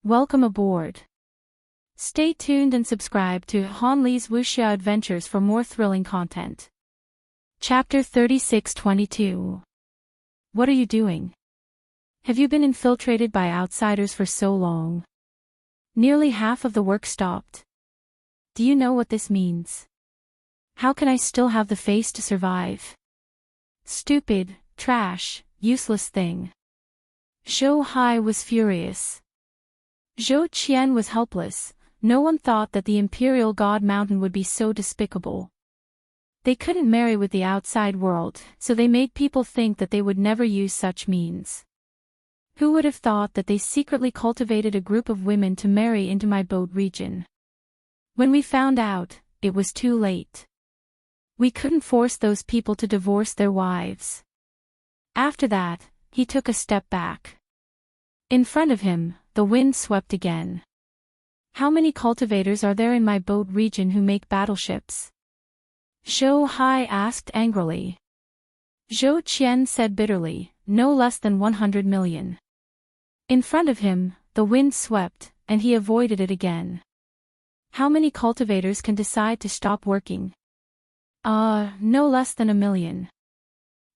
Welcome aboard. Stay tuned and subscribe to Han Li's Wuxia Adventures for more thrilling content. Chapter 3622. What are you doing? Have you been infiltrated by outsiders for so long? Nearly half of the work stopped. Do you know what this means? How can I still have the face to survive? Stupid, trash, useless thing. Zhou Hai was furious. Zhou Qian was helpless. No one thought that the Imperial God Mountain would be so despicable. They couldn't marry with the outside world, so they made people think that they would never use such means. Who would have thought that they secretly cultivated a group of women to marry into my boat region? When we found out, it was too late. We couldn't force those people to divorce their wives. After that, he took a step back. In front of him, the wind swept again. How many cultivators are there in my boat region who make battleships? Zhou Hai asked angrily. Zhou Qian said bitterly, no less than 100 million. In front of him, the wind swept, and he avoided it again. How many cultivators can decide to stop working? No less than 1 million.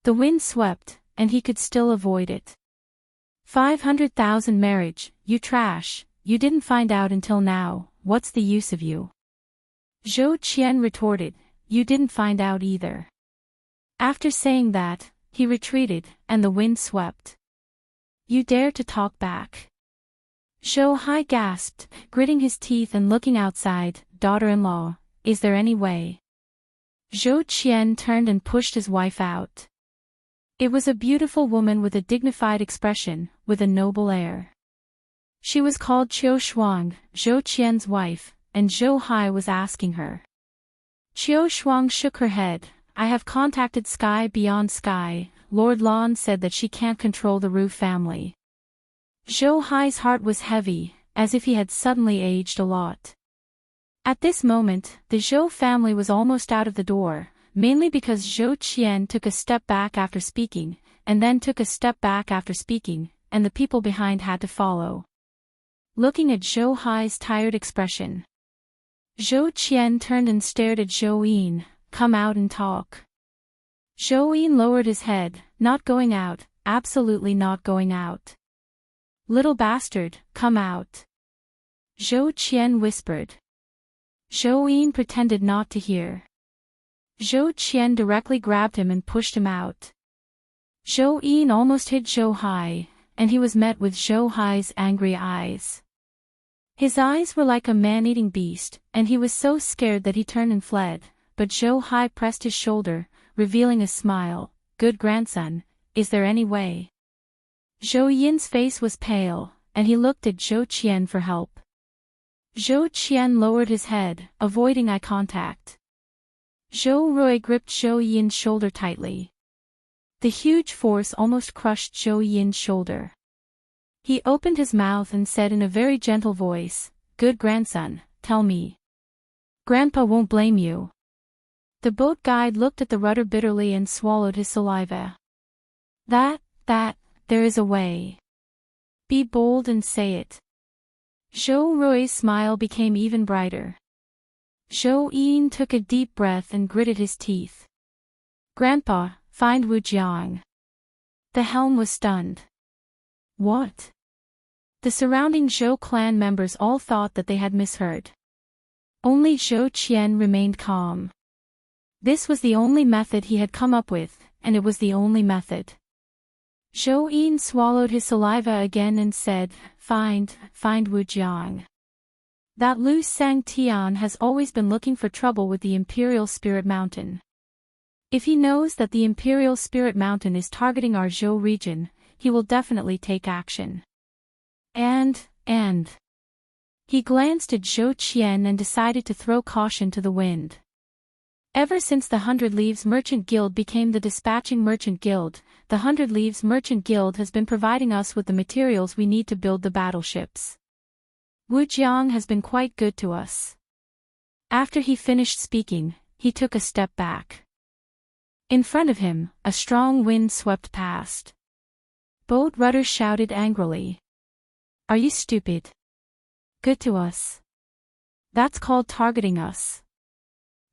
The wind swept, and he could still avoid it. 500,000 marriage, you trash, you didn't find out until now, what's the use of you? Zhou Qian retorted, you didn't find out either. After saying that, he retreated, and the wind swept. You dare to talk back? Zhou Hai gasped, gritting his teeth and looking outside. Daughter-in-law, is there any way? Zhou Qian turned and pushed his wife out. It was a beautiful woman with a dignified expression, with a noble air. She was called Qiu Shuang, Zhou Qian's wife, and Zhou Hai was asking her. Qiu Shuang shook her head. I have contacted Sky Beyond Sky. Lord Lan said that she can't control the Ru family. Zhou Hai's heart was heavy, as if he had suddenly aged a lot. At this moment, the Zhou family was almost out of the door, mainly because Zhou Qian took a step back after speaking, and then took a step back after speaking, and the people behind had to follow. Looking at Zhou Hai's tired expression, Zhou Qian turned and stared at Zhou Yin. Come out and talk. Zhou Yin lowered his head. Not going out, absolutely not going out. Little bastard, come out. Zhou Qian whispered. Zhou Yin pretended not to hear. Zhou Qian directly grabbed him and pushed him out. Zhou Yin almost hit Zhou Hai, and he was met with Zhou Hai's angry eyes. His eyes were like a man-eating beast, and he was so scared that he turned and fled, but Zhou Hai pressed his shoulder, revealing a smile. Good grandson, is there any way? Zhou Yin's face was pale, and he looked at Zhou Qian for help. Zhou Qian lowered his head, avoiding eye contact. Zhou Rui gripped Zhou Yin's shoulder tightly. The huge force almost crushed Zhou Yin's shoulder. He opened his mouth and said in a very gentle voice, Good grandson, tell me. Grandpa won't blame you. The boat guide looked at the rudder bitterly and swallowed his saliva. That, there is a way. Be bold and say it. Zhou Rui's smile became even brighter. Zhou Yin took a deep breath and gritted his teeth. Grandpa, find Wu Jiang. The helm was stunned. What? The surrounding Zhou clan members all thought that they had misheard. Only Zhou Qian remained calm. This was the only method he had come up with, and it was the only method. Zhou Yin swallowed his saliva again and said, Find Wu Jiang. That Lu Sang Tian has always been looking for trouble with the Imperial Spirit Mountain. If he knows that the Imperial Spirit Mountain is targeting our Zhou region, he will definitely take action. And... He glanced at Zhou Qian and decided to throw caution to the wind. Ever since the 100 Leaves Merchant Guild became the Dispatching Merchant Guild, the 100 Leaves Merchant Guild has been providing us with the materials we need to build the battleships. Wu Jiang has been quite good to us. After he finished speaking, he took a step back. In front of him, a strong wind swept past. Boat rudders shouted angrily. Are you stupid? good to us. That's called targeting us.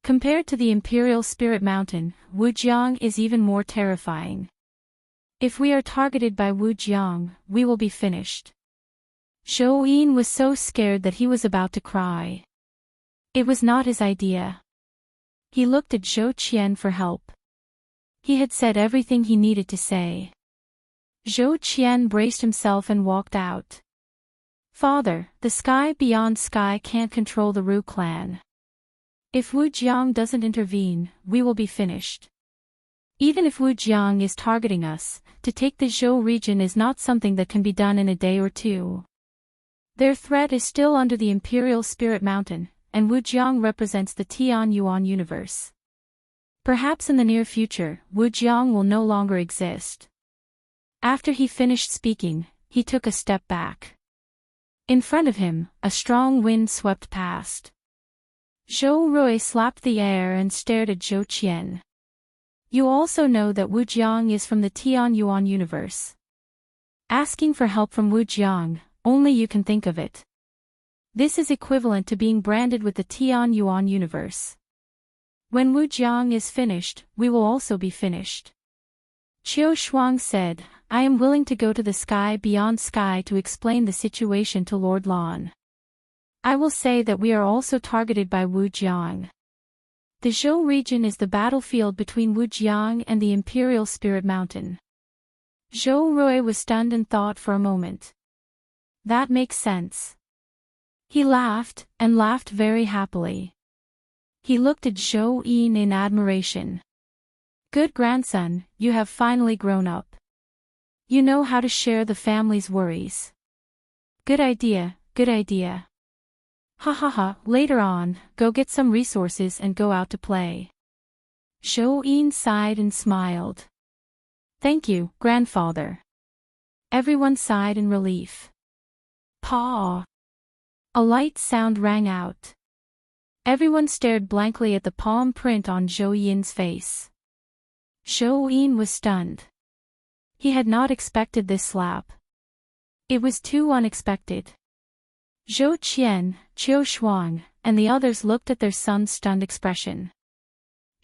Compared to the Imperial Spirit Mountain, Wujiang is even more terrifying. If we are targeted by Wujiang, we will be finished. Zhou Yin was so scared that he was about to cry. It was not his idea. He looked at Zhou Qian for help. He had said everything he needed to say. Zhou Qian braced himself and walked out. Father, the sky beyond sky can't control the Ru clan. If Wujiang doesn't intervene, we will be finished. Even if Wujiang is targeting us, to take the Zhou region is not something that can be done in a day or two. Their threat is still under the Imperial Spirit Mountain, and Wujiang represents the Tian Yuan universe. Perhaps in the near future, Wujiang will no longer exist. After he finished speaking, he took a step back. In front of him, a strong wind swept past. Zhou Rui slapped the air and stared at Zhou Qian. You also know that Wujiang is from the Tian Yuan universe. Asking for help from Wujiang, only you can think of it. This is equivalent to being branded with the Tian Yuan universe. When Wujiang is finished, we will also be finished. Qiu Shuang said, I am willing to go to the sky beyond sky to explain the situation to Lord Lan. I will say that we are also targeted by Wujiang. The Zhou region is the battlefield between Wujiang and the Imperial Spirit Mountain. Zhou Rui was stunned and thought for a moment. That makes sense. He laughed, and laughed very happily. He looked at Zhou Yin in admiration. Good grandson, you have finally grown up. You know how to share the family's worries. Good idea, good idea. Ha ha ha, later on, go get some resources and go out to play. Zhou Yin sighed and smiled. Thank you, grandfather. Everyone sighed in relief. Paw. A light sound rang out. Everyone stared blankly at the palm print on Zhou Yin's face. Zhou Yin was stunned. He had not expected this slap. It was too unexpected. Zhou Qian, Qiu Shuang, and the others looked at their son's stunned expression.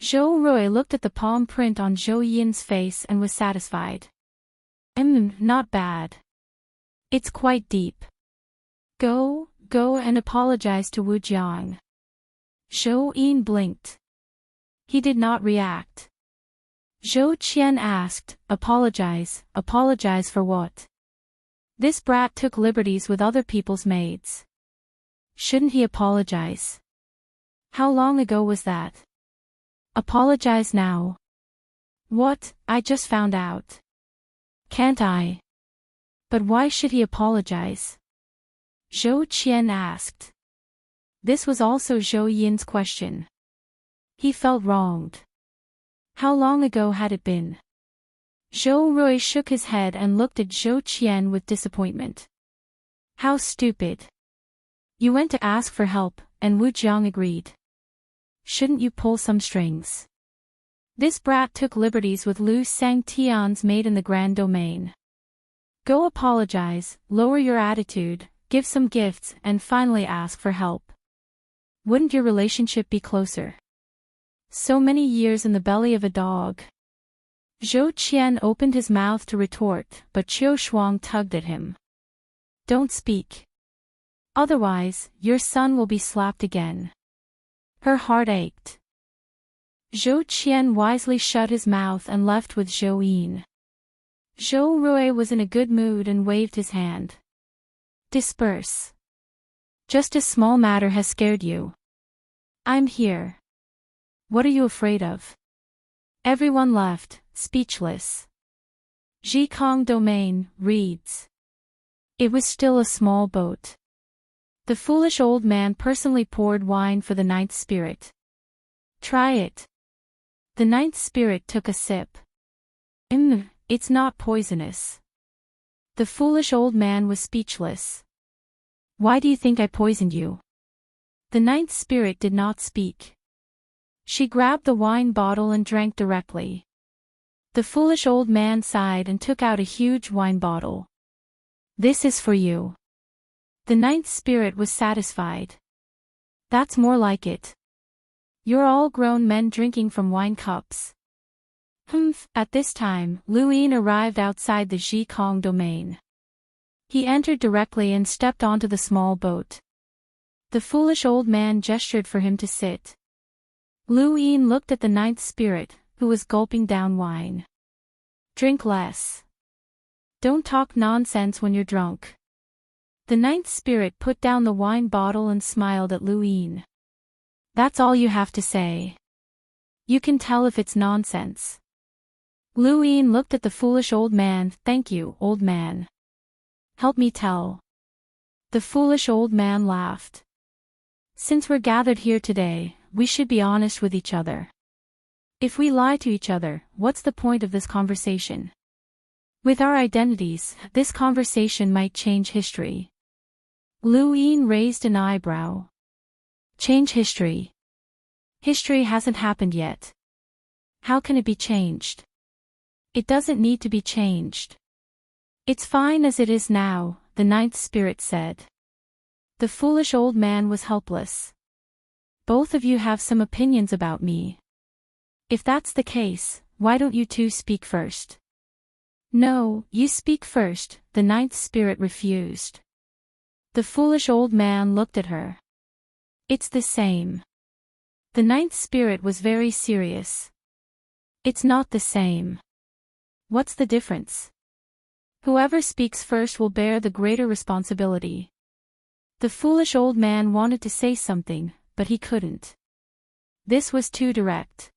Zhou Rui looked at the palm print on Zhou Yin's face and was satisfied. Not bad. It's quite deep. Go and apologize to Wujiang. Zhou Yin blinked. He did not react. Zhou Qian asked, apologize for what? This brat took liberties with other people's maids. Shouldn't he apologize? How long ago was that? Apologize now. What, I just found out. Can't I? But why should he apologize? Zhou Qian asked. This was also Zhou Yin's question. He felt wronged. How long ago had it been? Zhou Rui shook his head and looked at Zhou Qian with disappointment. How stupid. You went to ask for help, and Wujiang agreed. Shouldn't you pull some strings? This brat took liberties with Lu Sangtian's maid in the Grand Domain. Go apologize, lower your attitude, give some gifts, and finally ask for help. Wouldn't your relationship be closer? So many years in the belly of a dog. Zhou Qian opened his mouth to retort, but Qiu Shuang tugged at him. Don't speak. Otherwise, your son will be slapped again. Her heart ached. Zhou Qian wisely shut his mouth and left with Zhou Yin. Zhou Rui was in a good mood and waved his hand. Disperse. Just a small matter has scared you. I'm here. What are you afraid of? Everyone left, speechless. Zhikong Domain reads. It was still a small boat. The foolish old man personally poured wine for the ninth spirit. Try it. The ninth spirit took a sip. It's not poisonous. The foolish old man was speechless. Why do you think I poisoned you? The ninth spirit did not speak. She grabbed the wine bottle and drank directly. The foolish old man sighed and took out a huge wine bottle. This is for you. The ninth spirit was satisfied. That's more like it. You're all grown men drinking from wine cups. Humph. At this time, Luin arrived outside the Zhikong domain. He entered directly and stepped onto the small boat. The foolish old man gestured for him to sit. Luin looked at the ninth spirit, who was gulping down wine. Drink less. Don't talk nonsense when you're drunk. The ninth spirit put down the wine bottle and smiled at Luin. That's all you have to say. You can tell if it's nonsense. Luin looked at the foolish old man. Thank you, old man. Help me tell. The foolish old man laughed. Since we're gathered here today, we should be honest with each other. If we lie to each other, what's the point of this conversation? With our identities, this conversation might change history. Luin raised an eyebrow. Change history. History hasn't happened yet. How can it be changed? It doesn't need to be changed. It's fine as it is now, the ninth spirit said. The foolish old man was helpless. Both of you have some opinions about me. If that's the case, why don't you two speak first? No, you speak first, the ninth spirit refused. The foolish old man looked at her. It's the same. The ninth spirit was very serious. It's not the same. What's the difference? Whoever speaks first will bear the greater responsibility. The foolish old man wanted to say something, but he couldn't. This was too direct.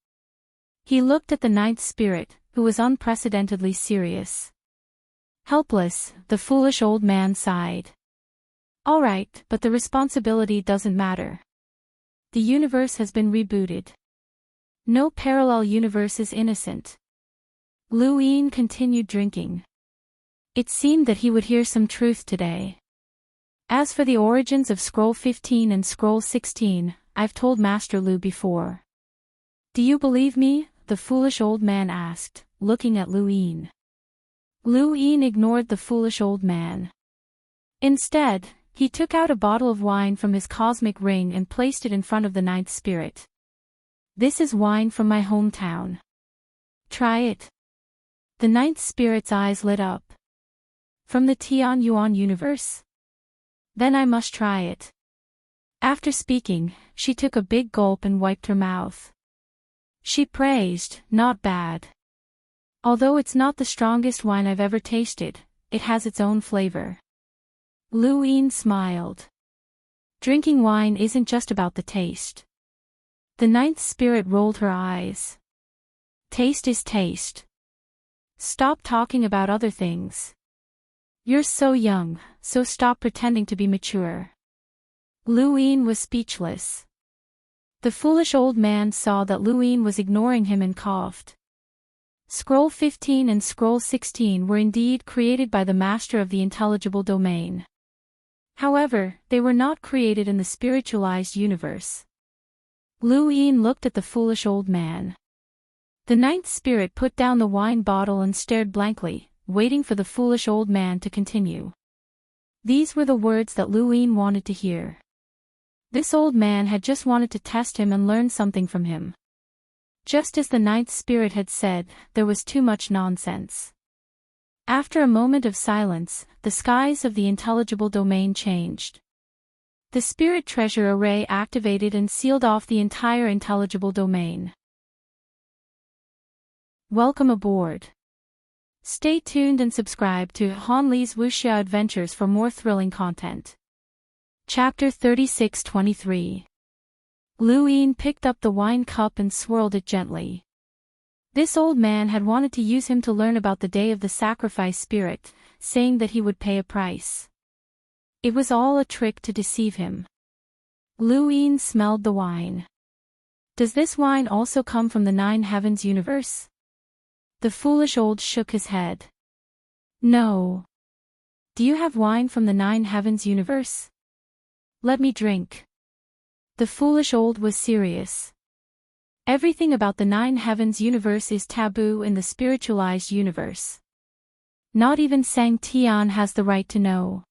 He looked at the ninth spirit, who was unprecedentedly serious. Helpless, the foolish old man sighed. All right, but the responsibility doesn't matter. The universe has been rebooted. No parallel universe is innocent. Luin continued drinking. It seemed that he would hear some truth today. As for the origins of Scroll 15 and Scroll 16, I've told Master Lu before. Do you believe me? The foolish old man asked, looking at Luin. Luin ignored the foolish old man. Instead, he took out a bottle of wine from his cosmic ring and placed it in front of the ninth spirit. This is wine from my hometown. Try it. The ninth spirit's eyes lit up. From the Tian Yuan universe? Then I must try it. After speaking, she took a big gulp and wiped her mouth. She praised, not bad. Although it's not the strongest wine I've ever tasted, it has its own flavor. Luin smiled. Drinking wine isn't just about the taste. The ninth spirit rolled her eyes. Taste is taste. Stop talking about other things. You're so young, so stop pretending to be mature. Luin was speechless. The foolish old man saw that Luin was ignoring him and coughed. Scroll 15 and Scroll 16 were indeed created by the master of the intelligible domain. However, they were not created in the spiritualized universe. Luin looked at the foolish old man. The ninth spirit put down the wine bottle and stared blankly, waiting for the foolish old man to continue. These were the words that Luin wanted to hear. This old man had just wanted to test him and learn something from him. Just as the ninth spirit had said, there was too much nonsense. After a moment of silence, the skies of the intelligible domain changed. The spirit treasure array activated and sealed off the entire intelligible domain. Welcome aboard. Stay tuned and subscribe to Han Li's Wuxia Adventures for more thrilling content. Chapter 36-23. Luin picked up the wine cup and swirled it gently. This old man had wanted to use him to learn about the day of the sacrifice spirit, saying that he would pay a price. It was all a trick to deceive him. Luin smelled the wine. Does this wine also come from the Nine Heavens universe? The foolish old shook his head. No. Do you have wine from the Nine Heavens universe? Let me drink. The foolish old was serious. Everything about the Nine Heavens universe is taboo in the spiritualized universe. Not even Sang Tian has the right to know.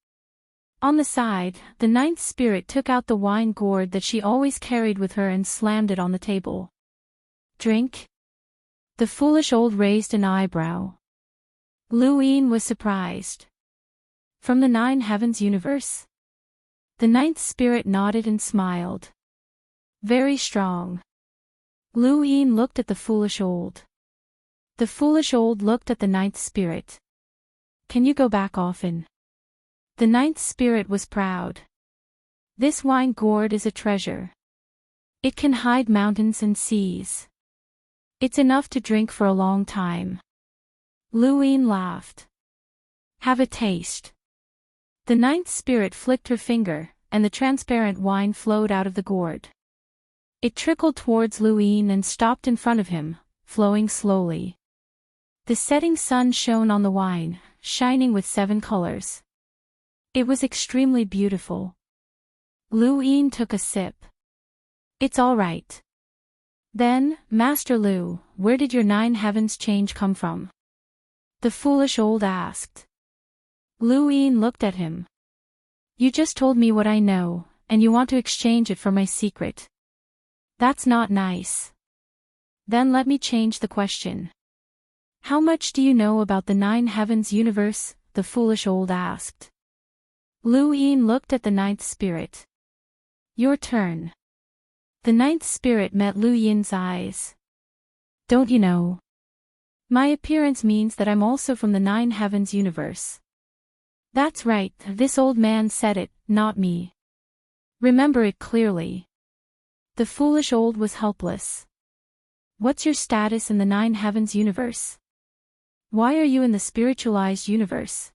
On the side, the ninth spirit took out the wine gourd that she always carried with her and slammed it on the table. Drink? The foolish old raised an eyebrow. Luin was surprised. From the nine heavens universe? The ninth spirit nodded and smiled. Very strong. Luin looked at the foolish old. The foolish old looked at the ninth spirit. Can you go back often? The ninth spirit was proud. This wine gourd is a treasure. It can hide mountains and seas. It's enough to drink for a long time. Luin laughed. Have a taste. The ninth spirit flicked her finger, and the transparent wine flowed out of the gourd. It trickled towards Luin and stopped in front of him, flowing slowly. The setting sun shone on the wine, shining with 7 colors. It was extremely beautiful. Luin took a sip. It's all right. Then, Master Lu, where did your 9 heavens change come from? The foolish old asked. Luin looked at him. You just told me what I know, and you want to exchange it for my secret. That's not nice. Then let me change the question. How much do you know about the 9 heavens universe? The foolish old asked. Luin looked at the ninth spirit. Your turn. The ninth spirit met Lu Yin's eyes. Don't you know? My appearance means that I'm also from the 9 heavens universe. That's right, this old man said it, not me. Remember it clearly. The foolish old was helpless. What's your status in the 9 heavens universe? Why are you in the spiritualized universe?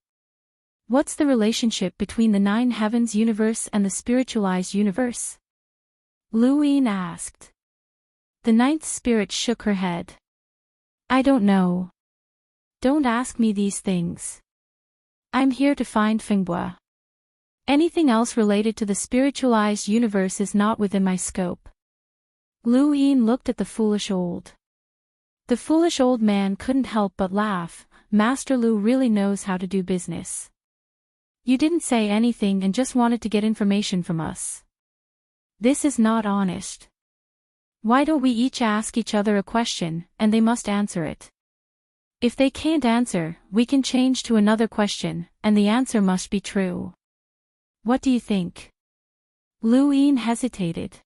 What's the relationship between the 9 heavens universe and the spiritualized universe? Luin asked. The ninth spirit shook her head. I don't know. Don't ask me these things. I'm here to find Fingbua. Anything else related to the spiritualized universe is not within my scope. Luin looked at the foolish old. The foolish old man couldn't help but laugh. Master Lu really knows how to do business. You didn't say anything and just wanted to get information from us. This is not honest. Why don't we each ask each other a question, and they must answer it? If they can't answer, we can change to another question, and the answer must be true. What do you think? Luin hesitated.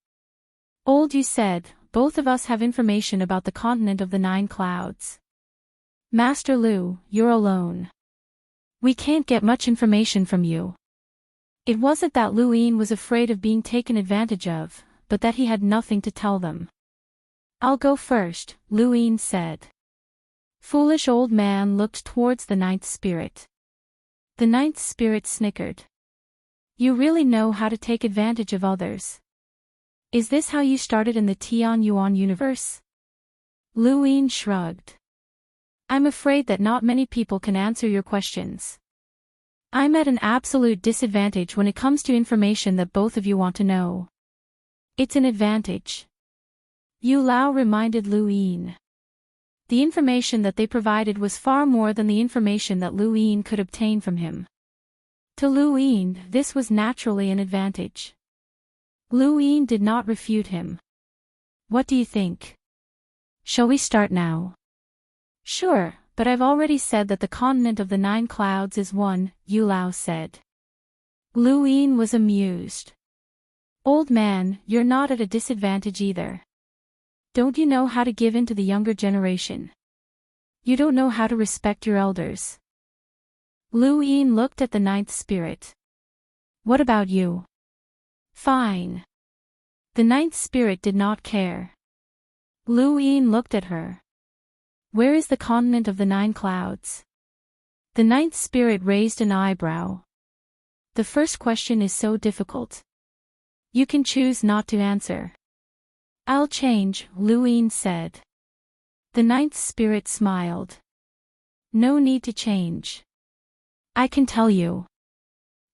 Old, you said, both of us have information about the continent of the 9 clouds. Master Lu, you're alone. We can't get much information from you. It wasn't that Luin was afraid of being taken advantage of, but that he had nothing to tell them. I'll go first, Luin said. Foolish old man looked towards the ninth spirit. The ninth spirit snickered. You really know how to take advantage of others. Is this how you started in the Tian Yuan universe? Luin shrugged. I'm afraid that not many people can answer your questions. I'm at an absolute disadvantage when it comes to information that both of you want to know. It's an advantage. Yu Lao reminded Luin. The information that they provided was far more than the information that Luin could obtain from him. To Luin, this was naturally an advantage. Luin did not refute him. What do you think? Shall we start now? Sure, but I've already said that the continent of the 9 clouds is one, Yu Lao said. Luin was amused. Old man, you're not at a disadvantage either. Don't you know how to give in to the younger generation? You don't know how to respect your elders. Luin looked at the ninth spirit. What about you? Fine. The ninth spirit did not care. Luin looked at her. Where is the continent of the 9 clouds? The ninth spirit raised an eyebrow. The first question is so difficult. You can choose not to answer. I'll change, Luin said. The ninth spirit smiled. No need to change. I can tell you.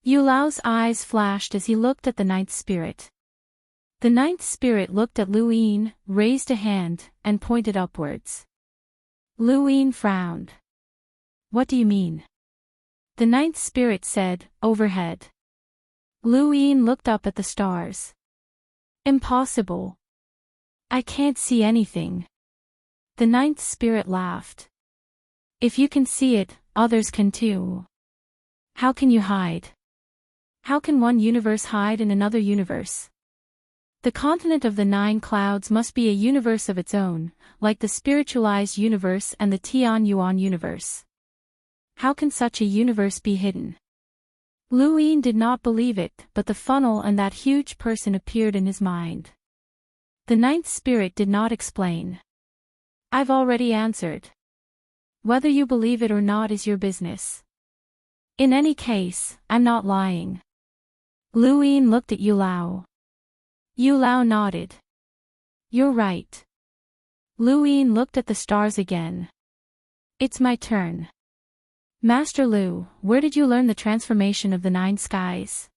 Yu Lao's eyes flashed as he looked at the ninth spirit. The ninth spirit looked at Luin, raised a hand, and pointed upwards. Luin frowned. What do you mean? The ninth spirit said, overhead. Lu Yin looked up at the stars. Impossible. I can't see anything. The ninth spirit laughed. If you can see it, others can too. How can you hide? How can one universe hide in another universe? The continent of the 9 clouds must be a universe of its own, like the spiritualized universe and the Tian Yuan universe. How can such a universe be hidden? Lu Yin did not believe it, but the funnel and that huge person appeared in his mind. The ninth spirit did not explain. I've already answered. Whether you believe it or not is your business. In any case, I'm not lying. Lu Yin looked at Yu Lao. Yu Lao nodded. You're right. Lu Yin looked at the stars again. It's my turn. Master Lu, where did you learn the transformation of the 9 skies?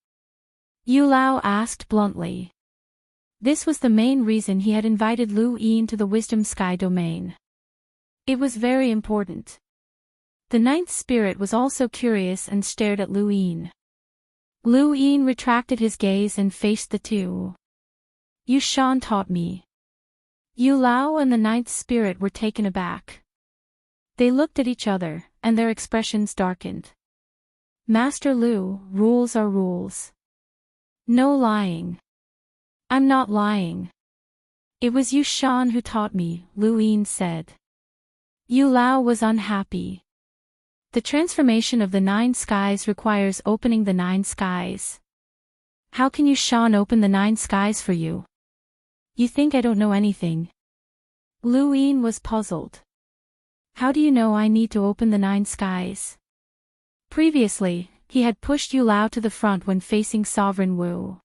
Yu Lao asked bluntly. This was the main reason he had invited Lu Yin to the Wisdom Sky domain. It was very important. The ninth spirit was also curious and stared at Lu Yin. Lu Yin retracted his gaze and faced the two. Yu Shan taught me. Yu Lao and the ninth spirit were taken aback. They looked at each other, and their expressions darkened. Master Lu, rules are rules. No lying. I'm not lying. It was Yu Shan who taught me, Lu Yin said. Yu Lao was unhappy. The transformation of the 9 skies requires opening the 9 skies. How can Yu Shan open the 9 skies for you? You think I don't know anything? Lu Yin was puzzled. How do you know I need to open the 9 skies? Previously, he had pushed Yu Lao to the front when facing Sovereign Wu.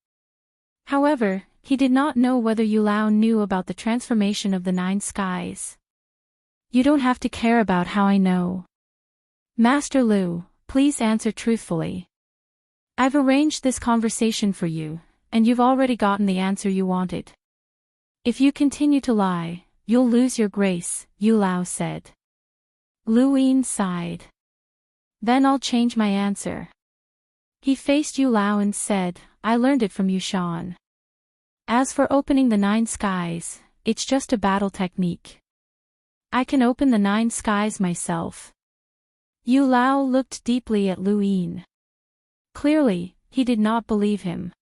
However, he did not know whether Yu Lao knew about the transformation of the 9 skies. You don't have to care about how I know. Master Lu, please answer truthfully. I've arranged this conversation for you, and you've already gotten the answer you wanted. If you continue to lie, you'll lose your grace, Yu Lao said. Lu Yin sighed. Then I'll change my answer. He faced Yu Lao and said, I learned it from Yu Shan. As for opening the 9 skies, it's just a battle technique. I can open the 9 skies myself. Yu Lao looked deeply at Lu Yin. Clearly, he did not believe him.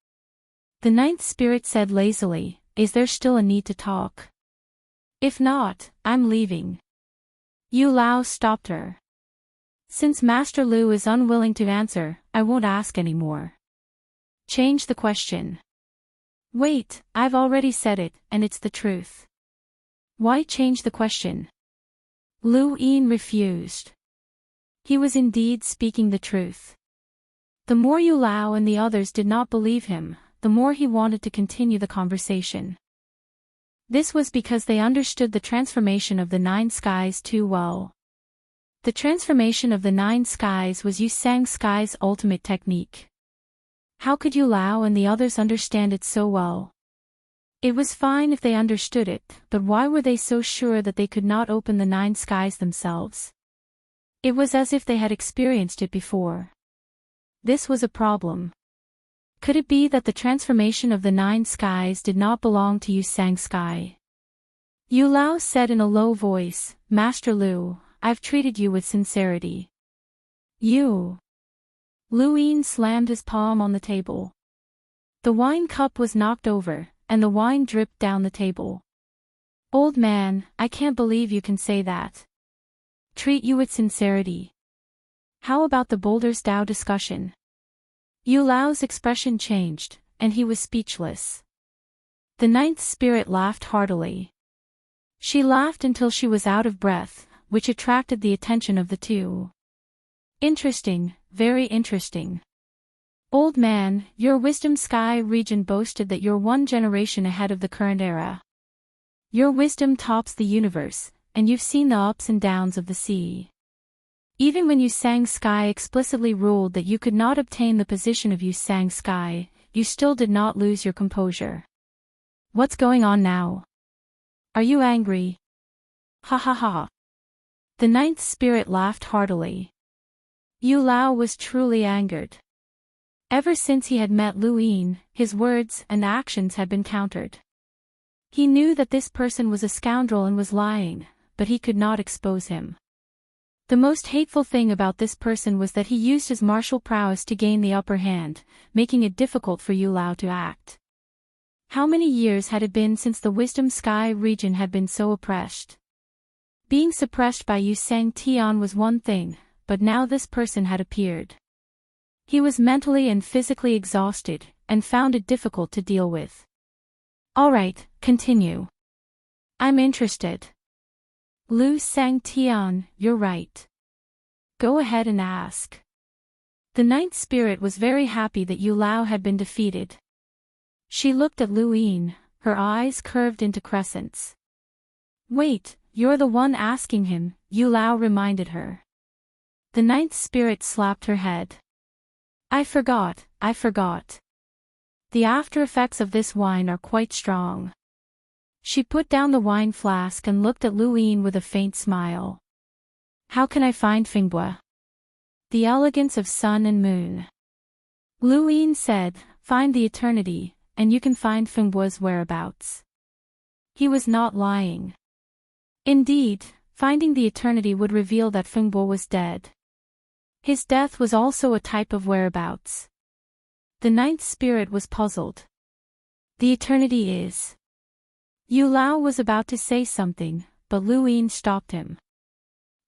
The ninth spirit said lazily, is there still a need to talk? If not, I'm leaving. Yu Lao stopped her. Since Master Lu is unwilling to answer, I won't ask anymore. Change the question. Wait, I've already said it, and it's the truth. Why change the question? Lu Yin refused. He was indeed speaking the truth. The more Yu Lao and the others did not believe him, the more he wanted to continue the conversation. This was because they understood the transformation of the 9 skies too well. The transformation of the 9 skies was Yu Sang Sky's ultimate technique. How could Yu Lao and the others understand it so well? It was fine if they understood it, but why were they so sure that they could not open the 9 skies themselves? It was as if they had experienced it before. This was a problem. Could it be that the transformation of the 9 skies did not belong to Yu Sang Sky? Yu Lao said in a low voice, Master Lu, I've treated you with sincerity. You. Lu Yin slammed his palm on the table. The wine cup was knocked over, and the wine dripped down the table. Old man, I can't believe you can say that. Treat you with sincerity. How about the Boulder's Tao discussion? Yu Lao's expression changed, and he was speechless. The ninth spirit laughed heartily. She laughed until she was out of breath, which attracted the attention of the two. Interesting, very interesting. Old man, your Wisdom Sky region boasted that you're 1 generation ahead of the current era. Your wisdom tops the universe, and you've seen the ups and downs of the sea. Even when Yu Sang Sky explicitly ruled that you could not obtain the position of Yu Sang Sky, you still did not lose your composure. What's going on now? Are you angry? Ha ha ha. The ninth spirit laughed heartily. Yu Lao was truly angered. Ever since he had met Luin, his words and actions had been countered. He knew that this person was a scoundrel and was lying, but he could not expose him. The most hateful thing about this person was that he used his martial prowess to gain the upper hand, making it difficult for Yu Lao to act. How many years had it been since the Wisdom Sky region had been so oppressed? Being suppressed by Yu Sang Tian was one thing, but now this person had appeared. He was mentally and physically exhausted, and found it difficult to deal with. All right, continue. I'm interested. Lu Sang Tian, you're right. Go ahead and ask. The ninth spirit was very happy that Yu Lao had been defeated. She looked at Luin, her eyes curved into crescents. Wait, you're the one asking him, Yu Lao reminded her. The ninth spirit slapped her head. I forgot. The after effects of this wine are quite strong. She put down the wine flask and looked at Luin with a faint smile. How can I find Fingbua? The elegance of sun and moon. Luin said, find the eternity, and you can find Fengbua's whereabouts. He was not lying. Indeed, finding the eternity would reveal that Fengbua was dead. His death was also a type of whereabouts. The ninth spirit was puzzled. The eternity is. Yu Lao was about to say something, but Luin stopped him.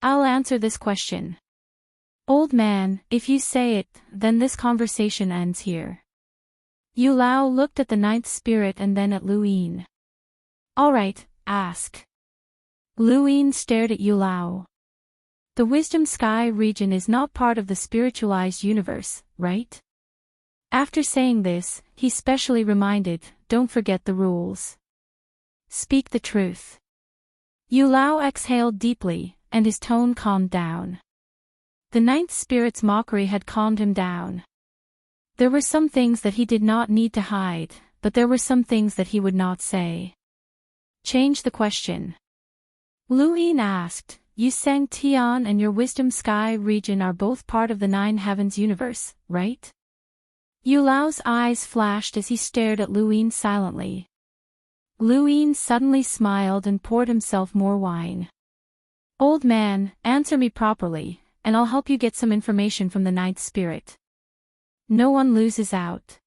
I'll answer this question. Old man, if you say it, then this conversation ends here. Yu Lao looked at the ninth spirit and then at Luin. All right, ask. Luin stared at Yu Lao. The Wisdom Sky region is not part of the spiritualized universe, right? After saying this, he specially reminded, don't forget the rules. Speak the truth. Yu Lao exhaled deeply, and his tone calmed down. The ninth spirit's mockery had calmed him down. There were some things that he did not need to hide, but there were some things that he would not say. Change the question. Luin asked, Yu Sang Tian and your Wisdom Sky region are both part of the Nine Heavens universe, right? Yu Lao's eyes flashed as he stared at Luin silently. Luin suddenly smiled and poured himself more wine. Old man, answer me properly, and I'll help you get some information from the ninth spirit. No one loses out.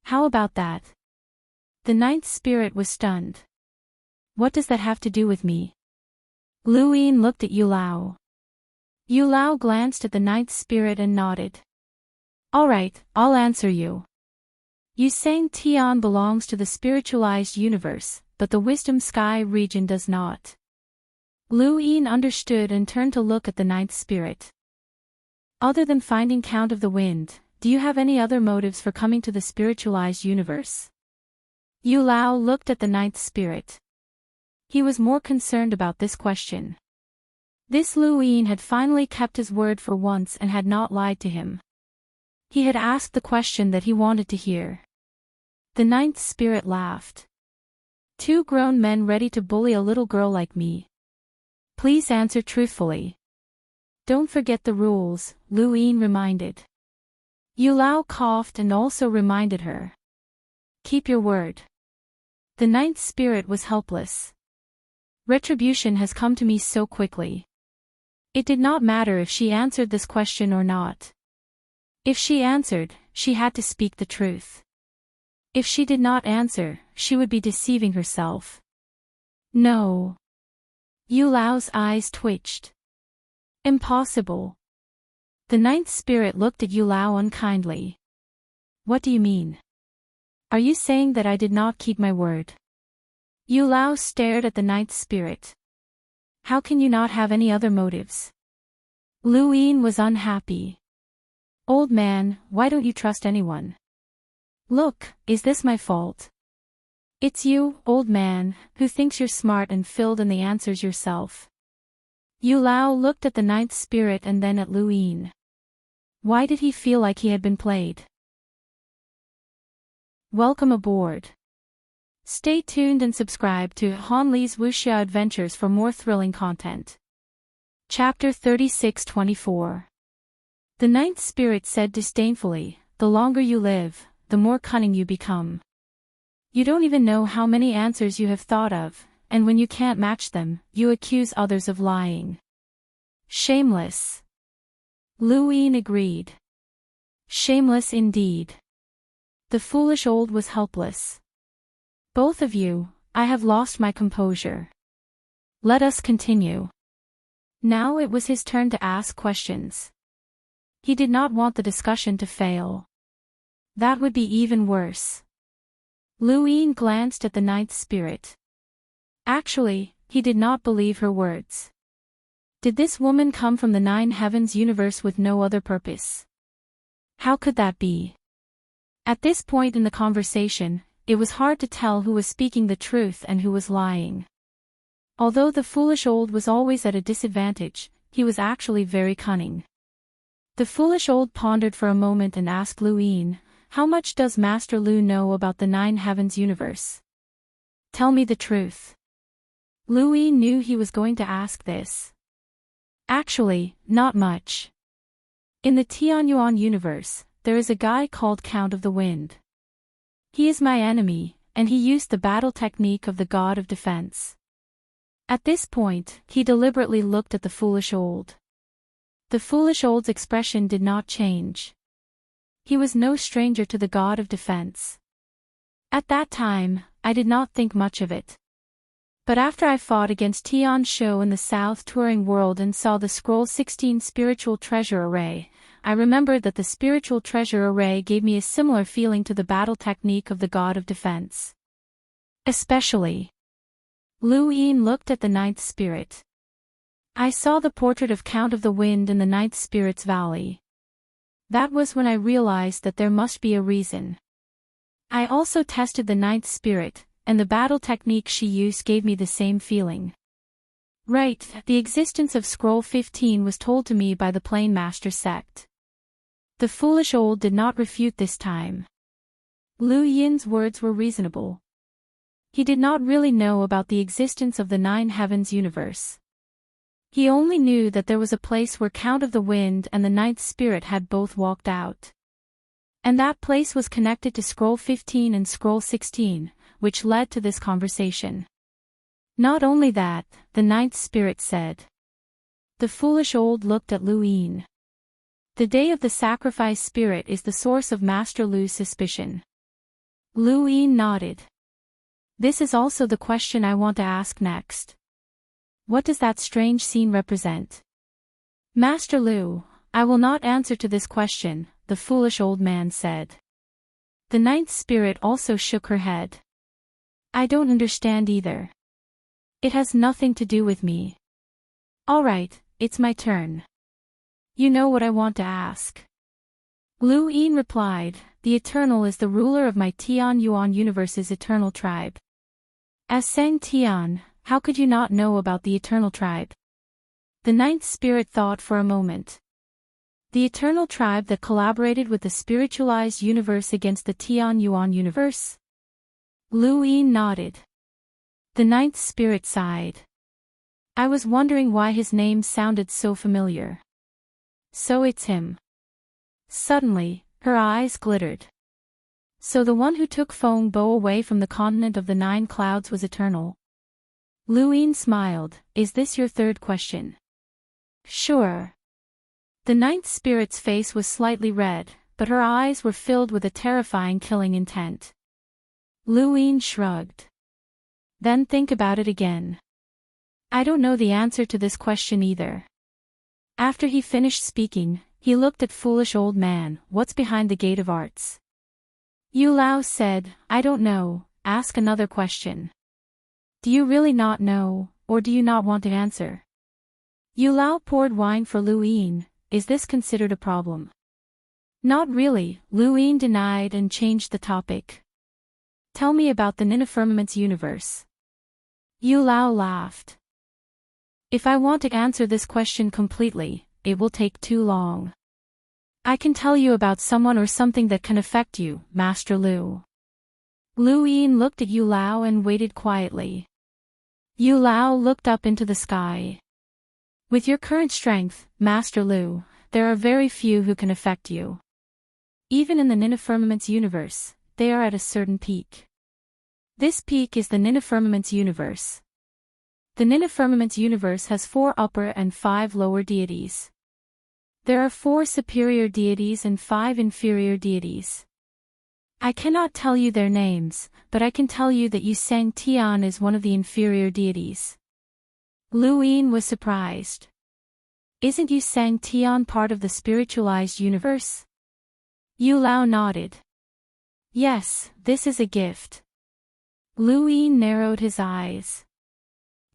How about that? The ninth spirit was stunned. What does that have to do with me? Luin looked at Yu Lao. Yu Lao glanced at the ninth spirit and nodded. All right, I'll answer you. Yu Sang Tian belongs to the spiritualized universe, but the Wisdom Sky region does not. Luin understood and turned to look at the ninth spirit. Other than finding Count of the Wind, do you have any other motives for coming to the spiritualized universe? Yu Lao looked at the ninth spirit. He was more concerned about this question. This Luin had finally kept his word for once and had not lied to him. He had asked the question that he wanted to hear. The ninth spirit laughed. Two grown men ready to bully a little girl like me. Please answer truthfully. Don't forget the rules, Luin reminded. Yu Lao coughed and also reminded her. Keep your word. The ninth spirit was helpless. Retribution has come to me so quickly. It did not matter if she answered this question or not. If she answered, she had to speak the truth. If she did not answer, she would be deceiving herself. No. Yu Lao's eyes twitched. Impossible. The ninth spirit looked at Yu Lao unkindly. What do you mean? Are you saying that I did not keep my word? Yu Lao stared at the ninth spirit. How can you not have any other motives? Luin was unhappy. Old man, why don't you trust anyone? Look, is this my fault? It's you, old man, who thinks you're smart and filled in the answers yourself. Yu Lao looked at the ninth spirit and then at Luin. Why did he feel like he had been played? Welcome aboard. Stay tuned and subscribe to Han Li's Wuxia Adventures for more thrilling content. Chapter 36-24. The ninth spirit said disdainfully, the longer you live, the more cunning you become. You don't even know how many answers you have thought of, and when you can't match them, you accuse others of lying. Shameless. Luwine agreed. Shameless indeed. The foolish old was helpless. Both of you, I have lost my composure. Let us continue. Now it was his turn to ask questions. He did not want the discussion to fail. That would be even worse. Luwine glanced at the ninth spirit. Actually, he did not believe her words. Did this woman come from the nine heavens universe with no other purpose? How could that be? At this point in the conversation, it was hard to tell who was speaking the truth and who was lying. Although the foolish old was always at a disadvantage, he was actually very cunning. The foolish old pondered for a moment and asked Luwine, "How much does Master Lu know about the nine heavens universe? Tell me the truth." Luwine knew he was going to ask this. Actually, not much. In the Tianyuan universe, there is a guy called Count of the Wind. He is my enemy, and he used the battle technique of the god of defense. At this point, he deliberately looked at the foolish old. The foolish old's expression did not change. He was no stranger to the god of defense. At that time, I did not think much of it. But after I fought against Tian Shou in the South Touring World and saw the Scroll 16 Spiritual Treasure Array, I remembered that the Spiritual Treasure Array gave me a similar feeling to the battle technique of the god of defense. Especially. Luwine looked at the ninth spirit. I saw the portrait of Count of the Wind in the ninth spirit's valley. That was when I realized that there must be a reason. I also tested the ninth spirit, and the battle technique she used gave me the same feeling. Right, the existence of Scroll 15 was told to me by the Plain Master sect. The foolish old did not refute this time. Lu Yin's words were reasonable. He did not really know about the existence of the nine heavens universe. He only knew that there was a place where Count of the Wind and the ninth spirit had both walked out. And that place was connected to Scroll 15 and Scroll 16, which led to this conversation. Not only that, the ninth spirit said. The foolish old looked at Luwine. The day of the sacrifice spirit is the source of Master Lu's suspicion. Luwine nodded. This is also the question I want to ask next. What does that strange scene represent? Master Lu, I will not answer to this question, the foolish old man said. The ninth spirit also shook her head. I don't understand either. It has nothing to do with me. Alright, it's my turn. You know what I want to ask. Luwine replied, the Eternal is the ruler of my Tian Yuan universe's eternal tribe. As Sang Tian, how could you not know about the eternal tribe? The ninth spirit thought for a moment. The eternal tribe that collaborated with the spiritualized universe against the Tian Yuan universe? Luwine nodded. The ninth spirit sighed. I was wondering why his name sounded so familiar. So it's him. Suddenly, her eyes glittered. So the one who took Feng Bo away from the continent of the nine clouds was eternal. Luwine smiled, is this your third question? Sure. The ninth spirit's face was slightly red, but her eyes were filled with a terrifying killing intent. Luwine shrugged. Then think about it again. I don't know the answer to this question either. After he finished speaking, he looked at foolish old man, what's behind the gate of arts? Yu Lao said, I don't know, ask another question. Do you really not know, or do you not want to answer? Yu Lao poured wine for Luwine, is this considered a problem? Not really, Luwine denied and changed the topic. Tell me about the Nina Firmament's universe. Yu Lao laughed. If I want to answer this question completely, it will take too long. I can tell you about someone or something that can affect you, Master Lu. Luwine looked at Yu Lao and waited quietly. Yu Lao looked up into the sky. With your current strength, Master Lu, there are very few who can affect you. Even in the Ninifirmament's universe, they are at a certain peak. This peak is the Ninifirmament's universe. The Ninifirmament's universe has 4 upper and 5 lower deities. There are 4 superior deities and 5 inferior deities. I cannot tell you their names, but I can tell you that Yu Sang Tian is one of the inferior deities. Lu Yin was surprised. Isn't Yu Sang Tian part of the spiritualized universe? Yu Lao nodded. Yes, this is a gift. Lu Yin narrowed his eyes.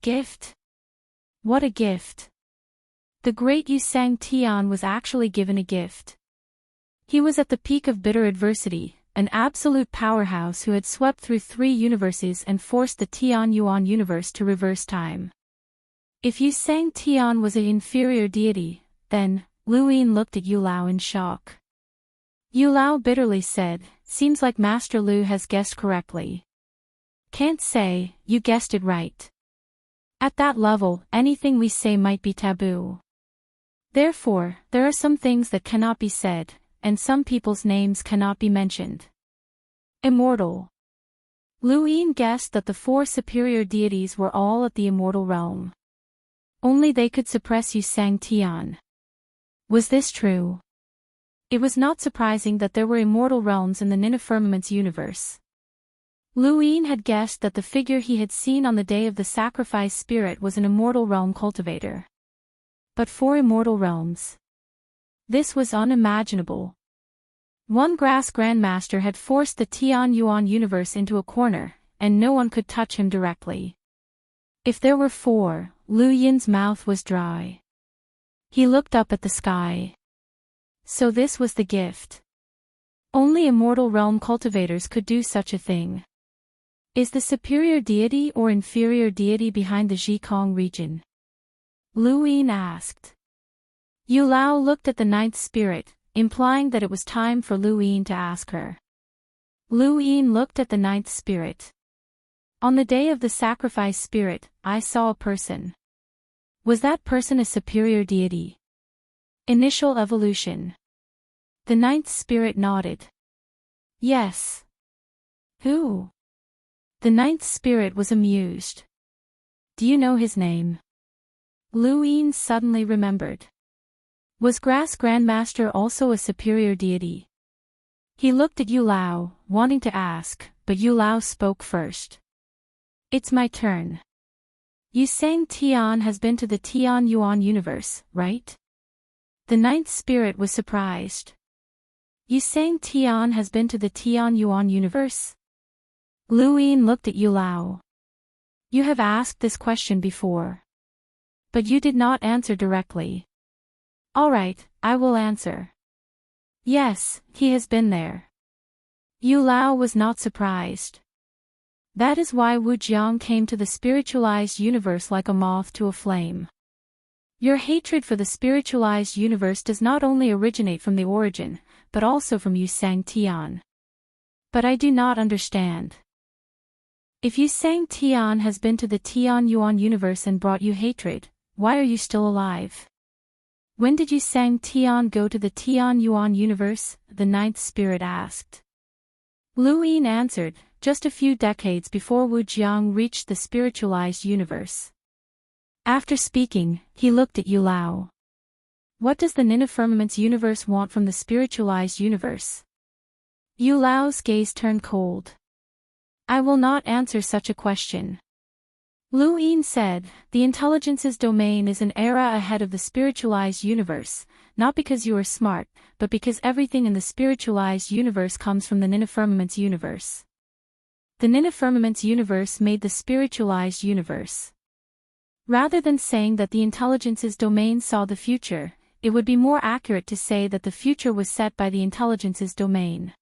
Gift? What a gift. The great Yu Sang Tian was actually given a gift. He was at the peak of bitter adversity, an absolute powerhouse who had swept through 3 universes and forced the Tian Yuan universe to reverse time. If Yu Sang Tian was an inferior deity, then, Lu Yin looked at Yu Lao in shock. Yu Lao bitterly said, "Seems like Master Lu has guessed correctly." "Can't say, you guessed it right. At that level, anything we say might be taboo. Therefore, there are some things that cannot be said, and some people's names cannot be mentioned." Immortal. Lu Yin guessed that the 4 superior deities were all at the immortal realm. Only they could suppress Yu Sang Tian. Was this true? It was not surprising that there were immortal realms in the Ninifirmament's universe. Lu Yin had guessed that the figure he had seen on the day of the sacrifice spirit was an immortal realm cultivator. But 4 immortal realms. This was unimaginable. One grass grandmaster had forced the Tian Yuan universe into a corner, and no one could touch him directly. If there were 4, Lu Yin's mouth was dry. He looked up at the sky. So this was the gift. Only immortal realm cultivators could do such a thing. Is the superior deity or inferior deity behind the Zhikong region? Lu Yin asked. Yu Lao looked at the 9th spirit, implying that it was time for Lu Yin to ask her. Lu Yin looked at the 9th spirit. On the day of the sacrifice spirit, I saw a person. Was that person a superior deity? Initial evolution. The 9th spirit nodded. Yes. Who? The 9th spirit was amused. Do you know his name? Lu Yin suddenly remembered. Was Grass Grandmaster also a superior deity? He looked at Yu Lao, wanting to ask, but Yu Lao spoke first. It's my turn. Yu Sang Tian has been to the Tian Yuan universe, right? The 9th spirit was surprised. Yu Sang Tian has been to the Tian Yuan universe? Lu Yin looked at Yu Lao. You have asked this question before. But you did not answer directly. All right, I will answer. Yes, he has been there. Yu Lao was not surprised. That is why Wu Jiang came to the spiritualized universe like a moth to a flame. Your hatred for the spiritualized universe does not only originate from the origin, but also from Yu Sang Tian. But I do not understand. If Yu Sang Tian has been to the Tian Yuan universe and brought you hatred, why are you still alive? When did Yu Sang Tian go to the Tian Yuan universe? The 9th spirit asked. Lu Yin answered, just a few decades before Wu Jiang reached the spiritualized universe. After speaking, he looked at Yu Lao. What does the Ninifirmament's universe want from the spiritualized universe? Yu Lao's gaze turned cold. I will not answer such a question. Lu Yin said, the intelligence's domain is an era ahead of the spiritualized universe, not because you are smart, but because everything in the spiritualized universe comes from the Ninifirmament's universe. The Ninifirmament's universe made the spiritualized universe. Rather than saying that the intelligence's domain saw the future, it would be more accurate to say that the future was set by the intelligence's domain.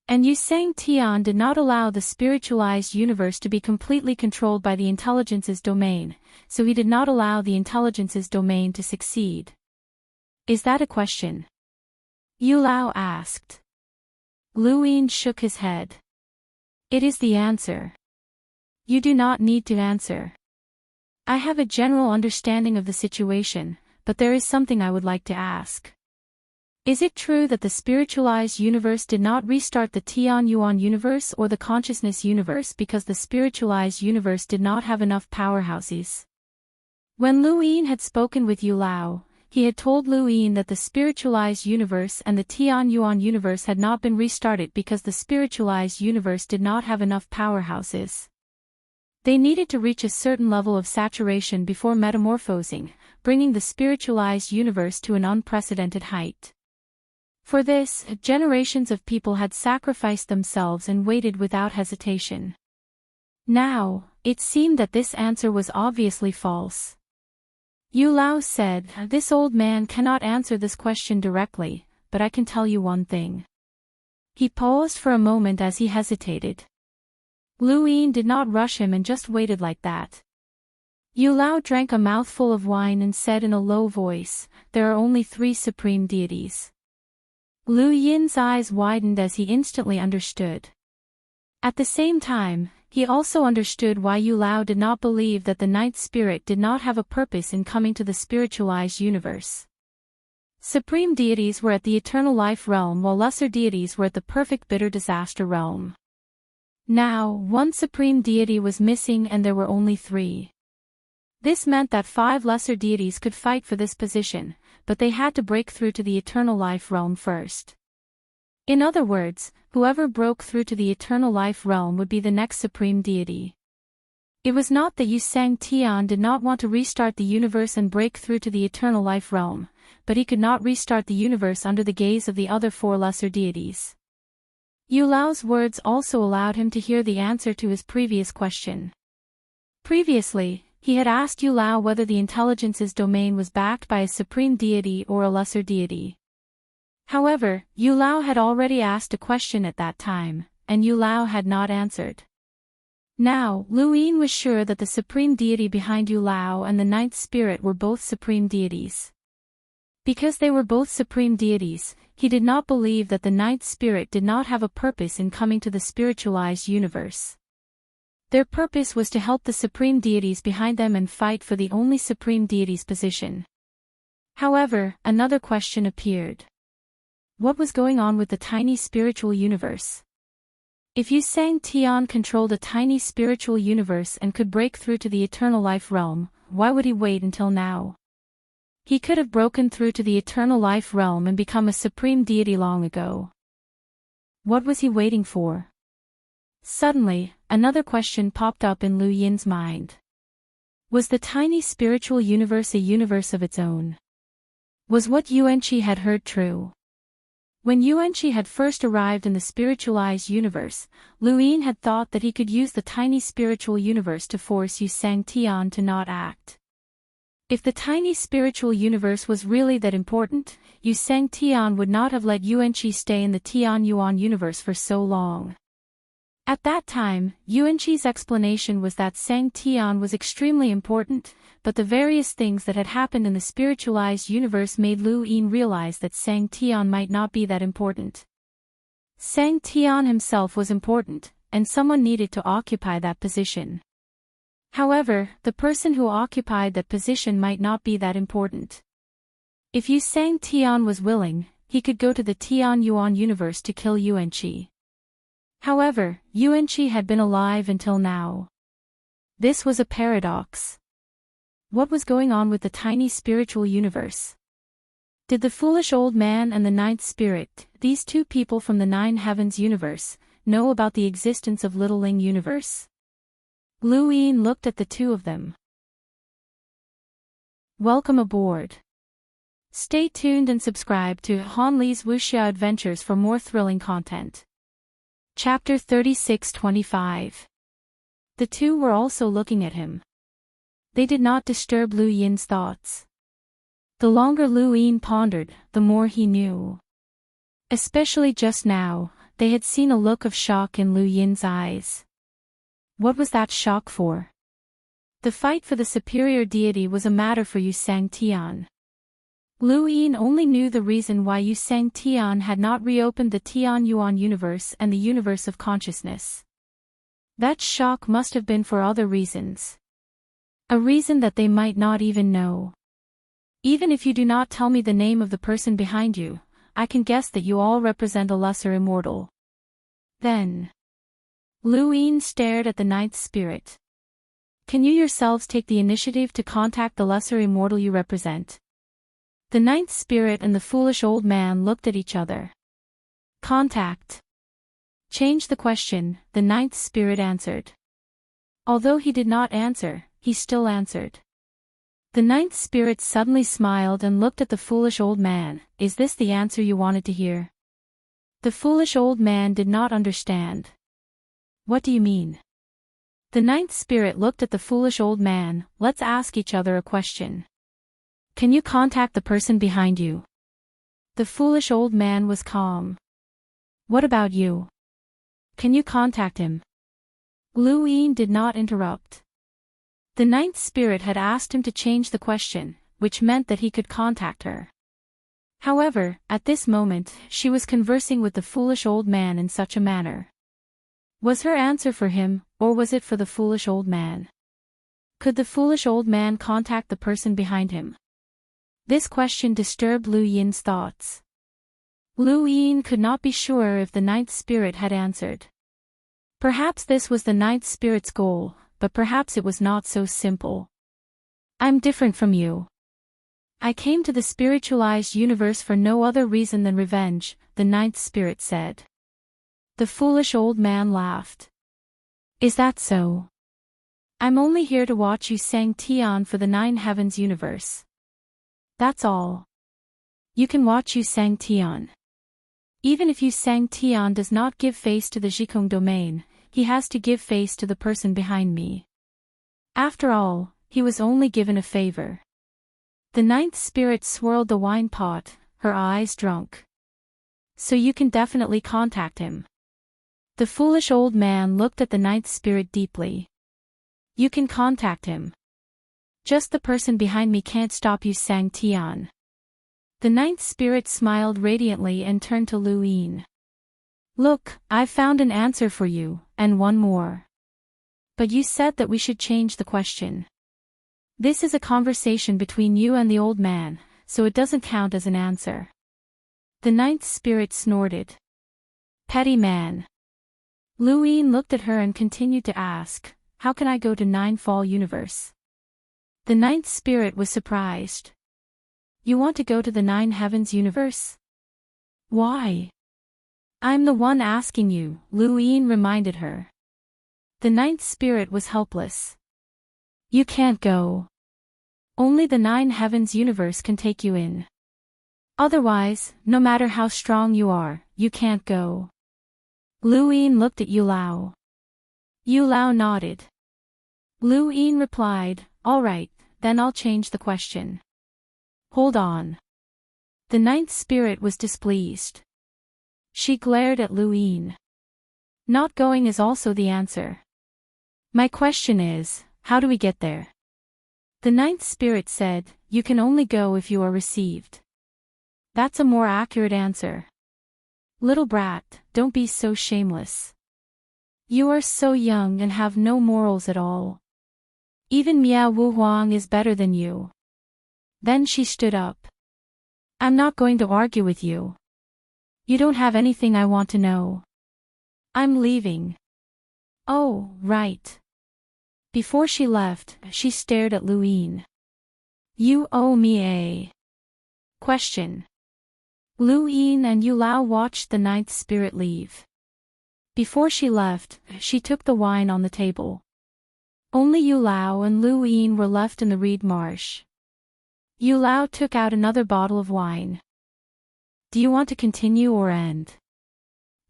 And Yu Sang Tian did not allow the spiritualized universe to be completely controlled by the intelligence's domain, so he did not allow the intelligence's domain to succeed. Is that a question? Yu Lao asked. Lu Yin shook his head. It is the answer. You do not need to answer. I have a general understanding of the situation, but there is something I would like to ask. Is it true that the spiritualized universe did not restart the Tian Yuan universe or the consciousness universe because the spiritualized universe did not have enough powerhouses? When Lu Yin had spoken with Yu Lao, he had told Lu Yin that the spiritualized universe and the Tian Yuan universe had not been restarted because the spiritualized universe did not have enough powerhouses. They needed to reach a certain level of saturation before metamorphosing, bringing the spiritualized universe to an unprecedented height. For this, generations of people had sacrificed themselves and waited without hesitation. Now, it seemed that this answer was obviously false. Yu Lao said, "This old man cannot answer this question directly, but I can tell you one thing." He paused for a moment as he hesitated. Lu Yin did not rush him and just waited like that. Yu Lao drank a mouthful of wine and said in a low voice, "There are only 3 supreme deities." Lu Yin's eyes widened as he instantly understood. At the same time, he also understood why Yu Lao did not believe that the ninth spirit did not have a purpose in coming to the spiritualized universe. Supreme deities were at the eternal life realm while lesser deities were at the perfect bitter disaster realm. Now, one supreme deity was missing and there were only 3. This meant that 5 lesser deities could fight for this position, but they had to break through to the eternal life realm first. In other words, whoever broke through to the eternal life realm would be the next supreme deity. It was not that Yu Sang Tian did not want to restart the universe and break through to the eternal life realm, but he could not restart the universe under the gaze of the other 4 lesser deities. Yu Lao's words also allowed him to hear the answer to his previous question. Previously, he had asked Yu Lao whether the intelligence's domain was backed by a supreme deity or a lesser deity. However, Yu Lao had already asked a question at that time, and Yu Lao had not answered. Now, Lu Yin was sure that the supreme deity behind Yu Lao and the ninth spirit were both supreme deities. Because they were both supreme deities, he did not believe that the ninth spirit did not have a purpose in coming to the spiritualized universe. Their purpose was to help the supreme deities behind them and fight for the only supreme deity's position. However, another question appeared. What was going on with the tiny spiritual universe? If Yu Sang Tian controlled a tiny spiritual universe and could break through to the eternal life realm, why would he wait until now? He could have broken through to the eternal life realm and become a supreme deity long ago. What was he waiting for? Suddenly, another question popped up in Lu Yin's mind. Was the tiny spiritual universe a universe of its own? Was what Yuanqi had heard true? When Yuanqi had first arrived in the spiritualized universe, Lu Yin had thought that he could use the tiny spiritual universe to force Yu Sang Tian to not act. If the tiny spiritual universe was really that important, Yu Sang Tian would not have let Yuanqi stay in the Tian Yuan universe for so long. At that time, Yuanqi's explanation was that Sang Tian was extremely important, but the various things that had happened in the spiritualized universe made Lu Yin realize that Sang Tian might not be that important. Sang Tian himself was important, and someone needed to occupy that position. However, the person who occupied that position might not be that important. If Yu Sang Tian was willing, he could go to the Tian Yuan universe to kill Yuanqi. However, Yuanqi had been alive until now. This was a paradox. What was going on with the tiny spiritual universe? Did the foolish old man and the ninth spirit, these 2 people from the 9 heavens universe, know about the existence of Little Ling universe? Lu Yin looked at the 2 of them. Welcome aboard. Stay tuned and subscribe to Han Li's Wuxia Adventures for more thrilling content. Chapter 36-25. The 2 were also looking at him. They did not disturb Lu Yin's thoughts. The longer Lu Yin pondered, the more he knew. Especially just now, they had seen a look of shock in Lu Yin's eyes. What was that shock for? The fight for the superior deity was a matter for Yu Sang Tian. Lu Yin only knew the reason why Yu Sang Tian had not reopened the Tian Yuan universe and the universe of consciousness. That shock must have been for other reasons. A reason that they might not even know. Even if you do not tell me the name of the person behind you, I can guess that you all represent a lesser immortal. Then Lu Yin stared at the ninth spirit. Can you yourselves take the initiative to contact the lesser immortal you represent? The ninth spirit and the foolish old man looked at each other. Contact. Change the question, the ninth spirit answered. Although he did not answer, he still answered. The ninth spirit suddenly smiled and looked at the foolish old man. Is this the answer you wanted to hear? The foolish old man did not understand. What do you mean? The ninth spirit looked at the foolish old man. Let's ask each other a question. Can you contact the person behind you? The foolish old man was calm. What about you? Can you contact him? Lu Yin did not interrupt. The ninth spirit had asked him to change the question, which meant that he could contact her. However, at this moment, she was conversing with the foolish old man in such a manner. Was her answer for him, or was it for the foolish old man? Could the foolish old man contact the person behind him? This question disturbed Lu Yin's thoughts. Lu Yin could not be sure if the ninth spirit had answered. Perhaps this was the ninth spirit's goal, but perhaps it was not so simple. I'm different from you. I came to the spiritualized universe for no other reason than revenge, the ninth spirit said. The foolish old man laughed. Is that so? I'm only here to watch you sang Tian for the nine heavens universe. That's all. You can watch you sang Tian. Even if you sang Tian does not give face to the Jikong domain, he has to give face to the person behind me. After all, he was only given a favor. The ninth spirit swirled the wine pot, her eyes drunk. So you can definitely contact him. The foolish old man looked at the ninth spirit deeply. You can contact him. Just the person behind me can't stop you, sang Tian. The ninth spirit smiled radiantly and turned to Lu Yin. Look, I've found an answer for you, and one more. But you said that we should change the question. This is a conversation between you and the old man, so it doesn't count as an answer. The ninth spirit snorted. Petty man. Lu Yin looked at her and continued to ask, how can I go to Ninefall Universe? The ninth spirit was surprised. You want to go to the nine heavens universe? Why? I'm the one asking you, Lu Yin reminded her. The ninth spirit was helpless. You can't go. Only the nine heavens universe can take you in. Otherwise, no matter how strong you are, you can't go. Lu Yin looked at Yu Lao. Yu Lao nodded. Lu Yin replied, all right, then I'll change the question. Hold on. The ninth spirit was displeased. She glared at Lu Yin. Not going is also the answer. My question is, how do we get there? The ninth spirit said, you can only go if you are received. That's a more accurate answer. Little brat, don't be so shameless. You are so young and have no morals at all. Even Miao Wu Huang is better than you. Then she stood up. I'm not going to argue with you. You don't have anything I want to know. I'm leaving. Oh, right. Before she left, she stared at Lu Yin. You owe me a question. Lu Yin and Yu Lao watched the ninth spirit leave. Before she left, she took the wine on the table. Only Yu Lao and Lu Yin were left in the reed marsh. Yu Lao took out another bottle of wine. Do you want to continue or end?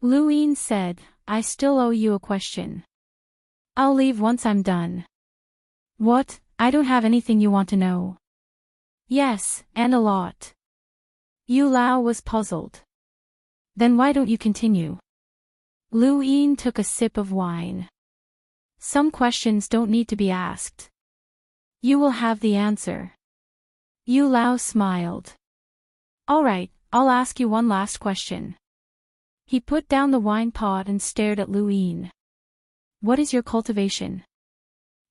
Lu Yin said, I still owe you a question. I'll leave once I'm done. What? I don't have anything you want to know. Yes, and a lot. Yu Lao was puzzled. Then why don't you continue? Lu Yin took a sip of wine. Some questions don't need to be asked. You will have the answer. Yu Lao smiled. All right, I'll ask you one last question. He put down the wine pot and stared at Lu Yin. What is your cultivation?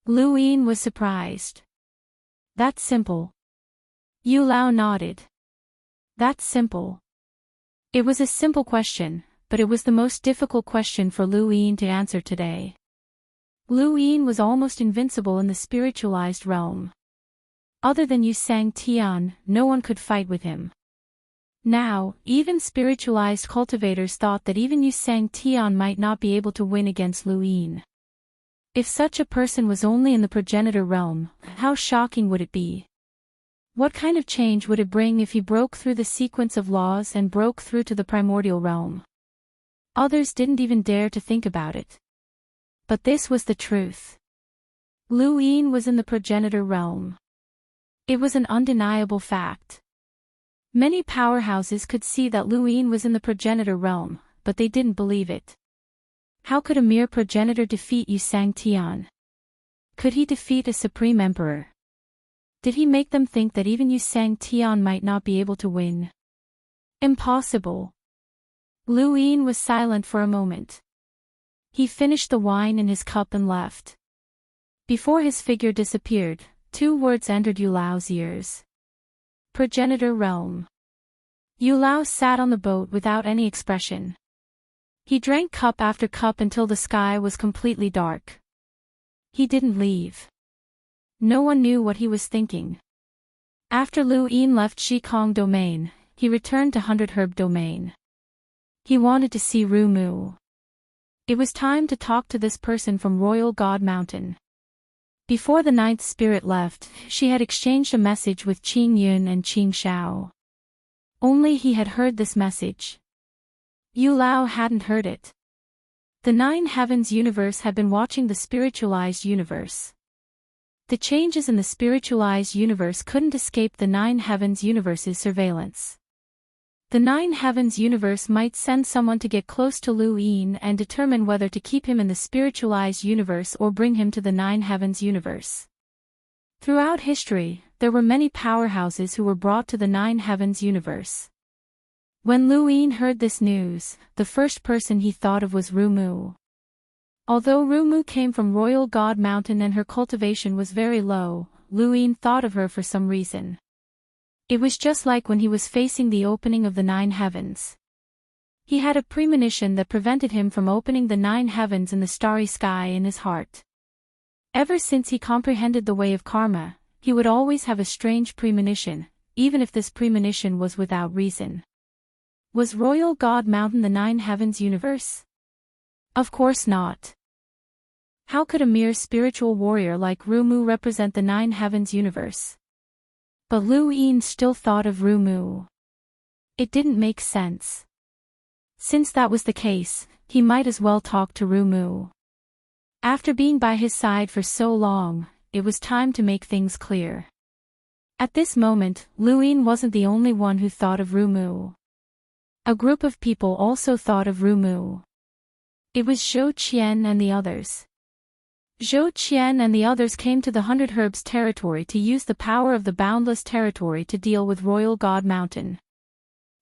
Lu Yin was surprised. That's simple. Yu Lao nodded. That's simple. It was a simple question, but it was the most difficult question for Lu Yin to answer today. Lu Yin was almost invincible in the spiritualized realm. Other than Yu Sang Tian, no one could fight with him. Now, even spiritualized cultivators thought that even Yu Sang Tian might not be able to win against Lu Yin. If such a person was only in the progenitor realm, how shocking would it be? What kind of change would it bring if he broke through the sequence of laws and broke through to the primordial realm? Others didn't even dare to think about it. But this was the truth. Lu Yin was in the progenitor realm. It was an undeniable fact. Many powerhouses could see that Lu Yin was in the progenitor realm, but they didn't believe it. How could a mere progenitor defeat Yu Sang Tian? Could he defeat a supreme emperor? Did he make them think that even Yu Sang Tian might not be able to win? Impossible. Lu Yin was silent for a moment. He finished the wine in his cup and left. Before his figure disappeared, 2 words entered Yu Lao's ears. Progenitor realm. Yu Lao sat on the boat without any expression. He drank cup after cup until the sky was completely dark. He didn't leave. No one knew what he was thinking. After Lu Yin left Shikong domain, he returned to 100 Herb domain. He wanted to see Ru Mu. It was time to talk to this person from Royal God Mountain. Before the 9th spirit left, she had exchanged a message with Qing Yun and Qing Shao. Only he had heard this message. Yu Lao hadn't heard it. The 9 heavens universe had been watching the spiritualized universe. The changes in the spiritualized universe couldn't escape the 9 heavens universe's surveillance. The 9 heavens universe might send someone to get close to Lu Yin and determine whether to keep him in the spiritualized universe or bring him to the 9 heavens universe. Throughout history, there were many powerhouses who were brought to the 9 heavens universe. When Lu Yin heard this news, the first person he thought of was Ru Mu. Although Ru Mu came from Royal God Mountain and her cultivation was very low, Lu Yin thought of her for some reason. It was just like when he was facing the opening of the 9 heavens. He had a premonition that prevented him from opening the 9 heavens in the starry sky in his heart. Ever since he comprehended the way of karma, he would always have a strange premonition, even if this premonition was without reason. Was Royal God Mountain the 9 heavens universe? Of course not. How could a mere spiritual warrior like Ru Mu represent the 9 heavens universe? But Lu Yin still thought of Ru Mu. It didn't make sense. Since that was the case, he might as well talk to Ru Mu. After being by his side for so long, it was time to make things clear. At this moment, Lu Yin wasn't the only one who thought of Ru Mu. A group of people also thought of Ru Mu. It was Zhou Qian and the others. Zhou Qian and the others came to the 100 Herbs territory to use the power of the boundless territory to deal with Royal God Mountain.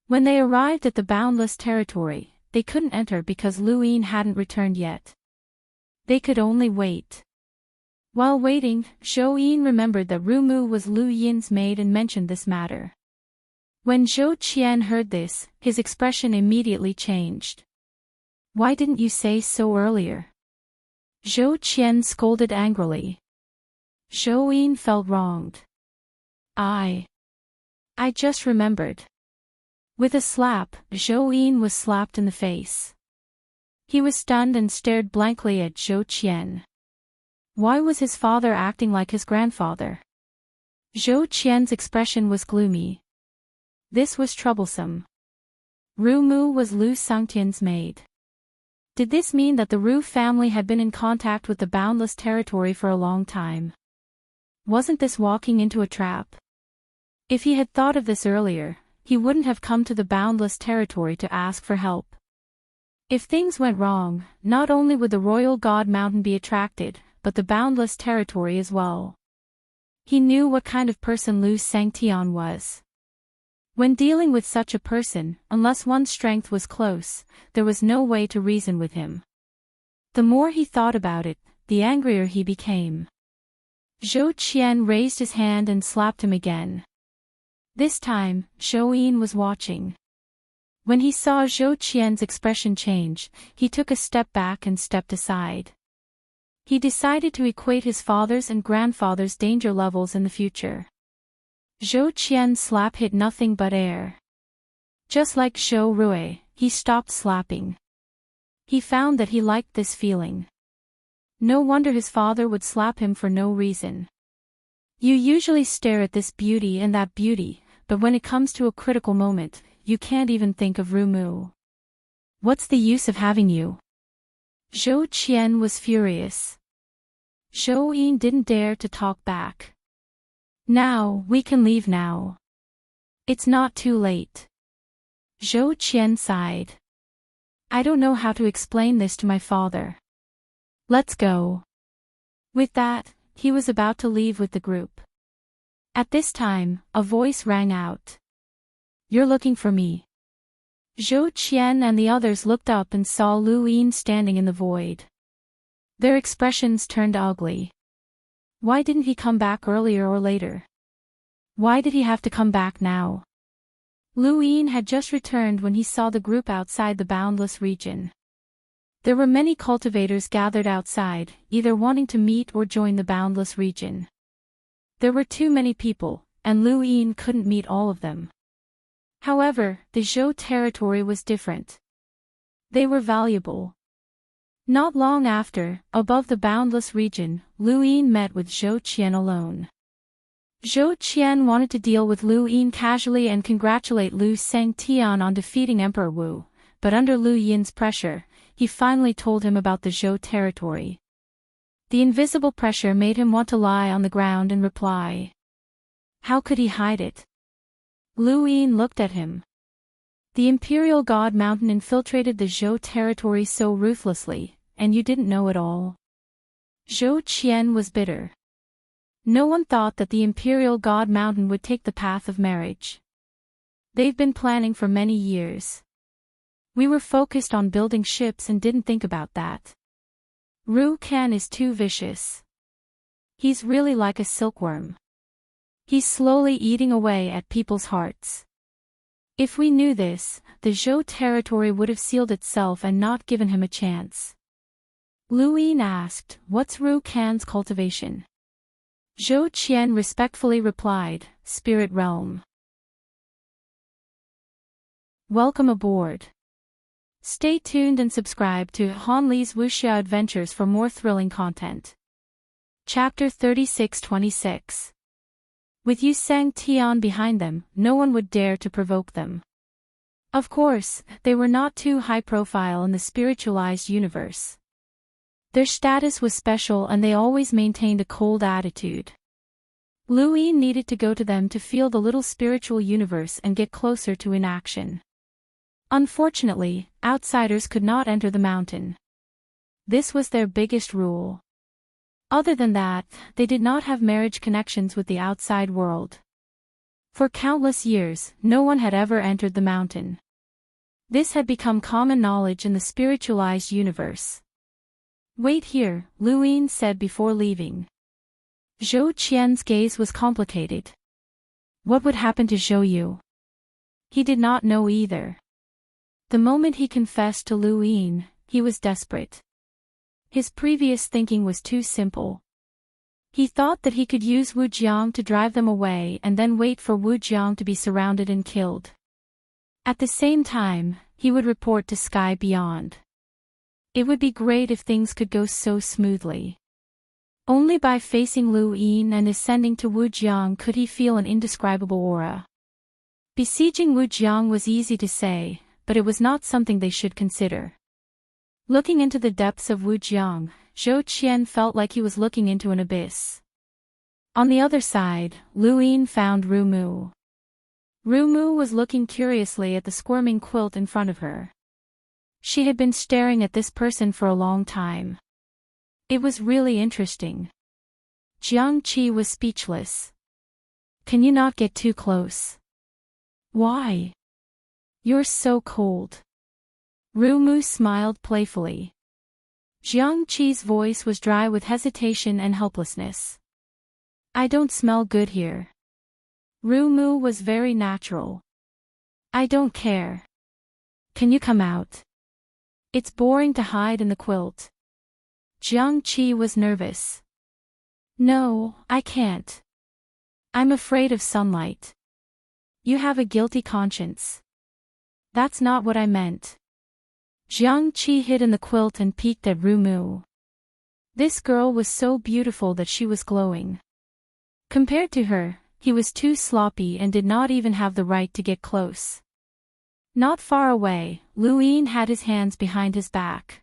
When they arrived at the boundless territory, they couldn't enter because Lu Yin hadn't returned yet. They could only wait. While waiting, Zhou Yin remembered that Ru Mu was Lu Yin's maid and mentioned this matter. When Zhou Qian heard this, his expression immediately changed. Why didn't you say so earlier? Zhou Qian scolded angrily. Zhou Yin felt wronged. I just remembered. With a slap, Zhou Yin was slapped in the face. He was stunned and stared blankly at Zhou Qian. Why was his father acting like his grandfather? Zhou Qian's expression was gloomy. This was troublesome. Ru Mu was Lu Sangtian's maid. Did this mean that the Ru family had been in contact with the boundless territory for a long time? Wasn't this walking into a trap? If he had thought of this earlier, he wouldn't have come to the boundless territory to ask for help. If things went wrong, not only would the Royal God Mountain be attracted, but the boundless territory as well. He knew what kind of person Lu Sangtian was. When dealing with such a person, unless one's strength was close, there was no way to reason with him. The more he thought about it, the angrier he became. Zhou Qian raised his hand and slapped him again. This time, Zhou Yin was watching. When he saw Zhou Qian's expression change, he took a step back and stepped aside. He decided to equate his father's and grandfather's danger levels in the future. Zhou Qian's slap hit nothing but air. Just like Zhou Rui, he stopped slapping. He found that he liked this feeling. No wonder his father would slap him for no reason. You usually stare at this beauty and that beauty, but when it comes to a critical moment, you can't even think of Rumu. What's the use of having you? Zhou Qian was furious. Zhou Yin didn't dare to talk back. Now, we can leave now. It's not too late. Zhou Qian sighed. I don't know how to explain this to my father. Let's go. With that, he was about to leave with the group. At this time, a voice rang out. You're looking for me. Zhou Qian and the others looked up and saw Lu Yin standing in the void. Their expressions turned ugly. Why didn't he come back earlier or later? Why did he have to come back now? Lu Yin had just returned when he saw the group outside the boundless region. There were many cultivators gathered outside, either wanting to meet or join the boundless region. There were too many people, and Lu Yin couldn't meet all of them. However, the Zhou territory was different. They were valuable. Not long after, above the boundless region, Lu Yin met with Zhou Qian alone. Zhou Qian wanted to deal with Lu Yin casually and congratulate Lu Sengtian on defeating Emperor Wu, but under Lu Yin's pressure, he finally told him about the Zhou territory. The invisible pressure made him want to lie on the ground and reply. How could he hide it? Lu Yin looked at him. The Imperial God Mountain infiltrated the Zhou territory so ruthlessly, and you didn't know it all. Zhou Qian was bitter. No one thought that the Imperial God Mountain would take the path of marriage. They've been planning for many years. We were focused on building ships and didn't think about that. Ru Kan is too vicious. He's really like a silkworm. He's slowly eating away at people's hearts. If we knew this, the Zhou territory would have sealed itself and not given him a chance. Lu Yin asked, what's Ru Kan's cultivation? Zhou Qian respectfully replied, Spirit Realm. Welcome aboard. Stay tuned and subscribe to Han Li's Wuxia Adventures for more thrilling content. Chapter 36-26. With Yu Sang Tian behind them, no one would dare to provoke them. Of course, they were not too high profile in the spiritualized universe. Their status was special and they always maintained a cold attitude. Lu Yin needed to go to them to feel the little spiritual universe and get closer to inaction. Unfortunately, outsiders could not enter the mountain. This was their biggest rule. Other than that, they did not have marriage connections with the outside world. For countless years, no one had ever entered the mountain. This had become common knowledge in the spiritualized universe. Wait here, Lu Yin said before leaving. Zhou Qian's gaze was complicated. What would happen to Zhou Yu? He did not know either. The moment he confessed to Lu Yin, he was desperate. His previous thinking was too simple. He thought that he could use Wu Jiang to drive them away and then wait for Wu Jiang to be surrounded and killed. At the same time, he would report to Sky Beyond. It would be great if things could go so smoothly. Only by facing Lu Yin and ascending to Wu Jiang could he feel an indescribable aura. Besieging Wu Jiang was easy to say, but it was not something they should consider. Looking into the depths of Wu Jiang, Zhou Qian felt like he was looking into an abyss. On the other side, Lu Yin found Rumu. Rumu was looking curiously at the squirming quilt in front of her. She had been staring at this person for a long time. It was really interesting. Jiang Qi was speechless. Can you not get too close? Why? You're so cold. Rumu smiled playfully. Jiang Qi's voice was dry with hesitation and helplessness. I don't smell good here. Rumu was very natural. I don't care. Can you come out? It's boring to hide in the quilt. Jiang Qi was nervous. No, I can't. I'm afraid of sunlight. You have a guilty conscience. That's not what I meant. Jiang Qi hid in the quilt and peeked at Rumu. This girl was so beautiful that she was glowing. Compared to her, he was too sloppy and did not even have the right to get close. Not far away, Lu Yin had his hands behind his back.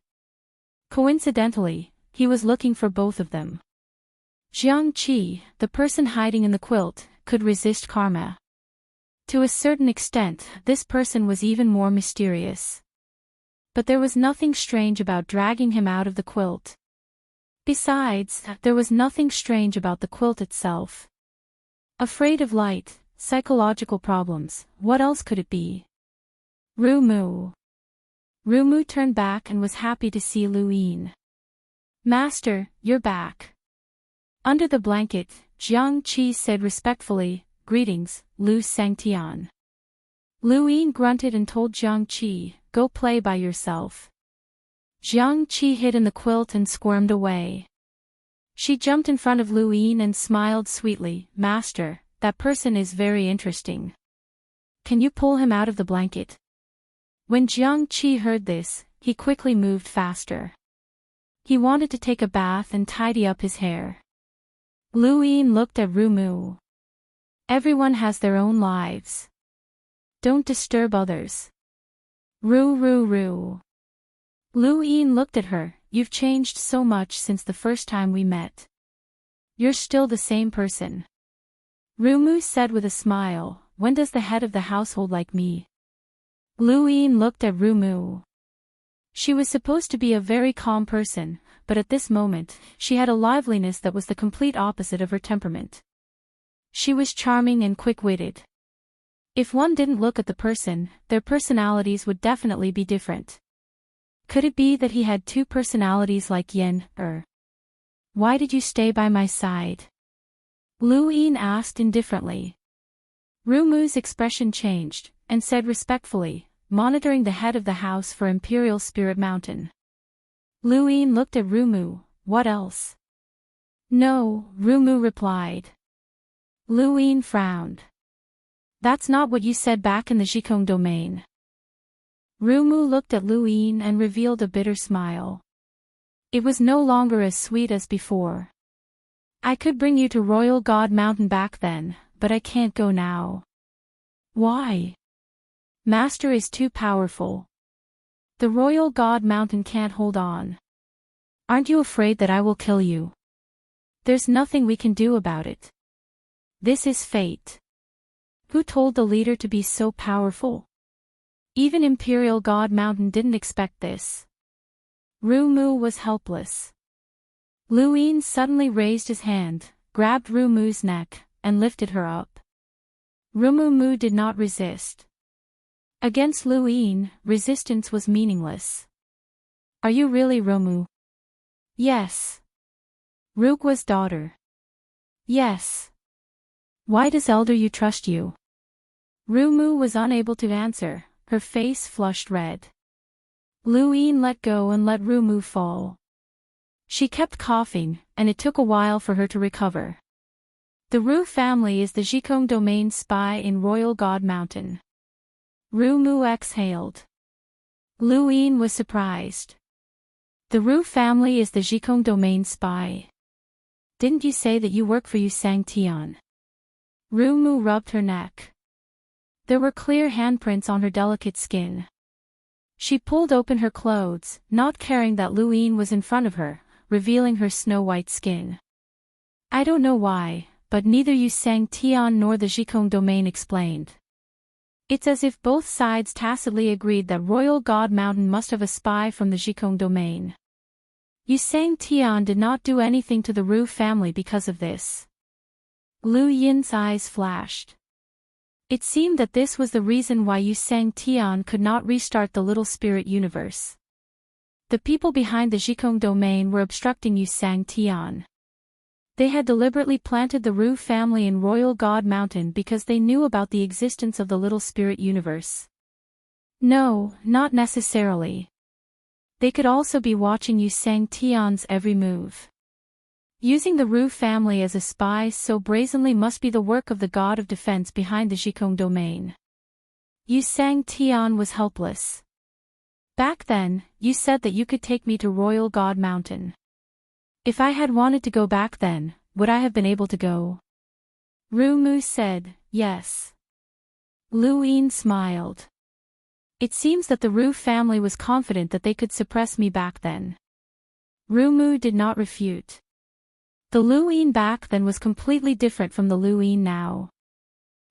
Coincidentally, he was looking for both of them. Jiang Qi, the person hiding in the quilt, could resist karma. To a certain extent, this person was even more mysterious. But there was nothing strange about dragging him out of the quilt. Besides, there was nothing strange about the quilt itself. Afraid of light, psychological problems, what else could it be? Rumu. Rumu turned back and was happy to see Lu Yin. Master, you're back. Under the blanket, Jiang Qi said respectfully, Greetings, Lu Sangtian. Lu Yin grunted and told Jiang Qi, Go play by yourself. Jiang Qi hid in the quilt and squirmed away. She jumped in front of Lu Yin and smiled sweetly, Master, that person is very interesting. Can you pull him out of the blanket? When Jiang Qi heard this, he quickly moved faster. He wanted to take a bath and tidy up his hair. Lu Yin looked at Rumu. Everyone has their own lives. Don't disturb others. Ru. Lu Yin looked at her, You've changed so much since the first time we met. You're still the same person. Rumu said with a smile, When does the head of the household like me? Lu Yin looked at Rumu. She was supposed to be a very calm person, but at this moment, she had a liveliness that was the complete opposite of her temperament. She was charming and quick-witted. If one didn't look at the person, their personalities would definitely be different. Could it be that he had two personalities like Yin, Why did you stay by my side? Lu Yin asked indifferently. Rumu's expression changed, and said respectfully, monitoring the head of the house for Imperial Spirit Mountain. Lu Yin looked at Rumu, What else? No, Rumu replied. Lu Yin frowned. That's not what you said back in the Jikong domain. Rumu looked at Lu Yin and revealed a bitter smile. It was no longer as sweet as before. I could bring you to Royal God Mountain back then, but I can't go now. Why? Master is too powerful. The Royal God Mountain can't hold on. Aren't you afraid that I will kill you? There's nothing we can do about it. This is fate. Who told the leader to be so powerful? Even Imperial God Mountain didn't expect this. Rumu was helpless. Lu Yin suddenly raised his hand, grabbed Rumu's neck, and lifted her up. Rumu did not resist. Against Lu Yin, resistance was meaningless. Are you really Rumu? Yes. Rugwa's daughter. Yes. Why does Elder Yu trust you? Rumu was unable to answer, her face flushed red. Lu Yin let go and let Rumu fall. She kept coughing, and it took a while for her to recover. The Ru family is the Jikong domain spy in Royal God Mountain. Rumu exhaled. Lu Yin was surprised. The Ru family is the Jikong domain spy. Didn't you say that you work for Yu Sang Tian? Rumu rubbed her neck. There were clear handprints on her delicate skin. She pulled open her clothes, not caring that Lu Yin was in front of her, revealing her snow-white skin. I don't know why, but neither Yu Sang Tian nor the Jikong domain explained. It's as if both sides tacitly agreed that Royal God Mountain must have a spy from the Jikong domain. Yu Sang Tian did not do anything to the Ru family because of this. Lu Yin's eyes flashed. It seemed that this was the reason why Yu Sang Tian could not restart the little spirit universe. The people behind the Jikong domain were obstructing Yu Sang Tian. They had deliberately planted the Ru family in Royal God Mountain because they knew about the existence of the little spirit universe. No, not necessarily. They could also be watching Yu Sang Tian's every move. Using the Ru family as a spy so brazenly must be the work of the god of defense behind the Jikong domain. Yu Sang Tian was helpless. Back then, you said that you could take me to Royal God Mountain. If I had wanted to go back then, would I have been able to go? Ru Mu said, yes. Lu Yin smiled. It seems that the Ru family was confident that they could suppress me back then. Ru Mu did not refute. The Lu Yin back then was completely different from the Lu Yin now.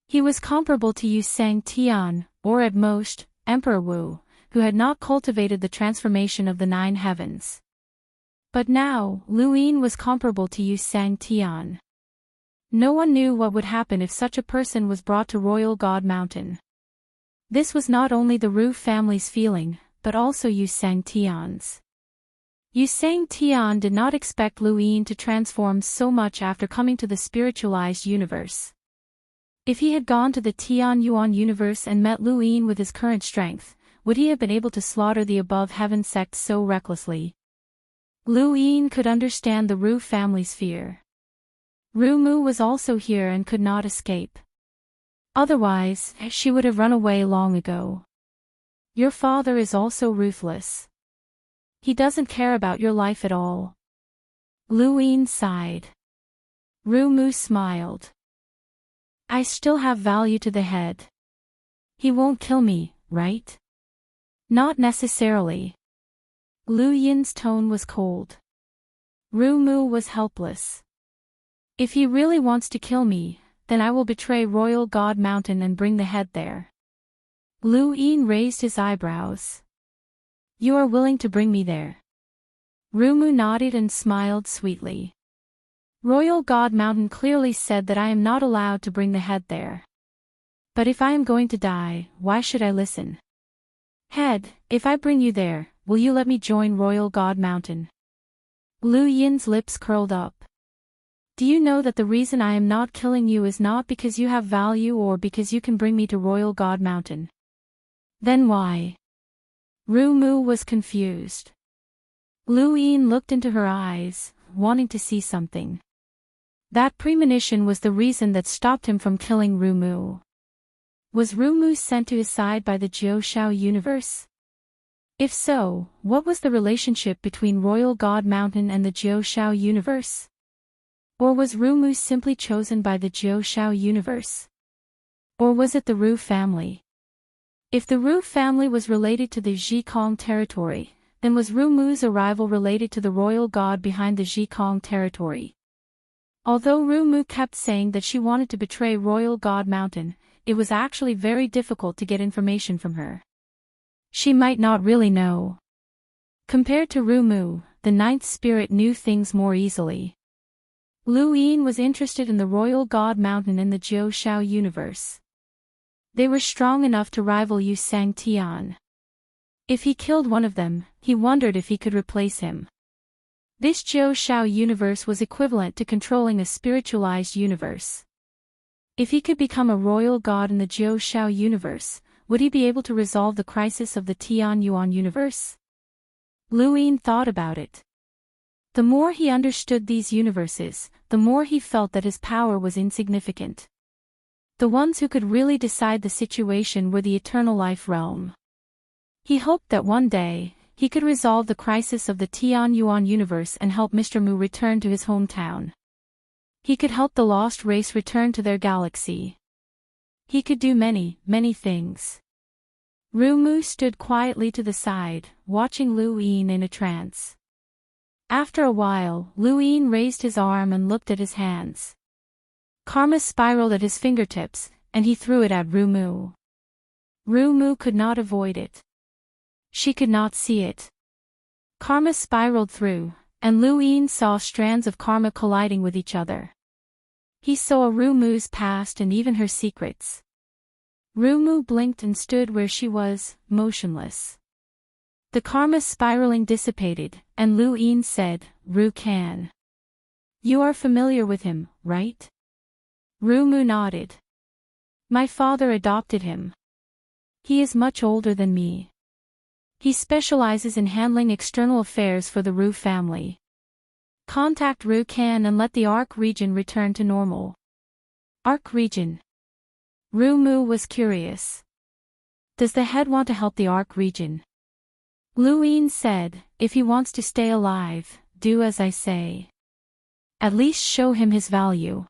He was comparable to Yu Sang Tian, or at most, Emperor Wu, who had not cultivated the transformation of the 9 heavens. But now, Lu Yin was comparable to Yu Sang Tian. No one knew what would happen if such a person was brought to Royal God Mountain. This was not only the Ru family's feeling, but also Yu Sang Tian's. Yu Sang Tian did not expect Lu Yin to transform so much after coming to the spiritualized universe. If he had gone to the Tian Yuan universe and met Lu Yin with his current strength, would he have been able to slaughter the above heaven sect so recklessly? Lu Yin could understand the Ru family's fear. Ru Mu was also here and could not escape. Otherwise, she would have run away long ago. Your father is also ruthless. He doesn't care about your life at all. Lu Yin sighed. Ru Mu smiled. I still have value to the head. He won't kill me, right? Not necessarily. Lu Yin's tone was cold. Ru Mu was helpless. If he really wants to kill me, then I will betray Royal God Mountain and bring the head there. Lu Yin raised his eyebrows. You are willing to bring me there? Ru Mu nodded and smiled sweetly. Royal God Mountain clearly said that I am not allowed to bring the head there. But if I am going to die, why should I listen? Head, if I bring you there, will you let me join Royal God Mountain? Lu Yin's lips curled up. Do you know that the reason I am not killing you is not because you have value or because you can bring me to Royal God Mountain? Then why? Ru Mu was confused. Lu Yin looked into her eyes, wanting to see something. That premonition was the reason that stopped him from killing Ru Mu. Was Ru Mu sent to his side by the Jiao Shao universe? If so, what was the relationship between Royal God Mountain and the Jiao Shao universe? Or was Ru Mu simply chosen by the Jiao Shao universe? Or was it the Ru family? If the Ru family was related to the Jikong territory, then was Ru Mu's arrival related to the royal god behind the Jikong territory? Although Ru Mu kept saying that she wanted to betray Royal God Mountain, it was actually very difficult to get information from her. She might not really know. Compared to Ru Mu, the ninth spirit knew things more easily. Lu Yin was interested in the Royal God Mountain in the Jiao Shao universe. They were strong enough to rival Yu Sang Tian. If he killed one of them, he wondered if he could replace him. This Jiao Shao universe was equivalent to controlling a spiritualized universe. If he could become a royal god in the Jiao Shao universe, would he be able to resolve the crisis of the Tian Yuan universe? Lu Yin thought about it. The more he understood these universes, the more he felt that his power was insignificant. The ones who could really decide the situation were the eternal life realm. He hoped that one day, he could resolve the crisis of the Tian Yuan universe and help Mr. Mu return to his hometown. He could help the lost race return to their galaxy. He could do many, many things. Ru Mu stood quietly to the side, watching Lu Yin in a trance. After a while, Lu Yin raised his arm and looked at his hands. Karma spiraled at his fingertips, and he threw it at Ru Mu. Ru Mu could not avoid it. She could not see it. Karma spiraled through, and Lu Yin saw strands of karma colliding with each other. He saw Ru Mu's past and even her secrets. Ru Mu blinked and stood where she was, motionless. The karma spiraling dissipated, and Lu Yin said, Ru Kan. You are familiar with him, right? Ru Mu nodded. My father adopted him. He is much older than me. He specializes in handling external affairs for the Ru family. Contact Ru Kan and let the Arc region return to normal. Arc region. Ru Mu was curious. Does the head want to help the Arc region? Luin said, if he wants to stay alive, do as I say. At least show him his value.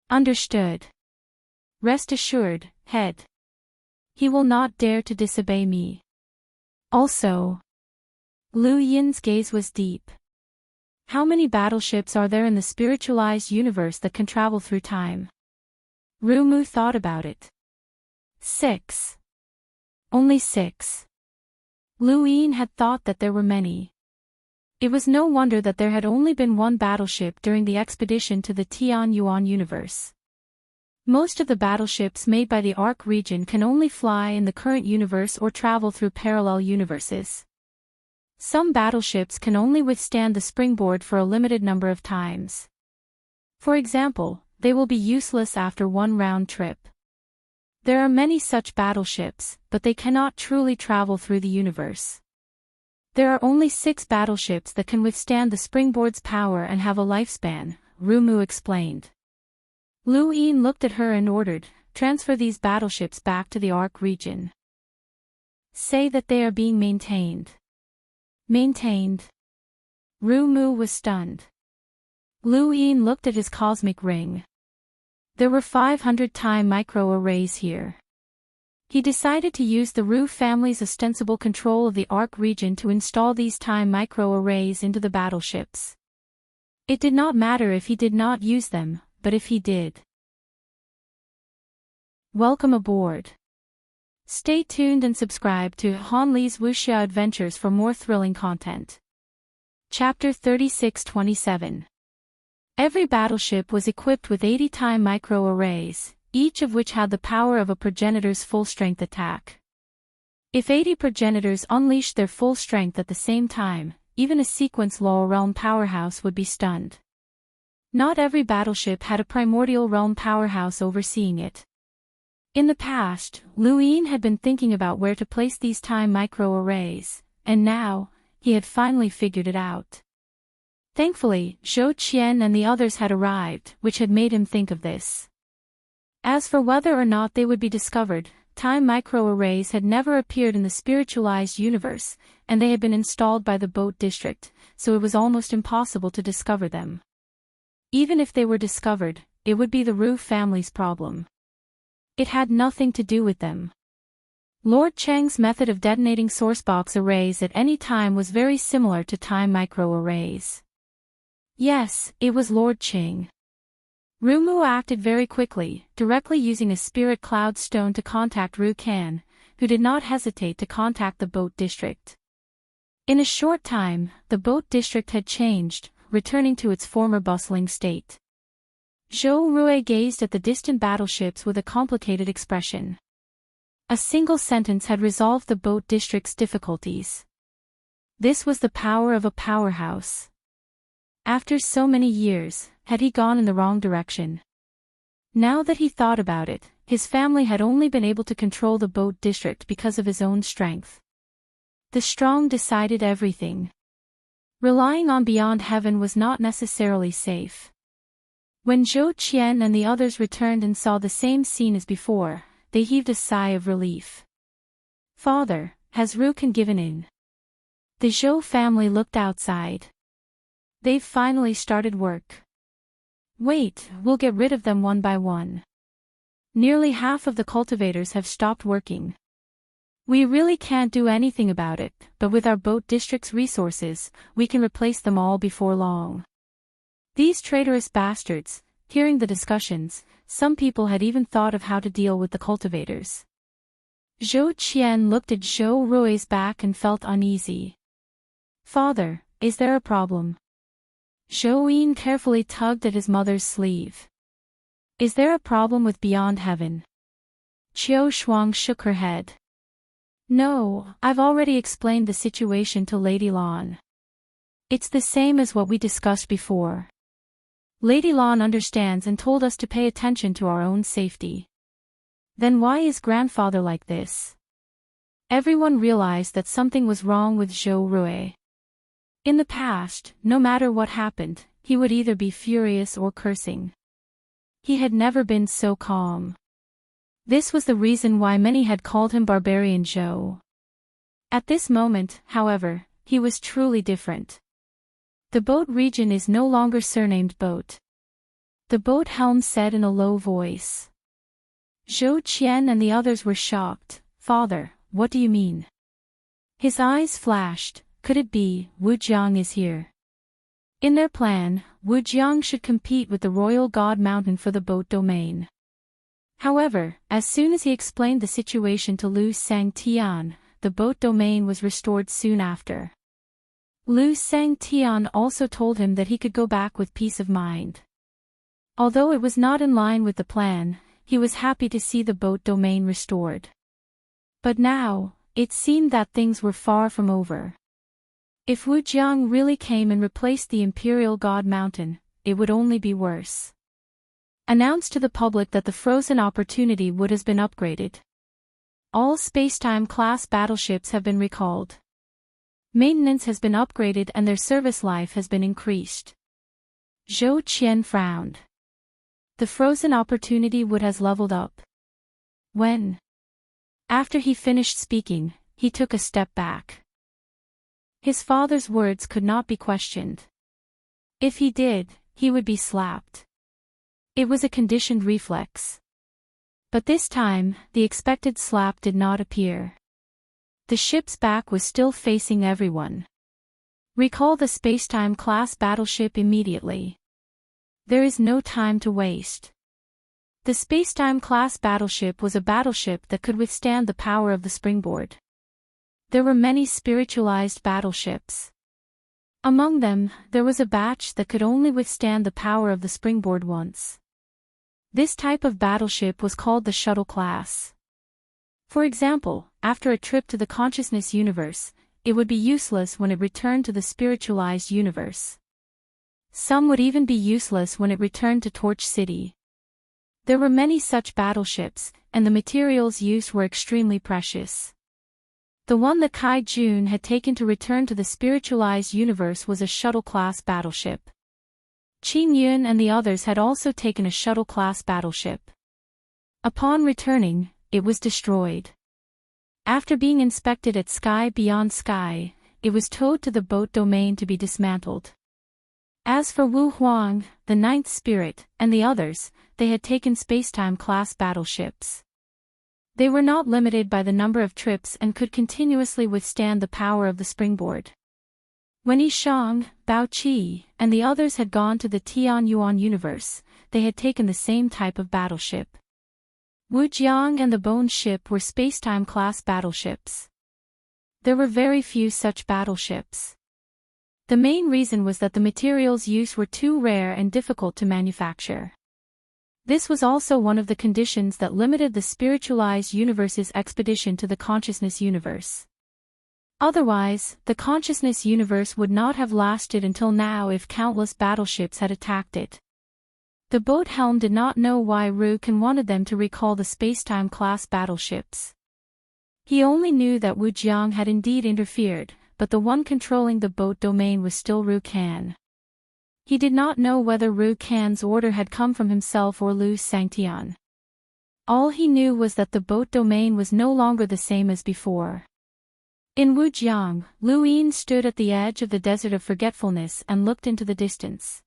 Understood. Rest assured, head. He will not dare to disobey me. Also. Lu Yin's gaze was deep. How many battleships are there in the spiritualized universe that can travel through time? Ru Mu thought about it. 6. Only 6. Lu Yin had thought that there were many. It was no wonder that there had only been one battleship during the expedition to the Tian Yuan universe. Most of the battleships made by the Arc region can only fly in the current universe or travel through parallel universes. Some battleships can only withstand the springboard for a limited number of times. For example, they will be useless after one round trip. There are many such battleships, but they cannot truly travel through the universe. There are only 6 battleships that can withstand the springboard's power and have a lifespan, Ru Mu explained. Lu Yin looked at her and ordered, transfer these battleships back to the Arc region. Say that they are being maintained. Maintained. Ru Mu was stunned. Lu Yin looked at his cosmic ring. There were 500 time microarrays here. He decided to use the Ru family's ostensible control of the Arc region to install these time microarrays into the battleships. It did not matter if he did not use them, but if he did. Welcome aboard. Stay tuned and subscribe to Han Li's Wuxia Adventures for more thrilling content. Chapter 36-27. Every battleship was equipped with 80 time microarrays, each of which had the power of a progenitor's full-strength attack. If 80 progenitors unleashed their full strength at the same time, even a sequence law realm powerhouse would be stunned. Not every battleship had a primordial realm powerhouse overseeing it. In the past, Lu Yin had been thinking about where to place these time microarrays, and now, he had finally figured it out. Thankfully, Zhou Qian and the others had arrived, which had made him think of this. As for whether or not they would be discovered, time microarrays had never appeared in the spiritualized universe, and they had been installed by the Boat District, so it was almost impossible to discover them. Even if they were discovered, it would be the Ru family's problem. It had nothing to do with them. Lord Cheng's method of detonating sourcebox arrays at any time was very similar to time microarrays. Yes, it was Lord Cheng. Ru Mu acted very quickly, directly using a spirit cloud stone to contact Ru Kan, who did not hesitate to contact the Boat District. In a short time, the Boat District had changed, returning to its former bustling state. Zhou Rui gazed at the distant battleships with a complicated expression. A single sentence had resolved the Boat District's difficulties. This was the power of a powerhouse. After so many years, had he gone in the wrong direction? Now that he thought about it, his family had only been able to control the Boat District because of his own strength. The strong decided everything. Relying on beyond heaven was not necessarily safe. When Zhou Qian and the others returned and saw the same scene as before, they heaved a sigh of relief. Father, has Ru Kan given in? The Zhou family looked outside. They've finally started work. Wait, we'll get rid of them one by one. Nearly half of the cultivators have stopped working. We really can't do anything about it, but with our Boat District's resources, we can replace them all before long. These traitorous bastards, hearing the discussions, some people had even thought of how to deal with the cultivators. Zhou Qian looked at Zhou Rui's back and felt uneasy. Father, is there a problem? Zhou Yin carefully tugged at his mother's sleeve. Is there a problem with Beyond Heaven? Qiu Shuang shook her head. No, I've already explained the situation to Lady Lan. It's the same as what we discussed before. Lady Lan understands and told us to pay attention to our own safety. Then why is grandfather like this? Everyone realized that something was wrong with Zhou Rui. In the past, no matter what happened, he would either be furious or cursing. He had never been so calm. This was the reason why many had called him Barbarian Zhou. At this moment, however, he was truly different. The boat region is no longer surnamed Boat. The boat helm said in a low voice. Zhou Qian and the others were shocked. Father, what do you mean? His eyes flashed. Could it be, Wu Jiang is here? In their plan, Wu Jiang should compete with the royal god mountain for the boat domain. However, as soon as he explained the situation to Lu Sangtian, the boat domain was restored soon after. Lu Sangtian also told him that he could go back with peace of mind. Although it was not in line with the plan, he was happy to see the boat domain restored. But now, it seemed that things were far from over. If Wu Jiang really came and replaced the imperial god mountain, it would only be worse. Announced to the public that the frozen opportunity wood has been upgraded. All spacetime class battleships have been recalled. Maintenance has been upgraded and their service life has been increased. Zhou Qian frowned. The frozen opportunity wood has leveled up. When? After he finished speaking, he took a step back. His father's words could not be questioned. If he did, he would be slapped. It was a conditioned reflex. But this time, the expected slap did not appear. The ship's back was still facing everyone. Recall the spacetime class battleship immediately. There is no time to waste. The spacetime class battleship was a battleship that could withstand the power of the springboard. There were many spiritualized battleships. Among them, there was a batch that could only withstand the power of the springboard once. This type of battleship was called the shuttle class. For example, after a trip to the consciousness universe, it would be useless when it returned to the spiritualized universe. Some would even be useless when it returned to Torch City. There were many such battleships, and the materials used were extremely precious. The one that Kai Jun had taken to return to the spiritualized universe was a shuttle-class battleship. Qin Yun and the others had also taken a shuttle-class battleship. Upon returning, it was destroyed. After being inspected at Sky Beyond Sky, it was towed to the boat domain to be dismantled. As for Wu Huang, the ninth spirit, and the others, they had taken spacetime-class battleships. They were not limited by the number of trips and could continuously withstand the power of the springboard. When Yishang, Bao Qi, and the others had gone to the Tianyuan universe, they had taken the same type of battleship. Wu Jiang and the Bone ship were spacetime-class battleships. There were very few such battleships. The main reason was that the materials used were too rare and difficult to manufacture. This was also one of the conditions that limited the spiritualized universe's expedition to the consciousness universe. Otherwise, the consciousness universe would not have lasted until now if countless battleships had attacked it. The boat helm did not know why Rukan wanted them to recall the spacetime class battleships. He only knew that Wu Jiang had indeed interfered, but the one controlling the boat domain was still Rukan. He did not know whether Rukan's order had come from himself or Lu Sangtian. All he knew was that the boat domain was no longer the same as before. In Wujiang, Lu Yin stood at the edge of the desert of forgetfulness and looked into the distance.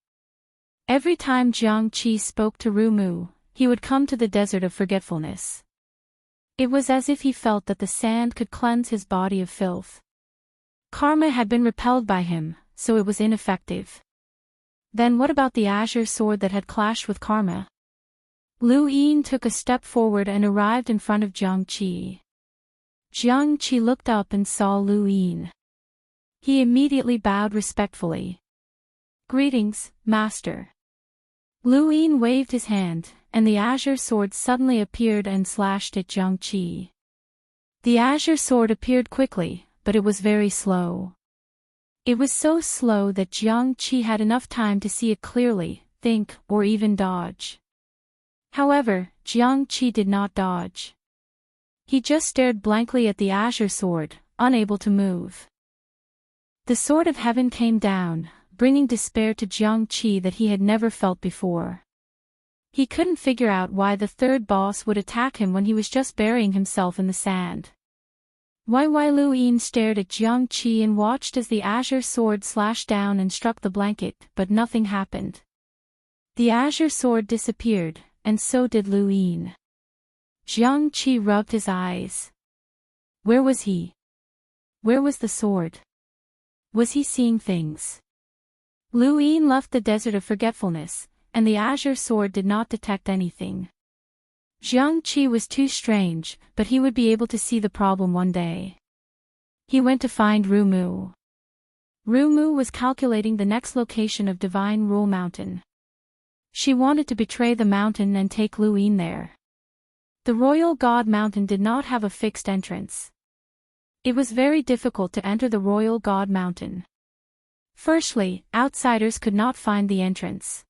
Every time Jiang Qi spoke to Ru Mu, he would come to the desert of forgetfulness. It was as if he felt that the sand could cleanse his body of filth. Karma had been repelled by him, so it was ineffective. Then what about the azure sword that had clashed with karma? Lu Yin took a step forward and arrived in front of Jiang Qi. Jiang Qi looked up and saw Lu Yin. He immediately bowed respectfully. "Greetings, Master." Lu Yin waved his hand, and the azure sword suddenly appeared and slashed at Jiang Qi. The azure sword appeared quickly, but it was very slow. It was so slow that Jiang Qi had enough time to see it clearly, think, or even dodge. However, Jiang Qi did not dodge. He just stared blankly at the azure sword, unable to move. The sword of heaven came down, bringing despair to Jiangqi that he had never felt before. He couldn't figure out why the third boss would attack him when he was just burying himself in the sand. Lu Yin stared at Jiangqi and watched as the azure sword slashed down and struck the blanket, but nothing happened. The azure sword disappeared, and so did Lu Yin. Jiangqi rubbed his eyes. Where was he? Where was the sword? Was he seeing things? Lu Yin left the desert of forgetfulness, and the azure sword did not detect anything. Jiangqi was too strange, but he would be able to see the problem one day. He went to find Rumu. Rumu was calculating the next location of Divine Rule Mountain. She wanted to betray the mountain and take Lu Yin there. The Royal God Mountain did not have a fixed entrance. It was very difficult to enter the Royal God Mountain. Firstly, outsiders could not find the entrance.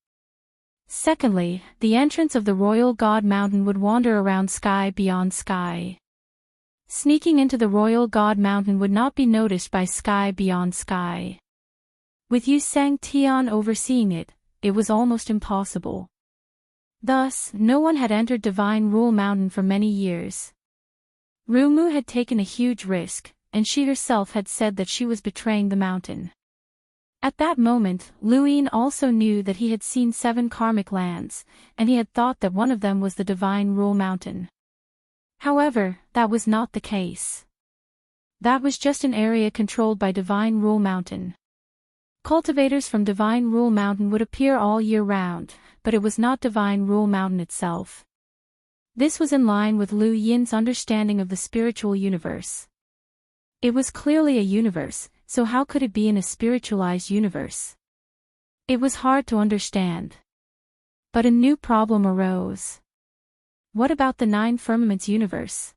Secondly, the entrance of the Royal God Mountain would wander around sky beyond sky. Sneaking into the Royal God Mountain would not be noticed by sky beyond sky. With Yu Sang Tian overseeing it, it was almost impossible. Thus, no one had entered Divine Rule Mountain for many years. Rumu had taken a huge risk, and she herself had said that she was betraying the mountain. At that moment, Lu Yin also knew that he had seen 7 karmic lands, and he had thought that one of them was the Divine Rule Mountain. However, that was not the case. That was just an area controlled by Divine Rule Mountain. Cultivators from Divine Rule Mountain would appear all year round, but it was not Divine Rule Mountain itself. This was in line with Lu Yin's understanding of the spiritual universe. It was clearly a universe, so how could it be in a spiritualized universe? It was hard to understand. But a new problem arose. What about the 9 firmaments universe?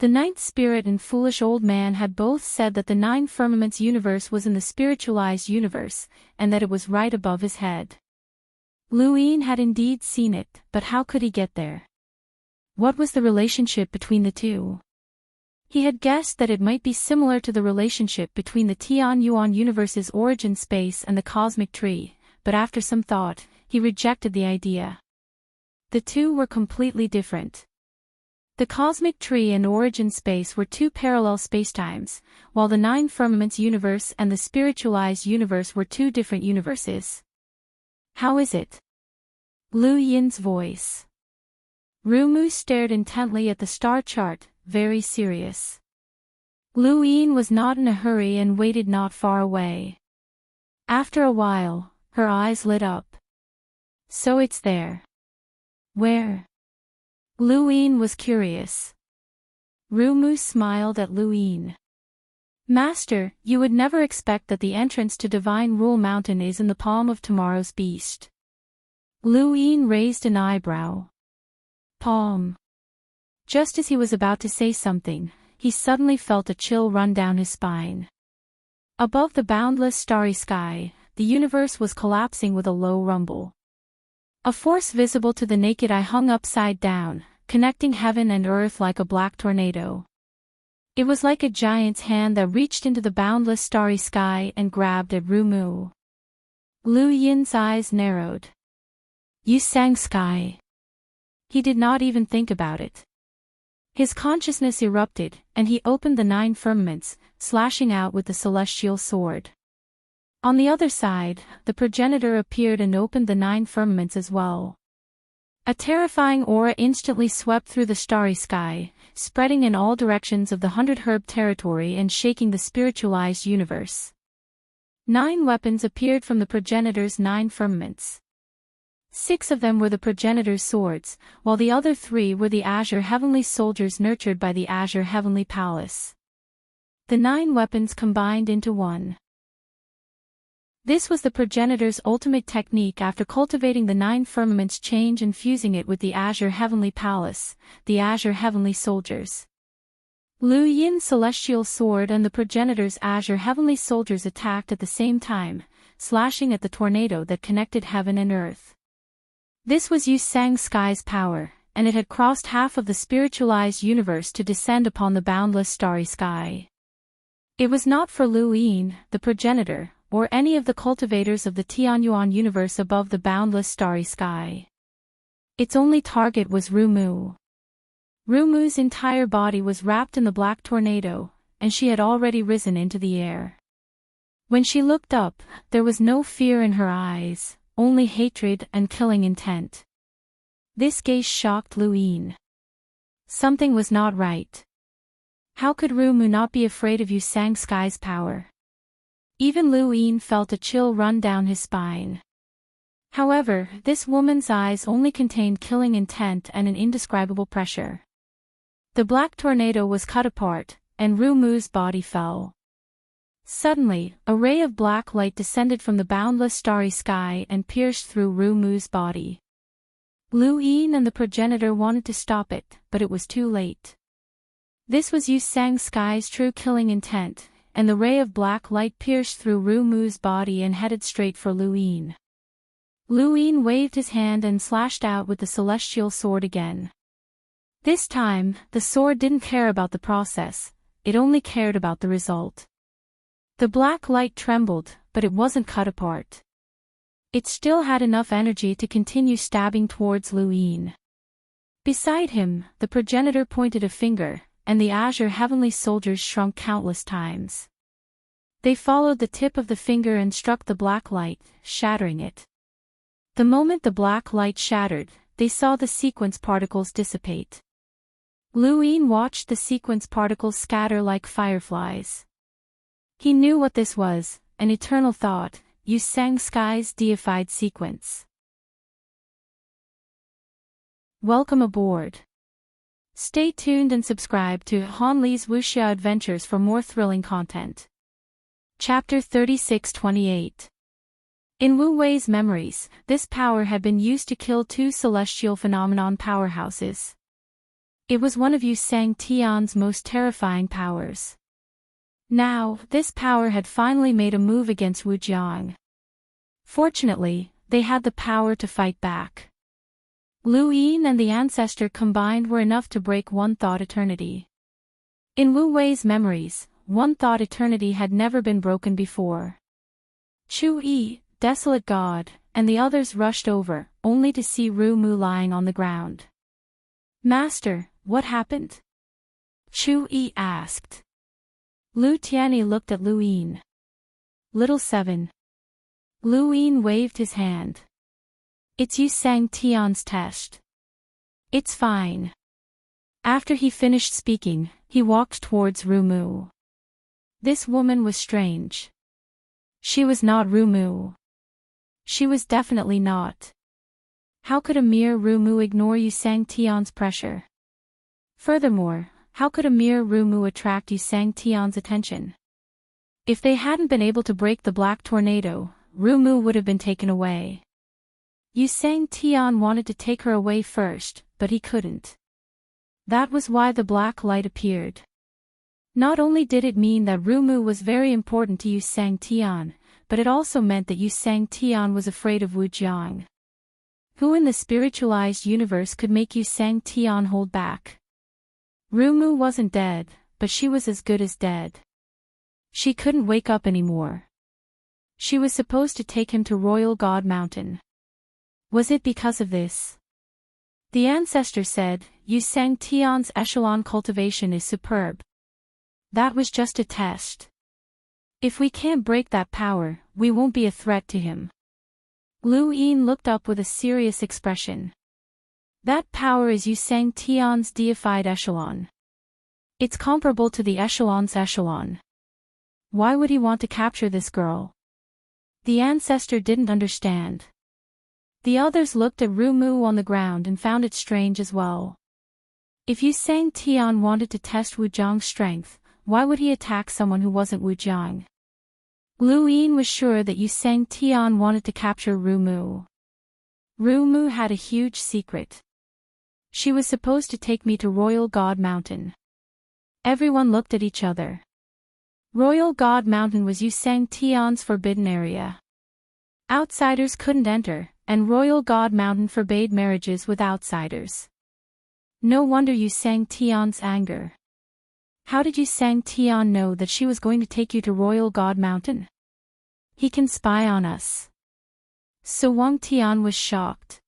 The 9th spirit and foolish old man had both said that the 9 firmaments universe was in the spiritualized universe, and that it was right above his head. Lu Yin had indeed seen it, but how could he get there? What was the relationship between the two? He had guessed that it might be similar to the relationship between the Tianyuan universe's origin space and the cosmic tree, but after some thought, he rejected the idea. The two were completely different. The cosmic tree and origin space were 2 parallel spacetimes, while the 9 firmaments universe and the spiritualized universe were 2 different universes. How is it? Lu Yin's voice. Rumu stared intently at the star chart, very serious. Lu Yin was not in a hurry and waited not far away. After a while, her eyes lit up. So it's there. Where? Lu Yin was curious. Rumu smiled at Lu Yin. Master, you would never expect that the entrance to Divine Rule Mountain is in the palm of tomorrow's beast. Lu Yin raised an eyebrow. Palm. Just as he was about to say something, he suddenly felt a chill run down his spine. Above the boundless starry sky, the universe was collapsing with a low rumble. A force visible to the naked eye hung upside down, connecting heaven and earth like a black tornado. It was like a giant's hand that reached into the boundless starry sky and grabbed at Rumu. Lu Yin's eyes narrowed. You sang sky. He did not even think about it. His consciousness erupted, and he opened the 9 firmaments, slashing out with the celestial sword. On the other side, the progenitor appeared and opened the 9 firmaments as well. A terrifying aura instantly swept through the starry sky, spreading in all directions of the 100-herb territory and shaking the spiritualized universe. 9 weapons appeared from the progenitor's 9 firmaments. 6 of them were the progenitor's swords, while the other 3 were the azure heavenly soldiers nurtured by the azure heavenly palace. The 9 weapons combined into one. This was the progenitor's ultimate technique after cultivating the 9 firmaments change and fusing it with the azure heavenly palace, the azure heavenly soldiers. Lu Yin's celestial sword and the progenitor's azure heavenly soldiers attacked at the same time, slashing at the tornado that connected heaven and earth. This was Yu Sang Sky's power, and it had crossed half of the spiritualized universe to descend upon the boundless starry sky. It was not for Luyin, the progenitor, or any of the cultivators of the Tianyuan universe above the boundless starry sky. Its only target was Rumu. Rumu's entire body was wrapped in the black tornado, and she had already risen into the air. When she looked up, there was no fear in her eyes, only hatred and killing intent. This gaze shocked Luyin. Something was not right. How could Rumu not be afraid of Yusang Sky's power? Even Luyin felt a chill run down his spine. However, this woman's eyes only contained killing intent and an indescribable pressure. The black tornado was cut apart, and Rumu's body fell. Suddenly, a ray of black light descended from the boundless starry sky and pierced through Rumu's body. Luyin and the progenitor wanted to stop it, but it was too late. This was Yusang Sky's true killing intent, and the ray of black light pierced through Rumu's body and headed straight for Luyin. Luyin waved his hand and slashed out with the celestial sword again. This time, the sword didn't care about the process, it only cared about the result. The black light trembled, but it wasn't cut apart. It still had enough energy to continue stabbing towards Luyin. Beside him, the progenitor pointed a finger, and the azure heavenly soldiers shrunk countless times. They followed the tip of the finger and struck the black light, shattering it. The moment the black light shattered, they saw the sequence particles dissipate. Luyin watched the sequence particles scatter like fireflies. He knew what this was, an eternal thought, Yusang Sky's deified sequence. Welcome aboard. Stay tuned and subscribe to Hanli's Wuxia Adventures for more thrilling content. Chapter 36-28. In Wu Wei's memories, this power had been used to kill two celestial phenomenon powerhouses. It was one of Yusang Tian's most terrifying powers. Now, this power had finally made a move against Wu Jiang. Fortunately, they had the power to fight back. Luyin and the ancestor combined were enough to break one thought eternity. In Wu Wei's memories, one thought eternity had never been broken before. Chu Yi, desolate god, and the others rushed over, only to see Rumu lying on the ground. Master, what happened? Chu Yi asked. Lu Tianyi looked at Luyin. Little 7. Luyin waved his hand. It's Yusang Tian's test. It's fine. After he finished speaking, he walked towards Rumu. This woman was strange. She was not Rumu. She was definitely not. How could a mere Rumu ignore Yusang Tian's pressure? Furthermore, how could a mere Rumu attract Yusang Tian's attention? If they hadn't been able to break the black tornado, Rumu would have been taken away. Yusang Tian wanted to take her away first, but he couldn't. That was why the black light appeared. Not only did it mean that Rumu was very important to Yusang Tian, but it also meant that Yusang Tian was afraid of Wu Jiang. Who in the spiritualized universe could make Yusang Tian hold back? Rumu wasn't dead, but she was as good as dead. She couldn't wake up anymore. She was supposed to take him to Royal God Mountain. Was it because of this? The ancestor said, Yusang Tian's echelon cultivation is superb. That was just a test. If we can't break that power, we won't be a threat to him. Luyin looked up with a serious expression. That power is Yusang Tian's deified echelon. It's comparable to the echelon's echelon. Why would he want to capture this girl? The ancestor didn't understand. The others looked at Rumu on the ground and found it strange as well. If Yusang Tian wanted to test Wu Jiang's strength, why would he attack someone who wasn't Wu Jiang? Luyin was sure that Yusang Tian wanted to capture Rumu. Rumu had a huge secret. She was supposed to take me to Royal God Mountain. Everyone looked at each other. Royal God Mountain was Yusang Tian's forbidden area. Outsiders couldn't enter, and Royal God Mountain forbade marriages with outsiders. No wonder you sang Tian's anger. How did you sang Tian know that she was going to take you to Royal God Mountain? He can spy on us. So Wang Tian was shocked.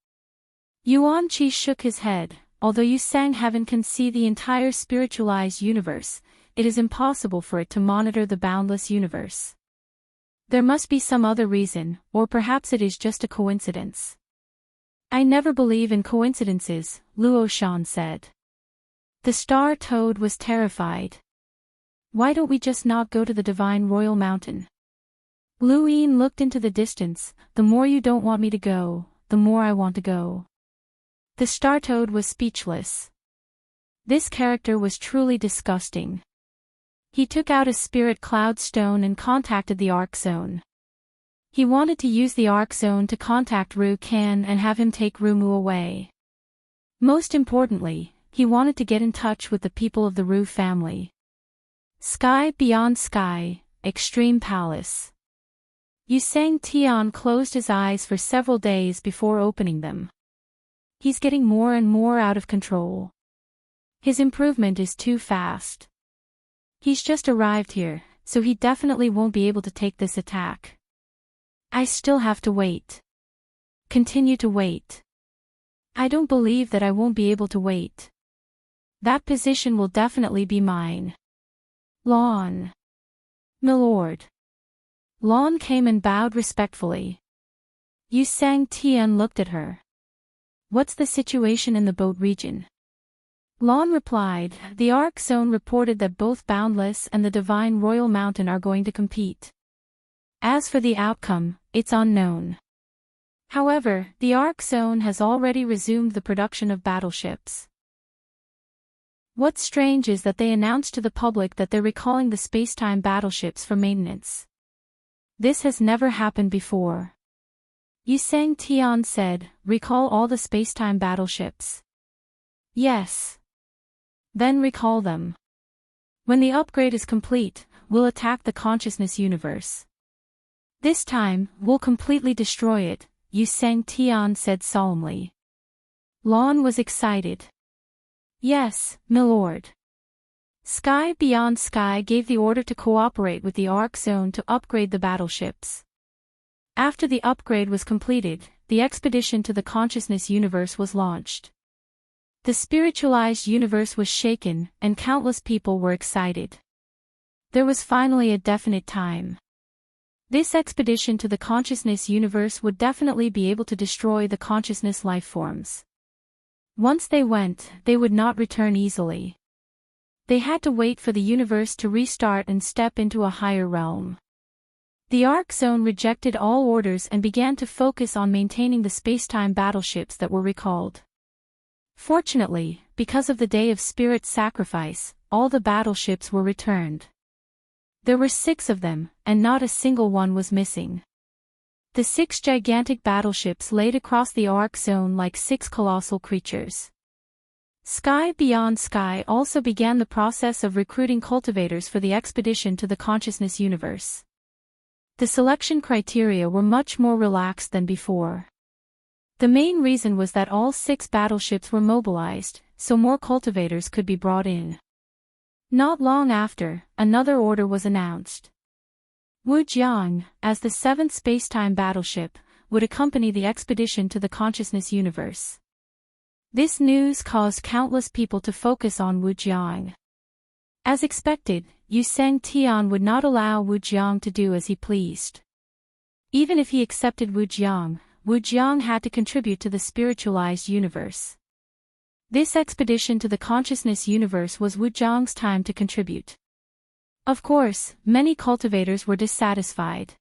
Yuan Qi shook his head. Although Yu Sang Heaven can see the entire spiritualized universe, it is impossible for it to monitor the boundless universe. There must be some other reason, or perhaps it is just a coincidence. I never believe in coincidences, Luo Shan said. The star toad was terrified. Why don't we just not go to the divine royal mountain? Lu Yin looked into the distance. The more you don't want me to go, the more I want to go. The star toad was speechless. This character was truly disgusting. He took out a spirit cloud stone and contacted the arc zone. He wanted to use the arc zone to contact Ru Kan and have him take Rumu away. Most importantly, he wanted to get in touch with the people of the Ru family. Sky beyond sky, extreme palace. Yu Sang Tian closed his eyes for several days before opening them. He's getting more and more out of control. His improvement is too fast. He's just arrived here, so he definitely won't be able to take this attack. I still have to wait. Continue to wait. I don't believe that I won't be able to wait. That position will definitely be mine. Lon. Milord. Lon came and bowed respectfully. Yu Sang Tian looked at her. What's the situation in the boat region? Lon replied, the Arc Zone reported that both Boundless and the Divine Royal Mountain are going to compete. As for the outcome, it's unknown. However, the Arc Zone has already resumed the production of battleships. What's strange is that they announced to the public that they're recalling the spacetime battleships for maintenance. This has never happened before. Yu Sang Tian said, recall all the spacetime battleships. Yes. Then recall them. When the upgrade is complete, we'll attack the consciousness universe. This time, we'll completely destroy it, Yu Sang Tian said solemnly. Lon was excited. Yes, milord. Sky Beyond Sky gave the order to cooperate with the Arc Zone to upgrade the battleships. After the upgrade was completed, the expedition to the consciousness universe was launched. The spiritualized universe was shaken, and countless people were excited. There was finally a definite time. This expedition to the consciousness universe would definitely be able to destroy the consciousness life forms. Once they went, they would not return easily. They had to wait for the universe to restart and step into a higher realm. The Arc Zone rejected all orders and began to focus on maintaining the spacetime battleships that were recalled. Fortunately, because of the Day of Spirit Sacrifice, all the battleships were returned. There were 6 of them, and not a single one was missing. The 6 gigantic battleships laid across the Arc Zone like 6 colossal creatures. Sky Beyond Sky also began the process of recruiting cultivators for the expedition to the consciousness universe. The selection criteria were much more relaxed than before. The main reason was that all 6 battleships were mobilized, so more cultivators could be brought in. Not long after, another order was announced. Wujiang, as the 7th spacetime battleship, would accompany the expedition to the consciousness universe. This news caused countless people to focus on Wujiang. As expected, Yu Sang Tian would not allow Wujiang to do as he pleased. Even if he accepted Wujiang, Wujiang had to contribute to the spiritualized universe. This expedition to the consciousness universe was Wujiang's time to contribute. Of course, many cultivators were dissatisfied.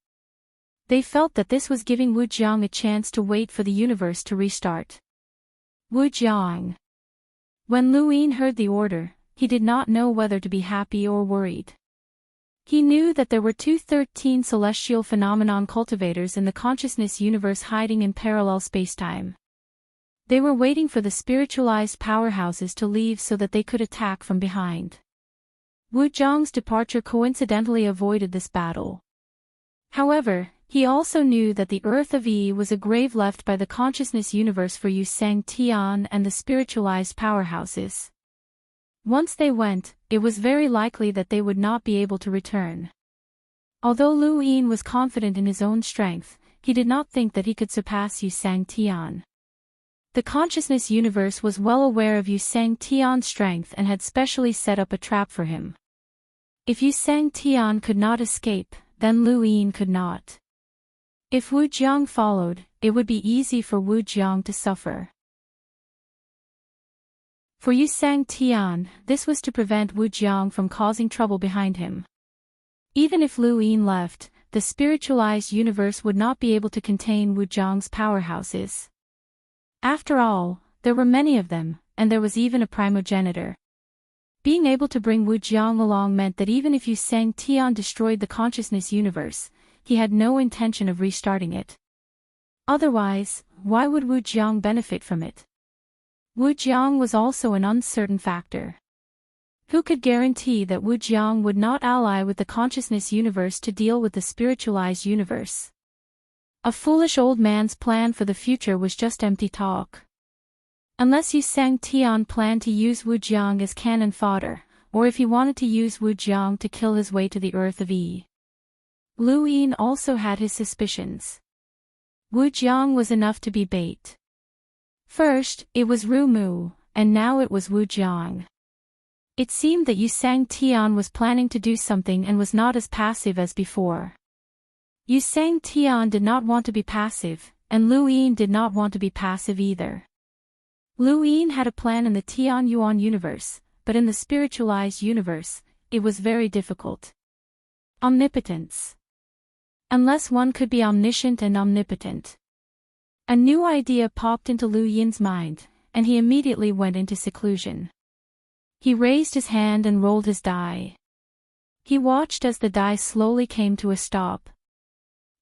They felt that this was giving Wujiang a chance to wait for the universe to restart. Wujiang. When Lu Yin heard the order, he did not know whether to be happy or worried. He knew that there were 213 celestial phenomenon cultivators in the consciousness universe hiding in parallel spacetime. They were waiting for the spiritualized powerhouses to leave so that they could attack from behind. Wujiang's departure coincidentally avoided this battle. However, He also knew that the Earth of E was a grave left by the consciousness universe for Yu Sang Tian and the spiritualized powerhouses. Once they went, it was very likely that they would not be able to return. Although Lu Yin was confident in his own strength, he did not think that he could surpass Yu Sang Tian. The consciousness universe was well aware of Yu Sang Tian's strength and had specially set up a trap for him. If Yu Sang Tian could not escape, then Lu Yin could not. If Wu Jiang followed, it would be easy for Wu Jiang to suffer. For Yu Sang Tian, this was to prevent Wu Jiang from causing trouble behind him. Even if Lu Yin left, the spiritualized universe would not be able to contain Wu Jiang's powerhouses. After all, there were many of them, and there was even a primogenitor. Being able to bring Wu Jiang along meant that even if Yu Sang Tian destroyed the consciousness universe, he had no intention of restarting it. Otherwise, why would Wu Jiang benefit from it? Wu Jiang was also an uncertain factor. Who could guarantee that Wu Jiang would not ally with the consciousness universe to deal with the spiritualized universe? A foolish old man's plan for the future was just empty talk. Unless Yu Sang Tian planned to use Wu Jiang as cannon fodder, or if he wanted to use Wu Jiang to kill his way to the Earth of E. Lu Yin also had his suspicions. Wu Jiang was enough to be bait. First, it was Ru Mu, and now it was Wu Jiang. It seemed that Yu Sang Tian was planning to do something and was not as passive as before. Yu Sang Tian did not want to be passive, and Lu Yin did not want to be passive either. Lu Yin had a plan in the Tian Yuan universe, but in the spiritualized universe, it was very difficult. Omnipotence. Unless one could be omniscient and omnipotent. A new idea popped into Lu Yin's mind, and he immediately went into seclusion. He raised his hand and rolled his die. He watched as the die slowly came to a stop.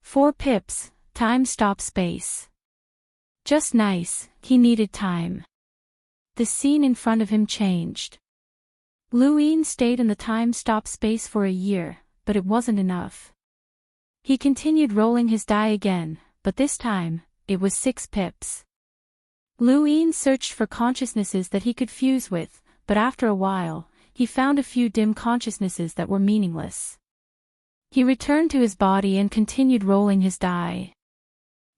4 pips, time stop space. Just nice, he needed time. The scene in front of him changed. Lu Yin stayed in the time stop space for a year, but it wasn't enough. He continued rolling his die again, but this time, it was 6 pips. Lu Yin searched for consciousnesses that he could fuse with, but after a while, he found a few dim consciousnesses that were meaningless. He returned to his body and continued rolling his die.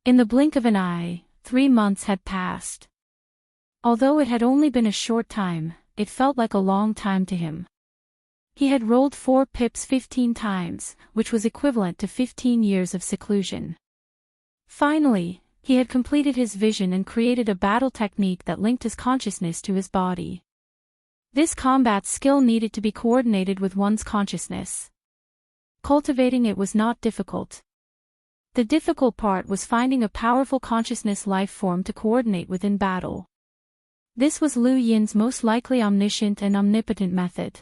In the blink of an eye, 3 months had passed. Although it had only been a short time, it felt like a long time to him. He had rolled 4 pips 15 times, which was equivalent to 15 years of seclusion. Finally, he had completed his vision and created a battle technique that linked his consciousness to his body. This combat skill needed to be coordinated with one's consciousness. Cultivating it was not difficult. The difficult part was finding a powerful consciousness life form to coordinate with in battle. This was Lu Yin's most likely omniscient and omnipotent method.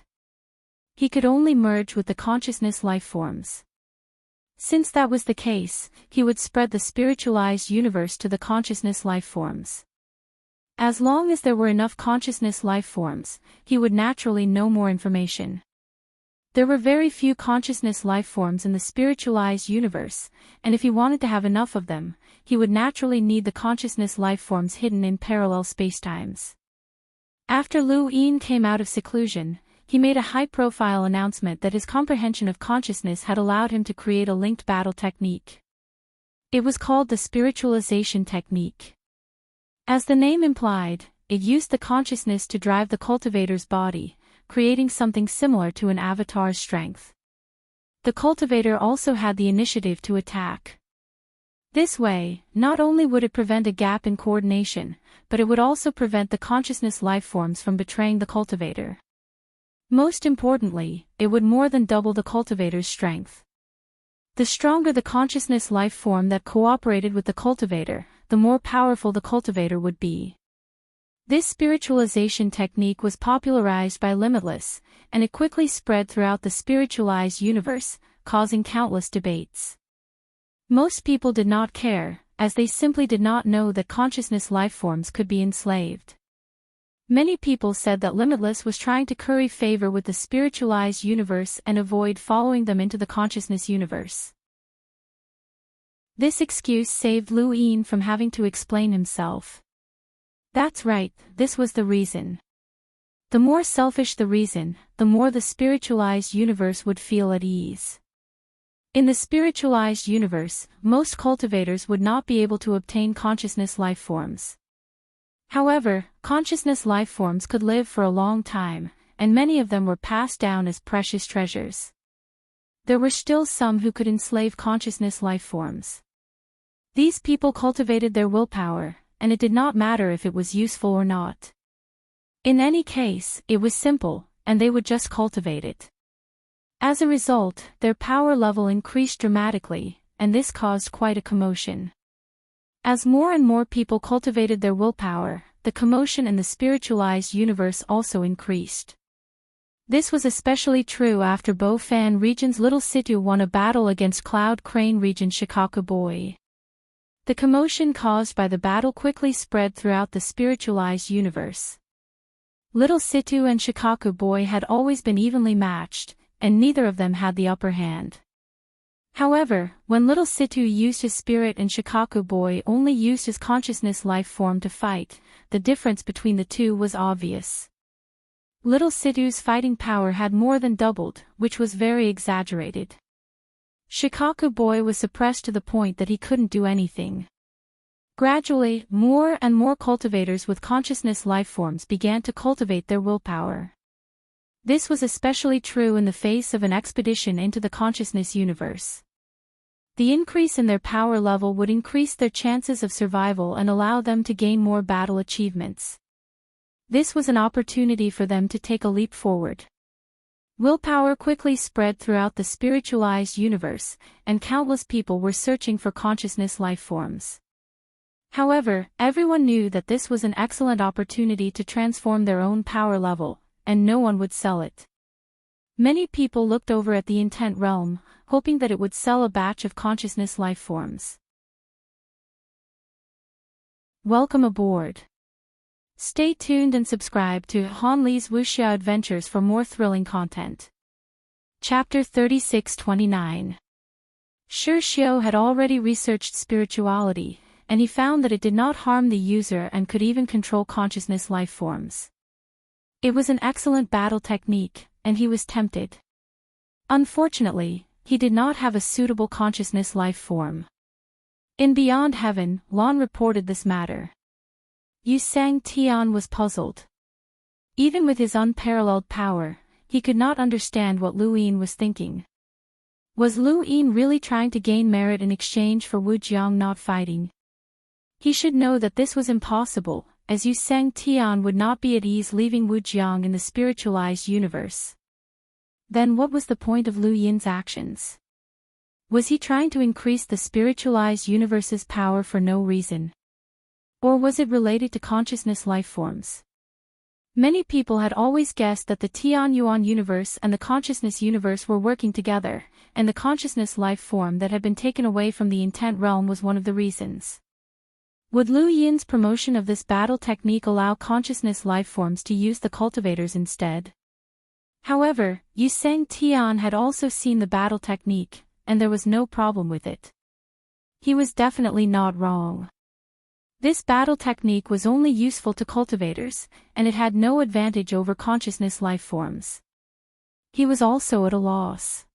He could only merge with the consciousness life forms. Since that was the case, he would spread the spiritualized universe to the consciousness life forms. As long as there were enough consciousness life forms, he would naturally know more information. There were very few consciousness life forms in the spiritualized universe, and if he wanted to have enough of them, he would naturally need the consciousness life forms hidden in parallel spacetimes. After Lu Yin came out of seclusion, he made a high-profile announcement that his comprehension of consciousness had allowed him to create a linked battle technique. It was called the spiritualization technique. As the name implied, it used the consciousness to drive the cultivator's body, creating something similar to an avatar's strength. The cultivator also had the initiative to attack. This way, not only would it prevent a gap in coordination, but it would also prevent the consciousness life forms from betraying the cultivator. Most importantly, it would more than double the cultivator's strength. The stronger the consciousness life form that cooperated with the cultivator, the more powerful the cultivator would be. This spiritualization technique was popularized by Limitless, and it quickly spread throughout the spiritualized universe, causing countless debates. Most people did not care, as they simply did not know that consciousness life forms could be enslaved. Many people said that Limitless was trying to curry favor with the spiritualized universe and avoid following them into the consciousness universe. This excuse saved Lu Yin from having to explain himself. That's right, this was the reason. The more selfish the reason, the more the spiritualized universe would feel at ease. In the spiritualized universe, most cultivators would not be able to obtain consciousness life forms. However, consciousness life forms could live for a long time, and many of them were passed down as precious treasures. There were still some who could enslave consciousness life forms. These people cultivated their willpower, and it did not matter if it was useful or not. In any case, it was simple, and they would just cultivate it. As a result, their power level increased dramatically, and this caused quite a commotion. As more and more people cultivated their willpower, the commotion in the spiritualized universe also increased. This was especially true after Bo Fan region's Little Situ won a battle against Cloud Crane region Shikaku Boy. The commotion caused by the battle quickly spread throughout the spiritualized universe. Little Situ and Shikaku Boy had always been evenly matched, and neither of them had the upper hand. However, when Little Situ used his spirit and Shikaku Boy only used his consciousness life form to fight, the difference between the two was obvious. Little Situ's fighting power had more than doubled, which was very exaggerated. Shikaku Boy was suppressed to the point that he couldn't do anything. Gradually, more and more cultivators with consciousness life forms began to cultivate their willpower. This was especially true in the face of an expedition into the consciousness universe. The increase in their power level would increase their chances of survival and allow them to gain more battle achievements. This was an opportunity for them to take a leap forward. Willpower quickly spread throughout the spiritualized universe, and countless people were searching for consciousness life forms. However, everyone knew that this was an excellent opportunity to transform their own power level, and no one would sell it. Many people looked over at the intent realm, hoping that it would sell a batch of consciousness life forms. Welcome aboard. Stay tuned and subscribe to Han Li's Wuxia Adventures for more thrilling content. Chapter 36-29. Shi Xiu had already researched spirituality, and he found that it did not harm the user and could even control consciousness life forms. It was an excellent battle technique, and he was tempted. Unfortunately, he did not have a suitable consciousness life form. In Beyond Heaven, Lan reported this matter. Yu Sang Tian was puzzled. Even with his unparalleled power, he could not understand what Lu Yin was thinking. Was Lu Yin really trying to gain merit in exchange for Wu Jiang not fighting? He should know that this was impossible, as Yu Sang Tian would not be at ease leaving Wu Jiang in the spiritualized universe. Then what was the point of Lu Yin's actions? Was he trying to increase the spiritualized universe's power for no reason? Or was it related to consciousness life forms? Many people had always guessed that the Tian Yuan universe and the consciousness universe were working together, and the consciousness life form that had been taken away from the intent realm was one of the reasons. Would Lu Yin's promotion of this battle technique allow consciousness life forms to use the cultivators instead? However, Yu Sang Tian had also seen the battle technique, and there was no problem with it. He was definitely not wrong. This battle technique was only useful to cultivators, and it had no advantage over consciousness life forms. He was also at a loss.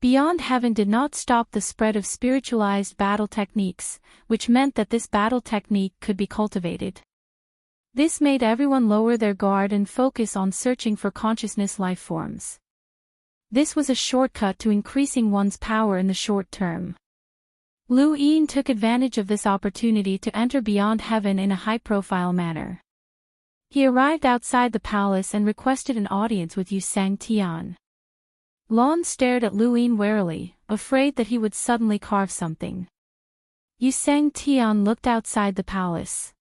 Beyond Heaven did not stop the spread of spiritualized battle techniques, which meant that this battle technique could be cultivated. This made everyone lower their guard and focus on searching for consciousness life forms. This was a shortcut to increasing one's power in the short term. Lu Yin took advantage of this opportunity to enter Beyond Heaven in a high-profile manner. He arrived outside the palace and requested an audience with Yu Sang Tian. Lan stared at Lu Yin warily, afraid that he would suddenly carve something. Yu Sang Tian looked outside the palace.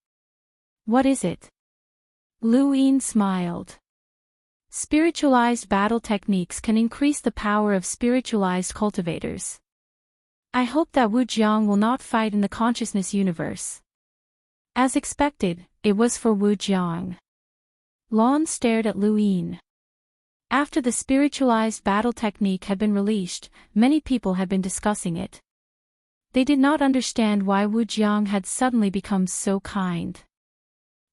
What is it? Lu Yin smiled. Spiritualized battle techniques can increase the power of spiritualized cultivators. I hope that Wu Jiang will not fight in the consciousness universe. As expected, it was for Wu Jiang. Lan stared at Lu Yin. After the spiritualized battle technique had been released, many people had been discussing it. They did not understand why Wu Jiang had suddenly become so kind.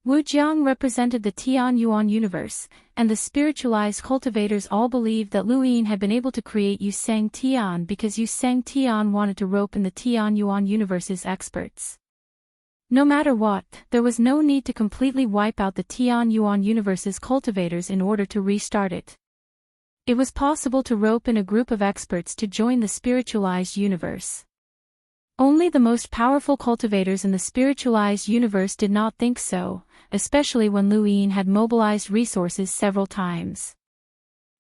Wu Jiang represented the Tian Yuan universe, and the spiritualized cultivators all believed that Lu Yin had been able to create Yu Sang Tian because Yu Sang Tian wanted to rope in the Tian Yuan universe's experts. No matter what, there was no need to completely wipe out the Tian Yuan universe's cultivators in order to restart it. It was possible to rope in a group of experts to join the spiritualized universe. Only the most powerful cultivators in the spiritualized universe did not think so, especially when Lu Yin had mobilized resources several times.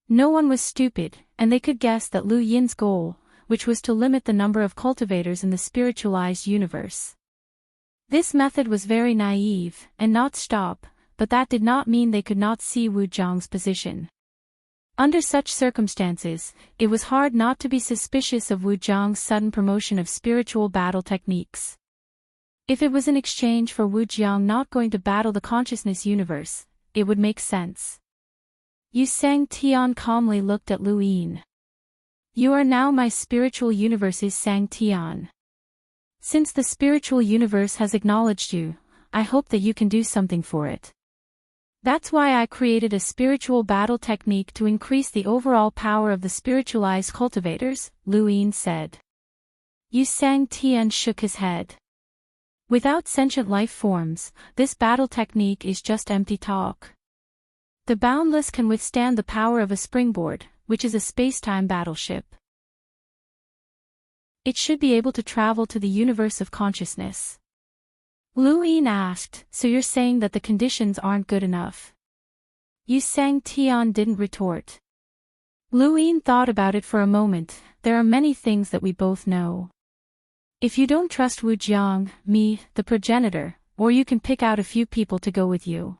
No one was stupid, and they could guess that Lu Yin's goal, which was to limit the number of cultivators in the spiritualized universe. This method was very naive, and not stop, but that did not mean they could not see Wu Jiang's position. Under such circumstances, it was hard not to be suspicious of Wu Jiang's sudden promotion of spiritual battle techniques. If it was in exchange for Wu Jiang not going to battle the consciousness universe, it would make sense. Yu Sang Tian calmly looked at Lu Yin. You are now my spiritual universe's Sang Tian. Since the spiritual universe has acknowledged you, I hope that you can do something for it. That's why I created a spiritual battle technique to increase the overall power of the spiritualized cultivators, Lu Yin said. Yu Sang Tian shook his head. Without sentient life forms, this battle technique is just empty talk. The boundless can withstand the power of a springboard, which is a space-time battleship. It should be able to travel to the universe of consciousness. Lu Yin asked, so you're saying that the conditions aren't good enough? Yu Sang Tian didn't retort. Lu Yin thought about it for a moment. There are many things that we both know. If you don't trust Wu Jiang, me, the progenitor, or you can pick out a few people to go with you.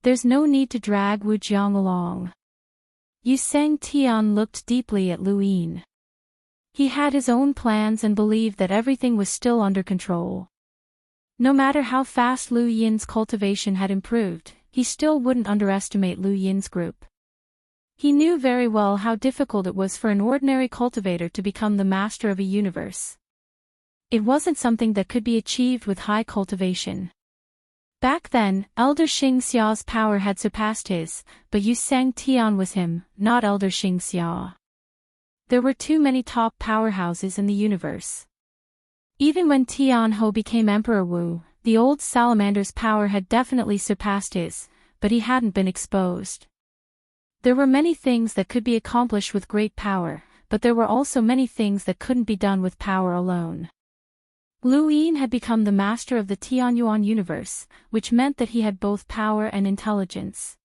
There's no need to drag Wu Jiang along. Yu Sang Tian looked deeply at Lu Yin. He had his own plans and believed that everything was still under control. No matter how fast Lu Yin's cultivation had improved, he still wouldn't underestimate Lu Yin's group. He knew very well how difficult it was for an ordinary cultivator to become the master of a universe. It wasn't something that could be achieved with high cultivation. Back then, Elder Xing Xia's power had surpassed his, but Yu Sang Tian was him, not Elder Xing Xia. There were too many top powerhouses in the universe. Even when Tian Ho became Emperor Wu, the old salamander's power had definitely surpassed his, but he hadn't been exposed. There were many things that could be accomplished with great power, but there were also many things that couldn't be done with power alone. Lu Yin had become the master of the Tianyuan universe, which meant that he had both power and intelligence.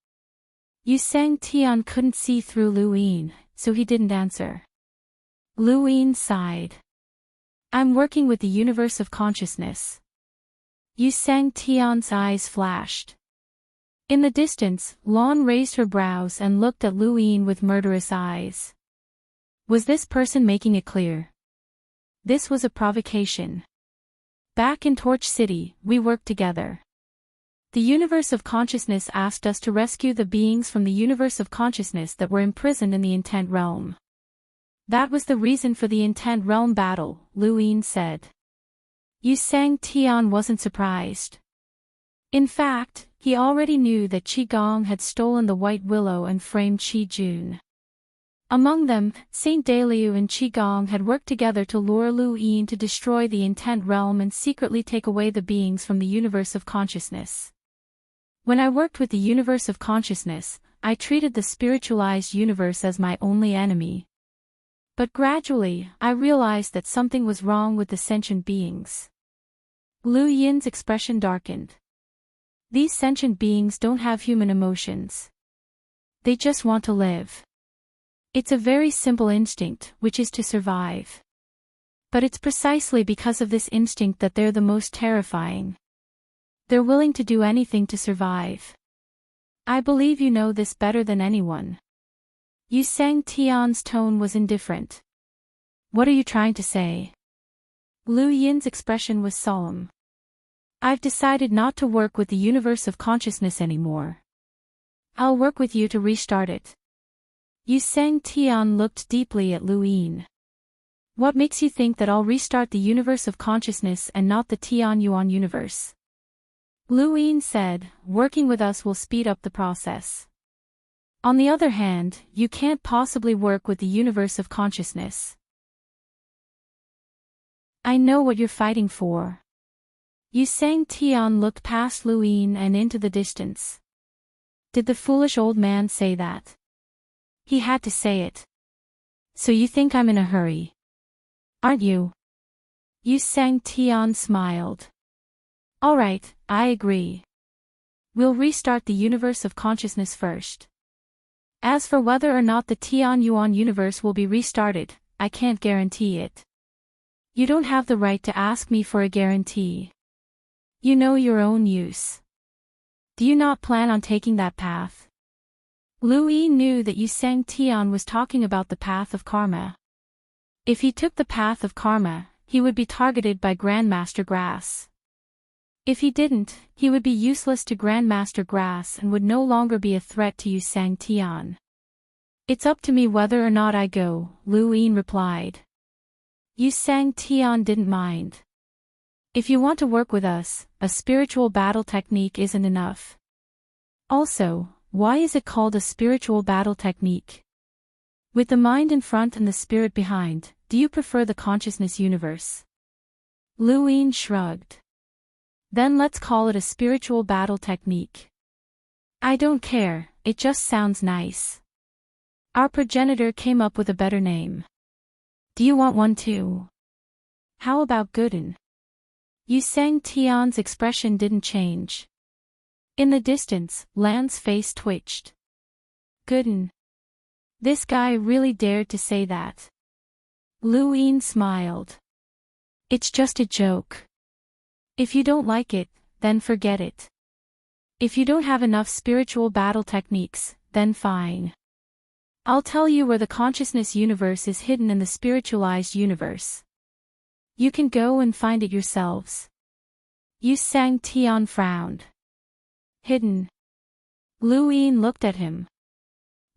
Yu Sang Tian couldn't see through Lu Yin, so he didn't answer. Lu Yin sighed. I'm working with the universe of consciousness. Yu Sang Tian's eyes flashed. In the distance, Lan raised her brows and looked at Lu Yin with murderous eyes. Was this person making it clear? This was a provocation. Back in Torch City, we worked together. The universe of consciousness asked us to rescue the beings from the universe of consciousness that were imprisoned in the intent realm. That was the reason for the intent realm battle, Lu Yin said. Yu Sang Tian wasn't surprised. In fact, he already knew that Qi Gong had stolen the White Willow and framed Qi Jun. Among them, Saint Daliu and Qi Gong had worked together to lure Lu Yin to destroy the intent realm and secretly take away the beings from the universe of consciousness. When I worked with the universe of consciousness, I treated the spiritualized universe as my only enemy. But gradually, I realized that something was wrong with the sentient beings. Lu Yin's expression darkened. These sentient beings don't have human emotions. They just want to live. It's a very simple instinct, which is to survive. But it's precisely because of this instinct that they're the most terrifying. They're willing to do anything to survive. I believe you know this better than anyone. Yu Sang Tian's tone was indifferent. What are you trying to say? Lu Yin's expression was solemn. I've decided not to work with the universe of consciousness anymore. I'll work with you to restart it. Yu Sang Tian looked deeply at Lu Yin. What makes you think that I'll restart the universe of consciousness and not the Tian Yuan universe? Lu Yin said, working with us will speed up the process. On the other hand, you can't possibly work with the universe of consciousness. I know what you're fighting for. Yusang Tian looked past Lu Yin and into the distance. Did the foolish old man say that? He had to say it. So you think I'm in a hurry? Aren't you? Yusang Tian smiled. All right, I agree. We'll restart the universe of consciousness first. As for whether or not the Tian Yuan universe will be restarted, I can't guarantee it. You don't have the right to ask me for a guarantee. You know your own use. Do you not plan on taking that path? Lu Yi knew that Yusang Tian was talking about the path of karma. If he took the path of karma, he would be targeted by Grandmaster Grass. If he didn't, he would be useless to Grandmaster Grass and would no longer be a threat to Yusang Tian. It's up to me whether or not I go, Lu Yin replied. Yusang Tian didn't mind. If you want to work with us, a spiritual battle technique isn't enough. Also, why is it called a spiritual battle technique? With the mind in front and the spirit behind, do you prefer the consciousness universe? Lu Yin shrugged. Then let's call it a spiritual battle technique. I don't care, it just sounds nice. Our progenitor came up with a better name. Do you want one too? How about Gooden? Yusang Tian's expression didn't change. In the distance, Lan's face twitched. Gooden. This guy really dared to say that. Lu Yin smiled. It's just a joke. If you don't like it, then forget it. If you don't have enough spiritual battle techniques, then fine. I'll tell you where the consciousness universe is hidden in the spiritualized universe. You can go and find it yourselves. Yusang Tian frowned. Hidden. Lu Yin looked at him.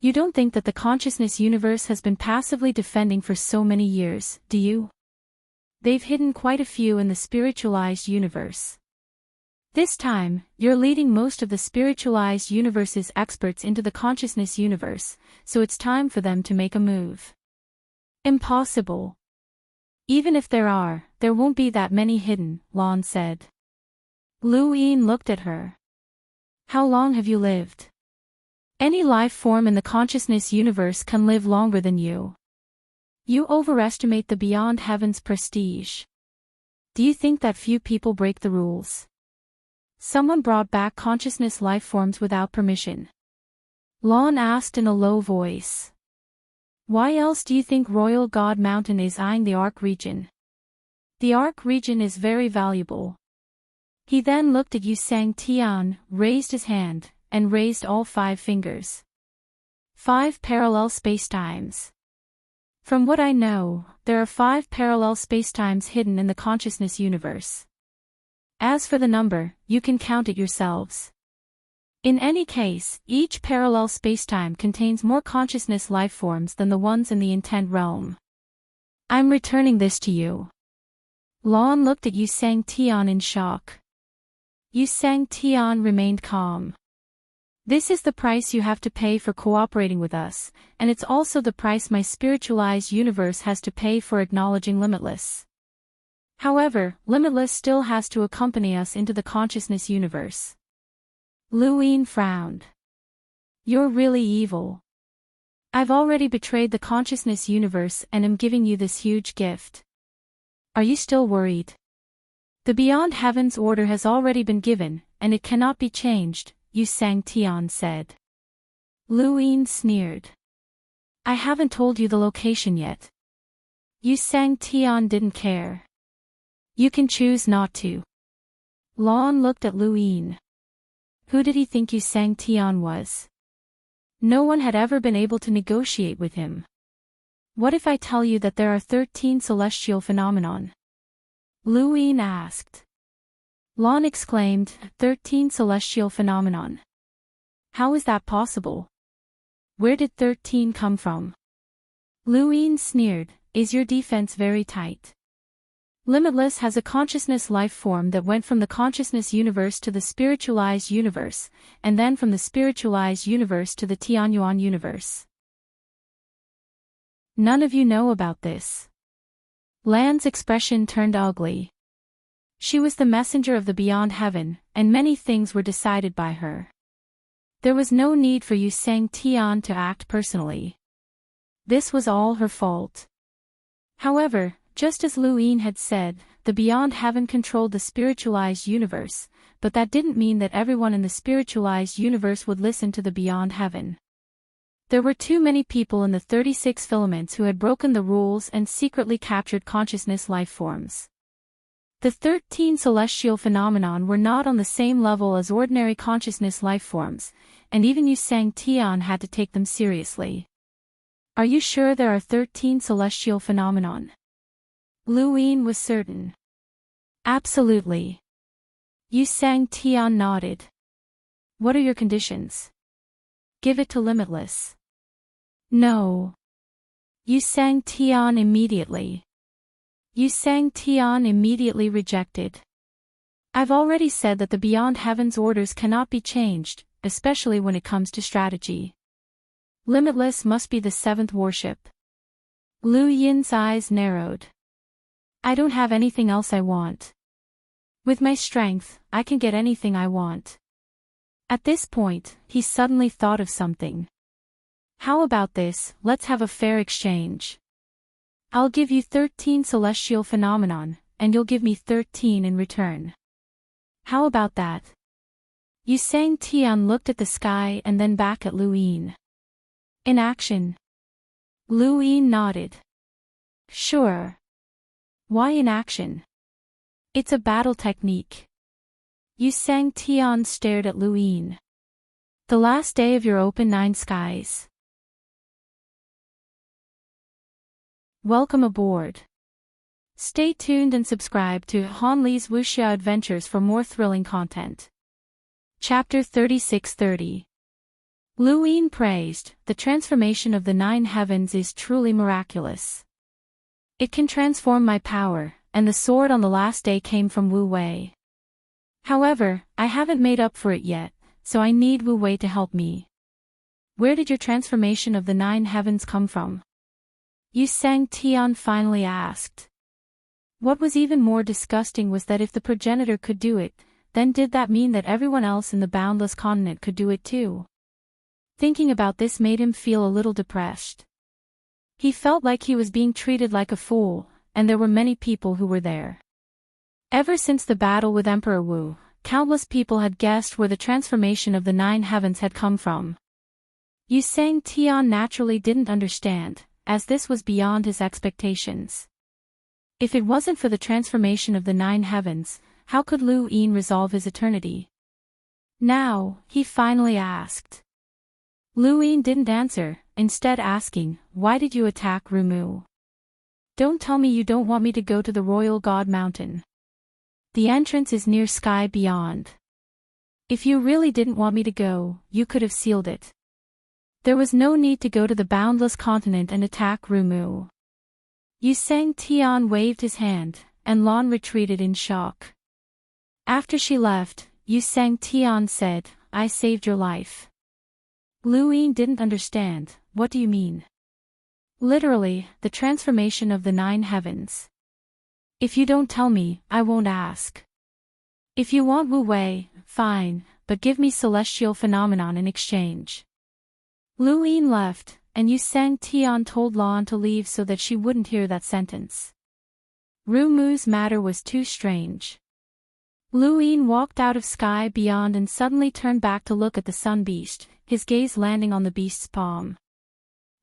You don't think that the consciousness universe has been passively defending for so many years, do you? They've hidden quite a few in the spiritualized universe. This time, you're leading most of the spiritualized universe's experts into the consciousness universe, so it's time for them to make a move. Impossible. Even if there won't be that many hidden, Lan said. Lu Yin looked at her. How long have you lived? Any life form in the consciousness universe can live longer than you. You overestimate the beyond heaven's prestige. Do you think that few people break the rules? Someone brought back consciousness life forms without permission. Lan asked in a low voice. Why else do you think Royal God Mountain is eyeing the Ark region? The Ark region is very valuable. He then looked at Yusang Tian, raised his hand, and raised all 5 fingers. 5 parallel spacetimes. From what I know, there are 5 parallel spacetimes hidden in the consciousness universe. As for the number, you can count it yourselves. In any case, each parallel spacetime contains more consciousness lifeforms than the ones in the intent realm. I'm returning this to you. Lan looked at Yusang Tian in shock. Yusang Tian remained calm. This is the price you have to pay for cooperating with us, and it's also the price my spiritualized universe has to pay for acknowledging Limitless. However, Limitless still has to accompany us into the consciousness universe. Lu Yin frowned. You're really evil. I've already betrayed the consciousness universe and am giving you this huge gift. Are you still worried? The Beyond Heaven's order has already been given, and it cannot be changed, Yusang Tian said. Lu Yin sneered. I haven't told you the location yet. Yusang Tian didn't care. You can choose not to. Lan looked at Lu Yin. Who did he think Yusang Tian was? No one had ever been able to negotiate with him. What if I tell you that there are 13 celestial phenomenon? Lu Yin asked. Lan exclaimed, 13 celestial phenomenon. How is that possible? Where did 13 come from? Lu Yin sneered, is your defense very tight? Limitless has a consciousness life form that went from the consciousness universe to the spiritualized universe, and then from the spiritualized universe to the Tianyuan universe. None of you know about this. Lan's expression turned ugly. She was the messenger of the beyond heaven, and many things were decided by her. There was no need for Yu Sang Tian to act personally. This was all her fault. However, just as Lu Yin had said, the beyond heaven controlled the spiritualized universe, but that didn't mean that everyone in the spiritualized universe would listen to the beyond heaven. There were too many people in the 36 filaments who had broken the rules and secretly captured consciousness life forms. The 13 celestial phenomenon were not on the same level as ordinary consciousness life forms, and even Yu Sang Tian had to take them seriously. Are you sure there are 13 celestial phenomenon? Lu Yin was certain. Absolutely. Yu Sang Tian nodded. What are your conditions? Give it to Limitless. No. Yu Sang Tian immediately. Yu Sang Tian immediately rejected. I've already said that the beyond heaven's orders cannot be changed, especially when it comes to strategy. Limitless must be the seventh worship. Lu Yin's eyes narrowed. I don't have anything else I want. With my strength, I can get anything I want. At this point, he suddenly thought of something. How about this, let's have a fair exchange. I'll give you 13 celestial phenomenon, and you'll give me 13 in return. How about that? Yu Sang Tian looked at the sky and then back at Lu Yin. In action. Lu Yin nodded. Sure. Why in action? It's a battle technique. Yu Sang Tian stared at Lu Yin. The last day of your open 9 skies. Welcome aboard. Stay tuned and subscribe to Han Li's Wuxia Adventures for more thrilling content. Chapter 3630. Lu Yin praised, the transformation of the 9 heavens is truly miraculous. It can transform my power, and the sword on the last day came from Wu Wei. However, I haven't made up for it yet, so I need Wu Wei to help me. Where did your transformation of the 9 heavens come from? Yu Sang Tian finally asked. What was even more disgusting was that if the progenitor could do it, then did that mean that everyone else in the boundless continent could do it too? Thinking about this made him feel a little depressed. He felt like he was being treated like a fool, and there were many people who were there. Ever since the battle with Emperor Wu, countless people had guessed where the transformation of the 9 heavens had come from. Yu Sang Tian naturally didn't understand, as this was beyond his expectations. If it wasn't for the transformation of the 9 heavens, how could Lu Yin resolve his eternity? Now, he finally asked. Lu Yin didn't answer, instead asking, why did you attack Rumu? Don't tell me you don't want me to go to the Royal God Mountain. The entrance is near Sky Beyond. If you really didn't want me to go, you could have sealed it. There was no need to go to the boundless continent and attack Rumu. Yu Sang Tian waved his hand, and Lan retreated in shock. After she left, Yu Sang Tian said, I saved your life. Lu Yin didn't understand, what do you mean? Literally, the transformation of the 9 heavens. If you don't tell me, I won't ask. If you want Wu Wei, fine, but give me celestial phenomenon in exchange. Lu Yin left, and Yu Sang Tian told Lan to leave so that she wouldn't hear that sentence. Rumu's matter was too strange. Lu Yin walked out of Sky Beyond and suddenly turned back to look at the sun beast, his gaze landing on the beast's palm.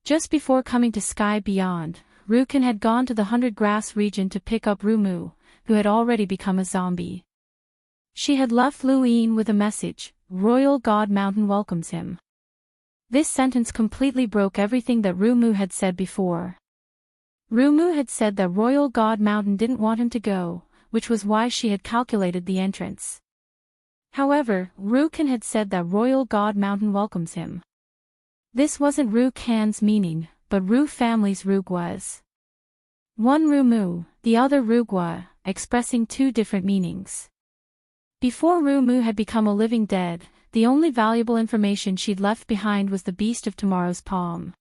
Just before coming to Sky Beyond, Rukin had gone to the 100-grass region to pick up Rumu, who had already become a zombie. She had left Lu Yin with a message, Royal God Mountain welcomes him. This sentence completely broke everything that Rumu had said before. Rumu had said that Royal God Mountain didn't want him to go, which was why she had calculated the entrance. However, Rukin had said that Royal God Mountain welcomes him. This wasn't Rukan's meaning, but Ru family's Rug was. One Rumu, the other Rugwa, expressing two different meanings. Before Rumu had become a living dead, the only valuable information she'd left behind was the beast of tomorrow's palm.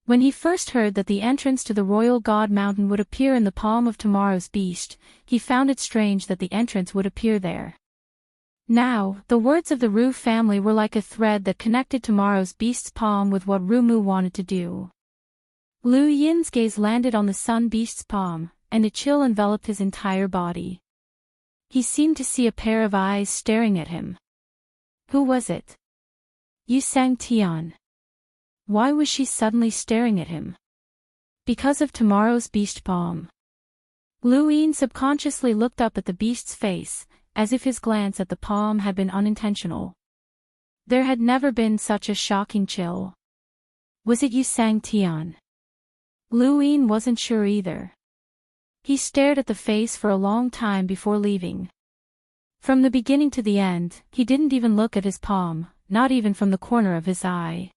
When he first heard that the entrance to the royal god mountain would appear in the palm of tomorrow's beast, he found it strange that the entrance would appear there. Now, the words of the Ru family were like a thread that connected tomorrow's beast's palm with what Rumu wanted to do. Lu Yin's gaze landed on the sun beast's palm, and a chill enveloped his entire body. He seemed to see a pair of eyes staring at him. Who was it? Yu Sang Tian. Why was she suddenly staring at him? Because of tomorrow's beast palm. Lu Yin subconsciously looked up at the beast's face, as if his glance at the palm had been unintentional. There had never been such a shocking chill. Was it Yu Sang Tian? Lu Yin wasn't sure either. He stared at the face for a long time before leaving. From the beginning to the end, he didn't even look at his palm, not even from the corner of his eye.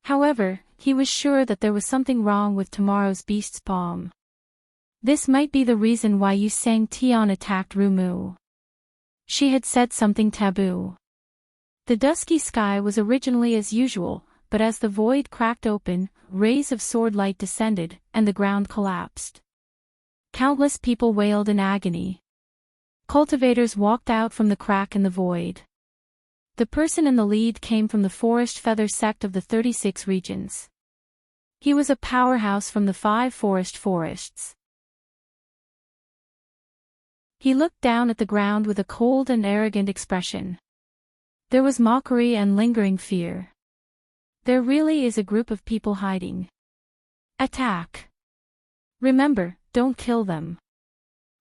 However, he was sure that there was something wrong with tomorrow's beast's palm. This might be the reason why Yu Sang Tian attacked Rumu. She had said something taboo. The dusky sky was originally as usual, but as the void cracked open, rays of sword light descended, and the ground collapsed. Countless people wailed in agony. Cultivators walked out from the crack in the void. The person in the lead came from the Forest Feather sect of the 36 regions. He was a powerhouse from the 5 forests. He looked down at the ground with a cold and arrogant expression. There was mockery and lingering fear. There really is a group of people hiding. Attack. Remember, don't kill them.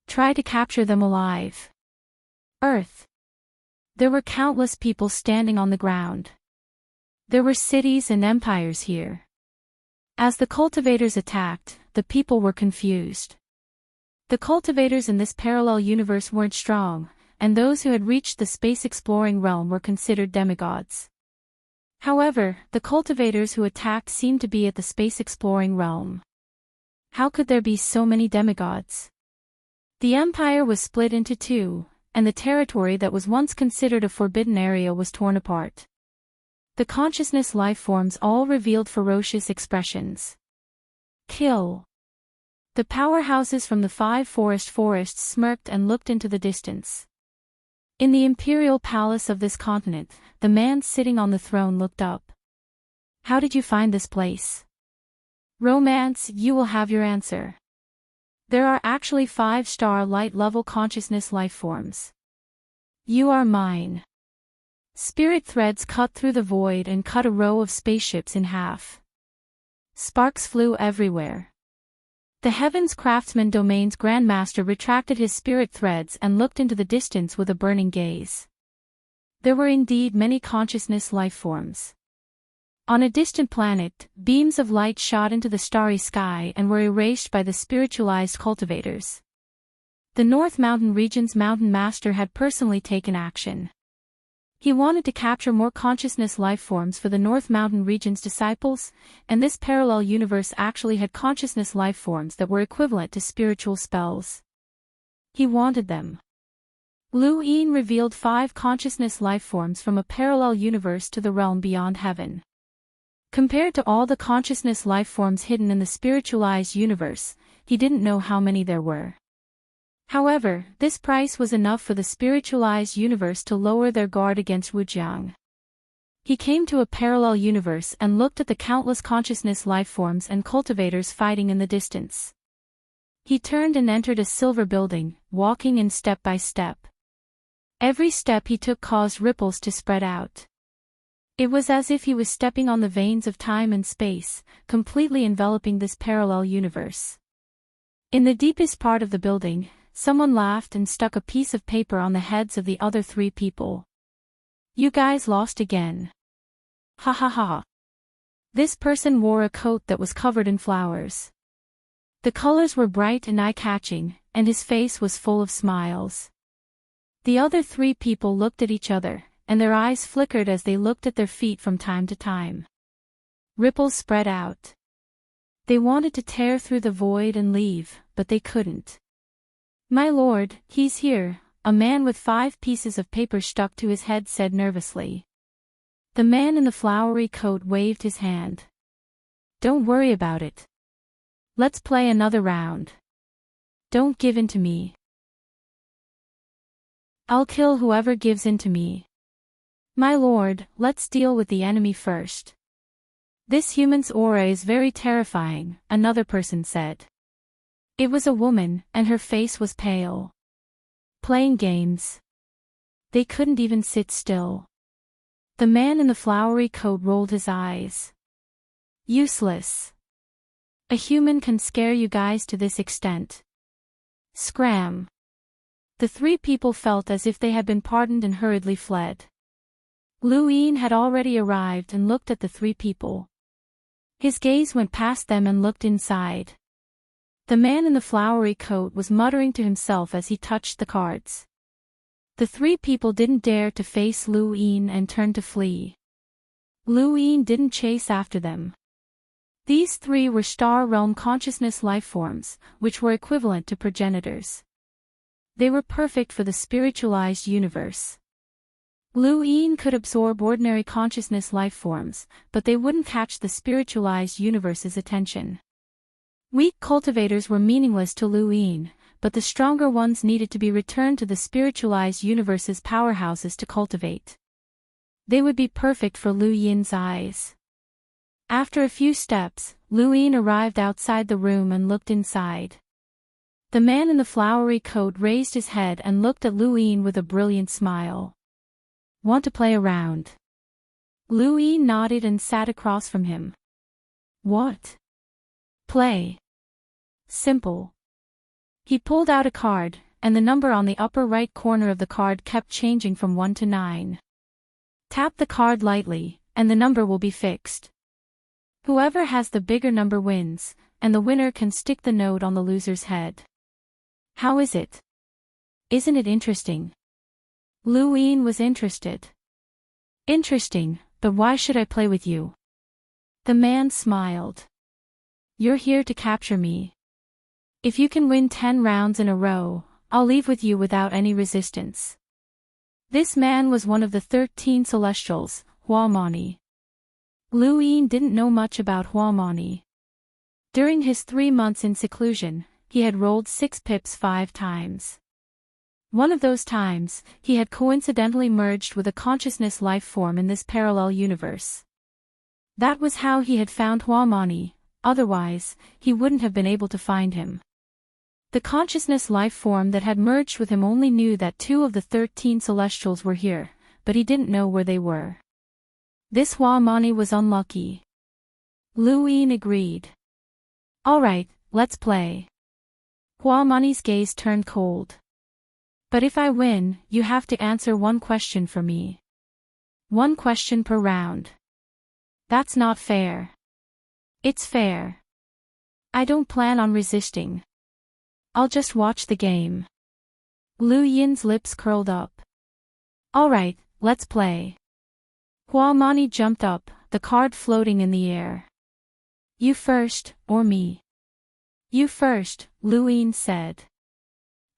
Try to capture them alive. Earth. There were countless people standing on the ground. There were cities and empires here. As the cultivators attacked, the people were confused. The cultivators in this parallel universe weren't strong, and those who had reached the space-exploring realm were considered demigods. However, the cultivators who attacked seemed to be at the space-exploring realm. How could there be so many demigods? The empire was split into two, and the territory that was once considered a forbidden area was torn apart. The consciousness life forms all revealed ferocious expressions. Kill. The powerhouses from the 5 forests smirked and looked into the distance. In the imperial palace of this continent, the man sitting on the throne looked up. How did you find this place? Romance, you will have your answer. There are actually 5-star light-level consciousness life forms. You are mine. Spirit threads cut through the void and cut a row of spaceships in half. Sparks flew everywhere. The Heavens Craftsman Domain's Grandmaster retracted his spirit threads and looked into the distance with a burning gaze. There were indeed many consciousness life forms. On a distant planet, beams of light shot into the starry sky and were erased by the spiritualized cultivators. The North Mountain region's Mountain Master had personally taken action. He wanted to capture more consciousness life forms for the North Mountain region's disciples, and this parallel universe actually had consciousness life forms that were equivalent to spiritual spells. He wanted them. Lu Yin revealed 5 consciousness life forms from a parallel universe to the realm beyond heaven. Compared to all the consciousness life forms hidden in the spiritualized universe, he didn't know how many there were. However, this price was enough for the spiritualized universe to lower their guard against Wujiang. He came to a parallel universe and looked at the countless consciousness life forms and cultivators fighting in the distance. He turned and entered a silver building, walking in step by step. Every step he took caused ripples to spread out. It was as if he was stepping on the veins of time and space, completely enveloping this parallel universe. In the deepest part of the building, someone laughed and stuck a piece of paper on the heads of the other 3 people. You guys lost again. Ha ha ha. This person wore a coat that was covered in flowers. The colors were bright and eye-catching, and his face was full of smiles. The other 3 people looked at each other, and their eyes flickered as they looked at their feet from time to time. Ripples spread out. They wanted to tear through the void and leave, but they couldn't. "My lord, he's here," a man with 5 pieces of paper stuck to his head said nervously. The man in the flowery coat waved his hand. "Don't worry about it. Let's play another round. Don't give in to me. I'll kill whoever gives in to me." "My lord, let's deal with the enemy first. This human's aura is very terrifying," another person said. It was a woman, and her face was pale. "Playing games. They couldn't even sit still." The man in the flowery coat rolled his eyes. "Useless. A human can scare you guys to this extent." Scram. The 3 people felt as if they had been pardoned and hurriedly fled. Luin had already arrived and looked at the 3 people. His gaze went past them and looked inside. The man in the flowery coat was muttering to himself as he touched the cards. The 3 people didn't dare to face Luin and turned to flee. Luin didn't chase after them. These 3 were star realm consciousness lifeforms, which were equivalent to progenitors. They were perfect for the spiritualized universe. Luin could absorb ordinary consciousness lifeforms, but they wouldn't catch the spiritualized universe's attention. Weak cultivators were meaningless to Luin, but the stronger ones needed to be returned to the spiritualized universe's powerhouses to cultivate. They would be perfect for Lu Yin's eyes. After a few steps, Luin arrived outside the room and looked inside. The man in the flowery coat raised his head and looked at Luin with a brilliant smile. "Want to play around?" Luin nodded and sat across from him. "What?" "Play. Simple." He pulled out a card, and the number on the upper right corner of the card kept changing from 1 to 9. Tap the card lightly, and the number will be fixed. Whoever has the bigger number wins, and the winner can stick the note on the loser's head. How is it? Isn't it interesting? Luin was interested. "Interesting, but why should I play with you?" The man smiled. "You're here to capture me. If you can win 10 rounds in a row, I'll leave with you without any resistance." This man was one of the 13 celestials, Huamani. Luin didn't know much about Huamani. During his 3 months in seclusion, he had rolled 6 pips 5 times. One of those times, he had coincidentally merged with a consciousness life form in this parallel universe. That was how he had found Huamani, otherwise, he wouldn't have been able to find him. The consciousness life form that had merged with him only knew that 2 of the 13 celestials were here, but he didn't know where they were. This Huamani was unlucky. Luin agreed. "All right, let's play." Huamani's gaze turned cold. "But if I win, you have to answer 1 question for me. 1 question per round." "That's not fair." "It's fair. I don't plan on resisting. I'll just watch the game." Lu Yin's lips curled up. "All right, let's play." Huamani jumped up, the card floating in the air. "You first, or me?" "You first," Luin said.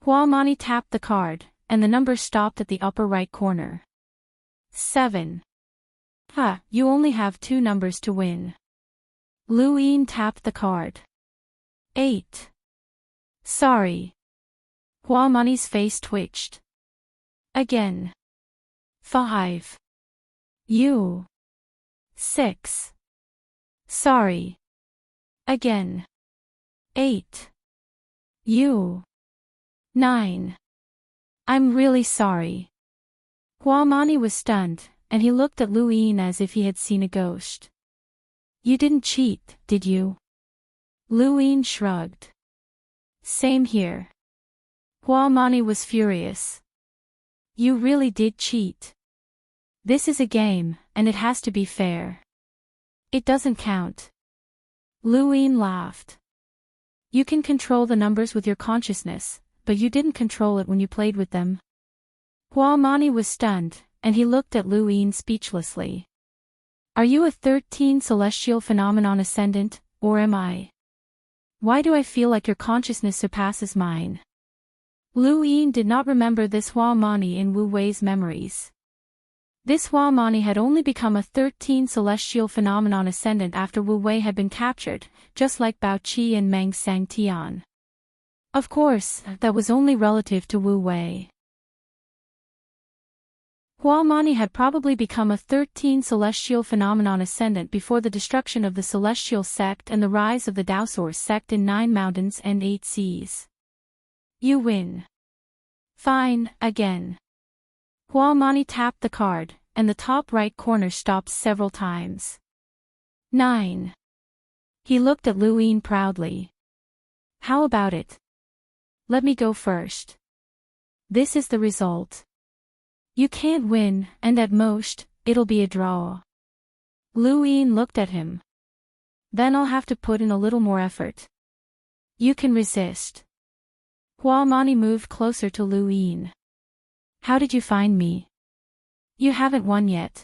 Huamani tapped the card, and the number stopped at the upper right corner. 7. "Ha, you only have 2 numbers to win." Luin tapped the card. 8. "Sorry." Huamani's face twitched. Again. 5. "You." 6. "Sorry." Again. 8. "You." 9. "I'm really sorry." Huamani was stunned, and he looked at Luin as if he had seen a ghost. "You didn't cheat, did you?" Luin shrugged. "Same here." Huamani was furious. "You really did cheat. This is a game, and it has to be fair. It doesn't count." Luin laughed. "You can control the numbers with your consciousness, but you didn't control it when you played with them." Huamani was stunned, and he looked at Luin speechlessly. "Are you a 13 celestial phenomenon ascendant, or am I?" Why do I feel like your consciousness surpasses mine? Lu Yin did not remember this Hua Mani in Wu Wei's memories. This Hua Mani had only become a 13 celestial phenomenon ascendant after Wu Wei had been captured, just like Bao Qi and Meng Sang Tian. Of course, that was only relative to Wu Wei. Hua Mani had probably become a 13 celestial phenomenon ascendant before the destruction of the celestial sect and the rise of the Daosource sect in 9 mountains and 8 seas. You win. Fine, again. Hua Mani tapped the card, and the top right corner stopped several times. 9. He looked at Lu Yin proudly. How about it? Let me go first. This is the result. You can't win, and at most, it'll be a draw. Lu Yin looked at him. Then I'll have to put in a little more effort. You can resist. Hua Mani moved closer to Lu Yin. How did you find me? You haven't won yet.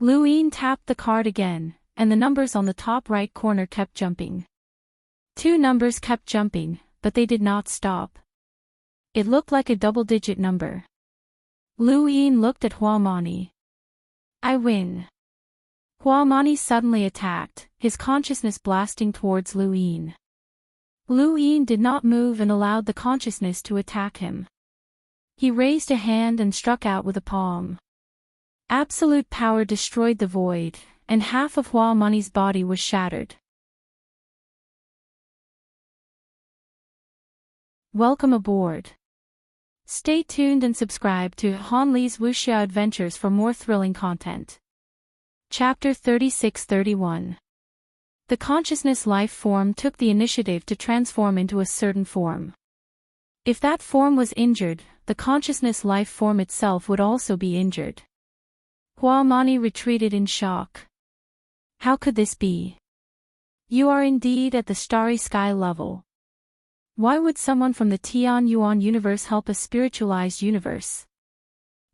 Lu Yin tapped the card again, and the numbers on the top right corner kept jumping. 2 numbers kept jumping, but they did not stop. It looked like a double-digit number. Lu Yin looked at Hua Mani. I win. Hua Mani suddenly attacked, his consciousness blasting towards Lu Yin. Lu Yin did not move and allowed the consciousness to attack him. He raised a hand and struck out with a palm. Absolute power destroyed the void, and half of Hua Mani's body was shattered. Welcome aboard. Stay tuned and subscribe to Han Li's Wuxia Adventures for more thrilling content. Chapter 36-31. The consciousness life form took the initiative to transform into a certain form. If that form was injured, the consciousness life form itself would also be injured. Hua Mani retreated in shock. How could this be? You are indeed at the starry sky level. Why would someone from the Tian Yuan universe help a spiritualized universe?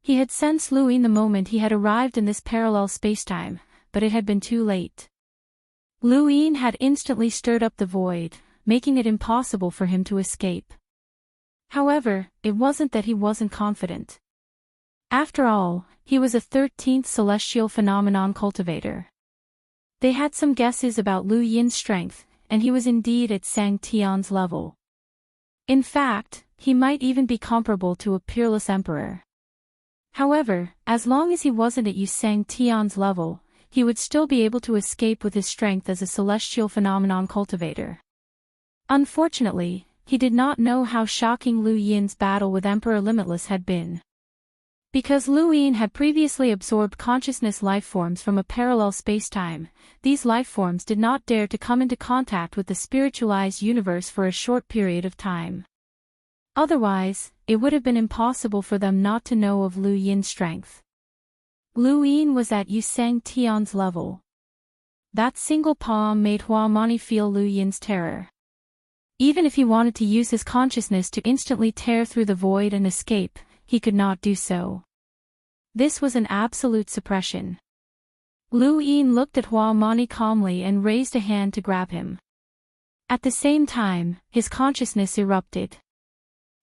He had sensed Lu Yin the moment he had arrived in this parallel spacetime, but it had been too late. Lu Yin had instantly stirred up the void, making it impossible for him to escape. However, it wasn't that he wasn't confident. After all, he was a 13th celestial phenomenon cultivator. They had some guesses about Lu Yin's strength, and he was indeed at Sang Tian's level. In fact, he might even be comparable to a peerless emperor. However, as long as he wasn't at Yu Sang Tian's level, he would still be able to escape with his strength as a celestial phenomenon cultivator. Unfortunately, he did not know how shocking Lu Yin's battle with Emperor Limitless had been. Because Lu Yin had previously absorbed consciousness lifeforms from a parallel spacetime, these lifeforms did not dare to come into contact with the spiritualized universe for a short period of time. Otherwise, it would have been impossible for them not to know of Lu Yin's strength. Lu Yin was at Yu Sang Tian's level. That single palm made Hua Mani feel Lu Yin's terror. Even if he wanted to use his consciousness to instantly tear through the void and escape, he could not do so. This was an absolute suppression. Lu Yin looked at Hua Mani calmly and raised a hand to grab him. At the same time, his consciousness erupted.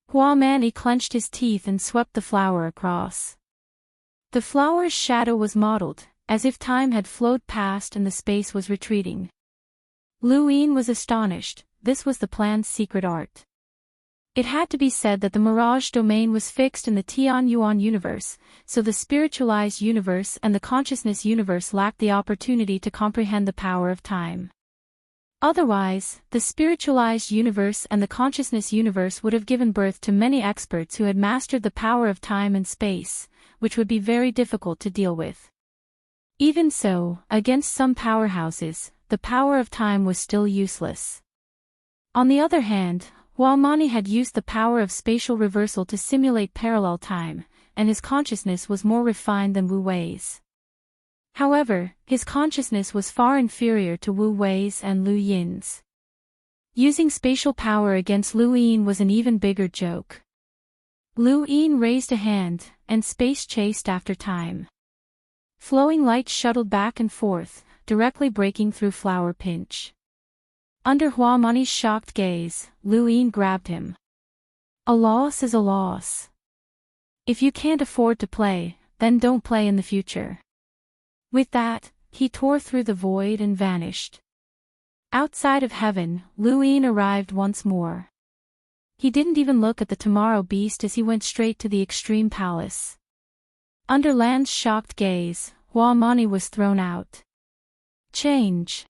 Hua Mani clenched his teeth and swept the flower across. The flower's shadow was mottled, as if time had flowed past and the space was retreating. Lu Yin was astonished. This was the plan's secret art. It had to be said that the Mirage domain was fixed in the Tian Yuan universe, so the spiritualized universe and the consciousness universe lacked the opportunity to comprehend the power of time. Otherwise, the spiritualized universe and the consciousness universe would have given birth to many experts who had mastered the power of time and space, which would be very difficult to deal with. Even so, against some powerhouses, the power of time was still useless. On the other hand, Hua Mani had used the power of spatial reversal to simulate parallel time, and his consciousness was more refined than Wu Wei's. However, his consciousness was far inferior to Wu Wei's and Lu Yin's. Using spatial power against Lu Yin was an even bigger joke. Lu Yin raised a hand, and space chased after time. Flowing light shuttled back and forth, directly breaking through flower pinch. Under Huamani's shocked gaze, Lu Yin grabbed him. A loss is a loss. If you can't afford to play, then don't play in the future. With that, he tore through the void and vanished. Outside of heaven, Lu Yin arrived once more. He didn't even look at the tomorrow beast as he went straight to the extreme palace. Under Lan's shocked gaze, Huamani was thrown out. Change.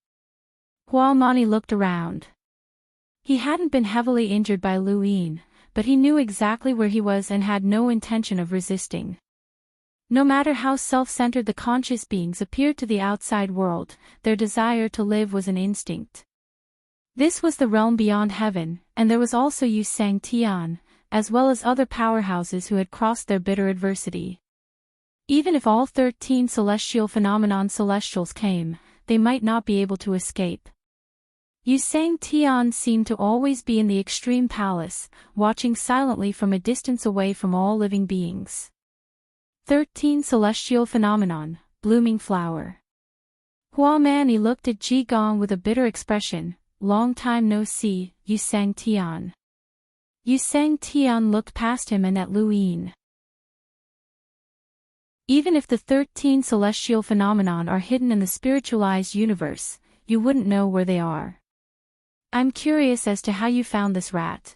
Huamani looked around. He hadn't been heavily injured by Lu Yin, but he knew exactly where he was and had no intention of resisting. No matter how self-centered the conscious beings appeared to the outside world, their desire to live was an instinct. This was the realm beyond heaven, and there was also Yu Sang Tian, as well as other powerhouses who had crossed their bitter adversity. Even if all 13 celestial phenomenon celestials came, they might not be able to escape. Yu Sang Tian seemed to always be in the extreme palace, watching silently from a distance away from all living beings. 13 celestial phenomenon, blooming flower. Huamani looked at Ji Gong with a bitter expression. Long time no see, Yu Sang Tian. Yu Sang Tian looked past him and at Lu Yin. Even if the 13 celestial phenomenon are hidden in the spiritualized universe, you wouldn't know where they are. I'm curious as to how you found this rat.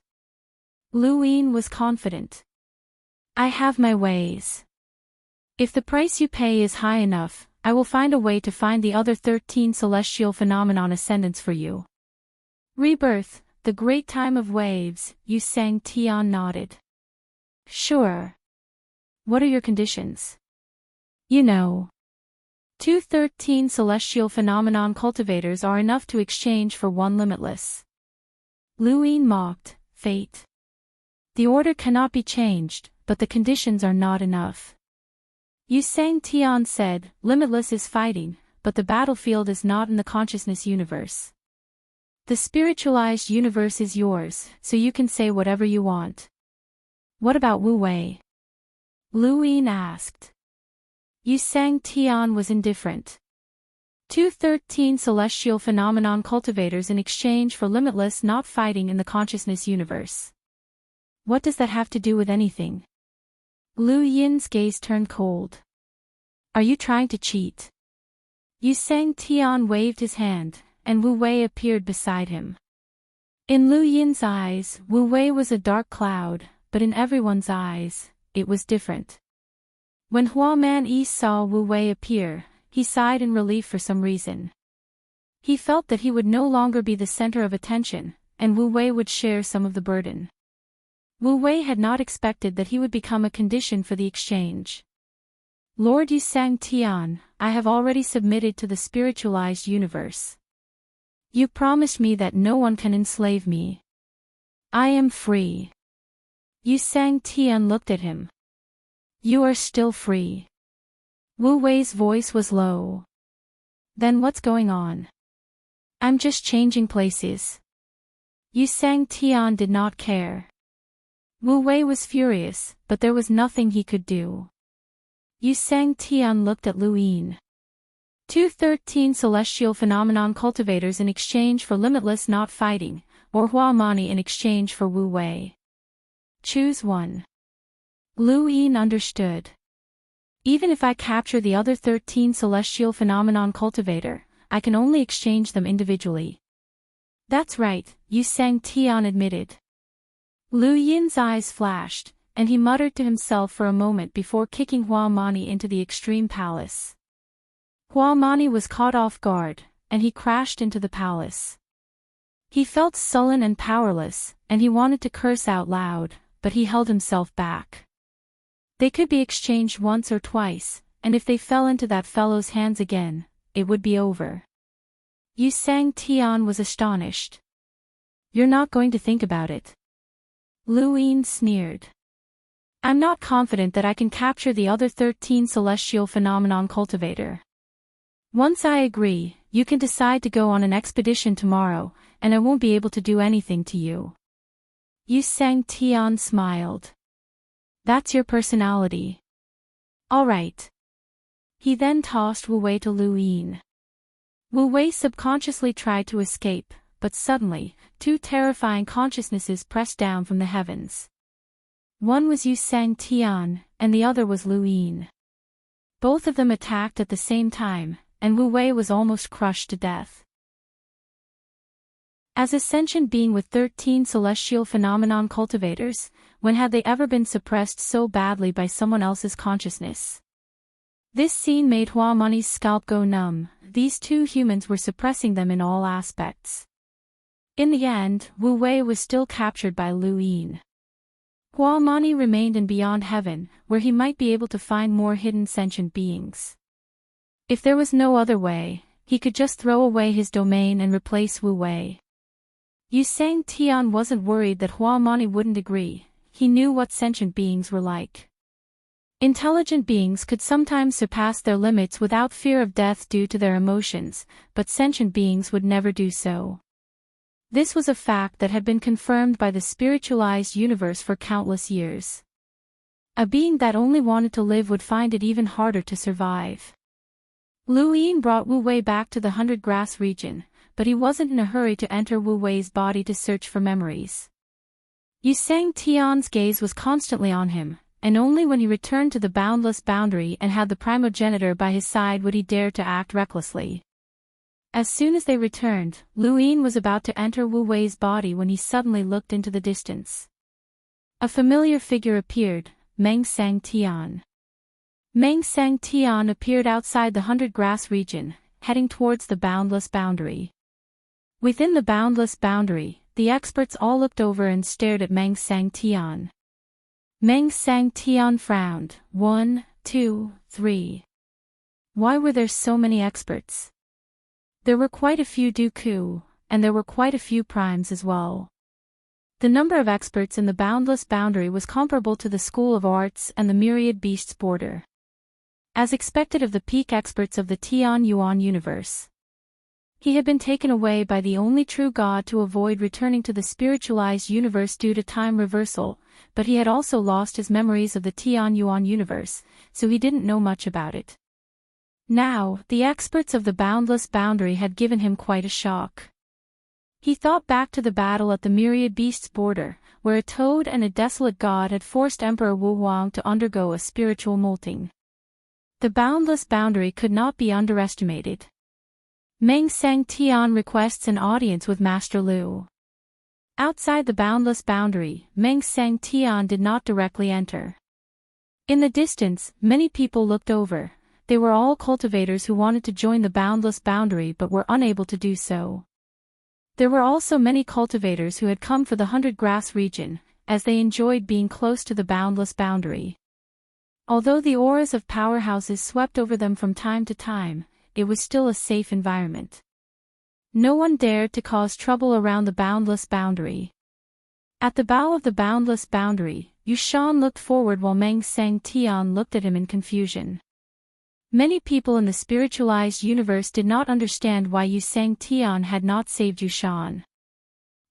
Lu Yin was confident. I have my ways. If the price you pay is high enough, I will find a way to find the other 13 celestial phenomenon ascendants for you. Rebirth, the great time of waves, Yu Sang Tian nodded. Sure. What are your conditions? You know. 213 celestial phenomenon cultivators are enough to exchange for one limitless. Lu Yin mocked, fate. The order cannot be changed, but the conditions are not enough. Yu Sang Tian said, limitless is fighting, but the battlefield is not in the consciousness universe. The spiritualized universe is yours, so you can say whatever you want. What about Wu Wei? Lu Yin asked. Yu Sang Tian was indifferent. 213 celestial phenomenon cultivators in exchange for limitless not fighting in the consciousness universe. What does that have to do with anything? Lu Yin's gaze turned cold. Are you trying to cheat? Yu Sang Tian waved his hand, and Wu Wei appeared beside him. In Lu Yin's eyes, Wu Wei was a dark cloud, but in everyone's eyes, it was different. When Huamani saw Wu Wei appear, he sighed in relief for some reason. He felt that he would no longer be the center of attention, and Wu Wei would share some of the burden. Wu Wei had not expected that he would become a condition for the exchange. Lord Yu Sang Tian, I have already submitted to the spiritualized universe. You promised me that no one can enslave me. I am free. Yu Sang Tian looked at him. You are still free. Wu Wei's voice was low. Then what's going on? I'm just changing places. Yu Sang Tian did not care. Wu Wei was furious, but there was nothing he could do. Yu Sang Tian looked at Lu Yin. 213 celestial phenomenon cultivators in exchange for limitless not fighting, or Huamani in exchange for Wu Wei. Choose one. Lu Yin understood. Even if I capture the other 13 celestial phenomenon cultivator, I can only exchange them individually. That's right, Yu Sang Tian admitted. Lu Yin's eyes flashed, and he muttered to himself for a moment before kicking Huamani into the extreme palace. Huamani was caught off guard, and he crashed into the palace. He felt sullen and powerless, and he wanted to curse out loud, but he held himself back. They could be exchanged once or twice, and if they fell into that fellow's hands again, it would be over. Yu Sang Tian was astonished. You're not going to think about it? Lu Yin sneered. I'm not confident that I can capture the other 13 celestial phenomenon cultivator. Once I agree, you can decide to go on an expedition tomorrow, and I won't be able to do anything to you. Yu Sang Tian smiled. That's your personality. All right. He then tossed Wu Wei to Lu Yin. Wu Wei subconsciously tried to escape, but suddenly, two terrifying consciousnesses pressed down from the heavens. One was Yu Sang Tian, and the other was Lu Yin. Both of them attacked at the same time, and Wu Wei was almost crushed to death. As a sentient being with 13 celestial phenomenon cultivators, when had they ever been suppressed so badly by someone else's consciousness? This scene made Hua Mani's scalp go numb. These two humans were suppressing them in all aspects. In the end, Wu Wei was still captured by Lu Yin. Hua Mani remained in Beyond Heaven, where he might be able to find more hidden sentient beings. If there was no other way, he could just throw away his domain and replace Wu Wei. Yu Sang Tian wasn't worried that Hua Mani wouldn't agree. He knew what sentient beings were like. Intelligent beings could sometimes surpass their limits without fear of death due to their emotions, but sentient beings would never do so. This was a fact that had been confirmed by the spiritualized universe for countless years. A being that only wanted to live would find it even harder to survive. Lu Yin brought Wu Wei back to the 100 Grass region, but he wasn't in a hurry to enter Wu Wei's body to search for memories. Yu Sang Tian's gaze was constantly on him, and only when he returned to the boundless boundary and had the primogenitor by his side would he dare to act recklessly. As soon as they returned, Lu Yin was about to enter Wu Wei's body when he suddenly looked into the distance. A familiar figure appeared, Meng Sang Tian. Meng Sang Tian appeared outside the 100 Grass region, heading towards the boundless boundary. Within the boundless boundary, the experts all looked over and stared at Meng Sang Tian. Meng Sang Tian frowned. 1, 2, 3. Why were there so many experts? There were quite a few Dooku, and there were quite a few primes as well. The number of experts in the boundless boundary was comparable to the School of Arts and the Myriad Beasts border. As expected of the peak experts of the Tian Yuan universe. He had been taken away by the only true God to avoid returning to the spiritualized universe due to time reversal, but he had also lost his memories of the Tian Yuan universe, so he didn't know much about it. Now, the experts of the boundless boundary had given him quite a shock. He thought back to the battle at the Myriad Beasts border, where a toad and a desolate god had forced Emperor Wu Huang to undergo a spiritual molting. The boundless boundary could not be underestimated. Meng Sang Tian requests an audience with Master Lu. Outside the boundless boundary, Meng Sang Tian did not directly enter. In the distance, many people looked over. They were all cultivators who wanted to join the boundless boundary but were unable to do so. There were also many cultivators who had come for the 100 Grass region, as they enjoyed being close to the boundless boundary. Although the auras of powerhouses swept over them from time to time, it was still a safe environment. No one dared to cause trouble around the boundless boundary. At the bow of the boundless boundary, Yu Shan looked forward while Meng Sang Tian looked at him in confusion. Many people in the spiritualized universe did not understand why Yu Sang Tian had not saved Yu Shan.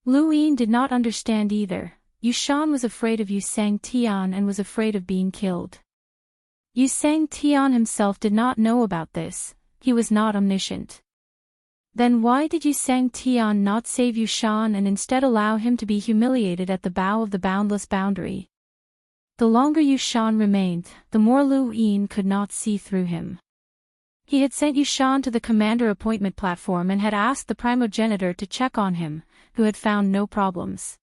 Lu Yin did not understand either. Yu Shan was afraid of Yu Sang Tian and was afraid of being killed. Yu Sang Tian himself did not know about this. He was not omniscient. Then why did Yu Sang Tian not save Yu Shan and instead allow him to be humiliated at the bow of the boundless boundary? The longer Yu Shan remained, the more Lu Yin could not see through him. He had sent Yu Shan to the commander appointment platform and had asked the primogenitor to check on him, who had found no problems.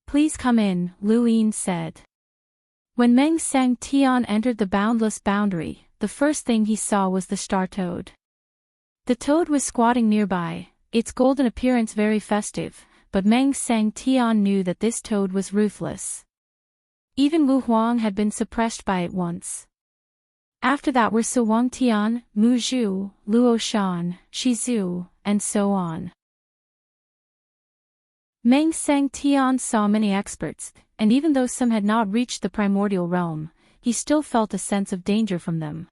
"Please come in," Lu Yin said. When Meng Sang Tian entered the boundless boundary, the first thing he saw was the star toad. The toad was squatting nearby, its golden appearance very festive, but Meng Sang Tian knew that this toad was ruthless. Even Wu Huang had been suppressed by it once. After that were Su Wang Tian, Mu Zhu, Luo Shan, Shi Zhu, and so on. Meng Sang Tian saw many experts, and even though some had not reached the primordial realm, he still felt a sense of danger from them.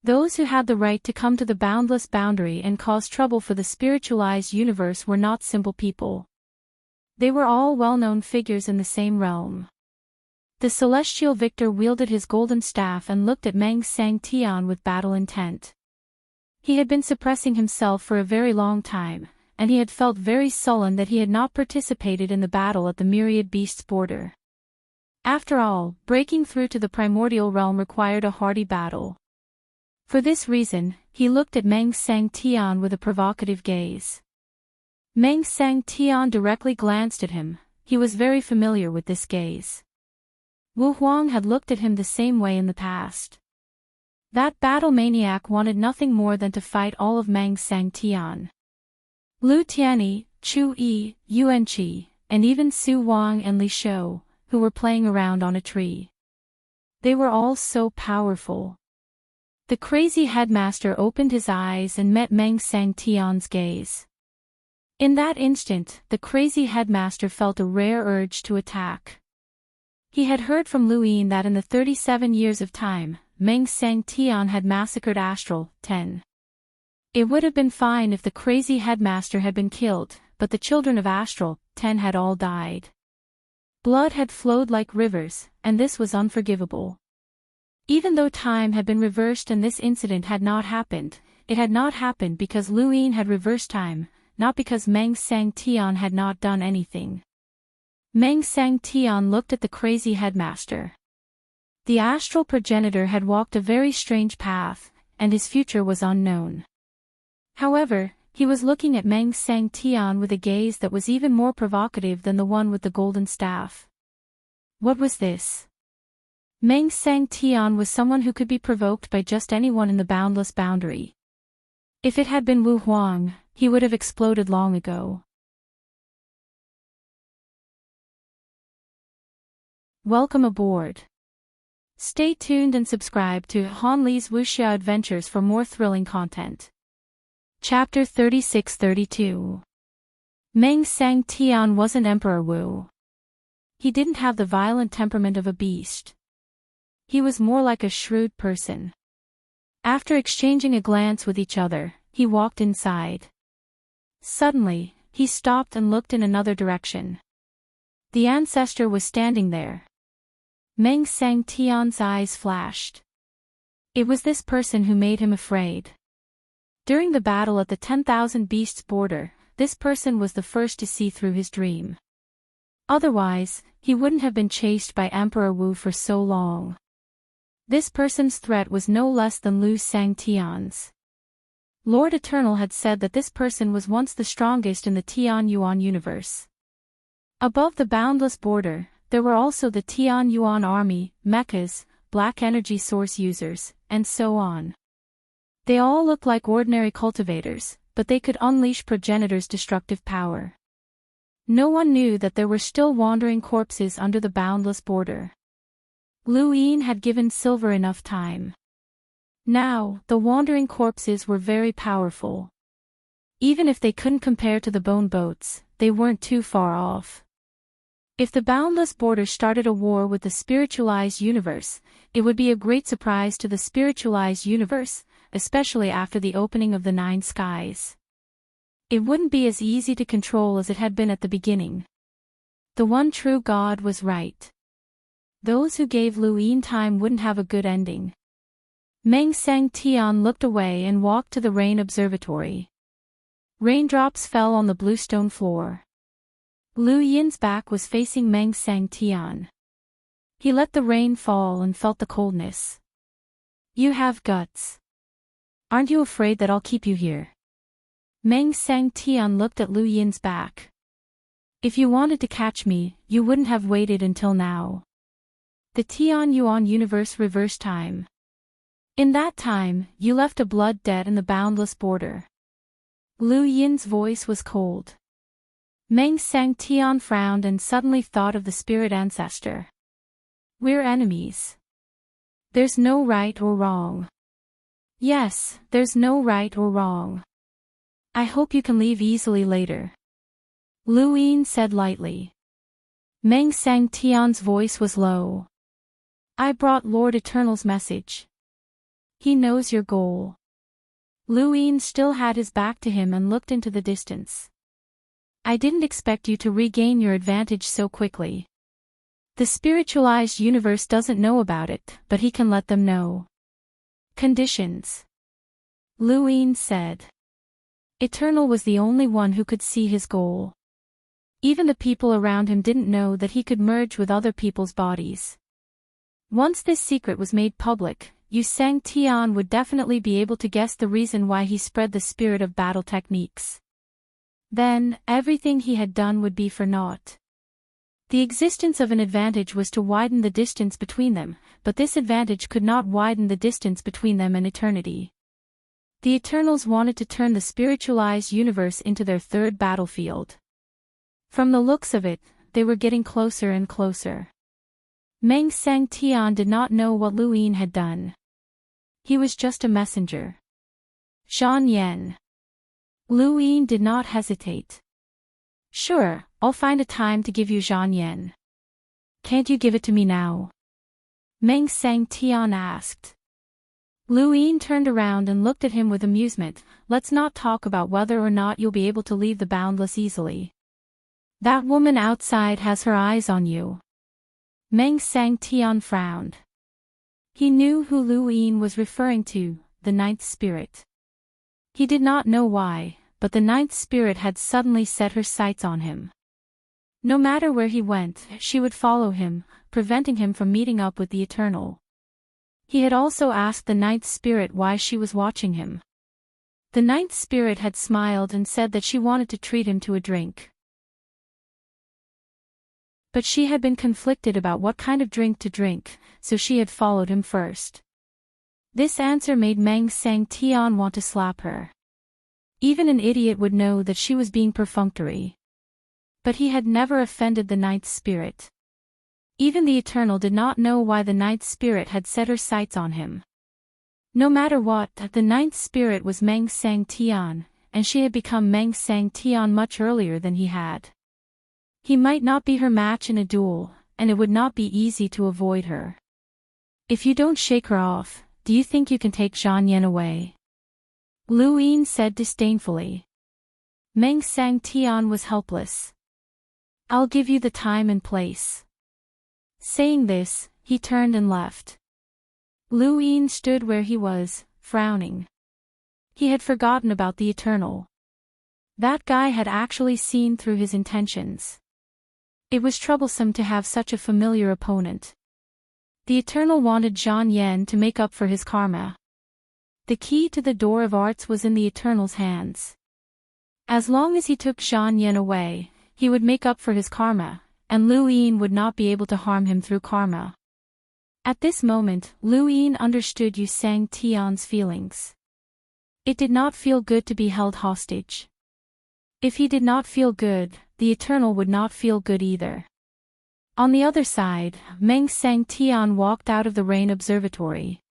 Those who had the right to come to the boundless boundary and cause trouble for the spiritualized universe were not simple people. They were all well-known figures in the same realm. The celestial victor wielded his golden staff and looked at Meng Sang Tian with battle intent. He had been suppressing himself for a very long time, and he had felt very sullen that he had not participated in the battle at the myriad beasts' border. After all, breaking through to the primordial realm required a hardy battle. For this reason, he looked at Meng Sang Tian with a provocative gaze. Meng Sang Tian directly glanced at him. He was very familiar with this gaze. Wu Huang had looked at him the same way in the past. That battle maniac wanted nothing more than to fight all of Meng Sang Tian. Lu Tianyi, Chu Yi, Yuan Qi, and even Su Wang and Li Shou, who were playing around on a tree. They were all so powerful. The crazy headmaster opened his eyes and met Meng Sang Tian's gaze. In that instant, the crazy headmaster felt a rare urge to attack. He had heard from Lu Yin that in the 37 years of time, Meng Sang Tian had massacred Astral 10. It would have been fine if the crazy headmaster had been killed, but the children of Astral 10 had all died. Blood had flowed like rivers, and this was unforgivable. Even though time had been reversed and this incident had not happened, it had not happened because Lu Yin had reversed time, not because Meng Sang Tian had not done anything. Meng Sang Tian looked at the crazy headmaster. The astral progenitor had walked a very strange path, and his future was unknown. However, he was looking at Meng Sang Tian with a gaze that was even more provocative than the one with the golden staff. What was this? Meng Sang Tian was someone who could be provoked by just anyone in the boundless boundary. If it had been Wu Huang, he would have exploded long ago. Welcome aboard. Stay tuned and subscribe to Han Li's Wuxia Adventures for more thrilling content. Chapter 36-32. Meng Sang Tian wasn't Emperor Wu. He didn't have the violent temperament of a beast. He was more like a shrewd person. After exchanging a glance with each other, he walked inside. Suddenly, he stopped and looked in another direction. The ancestor was standing there. Meng Sang Tian's eyes flashed. It was this person who made him afraid. During the battle at the 10,000 beasts border, this person was the first to see through his dream. Otherwise, he wouldn't have been chased by Emperor Wu for so long. This person's threat was no less than Lu Sang Tian's. Lord Eternal had said that this person was once the strongest in the Tian Yuan universe. Above the boundless border, there were also the Tian Yuan army, mechas, black energy source users, and so on. They all looked like ordinary cultivators, but they could unleash progenitors' destructive power. No one knew that there were still wandering corpses under the boundless border. Lu Yin had given Silver enough time. Now, the wandering corpses were very powerful. Even if they couldn't compare to the bone boats, they weren't too far off. If the boundless border started a war with the spiritualized universe, it would be a great surprise to the spiritualized universe, especially after the opening of the 9 skies. It wouldn't be as easy to control as it had been at the beginning. The one true God was right. Those who gave Lu Yin time wouldn't have a good ending. Meng Sang Tian looked away and walked to the rain observatory. Raindrops fell on the bluestone floor. Lu Yin's back was facing Meng Sang Tian. He let the rain fall and felt the coldness. You have guts. Aren't you afraid that I'll keep you here? Meng Sang Tian looked at Lu Yin's back. If you wanted to catch me, you wouldn't have waited until now. The Tian Yuan universe reversed time. In that time, you left a blood debt in the boundless border. Lu Yin's voice was cold. Meng Sang Tian frowned and suddenly thought of the spirit ancestor. We're enemies. There's no right or wrong. Yes, there's no right or wrong. I hope you can leave easily later. Lu Yin said lightly. Meng Sang Tian's voice was low. I brought Lord Eternal's message. He knows your goal. Lu Yin still had his back to him and looked into the distance. I didn't expect you to regain your advantage so quickly. The spiritualized universe doesn't know about it, but he can let them know. Conditions. Lu Yin said. Eternal was the only one who could see his goal. Even the people around him didn't know that he could merge with other people's bodies. Once this secret was made public, Yu Sang Tian would definitely be able to guess the reason why he spread the spirit of battle techniques. Then, everything he had done would be for naught. The existence of an advantage was to widen the distance between them, but this advantage could not widen the distance between them and eternity. The Eternals wanted to turn the spiritualized universe into their third battlefield. From the looks of it, they were getting closer and closer. Meng Sang Tian did not know what Lu Yin had done. He was just a messenger. Zhan Yan. Lu Yin did not hesitate. Sure, I'll find a time to give you Zhan Yan. Can't you give it to me now? Meng Sang Tian asked. Lu Yin turned around and looked at him with amusement. Let's not talk about whether or not you'll be able to leave the boundless easily. That woman outside has her eyes on you. Meng Sang Tian frowned. He knew who Lu Yin was referring to, the ninth spirit. He did not know why, but the ninth spirit had suddenly set her sights on him. No matter where he went, she would follow him, preventing him from meeting up with the Eternal. He had also asked the ninth spirit why she was watching him. The ninth spirit had smiled and said that she wanted to treat him to a drink. But she had been conflicted about what kind of drink to drink, so she had followed him first. This answer made Meng Sang Tian want to slap her. Even an idiot would know that she was being perfunctory. But he had never offended the ninth spirit. Even the Eternal did not know why the ninth spirit had set her sights on him. No matter what, the ninth spirit was Meng Sang Tian, and she had become Meng Sang Tian much earlier than he had. He might not be her match in a duel, and it would not be easy to avoid her. If you don't shake her off, do you think you can take Zhan Yan away? Lu Yin said disdainfully. Meng Sang Tian was helpless. I'll give you the time and place. Saying this, he turned and left. Lu Yin stood where he was, frowning. He had forgotten about the Eternal. That guy had actually seen through his intentions. It was troublesome to have such a familiar opponent. The Eternal wanted Zhan Yan to make up for his karma. The key to the door of arts was in the Eternal's hands. As long as he took Zhan Yan away, he would make up for his karma, and Lu Yin would not be able to harm him through karma. At this moment, Lu Yin understood Yu Sang Tian's feelings. It did not feel good to be held hostage. If he did not feel good, the Eternal would not feel good either. On the other side, Meng Sang Tian walked out of the Rain Observatory.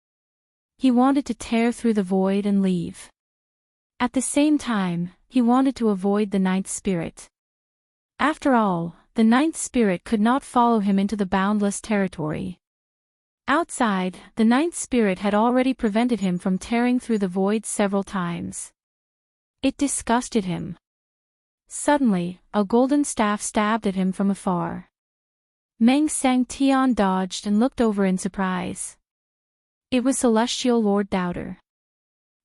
He wanted to tear through the void and leave. At the same time, he wanted to avoid the ninth spirit. After all, the ninth spirit could not follow him into the boundless territory. Outside, the ninth spirit had already prevented him from tearing through the void several times. It disgusted him. Suddenly, a golden staff stabbed at him from afar. Meng Sang Tian dodged and looked over in surprise. It was Celestial Lord Doubter.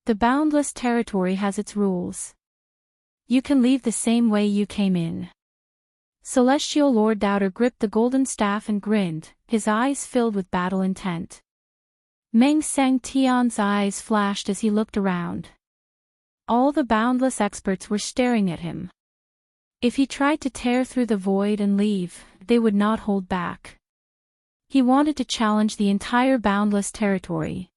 The boundless territory has its rules. You can leave the same way you came in. Celestial Lord Doubter gripped the golden staff and grinned, his eyes filled with battle intent. Meng Sang Tian's eyes flashed as he looked around. All the boundless experts were staring at him. If he tried to tear through the void and leave, they would not hold back. He wanted to challenge the entire boundless territory.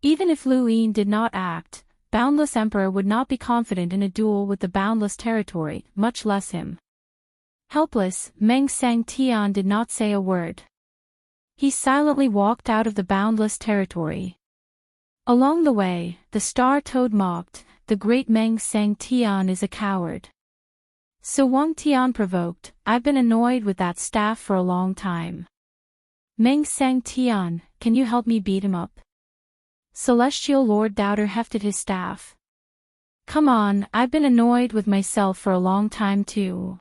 Even if Lu Yin did not act, Boundless Emperor would not be confident in a duel with the boundless territory, much less him. Helpless, Meng Sang Tian did not say a word. He silently walked out of the boundless territory. Along the way, the Star Toad mocked, "The great Meng Sang Tian is a coward." So Wang Tian provoked, "I've been annoyed with that staff for a long time. Meng Sang Tian, can you help me beat him up?" Celestial Lord Doubter hefted his staff. "Come on, I've been annoyed with myself for a long time too."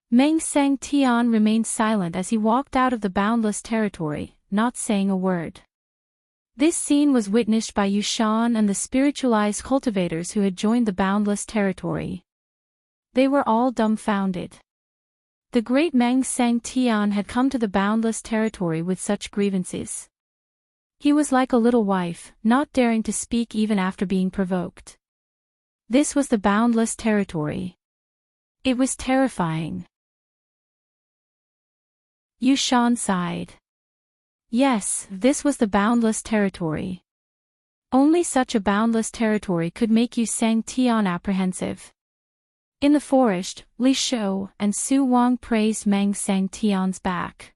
Meng Sang Tian remained silent as he walked out of the boundless territory, not saying a word. This scene was witnessed by Yushan and the spiritualized cultivators who had joined the boundless territory. They were all dumbfounded. The great Meng Sang Tian had come to the boundless territory with such grievances. He was like a little wife, not daring to speak even after being provoked. This was the boundless territory. It was terrifying. Yushan sighed. Yes, this was the boundless territory. Only such a boundless territory could make Yu Sang Tian apprehensive. In the forest, Li Shou and Su Wang praised Meng Sang Tian's back.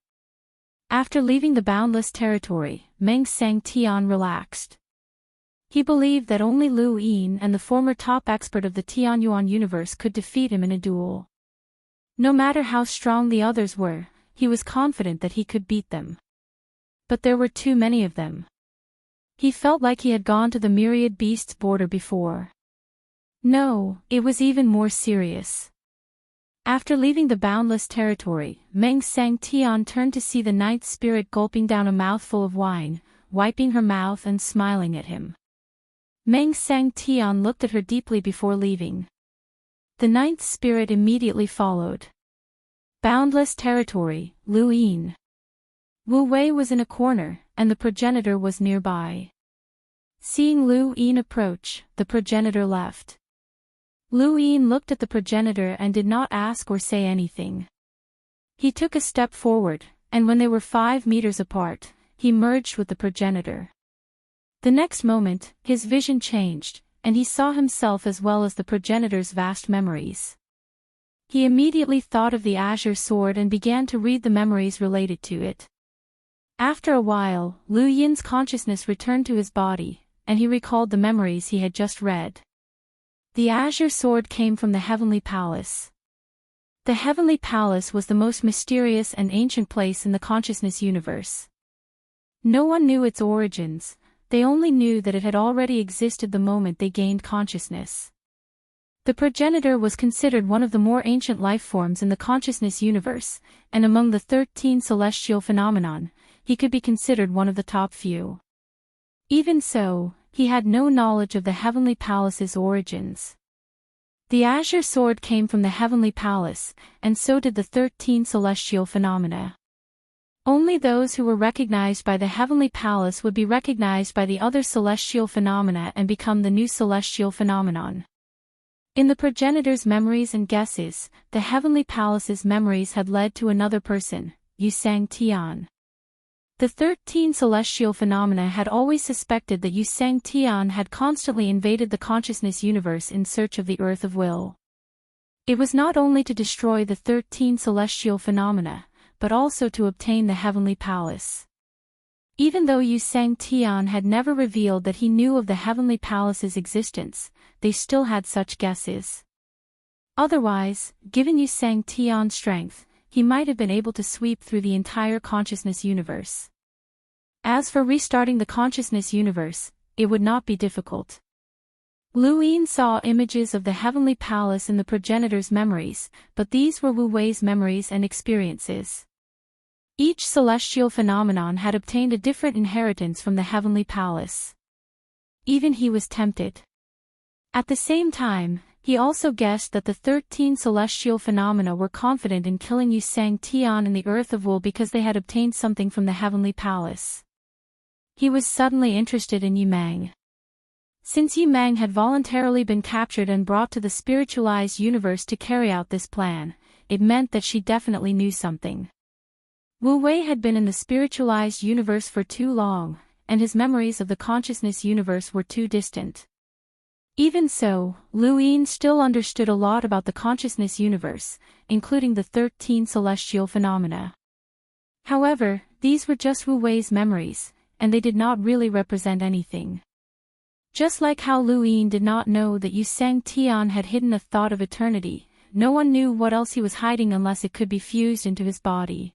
After leaving the boundless territory, Meng Sang Tian relaxed. He believed that only Lu Yin and the former top expert of the Tianyuan universe could defeat him in a duel. No matter how strong the others were, he was confident that he could beat them. But there were too many of them. He felt like he had gone to the myriad beasts border before. No, it was even more serious. After leaving the boundless territory, Meng Sang Tian turned to see the ninth spirit gulping down a mouthful of wine, wiping her mouth and smiling at him. Meng Sang Tian looked at her deeply before leaving. The ninth spirit immediately followed. Boundless territory, Lu Yin. Wu Wei was in a corner, and the progenitor was nearby. Seeing Lu Yin approach, the progenitor left. Lu Yin looked at the progenitor and did not ask or say anything. He took a step forward, and when they were 5 meters apart, he merged with the progenitor. The next moment, his vision changed, and he saw himself as well as the progenitor's vast memories. He immediately thought of the azure sword and began to read the memories related to it. After a while, Lu Yin's consciousness returned to his body, and he recalled the memories he had just read. The azure sword came from the heavenly palace. The heavenly palace was the most mysterious and ancient place in the consciousness universe. No one knew its origins, they only knew that it had already existed the moment they gained consciousness. The progenitor was considered one of the more ancient life forms in the consciousness universe, and among the 13 celestial phenomenon, he could be considered one of the top few. Even so, he had no knowledge of the heavenly palace's origins. The azure sword came from the heavenly palace, and so did the 13 celestial phenomena. Only those who were recognized by the heavenly palace would be recognized by the other celestial phenomena and become the new celestial phenomenon. In the progenitor's memories and guesses, the heavenly palace's memories had led to another person, Yu Sang Tian. The 13 celestial phenomena had always suspected that Yu Sang Tian had constantly invaded the consciousness universe in search of the Earth of Will. It was not only to destroy the 13 celestial phenomena, but also to obtain the heavenly palace. Even though Yu Sang Tian had never revealed that he knew of the heavenly palace's existence, they still had such guesses. Otherwise, given Yu Sang Tian's strength, he might have been able to sweep through the entire consciousness universe. As for restarting the consciousness universe, it would not be difficult. Lu Yin saw images of the heavenly palace in the progenitor's memories, but these were Wu Wei's memories and experiences. Each celestial phenomenon had obtained a different inheritance from the heavenly palace. Even he was tempted. At the same time, he also guessed that the 13 celestial phenomena were confident in killing Yu Sang Tian in the Earth of Will because they had obtained something from the heavenly palace. He was suddenly interested in Yu Mang. Since Yu Mang had voluntarily been captured and brought to the spiritualized universe to carry out this plan, it meant that she definitely knew something. Wu Wei had been in the spiritualized universe for too long, and his memories of the consciousness universe were too distant. Even so, Lu Yin still understood a lot about the consciousness universe, including the 13 celestial phenomena. However, these were just Wu Wei's memories, and they did not really represent anything. Just like how Lu Yin did not know that Yu Sang Tian had hidden a thought of eternity, no one knew what else he was hiding unless it could be fused into his body.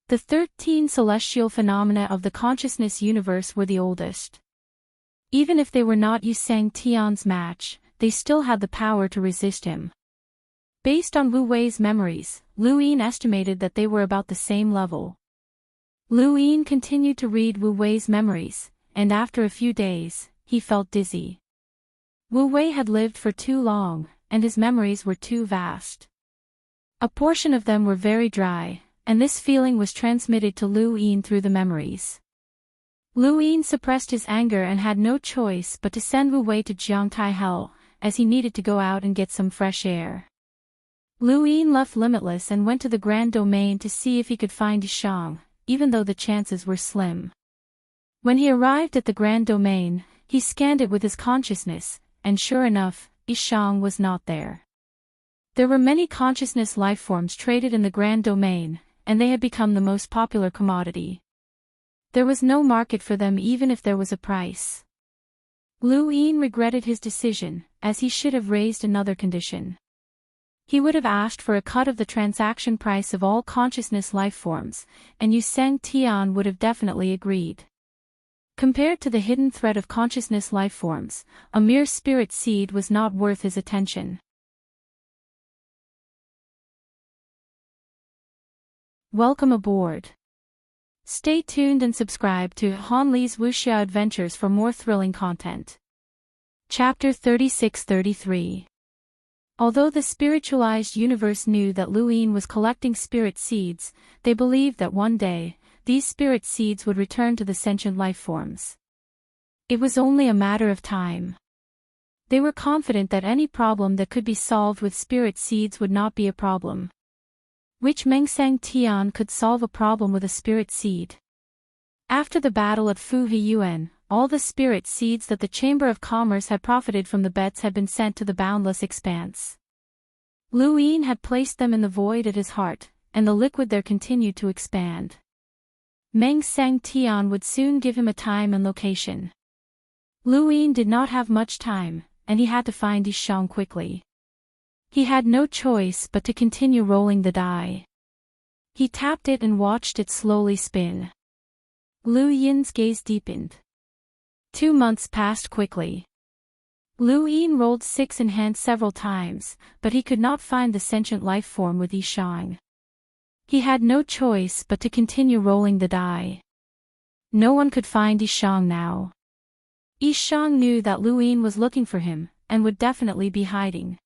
The 13 celestial phenomena of the consciousness universe were the oldest. Even if they were not Yu Sang Tian's match, they still had the power to resist him. Based on Wu Wei's memories, Lu Yin estimated that they were about the same level. Lu Yin continued to read Wu Wei's memories, and after a few days, he felt dizzy. Wu Wei had lived for too long, and his memories were too vast. A portion of them were very dry, and this feeling was transmitted to Lu Yin through the memories. Lu Yin suppressed his anger and had no choice but to send Wu Wei to Jiangtai Hell, as he needed to go out and get some fresh air. Lu Yin left Limitless and went to the Grand Domain to see if he could find Yishang, even though the chances were slim. When he arrived at the Grand Domain, he scanned it with his consciousness, and sure enough, Yishang was not there. There were many consciousness lifeforms traded in the Grand Domain, and they had become the most popular commodity. There was no market for them even if there was a price. Lu Yin regretted his decision, as he should have raised another condition. He would have asked for a cut of the transaction price of all consciousness lifeforms, and Yu Seng Tian would have definitely agreed. Compared to the hidden threat of consciousness lifeforms, a mere spirit seed was not worth his attention. Welcome aboard. Stay tuned and subscribe to Han Li's Wuxia Adventures for more thrilling content. Chapter 36-33. Although the spiritualized universe knew that Lu Yin was collecting spirit seeds, they believed that one day, these spirit seeds would return to the sentient lifeforms. It was only a matter of time. They were confident that any problem that could be solved with spirit seeds would not be a problem. Which Mengsang Tian could solve a problem with a spirit seed? After the battle at Fu Hiyuan, all the spirit seeds that the Chamber of Commerce had profited from the bets had been sent to the boundless expanse. Lu Yin had placed them in the void at his heart, and the liquid there continued to expand. Mengsang Tian would soon give him a time and location. Lu Yin did not have much time, and he had to find Yishang quickly. He had no choice but to continue rolling the die. He tapped it and watched it slowly spin. Lu Yin's gaze deepened. 2 months passed quickly. Lu Yin rolled 6 in hand several times, but he could not find the sentient life form with Yishang. He had no choice but to continue rolling the die. No one could find Yishang now. Yishang knew that Lu Yin was looking for him, and would definitely be hiding.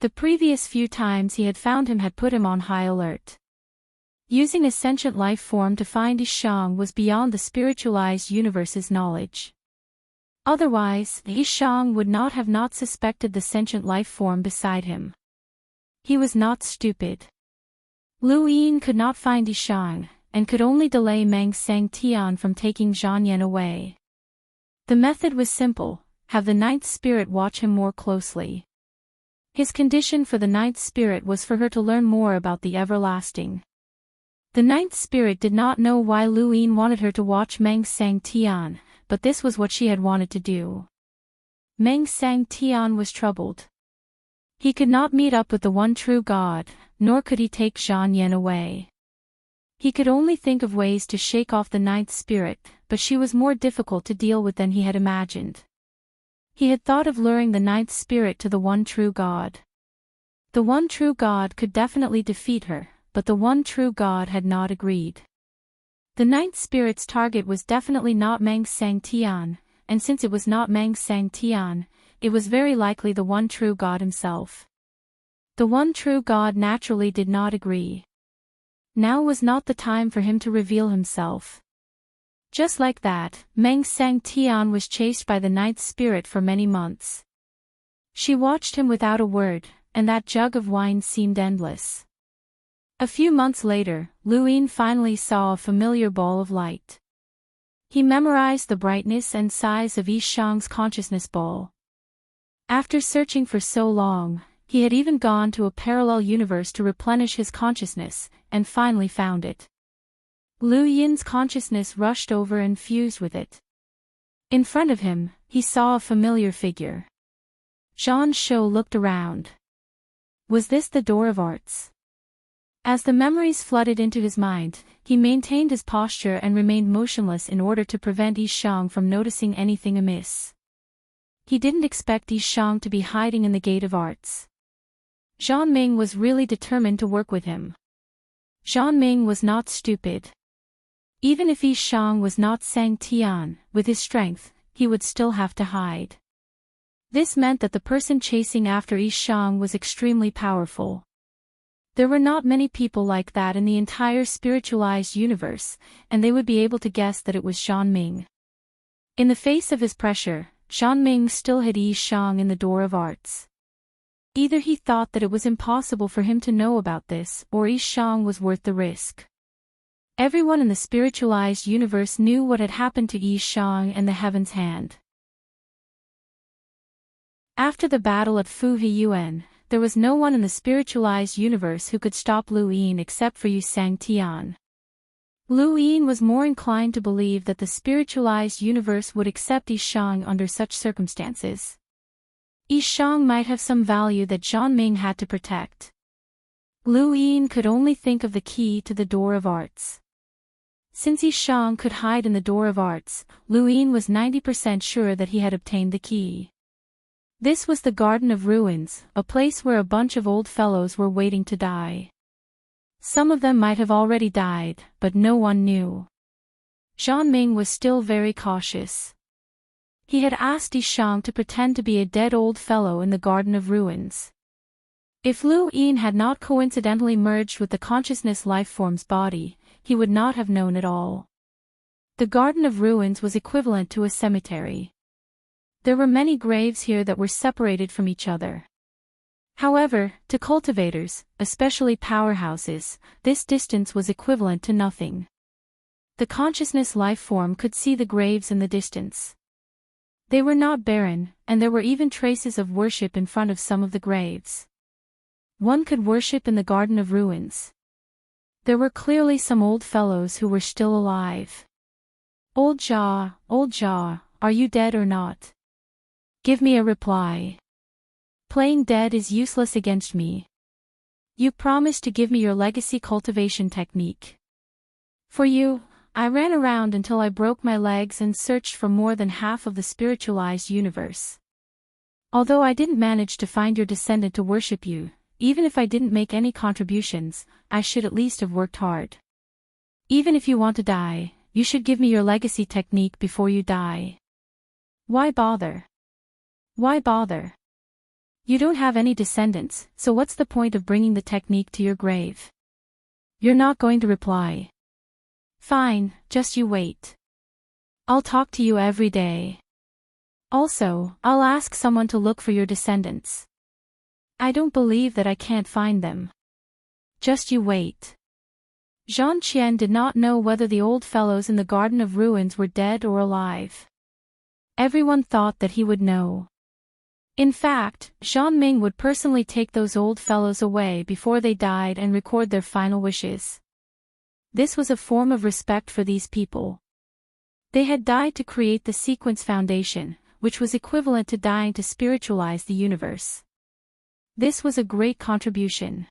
The previous few times he had found him had put him on high alert. Using a sentient life form to find Yishang was beyond the spiritualized universe's knowledge. Otherwise, Yishang would not have not suspected the sentient life form beside him. He was not stupid. Lu Yin could not find Yishang, and could only delay Mengsang Tian from taking Zhan Yan away. The method was simple: have the ninth spirit watch him more closely. His condition for the ninth spirit was for her to learn more about the everlasting. The ninth spirit did not know why Lu Yin wanted her to watch Mengsang Tian, but this was what she had wanted to do. Mengsang Tian was troubled. He could not meet up with the one true God, nor could he take Zhan Yan away. He could only think of ways to shake off the ninth spirit, but she was more difficult to deal with than he had imagined. He had thought of luring the ninth spirit to the one true God. The one true God could definitely defeat her, but the one true God had not agreed. The ninth spirit's target was definitely not Mengsang Tian, and since it was not Mengsang Tian, it was very likely the one true God himself. The one true God naturally did not agree. Now was not the time for him to reveal himself. Just like that, Mengsang Tian was chased by the ninth spirit for many months. She watched him without a word, and that jug of wine seemed endless. A few months later, Lu Yin finally saw a familiar ball of light. He memorized the brightness and size of Yishang's consciousness ball. After searching for so long, he had even gone to a parallel universe to replenish his consciousness, and finally found it. Lu Yin's consciousness rushed over and fused with it. In front of him, he saw a familiar figure. Zhan Shou looked around. Was this the door of arts? As the memories flooded into his mind, he maintained his posture and remained motionless in order to prevent Yishang from noticing anything amiss. He didn't expect Yishang to be hiding in the gate of arts. Zhan Ming was really determined to work with him. Zhan Ming was not stupid. Even if Yi Shang was not Sang Tian, with his strength, he would still have to hide. This meant that the person chasing after Yi Shang was extremely powerful. There were not many people like that in the entire spiritualized universe, and they would be able to guess that it was Zhan Ming. In the face of his pressure, Zhan Ming still hid Yi Shang in the door of arts. Either he thought that it was impossible for him to know about this, or Yi Shang was worth the risk. Everyone in the spiritualized universe knew what had happened to Yi Shang and the Heaven's Hand. After the battle at Fu Hiyuan, there was no one in the spiritualized universe who could stop Lu Yin except for Yu Sang Tian. Lu Yin was more inclined to believe that the spiritualized universe would accept Yi Shang under such circumstances. Yi Shang might have some value that Zhan Ming had to protect. Lu Yin could only think of the key to the door of arts. Since Yi Shang could hide in the door of arts, Lu Yin was 90% sure that he had obtained the key. This was the Garden of Ruins, a place where a bunch of old fellows were waiting to die. Some of them might have already died, but no one knew. Zhan Ming was still very cautious. He had asked Yi Shang to pretend to be a dead old fellow in the Garden of Ruins. If Lu Yin had not coincidentally merged with the consciousness lifeform's body, he would not have known at all. The Garden of Ruins was equivalent to a cemetery. There were many graves here that were separated from each other. However, to cultivators, especially powerhouses, this distance was equivalent to nothing. The consciousness lifeform could see the graves in the distance. They were not barren, and there were even traces of worship in front of some of the graves. One could worship in the Garden of Ruins. There were clearly some old fellows who were still alive. Old Jia, are you dead or not? Give me a reply. Playing dead is useless against me. You promised to give me your legacy cultivation technique. For you, I ran around until I broke my legs and searched for more than half of the spiritualized universe. Although I didn't manage to find your descendant to worship you, even if I didn't make any contributions, I should at least have worked hard. Even if you want to die, you should give me your legacy technique before you die. Why bother? Why bother? You don't have any descendants, so what's the point of bringing the technique to your grave? You're not going to reply. Fine, just you wait. I'll talk to you every day. Also, I'll ask someone to look for your descendants. I don't believe that I can't find them. Just you wait. Zhan Qian did not know whether the old fellows in the Garden of Ruins were dead or alive. Everyone thought that he would know. In fact, Zhan Ming would personally take those old fellows away before they died and record their final wishes. This was a form of respect for these people. They had died to create the sequence foundation, which was equivalent to dying to spiritualize the universe. This was a great contribution.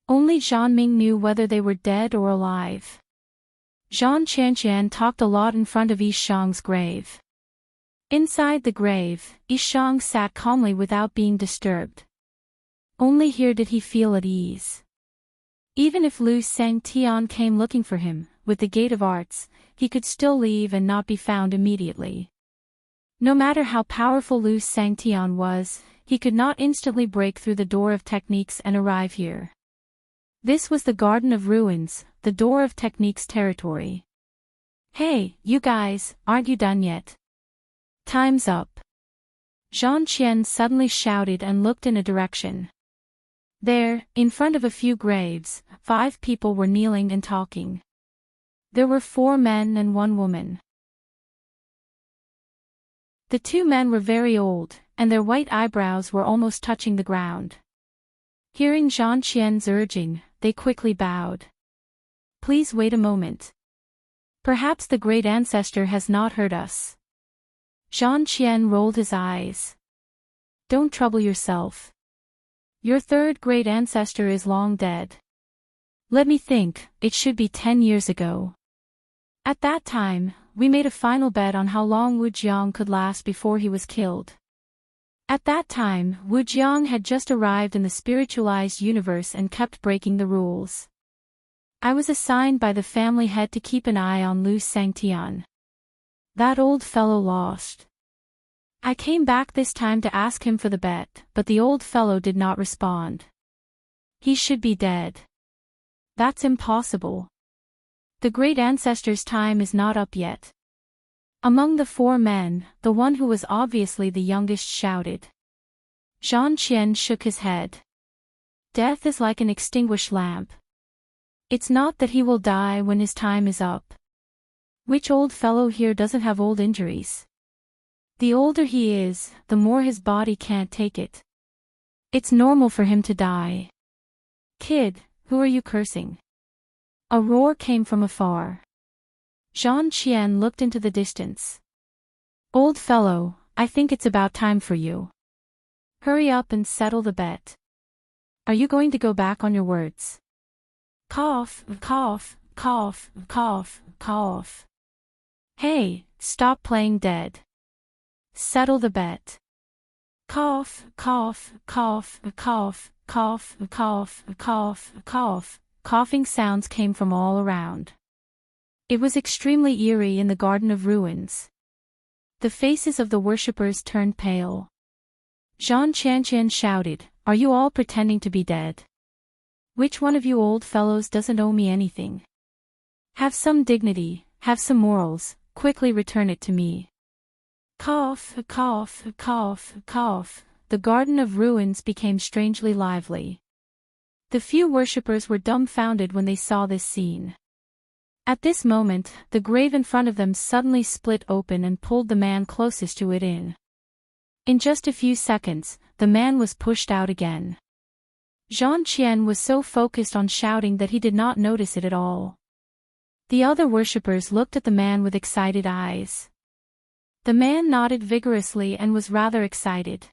Only Zhan Ming knew whether they were dead or alive. Zhan Qianqian talked a lot in front of Yi Shang's grave. Inside the grave, Yi Shang sat calmly without being disturbed. Only here did he feel at ease. Even if Lu Sang Tian came looking for him, with the Gate of Arts, he could still leave and not be found immediately. No matter how powerful Lu Sang Tian was, he could not instantly break through the door of techniques and arrive here. This was the Garden of Ruins, the door of techniques territory. Hey, you guys, aren't you done yet? Time's up. Zhan Qian suddenly shouted and looked in a direction. There, in front of a few graves, 5 people were kneeling and talking. There were 4 men and 1 woman. The 2 men were very old, and their white eyebrows were almost touching the ground. Hearing Zhan Qian's urging, they quickly bowed. Please wait a moment. Perhaps the great ancestor has not heard us. Zhan Qian rolled his eyes. Don't trouble yourself. Your 3rd great ancestor is long dead. Let me think, it should be 10 years ago. At that time, we made a final bet on how long Wu Jiang could last before he was killed. At that time, Wu Jiang had just arrived in the spiritualized universe and kept breaking the rules. I was assigned by the family head to keep an eye on Lu Sangtian. That old fellow lost. I came back this time to ask him for the bet, but the old fellow did not respond. He should be dead. That's impossible. The great ancestor's time is not up yet. Among the four men, the one who was obviously the youngest shouted. Zhang Qian shook his head. Death is like an extinguished lamp. It's not that he will die when his time is up. Which old fellow here doesn't have old injuries? The older he is, the more his body can't take it. It's normal for him to die. Kid, who are you cursing? A roar came from afar. Zhang Qian looked into the distance. Old fellow, I think it's about time for you. Hurry up and settle the bet. Are you going to go back on your words? Cough, cough, cough, cough, cough. Hey, stop playing dead. Settle the bet. Cough, cough, cough, cough, cough, cough, cough, cough. Coughing sounds came from all around. It was extremely eerie in the Garden of Ruins. The faces of the worshippers turned pale. Zhang Qianqian shouted, "Are you all pretending to be dead? Which one of you old fellows doesn't owe me anything? Have some dignity, have some morals, quickly return it to me." Cough, cough, cough, cough. The Garden of Ruins became strangely lively. The few worshippers were dumbfounded when they saw this scene. At this moment, the grave in front of them suddenly split open and pulled the man closest to it in. In just a few seconds, the man was pushed out again. Zhang Qian was so focused on shouting that he did not notice it at all. The other worshippers looked at the man with excited eyes. The man nodded vigorously and was rather excited.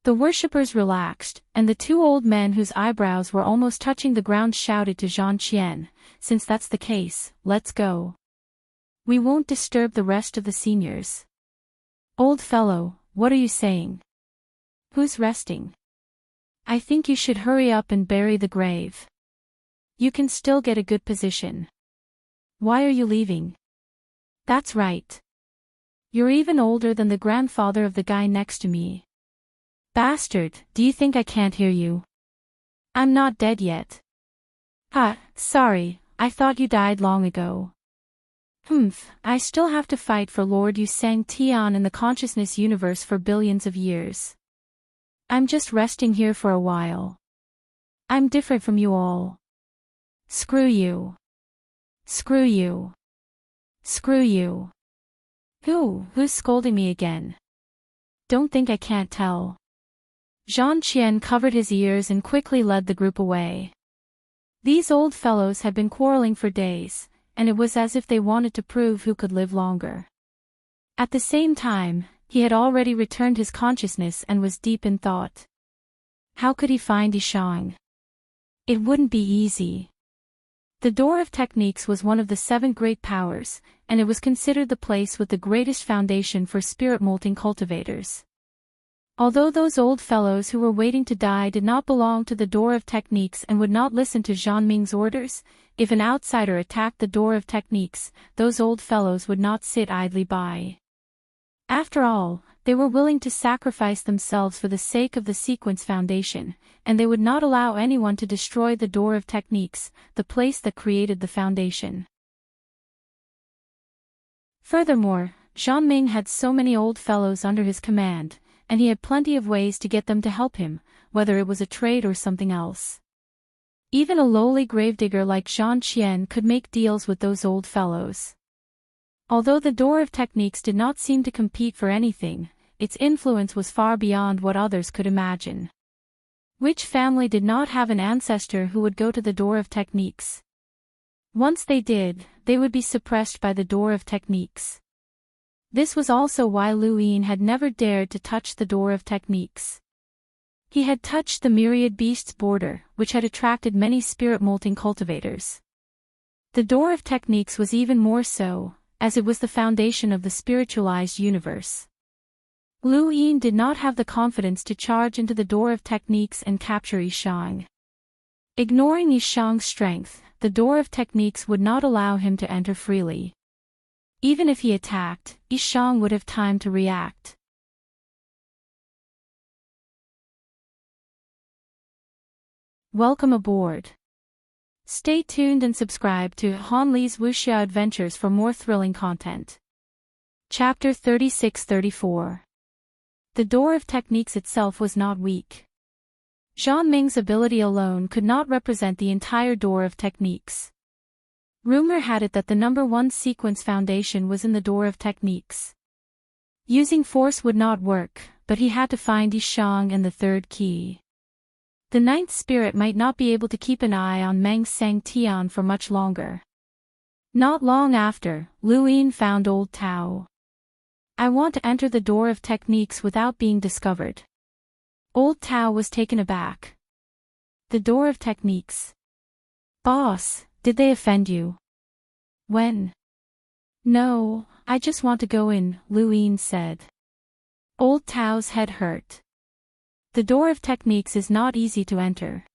The worshippers relaxed, and the two old men whose eyebrows were almost touching the ground shouted to Zhang Qian, "Since that's the case, let's go. We won't disturb the rest of the seniors." "Old fellow, what are you saying? Who's resting? I think you should hurry up and bury the grave. You can still get a good position. Why are you leaving?" "That's right. You're even older than the grandfather of the guy next to me. Bastard, do you think I can't hear you? I'm not dead yet." Sorry, I thought you died long ago." I still have to fight for Lord Yu Sang Tian in the consciousness universe for billions of years. I'm just resting here for a while. I'm different from you all. Screw you. Screw you. Screw you. Who's scolding me again? Don't think I can't tell. Zhang Qian covered his ears and quickly led the group away. These old fellows had been quarreling for days, and it was as if they wanted to prove who could live longer. At the same time, he had already returned his consciousness and was deep in thought. How could he find Yishang? It wouldn't be easy. The Door of Techniques was one of the 7 great powers, and it was considered the place with the greatest foundation for spirit-molting cultivators. Although those old fellows who were waiting to die did not belong to the Door of Techniques and would not listen to Zhang Ming's orders, if an outsider attacked the Door of Techniques, those old fellows would not sit idly by. After all, they were willing to sacrifice themselves for the sake of the Sequence Foundation, and they would not allow anyone to destroy the Door of Techniques, the place that created the foundation. Furthermore, Zhang Ming had so many old fellows under his command, and he had plenty of ways to get them to help him, whether it was a trade or something else. Even a lowly gravedigger like Zhang Qian could make deals with those old fellows. Although the Door of Techniques did not seem to compete for anything, its influence was far beyond what others could imagine. Which family did not have an ancestor who would go to the Door of Techniques? Once they did, they would be suppressed by the Door of Techniques. This was also why Lu Yin had never dared to touch the Door of Techniques. He had touched the myriad beasts border, which had attracted many spirit-molting cultivators. The Door of Techniques was even more so, as it was the foundation of the spiritualized universe. Lu Yin did not have the confidence to charge into the Door of Techniques and capture Yishang. Ignoring Yishang's strength, the door of techniques would not allow him to enter freely. Even if he attacked, Yishang would have time to react. Welcome aboard. Stay tuned and subscribe to Han Li's Wuxia Adventures for more thrilling content. Chapter 36-34. The door of techniques itself was not weak. Zhang Ming's ability alone could not represent the entire door of techniques. Rumor had it that the number 1 sequence foundation was in the door of techniques. Using force would not work, but he had to find Yishang and the 3rd key. The 9th spirit might not be able to keep an eye on Meng Seng Tian for much longer. Not long after, Lu Yin found Old Tao. I want to enter the door of techniques without being discovered. Old Tao was taken aback. The door of techniques. Boss, did they offend you? When? No, I just want to go in, Lu Yin said. Old Tao's head hurt. The door of techniques is not easy to enter.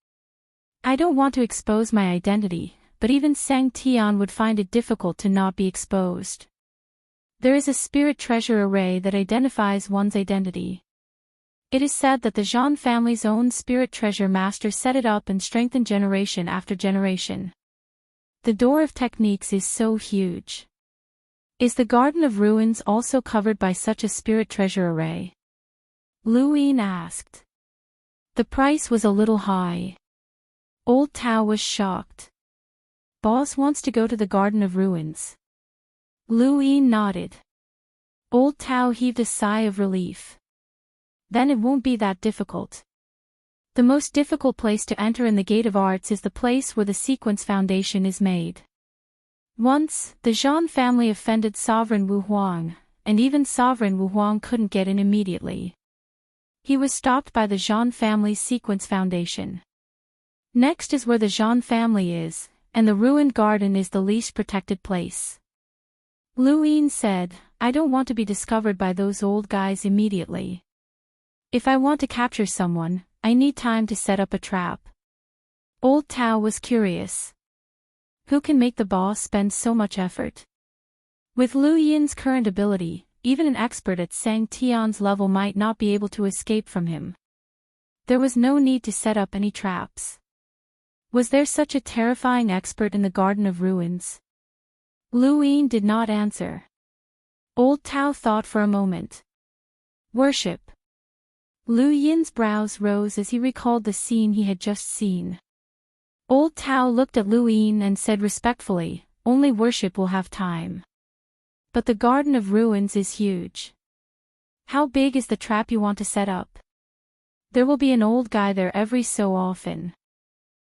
I don't want to expose my identity, but even Seng Tian would find it difficult to not be exposed. There is a spirit treasure array that identifies one's identity. It is said that the Zhan family's own spirit treasure master set it up and strengthened generation after generation. The door of techniques is so huge. Is the Garden of Ruins also covered by such a spirit treasure array? Lu Yin asked. The price was a little high. Old Tao was shocked. Boss wants to go to the Garden of Ruins. Lu Yin nodded. Old Tao heaved a sigh of relief. Then it won't be that difficult. The most difficult place to enter in the Gate of Arts is the place where the sequence foundation is made. Once, the Zhan family offended Sovereign Wu Huang, and even Sovereign Wu Huang couldn't get in immediately. He was stopped by the Zhan family's sequence foundation. Next is where the Zhan family is, and the ruined garden is the least protected place. Lu Yin said, I don't want to be discovered by those old guys immediately. If I want to capture someone, I need time to set up a trap. Old Tao was curious. Who can make the boss spend so much effort? With Lu Yin's current ability, even an expert at Seng Tian's level might not be able to escape from him. There was no need to set up any traps. Was there such a terrifying expert in the Garden of Ruins? Lu Yin did not answer. Old Tao thought for a moment. Worship. Lu Yin's brows rose as he recalled the scene he had just seen. Old Tao looked at Lu Yin and said respectfully, only worship will have time. But the Garden of Ruins is huge. How big is the trap you want to set up? There will be an old guy there every so often.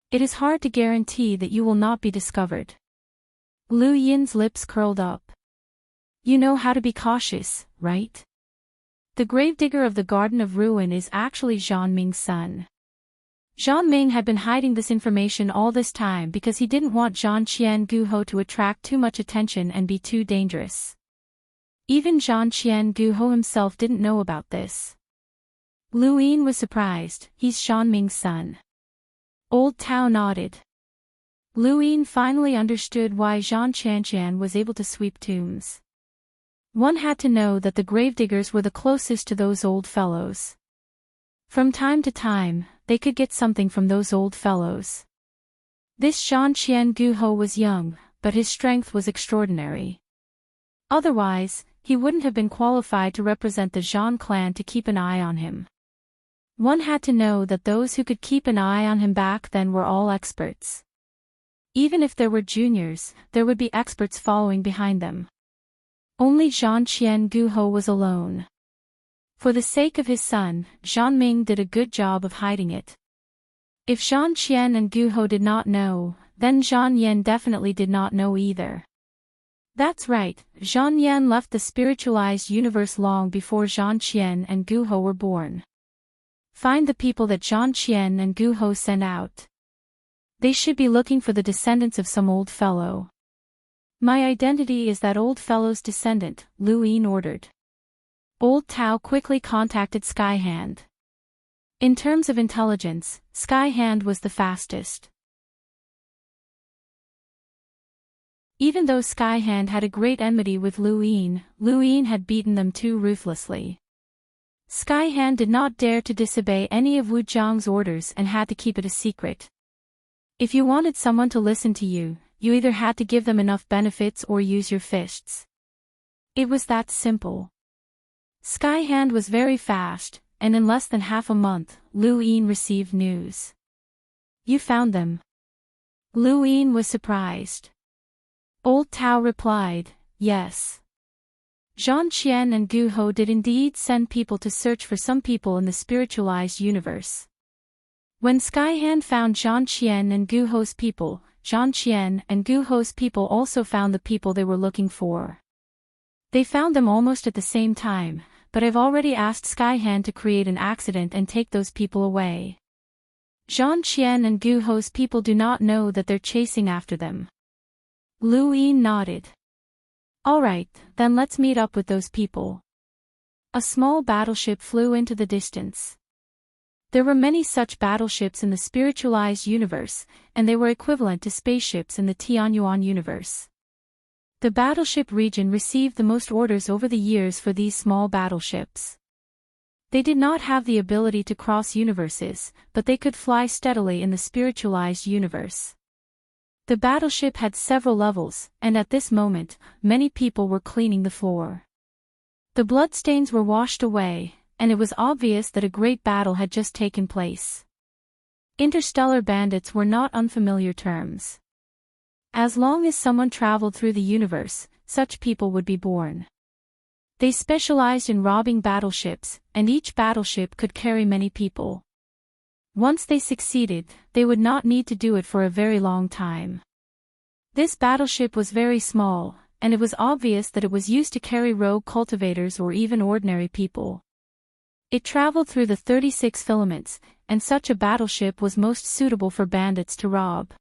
It is hard to guarantee that you will not be discovered. Lu Yin's lips curled up. You know how to be cautious, right? The gravedigger of the Garden of Ruin is actually Zhang Ming's son. Zhang Ming had been hiding this information all this time because he didn't want Zhan Qian Guhou to attract too much attention and be too dangerous. Even Zhan Qian Guhou himself didn't know about this. Lu Yin was surprised, he's Zhang Ming's son. Old Tao nodded. Lu Yin finally understood why Zhan Qianqian was able to sweep tombs. One had to know that the gravediggers were the closest to those old fellows. From time to time, they could get something from those old fellows. This Zhan Qian Guhou was young, but his strength was extraordinary. Otherwise, he wouldn't have been qualified to represent the Zhan clan to keep an eye on him. One had to know that those who could keep an eye on him back then were all experts. Even if there were juniors, there would be experts following behind them. Only Zhan Qian Guhou was alone. For the sake of his son, Zhang Ming did a good job of hiding it. If Zhan Qian and Guhou did not know, then Zhan Yan definitely did not know either. That's right, Zhan Yan left the spiritualized universe long before Zhan Qian and Guhou were born. Find the people that Zhan Qian and Guhou sent out. They should be looking for the descendants of some old fellow. My identity is that old fellow's descendant, Lu Yin ordered. Old Tao quickly contacted Skyhand. In terms of intelligence, Skyhand was the fastest. Even though Skyhand had a great enmity with Luin had beaten them too ruthlessly. Skyhand did not dare to disobey any of Wu Zhang's orders and had to keep it a secret. If you wanted someone to listen to you, you either had to give them enough benefits or use your fists. It was that simple. Skyhand was very fast, and in less than half a month, Luin received news. You found them. Luin was surprised. Old Tao replied, yes. Zhang Qian and Gu Ho did indeed send people to search for some people in the spiritualized universe. When Skyhand found Zhang Qian and Gu Ho's people, Zhang Qian and Gu Ho's people also found the people they were looking for. They found them almost at the same time, but I've already asked Skyhand to create an accident and take those people away. Zhang Qian and Gu Ho's people do not know that they're chasing after them. Luin nodded. Alright, then let's meet up with those people. A small battleship flew into the distance. There were many such battleships in the spiritualized universe, and they were equivalent to spaceships in the Tianyuan universe. The battleship region received the most orders over the years for these small battleships. They did not have the ability to cross universes, but they could fly steadily in the spiritualized universe. The battleship had several levels, and at this moment, many people were cleaning the floor. The bloodstains were washed away, and it was obvious that a great battle had just taken place. Interstellar bandits were not unfamiliar terms. As long as someone traveled through the universe, such people would be born. They specialized in robbing battleships, and each battleship could carry many people. Once they succeeded, they would not need to do it for a very long time. This battleship was very small, and it was obvious that it was used to carry rogue cultivators or even ordinary people. It traveled through the 36 filaments, and such a battleship was most suitable for bandits to rob.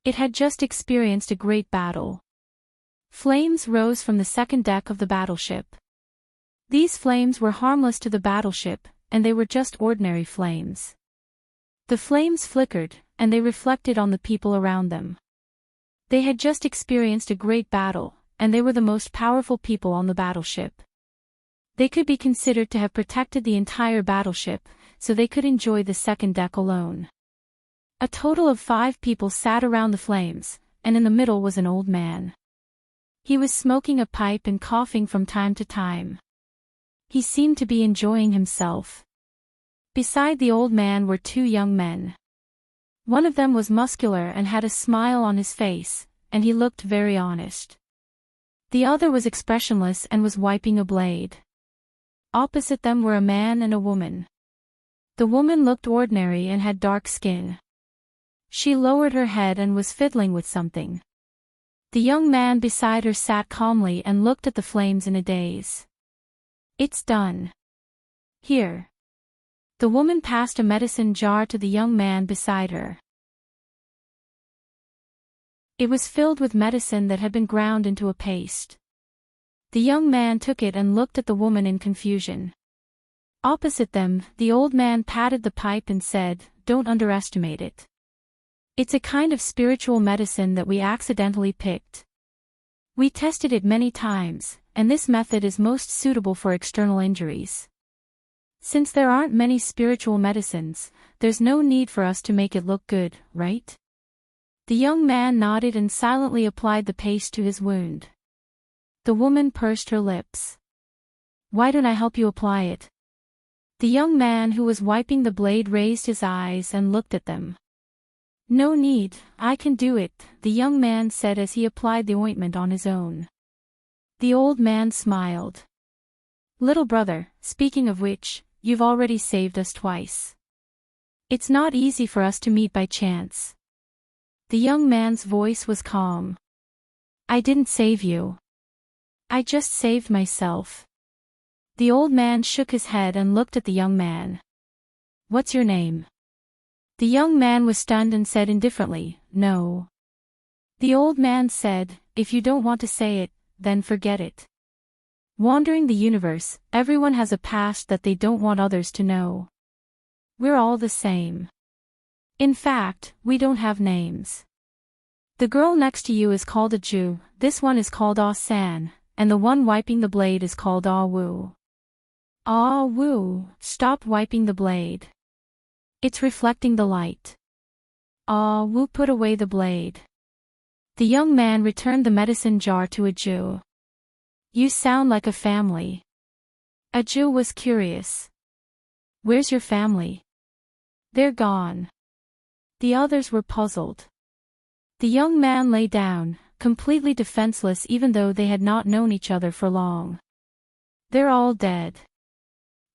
It had just experienced a great battle. Flames rose from the second deck of the battleship. These flames were harmless to the battleship, and they were just ordinary flames. The flames flickered, and they reflected on the people around them. They had just experienced a great battle, and they were the most powerful people on the battleship. They could be considered to have protected the entire battleship, so they could enjoy the second deck alone. A total of 5 people sat around the flames, and in the middle was an old man. He was smoking a pipe and coughing from time to time. He seemed to be enjoying himself. Beside the old man were 2 young men. One of them was muscular and had a smile on his face, and he looked very honest. The other was expressionless and was wiping a blade. Opposite them were a man and a woman. The woman looked ordinary and had dark skin. She lowered her head and was fiddling with something. The young man beside her sat calmly and looked at the flames in a daze. It's done. Here. The woman passed a medicine jar to the young man beside her. It was filled with medicine that had been ground into a paste. The young man took it and looked at the woman in confusion. Opposite them, the old man patted the pipe and said, "Don't underestimate it. It's a kind of spiritual medicine that we accidentally picked. We tested it many times, and this method is most suitable for external injuries. Since there aren't many spiritual medicines, there's no need for us to make it look good, right?" The young man nodded and silently applied the paste to his wound. The woman pursed her lips. "Why don't I help you apply it?" The young man who was wiping the blade raised his eyes and looked at them. "No need, I can do it," the young man said as he applied the ointment on his own. The old man smiled. "Little brother, speaking of which, you've already saved us twice. It's not easy for us to meet by chance." The young man's voice was calm. "I didn't save you. I just saved myself." The old man shook his head and looked at the young man. "What's your name?" The young man was stunned and said indifferently, "No." The old man said, "If you don't want to say it, then forget it. Wandering the universe, everyone has a past that they don't want others to know. We're all the same. In fact, we don't have names. The girl next to you is called a Jew, this one is called Ah-san, and the one wiping the blade is called Ah-woo. Ah-woo, stop wiping the blade. It's reflecting the light. Ah-woo, put away the blade. The young man returned the medicine jar to a Jew. You sound like a family. A Jew was curious. Where's your family? They're gone. The others were puzzled. The young man lay down, completely defenseless even though they had not known each other for long. They're all dead.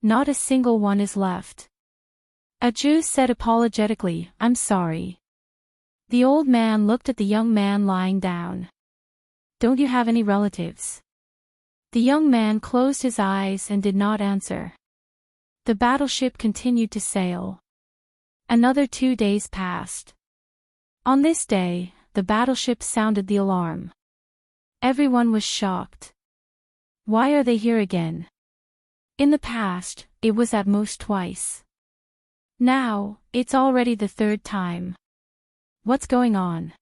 Not a single one is left. A Jew said apologetically, I'm sorry. The old man looked at the young man lying down. Don't you have any relatives? The young man closed his eyes and did not answer. The battleship continued to sail. Another 2 days passed. On this day, the battleship sounded the alarm. Everyone was shocked. Why are they here again? In the past, it was at most twice. Now, it's already the 3rd time. What's going on?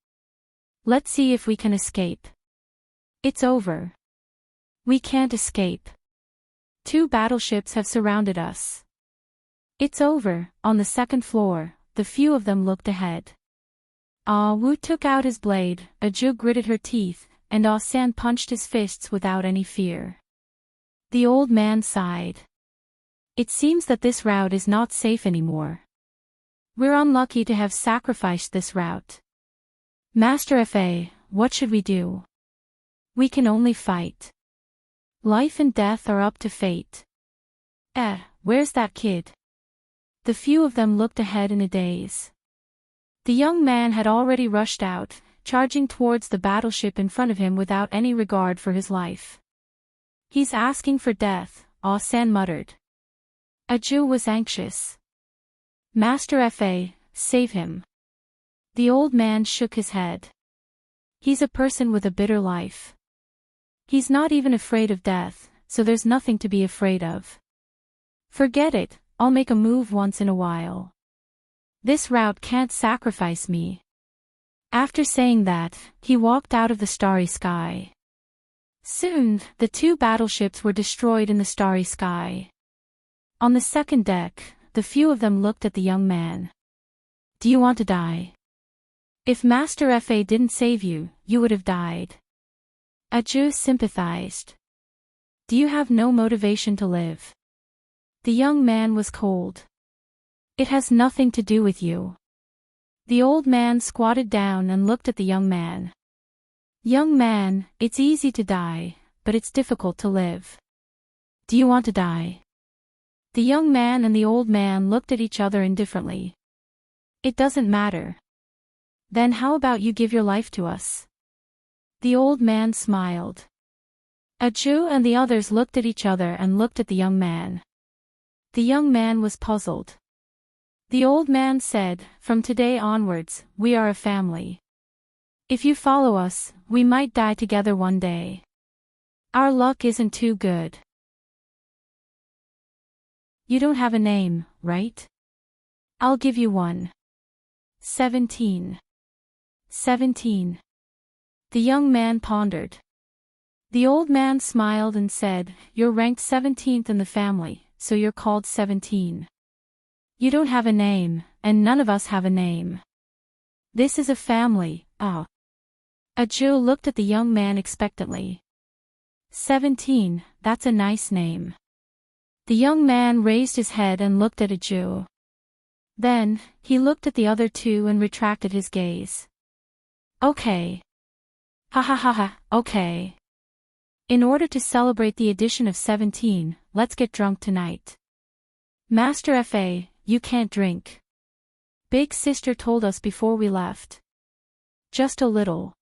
Let's see if we can escape. It's over. We can't escape. 2 battleships have surrounded us. It's over. On the 2nd floor, the few of them looked ahead. Ah-woo took out his blade, a Jew gritted her teeth, and Ah-san punched his fists without any fear. The old man sighed. It seems that this route is not safe anymore. We're unlucky to have sacrificed this route. Master Fa, what should we do? We can only fight. Life and death are up to fate. Where's that kid? The few of them looked ahead in a daze. The young man had already rushed out, charging towards the battleship in front of him without any regard for his life. He's asking for death, Ah-san muttered. A Jew was anxious. Master Fa, save him. The old man shook his head. He's a person with a bitter life. He's not even afraid of death, so there's nothing to be afraid of. Forget it, I'll make a move once in a while. This route can't sacrifice me. After saying that, he walked out of the starry sky. Soon, the 2 battleships were destroyed in the starry sky. On the 2nd deck, the few of them looked at the young man. Do you want to die? If Master Fa didn't save you, you would have died. A Jew sympathized. Do you have no motivation to live? The young man was cold. It has nothing to do with you. The old man squatted down and looked at the young man. Young man, it's easy to die, but it's difficult to live. Do you want to die? The young man and the old man looked at each other indifferently. It doesn't matter. Then how about you give your life to us? The old man smiled. A Jew and the others looked at each other and looked at the young man. The young man was puzzled. The old man said, from today onwards, we are a family. If you follow us, we might die together one day. Our luck isn't too good. You don't have a name, right? I'll give you one. 17. 17. The young man pondered. The old man smiled and said, you're ranked 17th in the family, so you're called 17. You don't have a name, and none of us have a name. This is a family, A Jew looked at the young man expectantly. 17, that's a nice name. The young man raised his head and looked at a Jew. Then, he looked at the other 2 and retracted his gaze. Okay. Ha ha ha ha, okay. In order to celebrate the addition of 17, let's get drunk tonight. Master Fa, you can't drink. Big sister told us before we left. Just a little.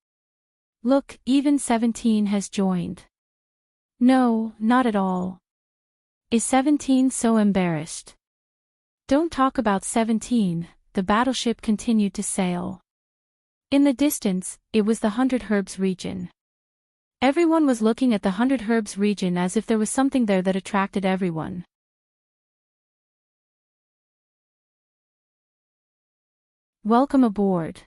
Look, even 17 has joined. No, not at all. Is 17 so embarrassed? Don't talk about 17, the battleship continued to sail. In the distance, it was the 100 Herbs region. Everyone was looking at the 100 Herbs region as if there was something there that attracted everyone. Welcome aboard.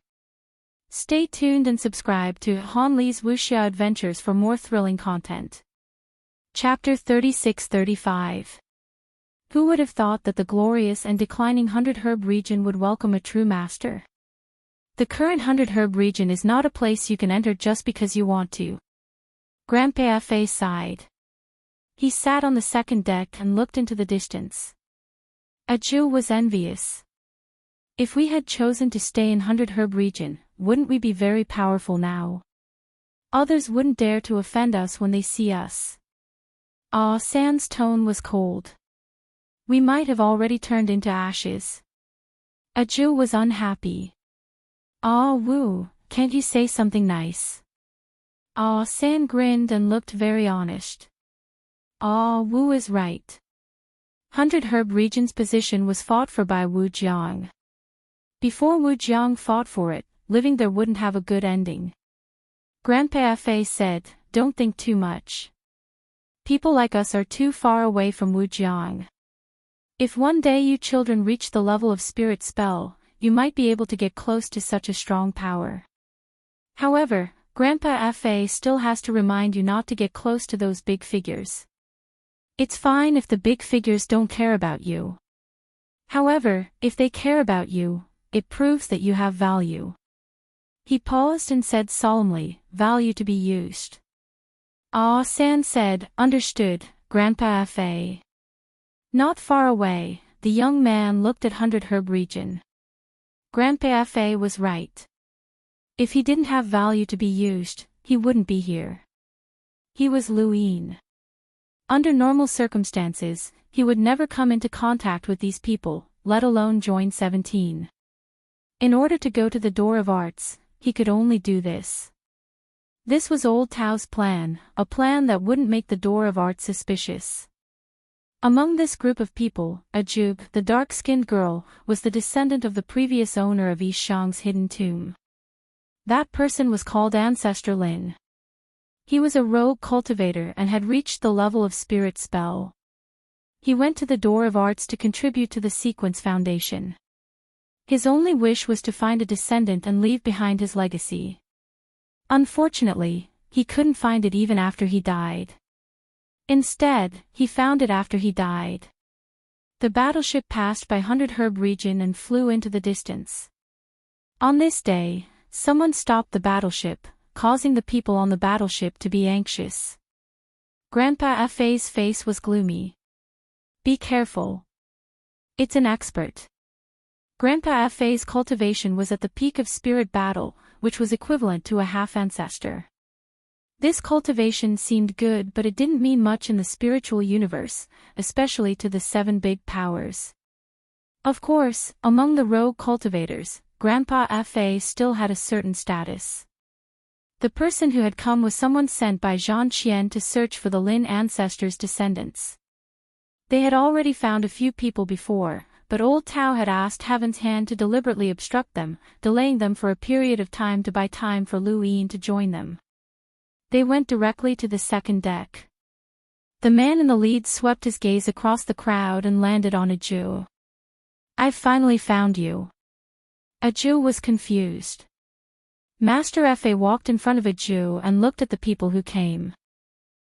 Stay tuned and subscribe to Han Li's Wuxia Adventures for more thrilling content. Chapter 36-35. Who would have thought that the glorious and declining 100 Herb region would welcome a true master? The current 100 Herb region is not a place you can enter just because you want to. Grandpa Fa sighed. He sat on the second deck and looked into the distance. Aju was envious. If we had chosen to stay in 100 Herb region, wouldn't we be very powerful now? Others wouldn't dare to offend us when they see us. Ah, San's tone was cold. We might have already turned into ashes. Aju was unhappy. Ah, Wu, can't you say something nice? Ah, San grinned and looked very honest. Ah, Wu is right. 100 Herb region's position was fought for by Wu Jiang. Before Wu Jiang fought for it, living there wouldn't have a good ending. Grandpa Fa said, "Don't think too much. People like us are too far away from Wu Jiang. If one day you children reach the level of spirit spell, you might be able to get close to such a strong power. However, Grandpa Fa still has to remind you not to get close to those big figures. It's fine if the big figures don't care about you. However, if they care about you, it proves that you have value." He paused and said solemnly, "Value to be used." Ah San said, "Understood, Grandpa Fa." Not far away, the young man looked at 100 Herb region. Grandpa Fa was right. If he didn't have value to be used, he wouldn't be here. He was Lu Yin. Under normal circumstances, he would never come into contact with these people, let alone join 17. In order to go to the Door of Arts, he could only do this. This was Old Tao's plan, a plan that wouldn't make the Door of Arts suspicious. Among this group of people, Ajub, the dark-skinned girl, was the descendant of the previous owner of Yishang's hidden tomb. That person was called Ancestor Lin. He was a rogue cultivator and had reached the level of spirit spell. He went to the Door of Arts to contribute to the Sequence Foundation. His only wish was to find a descendant and leave behind his legacy. Unfortunately, he couldn't find it even after he died. Instead, he found it after he died. The battleship passed by 100 Herb region and flew into the distance. On this day, someone stopped the battleship, causing the people on the battleship to be anxious. Grandpa Fa's face was gloomy. "Be careful. It's an expert." Grandpa Fa's cultivation was at the peak of spirit battle, which was equivalent to a half-ancestor. This cultivation seemed good, but it didn't mean much in the spiritual universe, especially to the 7 big powers. Of course, among the rogue cultivators, Grandpa Fa still had a certain status. The person who had come was someone sent by Zhang Qian to search for the Lin ancestors' descendants. They had already found a few people before, but Old Tao had asked Heaven's Hand to deliberately obstruct them, delaying them for a period of time to buy time for Lu Yin to join them. They went directly to the second deck. The man in the lead swept his gaze across the crowd and landed on Aju. "I've finally found you." Aju was confused. Master Fa walked in front of Aju and looked at the people who came.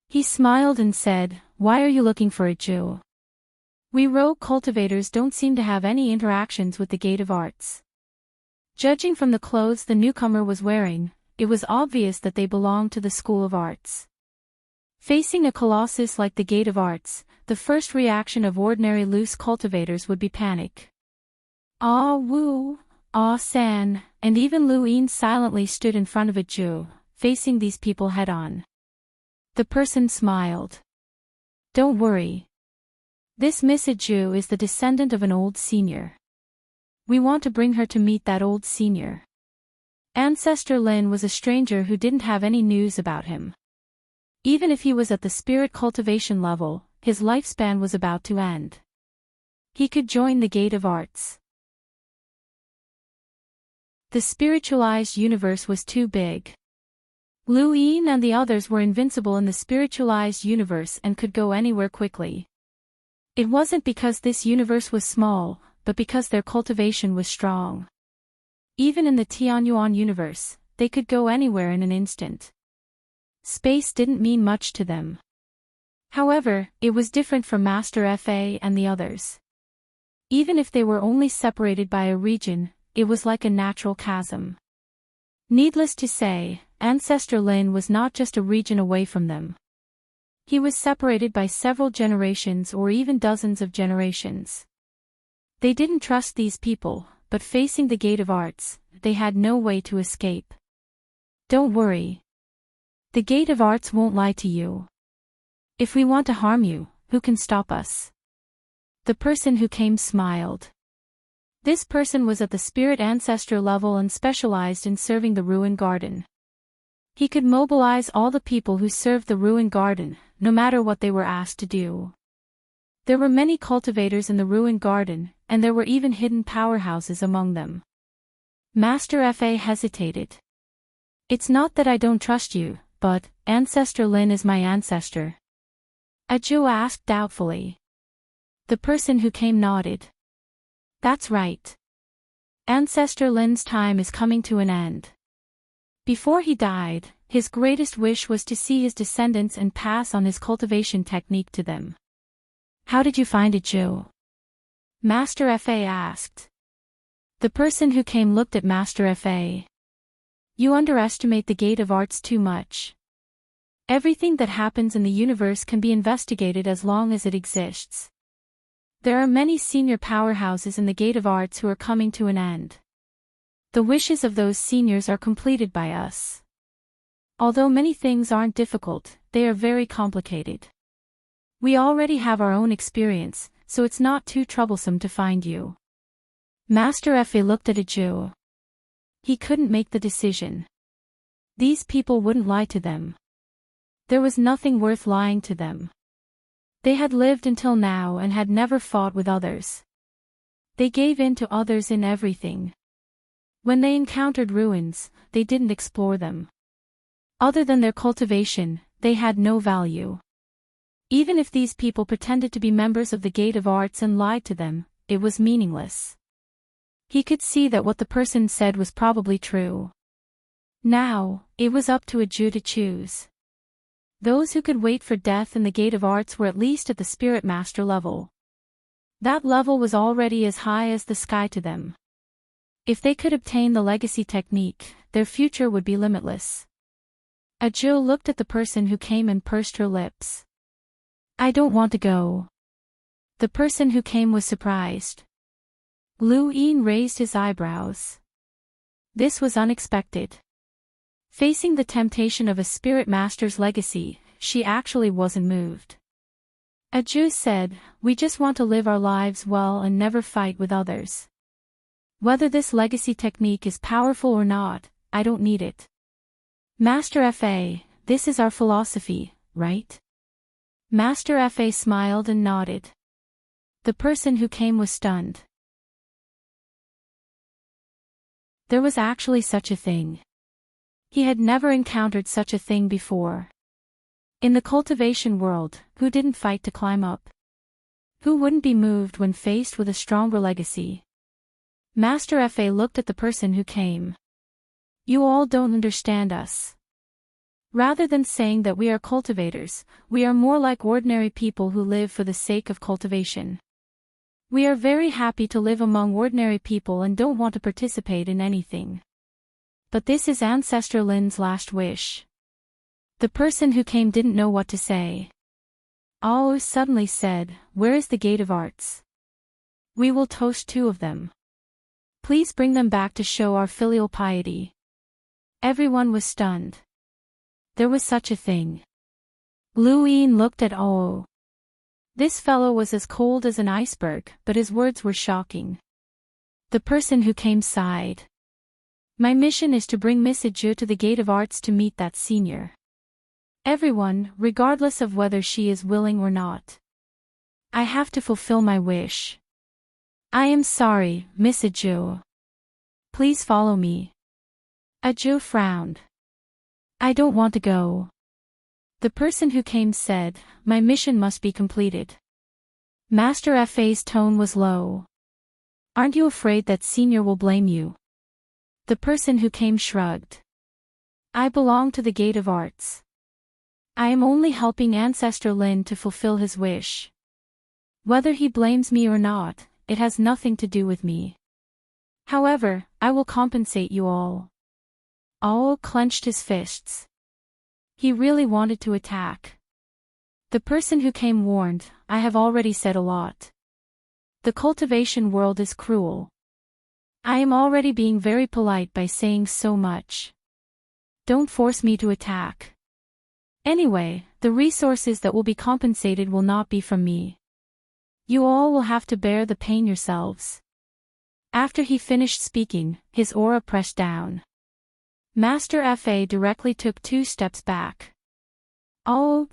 He smiled and said, "Why are you looking for Aju? We rogue cultivators don't seem to have any interactions with the Gate of Arts." Judging from the clothes the newcomer was wearing, it was obvious that they belonged to the School of Arts. Facing a colossus like the Gate of Arts, the first reaction of ordinary loose cultivators would be panic. Ah Wu, Ah San, and even Lu Yin silently stood in front of Aju, facing these people head-on. The person smiled. "Don't worry. This Miss Aju is the descendant of an old senior. We want to bring her to meet that old senior." Ancestor Lin was a stranger who didn't have any news about him. Even if he was at the spirit cultivation level, his lifespan was about to end. He could join the Gate of Arts. The spiritualized universe was too big. Lu Yin and the others were invincible in the spiritualized universe and could go anywhere quickly. It wasn't because this universe was small, but because their cultivation was strong. Even in the Tianyuan universe, they could go anywhere in an instant. Space didn't mean much to them. However, it was different for Master Fa and the others. Even if they were only separated by a region, it was like a natural chasm. Needless to say, Ancestor Lin was not just a region away from them. He was separated by several generations or even dozens of generations. They didn't trust these people, but facing the Gate of Arts, they had no way to escape. Don't worry. The Gate of Arts won't lie to you. If we want to harm you, who can stop us? The person who came smiled. This person was at the spirit ancestor level and specialized in serving the ruined garden. He could mobilize all the people who served the ruined garden, no matter what they were asked to do. There were many cultivators in the ruined garden, and there were even hidden powerhouses among them. Master Fa hesitated. It's not that I don't trust you, but Ancestor Lin is my ancestor. Aju asked doubtfully. The person who came nodded. That's right. Ancestor Lin's time is coming to an end. Before he died, his greatest wish was to see his descendants and pass on his cultivation technique to them. How did you find it, Joe? Master Fa asked. The person who came looked at Master Fa. You underestimate the Gate of Arts too much. Everything that happens in the universe can be investigated as long as it exists. There are many senior powerhouses in the Gate of Arts who are coming to an end. The wishes of those seniors are completed by us. Although many things aren't difficult, they are very complicated. We already have our own experience, so it's not too troublesome to find you. Master Fa looked at Aju. He couldn't make the decision. These people wouldn't lie to them. There was nothing worth lying to them. They had lived until now and had never fought with others. They gave in to others in everything. When they encountered ruins, they didn't explore them. Other than their cultivation, they had no value. Even if these people pretended to be members of the Gate of Arts and lied to them, it was meaningless. He could see that what the person said was probably true. Now, it was up to Aju to choose. Those who could wait for death in the Gate of Arts were at least at the Spirit Master level. That level was already as high as the sky to them. If they could obtain the legacy technique, their future would be limitless. Aju looked at the person who came and pursed her lips. I don't want to go. The person who came was surprised. Lu Yin raised his eyebrows. This was unexpected. Facing the temptation of a spirit master's legacy, she actually wasn't moved. Aju said, we just want to live our lives well and never fight with others. Whether this legacy technique is powerful or not, I don't need it. Master Fa, this is our philosophy, right? Master Fa smiled and nodded. The person who came was stunned. There was actually such a thing. He had never encountered such a thing before. In the cultivation world, who didn't fight to climb up? Who wouldn't be moved when faced with a stronger legacy? Master Fa looked at the person who came. You all don't understand us. Rather than saying that we are cultivators, we are more like ordinary people who live for the sake of cultivation. We are very happy to live among ordinary people and don't want to participate in anything. But this is Ancestor Lin's last wish. The person who came didn't know what to say. Ao suddenly said, where is the Gate of Arts? We will toast 2 of them. Please bring them back to show our filial piety. Everyone was stunned. There was such a thing. Lu Yin looked at Ao. This fellow was as cold as an iceberg, but his words were shocking. The person who came sighed. My mission is to bring Miss Aju to the Gate of Arts to meet that senior. Everyone, regardless of whether she is willing or not. I have to fulfill my wish. I am sorry, Miss Aju. Please follow me. Aju frowned. I don't want to go. The person who came said, my mission must be completed. Master Fa's tone was low. Aren't you afraid that senior will blame you? The person who came shrugged. I belong to the Gate of Arts. I am only helping Ancestor Lin to fulfill his wish. Whether he blames me or not, it has nothing to do with me. However, I will compensate you all. Ao clenched his fists. He really wanted to attack. The person who came warned, I have already said a lot. The cultivation world is cruel. I am already being very polite by saying so much. Don't force me to attack. Anyway, the resources that will be compensated will not be from me. You all will have to bear the pain yourselves. After he finished speaking, his aura pressed down. Master Fa directly took 2 steps back. Oh,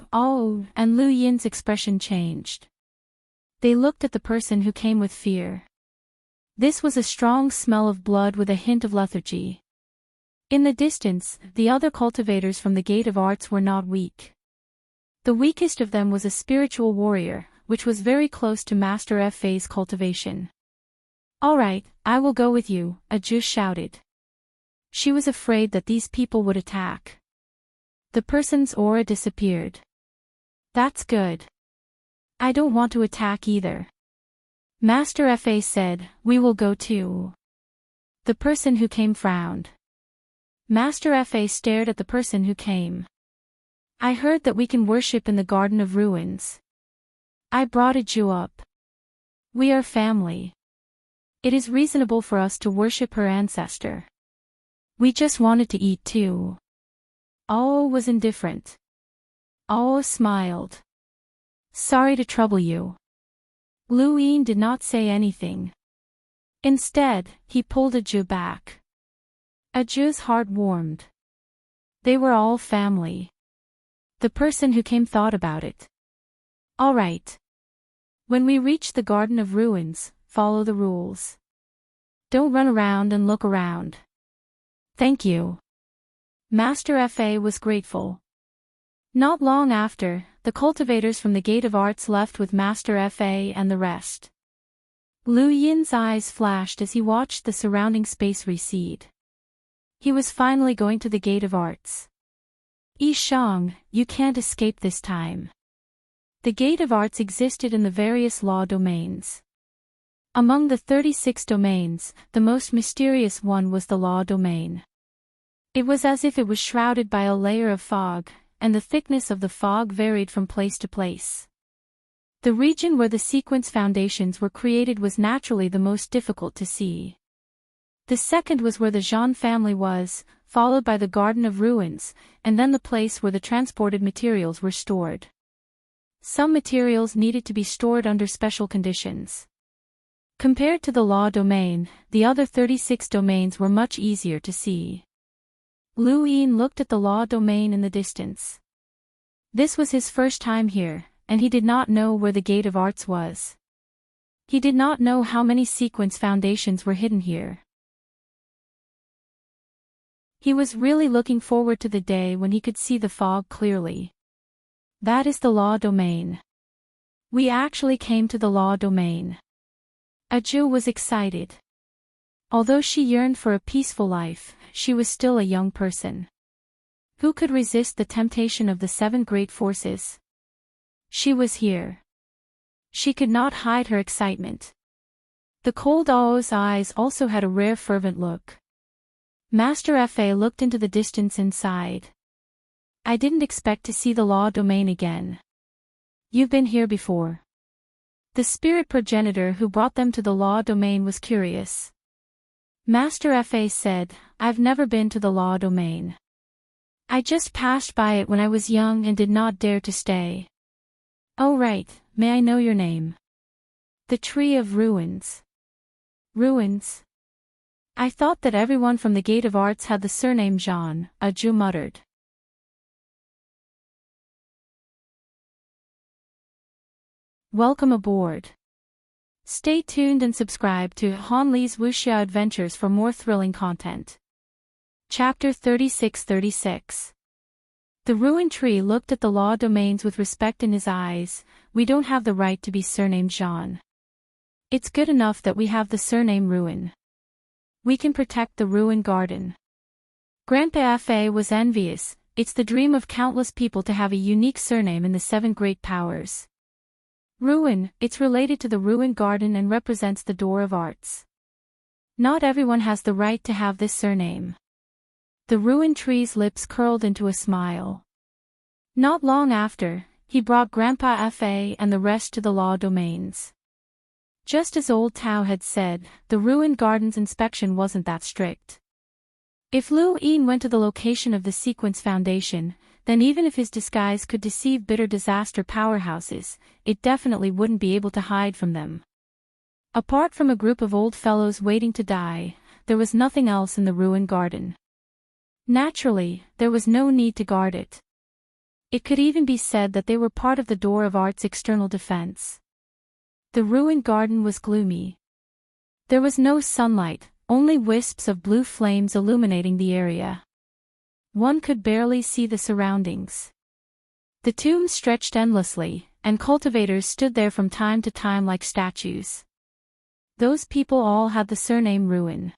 and Lu Yin's expression changed. They looked at the person who came with fear. This was a strong smell of blood with a hint of lethargy. In the distance, the other cultivators from the Gate of Arts were not weak. The weakest of them was a spiritual warrior, which was very close to Master Fa's cultivation. All right, I will go with you, Aju shouted. She was afraid that these people would attack. The person's aura disappeared. That's good. I don't want to attack either. Master Fa said, we will go too. The person who came frowned. Master Fa stared at the person who came. I heard that we can worship in the Garden of Ruins. I brought Aju up. We are family. It is reasonable for us to worship her ancestor. We just wanted to eat too. Ao was indifferent. Ao smiled. Sorry to trouble you. Lu Yin did not say anything. Instead, he pulled Aju back. Aju's heart warmed. They were all family. The person who came thought about it. All right. When we reach the Garden of Ruins, follow the rules. Don't run around and look around. Thank you. Master Fa was grateful. Not long after, the cultivators from the Gate of Arts left with Master Fa and the rest. Lu Yin's eyes flashed as he watched the surrounding space recede. He was finally going to the Gate of Arts. Yi Shang, you can't escape this time. The Gate of Arts existed in the various law domains. Among the 36 domains, the most mysterious one was the law domain. It was as if it was shrouded by a layer of fog, and the thickness of the fog varied from place to place. The region where the sequence foundations were created was naturally the most difficult to see. The second was where the Zhan family was, followed by the Garden of Ruins, and then the place where the transported materials were stored. Some materials needed to be stored under special conditions. Compared to the law domain, the other 36 domains were much easier to see. Lu Yin looked at the law domain in the distance. This was his first time here, and he did not know where the Gate of Arts was. He did not know how many sequence foundations were hidden here. He was really looking forward to the day when he could see the fog clearly. That is the law domain. We actually came to the law domain. Aju was excited. Although she yearned for a peaceful life, she was still a young person. Who could resist the temptation of the 7 great forces? She was here. She could not hide her excitement. The cold Ao's eyes also had a rare fervent look. Master Fa looked into the distance and sighed. I didn't expect to see the law domain again. You've been here before. The spirit progenitor who brought them to the law domain was curious. Master Fa said, I've never been to the law domain. I just passed by it when I was young and did not dare to stay. Oh right, may I know your name? The Tree of Ruins. Ruins? I thought that everyone from the Gate of Arts had the surname Zhan, Aju muttered. Welcome aboard. Stay tuned and subscribe to Han Li's Wuxia Adventures for more thrilling content. Chapter 36-36. The ruined tree looked at the law domains with respect in his eyes. We don't have the right to be surnamed Zhan. It's good enough that we have the surname Ruin. We can protect the ruined garden. Grandpa Fa was envious. It's the dream of countless people to have a unique surname in the 7 great powers. Ruin, it's related to the ruined garden and represents the door of arts. Not everyone has the right to have this surname. The ruined tree's lips curled into a smile. Not long after, he brought Grandpa Fa and the rest to the law domains. Just as old Tao had said, the ruined garden's inspection wasn't that strict. If Lu Yin went to the location of the Sequence Foundation, then even if his disguise could deceive bitter disaster powerhouses, it definitely wouldn't be able to hide from them. Apart from a group of old fellows waiting to die, there was nothing else in the ruined garden. Naturally, there was no need to guard it. It could even be said that they were part of the door of art's external defense. The ruined garden was gloomy. There was no sunlight, only wisps of blue flames illuminating the area. One could barely see the surroundings. The tombs stretched endlessly, and cultivators stood there from time to time like statues. Those people all had the surname Ruin.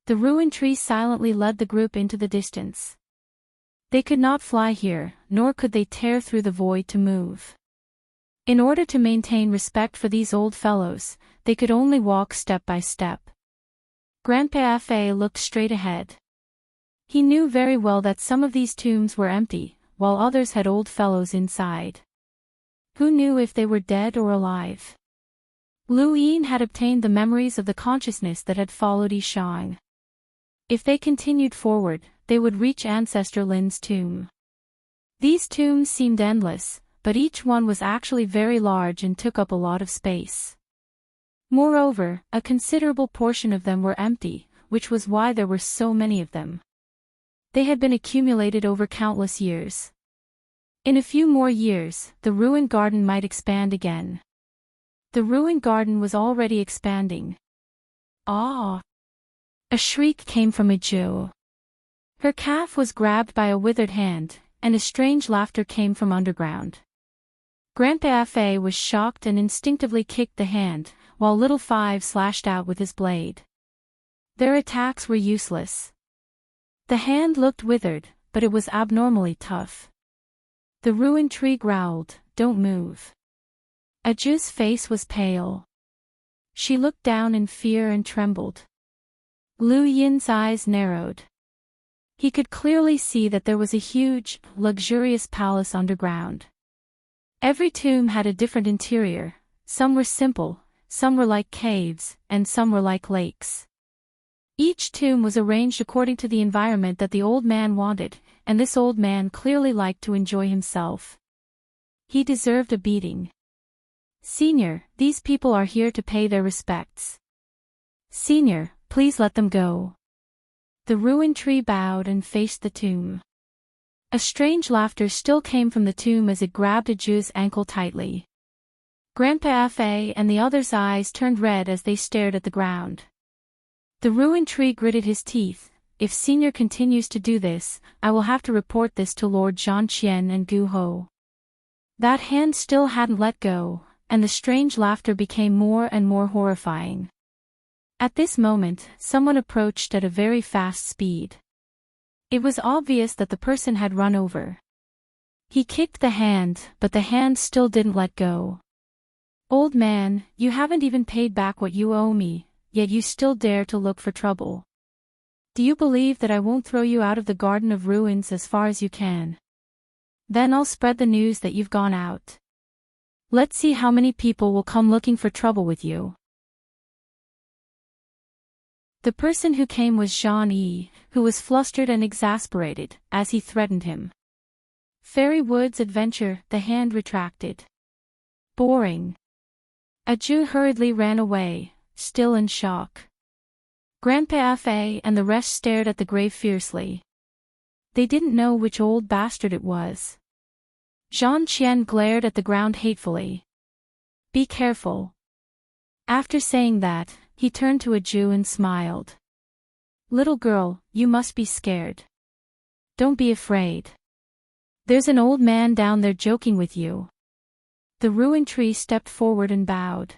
The ruined tree silently led the group into the distance. They could not fly here, nor could they tear through the void to move. In order to maintain respect for these old fellows, they could only walk step by step. Grandpa Fa looked straight ahead. He knew very well that some of these tombs were empty, while others had old fellows inside. Who knew if they were dead or alive? Lu Yin had obtained the memories of the consciousness that had followed Yishang. If they continued forward, they would reach Ancestor Lin's tomb. These tombs seemed endless, but each one was actually very large and took up a lot of space. Moreover, a considerable portion of them were empty, which was why there were so many of them. They had been accumulated over countless years. In a few more years, the ruined garden might expand again. The ruined garden was already expanding. Ah! A shriek came from Iju. Her calf was grabbed by a withered hand, and a strange laughter came from underground. Grandpa Fa was shocked and instinctively kicked the hand, while Little Five slashed out with his blade. Their attacks were useless. The hand looked withered, but it was abnormally tough. The ruined tree growled, "Don't move." Aju's face was pale. She looked down in fear and trembled. Lu Yin's eyes narrowed. He could clearly see that there was a huge, luxurious palace underground. Every tomb had a different interior, some were simple, some were like caves, and some were like lakes. Each tomb was arranged according to the environment that the old man wanted, and this old man clearly liked to enjoy himself. He deserved a beating. "Senior, these people are here to pay their respects. Senior, please let them go." The ruined tree bowed and faced the tomb. A strange laughter still came from the tomb as it grabbed Aju's ankle tightly. Grandpa Fa and the others' eyes turned red as they stared at the ground. The ruined tree gritted his teeth. "If Senior continues to do this, I will have to report this to Lord Zhangqian and Gu Ho." That hand still hadn't let go, and the strange laughter became more and more horrifying. At this moment, someone approached at a very fast speed. It was obvious that the person had run over. He kicked the hand, but the hand still didn't let go. "Old man, you haven't even paid back what you owe me, yet you still dare to look for trouble. Do you believe that I won't throw you out of the Garden of Ruins as far as you can? Then I'll spread the news that you've gone out. Let's see how many people will come looking for trouble with you." The person who came was Zhang Yi, who was flustered and exasperated, as he threatened him. "Fairy Woods Adventure," the hand retracted. "Boring." Aju hurriedly ran away, still in shock. Grandpa Fa and the rest stared at the grave fiercely. They didn't know which old bastard it was. Zhang Qian glared at the ground hatefully. "Be careful." After saying that, he turned to Aju and smiled. "Little girl, you must be scared. Don't be afraid. There's an old man down there joking with you." The ruined tree stepped forward and bowed.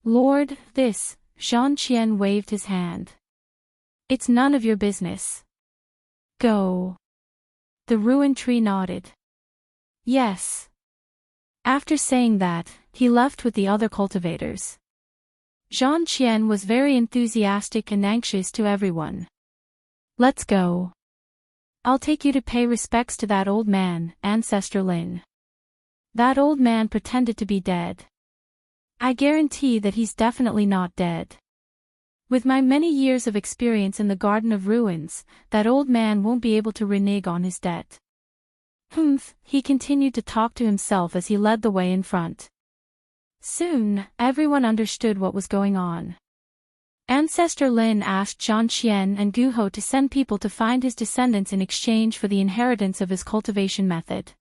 "Lord, this," Zhang Qian waved his hand. It's none of your business. Go. The ruined tree nodded. Yes. After saying that, he left with the other cultivators. Zhang Qian was very enthusiastic and anxious to everyone. Let's go. I'll take you to pay respects to that old man, Ancestor Lin. That old man pretended to be dead. I guarantee that he's definitely not dead. With my many years of experience in the Garden of Ruins, that old man won't be able to renege on his debt. Humph, he continued to talk to himself as he led the way in front. Soon, everyone understood what was going on. Ancestor Lin asked Zhang Qian and Gu Hou to send people to find his descendants in exchange for the inheritance of his cultivation method.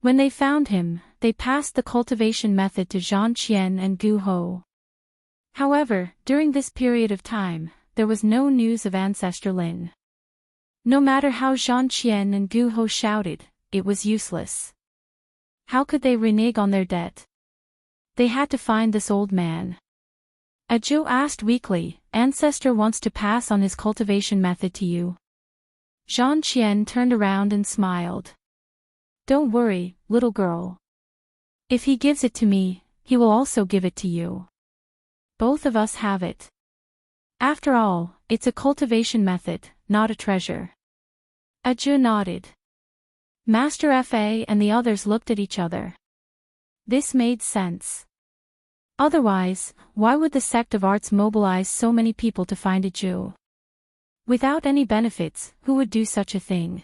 When they found him, they passed the cultivation method to Zhang Qian and Gu Hou. However, during this period of time, there was no news of Ancestor Lin. No matter how Zhang Qian and Gu Hou shouted, it was useless. How could they renege on their debt? They had to find this old man. Zhou asked weakly, Ancestor wants to pass on his cultivation method to you. Zhang Qian turned around and smiled. Don't worry, little girl. If he gives it to me, he will also give it to you. Both of us have it. After all, it's a cultivation method, not a treasure. Zhou nodded. Master Fa and the others looked at each other. This made sense. Otherwise, why would the sect of arts mobilize so many people to find a Zhou? Without any benefits, who would do such a thing?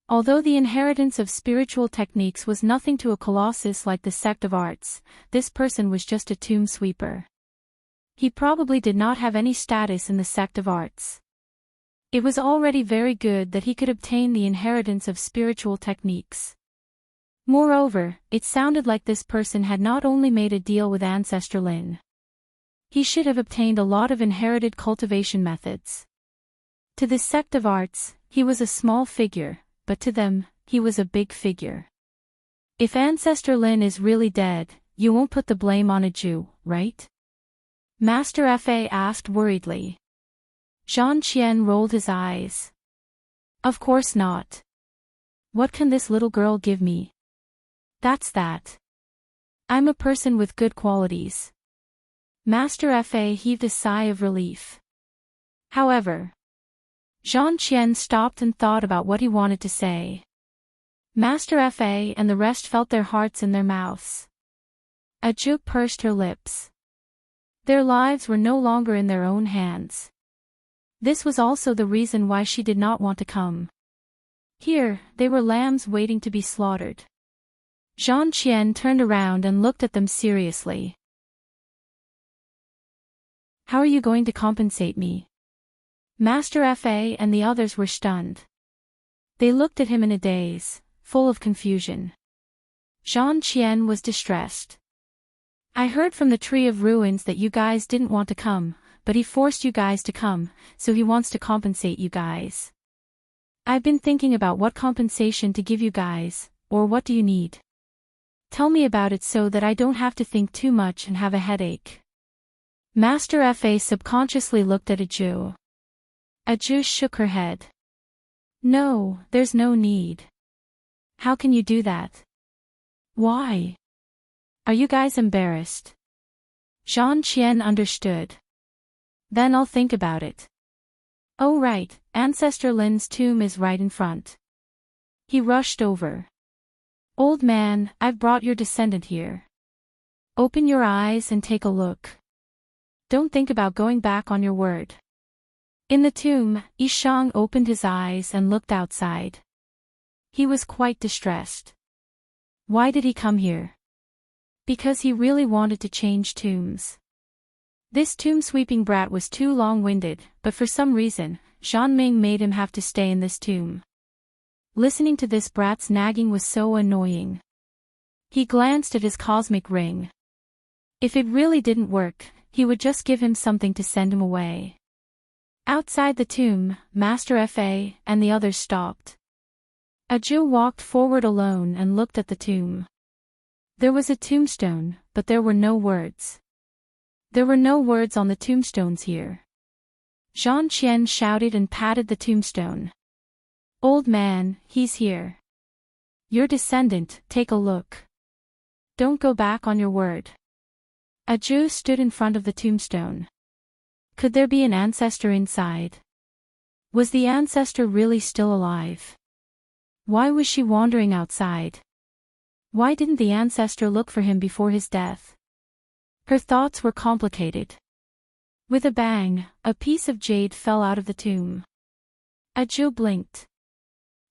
Although the inheritance of spiritual techniques was nothing to a colossus like the sect of arts, this person was just a tomb sweeper. He probably did not have any status in the sect of arts. It was already very good that he could obtain the inheritance of spiritual techniques. Moreover, it sounded like this person had not only made a deal with Ancestor Lin. He should have obtained a lot of inherited cultivation methods. To the sect of arts, he was a small figure, but to them, he was a big figure. If Ancestor Lin is really dead, you won't put the blame on a Zhou, right? Master Fa asked worriedly. Zhang Qian rolled his eyes. Of course not. What can this little girl give me? That's that. I'm a person with good qualities. Master Fa heaved a sigh of relief. However, Zhang Qian stopped and thought about what he wanted to say. Master Fa and the rest felt their hearts in their mouths. Zhou pursed her lips. Their lives were no longer in their own hands. This was also the reason why she did not want to come. Here, they were lambs waiting to be slaughtered. Zhang Qian turned around and looked at them seriously. How are you going to compensate me? Master Fa and the others were stunned. They looked at him in a daze, full of confusion. Zhang Qian was distressed. I heard from the Tree of Ruins that you guys didn't want to come, but he forced you guys to come, so he wants to compensate you guys. I've been thinking about what compensation to give you guys, or what do you need? Tell me about it so that I don't have to think too much and have a headache. Master Fa subconsciously looked at Zhou. Zhou shook her head. No, there's no need. How can you do that? Why? Are you guys embarrassed? Zhang Qian understood. Then I'll think about it. Oh right, Ancestor Lin's tomb is right in front. He rushed over. Old man, I've brought your descendant here. Open your eyes and take a look. Don't think about going back on your word. In the tomb, Yishang opened his eyes and looked outside. He was quite distressed. Why did he come here? Because he really wanted to change tombs. This tomb-sweeping brat was too long-winded, but for some reason, Zhanming made him have to stay in this tomb. Listening to this brat's nagging was so annoying. He glanced at his cosmic ring. If it really didn't work, he would just give him something to send him away. Outside the tomb, Master Fa and the others stopped. Zhou walked forward alone and looked at the tomb. There was a tombstone, but there were no words. There were no words on the tombstones here. Zhang Qian shouted and patted the tombstone. Old man, he's here. Your descendant, take a look. Don't go back on your word. A Jew stood in front of the tombstone. Could there be an ancestor inside? Was the ancestor really still alive? Why was she wandering outside? Why didn't the ancestor look for him before his death? Her thoughts were complicated. With a bang, a piece of jade fell out of the tomb. A Jew blinked.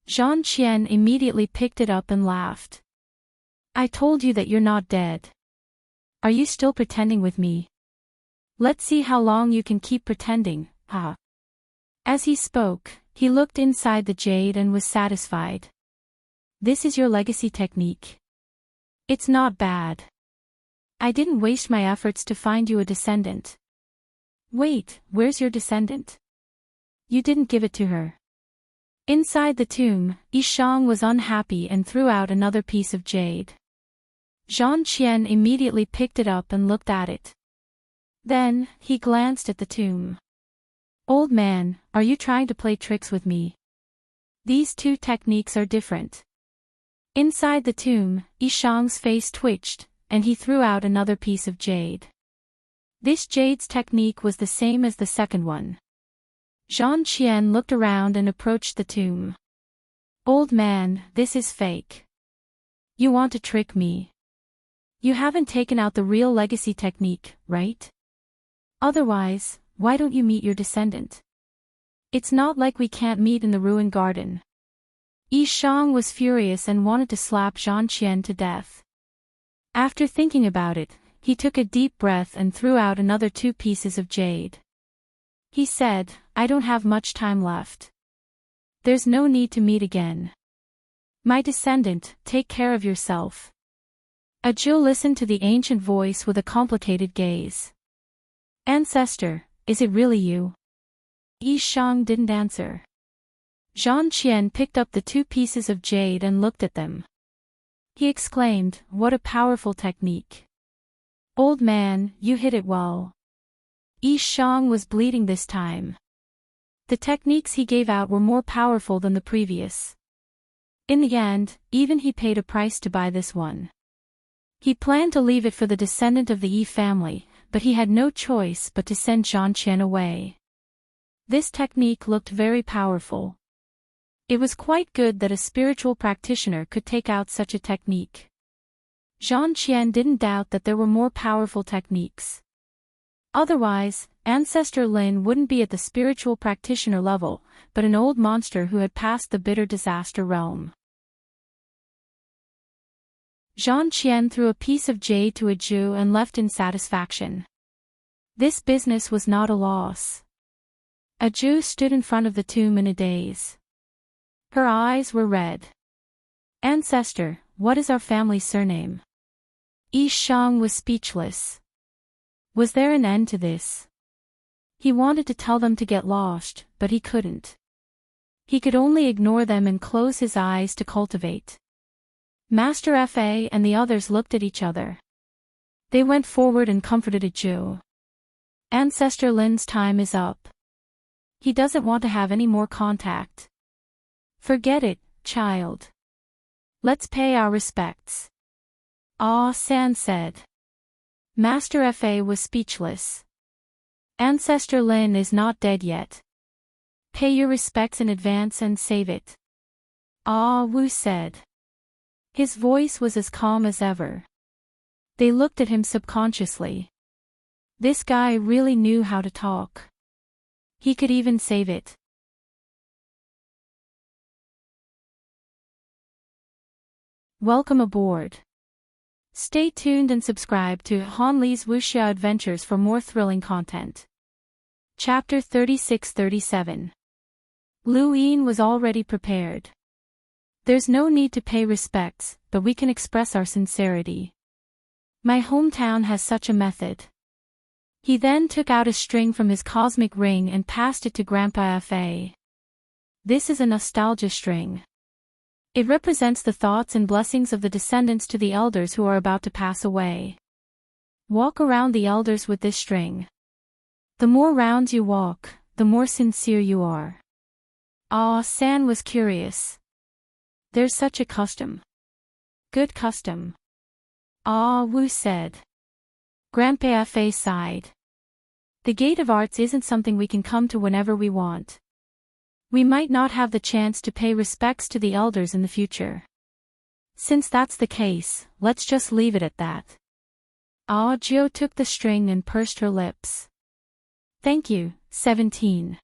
Zhang Qian immediately picked it up and laughed. I told you that you're not dead. Are you still pretending with me? Let's see how long you can keep pretending, huh? As he spoke, he looked inside the jade and was satisfied. This is your legacy technique. It's not bad. I didn't waste my efforts to find you a descendant. Wait, where's your descendant? You didn't give it to her. Inside the tomb, Yishang was unhappy and threw out another piece of jade. Zhang Qian immediately picked it up and looked at it. Then, he glanced at the tomb. Old man, are you trying to play tricks with me? These two techniques are different. Inside the tomb, Yishang's face twitched, and he threw out another piece of jade. This jade's technique was the same as the second one. Zhang Qian looked around and approached the tomb. Old man, this is fake. You want to trick me? You haven't taken out the real legacy technique, right? Otherwise, why don't you meet your descendant? It's not like we can't meet in the ruined garden. Yishang was furious and wanted to slap Zhang Qian to death. After thinking about it, he took a deep breath and threw out another 2 pieces of jade. He said, I don't have much time left. There's no need to meet again. My descendant, take care of yourself. A Jew listened to the ancient voice with a complicated gaze. Ancestor, is it really you? Yishang didn't answer. Zhang Qian picked up the 2 pieces of jade and looked at them. He exclaimed, what a powerful technique. Old man, you hit it well. Yishang was bleeding this time. The techniques he gave out were more powerful than the previous. In the end, even he paid a price to buy this one. He planned to leave it for the descendant of the Yi family, but he had no choice but to send Zhang Qian away. This technique looked very powerful. It was quite good that a spiritual practitioner could take out such a technique. Zhang Qian didn't doubt that there were more powerful techniques. Otherwise, Ancestor Lin wouldn't be at the spiritual practitioner level, but an old monster who had passed the bitter disaster realm. Zhang Qian threw a piece of jade to a Jew and left in satisfaction. This business was not a loss. A Jew stood in front of the tomb in a daze. Her eyes were red. Ancestor, what is our family's surname? Yishang was speechless. Was there an end to this? He wanted to tell them to get lost, but he couldn't. He could only ignore them and close his eyes to cultivate. Master Fa and the others looked at each other. They went forward and comforted a Jew. Ancestor Lin's time is up. He doesn't want to have any more contact. Forget it, child. Let's pay our respects. Ah San said. Master Fa was speechless. Ancestor Lin is not dead yet. Pay your respects in advance and save it. Ah Wu said. His voice was as calm as ever. They looked at him subconsciously. This guy really knew how to talk. He could even save it. Welcome aboard. Stay tuned and subscribe to Han Li's Wuxia Adventures for more thrilling content. Chapter 36-37. Lu Yin was already prepared. There's no need to pay respects, but we can express our sincerity. My hometown has such a method. He then took out a string from his cosmic ring and passed it to Grandpa Fa. This is a nostalgia string. It represents the thoughts and blessings of the descendants to the elders who are about to pass away. Walk around the elders with this string. The more rounds you walk, the more sincere you are. Ah, San was curious. There's such a custom. Good custom. Ah, Wu said. Grandpa Fa sighed. The gate of arts isn't something we can come to whenever we want. We might not have the chance to pay respects to the elders in the future. Since that's the case, let's just leave it at that. Ah, Jiu took the string and pursed her lips. Thank you, 17.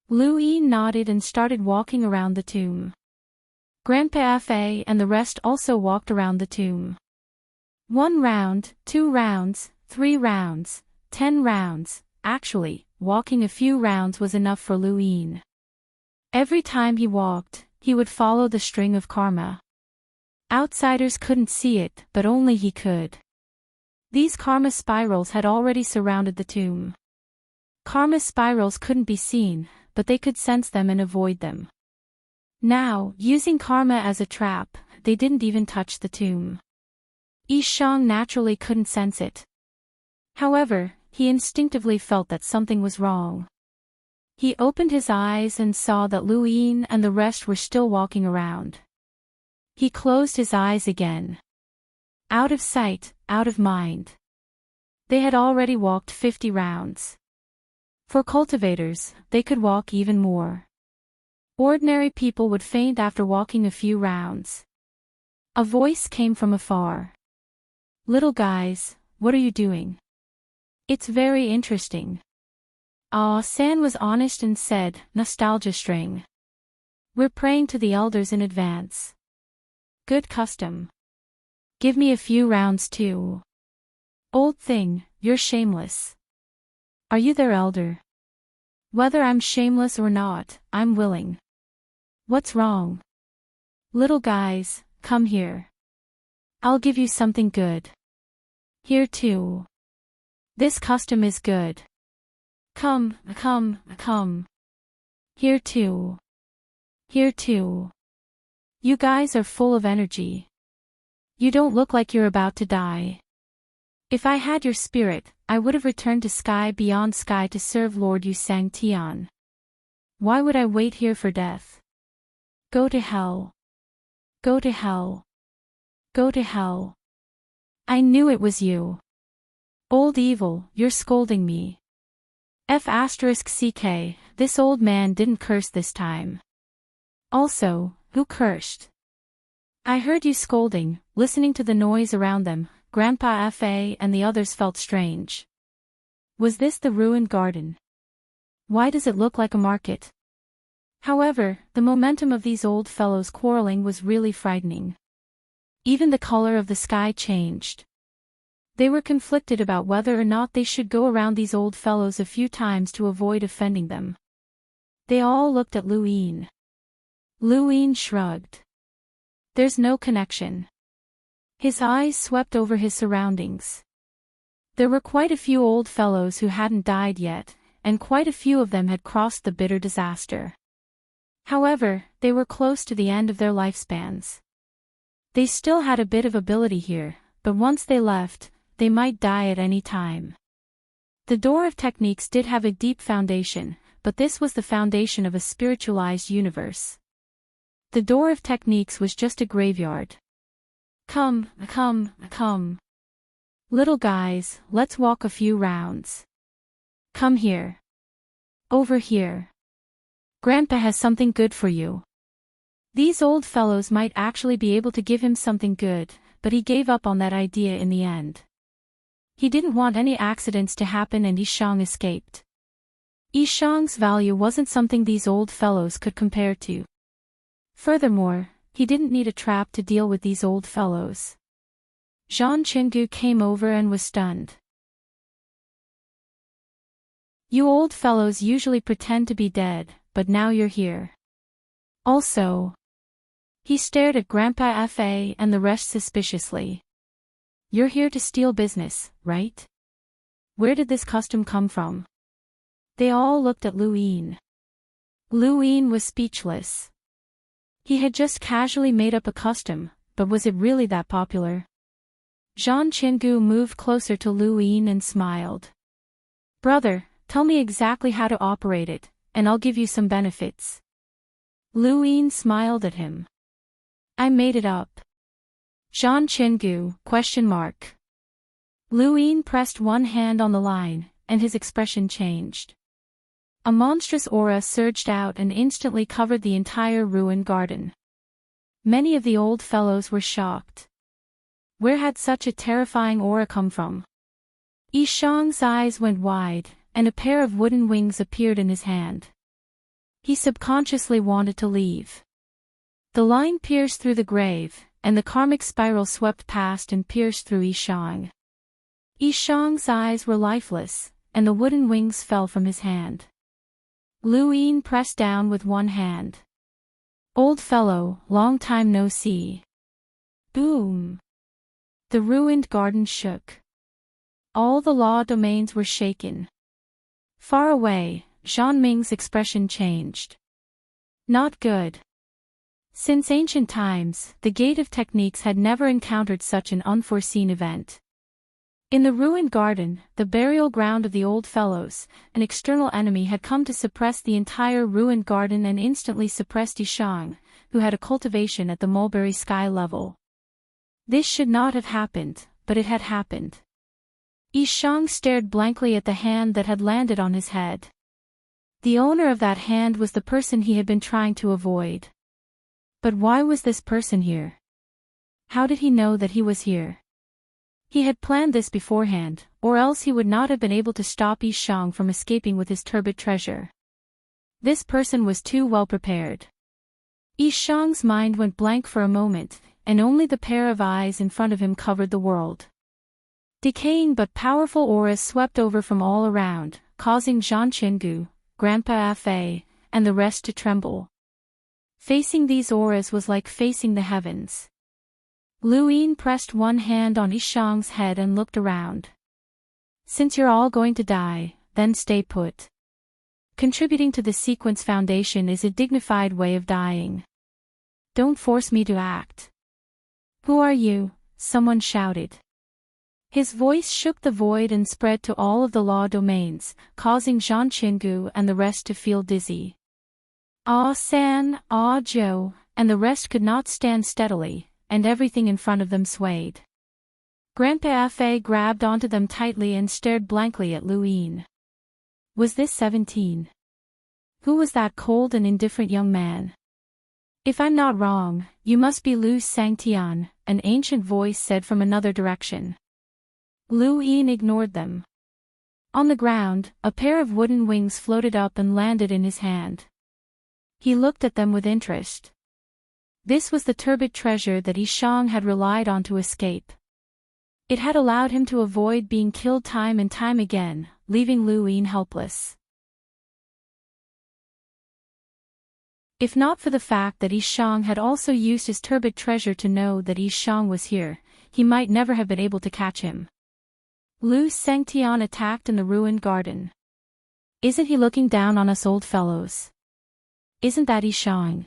Lu Yi nodded and started walking around the tomb. Grandpa Fa and the rest also walked around the tomb. 1 round, 2 rounds, 3 rounds, 10 rounds. Actually, walking a few rounds was enough for Lu Yin. Every time he walked, he would follow the string of karma. Outsiders couldn't see it, but only he could. These karma spirals had already surrounded the tomb. Karma spirals couldn't be seen, but they could sense them and avoid them. Now, using karma as a trap, they didn't even touch the tomb. Yishang naturally couldn't sense it. However, he instinctively felt that something was wrong. He opened his eyes and saw that Lu Yin and the rest were still walking around. He closed his eyes again. Out of sight, out of mind. They had already walked 50 rounds. For cultivators, they could walk even more. Ordinary people would faint after walking a few rounds. A voice came from afar. Little guys, what are you doing? It's very interesting. Ah, San was honest and said, nostalgia string. We're praying to the elders in advance. Good custom. Give me a few rounds too. Old thing, you're shameless. Are you their elder? Whether I'm shameless or not, I'm willing. What's wrong? Little guys, come here. I'll give you something good. Here too. This custom is good. Come, come, come. Here too. Here too. You guys are full of energy. You don't look like you're about to die. If I had your spirit, I would have returned to sky beyond sky to serve Lord Yu Sang Tian. Why would I wait here for death? Go to hell. Go to hell. Go to hell. I knew it was you. Old evil, you're scolding me. F***ck, this old man didn't curse this time. Also, who cursed? I heard you scolding, listening to the noise around them. Grandpa Fa and the others felt strange. Was this the ruined garden? Why does it look like a market? However, the momentum of these old fellows quarreling was really frightening. Even the color of the sky changed. They were conflicted about whether or not they should go around these old fellows a few times to avoid offending them. They all looked at Lu Yin. Lu Yin shrugged. There's no connection. His eyes swept over his surroundings. There were quite a few old fellows who hadn't died yet, and quite a few of them had crossed the bitter disaster. However, they were close to the end of their lifespans. They still had a bit of ability here, but once they left, they might die at any time. The door of techniques did have a deep foundation, but this was the foundation of a spiritualized universe. The door of techniques was just a graveyard. Come, come, come. Little guys, let's walk a few rounds. Come here. Over here. Grandpa has something good for you. These old fellows might actually be able to give him something good, but he gave up on that idea in the end. He didn't want any accidents to happen and Yishang escaped. Yishang's value wasn't something these old fellows could compare to. Furthermore, he didn't need a trap to deal with these old fellows. Zhang Qinggu came over and was stunned. You old fellows usually pretend to be dead, but now you're here. Also. He stared at Grandpa Fa and the rest suspiciously. You're here to steal business, right? Where did this custom come from? They all looked at Lu Yin. Lu Yin was speechless. He had just casually made up a custom, but was it really that popular? Zhang Qinggu moved closer to Lu Yin and smiled. Brother, tell me exactly how to operate it, and I'll give you some benefits. Lu Yin smiled at him. I made it up. Zhan Qingu, ? Lu Yin pressed one hand on the line, and his expression changed. A monstrous aura surged out and instantly covered the entire ruined garden. Many of the old fellows were shocked. Where had such a terrifying aura come from? Yishang's eyes went wide, and a pair of wooden wings appeared in his hand. He subconsciously wanted to leave. The line pierced through the grave, and the karmic spiral swept past and pierced through Yishang. Yishang's eyes were lifeless, and the wooden wings fell from his hand. Lu Yin pressed down with one hand. Old fellow, long time no see. Boom! The ruined garden shook. All the law domains were shaken. Far away, Zhan Ming's expression changed. Not good. Since ancient times, the Gate of Techniques had never encountered such an unforeseen event. In the ruined garden, the burial ground of the old fellows, an external enemy had come to suppress the entire ruined garden and instantly suppressed Yishang, who had a cultivation at the mulberry sky level. This should not have happened, but it had happened. Yishang stared blankly at the hand that had landed on his head. The owner of that hand was the person he had been trying to avoid. But why was this person here? How did he know that he was here? He had planned this beforehand, or else he would not have been able to stop Yishang from escaping with his turbid treasure. This person was too well prepared. Yishang's mind went blank for a moment, and only the pair of eyes in front of him covered the world. Decaying but powerful auras swept over from all around, causing Zhan Qingu, Grandpa Fei, and the rest to tremble. Facing these auras was like facing the heavens. Lu Yin pressed one hand on Yishang's head and looked around. Since you're all going to die, then stay put. Contributing to the sequence foundation is a dignified way of dying. Don't force me to act. Who are you? Someone shouted. His voice shook the void and spread to all of the law domains, causing Zhan Qingu and the rest to feel dizzy. Ah San, Ah Zhou, and the rest could not stand steadily, and everything in front of them swayed. Grandpa Fei grabbed onto them tightly and stared blankly at Lu Yin. Was this 17? Who was that cold and indifferent young man? If I'm not wrong, you must be Lu Sangtian, an ancient voice said from another direction. Lu Yin ignored them. On the ground, a pair of wooden wings floated up and landed in his hand. He looked at them with interest. This was the turbid treasure that Yishang had relied on to escape. It had allowed him to avoid being killed time and time again, leaving Lu Yin helpless. If not for the fact that Yishang had also used his turbid treasure to know that Yishang was here, he might never have been able to catch him. Lu Sangtian attacked in the ruined garden. Isn't he looking down on us old fellows? Isn't that Yishang?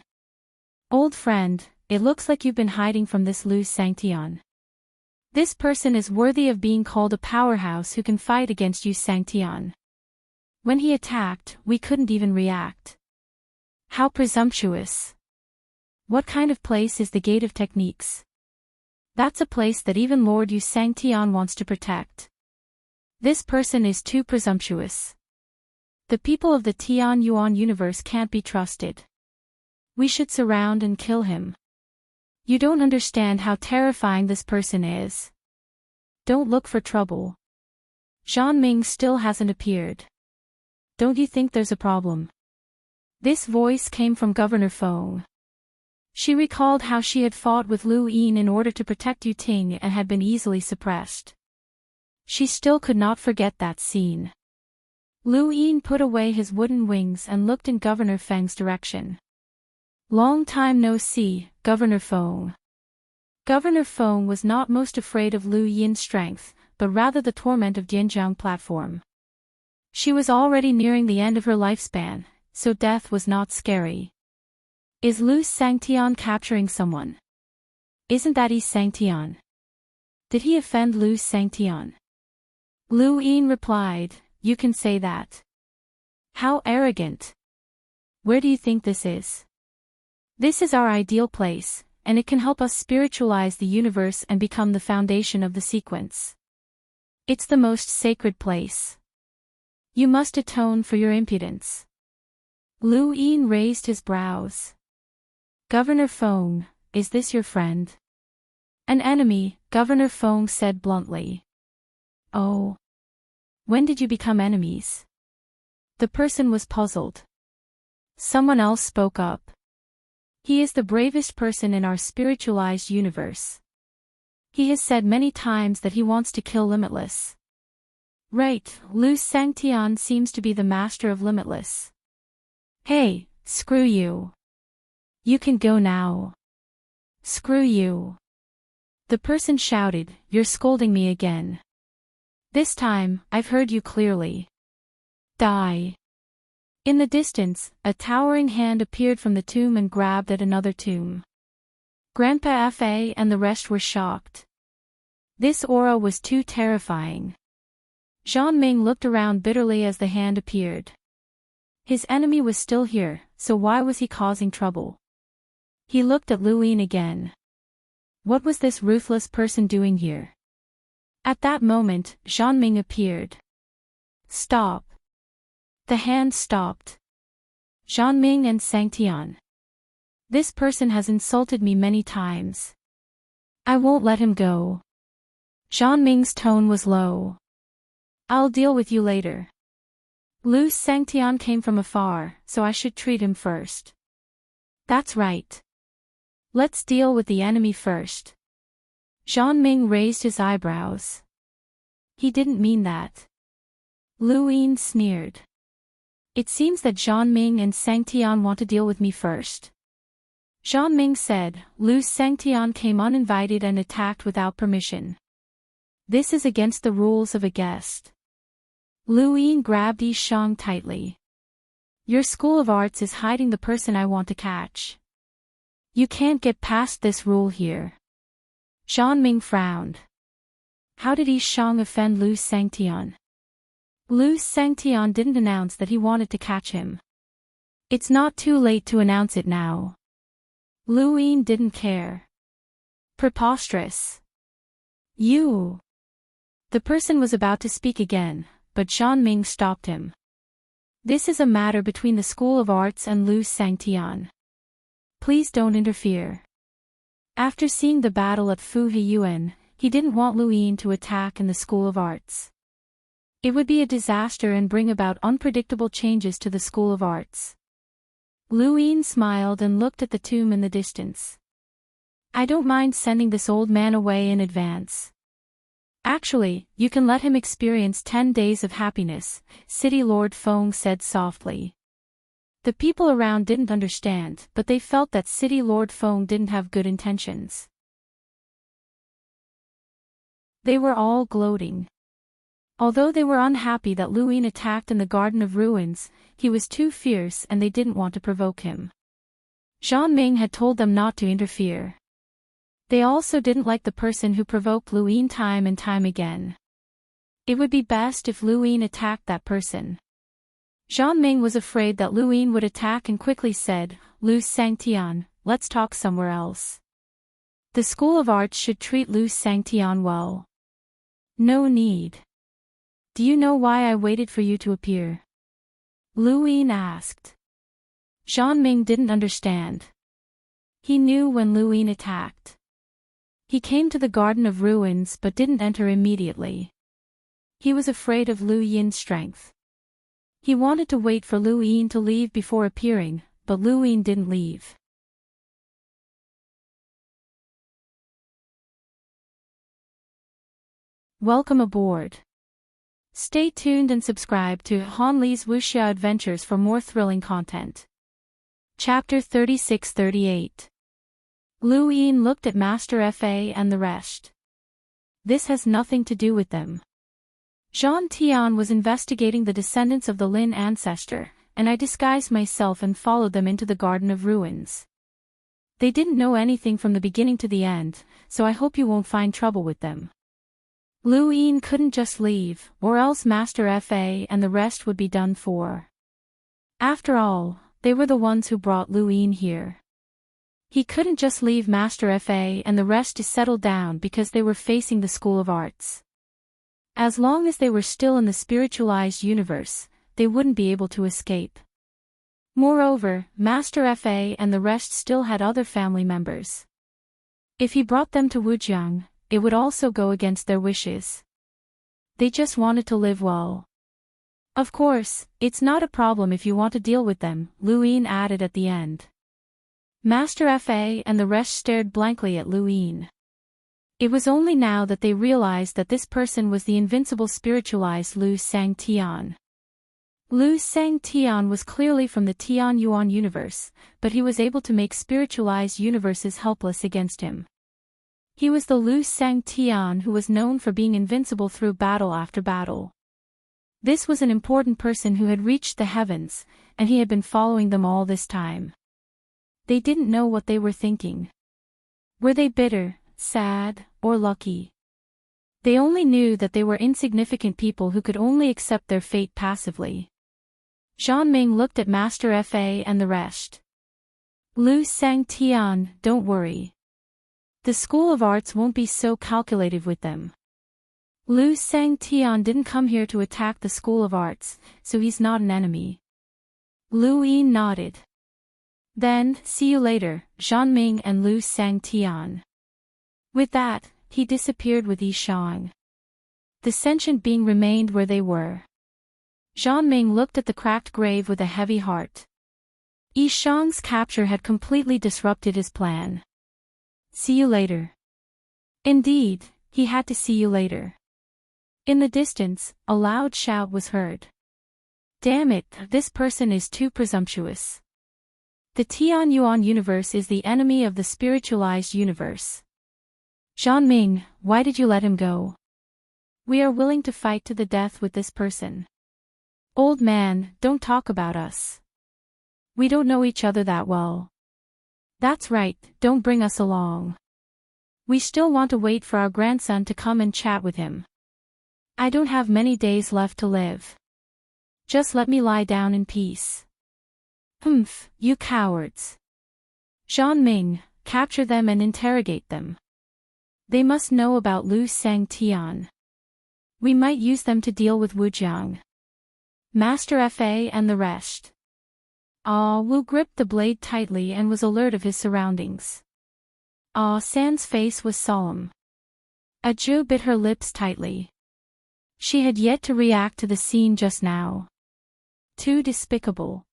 Old friend, it looks like you've been hiding from this Lu Sangtian. This person is worthy of being called a powerhouse who can fight against you Sangtian. When he attacked, we couldn't even react. How presumptuous. What kind of place is the Gate of Techniques? That's a place that even Lord Yu Sangtian wants to protect. This person is too presumptuous. The people of the Tian Yuan universe can't be trusted. We should surround and kill him. You don't understand how terrifying this person is. Don't look for trouble. Zhan Ming still hasn't appeared. Don't you think there's a problem? This voice came from Governor Feng. She recalled how she had fought with Lu Yin in order to protect Yu Ting and had been easily suppressed. She still could not forget that scene. Lu Yin put away his wooden wings and looked in Governor Feng's direction. Long time no see, Governor Feng. Governor Feng was not most afraid of Lu Yin's strength, but rather the torment of Jinjiang platform. She was already nearing the end of her lifespan, so death was not scary. Is Lu Sangtian capturing someone? Isn't that Yi Sangtian? Did he offend Lu Sangtian? Lu Yin replied, you can say that. How arrogant. Where do you think this is? This is our ideal place, and it can help us spiritualize the universe and become the foundation of the sequence. It's the most sacred place. You must atone for your impudence. Lu Yin raised his brows. Governor Feng, is this your friend? An enemy, Governor Feng said bluntly. Oh. When did you become enemies? The person was puzzled. Someone else spoke up. He is the bravest person in our spiritualized universe. He has said many times that he wants to kill Limitless. Right, Lu Sangtian seems to be the master of Limitless. Hey, screw you. You can go now. Screw you. The person shouted, you're scolding me again. This time, I've heard you clearly. Die. In the distance, a towering hand appeared from the tomb and grabbed at another tomb. Grandpa Fa and the rest were shocked. This aura was too terrifying. Zhang Ming looked around bitterly as the hand appeared. His enemy was still here, so why was he causing trouble? He looked at Lu Yin again. What was this ruthless person doing here? At that moment, Zhang Ming appeared. Stop. The hand stopped. Zhang Ming and Sangtian. This person has insulted me many times. I won't let him go. Zhang Ming's tone was low. I'll deal with you later. Lu Sangtian came from afar, so I should treat him first. That's right. Let's deal with the enemy first. Zhang Ming raised his eyebrows. He didn't mean that. Lu Yin sneered. It seems that Zhang Ming and Sangtian want to deal with me first. Zhang Ming said. Lu Sangtian came uninvited and attacked without permission. This is against the rules of a guest. Lu Yin grabbed Yi Shang tightly. Your school of arts is hiding the person I want to catch. You can't get past this rule here. Zhang Ming frowned. How did Yi Shang offend Lu Sangtian? Lu Sangtian didn't announce that he wanted to catch him. It's not too late to announce it now. Lu Yin didn't care. Preposterous. You. The person was about to speak again, but Zhang Ming stopped him. This is a matter between the School of Arts and Lu Sangtian. Please don't interfere. After seeing the battle at Fu Hiyuan, he didn't want Lu Yin to attack in the School of Arts. It would be a disaster and bring about unpredictable changes to the School of Arts. Lu Yin smiled and looked at the tomb in the distance. I don't mind sending this old man away in advance. Actually, you can let him experience 10 days of happiness, City Lord Feng said softly. The people around didn't understand, but they felt that City Lord Feng didn't have good intentions. They were all gloating. Although they were unhappy that Lu Yin attacked in the Garden of Ruins, he was too fierce and they didn't want to provoke him. Zhang Ming had told them not to interfere. They also didn't like the person who provoked Lu Yin time and time again. It would be best if Lu Yin attacked that person. Zhang Ming was afraid that Lu Yin would attack and quickly said, Lu Sangtian, let's talk somewhere else. The School of Arts should treat Lu Sangtian well. No need. Do you know why I waited for you to appear? Lu Yin asked. Zhang Ming didn't understand. He knew when Lu Yin attacked. He came to the Garden of Ruins but didn't enter immediately. He was afraid of Lu Yin's strength. He wanted to wait for Lu Yin to leave before appearing, but Lu Yin didn't leave. Welcome aboard. Stay tuned and subscribe to Han Li's Wuxia Adventures for more thrilling content. Chapter 36-38. Lu Yin looked at Master Fa and the rest. This has nothing to do with them. Zhang Tian was investigating the descendants of the Lin ancestor, and I disguised myself and followed them into the Garden of Ruins. They didn't know anything from the beginning to the end, so I hope you won't find trouble with them. Lu Yin couldn't just leave, or else Master Fa and the rest would be done for. After all, they were the ones who brought Luin here. He couldn't just leave Master Fa and the rest to settle down because they were facing the School of Arts. As long as they were still in the spiritualized universe, they wouldn't be able to escape. Moreover, Master Fa and the rest still had other family members. If he brought them to Wujiang, it would also go against their wishes. They just wanted to live well. Of course, it's not a problem if you want to deal with them, Luin added at the end. Master Fa and the rest stared blankly at Luin. It was only now that they realized that this person was the invincible spiritualized Lu Sangtian. Lu Sangtian was clearly from the Tian Yuan universe, but he was able to make spiritualized universes helpless against him. He was the Lu Sangtian who was known for being invincible through battle after battle. This was an important person who had reached the heavens, and he had been following them all this time. They didn't know what they were thinking. Were they bitter, sad, or lucky? They only knew that they were insignificant people who could only accept their fate passively. Zhanming looked at Master Fa and the rest. Lu Sangtian, don't worry. The School of Arts won't be so calculative with them. Lu Sangtian didn't come here to attack the School of Arts, so he's not an enemy. Luin nodded. Then, see you later, Zhanming and Lu Sangtian. With that, he disappeared with Yishang. The sentient being remained where they were. Zhanming looked at the cracked grave with a heavy heart. Yishang's capture had completely disrupted his plan. See you later. Indeed, he had to see you later. In the distance, a loud shout was heard. Damn it, this person is too presumptuous. The Tian Yuan universe is the enemy of the spiritualized universe. Zhanming, why did you let him go? We are willing to fight to the death with this person. Old man, don't talk about us. We don't know each other that well. That's right, don't bring us along. We still want to wait for our grandson to come and chat with him. I don't have many days left to live. Just let me lie down in peace. Humph, you cowards. Zhanming, capture them and interrogate them. They must know about Lu Sangtian. We might use them to deal with Wujiang. Master Fa and the rest. Wu gripped the blade tightly and was alert of his surroundings. San's face was solemn. Zhu bit her lips tightly. She had yet to react to the scene just now. Too despicable.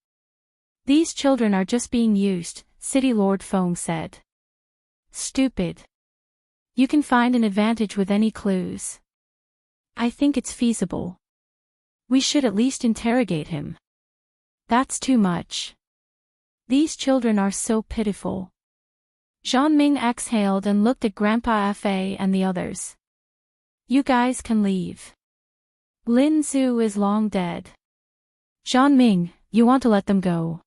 These children are just being used, City Lord Feng said. Stupid. You can find an advantage with any clues. I think it's feasible. We should at least interrogate him. That's too much. These children are so pitiful. Zhanming exhaled and looked at Grandpa Fa and the others. You guys can leave. Lin Zhu is long dead. Zhanming, you want to let them go?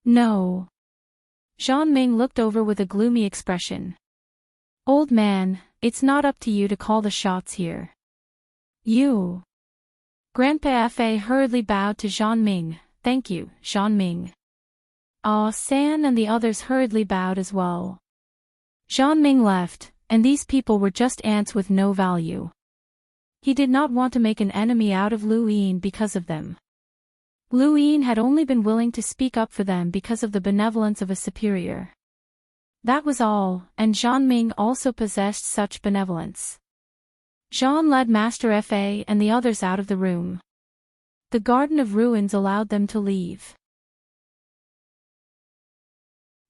No. Zhanming looked over with a gloomy expression. Old man, it's not up to you to call the shots here. You. Grandpa Fa hurriedly bowed to Zhanming. Thank you, Zhanming. San and the others hurriedly bowed as well. Zhanming left, and these people were just ants with no value. He did not want to make an enemy out of Luin because of them. Luin had only been willing to speak up for them because of the benevolence of a superior. That was all, and Zhanming also possessed such benevolence. Zhan led Master Fa and the others out of the room. The Garden of Ruins allowed them to leave.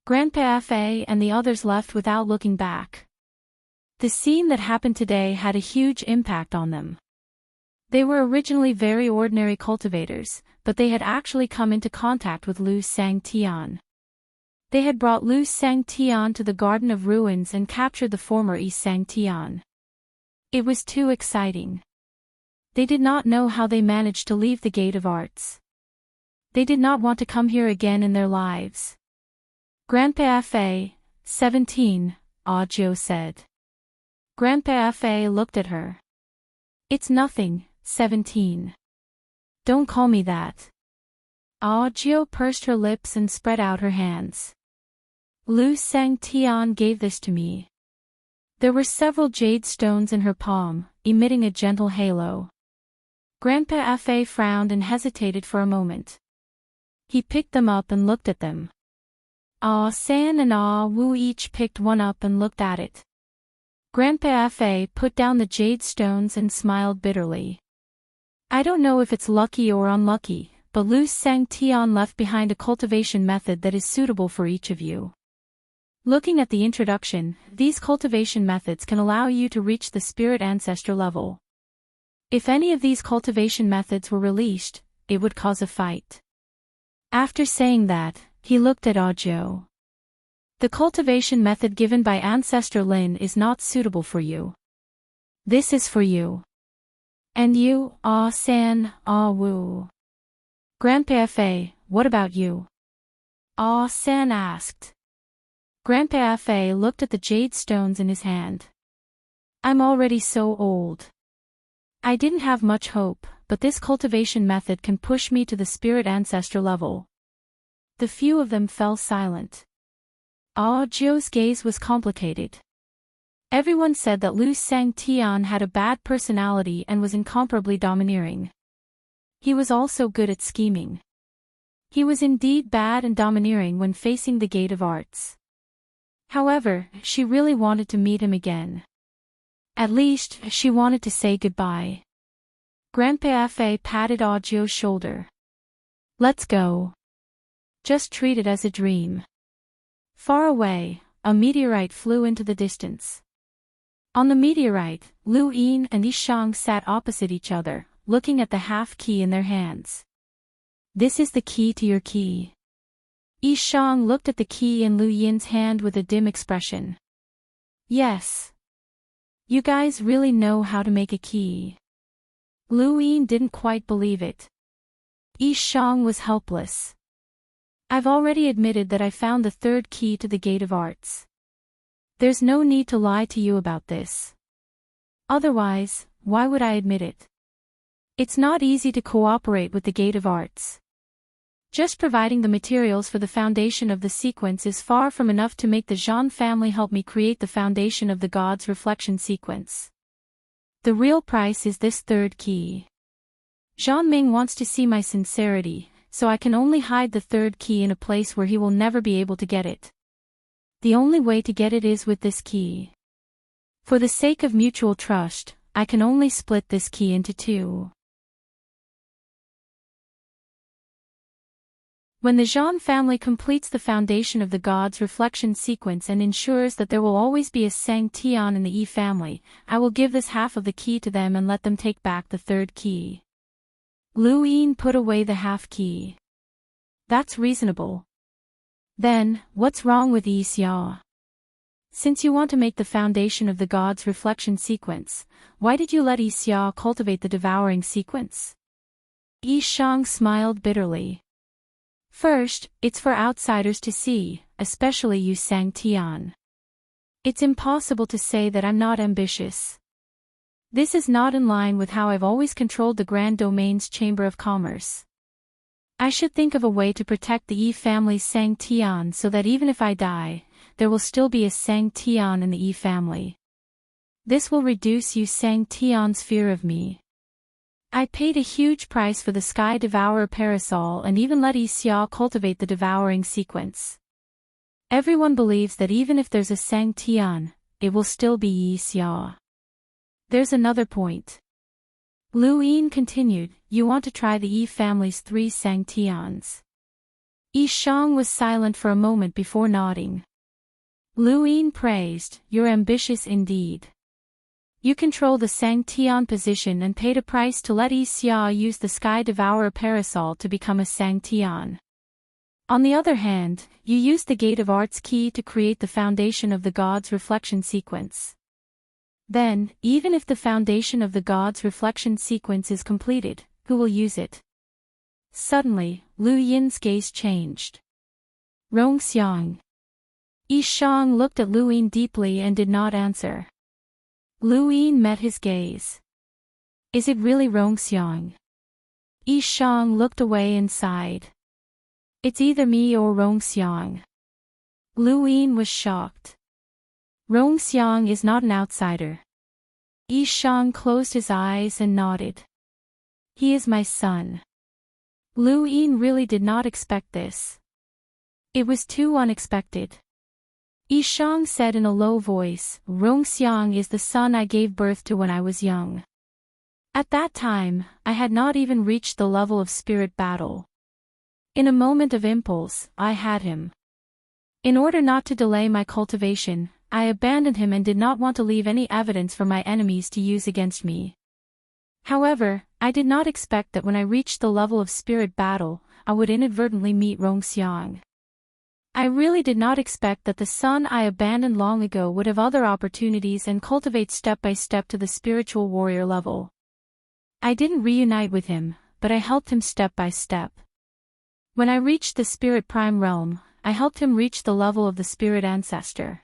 Grandpa Fa and the others left without looking back. The scene that happened today had a huge impact on them. They were originally very ordinary cultivators, but they had actually come into contact with Lu Sangtian. They had brought Lu Sangtian to the Garden of Ruins and captured the former Yi Sangtian. It was too exciting. They did not know how they managed to leave the Gate of Arts. They did not want to come here again in their lives. Grandpa Fa, 17, Zhou said. Grandpa Fa looked at her. It's nothing, 17. Don't call me that. Jiao pursed her lips and spread out her hands. Lu Sangtian gave this to me. There were several jade stones in her palm, emitting a gentle halo. Grandpa Fa frowned and hesitated for a moment. He picked them up and looked at them. Ah San and Ah Wu each picked one up and looked at it. Grandpa Fa put down the jade stones and smiled bitterly. I don't know if it's lucky or unlucky, but Lu Sangtian left behind a cultivation method that is suitable for each of you. Looking at the introduction, these cultivation methods can allow you to reach the spirit ancestor level. If any of these cultivation methods were released, it would cause a fight. After saying that, he looked at Jiao. The cultivation method given by Ancestor Lin is not suitable for you. This is for you. And you, Ah San, Ah Wu. Grandpa Fa, what about you? Ah San asked. Grandpa Fa looked at the jade stones in his hand. I'm already so old. I didn't have much hope, but this cultivation method can push me to the spirit ancestor level. The few of them fell silent. Jiao's gaze was complicated. Everyone said that Lu Sangtian had a bad personality and was incomparably domineering. He was also good at scheming. He was indeed bad and domineering when facing the Gate of Arts. However, she really wanted to meet him again. At least, she wanted to say goodbye. Grandpa Fa patted Jiao's shoulder. Let's go. Just treat it as a dream. Far away, a meteorite flew into the distance. On the meteorite, Lu Yin and Yishang sat opposite each other, looking at the half-key in their hands. This is the key to your key. Yishang looked at the key in Lu Yin's hand with a dim expression. Yes. You guys really know how to make a key. Lu Yin didn't quite believe it. Yishang was helpless. I've already admitted that I found the third key to the Gate of Arts. There's no need to lie to you about this. Otherwise, why would I admit it? It's not easy to cooperate with the Gate of Arts. Just providing the materials for the foundation of the sequence is far from enough to make the Zhan family help me create the foundation of the God's reflection sequence. The real price is this third key. Zhan Ming wants to see my sincerity, so I can only hide the third key in a place where he will never be able to get it. The only way to get it is with this key. For the sake of mutual trust, I can only split this key into two. When the Zhan family completes the foundation of the God's reflection sequence and ensures that there will always be a Sang Tian in the Yi family, I will give this half of the key to them and let them take back the third key. Lu Yin put away the half key. That's reasonable. Then, what's wrong with Yi Xia? Since you want to make the foundation of the God's reflection sequence, why did you let Yi Xia cultivate the devouring sequence? Yi Shang smiled bitterly. First, it's for outsiders to see, especially you Sang Tian. It's impossible to say that I'm not ambitious. This is not in line with how I've always controlled the Grand Domain's Chamber of Commerce. I should think of a way to protect the Yi family's Sang Tian so that even if I die, there will still be a Sang Tian in the Yi family. This will reduce Yu Sang Tian's fear of me. I paid a huge price for the Sky Devourer parasol and even let Yi Xia cultivate the devouring sequence. Everyone believes that even if there's a Sang Tian, it will still be Yi Xia. There's another point. Lu Yin continued, you want to try the Yi family's 3 Sang Tians. Yi Shang was silent for a moment before nodding. Lu Yin praised, you're ambitious indeed. You control the Sang Tian position and paid a price to let Yi Xia use the Sky Devourer parasol to become a Sang Tian. On the other hand, you used the Gate of Arts key to create the foundation of the God's reflection sequence. Then, even if the foundation of the God's reflection sequence is completed, who will use it? Suddenly, Lu Yin's gaze changed. Rongxiang. Yi Shang looked at Lu Yin deeply and did not answer. Lu Yin met his gaze. Is it really Rongxiang? Yi Shang looked away and sighed. It's either me or Rongxiang. Lu Yin was shocked. Rongxiang is not an outsider. Yishang closed his eyes and nodded. He is my son. Lu Yin really did not expect this. It was too unexpected. Yishang said in a low voice, Rongxiang is the son I gave birth to when I was young. At that time, I had not even reached the level of spirit battle. In a moment of impulse, I had him. In order not to delay my cultivation, I abandoned him and did not want to leave any evidence for my enemies to use against me. However, I did not expect that when I reached the level of spirit battle, I would inadvertently meet Rongxiang. I really did not expect that the son I abandoned long ago would have other opportunities and cultivate step by step to the spiritual warrior level. I didn't reunite with him, but I helped him step by step. When I reached the spirit prime realm, I helped him reach the level of the spirit ancestor.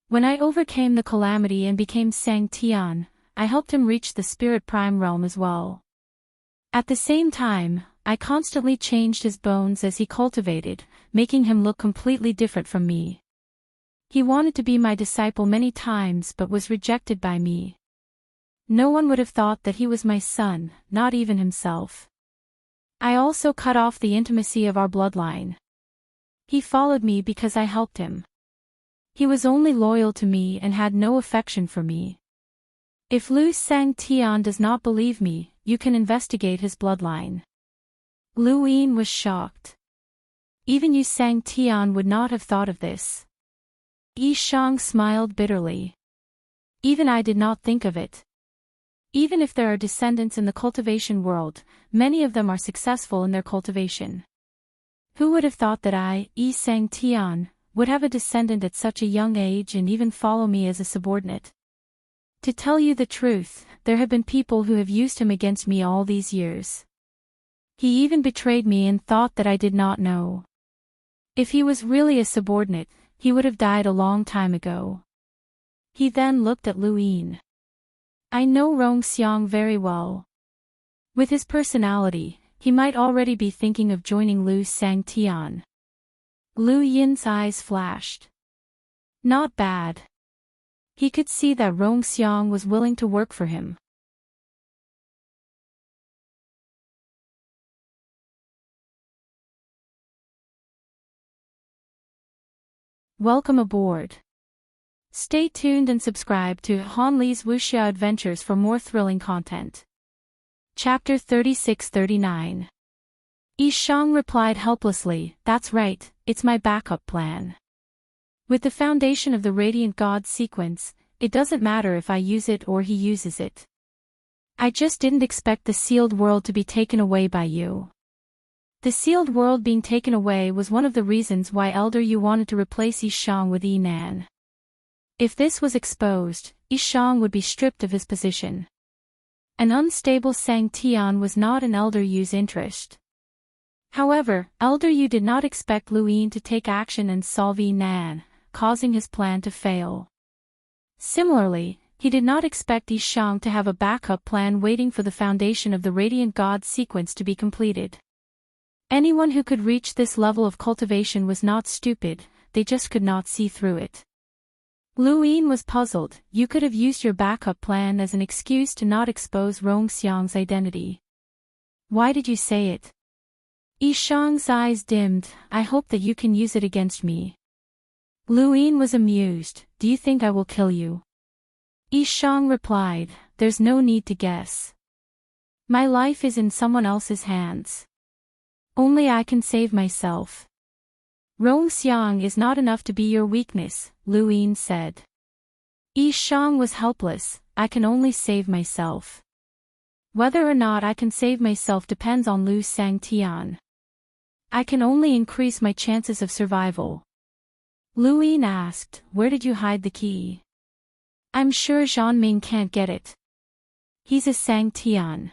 When I overcame the calamity and became Sang Tian, I helped him reach the spirit prime realm as well. At the same time, I constantly changed his bones as he cultivated, making him look completely different from me. He wanted to be my disciple many times but was rejected by me. No one would have thought that he was my son, not even himself. I also cut off the intimacy of our bloodline. He followed me because I helped him. He was only loyal to me and had no affection for me. If Lu Sang Tian does not believe me, you can investigate his bloodline. Lu Yin was shocked. Even Yu Sang Tian would not have thought of this. Yishang smiled bitterly. Even I did not think of it. Even if there are descendants in the cultivation world, many of them are successful in their cultivation. Who would have thought that I, Yi Sang Tian, would have a descendant at such a young age and even follow me as a subordinate? To tell you the truth, there have been people who have used him against me all these years. He even betrayed me and thought that I did not know. If he was really a subordinate, he would have died a long time ago. He then looked at Lu Yin. I know Rongxiang very well. With his personality, he might already be thinking of joining Lu Sang Tian. Lu Yin's eyes flashed. Not bad. He could see that Rongxiang was willing to work for him. Welcome aboard. Stay tuned and subscribe to Han Li's Wuxia Adventures for more thrilling content. Chapter 36-39. Yishang replied helplessly, That's right, it's my backup plan. With the foundation of the Radiant God sequence, it doesn't matter if I use it or he uses it. I just didn't expect the sealed world to be taken away by you. The sealed world being taken away was one of the reasons why Elder Yu wanted to replace Yishang with Yinan. If this was exposed, Yishang would be stripped of his position. An unstable Sang Tian was not in Elder Yu's interest. However, Elder Yu did not expect Lu Yin to take action and solve Yinan, causing his plan to fail. Similarly, he did not expect Yishang to have a backup plan waiting for the foundation of the Radiant God sequence to be completed. Anyone who could reach this level of cultivation was not stupid, they just could not see through it. Lu Yin was puzzled. You could have used your backup plan as an excuse to not expose Rongxiang's identity. Why did you say it? Yishang's eyes dimmed. I hope that you can use it against me. Lu Yin was amused. Do you think I will kill you? Yishang replied, There's no need to guess. My life is in someone else's hands. Only I can save myself. Rongxiang is not enough to be your weakness, Lu Yin said. Yishang was helpless. I can only save myself. Whether or not I can save myself depends on Lu Sang Tian. I can only increase my chances of survival. Lu Yin asked, Where did you hide the key? I'm sure Zhanming can't get it. He's a Sang Tian.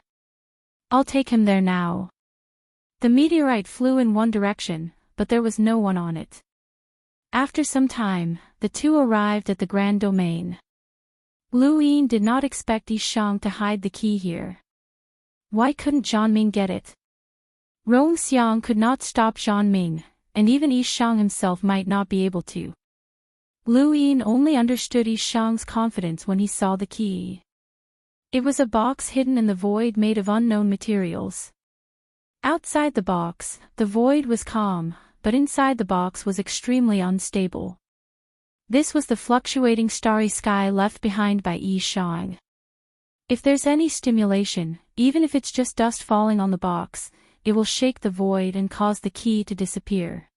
I'll take him there now. The meteorite flew in one direction, but there was no one on it. After some time, the two arrived at the Grand Domain. Lu Yin did not expect Yishang to hide the key here. Why couldn't Zhanming get it? Rong Xiang could not stop Zhan Ming, and even Yi Shang himself might not be able to. Lu Yin only understood Yi Shang's confidence when he saw the key. It was a box hidden in the void made of unknown materials. Outside the box, the void was calm, but inside the box was extremely unstable. This was the fluctuating starry sky left behind by Yi Shang. If there's any stimulation, even if it's just dust falling on the box, it will shake the void and cause the key to disappear.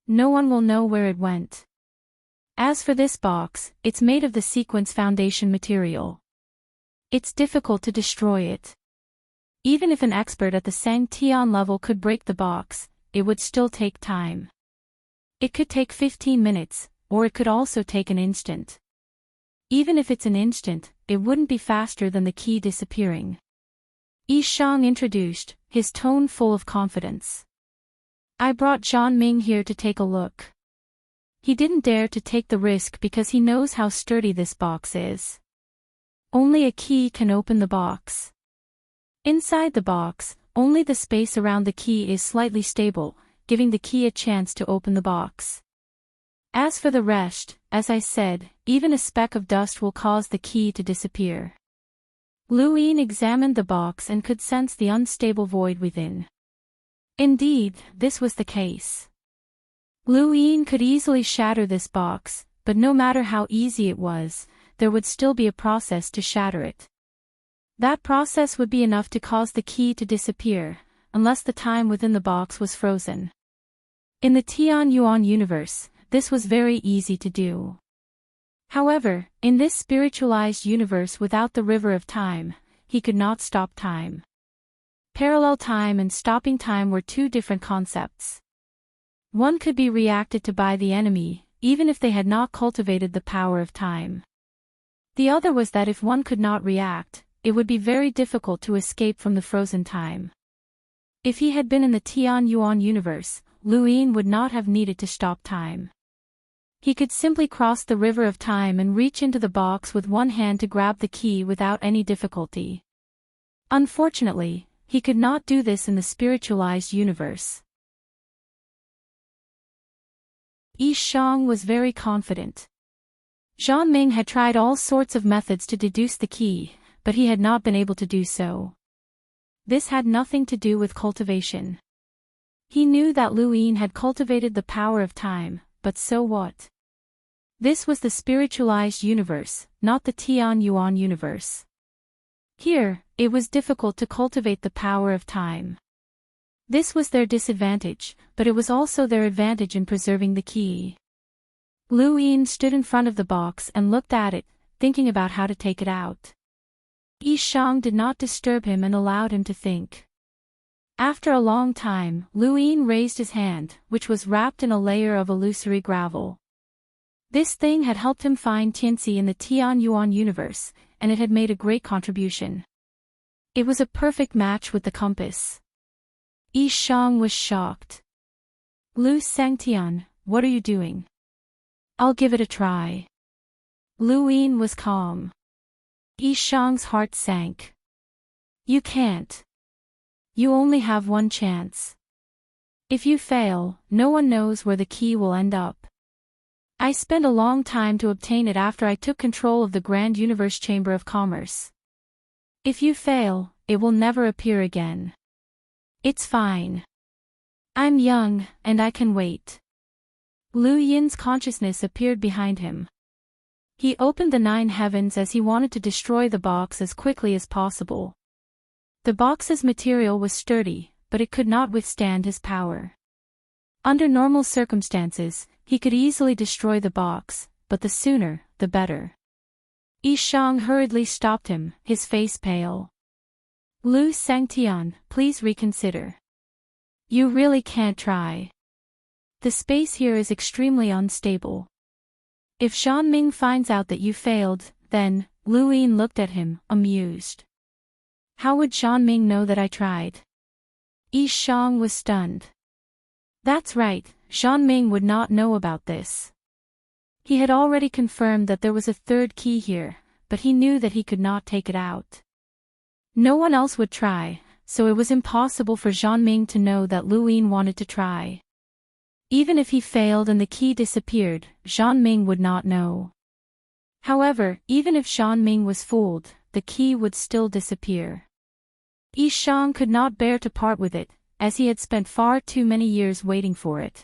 No one will know where it went. As for this box, it's made of the sequence foundation material. It's difficult to destroy it. Even if an expert at the Sang Tian level could break the box, it would still take time. It could take 15 minutes, or it could also take an instant. Even if it's an instant, it wouldn't be faster than the key disappearing. Yi Shang introduced, his tone full of confidence. I brought Zhan Ming here to take a look. He didn't dare to take the risk because he knows how sturdy this box is. Only a key can open the box. Inside the box, only the space around the key is slightly stable, giving the key a chance to open the box. As for the rest, as I said, even a speck of dust will cause the key to disappear. Lu Yin examined the box and could sense the unstable void within. Indeed, this was the case. Lu Yin could easily shatter this box, but no matter how easy it was, there would still be a process to shatter it. That process would be enough to cause the key to disappear, unless the time within the box was frozen. In the Tian Yuan universe, this was very easy to do. However, in this spiritualized universe without the river of time, he could not stop time. Parallel time and stopping time were two different concepts. One could be reacted to by the enemy, even if they had not cultivated the power of time. The other was that if one could not react, it would be very difficult to escape from the frozen time. If he had been in the Tian Yuan universe, Lu Yin would not have needed to stop time. He could simply cross the river of time and reach into the box with one hand to grab the key without any difficulty. Unfortunately, he could not do this in the spiritualized universe. Yi Shang was very confident. Zhan Ming had tried all sorts of methods to deduce the key, but he had not been able to do so. This had nothing to do with cultivation. He knew that Lu Yin had cultivated the power of time, but so what? This was the spiritualized universe, not the Tian Yuan universe. Here, it was difficult to cultivate the power of time. This was their disadvantage, but it was also their advantage in preserving the key. Lu Yin stood in front of the box and looked at it, thinking about how to take it out. Yi Shang did not disturb him and allowed him to think. After a long time, Lu Yin raised his hand, which was wrapped in a layer of illusory gravel. This thing had helped him find Tianxi in the Tian Yuan universe, and it had made a great contribution. It was a perfect match with the compass. Yi Shang was shocked. Lu Sangtian, what are you doing? I'll give it a try. Lu Yin was calm. Yi Shang's heart sank. You can't. You only have one chance. If you fail, no one knows where the key will end up. I spent a long time to obtain it after I took control of the Grand Universe Chamber of Commerce. If you fail, it will never appear again. It's fine. I'm young, and I can wait. Lu Yin's consciousness appeared behind him. He opened the 9 heavens as he wanted to destroy the box as quickly as possible. The box's material was sturdy, but it could not withstand his power. Under normal circumstances, he could easily destroy the box, but the sooner, the better. Yi Shang hurriedly stopped him, his face pale. Lu Sangtian, please reconsider. You really can't try. The space here is extremely unstable. If Zhan Ming finds out that you failed, then, Lu Yin looked at him, amused. How would Zhan Ming know that I tried? Yi Shang was stunned. That's right, Zhan Ming would not know about this. He had already confirmed that there was a third key here, but he knew that he could not take it out. No one else would try, so it was impossible for Jianming to know that Lu Yin wanted to try. Even if he failed and the key disappeared, Jianming would not know. However, even if Jianming was fooled, the key would still disappear. Yishang could not bear to part with it, as he had spent far too many years waiting for it.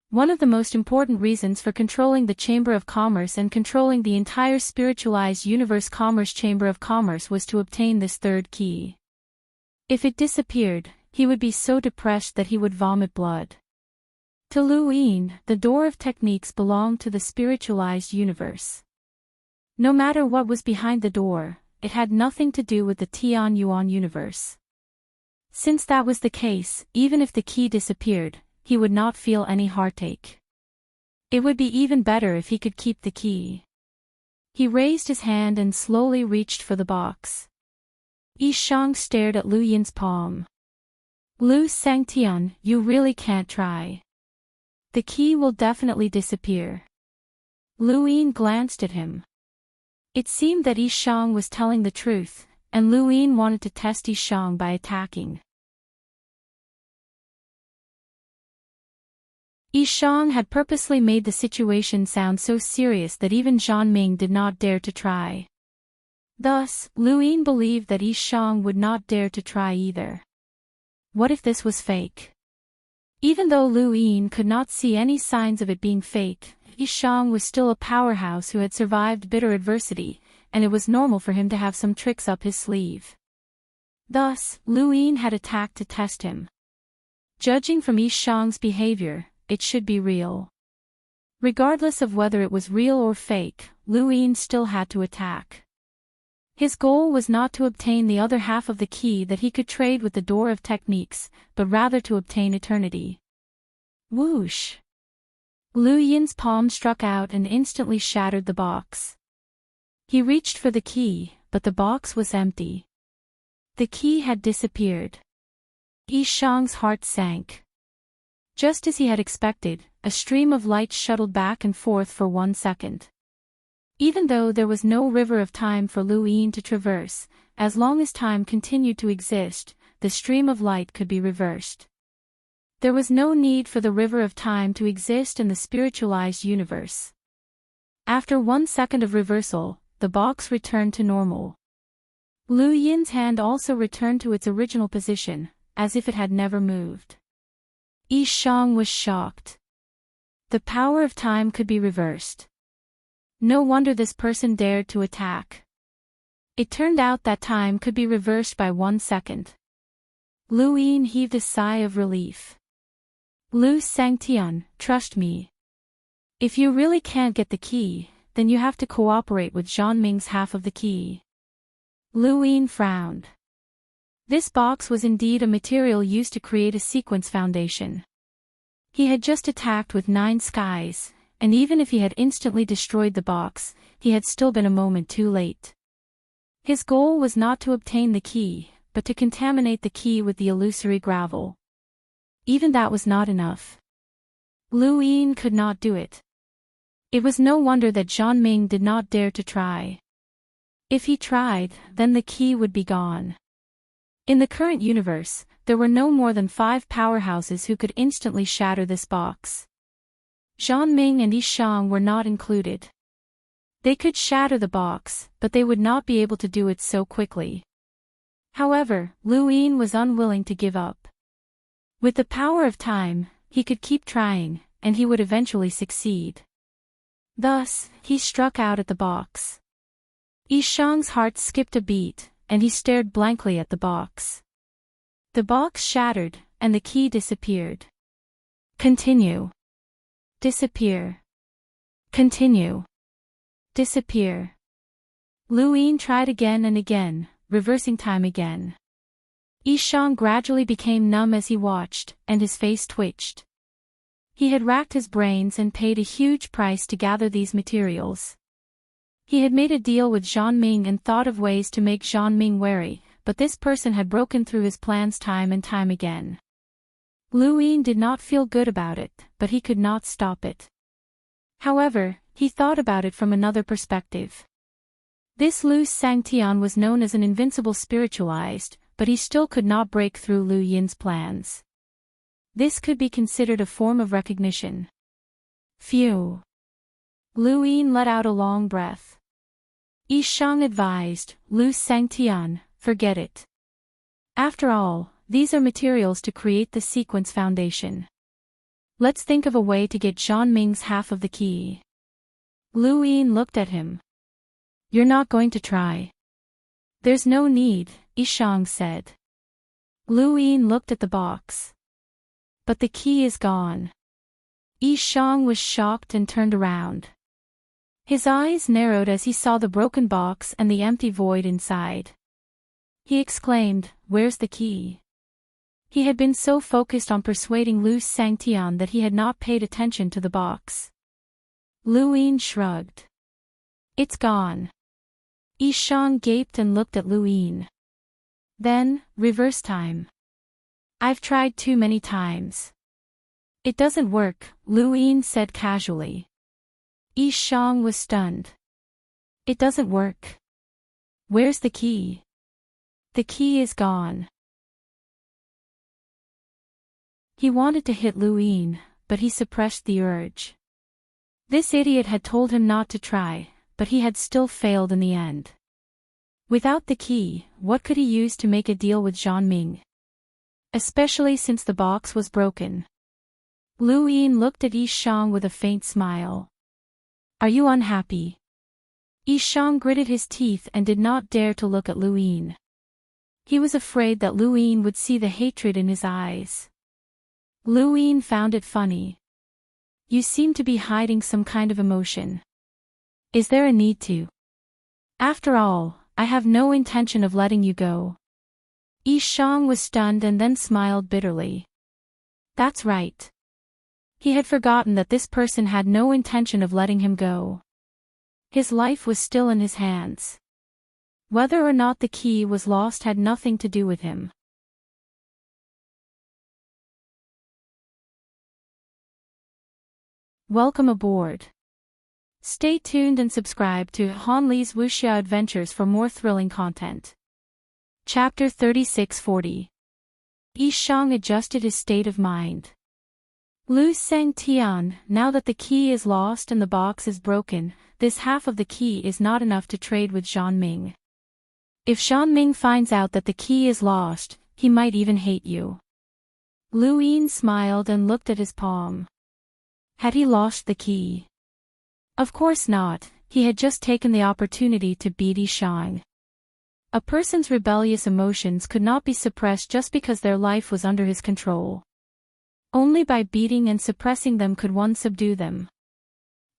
One of the most important reasons for controlling the Chamber of Commerce and controlling the entire spiritualized universe Commerce Chamber of Commerce was to obtain this third key. If it disappeared, he would be so depressed that he would vomit blood. To Lu Yin, the door of techniques belonged to the spiritualized universe. No matter what was behind the door, it had nothing to do with the Tian Yuan universe. Since that was the case, even if the key disappeared, he would not feel any heartache. It would be even better if he could keep the key. He raised his hand and slowly reached for the box. Yishang stared at Lu Yin's palm. Lu Sangtian, you really can't try. The key will definitely disappear. Lu Yin glanced at him. It seemed that Yishang was telling the truth, and Lu Yin wanted to test Yishang by attacking. Yishang had purposely made the situation sound so serious that even Jianming did not dare to try. Thus, Lu Yin believed that Yishang would not dare to try either. What if this was fake? Even though Lu Yin could not see any signs of it being fake, Yishang was still a powerhouse who had survived bitter adversity, and it was normal for him to have some tricks up his sleeve. Thus, Lu Yin had attacked to test him. Judging from Yishang's behavior, it should be real. Regardless of whether it was real or fake, Lu Yin still had to attack. His goal was not to obtain the other half of the key that he could trade with the door of techniques, but rather to obtain eternity. Whoosh! Lu Yin's palm struck out and instantly shattered the box. He reached for the key, but the box was empty. The key had disappeared. Yishang's heart sank. Just as he had expected, a stream of light shuttled back and forth for 1 second. Even though there was no river of time for Lu Yin to traverse, as long as time continued to exist, the stream of light could be reversed. There was no need for the river of time to exist in the spiritualized universe. After 1 second of reversal, the box returned to normal. Lu Yin's hand also returned to its original position, as if it had never moved. Yishang was shocked. The power of time could be reversed. No wonder this person dared to attack. It turned out that time could be reversed by 1 second. Lu Yin heaved a sigh of relief. Lu Sangtian, trust me. If you really can't get the key, then you have to cooperate with Jianming's half of the key. Lu Yin frowned. This box was indeed a material used to create a sequence foundation. He had just attacked with 9 skies, and even if he had instantly destroyed the box, he had still been a moment too late. His goal was not to obtain the key, but to contaminate the key with the illusory gravel. Even that was not enough. Lu Yin could not do it. It was no wonder that Jianming did not dare to try. If he tried, then the key would be gone. In the current universe, there were no more than 5 powerhouses who could instantly shatter this box. Jianming and Yishang were not included. They could shatter the box, but they would not be able to do it so quickly. However, Lu Yin was unwilling to give up. With the power of time, he could keep trying, and he would eventually succeed. Thus, he struck out at the box. Yishang's heart skipped a beat, and he stared blankly at the box. The box shattered, and the key disappeared. Continue. Disappear. Continue. Disappear. Lu Yin tried again and again, reversing time again. Yishang gradually became numb as he watched, and his face twitched. He had racked his brains and paid a huge price to gather these materials. He had made a deal with Jianming and thought of ways to make Jianming wary, but this person had broken through his plans time and time again. Lu Yin did not feel good about it, but he could not stop it. However, he thought about it from another perspective. This Lu Sangtian was known as an invincible spiritualized, but he still could not break through Lu Yin's plans. This could be considered a form of recognition. Phew. Lu Yin let out a long breath. Yi Shang advised, Lu Sangtian, forget it. After all, these are materials to create the sequence foundation. Let's think of a way to get Zhan Ming's half of the key. Lu Yin looked at him. You're not going to try. There's no need, Yi Shang said. Lu Yin looked at the box. But the key is gone. Yi Shang was shocked and turned around. His eyes narrowed as he saw the broken box and the empty void inside. He exclaimed, "Where's the key?" He had been so focused on persuading Lu Sangtian that he had not paid attention to the box. Lu Yin shrugged. It's gone. Yi Shang gaped and looked at Lu Yin. Then, reverse time. I've tried too many times. It doesn't work, Lu Yin said casually. Yi Shang was stunned. It doesn't work. Where's the key? The key is gone. He wanted to hit Lu Yin, but he suppressed the urge. This idiot had told him not to try, but he had still failed in the end. Without the key, what could he use to make a deal with Zhan Ming? Especially since the box was broken. Lu Yin looked at Yi Shang with a faint smile. Are you unhappy? Yi Shang gritted his teeth and did not dare to look at Lu Yin. He was afraid that Lu Yin would see the hatred in his eyes. Lu Yin found it funny. You seem to be hiding some kind of emotion. Is there a need to? After all, I have no intention of letting you go. Yi Shang was stunned and then smiled bitterly. That's right. He had forgotten that this person had no intention of letting him go. His life was still in his hands. Whether or not the key was lost had nothing to do with him. Welcome aboard. Stay tuned and subscribe to Han Li's Wuxia Adventures for more thrilling content. Chapter 3640. Yi Shang adjusted his state of mind. Lu Sangtian, now that the key is lost and the box is broken, this half of the key is not enough to trade with Zhan Ming. If Zhan Ming finds out that the key is lost, he might even hate you. Lu Yin smiled and looked at his palm. Had he lost the key? Of course not, he had just taken the opportunity to beat Yi Shang. A person's rebellious emotions could not be suppressed just because their life was under his control. Only by beating and suppressing them could one subdue them.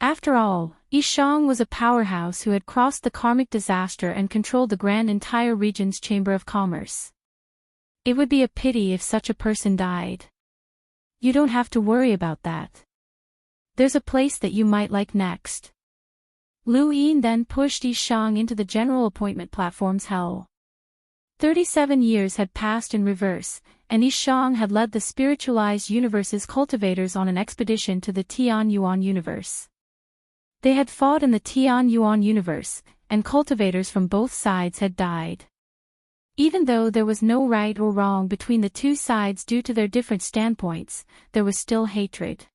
After all, Yi Shang was a powerhouse who had crossed the karmic disaster and controlled the grand entire region's chamber of commerce. It would be a pity if such a person died. You don't have to worry about that. There's a place that you might like next. Lu Yin then pushed Yi Shang into the general appointment platform's hell. 37 years had passed in reverse, and Yi Shang had led the spiritualized universe's cultivators on an expedition to the Tian Yuan universe. They had fought in the Tian Yuan universe, and cultivators from both sides had died. Even though there was no right or wrong between the two sides due to their different standpoints, there was still hatred.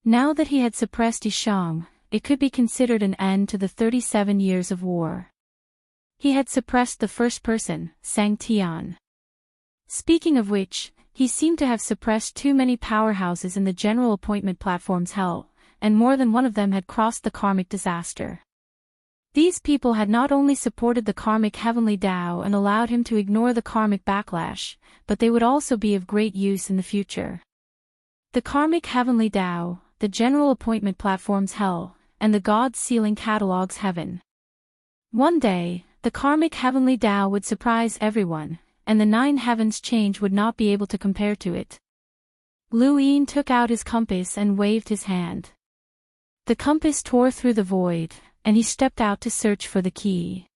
Now that he had suppressed Yi Shang, it could be considered an end to the 37 years of war. He had suppressed the first person, Sangtian. Speaking of which, he seemed to have suppressed too many powerhouses in the general appointment platform's hell, and more than one of them had crossed the karmic disaster. These people had not only supported the karmic heavenly Tao and allowed him to ignore the karmic backlash, but they would also be of great use in the future. The karmic heavenly Tao, the general appointment platform's hell, and the God's sealing catalog's heaven. One day, the karmic heavenly Tao would surprise everyone, and the 9 heavens change would not be able to compare to it. Lu Yin took out his compass and waved his hand. The compass tore through the void, and he stepped out to search for the key.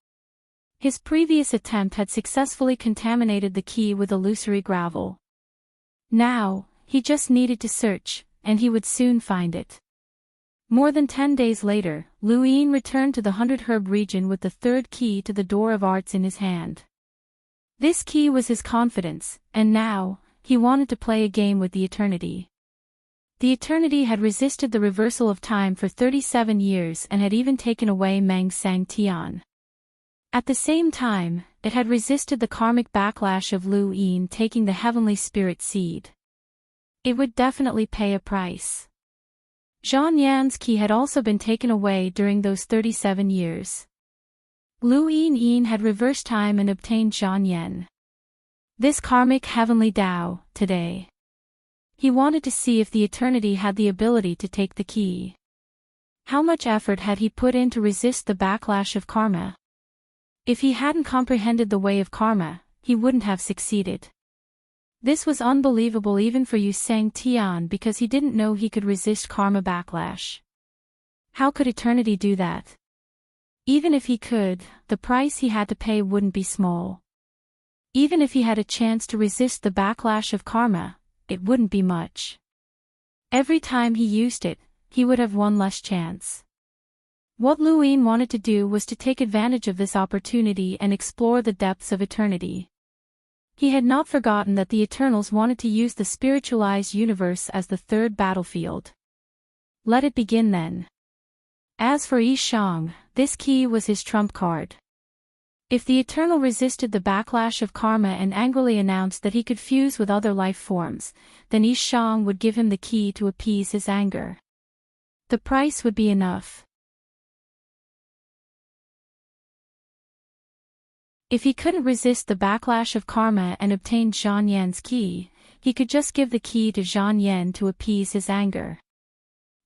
His previous attempt had successfully contaminated the key with illusory gravel. Now, he just needed to search, and he would soon find it. More than 10 days later, Lu Yin returned to the 100 Herb region with the third key to the door of arts in his hand. This key was his confidence, and now, he wanted to play a game with the eternity. The eternity had resisted the reversal of time for 37 years and had even taken away Meng Sang Tian. At the same time, it had resisted the karmic backlash of Lu Yin taking the heavenly spirit seed. It would definitely pay a price. Zhang Yan's key had also been taken away during those 37 years. Lu Yin had reversed time and obtained Zhang Yan. This karmic heavenly Tao, today. He wanted to see if the eternity had the ability to take the key. How much effort had he put in to resist the backlash of karma? If he hadn't comprehended the way of karma, he wouldn't have succeeded. This was unbelievable even for Yu Sang Tian because he didn't know he could resist karma backlash. How could eternity do that? Even if he could, the price he had to pay wouldn't be small. Even if he had a chance to resist the backlash of karma, it wouldn't be much. Every time he used it, he would have one less chance. What Lu Yin wanted to do was to take advantage of this opportunity and explore the depths of eternity. He had not forgotten that the Eternals wanted to use the spiritualized universe as the third battlefield. Let it begin then. As for Yi Shang, this key was his trump card. If the Eternal resisted the backlash of karma and angrily announced that he could fuse with other life forms, then Yi Shang would give him the key to appease his anger. The price would be enough. If he couldn't resist the backlash of karma and obtain Zhang Yan's key, he could just give the key to Zhang Yan to appease his anger.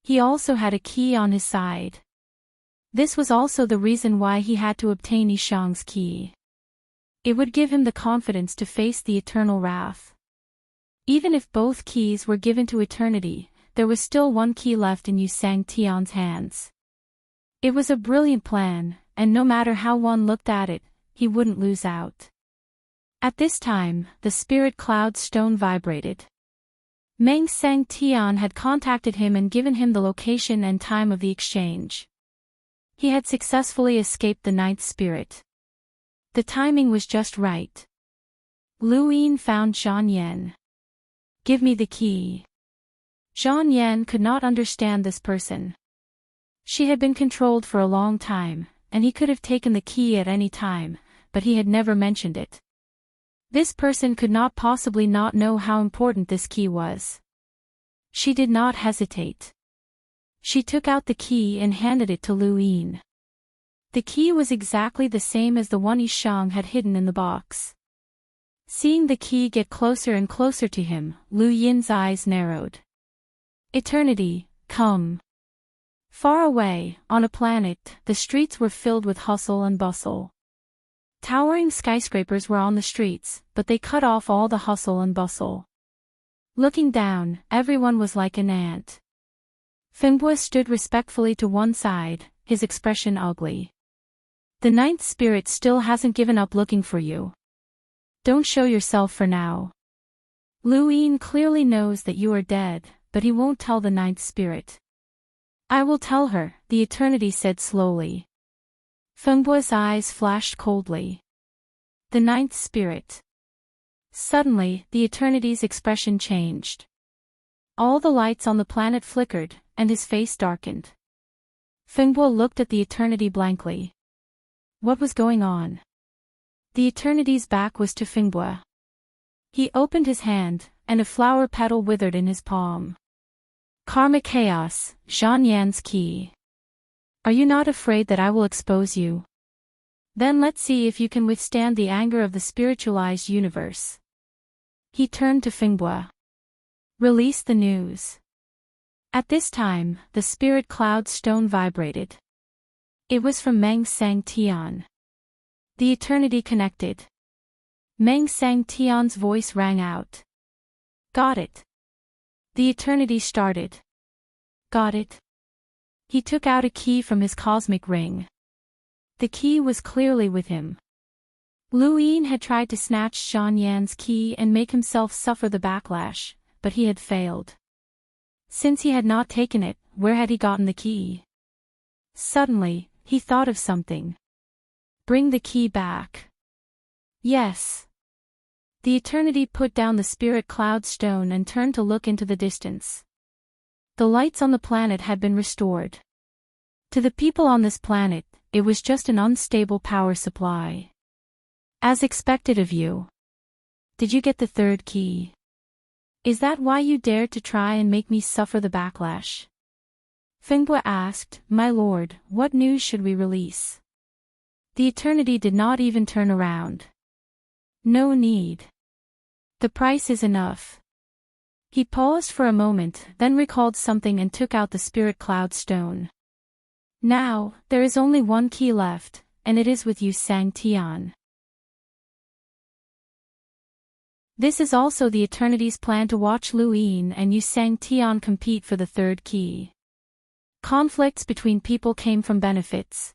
He also had a key on his side. This was also the reason why he had to obtain Yi Shang's key. It would give him the confidence to face the eternal wrath. Even if both keys were given to eternity, there was still one key left in Yu Sang Tian's hands. It was a brilliant plan, and no matter how one looked at it, he wouldn't lose out. At this time, the spirit cloud stone vibrated. Meng Sang Tian had contacted him and given him the location and time of the exchange. He had successfully escaped the ninth spirit. The timing was just right. Lu Yin found Zhang Yan. Give me the key. Zhang Yan could not understand this person. She had been controlled for a long time, and he could have taken the key at any time, but he had never mentioned it. This person could not possibly not know how important this key was. She did not hesitate. She took out the key and handed it to Lu Yin. The key was exactly the same as the one Yi Shang had hidden in the box. Seeing the key get closer and closer to him, Lu Yin's eyes narrowed. Eternity, come. Far away, on a planet, the streets were filled with hustle and bustle. Towering skyscrapers were on the streets, but they cut off all the hustle and bustle. Looking down, everyone was like an ant. Fengbua stood respectfully to one side, his expression ugly. The ninth spirit still hasn't given up looking for you. Don't show yourself for now. Lu Yin clearly knows that you are dead, but he won't tell the ninth spirit. I will tell her, the eternity said slowly. Fengbua's eyes flashed coldly. The ninth spirit. Suddenly, the eternity's expression changed. All the lights on the planet flickered, and his face darkened. Fengbua looked at the eternity blankly. What was going on? The eternity's back was to Fengbua. He opened his hand, and a flower petal withered in his palm. Karma chaos, Zhang Yan's key. Are you not afraid that I will expose you? Then let's see if you can withstand the anger of the spiritualized universe. He turned to Fengbua. Release the news. At this time, the spirit cloud stone vibrated. It was from Meng Sang Tian. The eternity connected. Meng Sang Tian's voice rang out. Got it. The eternity started. Got it. He took out a key from his cosmic ring. The key was clearly with him. Lu Yin had tried to snatch Zhang Yan's key and make himself suffer the backlash, but he had failed. Since he had not taken it, where had he gotten the key? Suddenly, he thought of something. Bring the key back. Yes. The eternity put down the spirit cloud stone and turned to look into the distance. The lights on the planet had been restored. To the people on this planet, it was just an unstable power supply. As expected of you. Did you get the third key? Is that why you dared to try and make me suffer the backlash? Fenghua asked, My lord, what news should we release? The eternity did not even turn around. No need. The price is enough. He paused for a moment, then recalled something and took out the spirit cloud stone. Now, there is only one key left, and it is with you, Sang Tian. This is also the eternity's plan to watch Lu Yin and Yu Sang Tian compete for the third key. Conflicts between people came from benefits.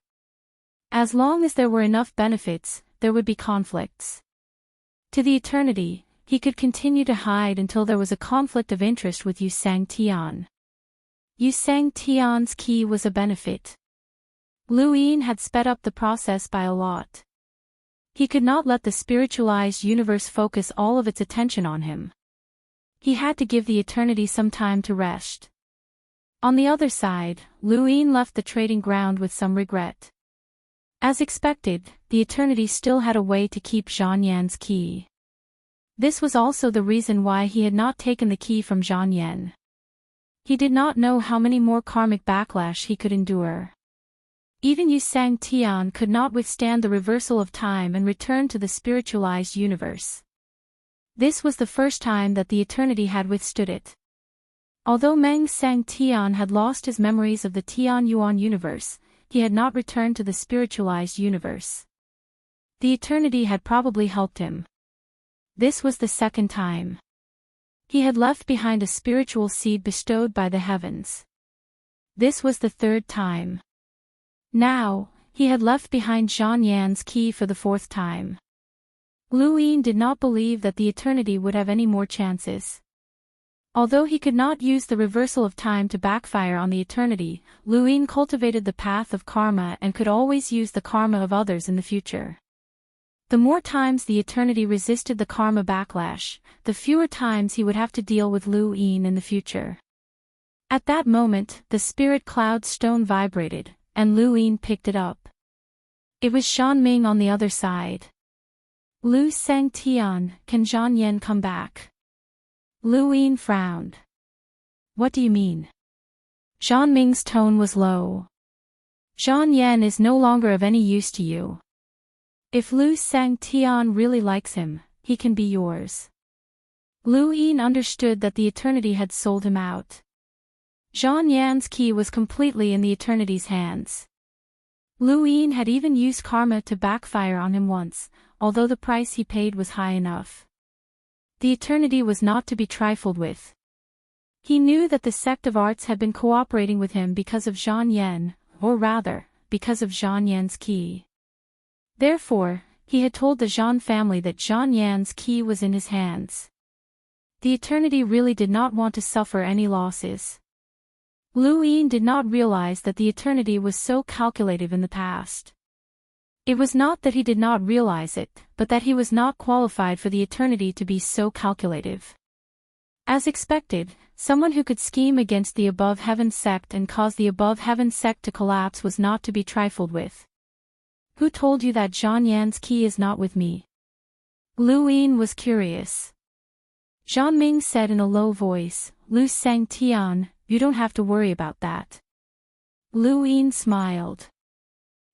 As long as there were enough benefits, there would be conflicts. To the eternity, he could continue to hide until there was a conflict of interest with Yu Sang Tian. Yu Sang Tian's key was a benefit. Lu Yin had sped up the process by a lot. He could not let the spiritualized universe focus all of its attention on him. He had to give the eternity some time to rest. On the other side, Lu Yin left the trading ground with some regret. As expected, the eternity still had a way to keep Zhang Yan's key. This was also the reason why he had not taken the key from Zhang Yan. He did not know how many more karmic backlash he could endure. Even Yu Sang Tian could not withstand the reversal of time and return to the spiritualized universe. This was the first time that the eternity had withstood it. Although Meng Sang Tian had lost his memories of the Tian Yuan universe, he had not returned to the spiritualized universe. The eternity had probably helped him. This was the second time. He had left behind a spiritual seed bestowed by the heavens. This was the third time. Now, he had left behind Zhang Yan's key for the fourth time. Lu Yin did not believe that the eternity would have any more chances. Although he could not use the reversal of time to backfire on the eternity, Lu Yin cultivated the path of karma and could always use the karma of others in the future. The more times the eternity resisted the karma backlash, the fewer times he would have to deal with Lu Yin in the future. At that moment, the spirit cloud stone vibrated, and Lu Yin picked it up. It was Shan Ming on the other side. Lu Sang Tian, can Zhang Yan come back? Lu Yin frowned. What do you mean? Zhang Ming's tone was low. Zhang Yan is no longer of any use to you. If Lu Sang Tian really likes him, he can be yours. Lu Yin understood that the eternity had sold him out. Zhang Yan's key was completely in the eternity's hands. Lu Yin had even used karma to backfire on him once, although the price he paid was high enough. The eternity was not to be trifled with. He knew that the sect of arts had been cooperating with him because of Zhang Yan, or rather, because of Zhang Yan's key. Therefore, he had told the Zhang family that Zhang Yan's key was in his hands. The eternity really did not want to suffer any losses. Lu Yin did not realize that the eternity was so calculative in the past. It was not that he did not realize it, but that he was not qualified for the eternity to be so calculative. As expected, someone who could scheme against the above heaven sect and cause the above heaven sect to collapse was not to be trifled with. Who told you that Zhang Yan's key is not with me? Lu Yin was curious. Zhang Ming said in a low voice, Lu Sang Tian, you don't have to worry about that. Lu Yin smiled.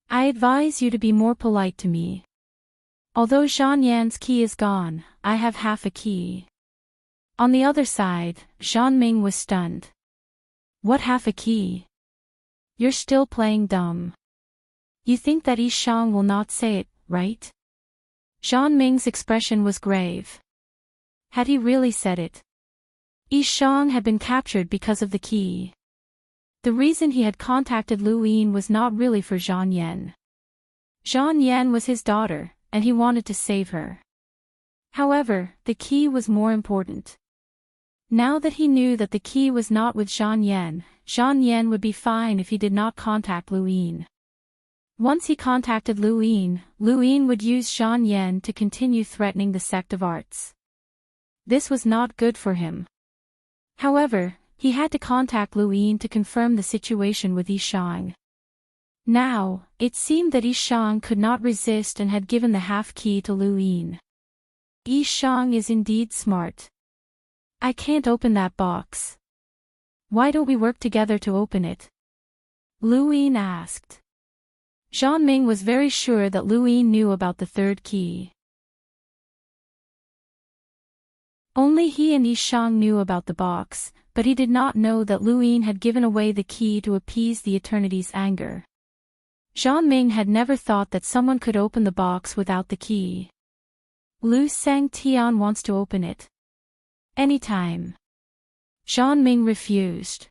I advise you to be more polite to me. Although Zhang Yan's key is gone, I have half a key. On the other side, Zhang Ming was stunned. What half a key? You're still playing dumb. You think that Yi Shang will not say it, right? Zhang Ming's expression was grave. Had he really said it? Yi Shang had been captured because of the key. The reason he had contacted Lu Yin was not really for Zhang Yan. Zhang Yan was his daughter, and he wanted to save her. However, the key was more important. Now that he knew that the key was not with Zhang Yan would be fine if he did not contact Lu Yin. Once he contacted Luin would use Zhang Yan to continue threatening the sect of arts. This was not good for him. However, he had to contact Luin to confirm the situation with Yishang. Now, it seemed that Yishang could not resist and had given the half-key to Luin. Yishang is indeed smart. I can't open that box. Why don't we work together to open it? Luin asked. Zhanming was very sure that Luin knew about the third key. Only he and Yishang knew about the box, but he did not know that Luin had given away the key to appease the eternity's anger. Zhanming had never thought that someone could open the box without the key. Lu Sangtian wants to open it. Anytime. Zhanming refused.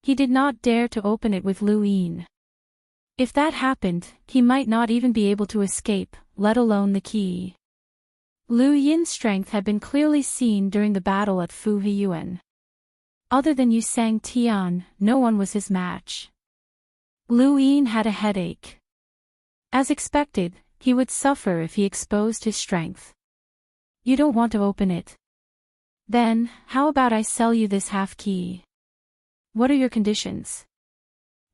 He did not dare to open it with Luin. If that happened, he might not even be able to escape, let alone the key. Lu Yin's strength had been clearly seen during the battle at Fu Hiyuan. Other than Yu Sang Tian, no one was his match. Lu Yin had a headache. As expected, he would suffer if he exposed his strength. You don't want to open it. Then, how about I sell you this half-key? What are your conditions?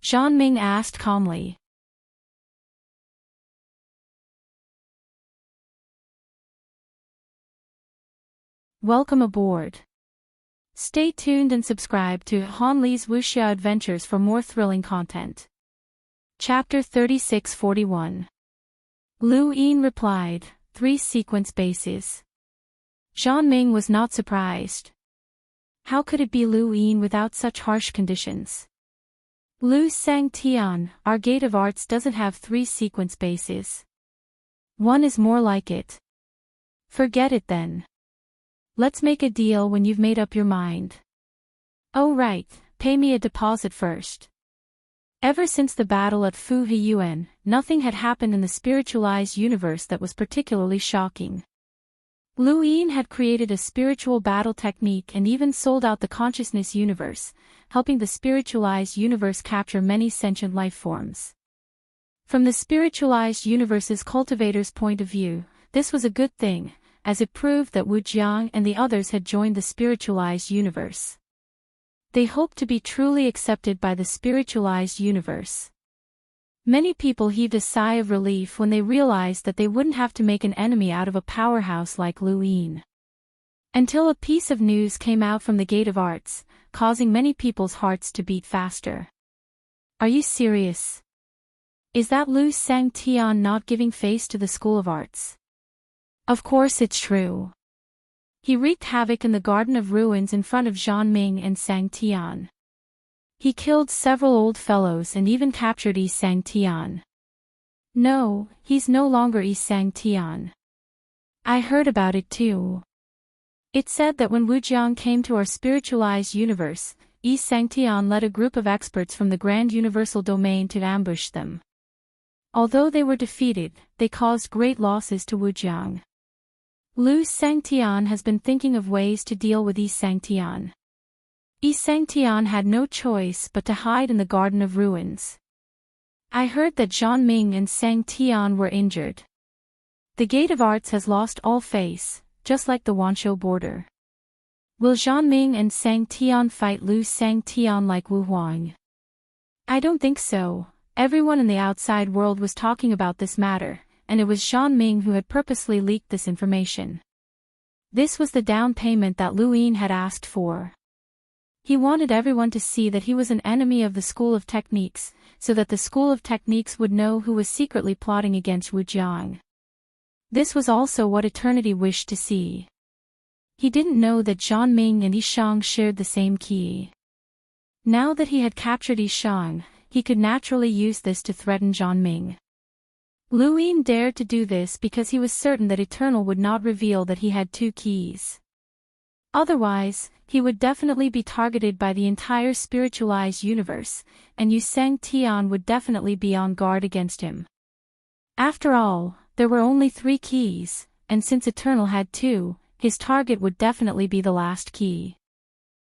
Zhanming asked calmly. Welcome aboard. Stay tuned and subscribe to Han Li's Wuxia Adventures for more thrilling content. Chapter 3641. Lu Yin replied, 3 sequence bases. Zhanming was not surprised. How could it be Lu Yin without such harsh conditions? Lu Sangtian, our gate of arts doesn't have 3 sequence bases. 1 is more like it. Forget it then. Let's make a deal when you've made up your mind. Oh right, pay me a deposit first. Ever since the battle at Fu Hiyuan, nothing had happened in the spiritualized universe that was particularly shocking. Lu Yin had created a spiritual battle technique and even sold out the consciousness universe, helping the spiritualized universe capture many sentient life forms. From the spiritualized universe's cultivator's point of view, this was a good thing, as it proved that Wu Jiang and the others had joined the spiritualized universe. They hoped to be truly accepted by the spiritualized universe. Many people heaved a sigh of relief when they realized that they wouldn't have to make an enemy out of a powerhouse like Lu Yin. Until a piece of news came out from the Gate of Arts, causing many people's hearts to beat faster. Are you serious? Is that Lu Sangtian not giving face to the School of Arts? Of course it's true. He wreaked havoc in the Garden of Ruins in front of Zhanming and Sangtian. He killed several old fellows and even captured Yi Sangtian. No, he's no longer Yi Sangtian. I heard about it too. It said that when Wu Jiang came to our spiritualized universe, Yi Sangtian led a group of experts from the Grand Universal Domain to ambush them. Although they were defeated, they caused great losses to Wu Jiang. Lu Sangtian has been thinking of ways to deal with Yi Sangtian. Yi Sangtian had no choice but to hide in the Garden of Ruins. I heard that Zhanming and Sangtian were injured. The Gate of Arts has lost all face, just like the Wanshou border. Will Zhanming and Sangtian fight Lu Sangtian like Wu Huang? I don't think so. Everyone in the outside world was talking about this matter, and it was Zhanming who had purposely leaked this information. This was the down payment that Lu Yin had asked for. He wanted everyone to see that he was an enemy of the School of Techniques, so that the School of Techniques would know who was secretly plotting against Wu Jiang. This was also what Eternity wished to see. He didn't know that Zhanming and Yishang shared the same key. Now that he had captured Yishang, he could naturally use this to threaten Zhanming. Lu Yin dared to do this because he was certain that Eternal would not reveal that he had 2 keys. Otherwise, he would definitely be targeted by the entire spiritualized universe, and Yu Sangtian would definitely be on guard against him. After all, there were only 3 keys, and since Eternal had 2, his target would definitely be the last key.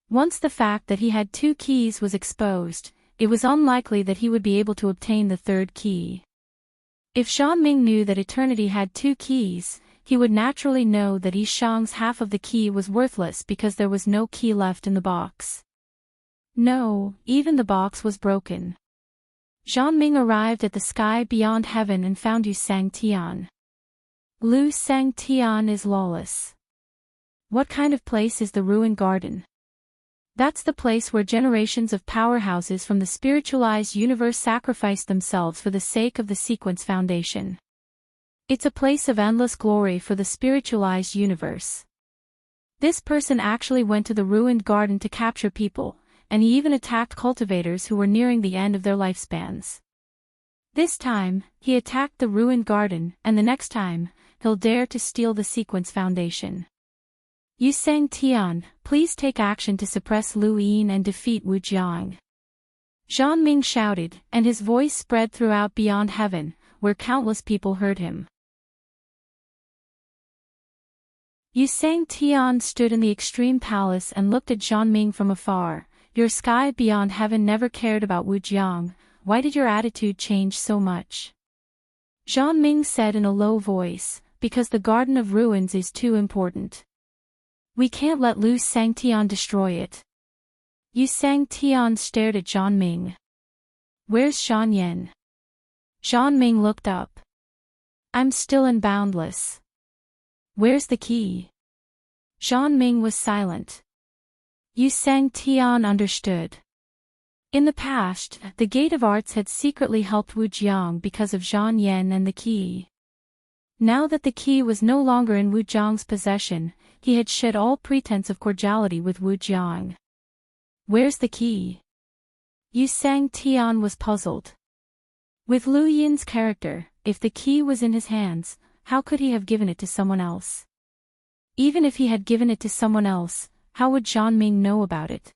Once the fact that he had 2 keys was exposed, it was unlikely that he would be able to obtain the third key. If Zhang Ming knew that eternity had two keys, he would naturally know that Yi Shang's half of the key was worthless because there was no key left in the box. No, even the box was broken. Zhang Ming arrived at the sky beyond heaven and found Yu Sang Tian. Lu Sang Tian is lawless. What kind of place is the ruined garden? That's the place where generations of powerhouses from the spiritualized universe sacrificed themselves for the sake of the sequence foundation. It's a place of endless glory for the spiritualized universe. This person actually went to the ruined garden to capture people, and he even attacked cultivators who were nearing the end of their lifespans. This time, he attacked the ruined garden, and the next time, he'll dare to steal the sequence foundation. Yu Sang Tian, please take action to suppress Lu Yin and defeat Wu Jiang. Zhang Ming shouted, and his voice spread throughout beyond heaven, where countless people heard him. Yu Sang Tian stood in the extreme palace and looked at Zhang Ming from afar. Your sky beyond heaven never cared about Wu Jiang. Why did your attitude change so much? Zhang Ming said in a low voice, because the Garden of Ruins is too important. We can't let Lu Sang Tian destroy it. Yu Sang Tian stared at Zhang Ming. Where's Shan Yan? Zhang Ming looked up. I'm still in Boundless. Where's the key? Zhang Ming was silent. Yu Sang Tian understood. In the past, the Gate of Arts had secretly helped Wu Jiang because of Zhang Yan and the key. Now that the key was no longer in Wu Jiang's possession, he had shed all pretense of cordiality with Wu Jiang. Where's the key? Yu Sang Tian was puzzled. With Lu Yin's character, if the key was in his hands, how could he have given it to someone else? Even if he had given it to someone else, how would Zhang Ming know about it?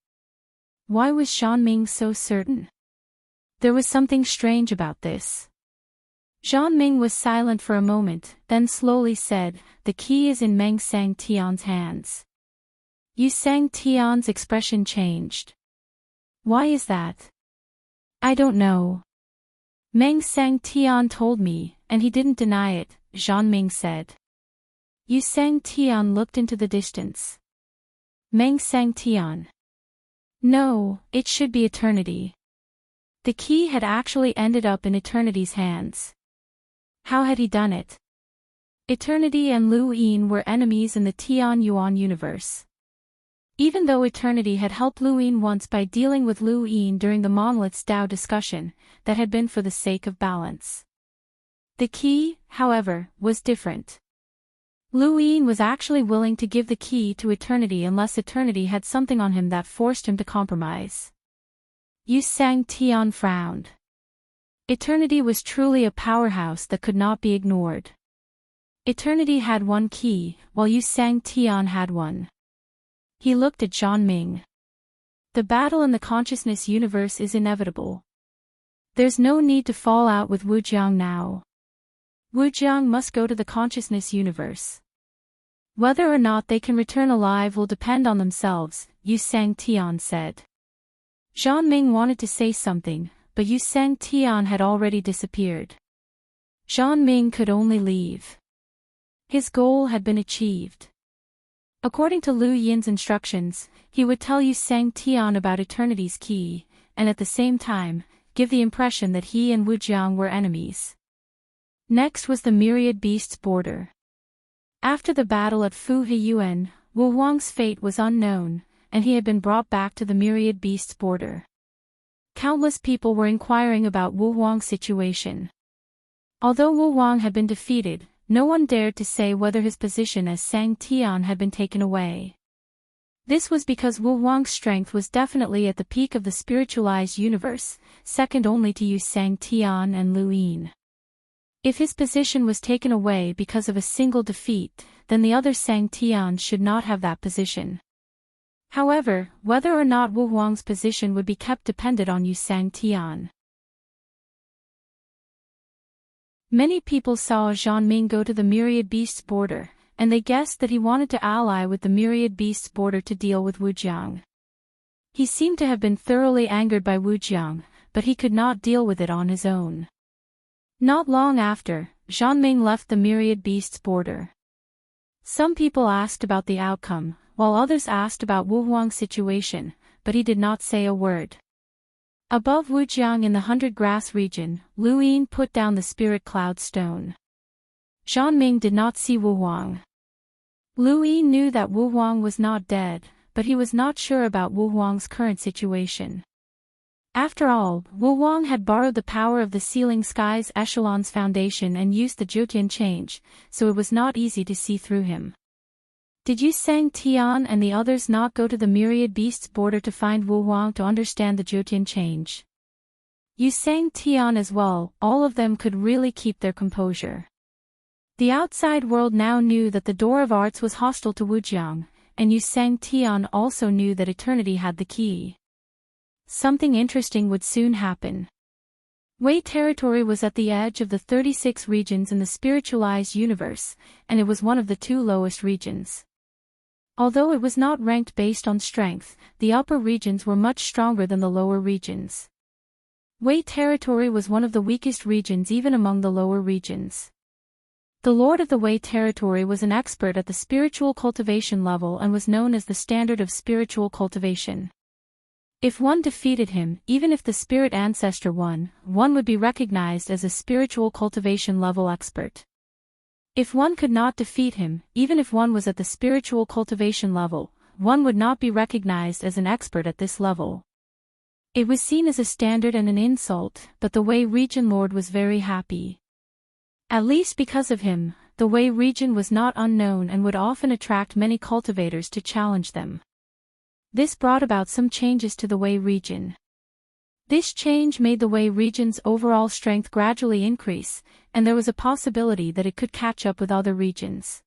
Why was Zhang Ming so certain? There was something strange about this. Zhang Ming was silent for a moment, then slowly said, the key is in Meng Sang Tian's hands. Yu Sang Tian's expression changed. Why is that? I don't know. Meng Sang Tian told me, and he didn't deny it, Zhang Ming said. Yu Sang Tian looked into the distance. Meng Sang Tian. No, it should be eternity. The key had actually ended up in eternity's hands. How had he done it? Eternity and Lu Yin were enemies in the Tian Yuan universe. Even though Eternity had helped Lu Yin once by dealing with Lu Yin during the Monolith's Tao discussion, that had been for the sake of balance. The key, however, was different. Lu Yin was actually willing to give the key to Eternity unless Eternity had something on him that forced him to compromise. Yu Sang Tian frowned. Eternity was truly a powerhouse that could not be ignored. Eternity had one key, while Yu Sang Tian had one. He looked at Zhang Ming. The battle in the consciousness universe is inevitable. There's no need to fall out with Wu Jiang now. Wu Jiang must go to the consciousness universe. Whether or not they can return alive will depend on themselves, Yu Sang Tian said. Zhang Ming wanted to say something, but Yu Sang Tian had already disappeared. Zhang Ming could only leave. His goal had been achieved. According to Lu Yin's instructions, he would tell Yu Sang Tian about Eternity's key, and at the same time, give the impression that he and Wu Jiang were enemies. Next was the Myriad Beasts border. After the battle at Fu Heyuan, Wu Huang's fate was unknown, and he had been brought back to the Myriad Beasts border. Countless people were inquiring about Wu Huang's situation. Although Wu Huang had been defeated, no one dared to say whether his position as Sang Tian had been taken away. This was because Wu Huang's strength was definitely at the peak of the spiritualized universe, second only to Yu Sang Tian and Lu Yin. If his position was taken away because of a single defeat, then the other Sang Tian should not have that position. However, whether or not Wu Huang's position would be kept depended on Yu Sang Tian. Many people saw Zhang Ming go to the Myriad Beasts border, and they guessed that he wanted to ally with the Myriad Beasts border to deal with Wu Jiang. He seemed to have been thoroughly angered by Wu Jiang, but he could not deal with it on his own. Not long after, Zhanming left the myriad beasts border. Some people asked about the outcome, while others asked about Wu Huang's situation, but he did not say a word. Above Wujiang in the 100-grass region, Lu Yin put down the spirit cloud stone. Zhanming did not see Wu Huang. Lu Yin knew that Wu Huang was not dead, but he was not sure about Wu Huang's current situation. After all, Wu Huang had borrowed the power of the Sealing Skies Echelon's foundation and used the Jiutian change, so it was not easy to see through him. Did Yu Sang Tian and the others not go to the myriad beasts border to find Wu Huang to understand the Jiutian change? Yu Sang Tian as well, all of them could really keep their composure. The outside world now knew that the door of arts was hostile to Wujiang, and Yu Sang Tian also knew that eternity had the key. Something interesting would soon happen. Wei territory was at the edge of the 36 regions in the spiritualized universe, and it was one of the 2 lowest regions. Although it was not ranked based on strength, the upper regions were much stronger than the lower regions. Wei territory was one of the weakest regions even among the lower regions. The Lord of the Wei territory was an expert at the spiritual cultivation level and was known as the standard of spiritual cultivation. If one defeated him, even if the spirit ancestor won, one would be recognized as a spiritual cultivation level expert. If one could not defeat him, even if one was at the spiritual cultivation level, one would not be recognized as an expert at this level. It was seen as a standard and an insult, but the Wei region lord was very happy. At least because of him, the Wei region was not unknown and would often attract many cultivators to challenge them. This brought about some changes to the Wei region. This change made the Wei region's overall strength gradually increase, and there was a possibility that it could catch up with other regions.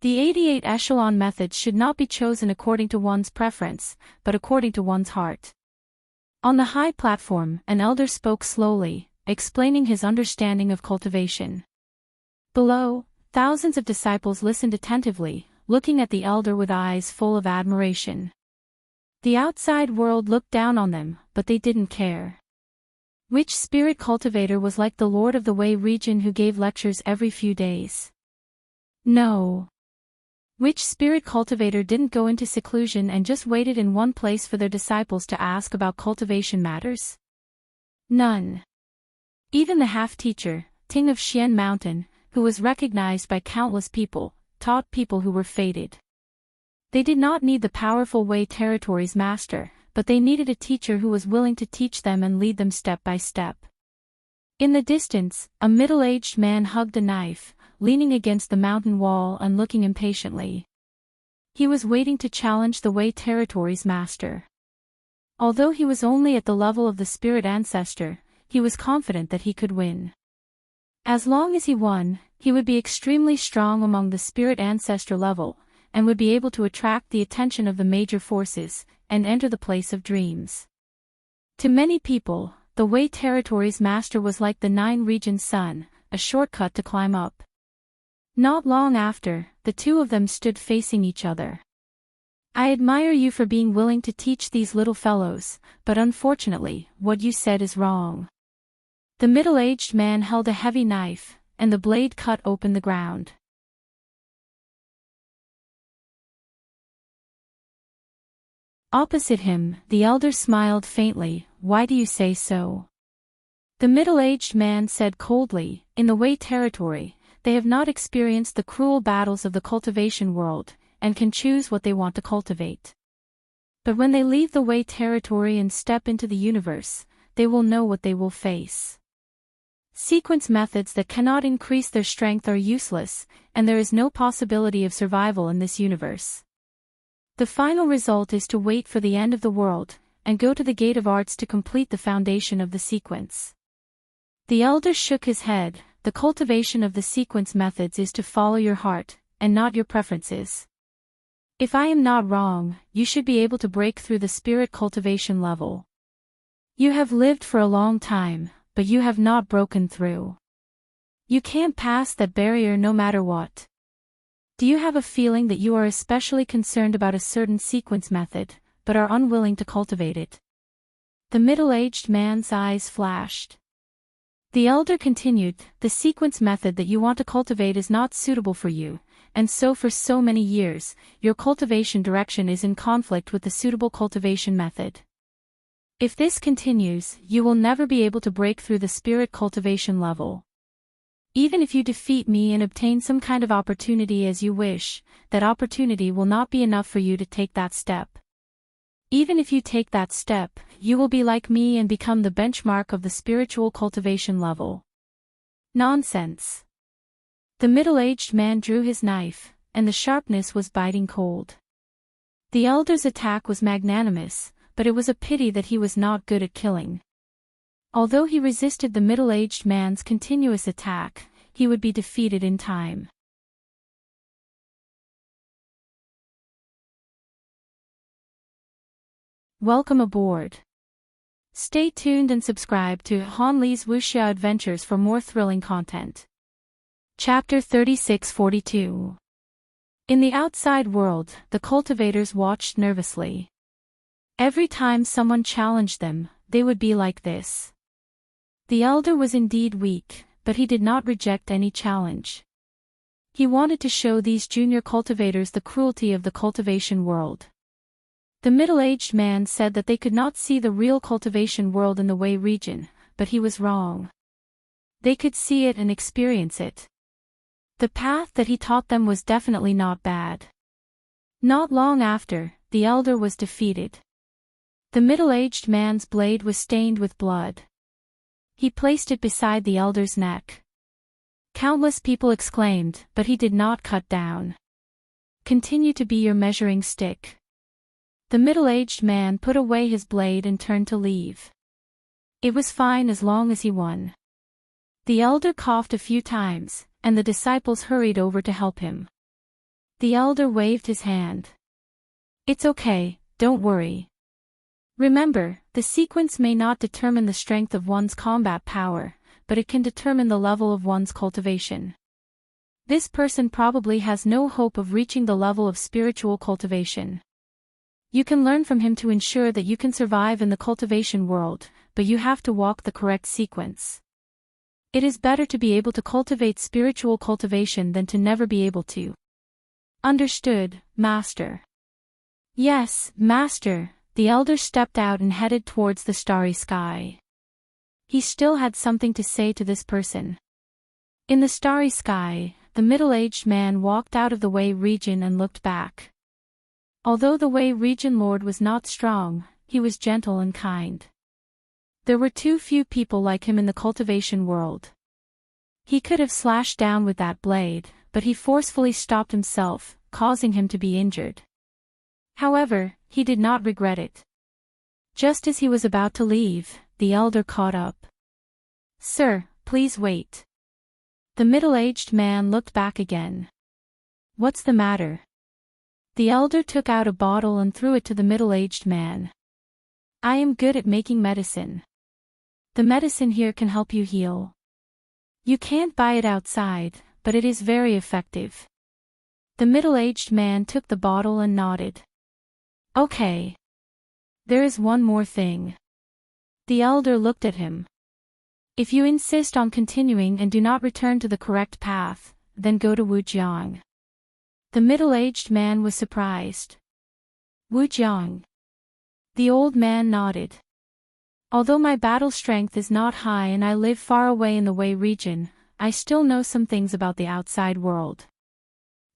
The 88 echelon methods should not be chosen according to one's preference, but according to one's heart. On the high platform, an elder spoke slowly, explaining his understanding of cultivation. Below, thousands of disciples listened attentively, looking at the elder with eyes full of admiration. The outside world looked down on them, but they didn't care. Which spirit cultivator was like the Lord of the Wei region who gave lectures every few days? No. Which spirit cultivator didn't go into seclusion and just waited in one place for their disciples to ask about cultivation matters? None. Even the half-teacher, Ting of Xian Mountain, who was recognized by countless people, taught people who were fated. They did not need the powerful Wei territory's master, but they needed a teacher who was willing to teach them and lead them step by step. In the distance, a middle-aged man hugged a knife, leaning against the mountain wall and looking impatiently. He was waiting to challenge the Wei territory's master. Although he was only at the level of the spirit ancestor, he was confident that he could win. As long as he won, he would be extremely strong among the spirit ancestor level, and would be able to attract the attention of the major forces, and enter the place of dreams. To many people, the Wei territory's master was like the 9-region sun, a shortcut to climb up. Not long after, the 2 of them stood facing each other. I admire you for being willing to teach these little fellows, but unfortunately, what you said is wrong. The middle-aged man held a heavy knife, and the blade cut open the ground. Opposite him, the elder smiled faintly. Why do you say so? The middle-aged man said coldly, in the Wei territory, they have not experienced the cruel battles of the cultivation world, and can choose what they want to cultivate. But when they leave the Wei territory and step into the universe, they will know what they will face. Sequence methods that cannot increase their strength are useless, and there is no possibility of survival in this universe. The final result is to wait for the end of the world, and go to the gate of arts to complete the foundation of the sequence. The elder shook his head. The cultivation of the sequence methods is to follow your heart, and not your preferences. If I am not wrong, you should be able to break through the spirit cultivation level. You have lived for a long time, but you have not broken through. You can't pass that barrier no matter what. Do you have a feeling that you are especially concerned about a certain sequence method, but are unwilling to cultivate it. The middle-aged man's eyes flashed. The elder continued, "The sequence method that you want to cultivate is not suitable for you, and so for so many years, your cultivation direction is in conflict with the suitable cultivation method. If this continues, you will never be able to break through the spirit cultivation level. Even if you defeat me and obtain some kind of opportunity as you wish, that opportunity will not be enough for you to take that step. Even if you take that step, you will be like me and become the benchmark of the spiritual cultivation level." Nonsense. The middle-aged man drew his knife, and the sharpness was biting cold. The elder's attack was magnanimous, but it was a pity that he was not good at killing. Although he resisted the middle-aged man's continuous attack, he would be defeated in time. Welcome aboard. Stay tuned and subscribe to Han Li's Wuxia Adventures for more thrilling content. Chapter 3642. In the outside world, the cultivators watched nervously. Every time someone challenged them, they would be like this. The elder was indeed weak, but he did not reject any challenge. He wanted to show these junior cultivators the cruelty of the cultivation world. The middle-aged man said that they could not see the real cultivation world in the Wei region, but he was wrong. They could see it and experience it. The path that he taught them was definitely not bad. Not long after, the elder was defeated. The middle-aged man's blade was stained with blood. He placed it beside the elder's neck. Countless people exclaimed, but he did not cut down. "Continue to be your measuring stick." The middle-aged man put away his blade and turned to leave. It was fine as long as he won. The elder coughed a few times, and the disciples hurried over to help him. The elder waved his hand. "It's okay, don't worry. Remember, the sequence may not determine the strength of one's combat power, but it can determine the level of one's cultivation. This person probably has no hope of reaching the level of spiritual cultivation. You can learn from him to ensure that you can survive in the cultivation world, but you have to walk the correct sequence. It is better to be able to cultivate spiritual cultivation than to never be able to." "Understood, Master." "Yes, Master." The elder stepped out and headed towards the starry sky. He still had something to say to this person. In the starry sky, the middle-aged man walked out of the Wei region and looked back. Although the Wei region lord was not strong, he was gentle and kind. There were too few people like him in the cultivation world. He could have slashed down with that blade, but he forcefully stopped himself, causing him to be injured. However, he did not regret it. Just as he was about to leave, the elder caught up. "Sir, please wait." The middle-aged man looked back again. "What's the matter?" The elder took out a bottle and threw it to the middle-aged man. "I am good at making medicine. The medicine here can help you heal. You can't buy it outside, but it is very effective." The middle-aged man took the bottle and nodded. "Okay. There is one more thing." The elder looked at him. "If you insist on continuing and do not return to the correct path, then go to Wujiang." The middle-aged man was surprised. "Wujiang?" The old man nodded. "Although my battle strength is not high and I live far away in the Wei region, I still know some things about the outside world.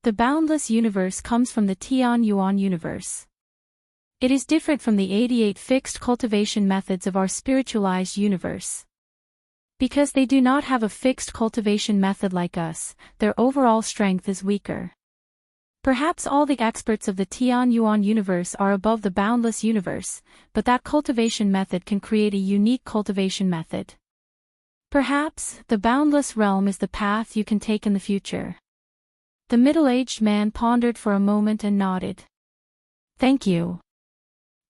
The boundless universe comes from the Tian Yuan universe. It is different from the 88 fixed cultivation methods of our spiritualized universe. Because they do not have a fixed cultivation method like us, their overall strength is weaker. Perhaps all the experts of the Tian Yuan universe are above the boundless universe, but that cultivation method can create a unique cultivation method. Perhaps, the boundless realm is the path you can take in the future." The middle-aged man pondered for a moment and nodded. "Thank you."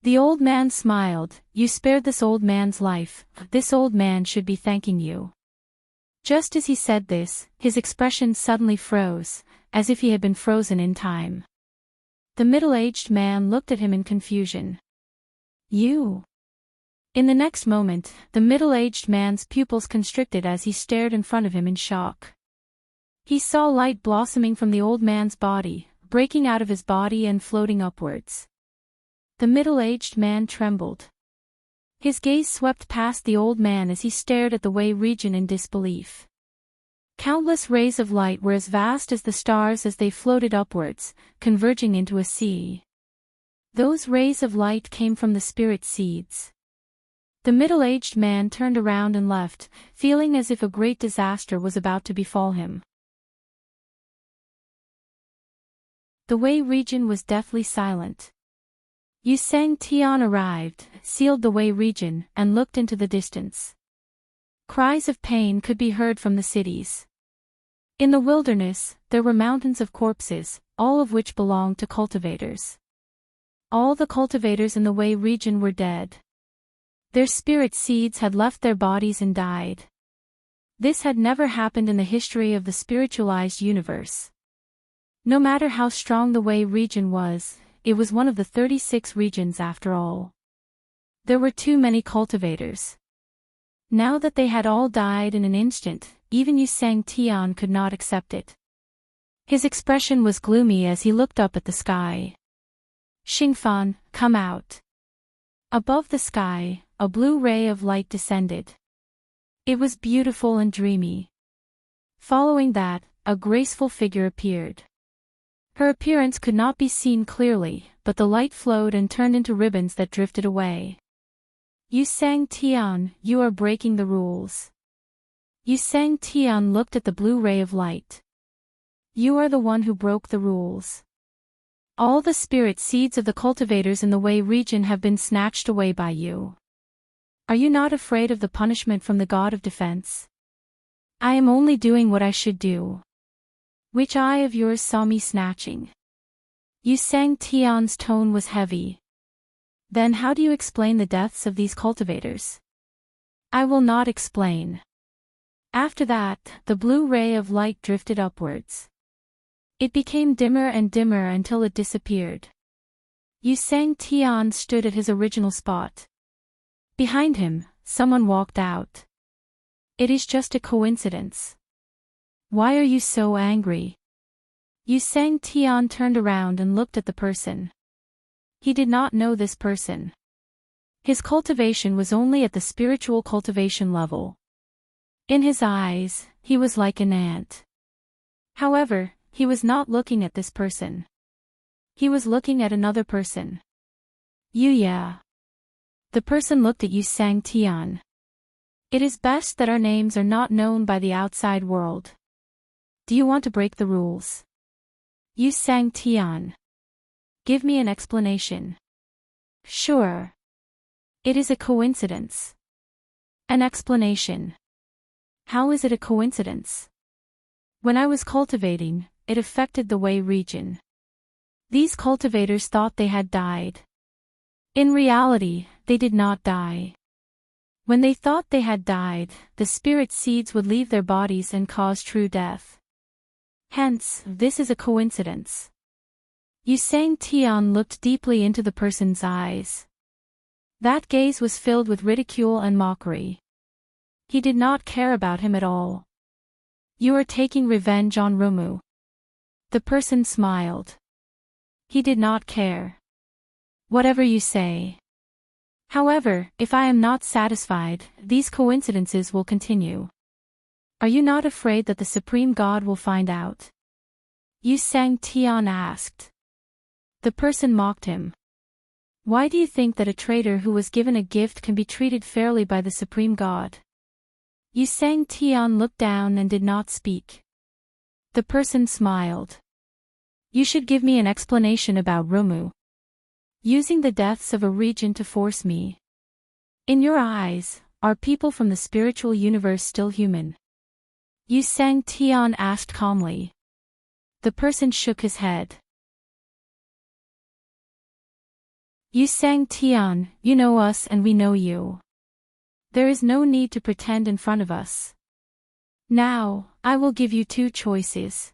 The old man smiled. "You spared this old man's life. This old man should be thanking you." Just as he said this, his expression suddenly froze, as if he had been frozen in time. The middle-aged man looked at him in confusion. You. In the next moment, the middle-aged man's pupils constricted as he stared in front of him in shock. He saw light blossoming from the old man's body, breaking out of his body and floating upwards. The middle-aged man trembled. His gaze swept past the old man as he stared at the way region in disbelief. Countless rays of light were as vast as the stars as they floated upwards, converging into a sea. Those rays of light came from the spirit seeds. The middle-aged man turned around and left, feeling as if a great disaster was about to befall him. The way region was deathly silent. Yu Sang Tian arrived, sealed the way region, and looked into the distance. Cries of pain could be heard from the cities. In the wilderness, there were mountains of corpses, all of which belonged to cultivators. All the cultivators in the way region were dead. Their spirit seeds had left their bodies and died. This had never happened in the history of the spiritualized universe. No matter how strong the way region was, it was one of the 36 regions after all. There were too many cultivators. Now that they had all died in an instant, even Yu Sang Tian could not accept it. His expression was gloomy as he looked up at the sky. Xingfan, come out. Above the sky, a blue ray of light descended. It was beautiful and dreamy. Following that, a graceful figure appeared. Her appearance could not be seen clearly, but the light flowed and turned into ribbons that drifted away. Yu Sang Tian, you are breaking the rules. Yu Sang Tian looked at the blue ray of light. You are the one who broke the rules. All the spirit seeds of the cultivators in the Wei region have been snatched away by you. Are you not afraid of the punishment from the God of defense? I am only doing what I should do. Which eye of yours saw me snatching? Yu Sang Tian's tone was heavy. Then how do you explain the deaths of these cultivators? I will not explain. After that, the blue ray of light drifted upwards. It became dimmer and dimmer until it disappeared. Yu Sang Tian stood at his original spot. Behind him, someone walked out. It is just a coincidence. Why are you so angry? Yu Sang Tian turned around and looked at the person. He did not know this person. His cultivation was only at the spiritual cultivation level. In his eyes, he was like an ant. However, he was not looking at this person. He was looking at another person. Yeah. The person looked at Yu Sang Tian. It is best that our names are not known by the outside world. Do you want to break the rules? Yu Sang Tian. Give me an explanation. Sure. It is a coincidence. An explanation. How is it a coincidence? When I was cultivating, it affected the Wei region. These cultivators thought they had died. In reality, they did not die. When they thought they had died, the spirit seeds would leave their bodies and cause true death. Hence, this is a coincidence. Yu Sang Tian looked deeply into the person's eyes. That gaze was filled with ridicule and mockery. He did not care about him at all. You are taking revenge on Rumu. The person smiled. He did not care. Whatever you say. However, if I am not satisfied, these coincidences will continue. Are you not afraid that the Supreme God will find out? Yu Sang Tian asked. The person mocked him. Why do you think that a traitor who was given a gift can be treated fairly by the Supreme God? Yu Sang Tian looked down and did not speak. The person smiled. You should give me an explanation about Rumu. Using the deaths of a region to force me. In your eyes, are people from the spiritual universe still human? Yu Sang Tian asked calmly. The person shook his head. Yu Sang Tian, you know us and we know you. There is no need to pretend in front of us. Now, I will give you two choices.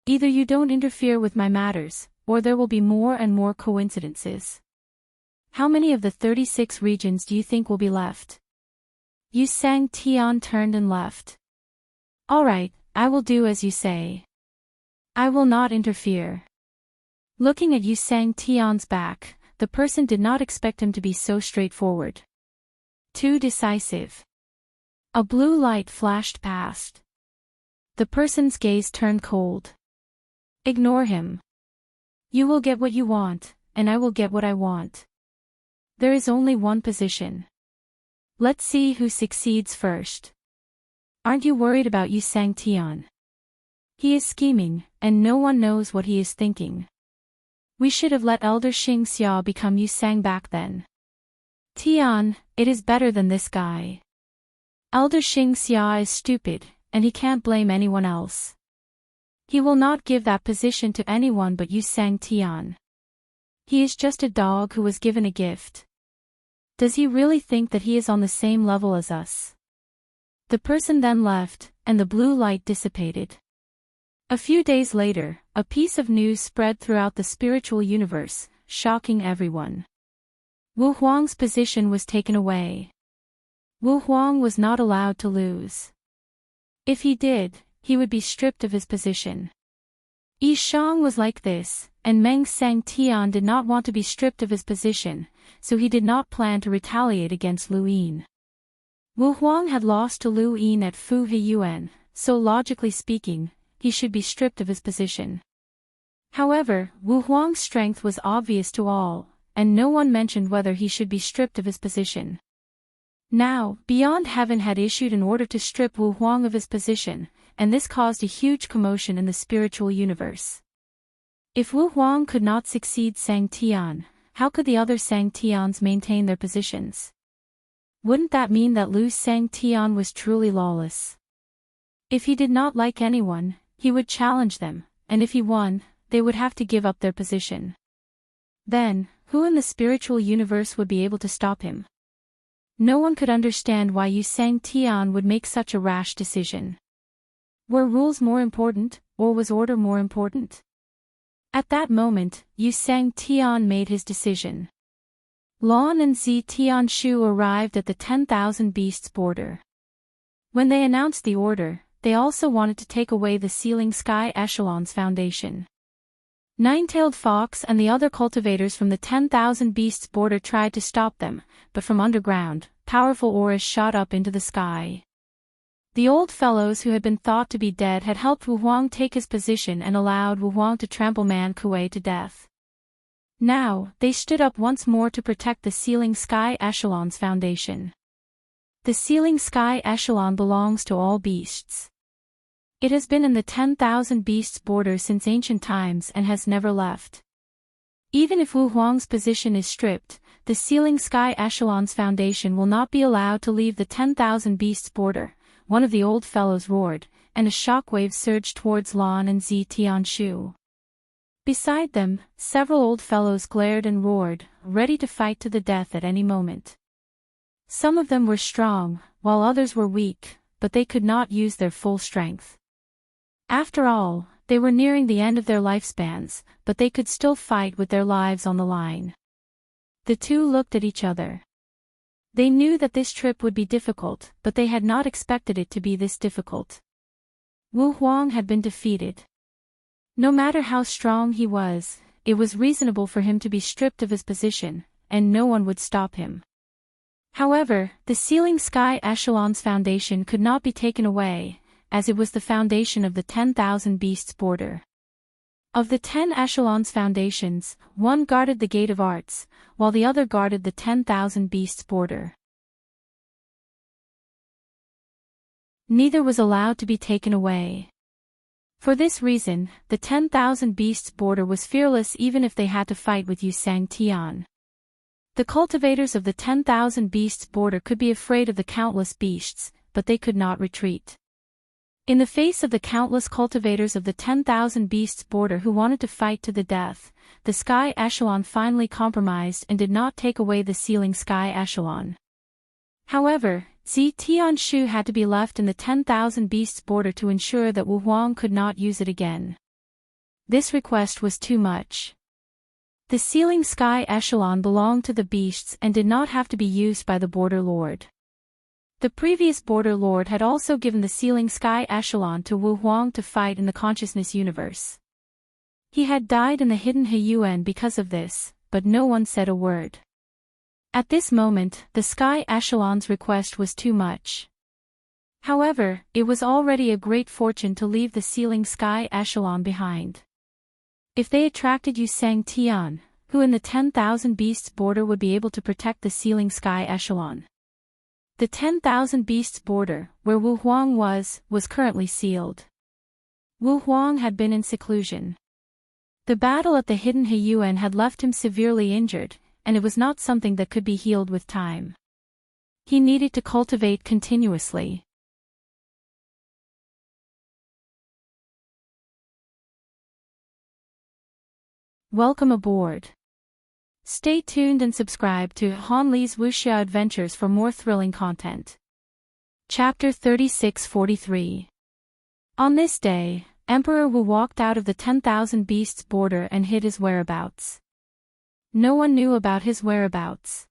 Either you don't interfere with my matters, or there will be more and more coincidences. How many of the 36 regions do you think will be left? Yu Sang Tian turned and left. Alright, I will do as you say. I will not interfere. Looking at Yu Sang Tian's back, the person did not expect him to be so straightforward. Too decisive. A blue light flashed past. The person's gaze turned cold. Ignore him. You will get what you want, and I will get what I want. There is only one position. Let's see who succeeds first. Aren't you worried about Yu Sang Tian? He is scheming, and no one knows what he is thinking. We should have let Elder Xing Xia become Yu Sang back then. Tian, it is better than this guy. Elder Xing Xia is stupid, and he can't blame anyone else. He will not give that position to anyone but Yu Sang Tian. He is just a dog who was given a gift. Does he really think that he is on the same level as us? The person then left, and the blue light dissipated. A few days later, a piece of news spread throughout the spiritual universe, shocking everyone. Wu Huang's position was taken away. Wu Huang was not allowed to lose. If he did, he would be stripped of his position. Yi Shang was like this, and Meng Sang Tian did not want to be stripped of his position, so he did not plan to retaliate against Lu Yin. Wu Huang had lost to Lu Yin at Fu Hiyuan, so logically speaking, he should be stripped of his position. However, Wu Huang's strength was obvious to all, and no one mentioned whether he should be stripped of his position. Now, Beyond Heaven had issued an order to strip Wu Huang of his position, and this caused a huge commotion in the spiritual universe. If Wu Huang could not succeed Sang Tian, how could the other Sang Tians maintain their positions? Wouldn't that mean that Lu Sang Tian was truly lawless? If he did not like anyone, he would challenge them, and if he won, they would have to give up their position. Then, who in the spiritual universe would be able to stop him? No one could understand why Yu Sang Tian would make such a rash decision. Were rules more important, or was order more important? At that moment, Yu Sang Tian made his decision. Lan and Zi Tianshu arrived at the 10,000 Beasts border. When they announced the order, they also wanted to take away the Ceiling Sky Echelon's foundation. Nine-tailed Fox and the other cultivators from the 10,000 Beasts border tried to stop them, but from underground, powerful auras shot up into the sky. The old fellows who had been thought to be dead had helped Wu Huang take his position and allowed Wu Huang to trample Man Kuei to death. Now, they stood up once more to protect the Ceiling Sky Echelon's foundation. The Ceiling Sky Echelon belongs to all beasts. It has been in the 10,000 Beasts border since ancient times and has never left. Even if Wu Huang's position is stripped, the Ceiling Sky Echelon's foundation will not be allowed to leave the 10,000 Beasts border, one of the old fellows roared, and a shockwave surged towards Lan and Zi Tianshu. Beside them, several old fellows glared and roared, ready to fight to the death at any moment. Some of them were strong, while others were weak, but they could not use their full strength. After all, they were nearing the end of their lifespans, but they could still fight with their lives on the line. The two looked at each other. They knew that this trip would be difficult, but they had not expected it to be this difficult. Wu Huang had been defeated. No matter how strong he was, it was reasonable for him to be stripped of his position, and no one would stop him. However, the Ceiling Sky Echelon's foundation could not be taken away, as it was the foundation of the 10,000 Beasts border. Of the 10 echelons foundations, one guarded the Gate of Arts, while the other guarded the 10,000 Beasts border. Neither was allowed to be taken away. For this reason, the 10,000 Beasts border was fearless even if they had to fight with Yu Sang Tian. The cultivators of the 10,000 Beasts border could be afraid of the countless beasts, but they could not retreat. In the face of the countless cultivators of the 10,000 Beasts border who wanted to fight to the death, the Sky Echelon finally compromised and did not take away the Ceiling Sky Echelon. However, Zi Tianshu had to be left in the 10,000 Beasts border to ensure that Wu Huang could not use it again. This request was too much. The ceiling sky echelon belonged to the beasts and did not have to be used by the border lord. The previous border lord had also given the ceiling sky echelon to Wu Huang to fight in the consciousness universe. He had died in the hidden Huyuan because of this, but no one said a word. At this moment, the sky echelon's request was too much. However, it was already a great fortune to leave the ceiling sky echelon behind. If they attracted Yu Sang Tian, who in the 10,000 beasts border would be able to protect the ceiling sky echelon. The 10,000 beasts border, where Wu Huang was currently sealed. Wu Huang had been in seclusion. The battle at the hidden Huyuan had left him severely injured, and it was not something that could be healed with time. He needed to cultivate continuously. Welcome aboard. Stay tuned and subscribe to Han Li's Wuxia Adventures for more thrilling content. Chapter 3643. On this day, Emperor Wu walked out of the 10,000 beasts border and hid his whereabouts. No one knew about his whereabouts.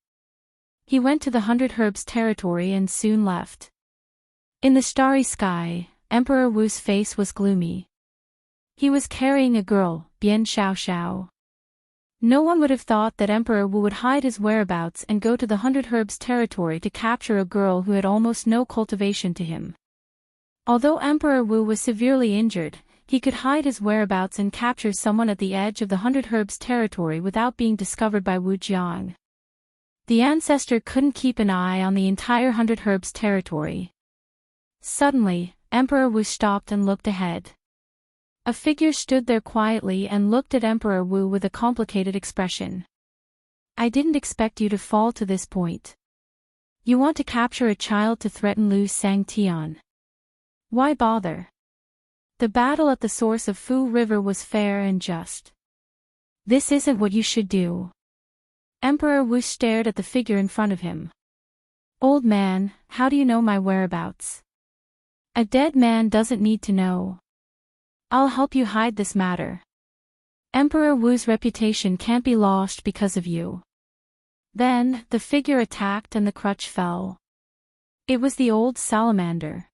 He went to the 100 Herbs territory and soon left. In the starry sky, Emperor Wu's face was gloomy. He was carrying a girl, Bian Xiaoxiao. No one would have thought that Emperor Wu would hide his whereabouts and go to the 100 Herbs territory to capture a girl who had almost no cultivation to him. Although Emperor Wu was severely injured, he could hide his whereabouts and capture someone at the edge of the 100 Herbs territory without being discovered by Wu Jiang. The ancestor couldn't keep an eye on the entire 100 Herbs territory. Suddenly, Emperor Wu stopped and looked ahead. A figure stood there quietly and looked at Emperor Wu with a complicated expression. I didn't expect you to fall to this point. You want to capture a child to threaten Liu Sangtian. Why bother? The battle at the source of Fu River was fair and just. This isn't what you should do. Emperor Wu stared at the figure in front of him. Old man, how do you know my whereabouts? A dead man doesn't need to know. I'll help you hide this matter. Emperor Wu's reputation can't be lost because of you. Then, the figure attacked and the crutch fell. It was the old salamander.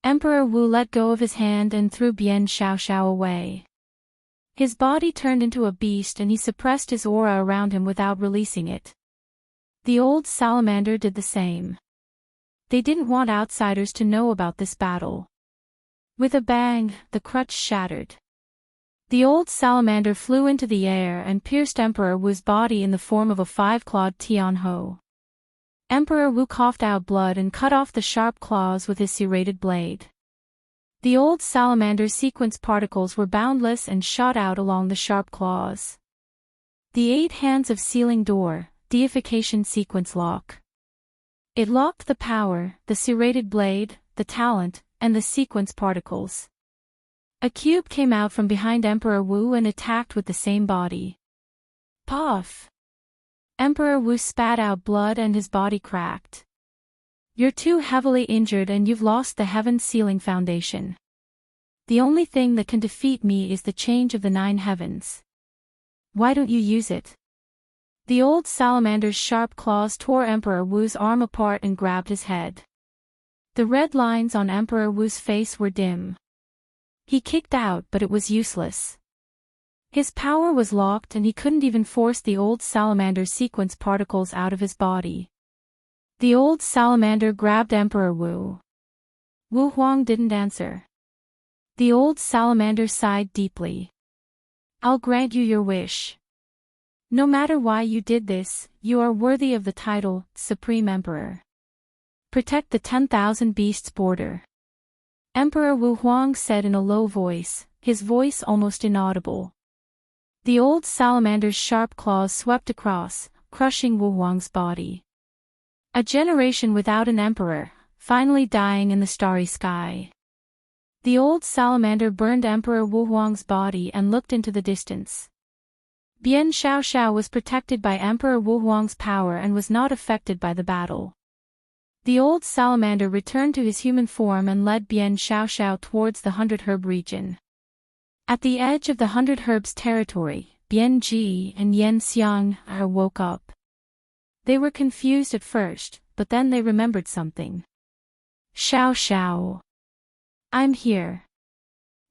Emperor Wu let go of his hand and threw Bian Xiaoxiao away. His body turned into a beast and he suppressed his aura around him without releasing it. The old salamander did the same. They didn't want outsiders to know about this battle. With a bang, the crutch shattered. The old salamander flew into the air and pierced Emperor Wu's body in the form of a 5-clawed Tianhou. Emperor Wu coughed out blood and cut off the sharp claws with his serrated blade. The old salamander's sequence particles were boundless and shot out along the sharp claws. The 8 hands of sealing door, deification sequence lock. It locked the power, the serrated blade, the talent, and the sequence particles. A cube came out from behind Emperor Wu and attacked with the same body. Puff! Emperor Wu spat out blood and his body cracked. You're too heavily injured and you've lost the heaven sealing foundation. The only thing that can defeat me is the change of the 9 heavens. Why don't you use it? The old salamander's sharp claws tore Emperor Wu's arm apart and grabbed his head. The red lines on Emperor Wu's face were dim. He kicked out but it was useless. His power was locked and he couldn't even force the old salamander's sequence particles out of his body. The old salamander grabbed Emperor Wu. Wu Huang didn't answer. The old salamander sighed deeply. I'll grant you your wish. No matter why you did this, you are worthy of the title, Supreme Emperor. Protect the 10,000 beasts border. Emperor Wu Huang said in a low voice, his voice almost inaudible. The old salamander's sharp claws swept across, crushing Wu Huang's body. A generation without an emperor, finally dying in the starry sky. The old salamander burned Emperor Wu Huang's body and looked into the distance. Bian Xiaoxiao was protected by Emperor Wu Huang's power and was not affected by the battle. The old salamander returned to his human form and led Bian Xiaoxiao towards the 100 Herb region. At the edge of the 100 Herbs territory, Bianji and Yan Xiang woke up. They were confused at first, but then they remembered something. Xiao Xiao. I'm here.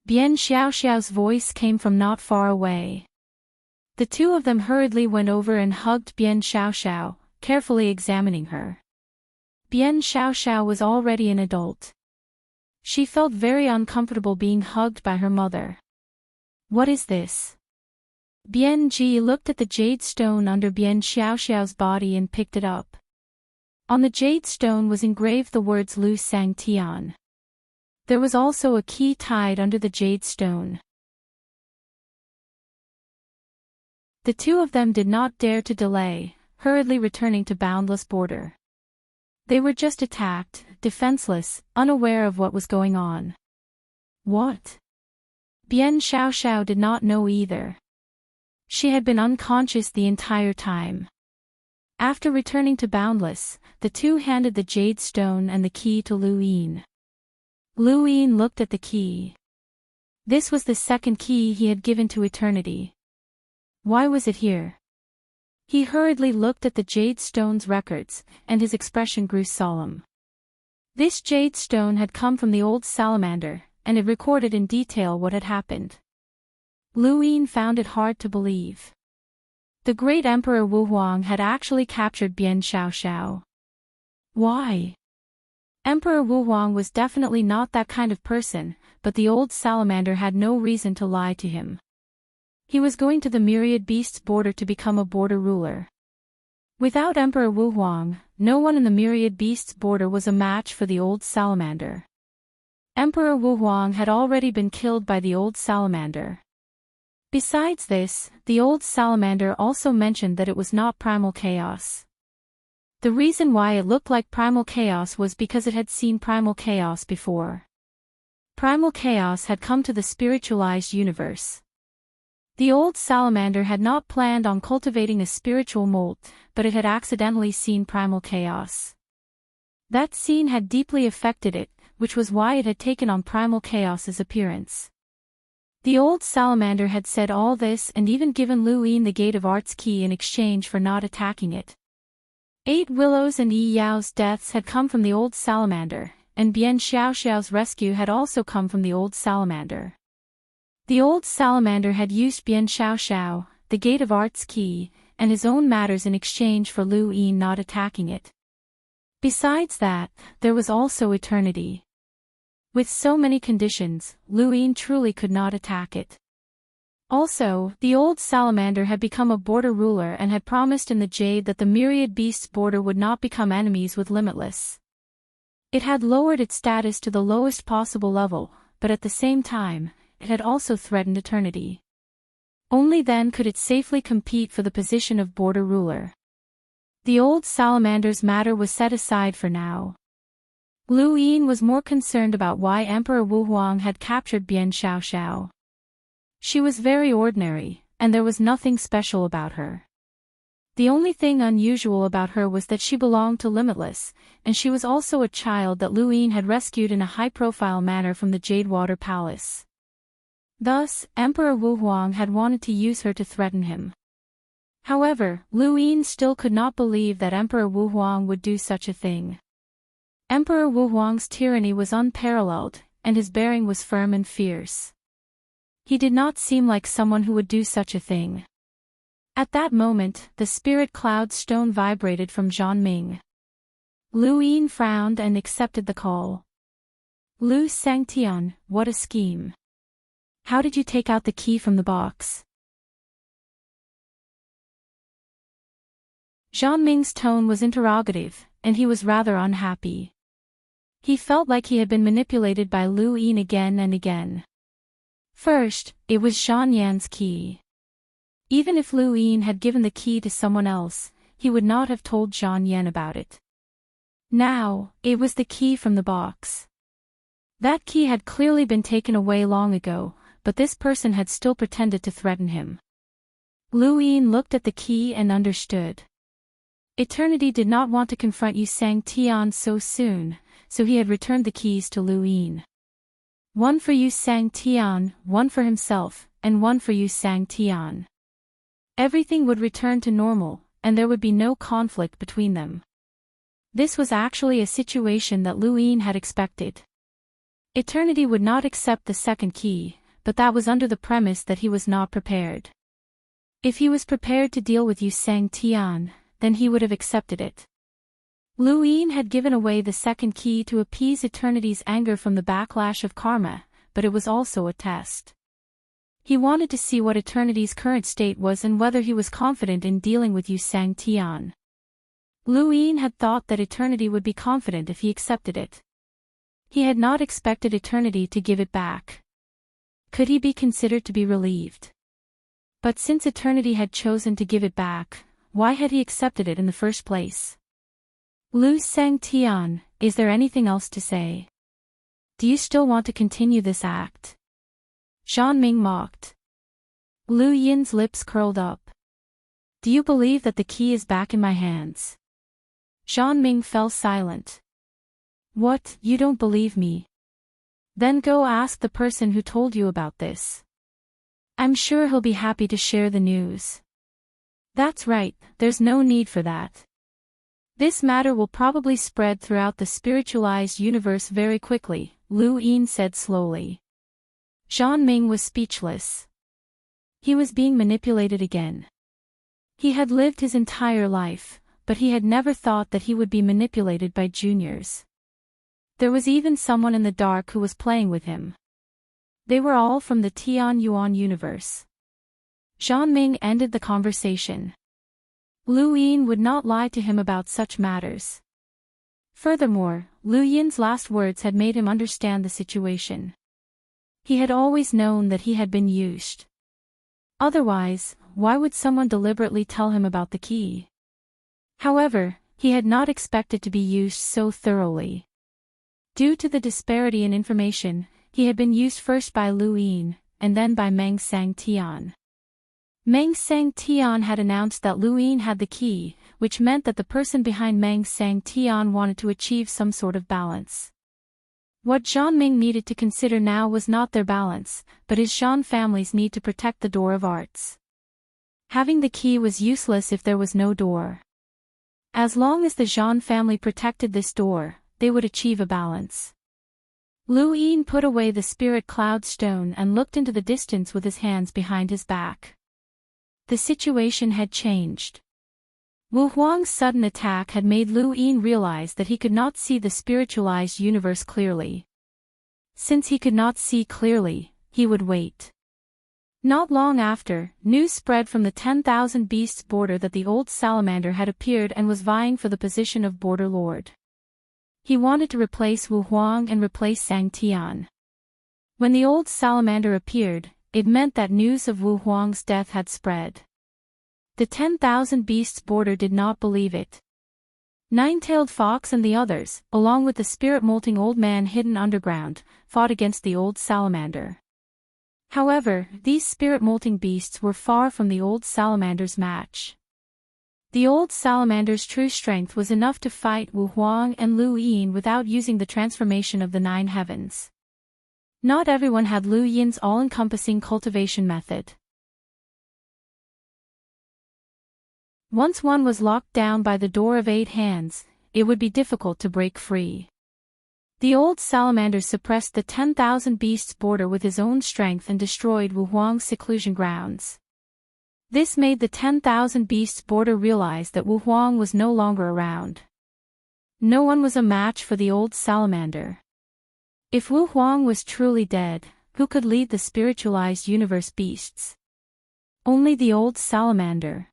Bian Xiaoxiao's voice came from not far away. The two of them hurriedly went over and hugged Bian Xiaoxiao, carefully examining her. Bian Xiaoxiao was already an adult. She felt very uncomfortable being hugged by her mother. What is this? Bian Ji looked at the jade stone under Bian Xiaoxiao's body and picked it up. On the jade stone was engraved the words Lu Sang Tian. There was also a key tied under the jade stone. The two of them did not dare to delay, hurriedly returning to Boundless Border. They were just attacked, defenseless, unaware of what was going on. What? Bian Xiaoxiao did not know either. She had been unconscious the entire time. After returning to Boundless, the two handed the jade stone and the key to Lu Yin. Lu Yin looked at the key. This was the second key he had given to eternity. Why was it here? He hurriedly looked at the jade stone's records, and his expression grew solemn. This jade stone had come from the old salamander, and it recorded in detail what had happened. Lu Yin found it hard to believe. The great Emperor Wu Huang had actually captured Bian Xiaoxiao. Why? Emperor Wu Huang was definitely not that kind of person, but the old salamander had no reason to lie to him. He was going to the myriad beasts border to become a border ruler. Without Emperor Wu Huang, no one in the myriad beasts border was a match for the old salamander. Emperor Wu Huang had already been killed by the old salamander. Besides this, the old salamander also mentioned that it was not primal chaos. The reason why it looked like primal chaos was because it had seen primal chaos before. Primal chaos had come to the spiritualized universe. The old salamander had not planned on cultivating a spiritual molt, but it had accidentally seen primal chaos. That scene had deeply affected it, which was why it had taken on primal chaos's appearance. The old salamander had said all this and even given Lu Yin the Gate of Art's key in exchange for not attacking it. 8 Willow's and Yi Yao's deaths had come from the old salamander, and Bian Xiaoxiao's rescue had also come from the old salamander. The old salamander had used Bian Xiaoxiao, the Gate of Art's key, and his own matters in exchange for Lu Yin not attacking it. Besides that, there was also eternity. With so many conditions, Lu Yin truly could not attack it. Also, the old salamander had become a border ruler and had promised in the jade that the myriad beasts border would not become enemies with Limitless. It had lowered its status to the lowest possible level, but at the same time, it had also threatened eternity. Only then could it safely compete for the position of border ruler. The old salamander's matter was set aside for now. Lu Yin was more concerned about why Emperor Wu Huang had captured Bian Xiaoxiao. She was very ordinary, and there was nothing special about her. The only thing unusual about her was that she belonged to Limitless, and she was also a child that Lu Yin had rescued in a high-profile manner from the Jadewater Palace. Thus, Emperor Wu Huang had wanted to use her to threaten him. However, Lu Yin still could not believe that Emperor Wu Huang would do such a thing. Emperor Wu Huang's tyranny was unparalleled, and his bearing was firm and fierce. He did not seem like someone who would do such a thing. At that moment, the spirit cloud stone vibrated from Zhan Ming. Lu Yin frowned and accepted the call. Lu Sangtian, what a scheme. How did you take out the key from the box? Zhan Ming's tone was interrogative, and he was rather unhappy. He felt like he had been manipulated by Lu Yin again and again. First, it was Zhan Yan's key. Even if Lu Yin had given the key to someone else, he would not have told Zhan Yan about it. Now, it was the key from the box. That key had clearly been taken away long ago, but this person had still pretended to threaten him. Lu Yin looked at the key and understood. Eternity did not want to confront Yu Sang Tian so soon, so he had returned the keys to Lu Yin. One for Yu Sang Tian, one for himself, and one for Yu Sang Tian. Everything would return to normal, and there would be no conflict between them. This was actually a situation that Lu Yin had expected. Eternity would not accept the second key, but that was under the premise that he was not prepared. If he was prepared to deal with Yu Sang Tian, then he would have accepted it. Lu Yin had given away the second key to appease eternity's anger from the backlash of karma, but it was also a test. He wanted to see what eternity's current state was and whether he was confident in dealing with Yu Sang Tian. Lu Yin had thought that eternity would be confident if he accepted it. He had not expected eternity to give it back. Could he be considered to be relieved? But since eternity had chosen to give it back, why had he accepted it in the first place? Lu Sang Tian, is there anything else to say? Do you still want to continue this act? Zhan Ming mocked. Lu Yin's lips curled up. Do you believe that the key is back in my hands? Zhan Ming fell silent. What, you don't believe me? Then go ask the person who told you about this. I'm sure he'll be happy to share the news. That's right, there's no need for that. This matter will probably spread throughout the spiritualized universe very quickly, Lu Yin said slowly. Zhan Ming was speechless. He was being manipulated again. He had lived his entire life, but he had never thought that he would be manipulated by juniors. There was even someone in the dark who was playing with him. They were all from the Tian Yuan universe. Zhan Ming ended the conversation. Lu Yin would not lie to him about such matters. Furthermore, Lu Yin's last words had made him understand the situation. He had always known that he had been used. Otherwise, why would someone deliberately tell him about the key? However, he had not expected to be used so thoroughly. Due to the disparity in information, he had been used first by Lu Yin, and then by Meng Sang Tian. Meng Sang Tian had announced that Lu Yin had the key, which meant that the person behind Meng Sang Tian wanted to achieve some sort of balance. What Zhan Ming needed to consider now was not their balance, but his Zhan family's need to protect the door of arts. Having the key was useless if there was no door. As long as the Zhan family protected this door, they would achieve a balance. Lu Yin put away the spirit cloud stone and looked into the distance with his hands behind his back. The situation had changed. Wu Huang's sudden attack had made Lu Yin realize that he could not see the spiritualized universe clearly. Since he could not see clearly, he would wait. Not long after, news spread from the 10,000 Beasts border that the old salamander had appeared and was vying for the position of border lord. He wanted to replace Wu Huang and replace Sang Tian. When the old salamander appeared, it meant that news of Wu Huang's death had spread. The 10,000 Beasts border did not believe it. Nine-tailed fox and the others, along with the spirit-molting old man hidden underground, fought against the old salamander. However, these spirit-molting beasts were far from the old salamander's match. The old salamander's true strength was enough to fight Wu Huang and Lu Yin without using the transformation of the 9 heavens. Not everyone had Lu Yin's all-encompassing cultivation method. Once one was locked down by the door of 8 hands, it would be difficult to break free. The old salamander suppressed the 10,000 Beasts border with his own strength and destroyed Wu Huang's seclusion grounds. This made the 10,000 Beasts border realize that Wu Huang was no longer around. No one was a match for the old salamander. If Wu Huang was truly dead, who could lead the spiritualized universe beasts? Only the old salamander.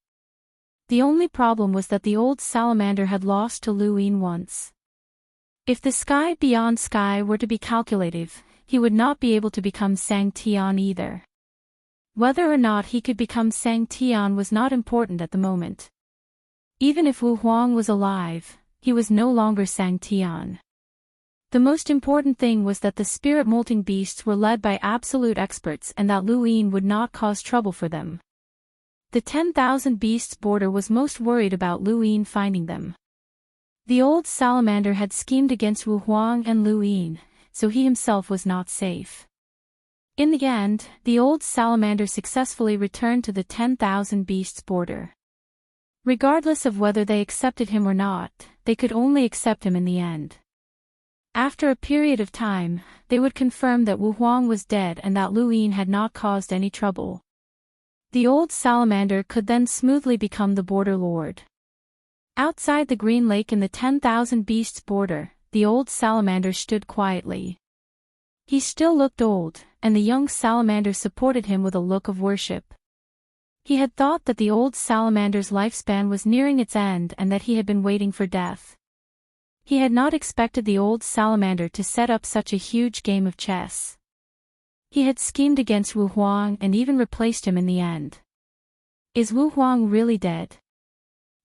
The only problem was that the old salamander had lost to Lu Yin once. If the sky beyond sky were to be calculative, he would not be able to become Sang Tian either. Whether or not he could become Sang Tian was not important at the moment. Even if Wu Huang was alive, he was no longer Sang Tian. The most important thing was that the spirit-molting beasts were led by absolute experts and that Lu Yin would not cause trouble for them. The 10,000 Beasts border was most worried about Lu Yin finding them. The old salamander had schemed against Wu Huang and Lu Yin, so he himself was not safe. In the end, the old salamander successfully returned to the 10,000 beasts border. Regardless of whether they accepted him or not, they could only accept him in the end. After a period of time, they would confirm that Wu Huang was dead and that Lu Yin had not caused any trouble. The old salamander could then smoothly become the border lord. Outside the green lake in the 10,000 beasts border, the old salamander stood quietly. He still looked old, and the young salamander supported him with a look of worship. He had thought that the old salamander's lifespan was nearing its end and that he had been waiting for death. He had not expected the old salamander to set up such a huge game of chess. He had schemed against Wu Huang and even replaced him in the end. Is Wu Huang really dead?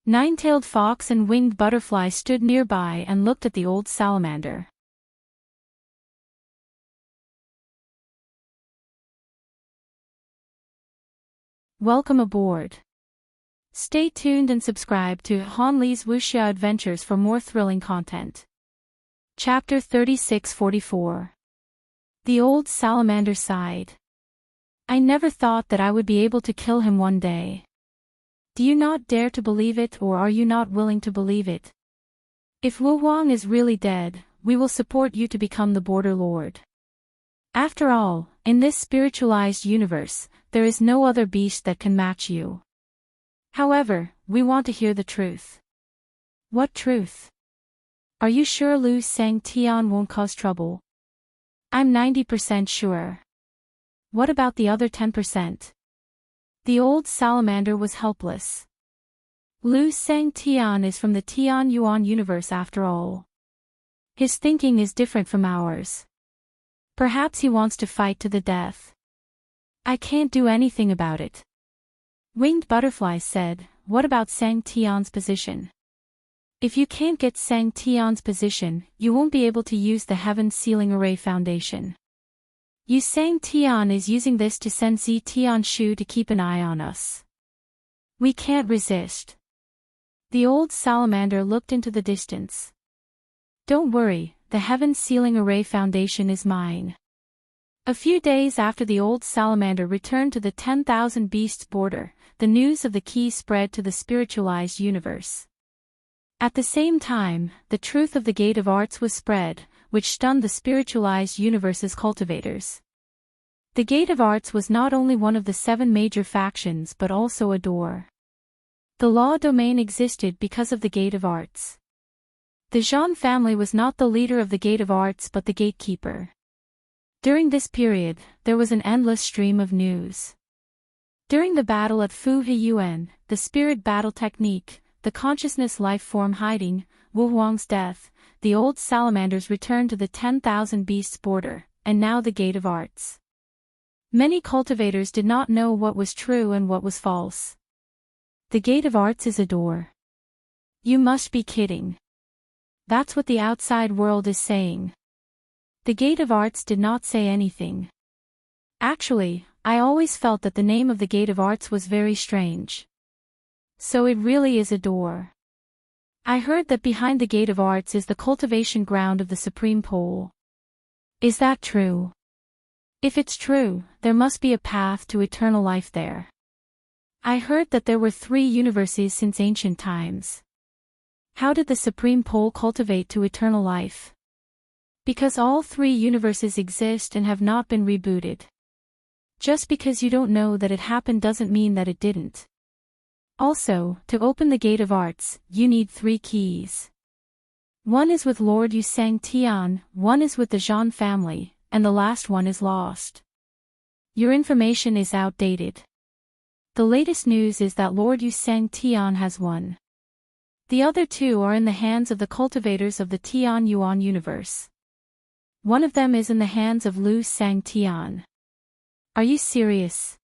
Nine-tailed fox and winged butterfly stood nearby and looked at the old salamander. Welcome aboard. Stay tuned and subscribe to Han Li's Wuxia Adventures for more thrilling content. Chapter 3644. The old salamander sighed. I never thought that I would be able to kill him one day. Do you not dare to believe it, or are you not willing to believe it? If Wu Huang is really dead, we will support you to become the border lord. After all, in this spiritualized universe, there is no other beast that can match you. However, we want to hear the truth. What truth? Are you sure Lu Sangtian won't cause trouble? I'm 90% sure. What about the other 10%? The old salamander was helpless. Lu Sangtian is from the Tian Yuan universe after all. His thinking is different from ours. Perhaps he wants to fight to the death. I can't do anything about it. Winged Butterfly said, what about Sang Tian's position? If you can't get Sang Tian's position, you won't be able to use the Heaven Sealing Array Foundation. Yu Sang Tian is using this to send Zi Tian Shu to keep an eye on us. We can't resist. The old salamander looked into the distance. Don't worry, the Heaven Sealing Array Foundation is mine. A few days after the old salamander returned to the 10,000 beasts border, the news of the key spread to the spiritualized universe. At the same time, the truth of the Gate of Arts was spread, which stunned the spiritualized universe's cultivators. The Gate of Arts was not only one of the 7 major factions but also a door. The law domain existed because of the Gate of Arts. The Zhan family was not the leader of the Gate of Arts but the gatekeeper. During this period, there was an endless stream of news. During the battle at Fu Hiyuan, the spirit battle technique, the consciousness life form hiding, Wu Huang's death, the old salamanders returned to the 10,000 beasts border, and now the Gate of Arts. Many cultivators did not know what was true and what was false. The Gate of Arts is a door. You must be kidding. That's what the outside world is saying. The Gate of Arts did not say anything. Actually, I always felt that the name of the Gate of Arts was very strange. So it really is a door. I heard that behind the Gate of Arts is the cultivation ground of the Supreme Pole. Is that true? If it's true, there must be a path to eternal life there. I heard that there were 3 universes since ancient times. How did the Supreme Pole cultivate to eternal life? Because all 3 universes exist and have not been rebooted. Just because you don't know that it happened doesn't mean that it didn't. Also, to open the Gate of Arts, you need 3 keys. One is with Lord Yu Sang Tian, one is with the Zhan family, and the last one is lost. Your information is outdated. The latest news is that Lord Yu Sang Tian has one. The other 2 are in the hands of the cultivators of the Tian Yuan universe. One of them is in the hands of Lu Sang Tian. Are you serious?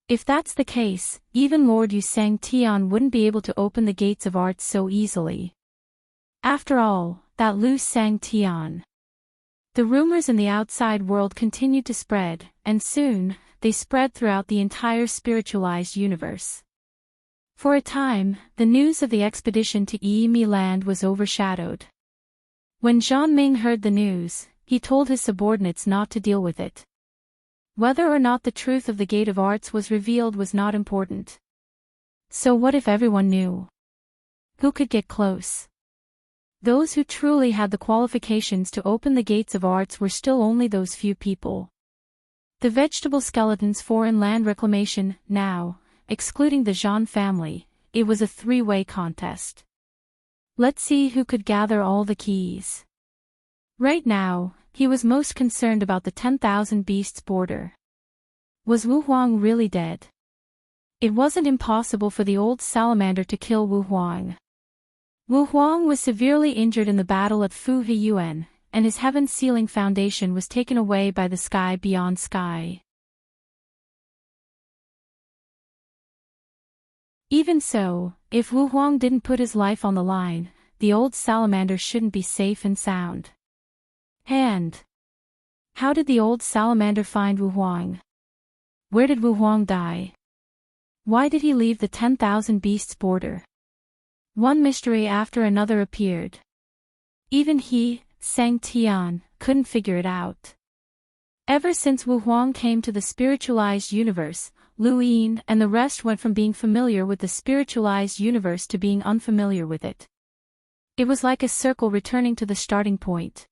If that's the case, even Lord Yu Sang Tian wouldn't be able to open the gates of arts so easily. After all, that Lu Sang Tian. The rumors in the outside world continued to spread, and soon, they spread throughout the entire spiritualized universe. For a time, the news of the expedition to Yimi land was overshadowed. When Zhan Ming heard the news, he told his subordinates not to deal with it. Whether or not the truth of the Gate of Arts was revealed was not important. So what if everyone knew? Who could get close? Those who truly had the qualifications to open the gates of arts were still only those few people. The vegetable skeletons for inland reclamation, now, excluding the Jean family, it was a three-way contest. Let's see who could gather all the keys. Right now, he was most concerned about the 10,000 beasts border. Was Wu Huang really dead? It wasn't impossible for the old salamander to kill Wu Huang. Wu Huang was severely injured in the battle at Fu Hiyuan, and his heaven-sealing foundation was taken away by the sky beyond sky. Even so, if Wu Huang didn't put his life on the line, the old salamander shouldn't be safe and sound. And how did the old salamander find Wu Huang? Where did Wu Huang die? Why did he leave the 10,000 beasts border? One mystery after another appeared. Even he, Sang Tian, couldn't figure it out. Ever since Wu Huang came to the spiritualized universe, Lu Yin and the rest went from being familiar with the spiritualized universe to being unfamiliar with it. It was like a circle returning to the starting point.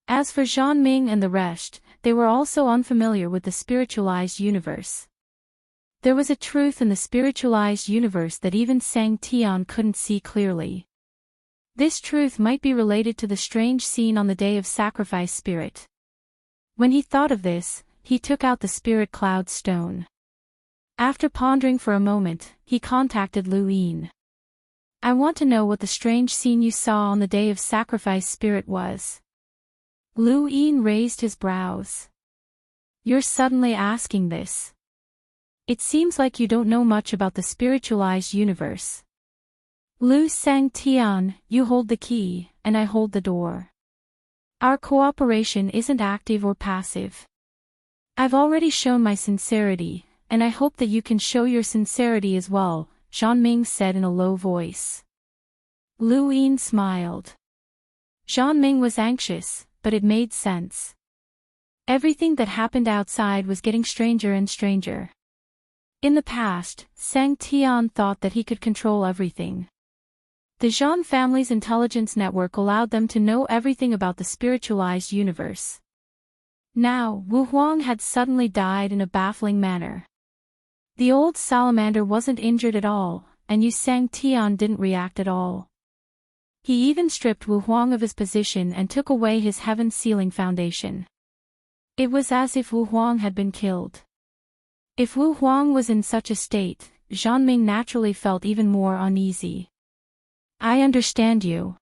As for Zhang Ming and the rest, they were also unfamiliar with the spiritualized universe. There was a truth in the spiritualized universe that even Sang Tian couldn't see clearly. This truth might be related to the strange scene on the day of sacrifice spirit. When he thought of this, he took out the spirit cloud stone. After pondering for a moment, he contacted Lu Yin. I want to know what the strange scene you saw on the day of sacrifice spirit was. Lu Yin raised his brows. You're suddenly asking this. It seems like you don't know much about the spiritualized universe. Lu Sang Tian, you hold the key, and I hold the door. Our cooperation isn't active or passive. I've already shown my sincerity, and I hope that you can show your sincerity as well, Zhang Ming said in a low voice. Lu Yin smiled. Zhang Ming was anxious, but it made sense. Everything that happened outside was getting stranger and stranger. In the past, Sang Tian thought that he could control everything. The Zhan family's intelligence network allowed them to know everything about the spiritualized universe. Now, Wu Huang had suddenly died in a baffling manner. The old salamander wasn't injured at all, and Yu Sang Tian didn't react at all. He even stripped Wu Huang of his position and took away his heaven-sealing foundation. It was as if Wu Huang had been killed. If Wu Huang was in such a state, Zhang Ming naturally felt even more uneasy. I understand you.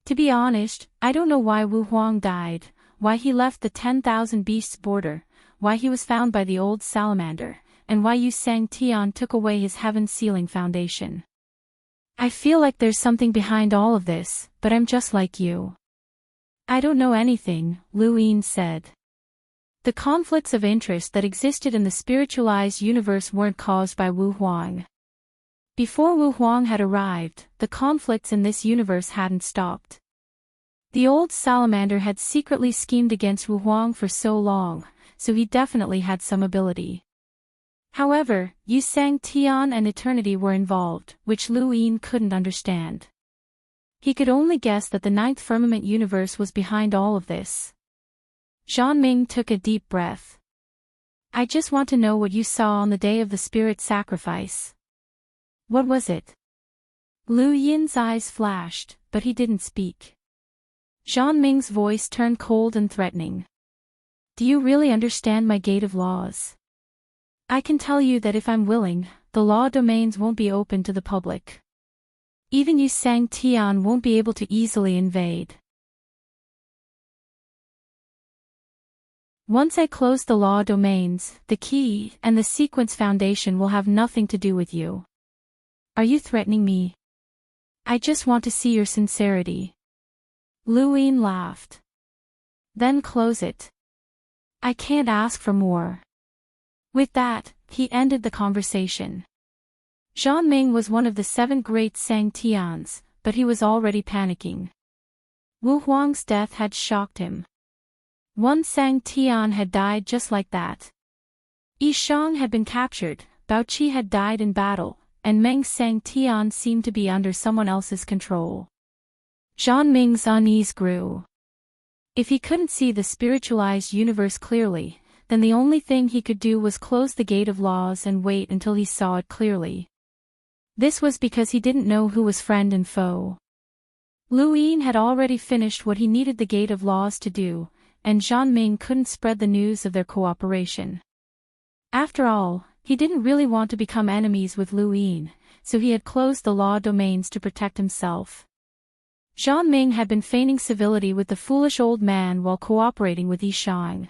To be honest, I don't know why Wu Huang died, why he left the 10,000 beasts border, why he was found by the old salamander, and why Yu Sang Tian took away his heaven-sealing foundation. I feel like there's something behind all of this, but I'm just like you. I don't know anything, Lu Yin said. The conflicts of interest that existed in the spiritualized universe weren't caused by Wu Huang. Before Wu Huang had arrived, the conflicts in this universe hadn't stopped. The old salamander had secretly schemed against Wu Huang for so long, so he definitely had some ability. However, Yu Sang Tian and eternity were involved, which Lu Yin couldn't understand. He could only guess that the ninth firmament universe was behind all of this. Zhang Ming took a deep breath. I just want to know what you saw on the day of the spirit sacrifice. What was it? Lu Yin's eyes flashed, but he didn't speak. Zhang Ming's voice turned cold and threatening. Do you really understand my gate of laws? I can tell you that if I'm willing, the law domains won't be open to the public. Even Yu Sang Tian won't be able to easily invade. Once I close the law domains, the key and the sequence foundation will have nothing to do with you. Are you threatening me? I just want to see your sincerity. Lu Yin laughed. Then close it. I can't ask for more. With that, he ended the conversation. Zhang Ming was one of the 7 great Sang Tians, but he was already panicking. Wu Huang's death had shocked him. One Sang Tian had died just like that. Yi Shang had been captured, Bao Qi had died in battle, and Meng Sang Tian seemed to be under someone else's control. Zhang Ming's unease grew. If he couldn't see the spiritualized universe clearly, then the only thing he could do was close the gate of laws and wait until he saw it clearly. This was because he didn't know who was friend and foe. Lu Yin had already finished what he needed the gate of laws to do, and Zhang Ming couldn't spread the news of their cooperation. After all, he didn't really want to become enemies with Lu Yin, so he had closed the law domains to protect himself. Zhang Ming had been feigning civility with the foolish old man while cooperating with Yi Shang.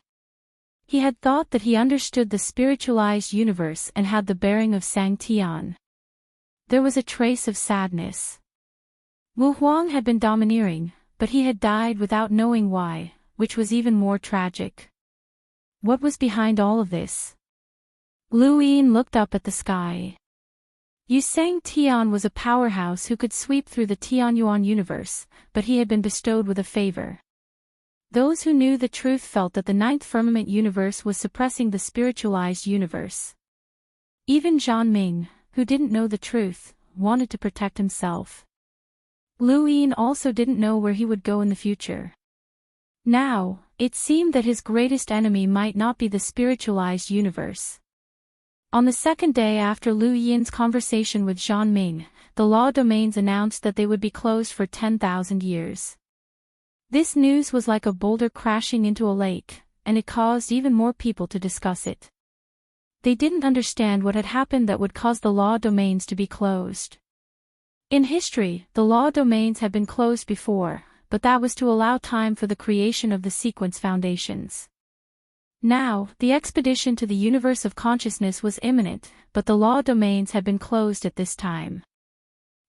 He had thought that he understood the spiritualized universe and had the bearing of Sang Tian. There was a trace of sadness. Wu Huang had been domineering, but he had died without knowing why, which was even more tragic. What was behind all of this? Lu Yin looked up at the sky. Yu Sang Tian was a powerhouse who could sweep through the Tianyuan universe, but he had been bestowed with a favor. Those who knew the truth felt that the ninth firmament universe was suppressing the spiritualized universe. Even Zhang Ming, who didn't know the truth, wanted to protect himself. Lu Yin also didn't know where he would go in the future. Now, it seemed that his greatest enemy might not be the spiritualized universe. On the second day after Lu Yin's conversation with Zhang Ming, the law domains announced that they would be closed for 10,000 years. This news was like a boulder crashing into a lake, and it caused even more people to discuss it. They didn't understand what had happened that would cause the law domains to be closed. In history, the law domains had been closed before, but that was to allow time for the creation of the sequence foundations. Now, the expedition to the universe of consciousness was imminent, but the law domains had been closed at this time.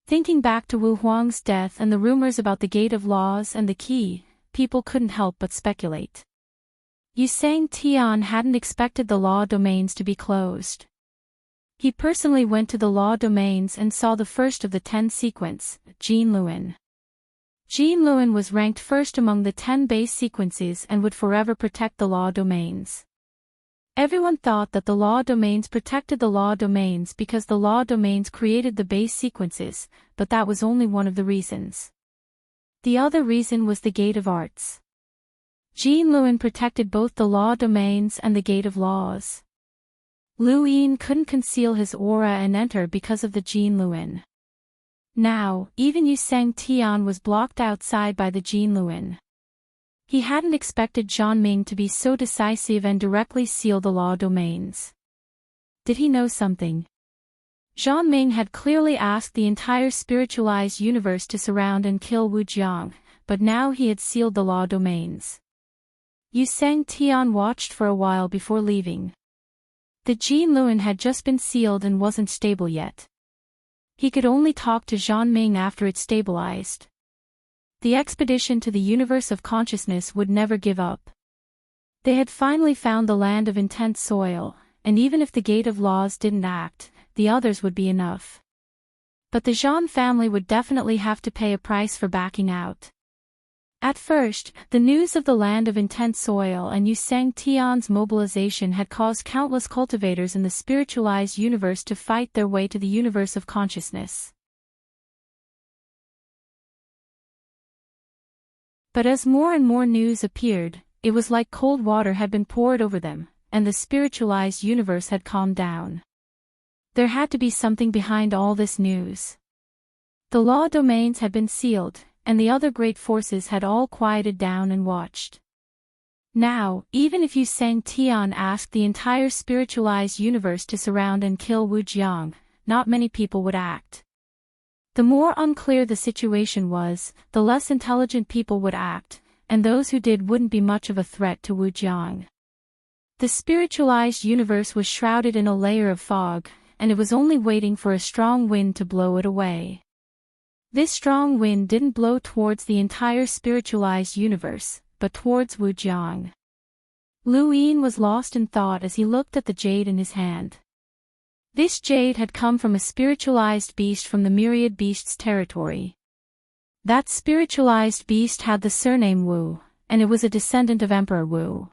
Thinking back to Wu Huang's death and the rumors about the gate of laws and the key, people couldn't help but speculate. Yu Sang Tian hadn't expected the law domains to be closed. He personally went to the law domains and saw the first of the 10 sequence, Jin Luan. Jin Luan was ranked first among the 10 base sequences and would forever protect the law domains. Everyone thought that the law domains protected the law domains because the law domains created the base sequences, but that was only one of the reasons. The other reason was the Gate of Arts. Jin Luan protected both the law domains and the Gate of Laws. Lu Yin couldn't conceal his aura and enter because of the Jin Luan. Now, even Yu Sang Tian was blocked outside by the Jin Luan. He hadn't expected Zhang Ming to be so decisive and directly seal the law domains. Did he know something? Zhang Ming had clearly asked the entire spiritualized universe to surround and kill Wu Jiang, but now he had sealed the law domains. Yu Sang Tian watched for a while before leaving. The Jin Luan had just been sealed and wasn't stable yet. He could only talk to Zhang Ming after it stabilized. The expedition to the universe of consciousness would never give up. They had finally found the land of intense soil, and even if the Gate of Laws didn't act, the others would be enough. But the Zhang family would definitely have to pay a price for backing out. At first, the news of the land of intense soil and Yu Sang Tian's mobilization had caused countless cultivators in the spiritualized universe to fight their way to the universe of consciousness. But as more and more news appeared, it was like cold water had been poured over them, and the spiritualized universe had calmed down. There had to be something behind all this news. The law domains had been sealed, and the other great forces had all quieted down and watched. Now, even if Yu Sang Tian asked the entire spiritualized universe to surround and kill Wu Jiang, not many people would act. The more unclear the situation was, the less intelligent people would act, and those who did wouldn't be much of a threat to Wu Jiang. The spiritualized universe was shrouded in a layer of fog, and it was only waiting for a strong wind to blow it away. This strong wind didn't blow towards the entire spiritualized universe, but towards Wu Jiang. Lu Yin was lost in thought as he looked at the jade in his hand. This jade had come from a spiritualized beast from the myriad beasts territory. That spiritualized beast had the surname Wu, and it was a descendant of Emperor Wu.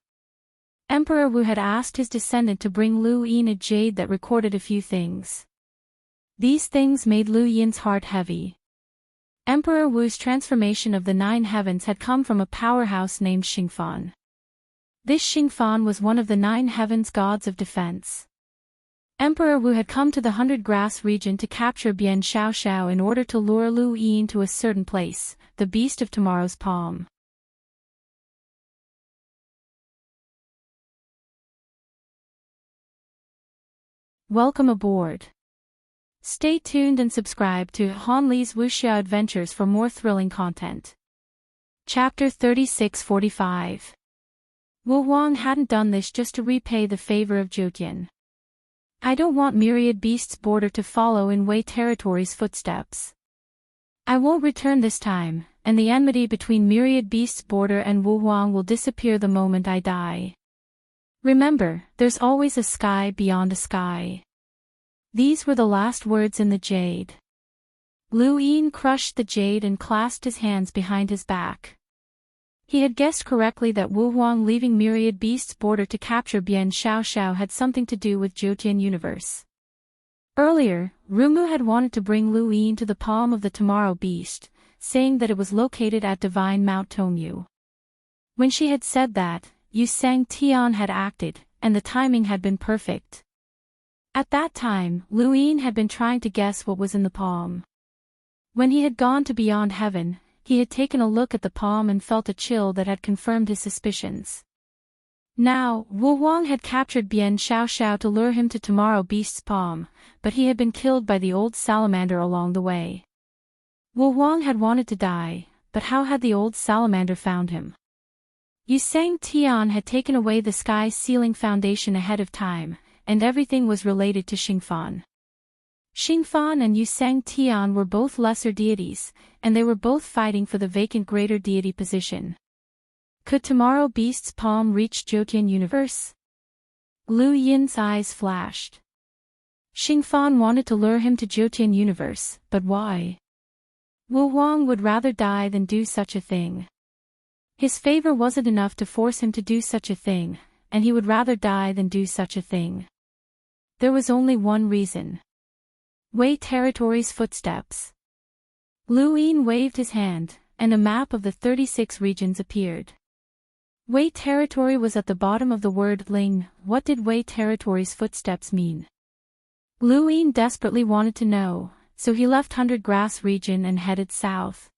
Emperor Wu had asked his descendant to bring Lu Yin a jade that recorded a few things. These things made Lu Yin's heart heavy. Emperor Wu's transformation of the 9 heavens had come from a powerhouse named Xingfan. This Xingfan was one of the 9 heavens gods of defense. Emperor Wu had come to the 100 Grass region to capture Bian Xiaoxiao in order to lure Lu Yin to a certain place, the beast of tomorrow's palm. Welcome aboard. Stay tuned and subscribe to Han Li's Wuxia Adventures for more thrilling content. Chapter 3645. Wu Huang hadn't done this just to repay the favor of Zhoutian. I don't want Myriad Beast's border to follow in Wei territory's footsteps. I won't return this time, and the enmity between Myriad Beast's border and Wu Huang will disappear the moment I die. Remember, there's always a sky beyond a sky. These were the last words in the jade. Lu Yin crushed the jade and clasped his hands behind his back. He had guessed correctly that Wu Huang leaving Myriad Beast's border to capture Bian Xiaoxiao had something to do with Zhoutian universe. Earlier, Rumu had wanted to bring Lu Yin to the palm of the Tomorrow Beast, saying that it was located at Divine Mount Tongyu. When she had said that, Yu Sang Tian had acted, and the timing had been perfect. At that time, Lu Yin had been trying to guess what was in the palm. When he had gone to Beyond Heaven, he had taken a look at the palm and felt a chill that had confirmed his suspicions. Now, Wu Huang had captured Bian Xiaoxiao to lure him to Tomorrow Beast's palm, but he had been killed by the old salamander along the way. Wu Huang had wanted to die, but how had the old salamander found him? Yu Sang Tian had taken away the sky sealing foundation ahead of time, and everything was related to Xingfan. Xingfan and Yu Sang Tian were both lesser deities, and they were both fighting for the vacant greater deity position. Could Tomorrow Beast's palm reach Zhoutian universe? Lu Yin's eyes flashed. Xingfan wanted to lure him to Zhoutian universe, but why? Wu Huang would rather die than do such a thing. His favor wasn't enough to force him to do such a thing, and he would rather die than do such a thing. There was only one reason. Wei territory's footsteps. Lu Yin waved his hand, and a map of the 36 regions appeared. Wei territory was at the bottom of the word Ling. What did Wei territory's footsteps mean? Lu Yin desperately wanted to know, so he left 100 Grass region and headed south.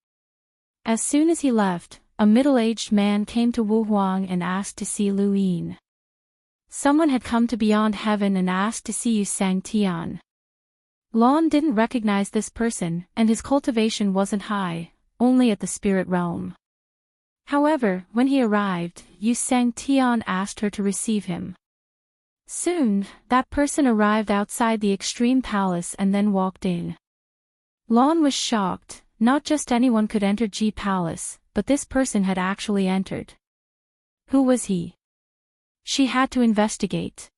As soon as he left, a middle-aged man came to Wu Huang and asked to see Lu Yin. Someone had come to Beyond Heaven and asked to see Yu Sang Tian. Lon didn't recognize this person, and his cultivation wasn't high, only at the spirit realm. However, when he arrived, Yu Sang Tian asked her to receive him. Soon, that person arrived outside the Extreme Palace and then walked in. Lon was shocked. Not just anyone could enter G Palace, but this person had actually entered. Who was he? She had to investigate.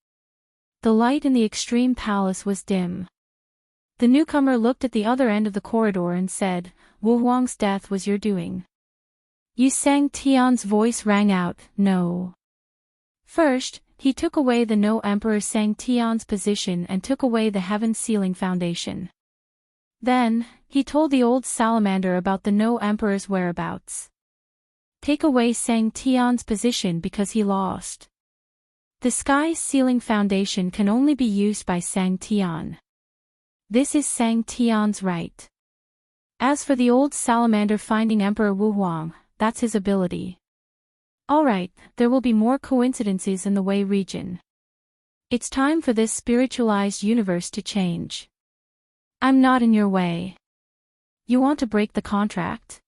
The light in the Extreme Palace was dim. The newcomer looked at the other end of the corridor and said, Wu Huang's death was your doing. Yu Sang Tian's voice rang out, no. First, he took away the No Emperor Sang Tian's position and took away the heaven sealing foundation. Then, he told the old salamander about the No Emperor's whereabouts. Take away Sang Tian's position because he lost. The sky sealing foundation can only be used by Sang Tian. This is Sang Tian's right. As for the old salamander finding Emperor Wu Huang, that's his ability. Alright, there will be more coincidences in the Wei region. It's time for this spiritualized universe to change. I'm not in your way. You want to break the contract?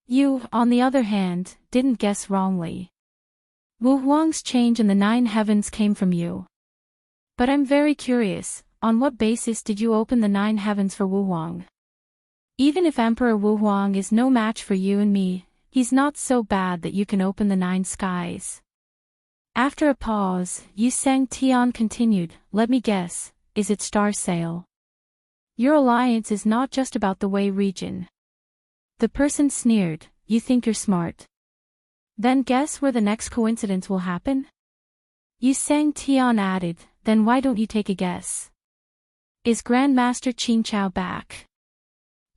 You, on the other hand, didn't guess wrongly. Wu Huang's change in the 9 heavens came from you. But I'm very curious, on what basis did you open the 9 heavens for Wu Huang? Even if Emperor Wu Huang is no match for you and me, he's not so bad that you can open the 9 skies. After a pause, Yu Sang Tian continued, let me guess, is it Star Sail? Your alliance is not just about the Wei region. The person sneered, you think you're smart. Then guess where the next coincidence will happen? Yu Sang Tian added, then why don't you take a guess? Is Grandmaster Qing Chao back?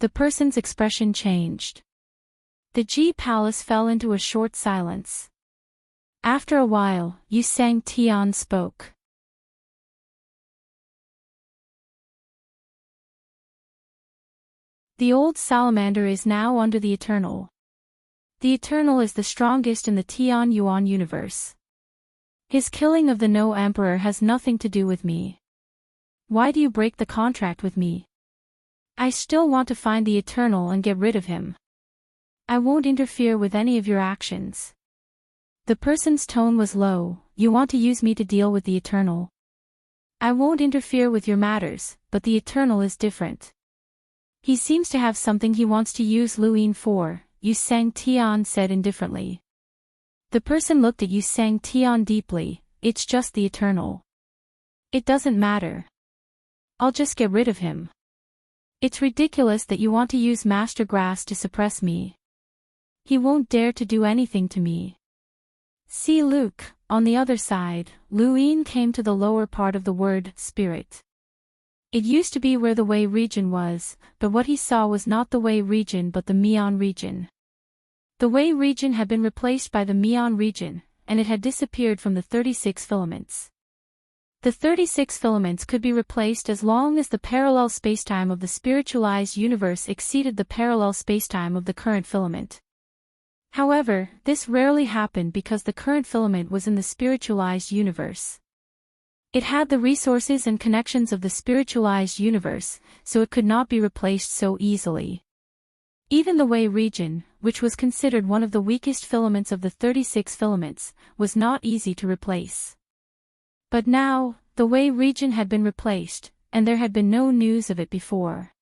The person's expression changed. The Ji Palace fell into a short silence. After a while, Yu Sang Tian spoke. The old salamander is now under the eternal. The eternal is the strongest in the Tian Yuan universe. His killing of the No Emperor has nothing to do with me. Why do you break the contract with me? I still want to find the eternal and get rid of him. I won't interfere with any of your actions. The person's tone was low. You want to use me to deal with the eternal. I won't interfere with your matters, but the eternal is different. He seems to have something he wants to use Luin for, Yu Sang Tian said indifferently. The person looked at Yu Sang Tian deeply. It's just the eternal. It doesn't matter. I'll just get rid of him. It's ridiculous that you want to use Master Grass to suppress me. He won't dare to do anything to me. See Luke, on the other side, Luin came to the lower part of the word, spirit. It used to be where the Wei region was, but what he saw was not the Wei region but the Mian region. The Wei region had been replaced by the Mian region, and it had disappeared from the 36 filaments. The 36 filaments could be replaced as long as the parallel spacetime of the spiritualized universe exceeded the parallel spacetime of the current filament. However, this rarely happened because the current filament was in the spiritualized universe. It had the resources and connections of the spiritualized universe, so it could not be replaced so easily. Even the Wei region, which was considered one of the weakest filaments of the 36 filaments, was not easy to replace. But now, the Wei region had been replaced, and there had been no news of it before.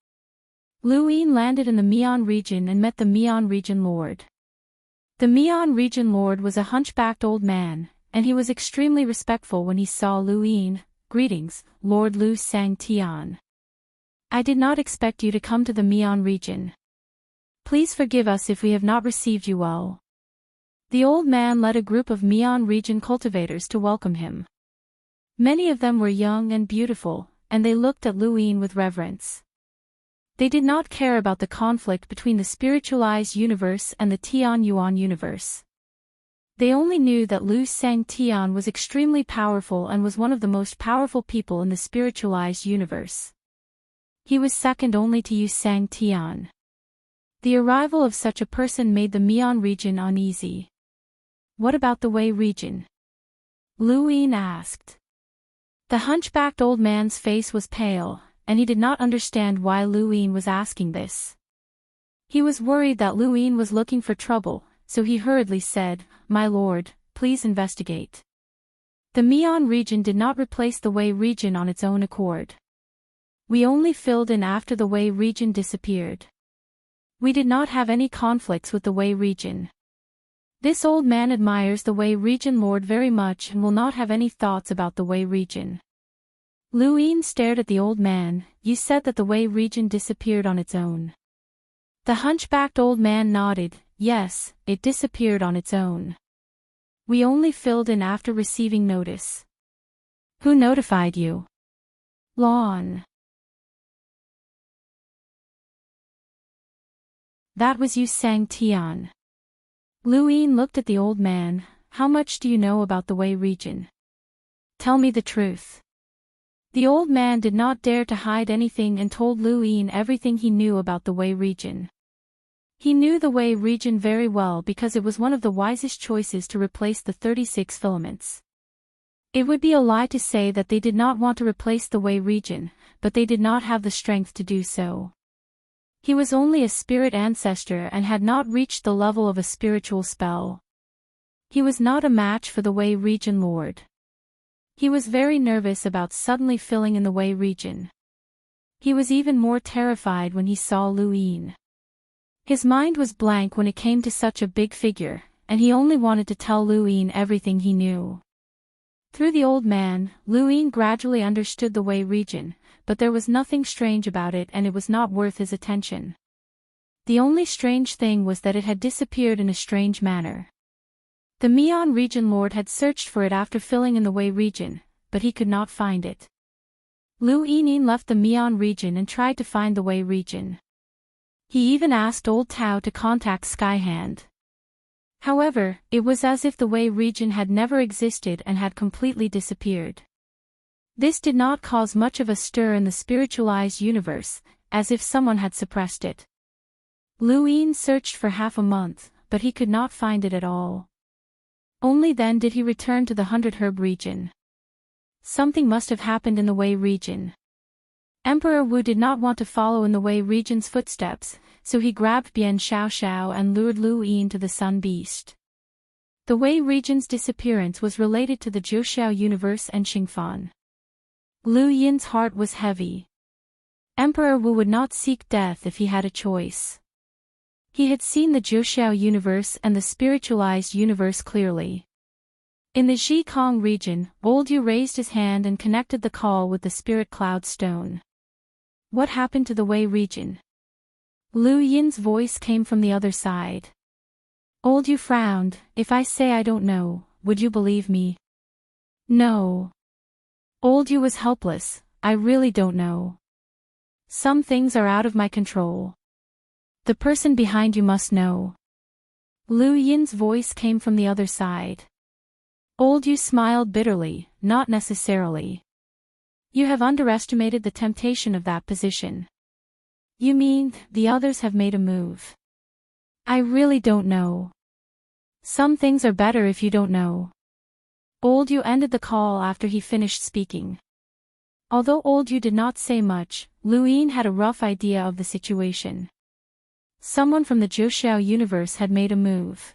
Luin landed in the Mian region and met the Mian region lord. The Mian region lord was a hunchbacked old man, and he was extremely respectful when he saw Luin. Greetings, Lord Lu Sang Tian. I did not expect you to come to the Mian region. Please forgive us if we have not received you well. The old man led a group of Mian region cultivators to welcome him. Many of them were young and beautiful, and they looked at Luin with reverence. They did not care about the conflict between the spiritualized universe and the Tian Yuan universe. They only knew that Lu Sang Tian was extremely powerful and was one of the most powerful people in the spiritualized universe. He was second only to Yu Sang Tian. The arrival of such a person made the Mian region uneasy. What about the Wei region? Luin asked. The hunchbacked old man's face was pale, and he did not understand why Luin was asking this. He was worried that Luin was looking for trouble, so he hurriedly said, My lord, please investigate. The Mian region did not replace the Wei region on its own accord. We only filled in after the Wei region disappeared. We did not have any conflicts with the Wei region. This old man admires the Wei region lord very much and will not have any thoughts about the Wei region. Luin stared at the old man. You said that the Wei region disappeared on its own. The hunchbacked old man nodded. Yes, it disappeared on its own. We only filled in after receiving notice. Who notified you? Lon. That was Yu Sang Tian. Luin looked at the old man. How much do you know about the Wei region? Tell me the truth. The old man did not dare to hide anything and told Luin everything he knew about the Wei region. He knew the Wei region very well because it was one of the wisest choices to replace the 36 filaments. It would be a lie to say that they did not want to replace the Wei region, but they did not have the strength to do so. He was only a spirit ancestor and had not reached the level of a spiritual spell. He was not a match for the Wei region lord. He was very nervous about suddenly filling in the Wei region. He was even more terrified when he saw Luin. His mind was blank when it came to such a big figure, and he only wanted to tell Luin everything he knew. Through the old man, Luin gradually understood the Wei region, but there was nothing strange about it and it was not worth his attention. The only strange thing was that it had disappeared in a strange manner. The Meon region lord had searched for it after filling in the Wei region, but he could not find it. Lu Yinyin left the Meon region and tried to find the Wei region. He even asked Old Tao to contact Skyhand. However, it was as if the Wei region had never existed and had completely disappeared. This did not cause much of a stir in the spiritualized universe, as if someone had suppressed it. Lu Yin searched for half a month, but he could not find it at all. Only then did he return to the 100 Herb region. Something must have happened in the Wei region. Emperor Wu did not want to follow in the Wei region's footsteps, so he grabbed Bian Xiao and lured Lu Yin to the Sun Beast. The Wei region's disappearance was related to the Jiuxiao universe and Xingfan. Lu Yin's heart was heavy. Emperor Wu would not seek death if he had a choice. He had seen the Jiuxiao universe and the spiritualized universe clearly. In the Zhikong region, Old Yu raised his hand and connected the call with the spirit cloud stone. What happened to the Wei region? Lu Yin's voice came from the other side. Old Yu frowned. If I say I don't know, would you believe me? No. Old Yu was helpless. I really don't know. Some things are out of my control. The person behind you must know. Lu Yin's voice came from the other side. Old Yu smiled bitterly. Not necessarily. You have underestimated the temptation of that position. You mean, the others have made a move? I really don't know. Some things are better if you don't know. Old Yu ended the call after he finished speaking. Although Old Yu did not say much, Lu Yin had a rough idea of the situation. Someone from the Jiuxiao universe had made a move.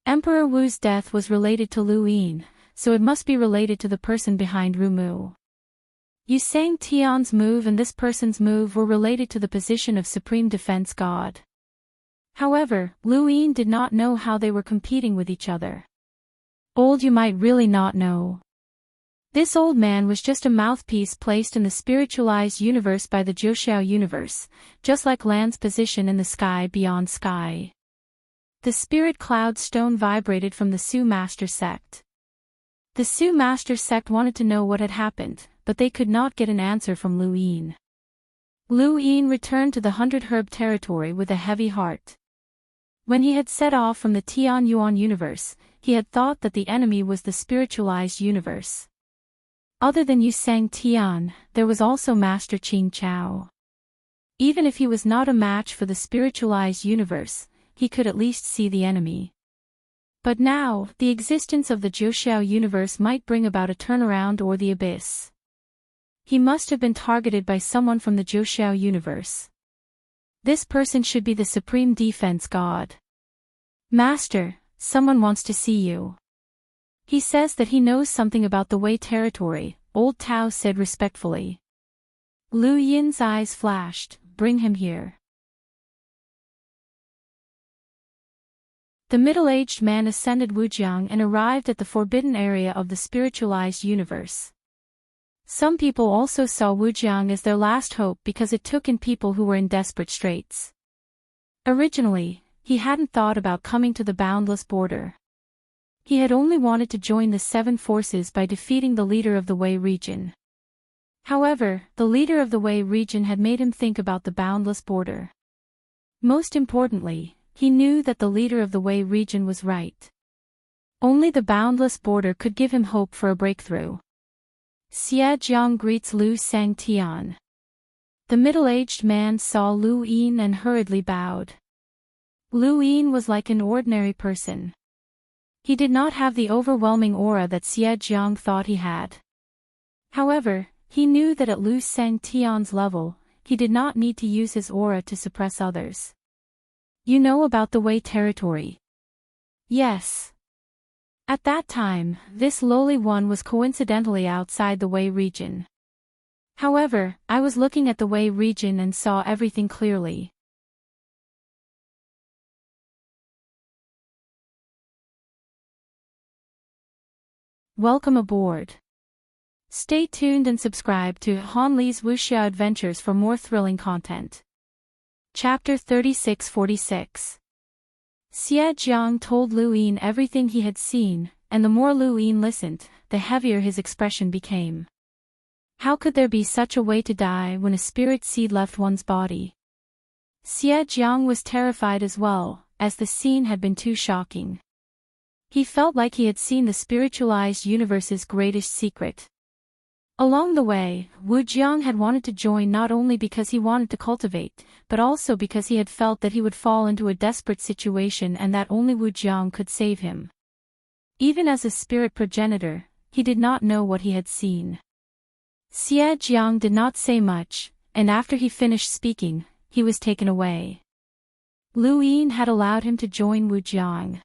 Emperor Wu's death was related to Lu Yin, so it must be related to the person behind Rumu. Yu Sang Tian's move and this person's move were related to the position of Supreme Defense God. However, Lu Yin did not know how they were competing with each other. Old Yu might really not know. This old man was just a mouthpiece placed in the spiritualized universe by the Jiuxiao universe, just like land's position in the sky beyond sky. The spirit cloud stone vibrated from the Su Master sect. The Su Master sect wanted to know what had happened, but they could not get an answer from Lu Yin. Lu Yin returned to the 100 Herb territory with a heavy heart. When he had set off from the Tian Yuan universe, he had thought that the enemy was the spiritualized universe. Other than Yu Sang Tian, there was also Master Qing Chao. Even if he was not a match for the spiritualized universe, he could at least see the enemy. But now, the existence of the Jiuxiao universe might bring about a turnaround or the abyss. He must have been targeted by someone from the Jiuxiao universe. This person should be the Supreme Defense God. Master, someone wants to see you. He says that he knows something about the Wei territory, Old Tao said respectfully. Lu Yin's eyes flashed. Bring him here. The middle-aged man ascended Wujiang and arrived at the forbidden area of the spiritualized universe. Some people also saw Wujiang as their last hope because it took in people who were in desperate straits. Originally, he hadn't thought about coming to the boundless border. He had only wanted to join the Seven Forces by defeating the leader of the Wei region. However, the leader of the Wei region had made him think about the boundless border. Most importantly, he knew that the leader of the Wei region was right. Only the boundless border could give him hope for a breakthrough. Xie Jiang greets Lu Sang Tian. The middle-aged man saw Lu Yin and hurriedly bowed. Lu Yin was like an ordinary person. He did not have the overwhelming aura that Xie Jiang thought he had. However, he knew that at Lu Sang Tian's level, he did not need to use his aura to suppress others. You know about the Wei territory? Yes. At that time, this lowly one was coincidentally outside the Wei region. However, I was looking at the Wei region and saw everything clearly. Welcome aboard. Stay tuned and subscribe to Han Li's Wuxia Adventures for more thrilling content. Chapter 3646. Xie Jiang told Lu Yin everything he had seen, and the more Lu Yin listened, the heavier his expression became. How could there be such a way to die when a spirit seed left one's body? Xie Jiang was terrified as well, as the scene had been too shocking. He felt like he had seen the spiritualized universe's greatest secret. Along the way, Wu Jiang had wanted to join not only because he wanted to cultivate, but also because he had felt that he would fall into a desperate situation and that only Wu Jiang could save him. Even as a spirit progenitor, he did not know what he had seen. Xie Jiang did not say much, and after he finished speaking, he was taken away. Lu Yin had allowed him to join Wu Jiang.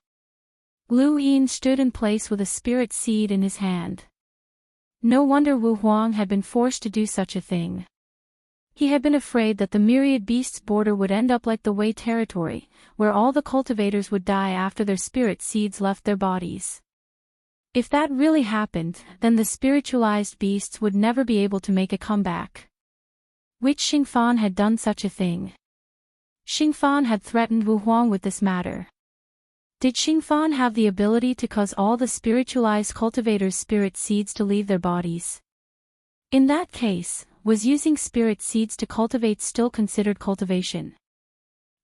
Lu Yin stood in place with a spirit seed in his hand. No wonder Wu Huang had been forced to do such a thing. He had been afraid that the myriad beasts border would end up like the Wei territory, where all the cultivators would die after their spirit seeds left their bodies. If that really happened, then the spiritualized beasts would never be able to make a comeback. Which Xingfan had done such a thing? Xingfan had threatened Wu Huang with this matter. Did Xingfan have the ability to cause all the spiritualized cultivators' spirit seeds to leave their bodies? In that case, was using spirit seeds to cultivate still considered cultivation?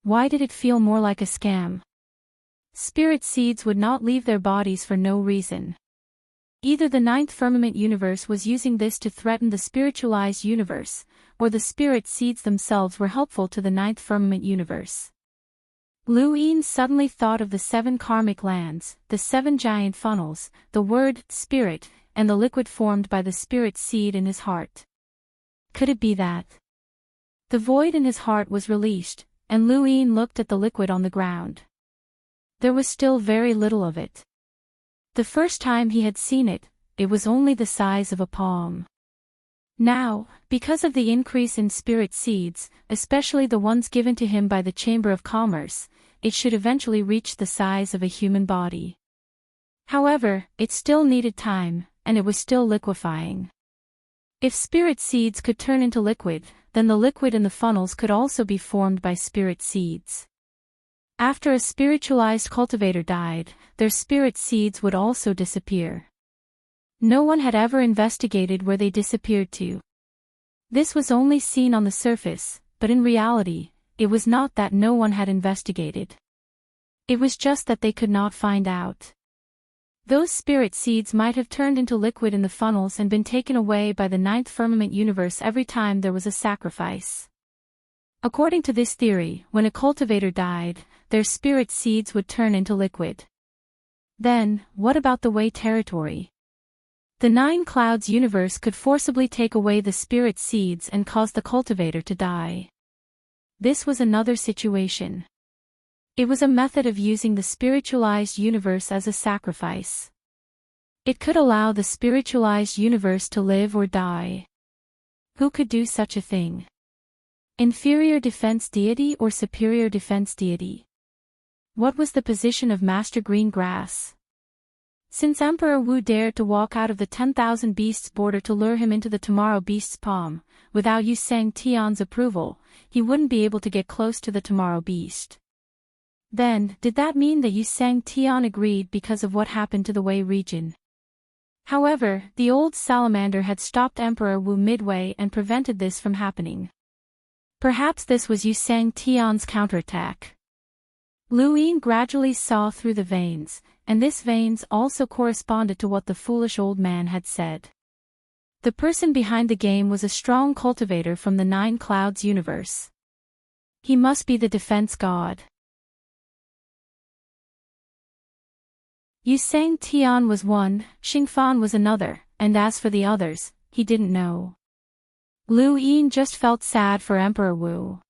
Why did it feel more like a scam? Spirit seeds would not leave their bodies for no reason. Either the ninth firmament universe was using this to threaten the spiritualized universe, or the spirit seeds themselves were helpful to the ninth firmament universe. Lu Yin suddenly thought of the 7 karmic lands, the 7 giant funnels, the word, spirit, and the liquid formed by the spirit seed in his heart. Could it be that? The void in his heart was released, and Lu Yin looked at the liquid on the ground. There was still very little of it. The first time he had seen it, it was only the size of a palm. Now, because of the increase in spirit seeds, especially the ones given to him by the Chamber of Commerce, it should eventually reach the size of a human body. However, it still needed time, and it was still liquefying. If spirit seeds could turn into liquid, then the liquid in the funnels could also be formed by spirit seeds. After a spiritualized cultivator died, their spirit seeds would also disappear. No one had ever investigated where they disappeared to. This was only seen on the surface, but in reality, it was not that no one had investigated. It was just that they could not find out. Those spirit seeds might have turned into liquid in the funnels and been taken away by the ninth firmament universe every time there was a sacrifice. According to this theory, when a cultivator died, their spirit seeds would turn into liquid. Then, what about the Wei territory? The 9 clouds universe could forcibly take away the spirit seeds and cause the cultivator to die. This was another situation. It was a method of using the spiritualized universe as a sacrifice. It could allow the spiritualized universe to live or die. Who could do such a thing? Inferior defense deity or superior defense deity? What was the position of Master Green Grass? Since Emperor Wu dared to walk out of the 10,000 beasts border to lure him into the Tomorrow Beast's palm, without Yu Sang Tian's approval, he wouldn't be able to get close to the Tomorrow Beast. Then, did that mean that Yu Sang Tian agreed because of what happened to the Wei region? However, the old salamander had stopped Emperor Wu midway and prevented this from happening. Perhaps this was Yu Sang Tian's counterattack. Lu Yin gradually saw through the veins, and this veins also corresponded to what the foolish old man had said. The person behind the game was a strong cultivator from the 9 clouds universe. He must be the defense god. Yu Sang Tian was one, Xingfan was another, and as for the others, he didn't know. Lu Yin just felt sad for Emperor Wu.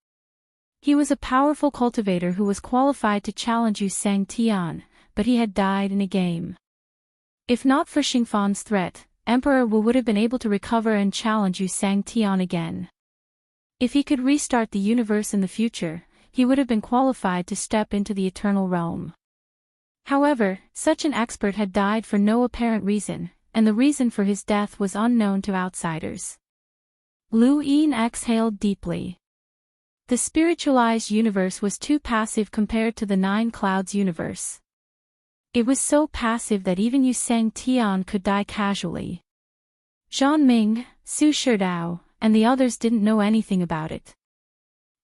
He was a powerful cultivator who was qualified to challenge Yu Sang Tian, but he had died in a game. If not for Xingfan's threat, Emperor Wu would have been able to recover and challenge Yu Sang Tian again. If he could restart the universe in the future, he would have been qualified to step into the eternal realm. However, such an expert had died for no apparent reason, and the reason for his death was unknown to outsiders. Lu Yin exhaled deeply. The spiritualized universe was too passive compared to the Nine Clouds universe. It was so passive that even Yu Sang Tian could die casually. Zhan Ming, Su Sherdao, and the others didn't know anything about it.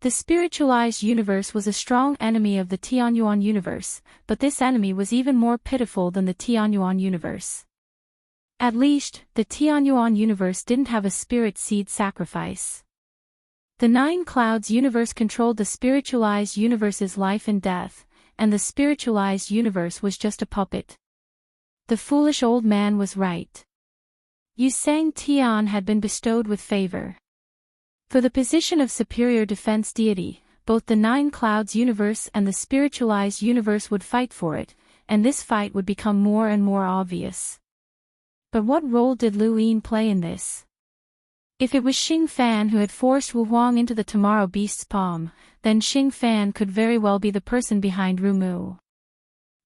The spiritualized universe was a strong enemy of the Tianyuan universe, but this enemy was even more pitiful than the Tianyuan universe. At least, the Tianyuan universe didn't have a spirit seed sacrifice. The Nine Clouds universe controlled the spiritualized universe's life and death, and the spiritualized universe was just a puppet. The foolish old man was right. Yu Sang Tian had been bestowed with favor. For the position of superior defense deity, both the Nine Clouds universe and the spiritualized universe would fight for it, and this fight would become more and more obvious. But what role did Lu Yin play in this? If it was Xing Fan who had forced Wu Huang into the Tomorrow Beast's palm, then Xing Fan could very well be the person behind Ru Mu.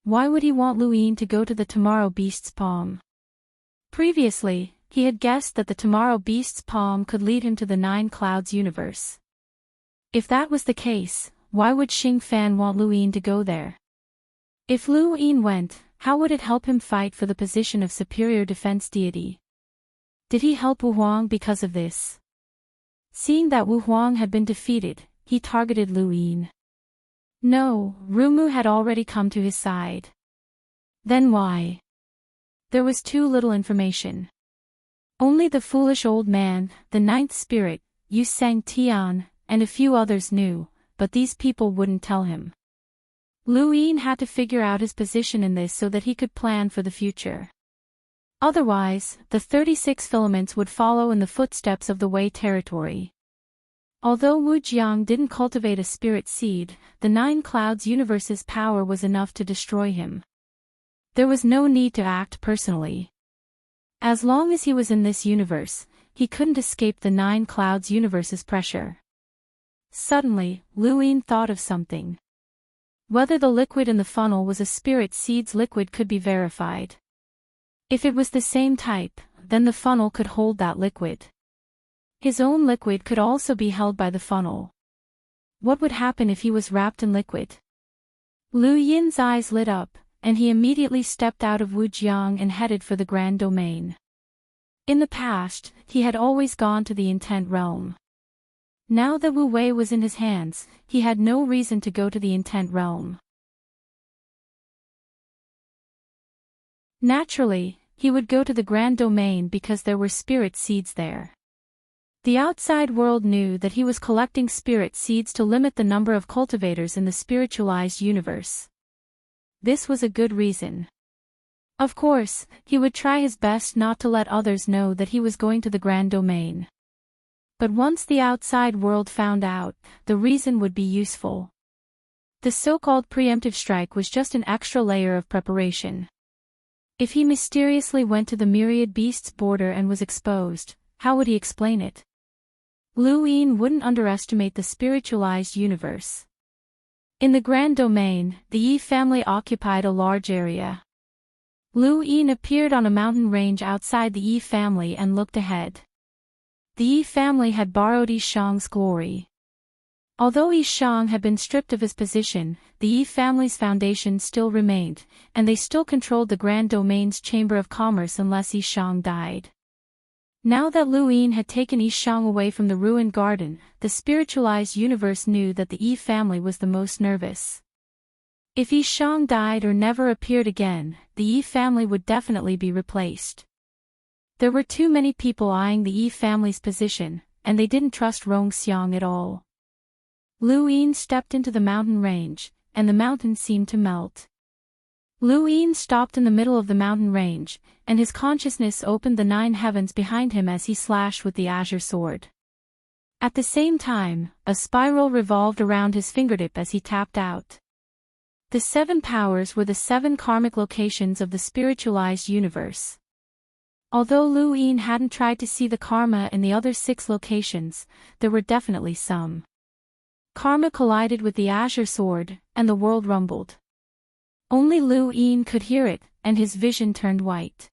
Why would he want Lu Yin to go to the Tomorrow Beast's palm? Previously, he had guessed that the Tomorrow Beast's palm could lead him to the Nine Clouds universe. If that was the case, why would Xing Fan want Lu Yin to go there? If Lu Yin went, how would it help him fight for the position of superior defense deity? Did he help Wu Huang because of this? Seeing that Wu Huang had been defeated, he targeted Lu Yin. No, Ru Mu had already come to his side. Then why? There was too little information. Only the foolish old man, the ninth spirit, Yu Sang Tian, and a few others knew, but these people wouldn't tell him. Lu Yin had to figure out his position in this so that he could plan for the future. Otherwise, the 36 filaments would follow in the footsteps of the Wei territory. Although Wu Jiang didn't cultivate a spirit seed, the Nine Clouds universe's power was enough to destroy him. There was no need to act personally. As long as he was in this universe, he couldn't escape the Nine Clouds universe's pressure. Suddenly, Lu Yin thought of something. Whether the liquid in the funnel was a spirit seed's liquid could be verified. If it was the same type, then the funnel could hold that liquid. His own liquid could also be held by the funnel. What would happen if he was wrapped in liquid? Lu Yin's eyes lit up, and he immediately stepped out of Wu Jiang and headed for the Grand Domain. In the past, he had always gone to the Intent Realm. Now that Wu Wei was in his hands, he had no reason to go to the Intent Realm. Naturally, he would go to the Grand Domain because there were spirit seeds there. The outside world knew that he was collecting spirit seeds to limit the number of cultivators in the spiritualized universe. This was a good reason. Of course, he would try his best not to let others know that he was going to the Grand Domain. But once the outside world found out, the reason would be useful. The so-called preemptive strike was just an extra layer of preparation. If he mysteriously went to the myriad beasts border and was exposed, how would he explain it? Lu Yin wouldn't underestimate the spiritualized universe. In the Grand Domain, the Yi family occupied a large area. Lu Yin appeared on a mountain range outside the Yi family and looked ahead. The Yi family had borrowed Yi Shang's glory. Although Yi Shang had been stripped of his position, the Yi family's foundation still remained, and they still controlled the Grand Domain's Chamber of Commerce unless Yi Shang died. Now that Lu Yin had taken Yi Shang away from the ruined garden, the spiritualized universe knew that the Yi family was the most nervous. If Yi Shang died or never appeared again, the Yi family would definitely be replaced. There were too many people eyeing the Yi family's position, and they didn't trust Rong Xiang at all. Lu Yin stepped into the mountain range, and the mountain seemed to melt. Lu Yin stopped in the middle of the mountain range, and his consciousness opened the 9 heavens behind him as he slashed with the azure sword. At the same time, a spiral revolved around his fingertip as he tapped out. The 7 powers were the 7 karmic locations of the spiritualized universe. Although Lu Yin hadn't tried to see the karma in the other 6 locations, there were definitely some. Karma collided with the azure sword, and the world rumbled. Only Lu Yin could hear it, and his vision turned white.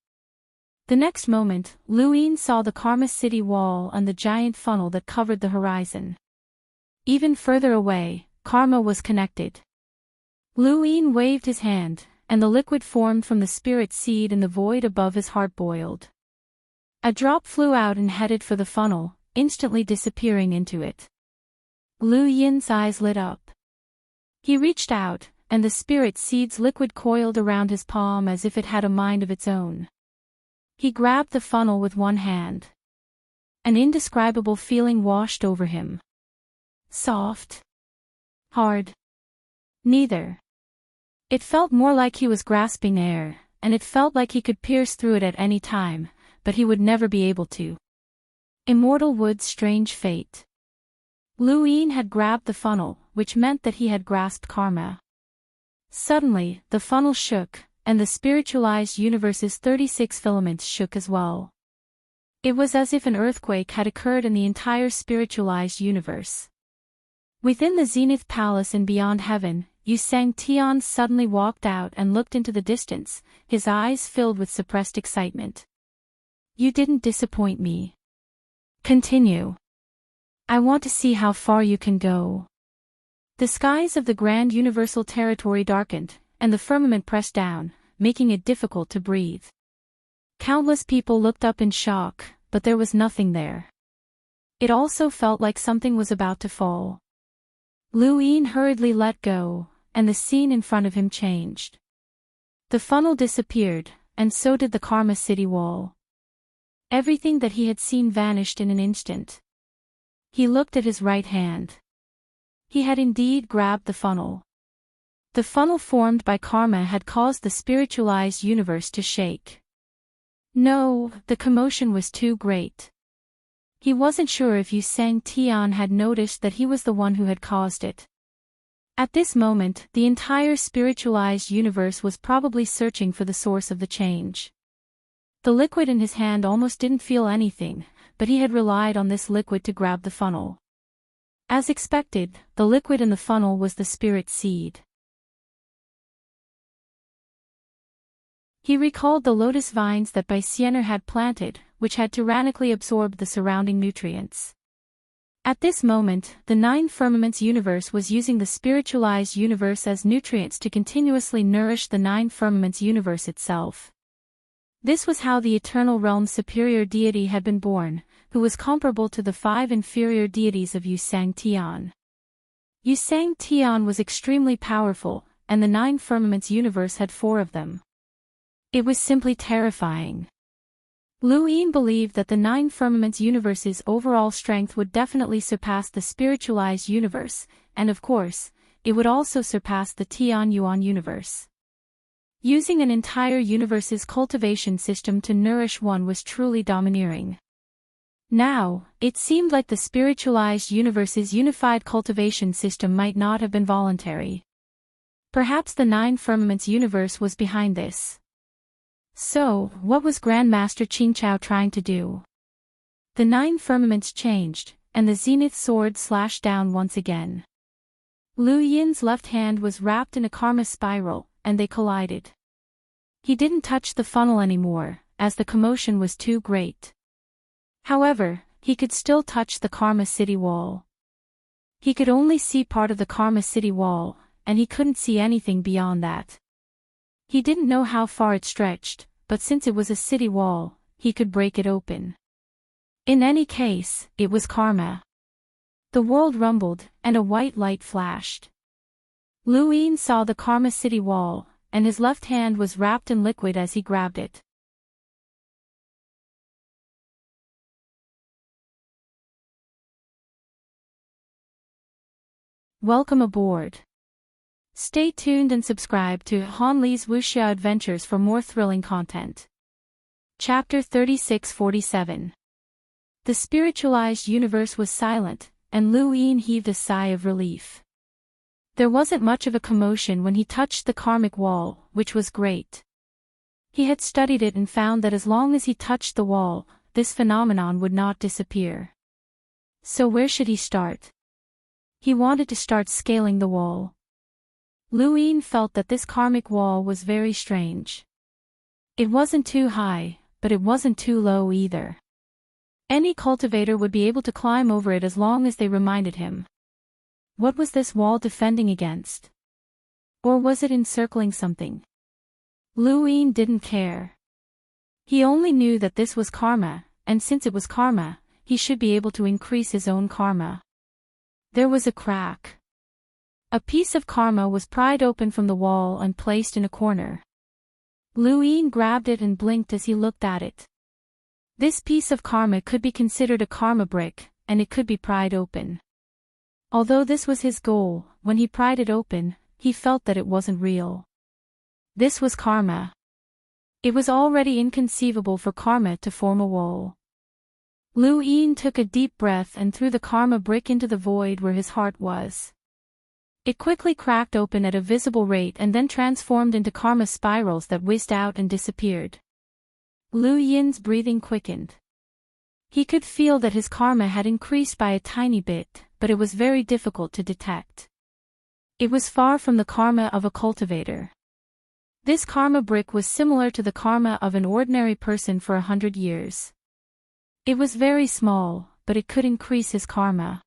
The next moment, Lu Yin saw the Karma City wall and the giant funnel that covered the horizon. Even further away, karma was connected. Lu Yin waved his hand, and the liquid formed from the spirit seed in the void above his heart boiled. A drop flew out and headed for the funnel, instantly disappearing into it. Lu Yin's eyes lit up. He reached out, and the spirit seed's liquid coiled around his palm as if it had a mind of its own. He grabbed the funnel with one hand. An indescribable feeling washed over him. Soft? Hard? Neither. It felt more like he was grasping air, and it felt like he could pierce through it at any time, but he would never be able to. Immortal Wood's strange fate. Lu Yin had grabbed the funnel, which meant that he had grasped karma. Suddenly, the funnel shook, and the spiritualized universe's 36 filaments shook as well. It was as if an earthquake had occurred in the entire spiritualized universe. Within the Zenith Palace and beyond heaven, Yusang Tian suddenly walked out and looked into the distance, his eyes filled with suppressed excitement. You didn't disappoint me. Continue. I want to see how far you can go. The skies of the grand universal territory darkened, and the firmament pressed down, making it difficult to breathe. Countless people looked up in shock, but there was nothing there. It also felt like something was about to fall. Lu Yin hurriedly let go, and the scene in front of him changed. The funnel disappeared, and so did the Karma City wall. Everything that he had seen vanished in an instant. He looked at his right hand. He had indeed grabbed the funnel. The funnel formed by karma had caused the spiritualized universe to shake. No, the commotion was too great. He wasn't sure if Yusang Tian had noticed that he was the one who had caused it. At this moment, the entire spiritualized universe was probably searching for the source of the change. The liquid in his hand almost didn't feel anything, but he had relied on this liquid to grab the funnel. As expected, the liquid in the funnel was the spirit seed. He recalled the lotus vines that Baisener had planted, which had tyrannically absorbed the surrounding nutrients. At this moment, the nine firmaments universe was using the spiritualized universe as nutrients to continuously nourish the nine firmaments universe itself. This was how the eternal realm's superior deity had been born, who was comparable to the 5 inferior deities of Yusang Tian. Yusang Tian was extremely powerful, and the nine firmaments universe had 4 of them. It was simply terrifying. Lu Yin believed that the nine firmaments universe's overall strength would definitely surpass the spiritualized universe, and of course, it would also surpass the Tian Yuan universe. Using an entire universe's cultivation system to nourish one was truly domineering. Now, it seemed like the spiritualized universe's unified cultivation system might not have been voluntary. Perhaps the nine firmaments universe was behind this. So, what was Grandmaster Qingchao trying to do? The nine firmaments changed, and the zenith sword slashed down once again. Lu Yin's left hand was wrapped in a karma spiral, and they collided. He didn't touch the funnel anymore, as the commotion was too great. However, he could still touch the Karma City wall. He could only see part of the Karma City wall, and he couldn't see anything beyond that. He didn't know how far it stretched, but since it was a city wall, he could break it open. In any case, it was karma. The world rumbled, and a white light flashed. Lu Yin saw the Karma City wall, and his left hand was wrapped in liquid as he grabbed it. Welcome aboard. Stay tuned and subscribe to Han Li's Wuxia Adventures for more thrilling content. Chapter 3647. The spiritualized universe was silent, and Lu Yin heaved a sigh of relief. There wasn't much of a commotion when he touched the karmic wall, which was great. He had studied it and found that as long as he touched the wall, this phenomenon would not disappear. So where should he start? He wanted to start scaling the wall. Lu Yin felt that this karmic wall was very strange. It wasn't too high, but it wasn't too low either. Any cultivator would be able to climb over it as long as they reminded him. What was this wall defending against? Or was it encircling something? Lu Ying didn't care. He only knew that this was karma, and since it was karma, he should be able to increase his own karma. There was a crack. A piece of karma was pried open from the wall and placed in a corner. Lu Ying grabbed it and blinked as he looked at it. This piece of karma could be considered a karma brick, and it could be pried open. Although this was his goal, when he pried it open, he felt that it wasn't real. This was karma. It was already inconceivable for karma to form a wall. Lu Ying took a deep breath and threw the karma brick into the void where his heart was. It quickly cracked open at a visible rate and then transformed into karma spirals that whizzed out and disappeared. Lu Ying's breathing quickened. He could feel that his karma had increased by a tiny bit, but it was very difficult to detect. It was far from the karma of a cultivator. This karma brick was similar to the karma of an ordinary person for 100 years. It was very small, but it could increase his karma.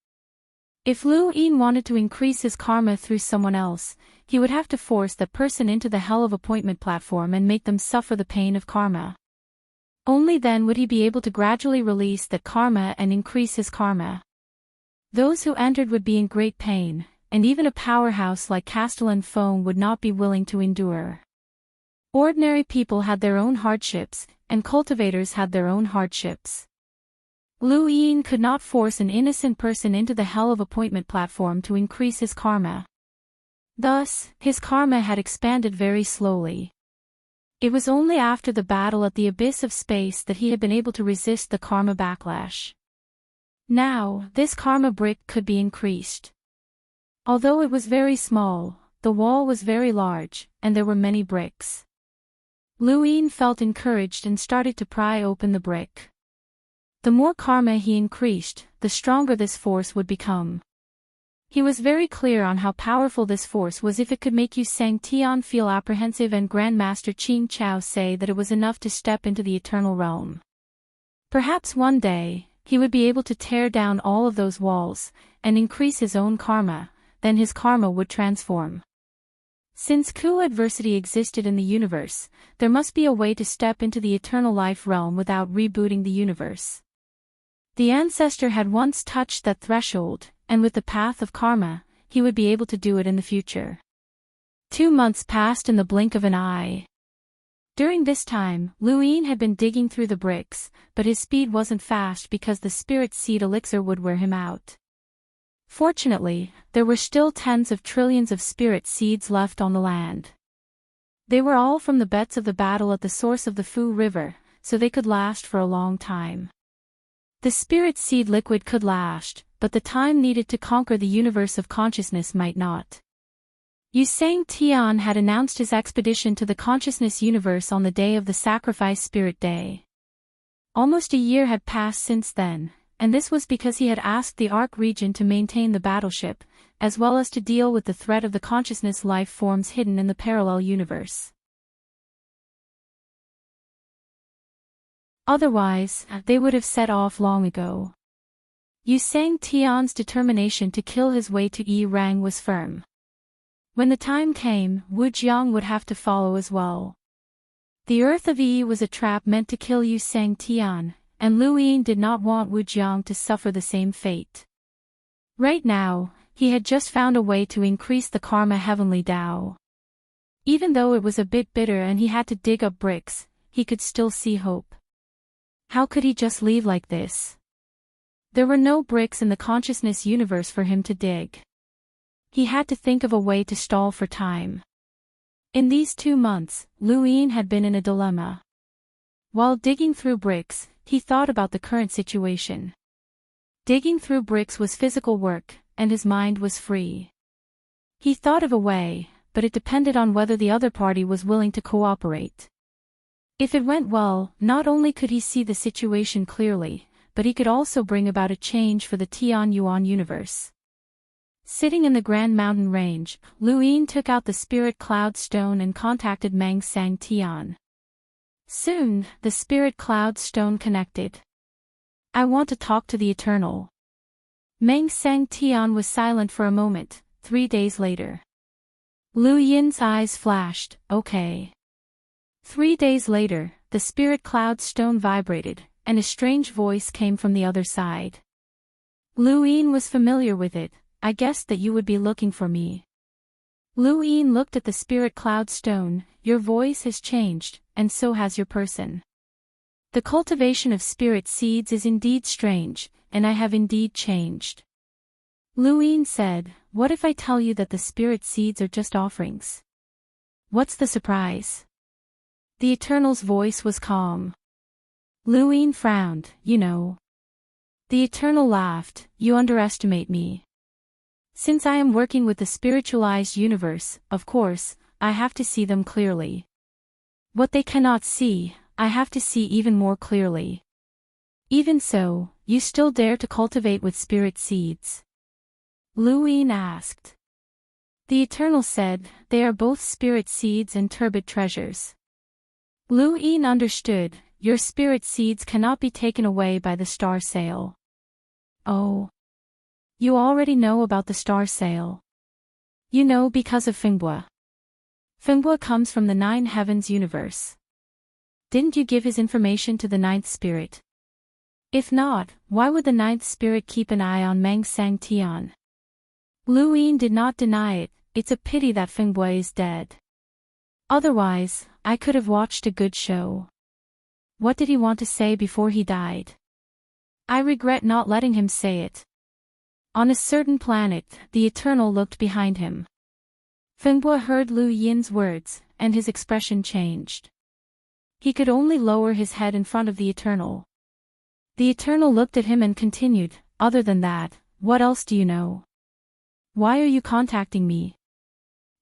If Lu Ying wanted to increase his karma through someone else, he would have to force that person into the hell of appointment platform and make them suffer the pain of karma. Only then would he be able to gradually release that karma and increase his karma. Those who entered would be in great pain, and even a powerhouse like Castellan Foam would not be willing to endure. Ordinary people had their own hardships, and cultivators had their own hardships. Lu Ying could not force an innocent person into the hell of appointment platform to increase his karma. Thus, his karma had expanded very slowly. It was only after the battle at the abyss of space that he had been able to resist the karma backlash. Now, this karma brick could be increased. Although it was very small, the wall was very large, and there were many bricks. Lu Ying felt encouraged and started to pry open the brick. The more karma he increased, the stronger this force would become. He was very clear on how powerful this force was if it could make Yu Sang Tian feel apprehensive and Grandmaster Qing Chao say that it was enough to step into the eternal realm. Perhaps one day, he would be able to tear down all of those walls, and increase his own karma, then his karma would transform. Since adversity existed in the universe, there must be a way to step into the eternal life realm without rebooting the universe. The ancestor had once touched that threshold, and with the path of karma, he would be able to do it in the future. 2 months passed in the blink of an eye. During this time, Lu Ying had been digging through the bricks, but his speed wasn't fast because the spirit seed elixir would wear him out. Fortunately, there were still tens of trillions of spirit seeds left on the land. They were all from the bets of the battle at the source of the Fu River, so they could last for a long time. The spirit seed liquid could last, but the time needed to conquer the universe of consciousness might not. Yu Sang Tian had announced his expedition to the consciousness universe on the day of the sacrifice spirit day. Almost a year had passed since then, and this was because he had asked the Ark Regent to maintain the battleship, as well as to deal with the threat of the consciousness life forms hidden in the parallel universe. Otherwise, they would have set off long ago. Yu Sang Tian's determination to kill his way to Yi Rang was firm. When the time came, Wu Jiang would have to follow as well. The Earth of Yi was a trap meant to kill Yu Sang Tian, and Lu Ying did not want Wu Jiang to suffer the same fate. Right now, he had just found a way to increase the karma heavenly Tao. Even though it was a bit bitter and he had to dig up bricks, he could still see hope. How could he just leave like this? There were no bricks in the consciousness universe for him to dig. He had to think of a way to stall for time. In these 2 months, Lu Ying had been in a dilemma. While digging through bricks, he thought about the current situation. Digging through bricks was physical work, and his mind was free. He thought of a way, but it depended on whether the other party was willing to cooperate. If it went well, not only could he see the situation clearly, but he could also bring about a change for the Tian Yuan universe. Sitting in the Grand Mountain Range, Lu Ying took out the Spirit Cloud Stone and contacted Mang Sang Tian. Soon, the Spirit Cloud Stone connected. "I want to talk to the Eternal." Meng Tian was silent for a moment. 3 days later. Lu Yin's eyes flashed. Okay. 3 days later, the spirit cloud stone vibrated, and a strange voice came from the other side. Lu Yin was familiar with it. I guessed that you would be looking for me. Lu Yin looked at the spirit cloud stone. Your voice has changed, and so has your person. The cultivation of spirit seeds is indeed strange, and I have indeed changed. Lu Yin said, what if I tell you that the spirit seeds are just offerings? What's the surprise? The Eternal's voice was calm. Lu Yin frowned. You know. The Eternal laughed. You underestimate me. Since I am working with the spiritualized universe, of course, I have to see them clearly. What they cannot see, I have to see even more clearly. Even so, you still dare to cultivate with spirit seeds? Lu Yin asked. The Eternal said, they are both spirit seeds and turbid treasures. Lu Yin understood, your spirit seeds cannot be taken away by the star sail. Oh. You already know about the star sail. You know because of Fingbua. Fingbua comes from the 9 heavens universe. Didn't you give his information to the 9th spirit? If not, why would the 9th spirit keep an eye on Meng Tian? Lu Yin did not deny it. It's a pity that Fingbua is dead. Otherwise, I could have watched a good show. What did he want to say before he died? I regret not letting him say it. On a certain planet, the Eternal looked behind him. Fingbua heard Lu Yin's words, and his expression changed. He could only lower his head in front of the Eternal. The Eternal looked at him and continued, other than that, what else do you know? Why are you contacting me?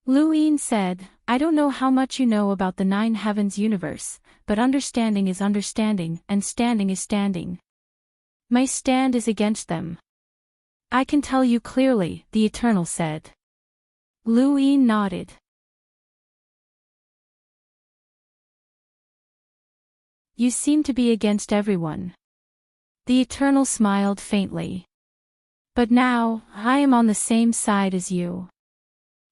Lu Yin said, I don't know how much you know about the 9 heavens universe, but understanding is understanding, and standing is standing. My stand is against them. I can tell you clearly, the Eternal said. Lu Yin nodded. You seem to be against everyone. The Eternal smiled faintly. But now, I am on the same side as you.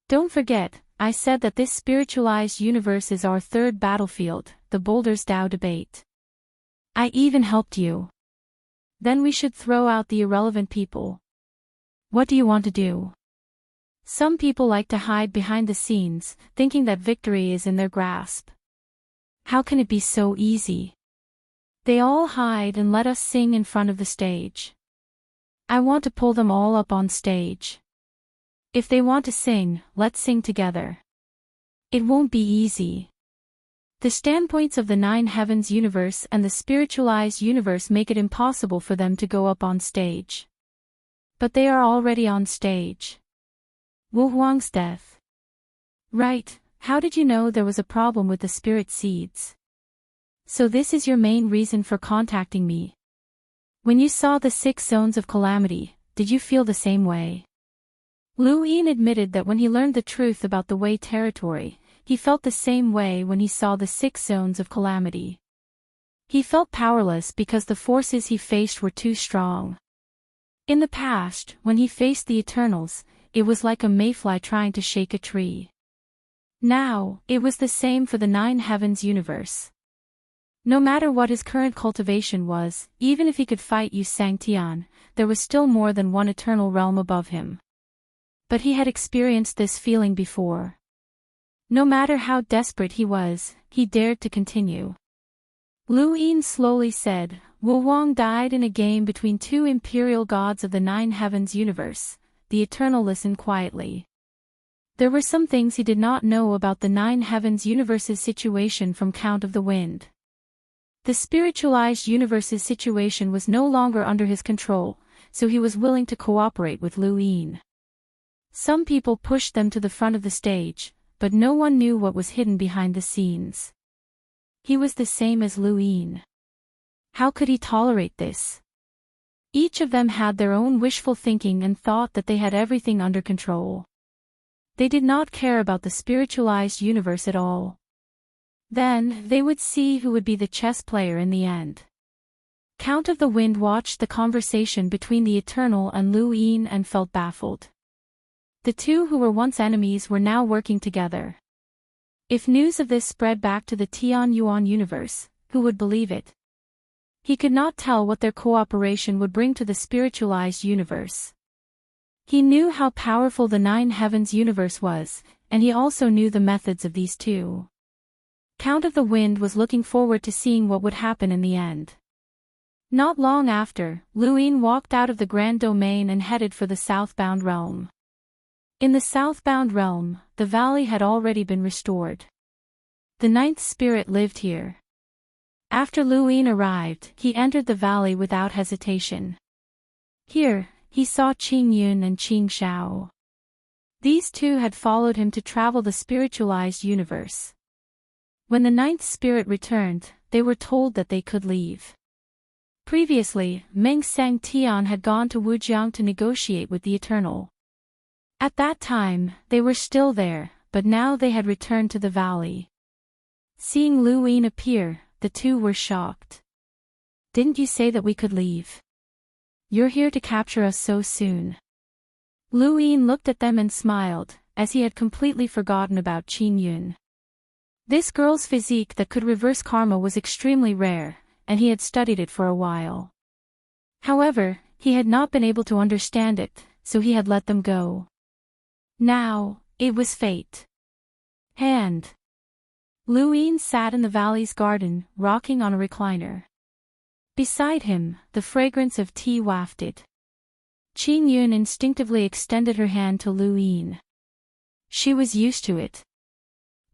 Don't forget, I said that this spiritualized universe is our third battlefield, the Boulder's Tao debate. I even helped you. Then we should throw out the irrelevant people. What do you want to do? Some people like to hide behind the scenes, thinking that victory is in their grasp. How can it be so easy? They all hide and let us sing in front of the stage. I want to pull them all up on stage. If they want to sing, let's sing together. It won't be easy. The standpoints of the 9 heavens universe and the spiritualized universe make it impossible for them to go up on stage. But they are already on stage. Wu Huang's death. Right, how did you know there was a problem with the spirit seeds? So this is your main reason for contacting me. When you saw the 6 zones of calamity, did you feel the same way? Lu Yin admitted that when he learned the truth about the Wei territory, he felt the same way when he saw the 6 zones of calamity. He felt powerless because the forces he faced were too strong. In the past, when he faced the Eternals, it was like a mayfly trying to shake a tree. Now, it was the same for the 9 heavens universe. No matter what his current cultivation was, even if he could fight Yu Sangtian, there was still more than one eternal realm above him. But he had experienced this feeling before. No matter how desperate he was, he dared to continue. Lu Yin slowly said, Wu Wang died in a game between 2 imperial gods of the 9 heavens universe. The Eternal listened quietly. There were some things he did not know about the 9 heavens universe's situation from Count of the Wind. The spiritualized universe's situation was no longer under his control, so he was willing to cooperate with Lu Yin. Some people pushed them to the front of the stage, but no one knew what was hidden behind the scenes. He was the same as Lu Yin. How could he tolerate this? Each of them had their own wishful thinking and thought that they had everything under control. They did not care about the spiritualized universe at all. Then, they would see who would be the chess player in the end. Count of the Wind watched the conversation between the Eternal and Lu Yin and felt baffled. The two who were once enemies were now working together. If news of this spread back to the Tian Yuan universe, who would believe it? He could not tell what their cooperation would bring to the spiritualized universe. He knew how powerful the Nine Heavens universe was, and he also knew the methods of these two. Count of the Wind was looking forward to seeing what would happen in the end. Not long after, Lu Yin walked out of the Grand Domain and headed for the southbound realm. In the southbound realm, the valley had already been restored. The ninth spirit lived here. After Lu Yin arrived, he entered the valley without hesitation. Here, he saw Qing Yun and Qing Shao. These two had followed him to travel the spiritualized universe. When the ninth spirit returned, they were told that they could leave. Previously, Meng Sang Tian had gone to Wujiang to negotiate with the Eternal. At that time, they were still there, but now they had returned to the valley. Seeing Lu Yin appear, the two were shocked. "Didn't you say that we could leave? You're here to capture us so soon." Lu Yin looked at them and smiled, as he had completely forgotten about Qing Yun. This girl's physique that could reverse karma was extremely rare, and he had studied it for a while. However, he had not been able to understand it, so he had let them go. Now, it was fate. Hand. Lu Yin sat in the valley's garden, rocking on a recliner. Beside him, the fragrance of tea wafted. Qing Yun instinctively extended her hand to Lu Yin. She was used to it.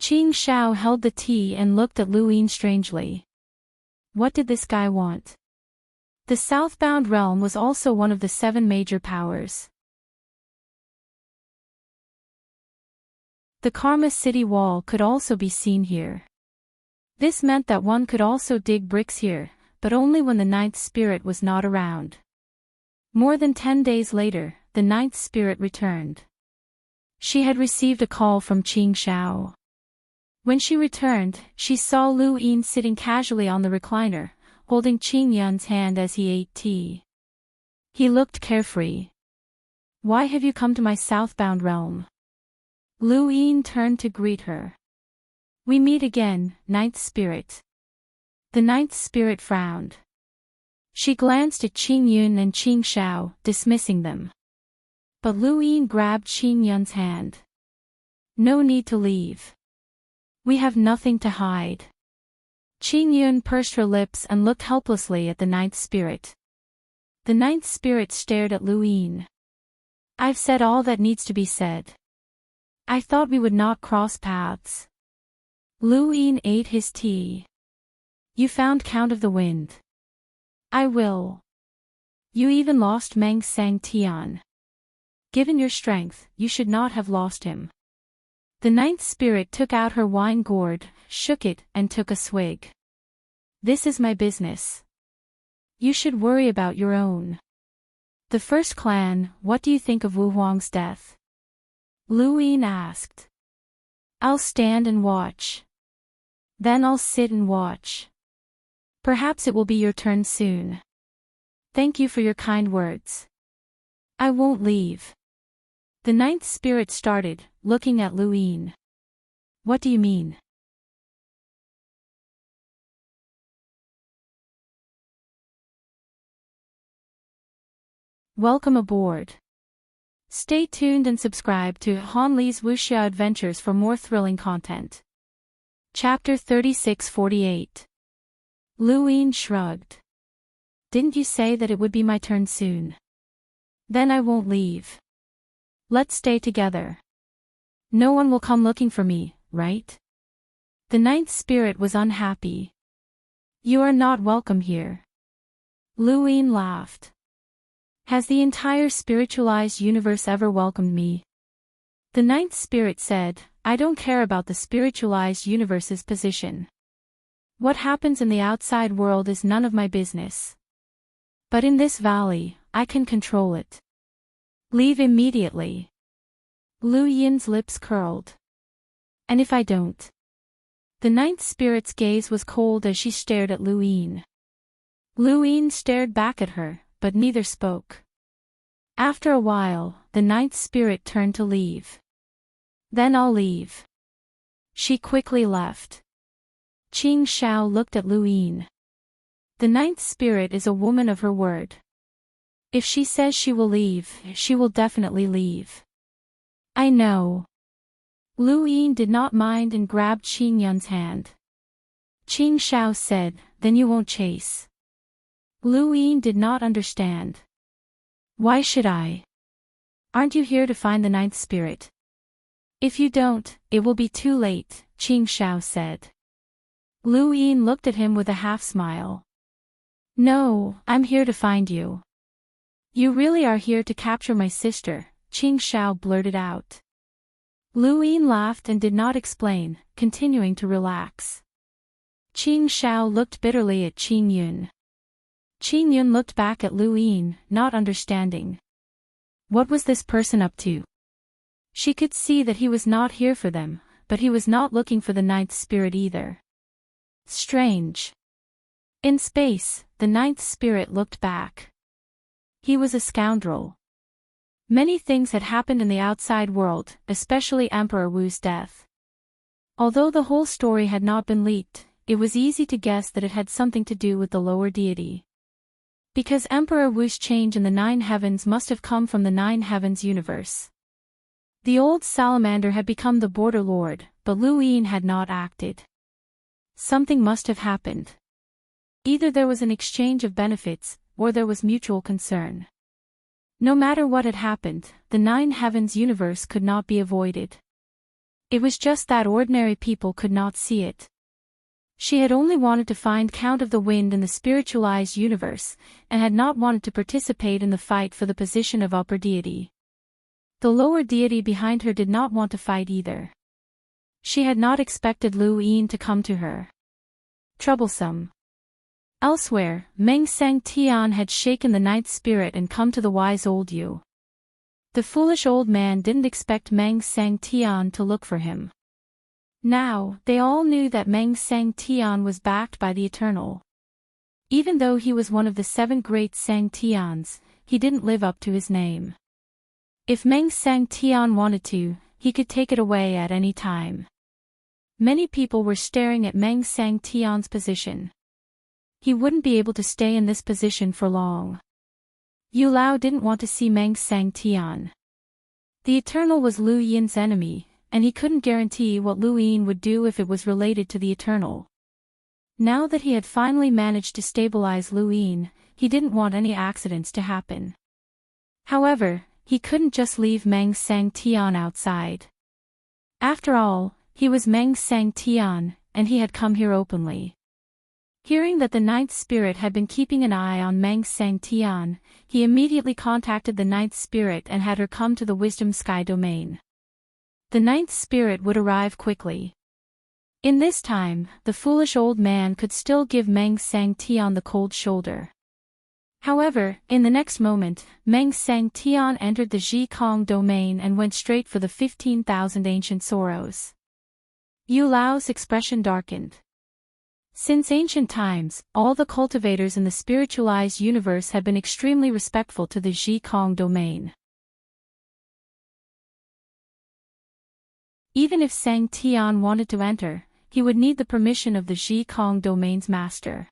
Qing Shao held the tea and looked at Lu Yin strangely. What did this guy want? The southbound realm was also one of the 7 major powers. The Karma City wall could also be seen here. This meant that one could also dig bricks here, but only when the ninth spirit was not around. More than 10 days later, the ninth spirit returned. She had received a call from Qing Shao. When she returned, she saw Lu Yin sitting casually on the recliner, holding Qing Yun's hand as he ate tea. He looked carefree. "Why have you come to my southbound realm?" Lu Yin turned to greet her. "We meet again, ninth spirit." The ninth spirit frowned. She glanced at Qing Yun and Qing Shao, dismissing them. But Lu Yin grabbed Qing Yun's hand. "No need to leave. We have nothing to hide." Qing Yun pursed her lips and looked helplessly at the ninth spirit. The ninth spirit stared at Lu Yin. "I've said all that needs to be said. I thought we would not cross paths." Lu Yin ate his tea. "You found Count of the Wind." "I will." "You even lost Meng Sang Tian. Given your strength, you should not have lost him." The ninth spirit took out her wine gourd, shook it, and took a swig. "This is my business. You should worry about your own." "The first clan, what do you think of Wu Huang's death?" Lu Yin asked. "I'll stand and watch. Then I'll sit and watch. Perhaps it will be your turn soon. Thank you for your kind words. I won't leave." The ninth spirit started, looking at Lu Yin. "What do you mean?" Welcome aboard. Stay tuned and subscribe to Han Li's Wuxia Adventures for more thrilling content. Chapter 3648. Lu Yin shrugged. "Didn't you say that it would be my turn soon? Then I won't leave. Let's stay together. No one will come looking for me, right?" The ninth spirit was unhappy. "You are not welcome here." Lu Yin laughed. "Has the entire spiritualized universe ever welcomed me?" The ninth spirit said, "I don't care about the spiritualized universe's position. What happens in the outside world is none of my business. But in this valley, I can control it. Leave immediately." Lu Yin's lips curled. "And if I don't?" The ninth spirit's gaze was cold as she stared at Lu Yin. Lu Yin stared back at her, but neither spoke. After a while, the ninth spirit turned to leave. Then I'll leave. She quickly left. Qing Shao looked at Lu Yin. The ninth spirit is a woman of her word. If she says she will leave, she will definitely leave. I know. Lu Yin did not mind and grabbed Qing Yun's hand. Qing Shao said, then you won't chase. Lu Yin did not understand. Why should I? Aren't you here to find the ninth spirit? If you don't, it will be too late, Qing Shao said. Lu Yin looked at him with a half-smile. No, I'm here to find you. You really are here to capture my sister, Qing Shao blurted out. Lu Yin laughed and did not explain, continuing to relax. Qing Shao looked bitterly at Qing Yun. Qing Yun looked back at Lu Yin, not understanding. What was this person up to? She could see that he was not here for them, but he was not looking for the ninth spirit either. Strange. In space, the ninth spirit looked back. He was a scoundrel. Many things had happened in the outside world, especially Emperor Wu's death. Although the whole story had not been leaked, it was easy to guess that it had something to do with the lower deity. Because Emperor Wu's change in the nine heavens must have come from the nine heavens universe. The old salamander had become the border lord, but Lu Yin had not acted. Something must have happened. Either there was an exchange of benefits, or there was mutual concern. No matter what had happened, the nine heavens universe could not be avoided. It was just that ordinary people could not see it. She had only wanted to find Count of the Wind in the spiritualized universe, and had not wanted to participate in the fight for the position of upper deity. The lower deity behind her did not want to fight either. She had not expected Lu Yin to come to her. Troublesome. Elsewhere, Meng Sang Tian had shaken the ninth spirit and come to the wise old Yu. The foolish old man didn't expect Meng Sang Tian to look for him. Now, they all knew that Meng Sang Tian was backed by the Eternal. Even though he was one of the 7 great Sang Tians, he didn't live up to his name. If Meng Sang Tian wanted to, he could take it away at any time. Many people were staring at Meng Sang Tian's position. He wouldn't be able to stay in this position for long. Yu Lao didn't want to see Meng Sang Tian. The Eternal was Lu Yin's enemy, and he couldn't guarantee what Lu Yin would do if it was related to the Eternal. Now that he had finally managed to stabilize Lu Yin, he didn't want any accidents to happen. However, he couldn't just leave Meng Sang Tian outside. After all, he was Meng Sang Tian, and he had come here openly. Hearing that the ninth spirit had been keeping an eye on Meng Sang Tian, he immediately contacted the ninth spirit and had her come to the Wisdom Sky domain. The ninth spirit would arrive quickly. In this time, the foolish old man could still give Meng Sang Tian the cold shoulder. However, in the next moment, Meng Sang Tian entered the Ji Kong domain and went straight for the 15,000 ancient sorrows. Yu Lao's expression darkened. Since ancient times, all the cultivators in the spiritualized universe had been extremely respectful to the Ji Kong domain. Even if Sang Tian wanted to enter, he would need the permission of the Ji Kong domain's master.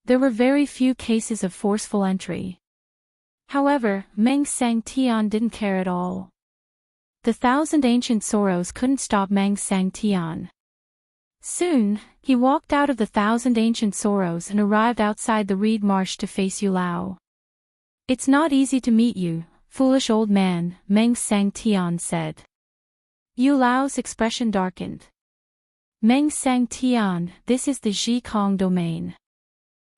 There were very few cases of forceful entry. However, Meng Sang Tian didn't care at all. The 1,000 ancient sorrows couldn't stop Meng Sang Tian. Soon, he walked out of the 1,000 ancient sorrows and arrived outside the reed marsh to face Yu Lao. It's not easy to meet you, foolish old man, Meng Sang Tian said. Yu Lao's expression darkened. Meng Sang Tian, this is the Ji Kong domain.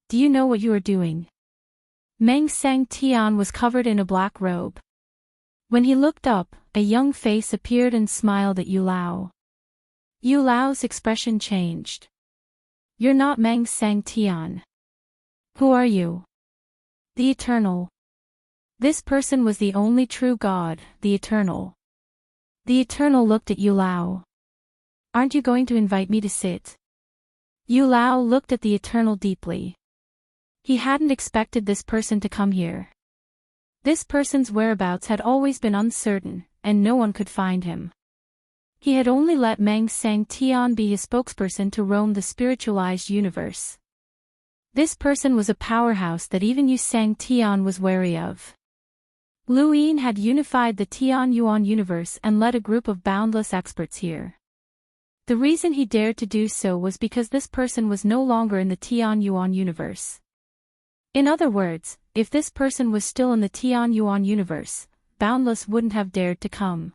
Do you know what you are doing? Meng Sang Tian was covered in a black robe. When he looked up, a young face appeared and smiled at Yu Lao. Yu Lao's expression changed. You're not Meng Sang Tian. Who are you? The Eternal. This person was the only true God, the Eternal. The Eternal looked at Yu Lao. Aren't you going to invite me to sit? Yu Lao looked at the Eternal deeply. He hadn't expected this person to come here. This person's whereabouts had always been uncertain, and no one could find him. He had only let Meng Sang Tian be his spokesperson to roam the spiritualized universe. This person was a powerhouse that even Yu Sang Tian was wary of. Lu Yin had unified the Tian Yuan universe and led a group of boundless experts here. The reason he dared to do so was because this person was no longer in the Tian Yuan universe. In other words, if this person was still in the Tian Yuan universe, Boundless wouldn't have dared to come.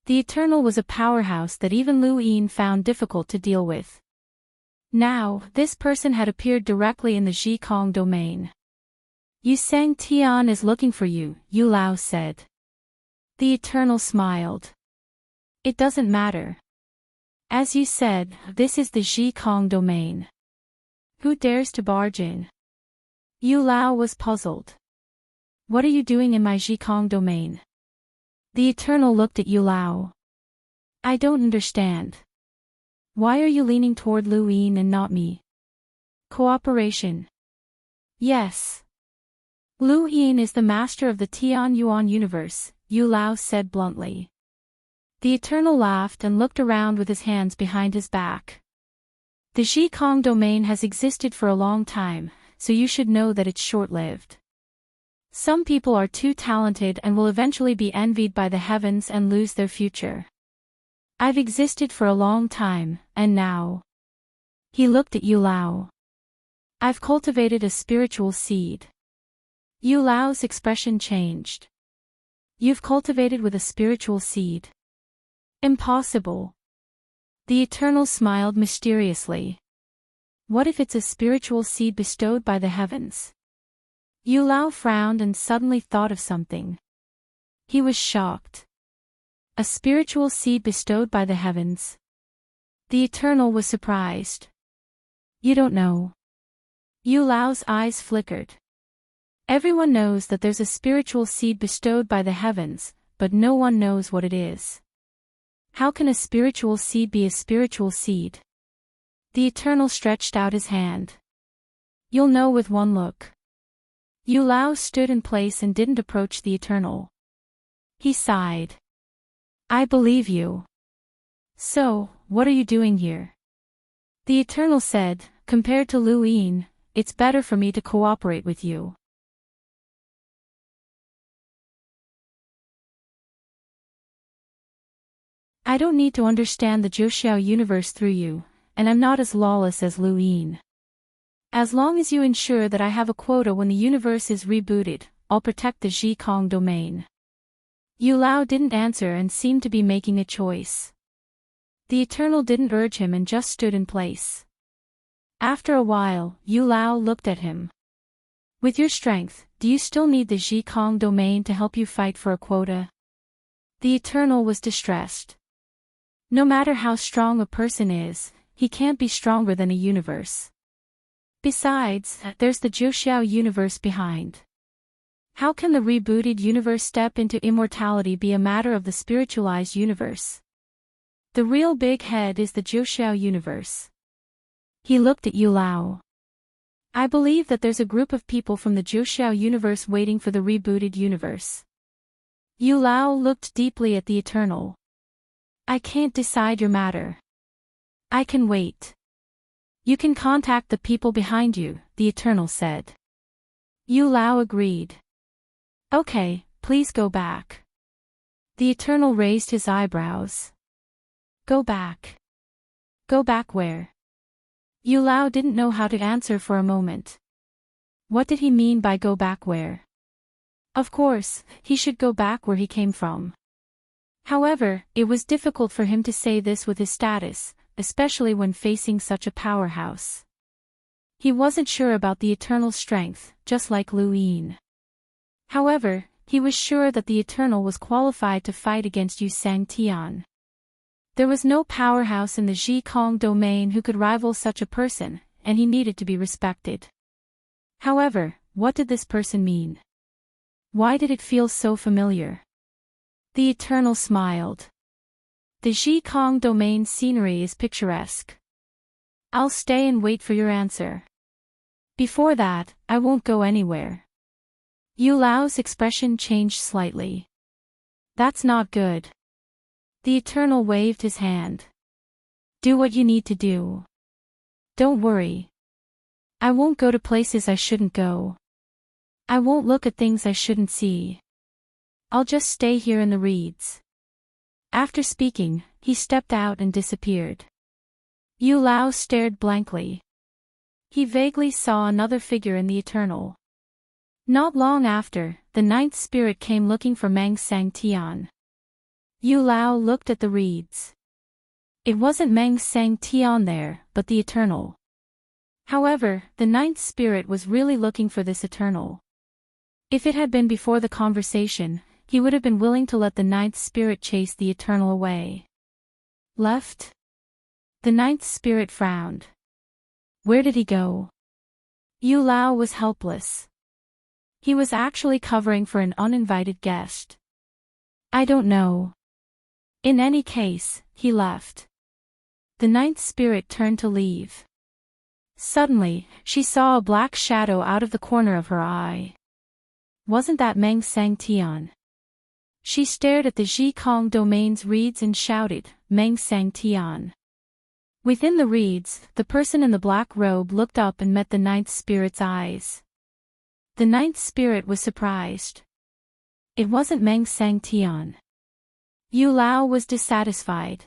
The Eternal was a powerhouse that even Lu Yin found difficult to deal with. Now, this person had appeared directly in the Zhikong domain. Yu Sang Tian is looking for you, Yu Lao said. The Eternal smiled. It doesn't matter. As you said, this is the Zhikong domain. Who dares to barge in? Yu Lao was puzzled. What are you doing in my Zhikong domain? The Eternal looked at Yu Lao. I don't understand. Why are you leaning toward Lu Yin and not me? Cooperation. Yes. Lu Yin is the master of the Tian Yuan universe, Yu Lao said bluntly. The Eternal laughed and looked around with his hands behind his back. The Zhikong domain has existed for a long time, so you should know that it's short-lived. Some people are too talented and will eventually be envied by the heavens and lose their future. I've existed for a long time, and now. He looked at Yu Lao. I've cultivated a spiritual seed. Yu Lao's expression changed. You've cultivated with a spiritual seed. Impossible. The Eternal smiled mysteriously. What if it's a spiritual seed bestowed by the heavens? Yu Lao frowned and suddenly thought of something. He was shocked. A spiritual seed bestowed by the heavens. The Eternal was surprised. You don't know. Yu Lao's eyes flickered. Everyone knows that there's a spiritual seed bestowed by the heavens, but no one knows what it is. How can a spiritual seed be a spiritual seed? The Eternal stretched out his hand. You'll know with one look. Yu Lao stood in place and didn't approach the Eternal. He sighed. I believe you. So, what are you doing here? The Eternal said, compared to Lu Yin, it's better for me to cooperate with you. I don't need to understand the Zhoxiao universe through you, and I'm not as lawless as Lu Yin. As long as you ensure that I have a quota when the universe is rebooted, I'll protect the Zhikong domain. Yu Lao didn't answer and seemed to be making a choice. The Eternal didn't urge him and just stood in place. After a while, Yu Lao looked at him. With your strength, do you still need the Zhikong domain to help you fight for a quota? The Eternal was distressed. No matter how strong a person is, he can't be stronger than a universe. Besides, there's the Zhoxiao universe behind. How can the rebooted universe step into immortality be a matter of the spiritualized universe? The real big head is the Zhoxiao universe. He looked at Yu Lao. I believe that there's a group of people from the Zhoxiao universe waiting for the rebooted universe. Yu Lao looked deeply at the Eternal. I can't decide your matter. I can wait. You can contact the people behind you, the Eternal said. Yu Lao agreed. Okay, please go back. The Eternal raised his eyebrows. Go back. Go back where? Yu Lao didn't know how to answer for a moment. What did he mean by go back where? Of course, he should go back where he came from. However, it was difficult for him to say this with his status, especially when facing such a powerhouse. He wasn't sure about the Eternal's strength, just like Lu Yin. However, he was sure that the Eternal was qualified to fight against Yu Sang Tian. There was no powerhouse in the Zhikong domain who could rival such a person, and he needed to be respected. However, what did this person mean? Why did it feel so familiar? The Eternal smiled. The Zhikong domain scenery is picturesque. I'll stay and wait for your answer. Before that, I won't go anywhere. Yu Lao's expression changed slightly. That's not good. The Eternal waved his hand. Do what you need to do. Don't worry. I won't go to places I shouldn't go. I won't look at things I shouldn't see. I'll just stay here in the reeds. After speaking, he stepped out and disappeared. Yu Lao stared blankly. He vaguely saw another figure in the Eternal. Not long after, the ninth spirit came looking for Meng Sang Tian. Yu Lao looked at the reeds. It wasn't Meng Sang Tian there, but the Eternal. However, the ninth spirit was really looking for this Eternal. If it had been before the conversation, he would have been willing to let the ninth spirit chase the Eternal away. Left? The ninth spirit frowned. Where did he go? Yu Lao was helpless. He was actually covering for an uninvited guest. I don't know. In any case, he left. The ninth spirit turned to leave. Suddenly, she saw a black shadow out of the corner of her eye. Wasn't that Meng Sang Tian? She stared at the Zhikong domain's reeds and shouted, Meng Sang Tian. Within the reeds, the person in the black robe looked up and met the ninth spirit's eyes. The ninth spirit was surprised. It wasn't Meng Sang Tian. Yu Lao was dissatisfied.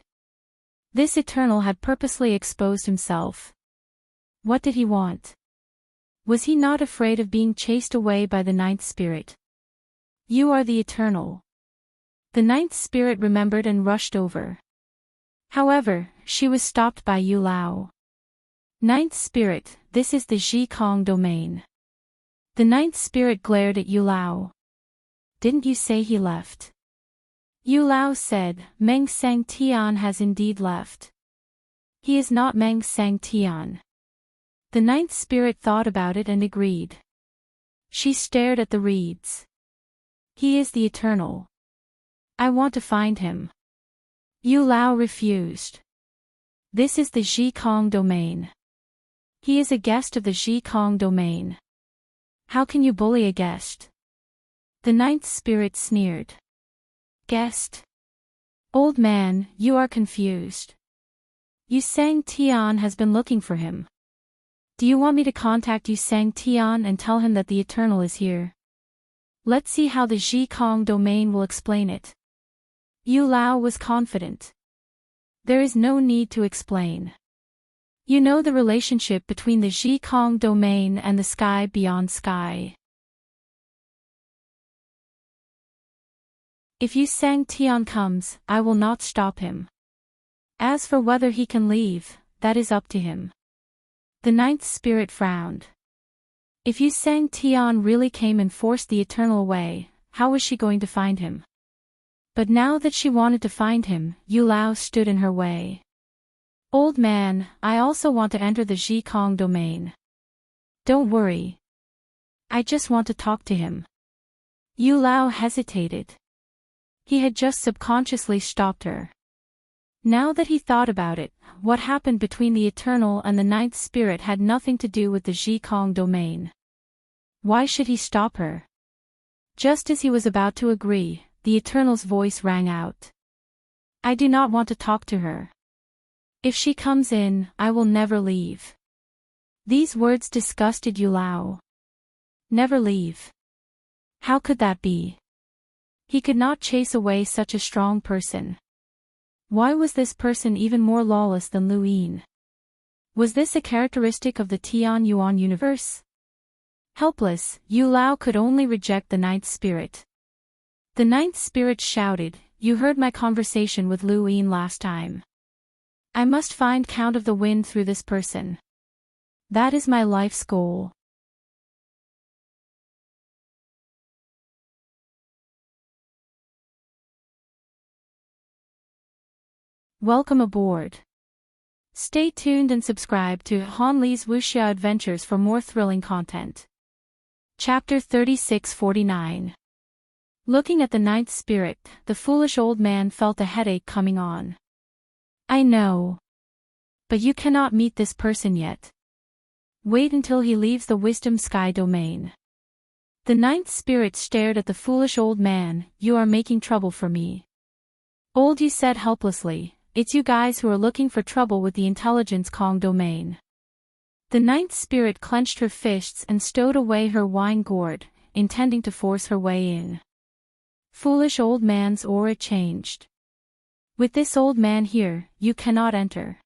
This Eternal had purposely exposed himself. What did he want? Was he not afraid of being chased away by the ninth spirit? You are the Eternal. The ninth spirit remembered and rushed over. However, she was stopped by Yu Lao. Ninth spirit, this is the Zhikong domain. The ninth spirit glared at Yu Lao. Didn't you say he left? Yu Lao said, Meng Sang Tian has indeed left. He is not Meng Sang Tian. The ninth spirit thought about it and agreed. She stared at the reeds. He is the Eternal. I want to find him. Yu Lao refused. This is the Zhikong domain. He is a guest of the Zhikong domain. How can you bully a guest? The ninth spirit sneered. Guest? Old man, you are confused. Yu Sang Tian has been looking for him. Do you want me to contact Yu Sang Tian and tell him that the Eternal is here? Let's see how the Zhikong domain will explain it. Yu Lao was confident. There is no need to explain. You know the relationship between the Zhikong domain and the sky beyond sky. If Yu Sang Tian comes, I will not stop him. As for whether he can leave, that is up to him. The ninth spirit frowned. If Yu Sang Tian really came and forced the Eternal away, how was she going to find him? But now that she wanted to find him, Yu Lao stood in her way. Old man, I also want to enter the Zhikong domain. Don't worry. I just want to talk to him. Yu Lao hesitated. He had just subconsciously stopped her. Now that he thought about it, what happened between the Eternal and the ninth spirit had nothing to do with the Zhikong domain. Why should he stop her? Just as he was about to agree, the Eternal's voice rang out. I do not want to talk to her. If she comes in, I will never leave. These words disgusted Yu Lao. Never leave. How could that be? He could not chase away such a strong person. Why was this person even more lawless than Lu Yin? Was this a characteristic of the Tian Yuan universe? Helpless, Yu Lao could only reject the ninth spirit. The ninth spirit shouted, You heard my conversation with Lu Yin last time. I must find count of the wind through this person. That is my life's goal. Welcome aboard. Stay tuned and subscribe to Han Li's Wuxia Adventures for more thrilling content. Chapter 3649. Looking at the ninth spirit, the foolish old man felt a headache coming on. I know. But you cannot meet this person yet. Wait until he leaves the wisdom sky domain. The ninth spirit stared at the foolish old man. You are making trouble for me. Old Yu said helplessly, it's you guys who are looking for trouble with the intelligence Kong domain. The ninth spirit clenched her fists and stowed away her wine gourd, intending to force her way in. Foolish old man's aura changed. With this old man here, you cannot enter.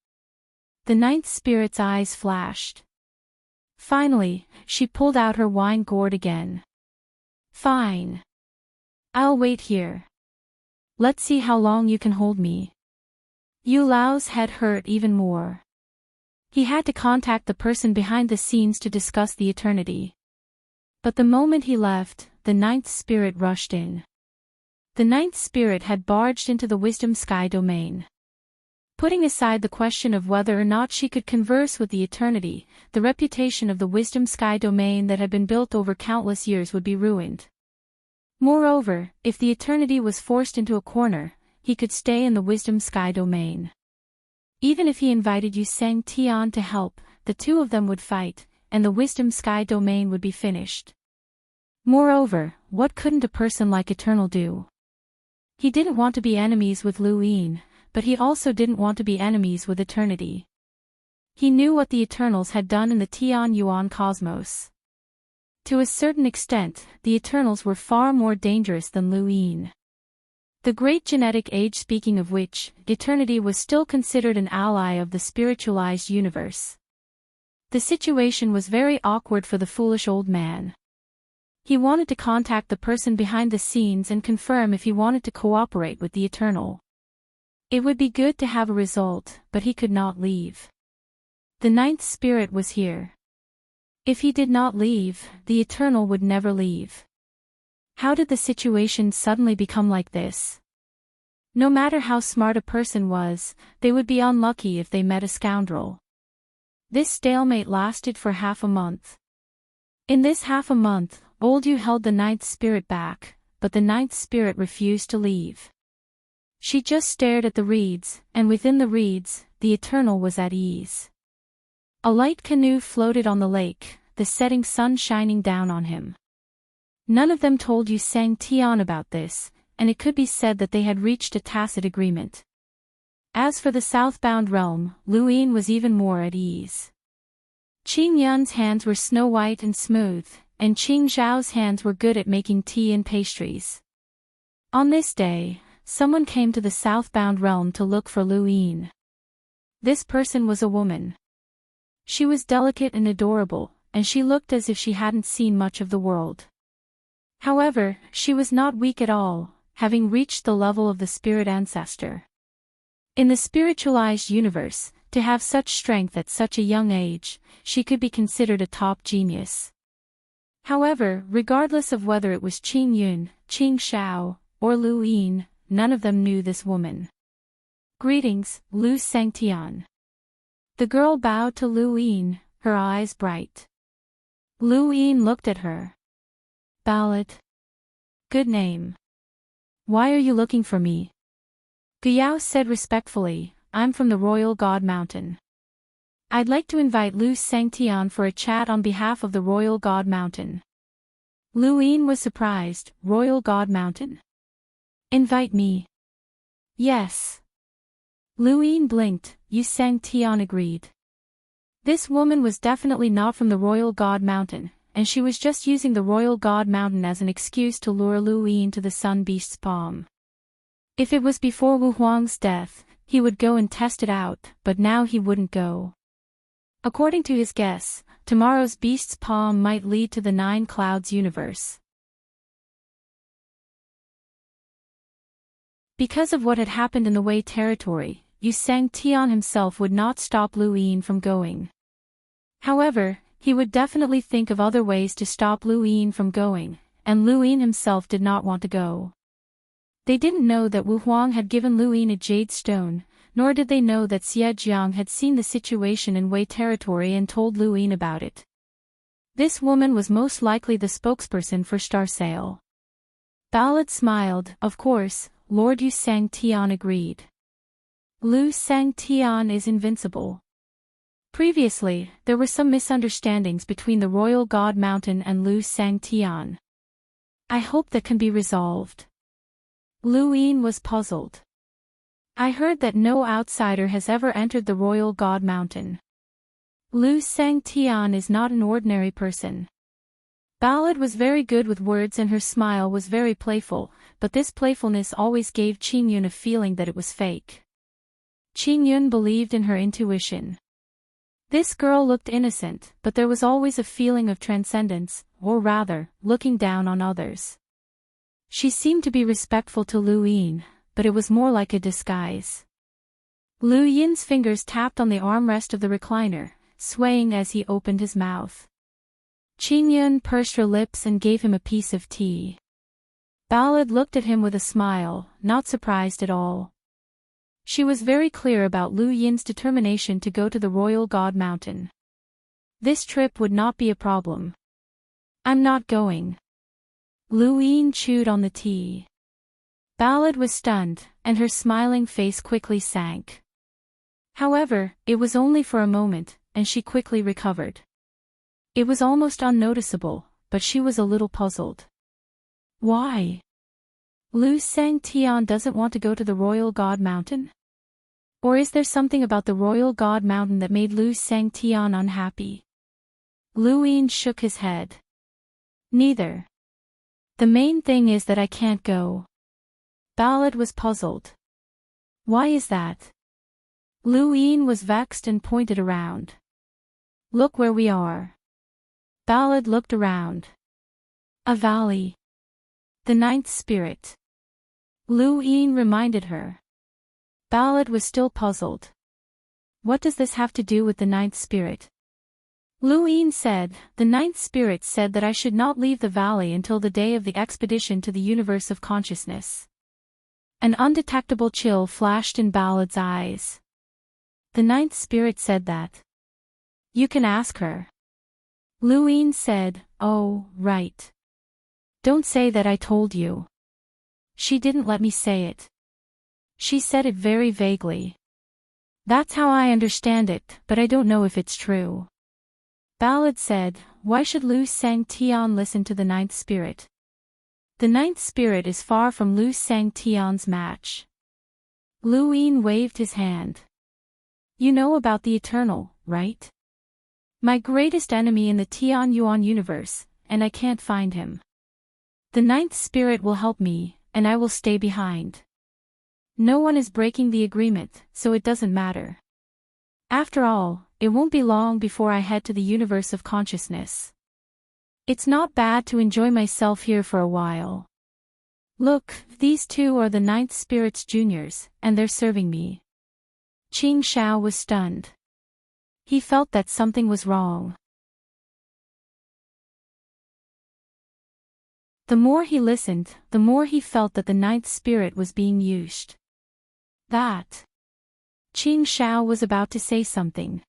The ninth spirit's eyes flashed. Finally, she pulled out her wine gourd again. Fine. I'll wait here. Let's see how long you can hold me. Yu Lao's head hurt even more. He had to contact the person behind the scenes to discuss the eternity. But the moment he left, the ninth spirit rushed in. The ninth spirit had barged into the wisdom sky domain. Putting aside the question of whether or not she could converse with the eternity, the reputation of the wisdom sky domain that had been built over countless years would be ruined. Moreover, if the eternity was forced into a corner, he could stay in the wisdom sky domain. Even if he invited Yu Sang Tian to help, the two of them would fight, and the wisdom sky domain would be finished. Moreover, what couldn't a person like Eternal do? He didn't want to be enemies with Lu Yin, but he also didn't want to be enemies with eternity. He knew what the Eternals had done in the Tian Yuan cosmos. To a certain extent, the Eternals were far more dangerous than Lu Yin. The Great Genetic Age, speaking of which, eternity was still considered an ally of the spiritualized universe. The situation was very awkward for the foolish old man. He wanted to contact the person behind the scenes and confirm if he wanted to cooperate with the Eternal. It would be good to have a result, but he could not leave. The ninth spirit was here. If he did not leave, the Eternal would never leave. How did the situation suddenly become like this? No matter how smart a person was, they would be unlucky if they met a scoundrel. This stalemate lasted for half a month. In this half a month, Old Yu held the ninth spirit back, but the ninth spirit refused to leave. She just stared at the reeds, and within the reeds, the Eternal was at ease. A light canoe floated on the lake, the setting sun shining down on him. None of them told Yu Sang Tian about this, and it could be said that they had reached a tacit agreement. As for the southbound realm, Lu Yin was even more at ease. Qing Yun's hands were snow-white and smooth, and Qing Zhao's hands were good at making tea and pastries. On this day, someone came to the southbound realm to look for Lu Yin. This person was a woman. She was delicate and adorable, and she looked as if she hadn't seen much of the world. However, she was not weak at all, having reached the level of the spirit ancestor. In the spiritualized universe, to have such strength at such a young age, she could be considered a top genius. However, regardless of whether it was Qing Yun, Qing Shao, or Lu Yin, none of them knew this woman. Greetings, Lu Sangtian. The girl bowed to Lu Yin, her eyes bright. Lu Yin looked at her. Ballad. Good name. Why are you looking for me? Guyao said respectfully, I'm from the Royal God Mountain. I'd like to invite Lu Sangtian for a chat on behalf of the Royal God Mountain. Lu Yin was surprised. Royal God Mountain? Invite me. Yes. Lu Yin blinked. Yu Sangtian agreed. This woman was definitely not from the Royal God Mountain, and she was just using the Royal God Mountain as an excuse to lure Lu Yin to the Sun Beast's palm. If it was before Wu Huang's death, he would go and test it out, but now he wouldn't go. According to his guess, tomorrow's beast's palm might lead to the Nine Clouds universe. Because of what had happened in the Wei territory, Yu Sangtian himself would not stop Lu Yin from going. However, he would definitely think of other ways to stop Lu Yin from going, and Lu Yin himself did not want to go. They didn't know that Wu Huang had given Lu Yin a jade stone, nor did they know that Xie Jiang had seen the situation in Wei territory and told Lu Yin about it. This woman was most likely the spokesperson for Star Sail. Ballad smiled. Of course, Lord Yu Sang Tian agreed. Lu Sang Tian is invincible. Previously, there were some misunderstandings between the Royal God Mountain and Lu Sangtian. I hope that can be resolved. Lu Yin was puzzled. I heard that no outsider has ever entered the Royal God Mountain. Lu Sangtian is not an ordinary person. Ballad was very good with words and her smile was very playful, but this playfulness always gave Qingyun a feeling that it was fake. Qingyun believed in her intuition. This girl looked innocent, but there was always a feeling of transcendence, or rather, looking down on others. She seemed to be respectful to Lu Yin, but it was more like a disguise. Lu Yin's fingers tapped on the armrest of the recliner, swaying as he opened his mouth. Qingyun pursed her lips and gave him a piece of tea. Ballad looked at him with a smile, not surprised at all. She was very clear about Lu Yin's determination to go to the Royal God Mountain. This trip would not be a problem. I'm not going. Lu Yin chewed on the tea. Ballad was stunned, and her smiling face quickly sank. However, it was only for a moment, and she quickly recovered. It was almost unnoticeable, but she was a little puzzled. Why? Lu Sangtian doesn't want to go to the Royal God Mountain? Or is there something about the Royal God Mountain that made Lu Sangtian unhappy? Lu Yin shook his head. Neither. The main thing is that I can't go. Ballad was puzzled. Why is that? Lu Yin was vexed and pointed around. Look where we are. Ballad looked around. A valley. The ninth spirit. Lu Yin reminded her. Ballad was still puzzled. What does this have to do with the ninth spirit? Lu Yin said, the ninth spirit said that I should not leave the valley until the day of the expedition to the universe of consciousness. An undetectable chill flashed in Ballad's eyes. The ninth spirit said that. You can ask her. Lu Yin said, oh, right. Don't say that I told you. She didn't let me say it. She said it very vaguely. That's how I understand it, but I don't know if it's true. Ballad said, why should Lu Sangtian listen to the ninth spirit? The ninth spirit is far from Lu Sangtian's match. Lu Yin waved his hand. You know about the eternal, right? My greatest enemy in the Tian Yuan universe, and I can't find him. The ninth spirit will help me, and I will stay behind. No one is breaking the agreement, so it doesn't matter. After all, it won't be long before I head to the universe of consciousness. It's not bad to enjoy myself here for a while. Look, these two are the ninth spirit's juniors, and they're serving me. Qing Shao was stunned. He felt that something was wrong. The more he listened, the more he felt that the ninth spirit was being used. That. Qing Shao was about to say something.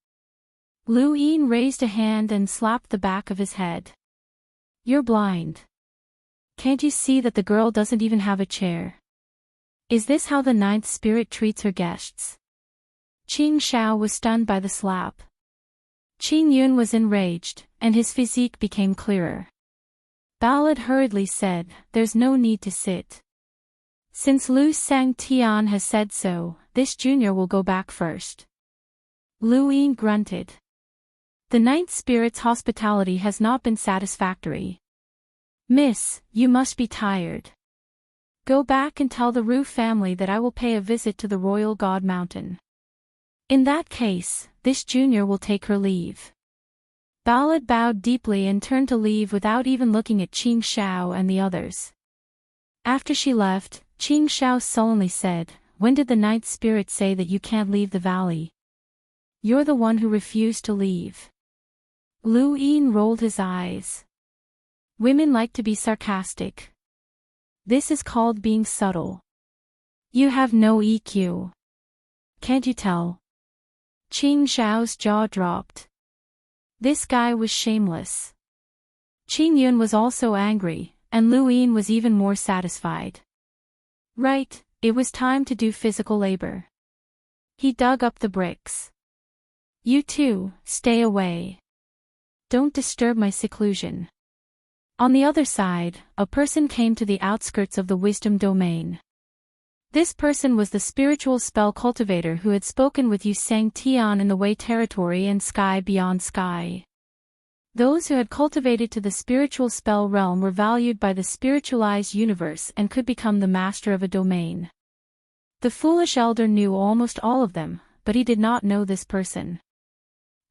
Lu Yin raised a hand and slapped the back of his head. You're blind. Can't you see that the girl doesn't even have a chair? Is this how the ninth spirit treats her guests? Qing Shao was stunned by the slap. Qing Yun was enraged, and his physique became clearer. Ballad hurriedly said, there's no need to sit. Since Lu Sangtian has said so, this junior will go back first. Lu Yin grunted. The ninth spirit's hospitality has not been satisfactory. Miss, you must be tired. Go back and tell the Ru family that I will pay a visit to the Royal God Mountain. In that case, this junior will take her leave. Ballad bowed deeply and turned to leave without even looking at Qing Shao and the others. After she left, Qing Shao sullenly said, when did the ninth spirit say that you can't leave the valley? You're the one who refused to leave. Lu Yin rolled his eyes. Women like to be sarcastic. This is called being subtle. You have no EQ. Can't you tell? Qing Xiao's jaw dropped. This guy was shameless. Qing Yun was also angry, and Lu Yin was even more satisfied. Right, it was time to do physical labor. He dug up the bricks. You too, stay away. Don't disturb my seclusion. On the other side, a person came to the outskirts of the wisdom domain. This person was the spiritual spell cultivator who had spoken with Yu Sang Tian in the Wei territory and sky beyond sky. Those who had cultivated to the spiritual spell realm were valued by the spiritualized universe and could become the master of a domain. The foolish elder knew almost all of them, but he did not know this person.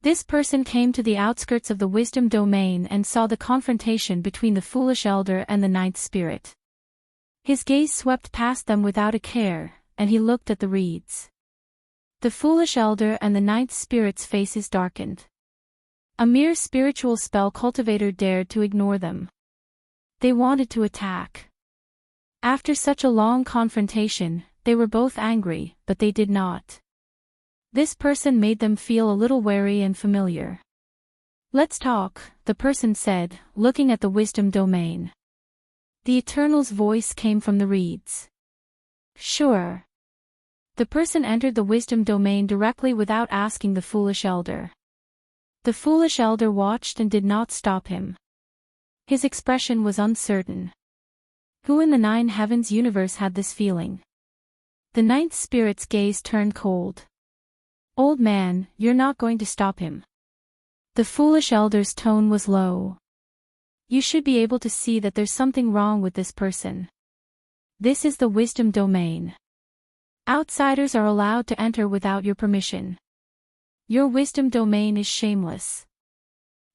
This person came to the outskirts of the wisdom domain and saw the confrontation between the foolish elder and the ninth spirit. His gaze swept past them without a care, and he looked at the reeds. The foolish elder and the ninth spirit's faces darkened. A mere spiritual spell cultivator dared to ignore them. They wanted to attack. After such a long confrontation, they were both angry, but they did not. This person made them feel a little wary and familiar. Let's talk, the person said, looking at the wisdom domain. The Eternal's voice came from the reeds. Sure. The person entered the wisdom domain directly without asking the foolish elder. The foolish elder watched and did not stop him. His expression was uncertain. Who in the nine heavens universe had this feeling? The ninth spirit's gaze turned cold. Old man, you're not going to stop him. The foolish elder's tone was low. You should be able to see that there's something wrong with this person. This is the wisdom domain. Outsiders are allowed to enter without your permission. Your wisdom domain is shameless.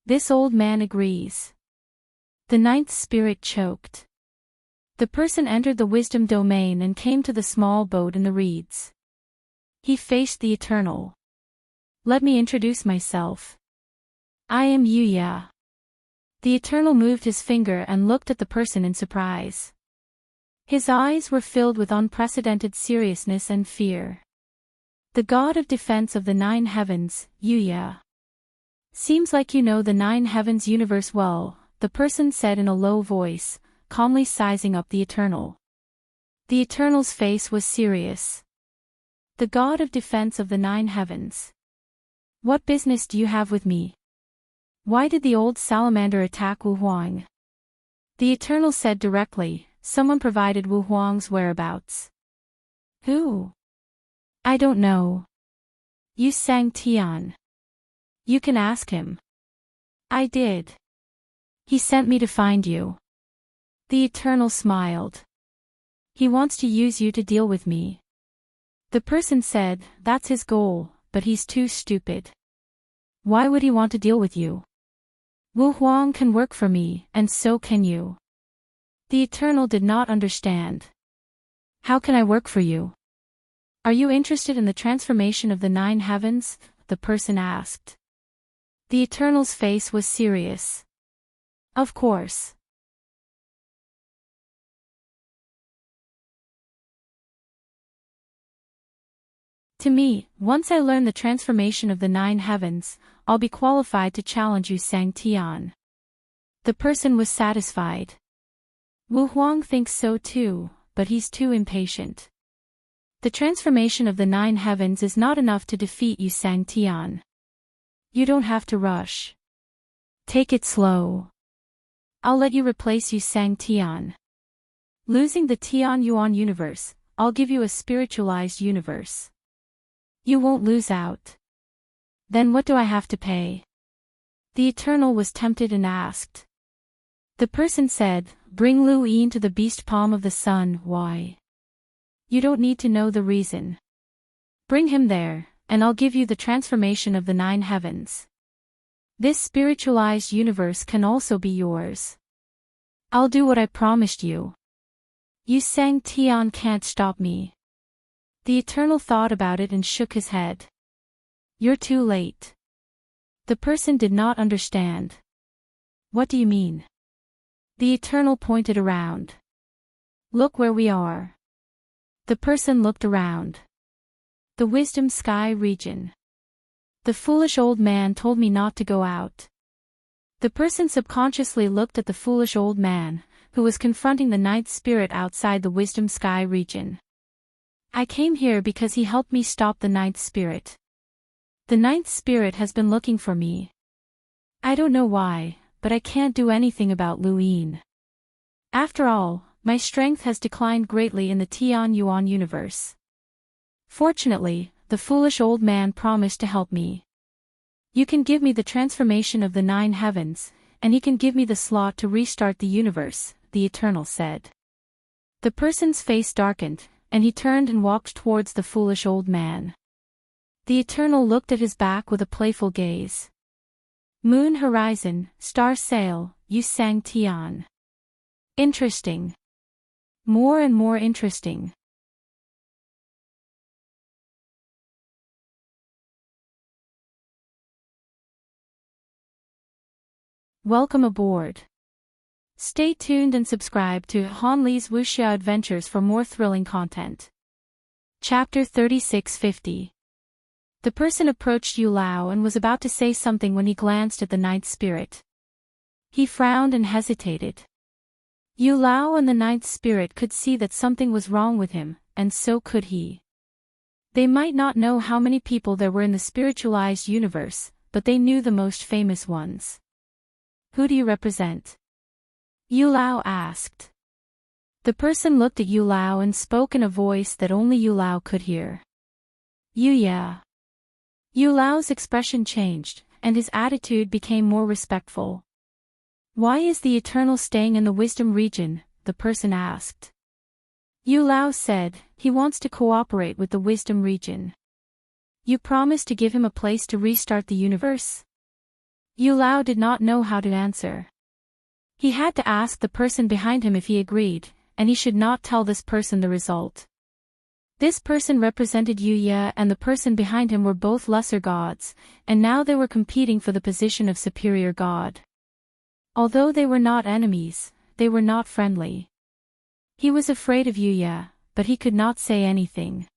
This old man agrees. The ninth spirit choked. The person entered the wisdom domain and came to the small boat in the reeds. He faced the Eternal. Let me introduce myself. I am Yuya. The Eternal moved his finger and looked at the person in surprise. His eyes were filled with unprecedented seriousness and fear. The god of defense of the nine heavens, Yuya. Seems like you know the nine heavens universe well, the person said in a low voice, calmly sizing up the Eternal. The Eternal's face was serious. The god of defense of the nine heavens. What business do you have with me? Why did the old salamander attack Wu Huang? The Eternal said directly, someone provided Wu Huang's whereabouts. Who? I don't know. Yu Sang Tian. You can ask him. I did. He sent me to find you. The Eternal smiled. He wants to use you to deal with me. The person said, that's his goal, but he's too stupid. Why would he want to deal with you? Wu Huang can work for me, and so can you. The Eternal did not understand. How can I work for you? Are you interested in the transformation of the nine heavens? The person asked. The Eternal's face was serious. Of course. To me, once I learn the transformation of the nine heavens, I'll be qualified to challenge Yu Sang Tian. The person was satisfied. Wu Huang thinks so too, but he's too impatient. The transformation of the nine heavens is not enough to defeat Yu Sang Tian. You don't have to rush. Take it slow. I'll let you replace Yu Sang Tian. Losing the Tian Yuan universe, I'll give you a spiritualized universe. You won't lose out. Then what do I have to pay? The Eternal was tempted and asked. The person said, bring Lu Yin to the beast palm of the sun. Why? You don't need to know the reason. Bring him there, and I'll give you the transformation of the nine heavens. This spiritualized universe can also be yours. I'll do what I promised you. Yu Sang Tian can't stop me. The Eternal thought about it and shook his head. You're too late. The person did not understand. What do you mean? The Eternal pointed around. Look where we are. The person looked around. The wisdom sky region. The foolish old man told me not to go out. The person subconsciously looked at the foolish old man, who was confronting the ninth spirit outside the wisdom sky region. I came here because he helped me stop the ninth spirit. The ninth spirit has been looking for me. I don't know why, but I can't do anything about Lu Yin. After all, my strength has declined greatly in the Tian Yuan universe. Fortunately, the foolish old man promised to help me. You can give me the transformation of the 9 heavens, and he can give me the slot to restart the universe, the Eternal said. The person's face darkened, and he turned and walked towards the foolish old man. The Eternal looked at his back with a playful gaze. Moon horizon, star sail, you sang Tian. Interesting. More and more interesting. Welcome aboard. Stay tuned and subscribe to Han Li's Wuxia Adventures for more thrilling content. Chapter 3650. The person approached Yu Lao and was about to say something when he glanced at the ninth spirit. He frowned and hesitated. Yu Lao and the ninth spirit could see that something was wrong with him, and so could he. They might not know how many people there were in the spiritualized universe, but they knew the most famous ones. Who do you represent? Yu Lao asked. The person looked at Yu Lao and spoke in a voice that only Yu Lao could hear. Yeah. Yu Lao's expression changed, and his attitude became more respectful. Why is the Eternal staying in the wisdom region? The person asked. Yu Lao said, he wants to cooperate with the wisdom region. You promised to give him a place to restart the universe? Yu Lao did not know how to answer. He had to ask the person behind him if he agreed, and he should not tell this person the result. This person represented Yu Ye and the person behind him were both lesser gods, and now they were competing for the position of superior god. Although they were not enemies, they were not friendly. He was afraid of Yu Ye, but he could not say anything.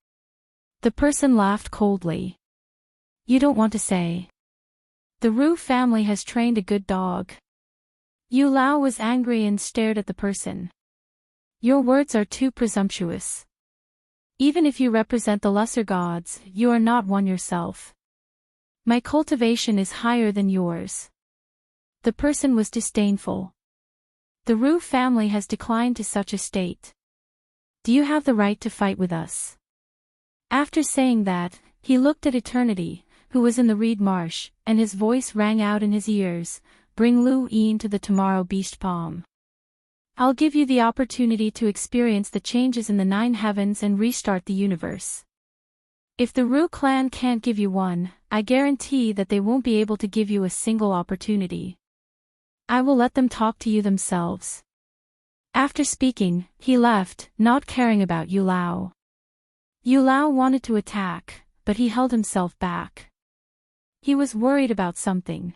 The person laughed coldly. You don't want to say. The Ru family has trained a good dog. Yu Lao was angry and stared at the person. Your words are too presumptuous. Even if you represent the lesser gods, you are not one yourself. My cultivation is higher than yours. The person was disdainful. The Ru family has declined to such a state. Do you have the right to fight with us? After saying that, he looked at Eternity, who was in the reed marsh, and his voice rang out in his ears, bring Lu Yin to the tomorrow beast palm. I'll give you the opportunity to experience the changes in the 9 heavens and restart the universe. If the Ru clan can't give you one, I guarantee that they won't be able to give you a single opportunity. I will let them talk to you themselves. After speaking, he left, not caring about Yu Lao. Yu Lao wanted to attack, but he held himself back. He was worried about something.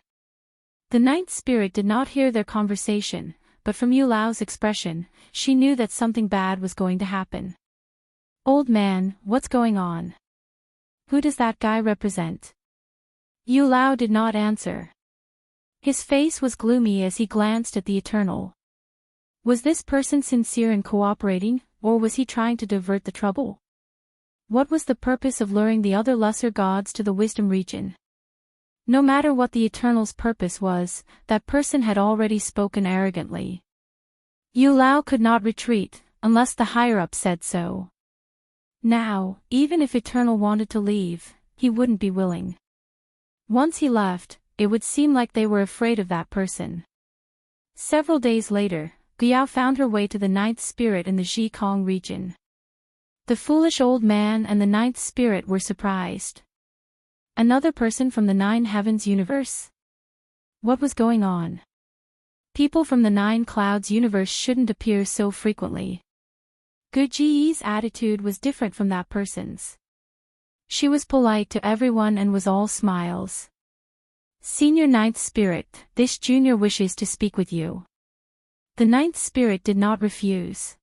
The ninth spirit did not hear their conversation, but from Yu Lao's expression, she knew that something bad was going to happen. Old man, what's going on? Who does that guy represent? Yu Lao did not answer. His face was gloomy as he glanced at the Eternal. Was this person sincere in cooperating, or was he trying to divert the trouble? What was the purpose of luring the other lesser gods to the wisdom region? No matter what the Eternal's purpose was, that person had already spoken arrogantly. Yu Lao could not retreat, unless the higher-up said so. Now, even if Eternal wanted to leave, he wouldn't be willing. Once he left, it would seem like they were afraid of that person. Several days later, Guiyao found her way to the ninth spirit in the Zhikong region. The foolish old man and the ninth spirit were surprised. Another person from the 9 heavens universe? What was going on? People from the 9 clouds universe shouldn't appear so frequently. Guji's attitude was different from that person's. She was polite to everyone and was all smiles. Senior ninth spirit, this junior wishes to speak with you. The ninth spirit did not refuse.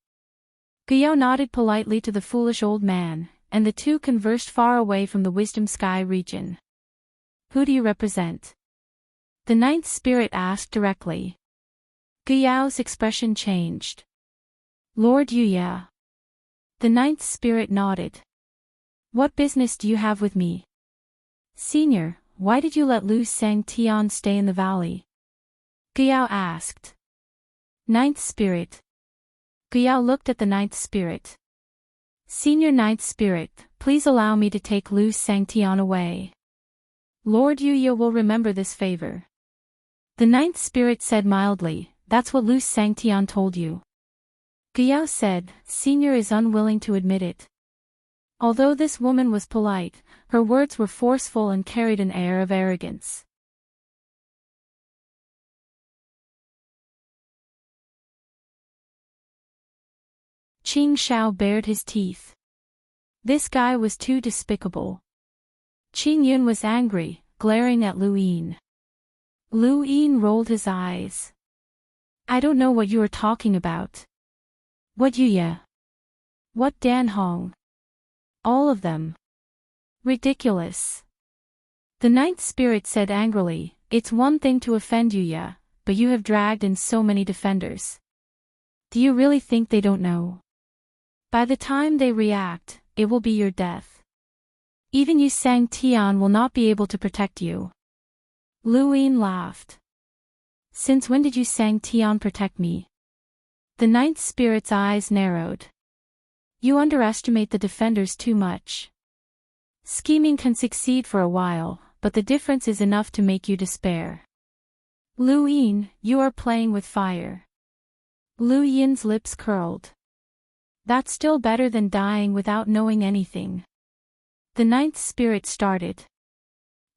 Guiyao nodded politely to the foolish old man, and the two conversed far away from the wisdom sky region. Who do you represent? The ninth spirit asked directly. Guiyao's expression changed. Lord Yuya. The ninth spirit nodded. What business do you have with me? Senior, why did you let Lu Sang-tian stay in the valley? Guyao asked. Ninth Spirit. Guyao looked at the Ninth Spirit. Senior Ninth Spirit, please allow me to take Lu Sang-tian away. Lord Yuya will remember this favor. The Ninth Spirit said mildly, that's what Lu Sang-tian told you. Guyao said, Senior is unwilling to admit it. Although this woman was polite, her words were forceful and carried an air of arrogance. Qing Shao bared his teeth. This guy was too despicable. Qing Yun was angry, glaring at Lu Yin. Lu Yin rolled his eyes. I don't know what you are talking about. What Yuya? What Dan Hong? All of them. Ridiculous. The Ninth Spirit said angrily, it's one thing to offend Yuya, but you have dragged in so many defenders. Do you really think they don't know? By the time they react, it will be your death. Even Yu Sang-tian will not be able to protect you. Lu Yin laughed. Since when did Yu Sang-tian protect me? The Ninth Spirit's eyes narrowed. You underestimate the defenders too much. Scheming can succeed for a while, but the difference is enough to make you despair. Lu Yin, you are playing with fire. Lu Yin's lips curled. That's still better than dying without knowing anything. The Ninth Spirit started.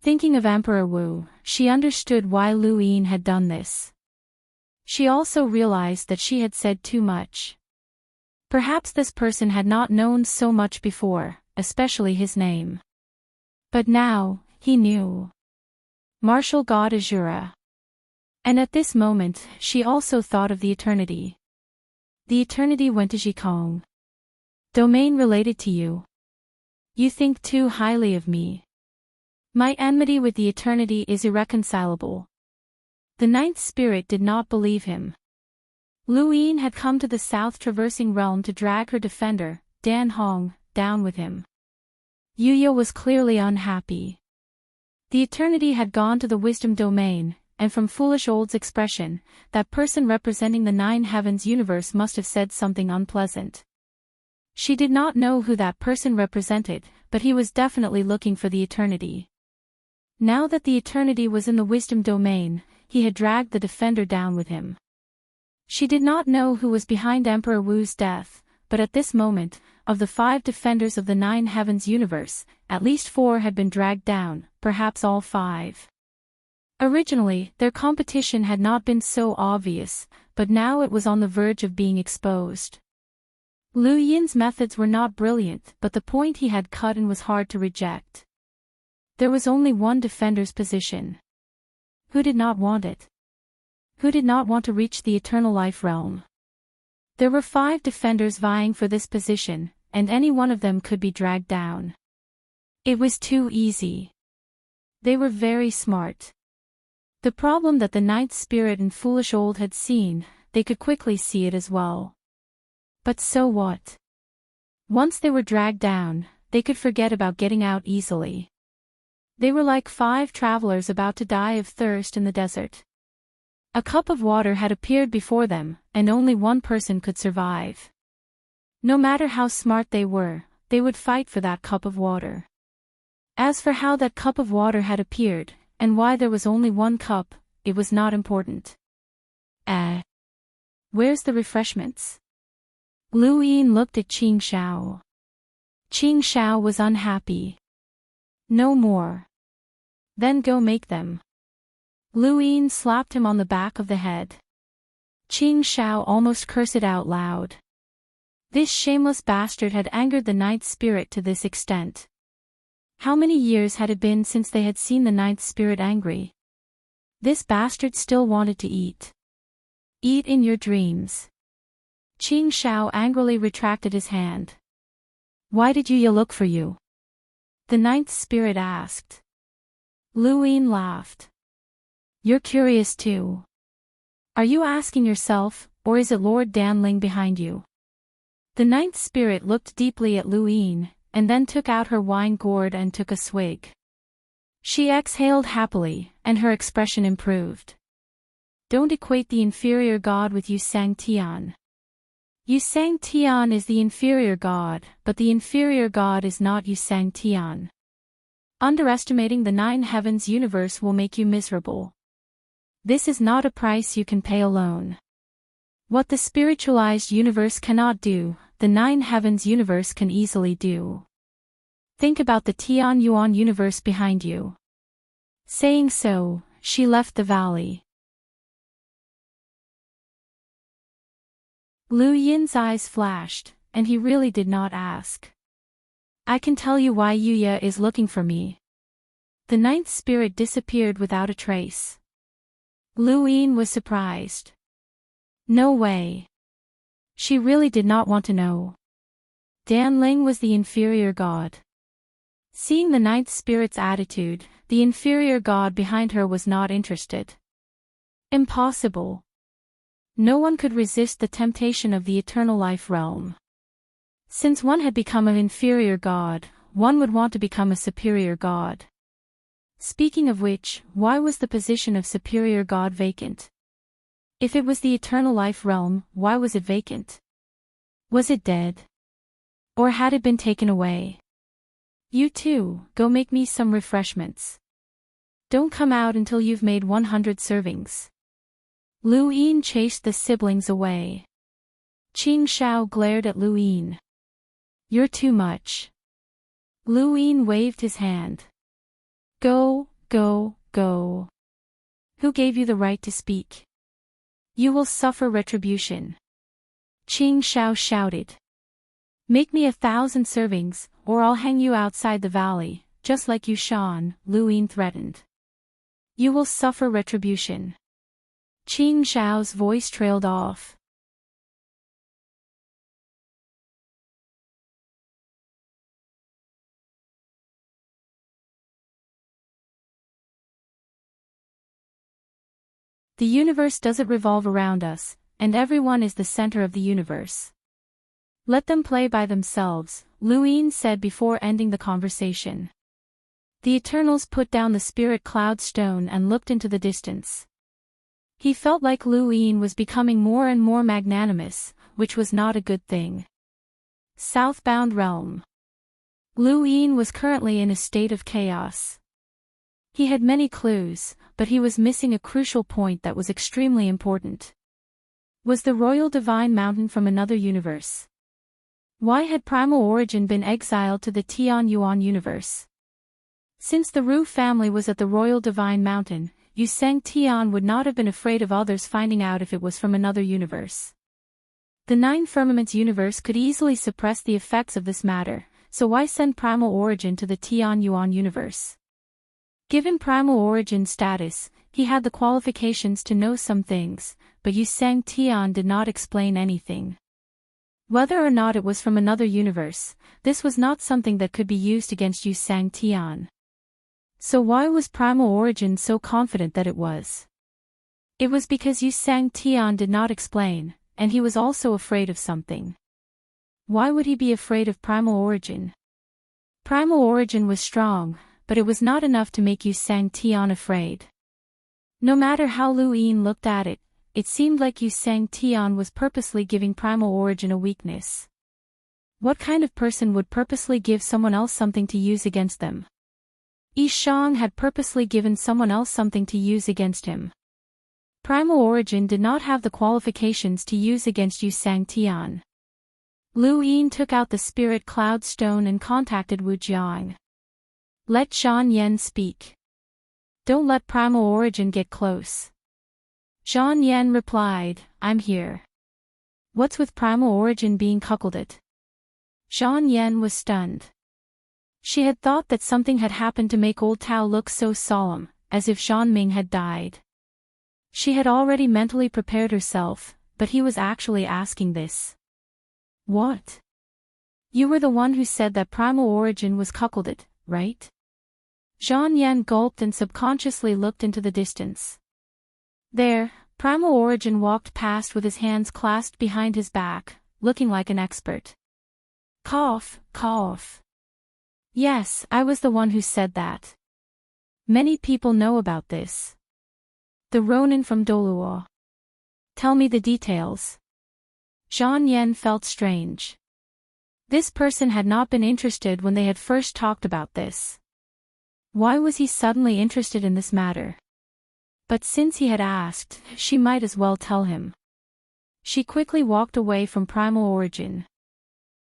Thinking of Emperor Wu, she understood why Lu Yin had done this. She also realized that she had said too much. Perhaps this person had not known so much before, especially his name. But now, he knew. Martial God Azura. And at this moment, she also thought of the eternity. The eternity went to Jikong. Domain related to you. You think too highly of me. My enmity with the eternity is irreconcilable. The Ninth Spirit did not believe him. Lu Yin had come to the South Traversing Realm to drag her defender, Dan Hong, down with him. Yuya was clearly unhappy. The eternity had gone to the wisdom domain, and from Foolish Old's expression, that person representing the Nine Heavens universe must have said something unpleasant. She did not know who that person represented, but he was definitely looking for the eternity. Now that the eternity was in the wisdom domain, he had dragged the defender down with him. She did not know who was behind Emperor Wu's death, but at this moment, of the 5 defenders of the Nine Heavens universe, at least 4 had been dragged down, perhaps all 5. Originally, their competition had not been so obvious, but now it was on the verge of being exposed. Lu Yin's methods were not brilliant, but the point he had cut in was hard to reject. There was only one defender's position. Who did not want it? Who did not want to reach the eternal life realm? There were 5 defenders vying for this position, and any one of them could be dragged down. It was too easy. They were very smart. The problem that the Ninth Spirit and Foolish Old had seen, they could quickly see it as well. But so what? Once they were dragged down, they could forget about getting out easily. They were like 5 travelers about to die of thirst in the desert. A cup of water had appeared before them, and only one person could survive. No matter how smart they were, they would fight for that cup of water. As for how that cup of water had appeared, and why there was only one cup, it was not important. Where's the refreshments? Lu Yin looked at Qing Shao. Qing Shao was unhappy. No more. Then go make them. Lu Yin slapped him on the back of the head. Qing Shao almost cursed out loud. This shameless bastard had angered the Ninth Spirit to this extent. How many years had it been since they had seen the Ninth Spirit angry? This bastard still wanted to eat. Eat in your dreams. Qing Shao angrily retracted his hand. Why did Yuya look for you? The Ninth Spirit asked. Lu Yin laughed. You're curious too. Are you asking yourself, or is it Lord Danling behind you? The Ninth Spirit looked deeply at Lu Yin, and then took out her wine gourd and took a swig. She exhaled happily, and her expression improved. Don't equate the inferior god with Yusang Tian. Yusang Tian is the inferior god, but the inferior god is not Yusang Tian. Underestimating the 9 heavens universe will make you miserable. This is not a price you can pay alone. What the spiritualized universe cannot do, the 9 heavens universe can easily do. Think about the Tian Yuan universe behind you. Saying so, she left the valley. Lu Yin's eyes flashed, and he really did not ask. I can tell you why Yuya is looking for me. The 9th spirit disappeared without a trace. Lu Yin was surprised. No way. She really did not want to know. Dan Ling was the inferior god. Seeing the 9th spirit's attitude, the inferior god behind her was not interested. Impossible. No one could resist the temptation of the eternal life realm. Since one had become an inferior god, one would want to become a superior god. Speaking of which, why was the position of superior god vacant? If it was the eternal life realm, why was it vacant? Was it dead? Or had it been taken away? You too, go make me some refreshments. Don't come out until you've made 100 servings. Lu Yin chased the siblings away. Qing Shao glared at Lu Yin. You're too much. Lu Yin waved his hand. Go, go, go. Who gave you the right to speak? You will suffer retribution. Qing Shao shouted. Make me 1,000 servings, or I'll hang you outside the valley, just like Yushan, Lu Yin threatened. You will suffer retribution. Qing Shao's voice trailed off. The universe doesn't revolve around us, and everyone is the center of the universe. Let them play by themselves, Lu Yin said before ending the conversation. The Eternals put down the spirit cloud stone and looked into the distance. He felt like Lu Yin was becoming more and more magnanimous, which was not a good thing. Southbound realm. Lu Yin was currently in a state of chaos. He had many clues, but he was missing a crucial point that was extremely important. Was the Royal Divine Mountain from another universe? Why had Primal Origin been exiled to the Tian Yuan universe? Since the Ru family was at the Royal Divine Mountain, Yusang Tian would not have been afraid of others finding out if it was from another universe. The 9 firmaments universe could easily suppress the effects of this matter, so why send Primal Origin to the Tian Yuan universe? Given Primal Origin status, he had the qualifications to know some things, but Yusang Tian did not explain anything. Whether or not it was from another universe, this was not something that could be used against Yusang Tian. So why was Primal Origin so confident that it was? It was because Yusang Tian did not explain, and he was also afraid of something. Why would he be afraid of Primal Origin? Primal Origin was strong, but it was not enough to make Yusang Tian afraid. No matter how Lu Yin looked at it, it seemed like Yusang Tian was purposely giving Primal Origin a weakness. What kind of person would purposely give someone else something to use against them? Yi Shang had purposely given someone else something to use against him. Primal Origin did not have the qualifications to use against Yusang Tian. Lu Yin took out the spirit cloud stone and contacted Wu Jiang. Let Zhan Yan speak. Don't let Primal Origin get close. Zhan Yan replied, I'm here. What's with Primal Origin being cuckolded? Zhan Yan was stunned. She had thought that something had happened to make old Tao look so solemn, as if Zhan Ming had died. She had already mentally prepared herself, but he was actually asking this. What? You were the one who said that Primal Origin was cuckolded, right? Zhan Yan gulped and subconsciously looked into the distance. There, Primal Origin walked past with his hands clasped behind his back, looking like an expert. Cough, cough. Yes, I was the one who said that. Many people know about this. The Ronin from Doluo. Tell me the details. Zhang Yan felt strange. This person had not been interested when they had first talked about this. Why was he suddenly interested in this matter? But since he had asked, she might as well tell him. She quickly walked away from Primal Origin.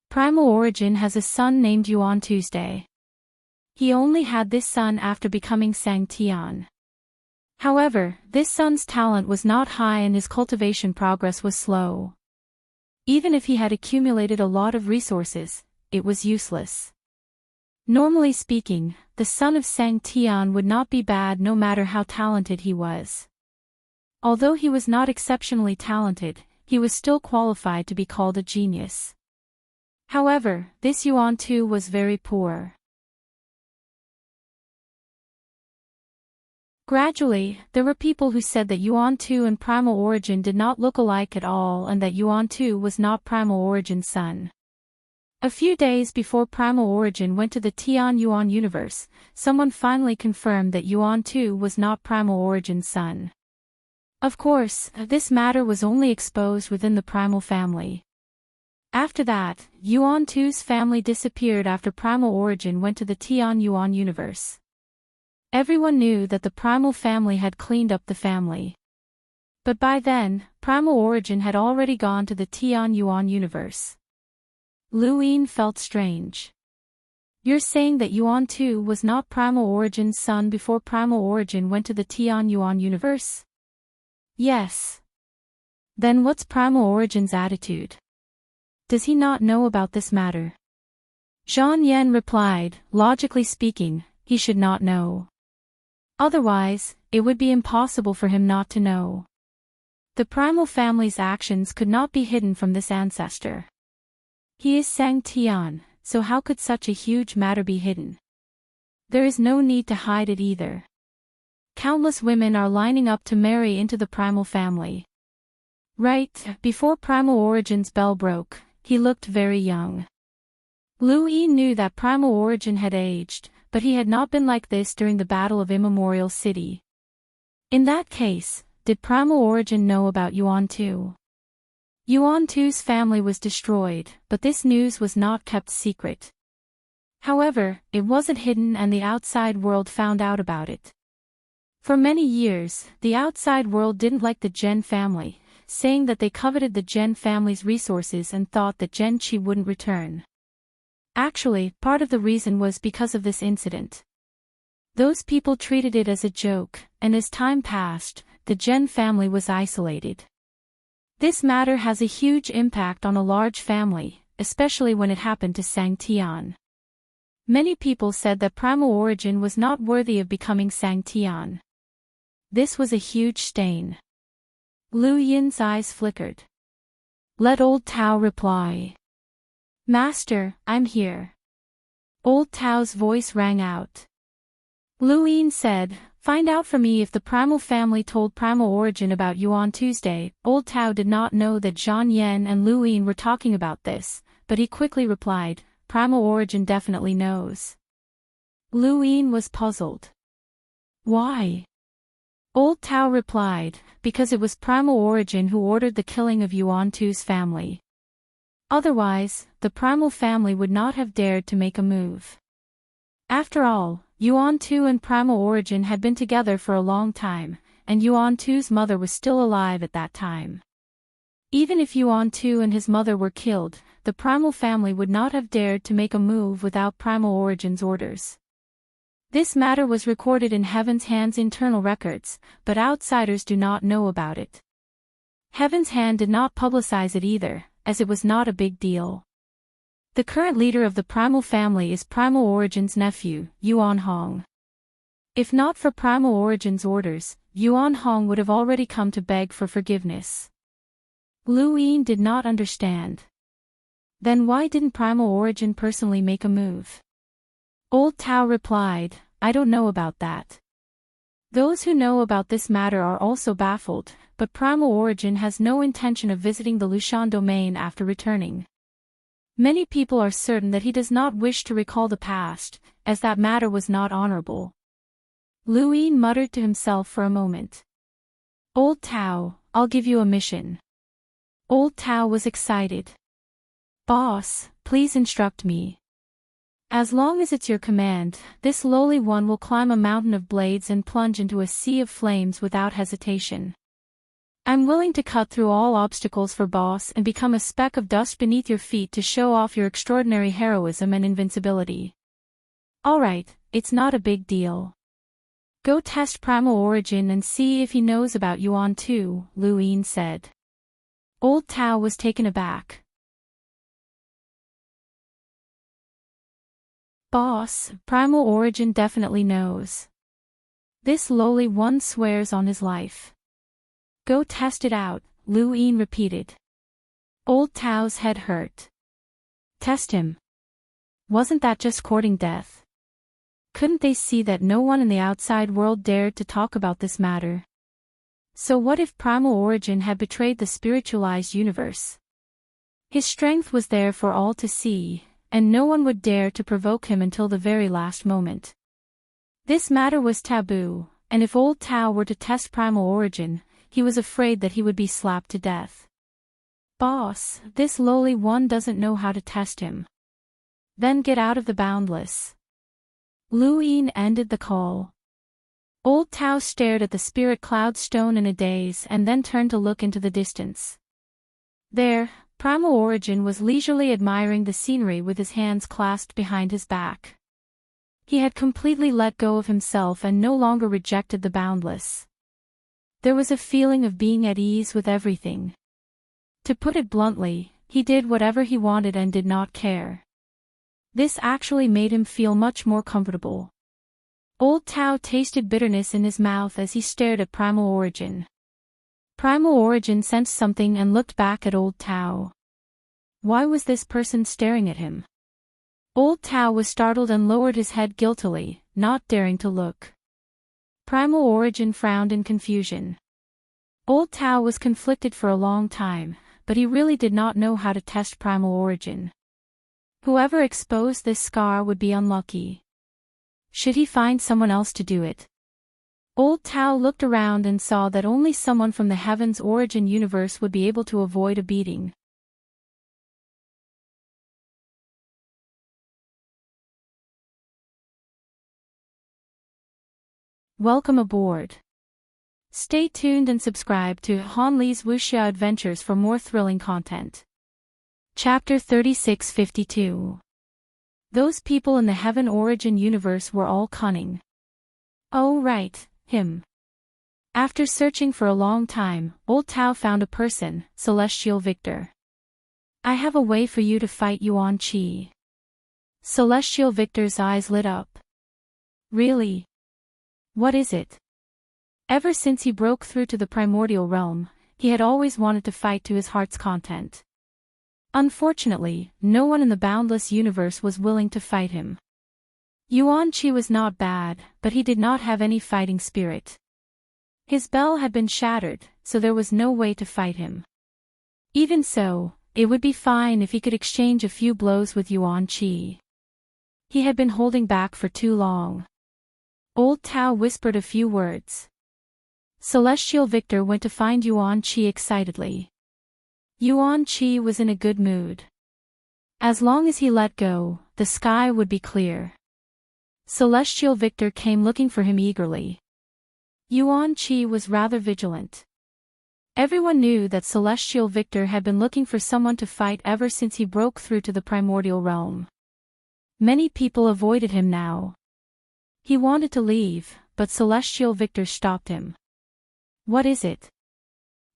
Primal Origin has a son named Yuan Tuesday. He only had this son after becoming Sang Tian. However, this son's talent was not high and his cultivation progress was slow. Even if he had accumulated a lot of resources, it was useless. Normally speaking, the son of Sang Tian would not be bad no matter how talented he was. Although he was not exceptionally talented, he was still qualified to be called a genius. However, this Yuan Tu was very poor. Gradually, there were people who said that Yuan Tu and Primal Origin did not look alike at all and that Yuan Tu was not Primal Origin's son. A few days before Primal Origin went to the Tian Yuan universe, someone finally confirmed that Yuan Tu was not Primal Origin's son. Of course, this matter was only exposed within the Primal family. After that, Yuan Tu's family disappeared after Primal Origin went to the Tian Yuan universe. Everyone knew that the Primal family had cleaned up the family. But by then, Primal Origin had already gone to the Tian Yuan universe. Lu Yin felt strange. You're saying that Yuan Tu was not Primal Origin's son before Primal Origin went to the Tian Yuan universe? Yes. Then what's Primal Origin's attitude? Does he not know about this matter? Zhang Yan replied, logically speaking, he should not know. Otherwise, it would be impossible for him not to know. The Primal family's actions could not be hidden from this ancestor. He is Sang Tian, so how could such a huge matter be hidden? There is no need to hide it either. Countless women are lining up to marry into the Primal family. Right before Primal Origin's bell broke, he looked very young. Lu Yi knew that Primal Origin had aged, but he had not been like this during the Battle of Immemorial City. In that case, did Primal Origin know about Yuan Tu? Yuan Tu's family was destroyed, but this news was not kept secret. However, it wasn't hidden and the outside world found out about it. For many years, the outside world didn't like the Zhen family, saying that they coveted the Zhen family's resources and thought that Zhen Qi wouldn't return. Actually, part of the reason was because of this incident. Those people treated it as a joke, and as time passed, the Zhen family was isolated. This matter has a huge impact on a large family, especially when it happened to Sang Tian. Many people said that Primal Origin was not worthy of becoming Sang Tian. This was a huge stain. Lu Yin's eyes flickered. Let old Tao reply. Master, I'm here. Old Tao's voice rang out. Lu Yin said, find out for me if the Primal family told Primal Origin about Yuan Tuesday. Old Tao did not know that Zhang Yan and Lu Yin were talking about this, but he quickly replied, Primal Origin definitely knows. Lu Yin was puzzled. Why? Old Tao replied, because it was Primal Origin who ordered the killing of Yuan Tu's family. Otherwise, the Primal family would not have dared to make a move. After all, Yuan Tu and Primal Origin had been together for a long time, and Yuan Tu's mother was still alive at that time. Even if Yuan Tu and his mother were killed, the Primal family would not have dared to make a move without Primal Origin's orders. This matter was recorded in Heaven's Hand's internal records, but outsiders do not know about it. Heaven's Hand did not publicize it either, as it was not a big deal. The current leader of the Primal family is Primal Origin's nephew, Yuan Hong. If not for Primal Origin's orders, Yuan Hong would have already come to beg for forgiveness. Lu Yin did not understand. Then why didn't Primal Origin personally make a move? Old Tao replied, I don't know about that. Those who know about this matter are also baffled, but Primal Origin has no intention of visiting the Lushan domain after returning. Many people are certain that he does not wish to recall the past, as that matter was not honorable. Luin muttered to himself for a moment. Old Tao, I'll give you a mission. Old Tao was excited. Boss, please instruct me. As long as it's your command, this lowly one will climb a mountain of blades and plunge into a sea of flames without hesitation. I'm willing to cut through all obstacles for boss and become a speck of dust beneath your feet to show off your extraordinary heroism and invincibility. Alright, it's not a big deal. Go test primal origin and see if he knows about Yuan too, Luin said. Old Tao was taken aback. Boss, primal origin definitely knows. This lowly one swears on his life. Go test it out, Luin repeated. Old Tao's head hurt. Test him. Wasn't that just courting death? Couldn't they see that no one in the outside world dared to talk about this matter? So what if primal origin had betrayed the spiritualized universe? His strength was there for all to see, and no one would dare to provoke him until the very last moment. This matter was taboo, and if Old Tao were to test primal origin, he was afraid that he would be slapped to death. Boss, this lowly one doesn't know how to test him. Then get out of the boundless. Luin ended the call. Old Tao stared at the spirit cloud stone in a daze and then turned to look into the distance. There, primal origin was leisurely admiring the scenery with his hands clasped behind his back. He had completely let go of himself and no longer rejected the boundless. There was a feeling of being at ease with everything. To put it bluntly, he did whatever he wanted and did not care. This actually made him feel much more comfortable. Old Tao tasted bitterness in his mouth as he stared at primal origin. Primal origin sensed something and looked back at Old Tao. Why was this person staring at him? Old Tao was startled and lowered his head guiltily, not daring to look. Primal origin frowned in confusion. Old Tao was conflicted for a long time, but he really did not know how to test primal origin. Whoever exposed this scar would be unlucky. Should he find someone else to do it? Old Tao looked around and saw that only someone from the heavens origin universe would be able to avoid a beating. Welcome aboard. Stay tuned and subscribe to Han Li's Wuxia Adventures for more thrilling content. Chapter 3652. Those people in the heaven origin universe were all cunning. Oh right, him. After searching for a long time, Old Tao found a person, Celestial Victor. I have a way for you to fight Yuan Qi. Celestial Victor's eyes lit up. Really? What is it? Ever since he broke through to the primordial realm, he had always wanted to fight to his heart's content. Unfortunately, no one in the boundless universe was willing to fight him. Yuan Qi was not bad, but he did not have any fighting spirit. His bell had been shattered, so there was no way to fight him. Even so, it would be fine if he could exchange a few blows with Yuan Qi. He had been holding back for too long. Old Tao whispered a few words. Celestial Victor went to find Yuan Qi excitedly. Yuan Qi was in a good mood. As long as he let go, the sky would be clear. Celestial Victor came looking for him eagerly. Yuan Qi was rather vigilant. Everyone knew that Celestial Victor had been looking for someone to fight ever since he broke through to the primordial realm. Many people avoided him now. He wanted to leave, but Celestial Victor stopped him. What is it?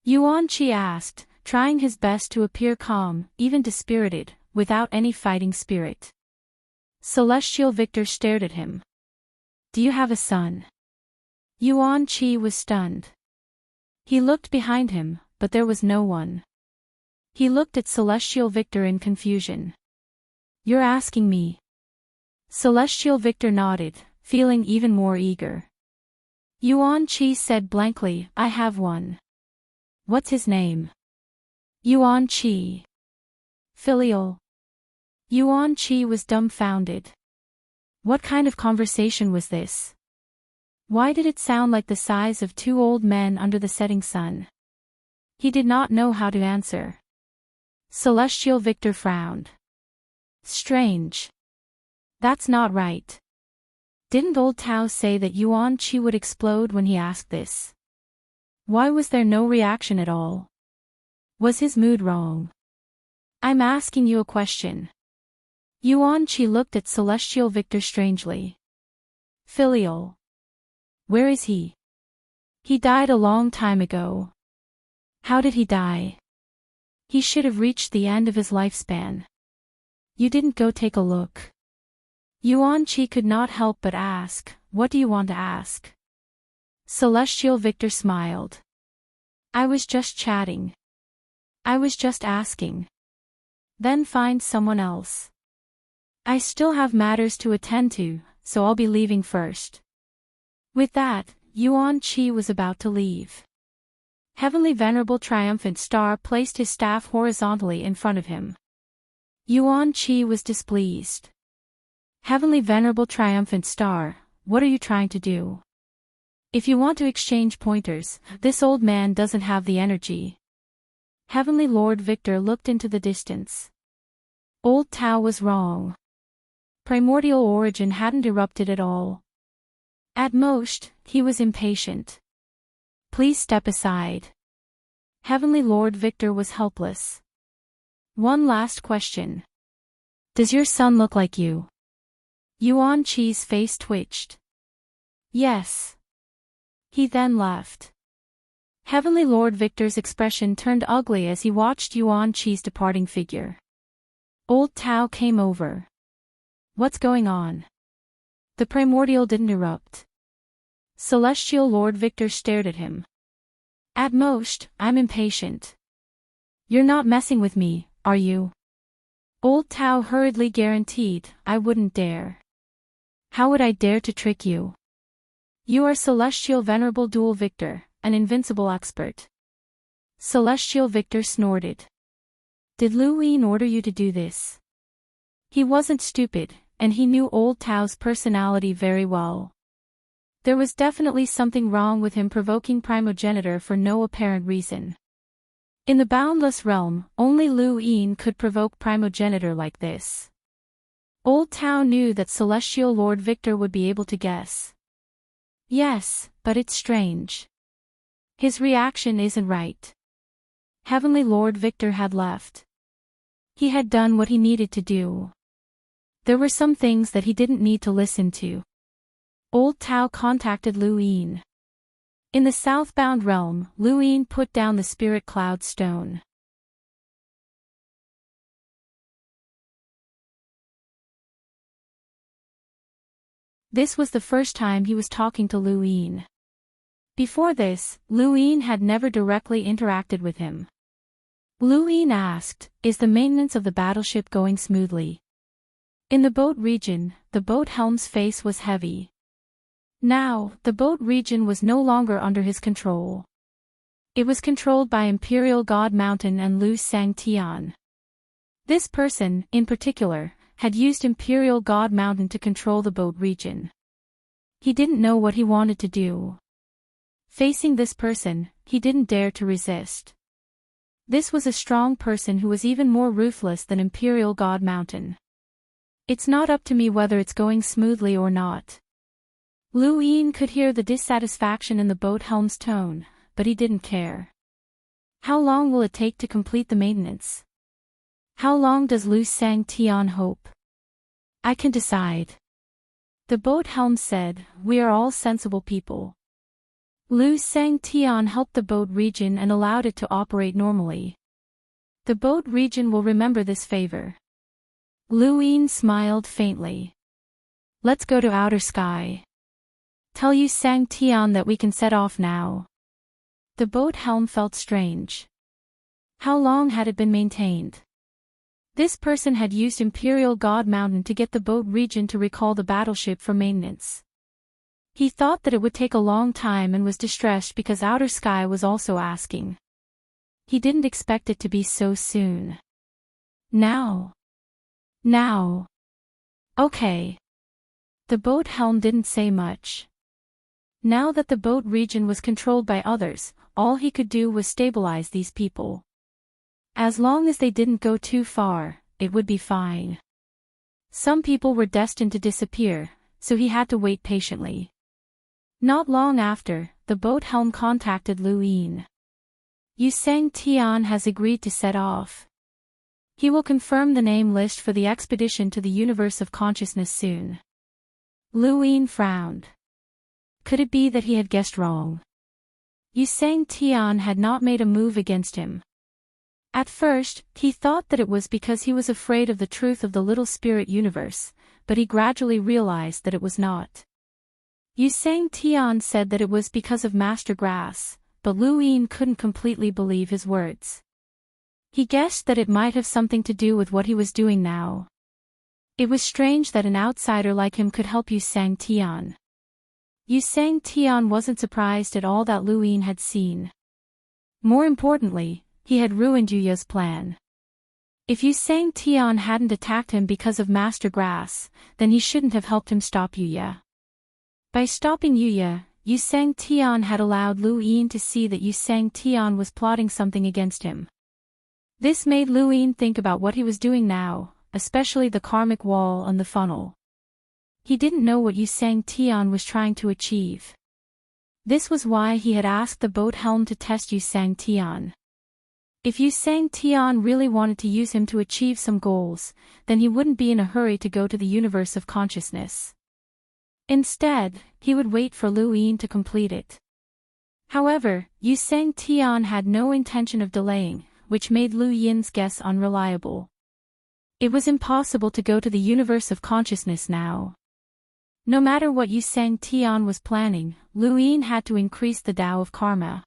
Yuan Qi asked, trying his best to appear calm, even dispirited, without any fighting spirit. Celestial Victor stared at him. Do you have a son? Yuan Qi was stunned. He looked behind him, but there was no one. He looked at Celestial Victor in confusion. You're asking me? Celestial Victor nodded, feeling even more eager. Yuan Qi said blankly, I have one. What's his name? Yuan Qi. Filial. Yuan Qi was dumbfounded. What kind of conversation was this? Why did it sound like the sighs of two old men under the setting sun? He did not know how to answer. Celestial Victor frowned. Strange. That's not right. Didn't old Tao say that Yuan Qi would explode when he asked this? Why was there no reaction at all? Was his mood wrong? I'm asking you a question. Yuan Qi looked at Celestial Victor strangely. Filial. Where is he? He died a long time ago. How did he die? He should have reached the end of his lifespan. You didn't go take a look. Yuan Qi could not help but ask, what do you want to ask? Celestial Victor smiled. I was just chatting. I was just asking. Then find someone else. I still have matters to attend to, so I'll be leaving first. With that, Yuan Qi was about to leave. Heavenly Venerable Triumphant Star placed his staff horizontally in front of him. Yuan Qi was displeased. Heavenly Venerable Triumphant Star, what are you trying to do? If you want to exchange pointers, this old man doesn't have the energy. Heavenly Lord Victor looked into the distance. Old Tao was wrong. Primordial origin hadn't erupted at all. At most, he was impatient. Please step aside. Heavenly Lord Victor was helpless. One last question. Does your son look like you? Yuan Qi's face twitched. Yes. He then left. Heavenly Lord Victor's expression turned ugly as he watched Yuan Qi's departing figure. Old Tao came over. What's going on? The primordial didn't erupt. Celestial Lord Victor stared at him. At most, I'm impatient. You're not messing with me, are you? Old Tao hurriedly guaranteed, I wouldn't dare. How would I dare to trick you? You are Celestial Venerable Dual Victor, an invincible expert. Celestial Victor snorted. Did Lu Yin order you to do this? He wasn't stupid, and he knew Old Tao's personality very well. There was definitely something wrong with him provoking primogenitor for no apparent reason. In the boundless realm, only Lu Yin could provoke primogenitor like this. Old Tao knew that Celestial Lord Victor would be able to guess. Yes, but it's strange. His reaction isn't right. Heavenly Lord Victor had left. He had done what he needed to do. There were some things that he didn't need to listen to. Old Tao contacted Lu Yin. In the southbound realm, Lu Yin put down the spirit cloud stone. This was the first time he was talking to Lu Yin. Before this, Lu Yin had never directly interacted with him. Lu Yin asked, is the maintenance of the battleship going smoothly? In the boat region, the boat helm's face was heavy. Now, the boat region was no longer under his control. It was controlled by Imperial God Mountain and Lu Sang Tian. This person, in particular, had used Imperial God Mountain to control the boat region. He didn't know what he wanted to do. Facing this person, he didn't dare to resist. This was a strong person who was even more ruthless than Imperial God Mountain. It's not up to me whether it's going smoothly or not. Lu Yin could hear the dissatisfaction in the boat helm's tone, but he didn't care. How long will it take to complete the maintenance? How long does Lu Sang Tian hope? I can decide. The boat helm said, we are all sensible people. Lu Sang Tian helped the boat region and allowed it to operate normally. The boat region will remember this favor. Lu Yin smiled faintly. Let's go to outer sky. Tell Lu Sang Tian that we can set off now. The boat helm felt strange. How long had it been maintained? This person had used Imperial God Mountain to get the boat region to recall the battleship for maintenance. He thought that it would take a long time and was distressed because Outer Sky was also asking. He didn't expect it to be so soon. Now. Now. Okay. The boat helm didn't say much. Now that the boat region was controlled by others, all he could do was stabilize these people. As long as they didn't go too far, it would be fine. Some people were destined to disappear, so he had to wait patiently. Not long after, the boat helm contacted Lu Yin. Yu Sang Tian has agreed to set off. He will confirm the name list for the expedition to the universe of consciousness soon. Lu Yin frowned. Could it be that he had guessed wrong? Yu Sang Tian had not made a move against him. At first, he thought that it was because he was afraid of the truth of the little spirit universe, but he gradually realized that it was not. Yu Sang Tian said that it was because of Master Grass, but Lu Yin couldn't completely believe his words. He guessed that it might have something to do with what he was doing now. It was strange that an outsider like him could help Yu Sang Tian. Yu Sang Tian wasn't surprised at all that Lu Yin had seen. More importantly, he had ruined Yuya's plan. If Yu Sang Tian hadn't attacked him because of Master Grass, then he shouldn't have helped him stop Yuya. By stopping Yuya, Yu Sang Tian had allowed Lu Yin to see that Yu Sang Tian was plotting something against him. This made Lu Yin think about what he was doing now, especially the karmic wall and the funnel. He didn't know what Yu Sang Tian was trying to achieve. This was why he had asked the boat helm to test Yu Sang Tian. If Yu Sang Tian really wanted to use him to achieve some goals, then he wouldn't be in a hurry to go to the universe of consciousness. Instead, he would wait for Lu Yin to complete it. However, Yu Sang Tian had no intention of delaying, which made Lu Yin's guess unreliable. It was impossible to go to the universe of consciousness now. No matter what Yu Sang Tian was planning, Lu Yin had to increase the Tao of Karma.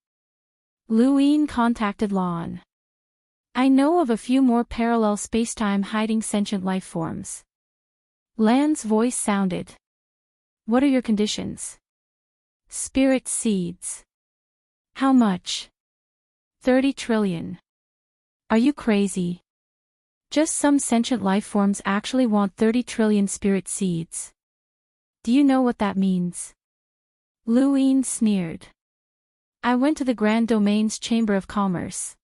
Lu Yin contacted Lan. I know of a few more parallel spacetime hiding sentient life forms. Lan's voice sounded. What are your conditions? Spirit seeds. How much? 30 trillion. Are you crazy? Just some sentient life forms actually want 30 trillion spirit seeds. Do you know what that means? Lu Yin sneered. I went to the Grand Domain's Chamber of Commerce.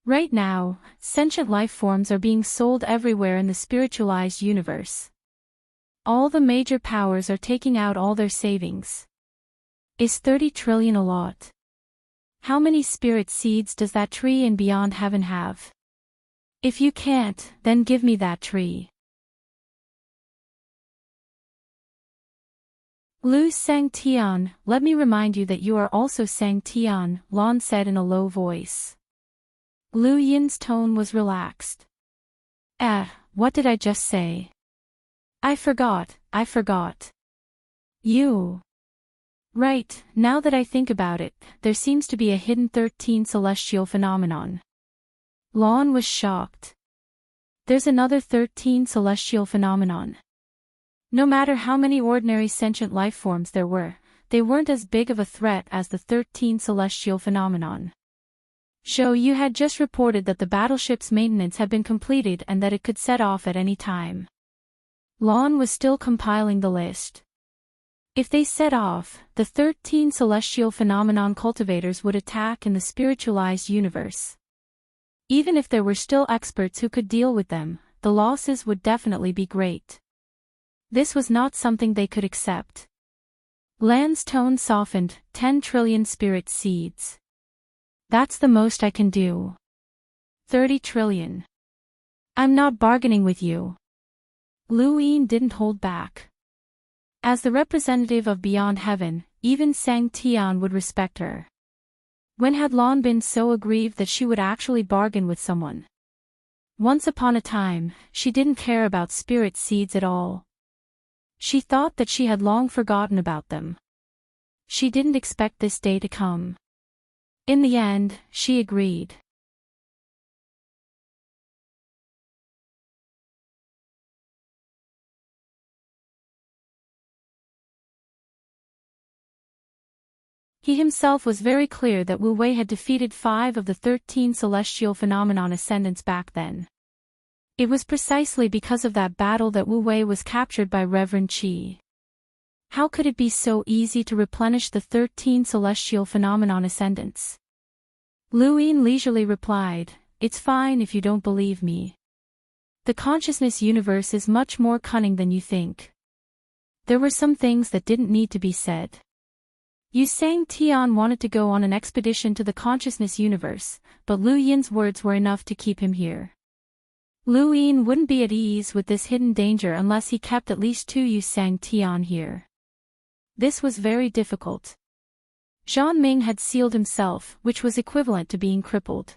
Right now, sentient life forms are being sold everywhere in the spiritualized universe. All the major powers are taking out all their savings. Is 30 trillion a lot? How many spirit seeds does that tree in Beyond Heaven have? If you can't, then give me that tree. Lu Sang Tian, let me remind you that you are also Sang Tian, Lan said in a low voice. Lu Yin's tone was relaxed. What did I just say? I forgot. You. Right, now that I think about it, there seems to be a hidden 13 celestial phenomenon. Lan was shocked. There's another 13 celestial phenomenon. No matter how many ordinary sentient life forms there were, they weren't as big of a threat as the 13 celestial phenomenon. Zhou Yu had just reported that the battleship's maintenance had been completed and that it could set off at any time. Lan was still compiling the list. If they set off, the 13 celestial phenomenon cultivators would attack in the spiritualized universe. Even if there were still experts who could deal with them, the losses would definitely be great. This was not something they could accept. Lan's tone softened. 10 trillion spirit seeds. That's the most I can do. 30 trillion. I'm not bargaining with you. Lu Yin didn't hold back. As the representative of Beyond Heaven, even Sang Tian would respect her. When had Lan been so aggrieved that she would actually bargain with someone? Once upon a time, she didn't care about spirit seeds at all. She thought that she had long forgotten about them. She didn't expect this day to come. In the end, she agreed. He himself was very clear that Wu Wei had defeated 5 of the 13 celestial phenomenon ascendants back then. It was precisely because of that battle that Wu Wei was captured by Reverend Qi. How could it be so easy to replenish the 13 celestial phenomenon ascendants? Lu Yin leisurely replied, "It's fine if you don't believe me. The consciousness universe is much more cunning than you think. There were some things that didn't need to be said. Yu Sang Tian wanted to go on an expedition to the consciousness universe, but Lu Yin's words were enough to keep him here. Lu Yin wouldn't be at ease with this hidden danger unless he kept at least 2 Yu Sang Tian here. This was very difficult. Zhan Ming had sealed himself, which was equivalent to being crippled.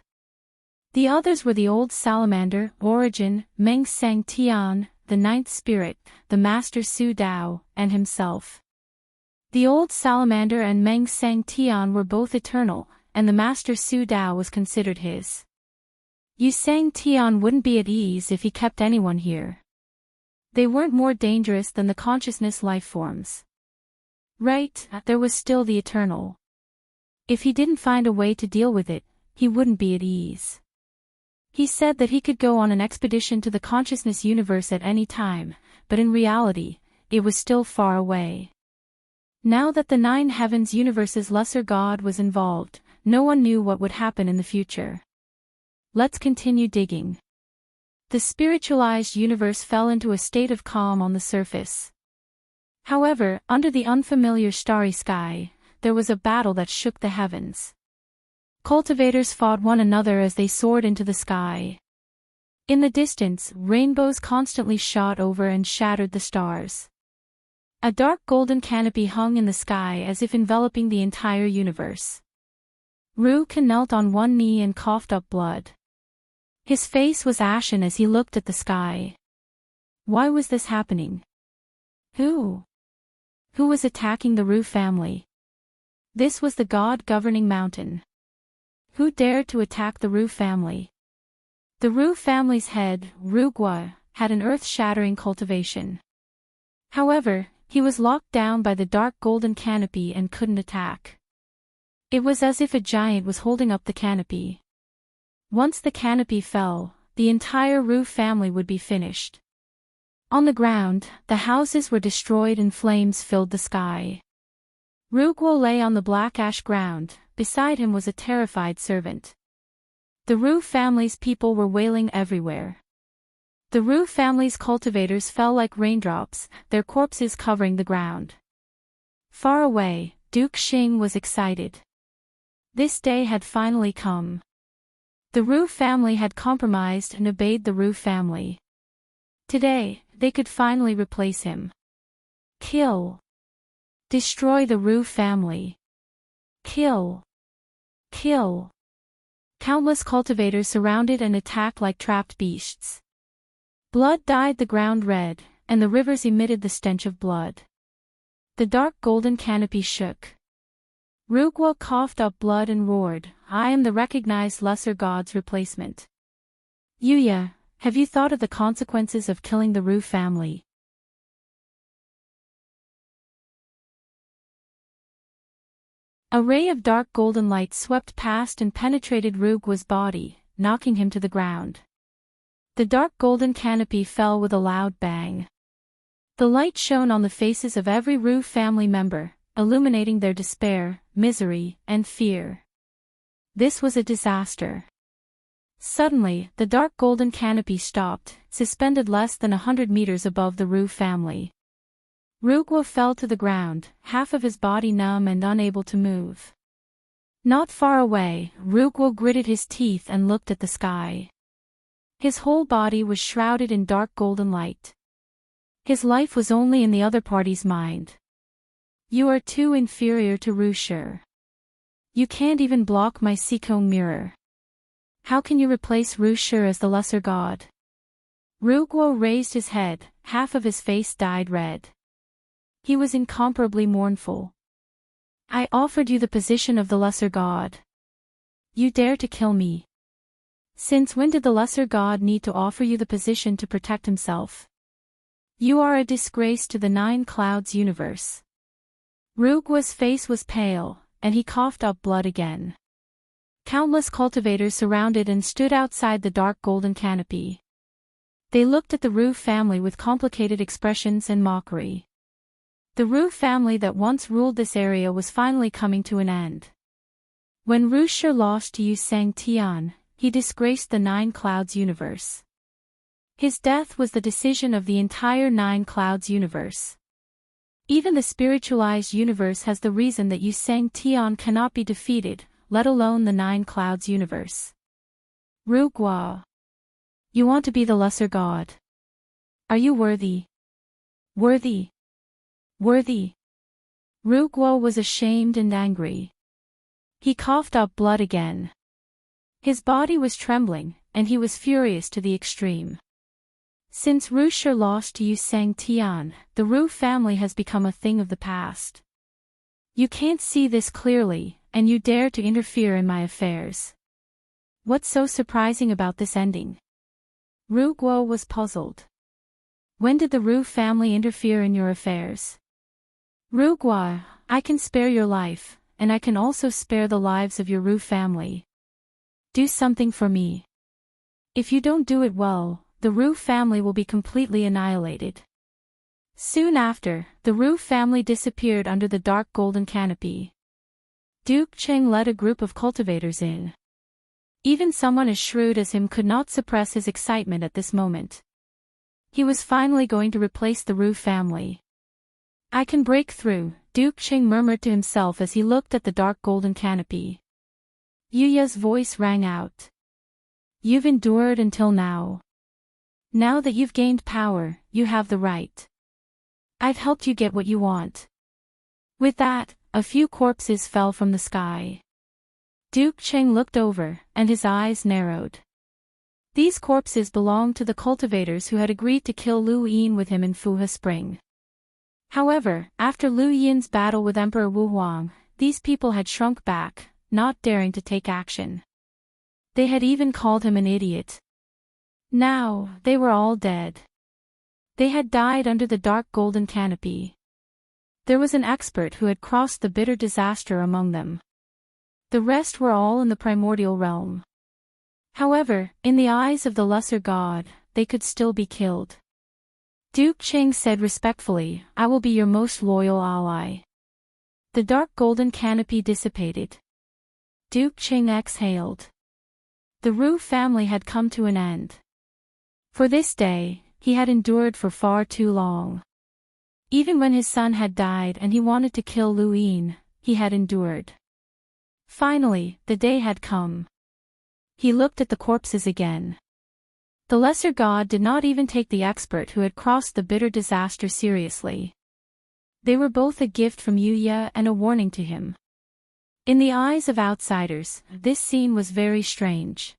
The others were the old salamander, Origin, Meng Sang Tian, the ninth spirit, the master Su Dao, and himself. The old salamander and Meng Sang Tian were both eternal, and the master Su Dao was considered his. Yu Sang Tian wouldn't be at ease if he kept anyone here. They weren't more dangerous than the consciousness life forms. Right, there was still the eternal. If he didn't find a way to deal with it, he wouldn't be at ease. He said that he could go on an expedition to the consciousness universe at any time, but in reality, it was still far away. Now that the 9 heavens universe's lesser god was involved, no one knew what would happen in the future. Let's continue digging. The spiritualized universe fell into a state of calm on the surface. However, under the unfamiliar starry sky, there was a battle that shook the heavens. Cultivators fought one another as they soared into the sky. In the distance, rainbows constantly shot over and shattered the stars. A dark golden canopy hung in the sky as if enveloping the entire universe. Ruke knelt on one knee and coughed up blood. His face was ashen as he looked at the sky. Why was this happening? Who was attacking the Ru family? This was the god-governing mountain. Who dared to attack the Ru family? The Ru family's head, Rugua, had an earth-shattering cultivation. However, he was locked down by the dark golden canopy and couldn't attack. It was as if a giant was holding up the canopy. Once the canopy fell, the entire Ru family would be finished. On the ground, the houses were destroyed and flames filled the sky. Rugua lay on the black ash ground. Beside him was a terrified servant. The Ru family's people were wailing everywhere. The Ru family's cultivators fell like raindrops, their corpses covering the ground. Far away, Duke Xing was excited. This day had finally come. The Ru family had compromised and obeyed the Ru family. Today, they could finally replace him. Kill. Destroy the Ru family. Kill. Kill. Countless cultivators surrounded and attacked like trapped beasts. Blood dyed the ground red, and the rivers emitted the stench of blood. The dark golden canopy shook. Rugua coughed up blood and roared, "I am the recognized lesser god's replacement. Yuya, have you thought of the consequences of killing the Ru family?" A ray of dark golden light swept past and penetrated Rugua's body, knocking him to the ground. The dark golden canopy fell with a loud bang. The light shone on the faces of every Ru family member, illuminating their despair, misery, and fear. This was a disaster. Suddenly, the dark golden canopy stopped, suspended less than 100 meters above the Ru family. Rugua fell to the ground, half of his body numb and unable to move. Not far away, Rugua gritted his teeth and looked at the sky. His whole body was shrouded in dark golden light. His life was only in the other party's mind. You are too inferior to Rushi. You can't even block my Sikong mirror. How can you replace Rushi as the lesser god? Rugua raised his head, half of his face dyed red. He was incomparably mournful. I offered you the position of the lesser god. You dare to kill me. Since when did the lesser god need to offer you the position to protect himself? You are a disgrace to the 9 clouds universe. Rugua's face was pale, and he coughed up blood again. Countless cultivators surrounded and stood outside the dark golden canopy. They looked at the Ru family with complicated expressions and mockery. The Ru family that once ruled this area was finally coming to an end. When Ru Shi lost to Yu Sang Tian, he disgraced the Nine Clouds universe. His death was the decision of the entire Nine Clouds universe. Even the spiritualized universe has the reason that Yu Sang Tian cannot be defeated, let alone the Nine Clouds universe. Ru Gua. You want to be the lesser god. Are you worthy? Worthy. Worthy. Ru Gua was ashamed and angry. He coughed up blood again. His body was trembling, and he was furious to the extreme. Since Ru Shi lost to Yu Sang Tian, the Ru family has become a thing of the past. You can't see this clearly, and you dare to interfere in my affairs. What's so surprising about this ending? Ru Guo was puzzled. When did the Ru family interfere in your affairs? Ru Guo, I can spare your life, and I can also spare the lives of your Ru family. Do something for me. If you don't do it well, the Ru family will be completely annihilated. Soon after, the Ru family disappeared under the dark golden canopy. Duke Cheng led a group of cultivators in. Even someone as shrewd as him could not suppress his excitement at this moment. He was finally going to replace the Ru family. I can break through, Duke Cheng murmured to himself as he looked at the dark golden canopy. Yuya's voice rang out. You've endured until now. Now that you've gained power, you have the right. I've helped you get what you want. With that, a few corpses fell from the sky. Duke Cheng looked over, and his eyes narrowed. These corpses belonged to the cultivators who had agreed to kill Lu Yin with him in Fuha Spring. However, after Lu Yin's battle with Emperor Wu Huang, these people had shrunk back, not daring to take action. They had even called him an idiot. Now, they were all dead. They had died under the dark golden canopy. There was an expert who had crossed the bitter disaster among them. The rest were all in the primordial realm. However, in the eyes of the lesser god, they could still be killed. Duke Cheng said respectfully, I will be your most loyal ally. The dark golden canopy dissipated. Duke Cheng exhaled. The Ru family had come to an end. For this day, he had endured for far too long. Even when his son had died and he wanted to kill Lu Yin, he had endured. Finally, the day had come. He looked at the corpses again. The lesser god did not even take the expert who had crossed the bitter disaster seriously. They were both a gift from Yuya and a warning to him. In the eyes of outsiders, this scene was very strange.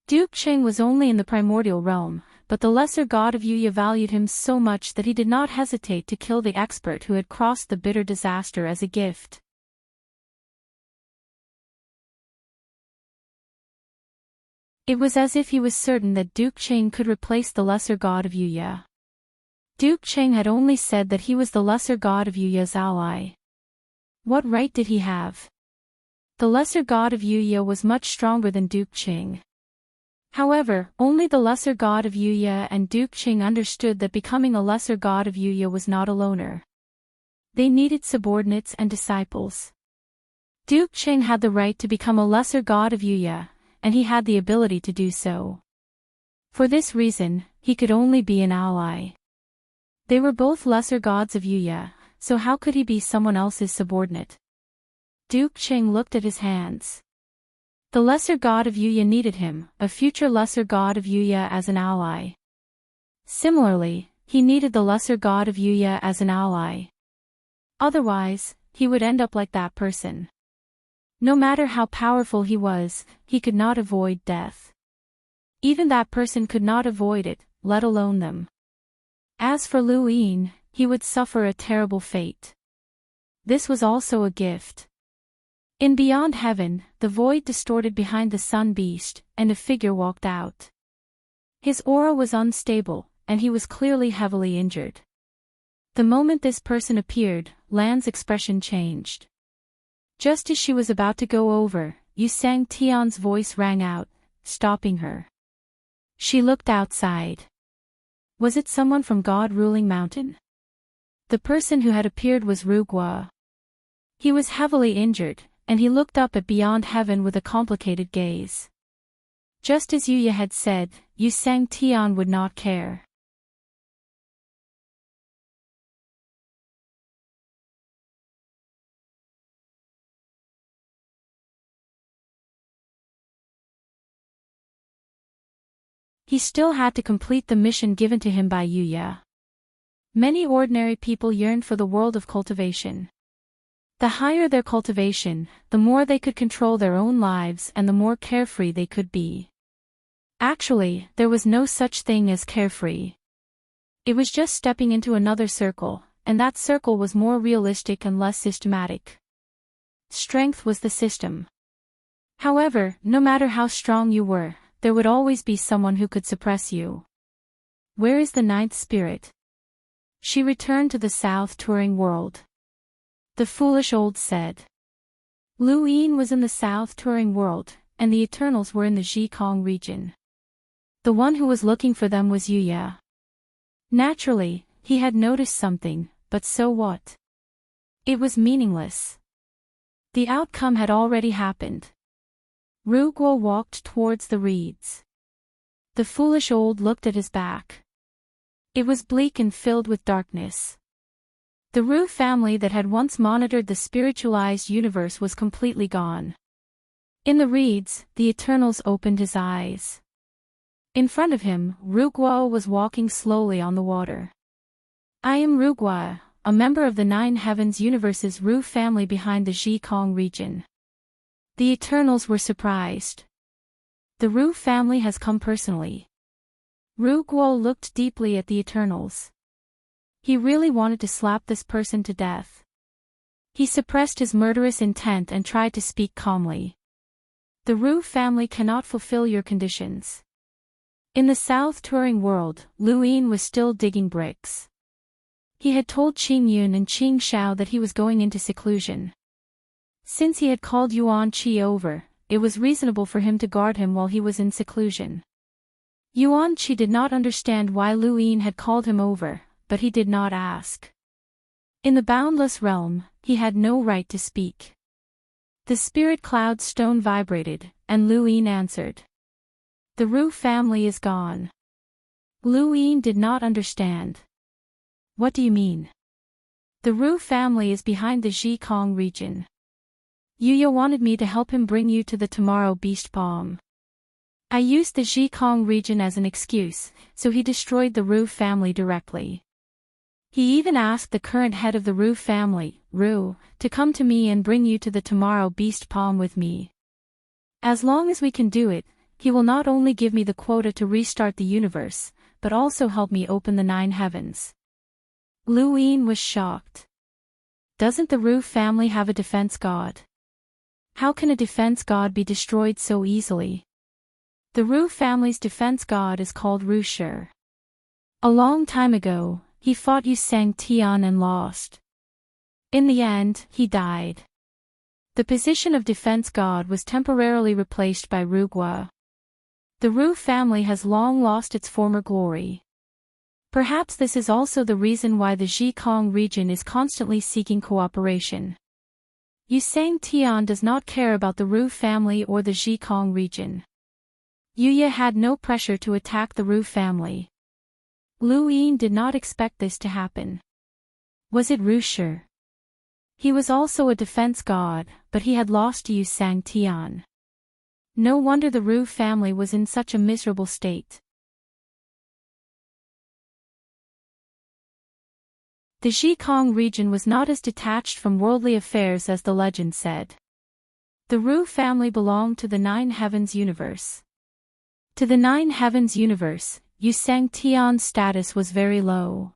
Duke Cheng was only in the primordial realm, but the lesser god of Yuya valued him so much that he did not hesitate to kill the expert who had crossed the bitter disaster as a gift. It was as if he was certain that Duke Cheng could replace the lesser god of Yuya. Duke Cheng had only said that he was the lesser god of Yuya's ally. What right did he have? The lesser god of Yuya was much stronger than Duke Cheng. However, only the lesser god of Yuya and Duke Cheng understood that becoming a lesser god of Yuya was not a loner. They needed subordinates and disciples. Duke Cheng had the right to become a lesser god of Yuya, and he had the ability to do so. For this reason, he could only be an ally. They were both lesser gods of Yuya, so how could he be someone else's subordinate? Duke Cheng looked at his hands. The lesser god of Yuya needed him, a future lesser god of Yuya, as an ally. Similarly, he needed the lesser god of Yuya as an ally. Otherwise, he would end up like that person. No matter how powerful he was, he could not avoid death. Even that person could not avoid it, let alone them. As for Lu Yin, he would suffer a terrible fate. This was also a gift. In Beyond Heaven, the void distorted behind the sun beast, and a figure walked out. His aura was unstable, and he was clearly heavily injured. The moment this person appeared, Lan's expression changed. Just as she was about to go over, Yu Sang Tian's voice rang out, stopping her. She looked outside. Was it someone from God-ruling mountain? The person who had appeared was Rugwa. He was heavily injured, and he looked up at beyond heaven with a complicated gaze. Just as Yuya had said, Yu Sang Tian would not care. He still had to complete the mission given to him by Yuya. Many ordinary people yearned for the world of cultivation. The higher their cultivation, the more they could control their own lives and the more carefree they could be. Actually, there was no such thing as carefree. It was just stepping into another circle, and that circle was more realistic and less systematic. Strength was the system. However, no matter how strong you were, there would always be someone who could suppress you. Where is the ninth spirit? She returned to the south touring world. The foolish old said. Lu Yin was in the south touring world, and the Eternals were in the Zhikong region. The one who was looking for them was Yuya. Naturally, he had noticed something, but so what? It was meaningless. The outcome had already happened. Rugwa walked towards the reeds. The foolish old looked at his back. It was bleak and filled with darkness. The Ru family that had once monitored the spiritualized universe was completely gone. In the reeds, the Eternals opened his eyes. In front of him, Rugwa was walking slowly on the water. I am Rugwa, a member of the Nine Heavens Universe's Ru family behind the Zhikong region. The Eternals were surprised. The Ru family has come personally. Rugwa looked deeply at the Eternals. He really wanted to slap this person to death. He suppressed his murderous intent and tried to speak calmly. The Ru family cannot fulfill your conditions. In the South touring world, Lu Yin was still digging bricks. He had told Qing Yun and Qing Shao that he was going into seclusion. Since he had called Yuan Qi over, it was reasonable for him to guard him while he was in seclusion. Yuan Qi did not understand why Lu Yin had called him over, but he did not ask. In the boundless realm, he had no right to speak. The spirit cloud stone vibrated, and Lu Yin answered. The Ru family is gone. Lu Yin did not understand. What do you mean? The Ru family is behind the Zhikong region. Yuya wanted me to help him bring you to the tomorrow beast palm. I used the Zhikong region as an excuse, so he destroyed the Ru family directly. He even asked the current head of the Ru family, Ru, to come to me and bring you to the tomorrow beast palm with me. As long as we can do it, he will not only give me the quota to restart the universe, but also help me open the nine heavens. Lu Yin was shocked. Doesn't the Ru family have a defense god? How can a defense god be destroyed so easily? The Ru family's defense god is called Ru Shi. A long time ago, he fought Yu Sang Tian and lost. In the end, he died. The position of defense god was temporarily replaced by Rugwa. The Ru family has long lost its former glory. Perhaps this is also the reason why the Zhikong region is constantly seeking cooperation. Yu Sang Tian does not care about the Ru family or the Zhikong region. Yuya had no pressure to attack the Ru family. Lu Yin did not expect this to happen. Was it Ru Shi? He was also a defense god, but he had lost to Yu Sang Tian. No wonder the Ru family was in such a miserable state. The Zhikong region was not as detached from worldly affairs as the legend said. The Ru family belonged to the Nine Heavens universe. To the Nine Heavens universe, Yu Sang Tian's status was very low.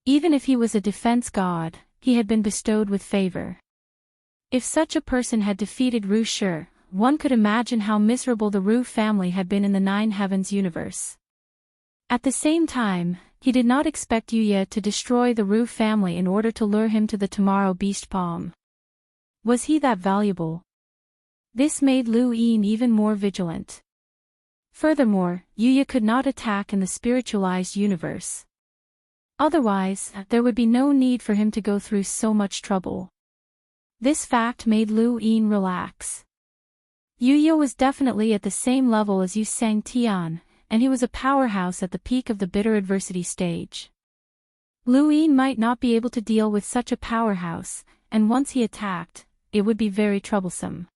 Even if he was a defense god, he had been bestowed with favor. If such a person had defeated Ru Shi, one could imagine how miserable the Ru family had been in the Nine Heavens universe. At the same time, he did not expect Yuya to destroy the Ru family in order to lure him to the tomorrow beast palm. Was he that valuable? This made Lu Yin even more vigilant. Furthermore, Yuya could not attack in the spiritualized universe. Otherwise, there would be no need for him to go through so much trouble. This fact made Lu Yin relax. Yuya was definitely at the same level as Yu Sang Tian, and he was a powerhouse at the peak of the bitter adversity stage. Lu Yin might not be able to deal with such a powerhouse, and once he attacked, it would be very troublesome.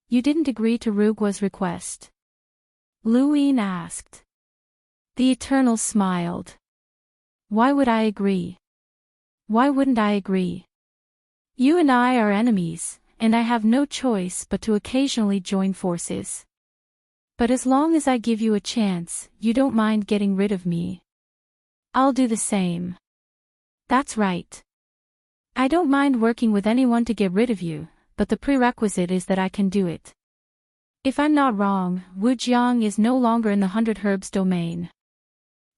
You didn't agree to Rugua's request? Lu Yin asked. The Eternal smiled. Why would I agree? Why wouldn't I agree? You and I are enemies, and I have no choice but to occasionally join forces. But as long as I give you a chance, you don't mind getting rid of me. I'll do the same. That's right. I don't mind working with anyone to get rid of you, but the prerequisite is that I can do it. If I'm not wrong, Wu Jiang is no longer in the 100 Herbs domain.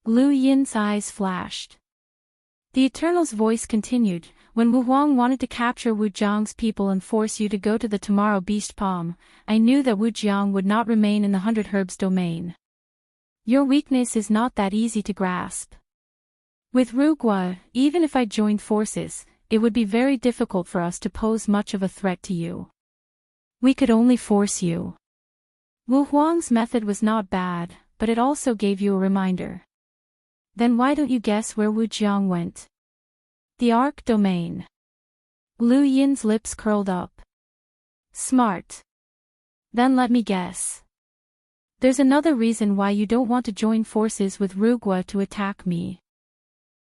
Lu Yin's eyes flashed. The Eternal's voice continued, when Wu Huang wanted to capture Wu Jiang's people and force you to go to the Tomorrow Beast Palm, I knew that Wu Jiang would not remain in the 100 Herbs domain. Your weakness is not that easy to grasp. With Rugua, even if I joined forces, it would be very difficult for us to pose much of a threat to you. We could only force you. Wu Huang's method was not bad, but it also gave you a reminder. Then why don't you guess where Wu Jiang went? The Arc domain. Lu Yin's lips curled up. Smart. Then let me guess. There's another reason why you don't want to join forces with Rugua to attack me.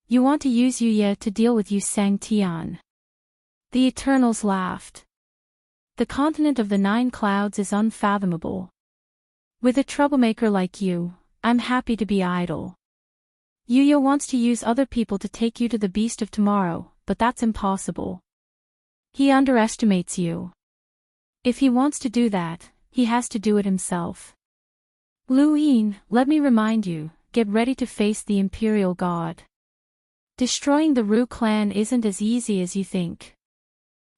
You want to use Yuya to deal with Yu Sang Tian. The Eternals laughed. The continent of the 9 clouds is unfathomable. With a troublemaker like you, I'm happy to be idle. Yuya wants to use other people to take you to the Beast of Tomorrow, but that's impossible. He underestimates you. If he wants to do that, he has to do it himself. Lu Yin, let me remind you, get ready to face the Imperial God. Destroying the Ru clan isn't as easy as you think.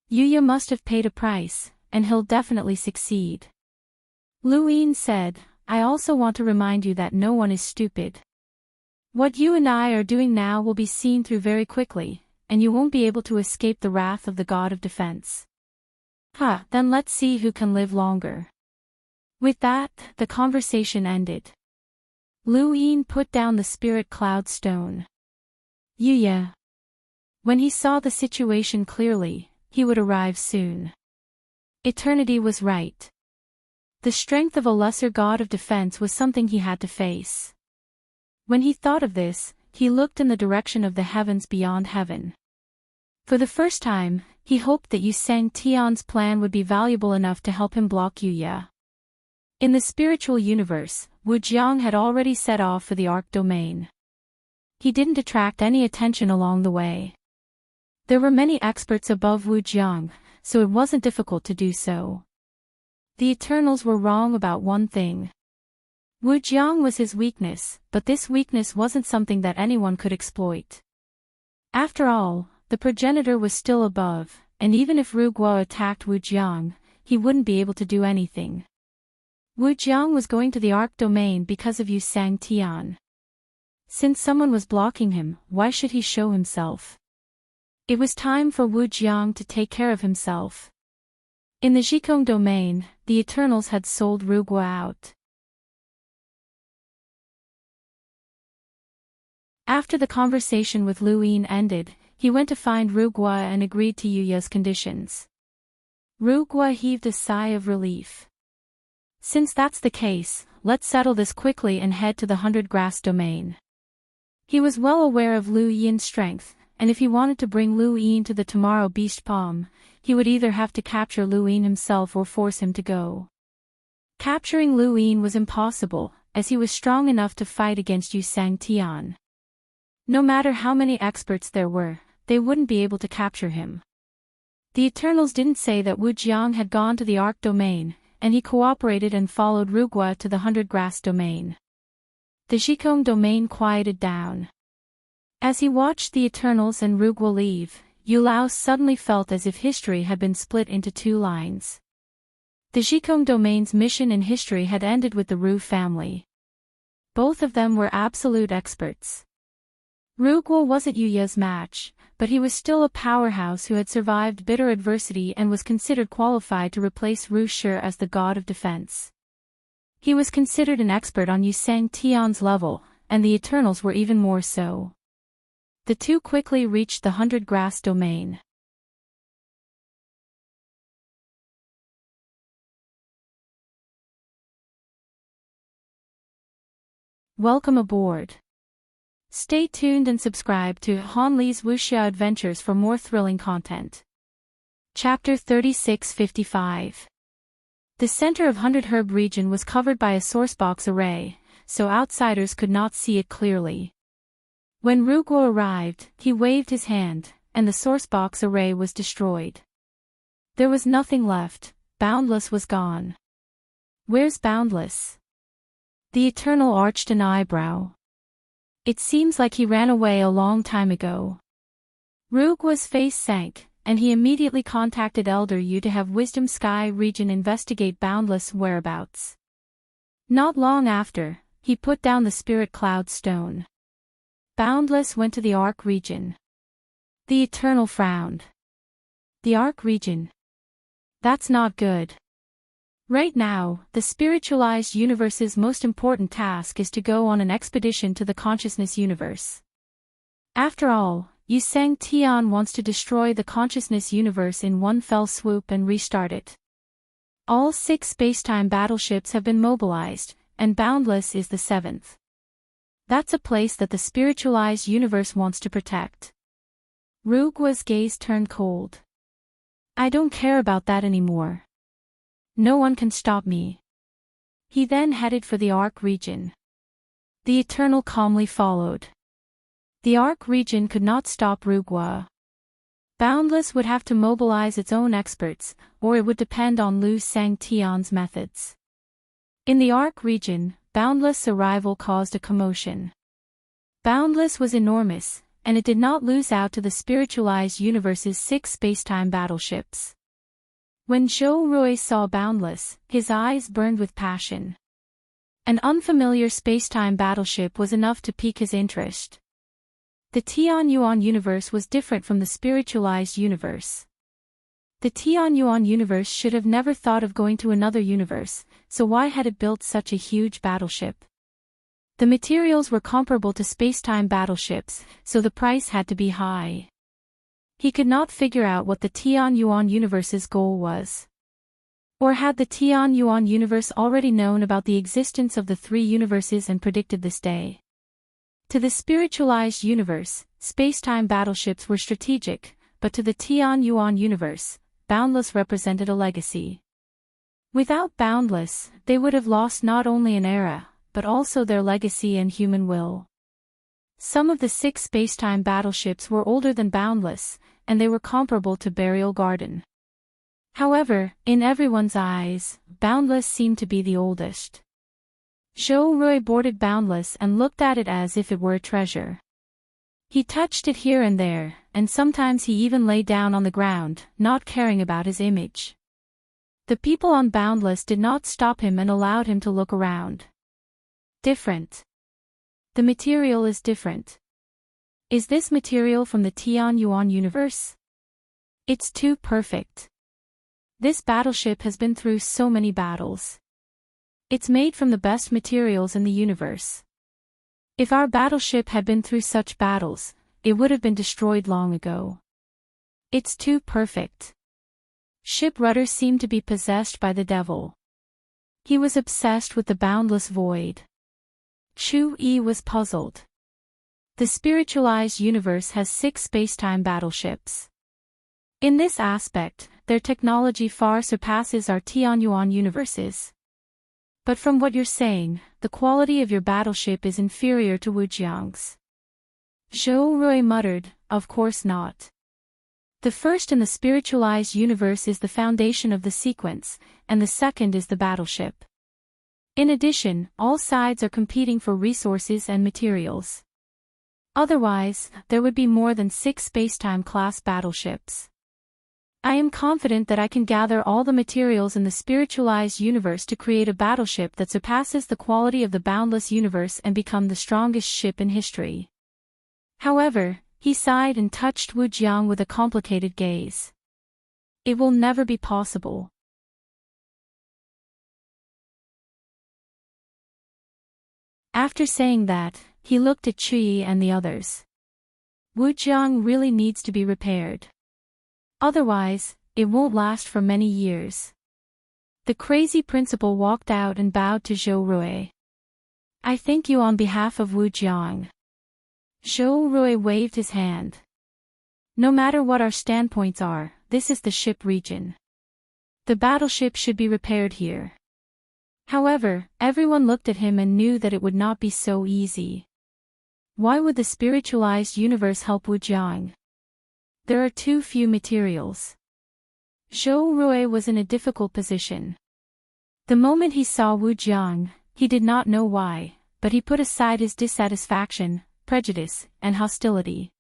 Yuya must have paid a price, and he'll definitely succeed. Lu Yin said, I also want to remind you that no one is stupid. What you and I are doing now will be seen through very quickly, and you won't be able to escape the wrath of the God of Defense. Then let's see who can live longer. With that, the conversation ended. Lu Yin put down the spirit cloud stone. Yuya. When he saw the situation clearly, he would arrive soon. Eternity was right. The strength of a lesser God of Defense was something he had to face. When he thought of this, he looked in the direction of the heavens beyond heaven. For the first time, he hoped that Yu Sang Tian's plan would be valuable enough to help him block Yuya. In the spiritual universe, Wu Jiang had already set off for the Arc domain. He didn't attract any attention along the way. There were many experts above Wu Jiang, so it wasn't difficult to do so. The Eternals were wrong about one thing. Wu Jiang was his weakness, but this weakness wasn't something that anyone could exploit. After all, the progenitor was still above, and even if Rugua attacked Wu Jiang, he wouldn't be able to do anything. Wu Jiang was going to the Arc domain because of Yu Sang Tian. Since someone was blocking him, why should he show himself? It was time for Wu Jiang to take care of himself. In the Jikong domain, the Eternals had sold Rugua out. After the conversation with Lu Yin ended, he went to find Rugua and agreed to Yuya's conditions. Rugua heaved a sigh of relief. Since that's the case, let's settle this quickly and head to the 100 Grass domain. He was well aware of Lu Yin's strength, and if he wanted to bring Lu Yin to the Tomorrow Beast Palm, he would either have to capture Lu Yin himself or force him to go. Capturing Lu Yin was impossible, as he was strong enough to fight against Yu Sang Tian. No matter how many experts there were, they wouldn't be able to capture him. The Eternals didn't say that Wu Jiang had gone to the Arc domain, and he cooperated and followed Rugua to the 100 Grass domain. The Jikong domain quieted down. As he watched the Eternals and Rugua leave, Yu Lao suddenly felt as if history had been split into 2 lines. The Jikong domain's mission in history had ended with the Ru family. Both of them were absolute experts. Rugwa wasn't Yuya's match, but he was still a powerhouse who had survived bitter adversity and was considered qualified to replace Ru Shi as the god of defense. He was considered an expert on Yusang Tian's level, and the Eternals were even more so. The two quickly reached the 100-grass domain. Welcome aboard. Stay tuned and subscribe to Han Li's Wuxia Adventures for more thrilling content. Chapter 3655. The center of 100 Herb region was covered by a sourcebox array, so outsiders could not see it clearly. When Rugwa arrived, he waved his hand, and the sourcebox array was destroyed. There was nothing left. Boundless was gone. Where's Boundless? The Eternal arched an eyebrow. It seems like he ran away a long time ago. Rugwa's face sank, and he immediately contacted Elder Yu to have Wisdom Sky region investigate Boundless' whereabouts. Not long after, he put down the Spirit Cloud Stone. Boundless went to the Arc region. The Eternal frowned. The Arc region? That's not good. Right now, the spiritualized universe's most important task is to go on an expedition to the consciousness universe. After all, Yusang Tian wants to destroy the consciousness universe in one fell swoop and restart it. All 6 spacetime battleships have been mobilized, and Boundless is the 7th. That's a place that the spiritualized universe wants to protect. Rugwa's gaze turned cold. I don't care about that anymore. No one can stop me. He then headed for the Arc region. The Eternal calmly followed. The Arc region could not stop Rugwa. Boundless would have to mobilize its own experts, or it would depend on Lu Sangtian's methods. In the Arc region, Boundless' arrival caused a commotion. Boundless was enormous, and it did not lose out to the spiritualized universe's 6 spacetime battleships. When Zhou Rui saw Boundless, his eyes burned with passion. An unfamiliar spacetime battleship was enough to pique his interest. The Tianyuan universe was different from the spiritualized universe. The Tianyuan universe should have never thought of going to another universe, so why had it built such a huge battleship? The materials were comparable to spacetime battleships, so the price had to be high. He could not figure out what the Tianyuan universe's goal was. Or had the Tianyuan universe already known about the existence of the 3 universes and predicted this day? To the spiritualized universe, spacetime battleships were strategic, but to the Tianyuan universe, Boundless represented a legacy. Without Boundless, they would have lost not only an era, but also their legacy and human will. Some of the 6 spacetime battleships were older than Boundless, and they were comparable to Burial Garden. However, in everyone's eyes, Boundless seemed to be the oldest. Zhou Rui boarded Boundless and looked at it as if it were a treasure. He touched it here and there, and sometimes he even lay down on the ground, not caring about his image. The people on Boundless did not stop him and allowed him to look around. Different. The material is different. Is this material from the Tianyuan universe? It's too perfect. This battleship has been through so many battles. It's made from the best materials in the universe. If our battleship had been through such battles, it would have been destroyed long ago. It's too perfect. Ship Rudder seemed to be possessed by the devil. He was obsessed with the boundless void. Chu Yi was puzzled. The spiritualized universe has 6 spacetime battleships. In this aspect, their technology far surpasses our Tianyuan universes. But from what you're saying, the quality of your battleship is inferior to Wujiang's. Zhou Rui muttered, of course not. The first in the spiritualized universe is the foundation of the sequence, and the second is the battleship. In addition, all sides are competing for resources and materials. Otherwise, there would be more than 6 spacetime class battleships. I am confident that I can gather all the materials in the spiritualized universe to create a battleship that surpasses the quality of the boundless universe and become the strongest ship in history. However, he sighed and touched Wu Jiang with a complicated gaze. It will never be possible. After saying that, he looked at Chui and the others. Wu Jiang really needs to be repaired. Otherwise, it won't last for many years. The crazy principal walked out and bowed to Zhou Rui. I thank you on behalf of Wu Jiang. Zhou Rui waved his hand. No matter what our standpoints are, this is the ship region. The battleship should be repaired here. However, everyone looked at him and knew that it would not be so easy. Why would the spiritualized universe help Wu Jiang? There are too few materials. Zhou Rui was in a difficult position. The moment he saw Wu Jiang, he did not know why, but he put aside his dissatisfaction, prejudice, and hostility.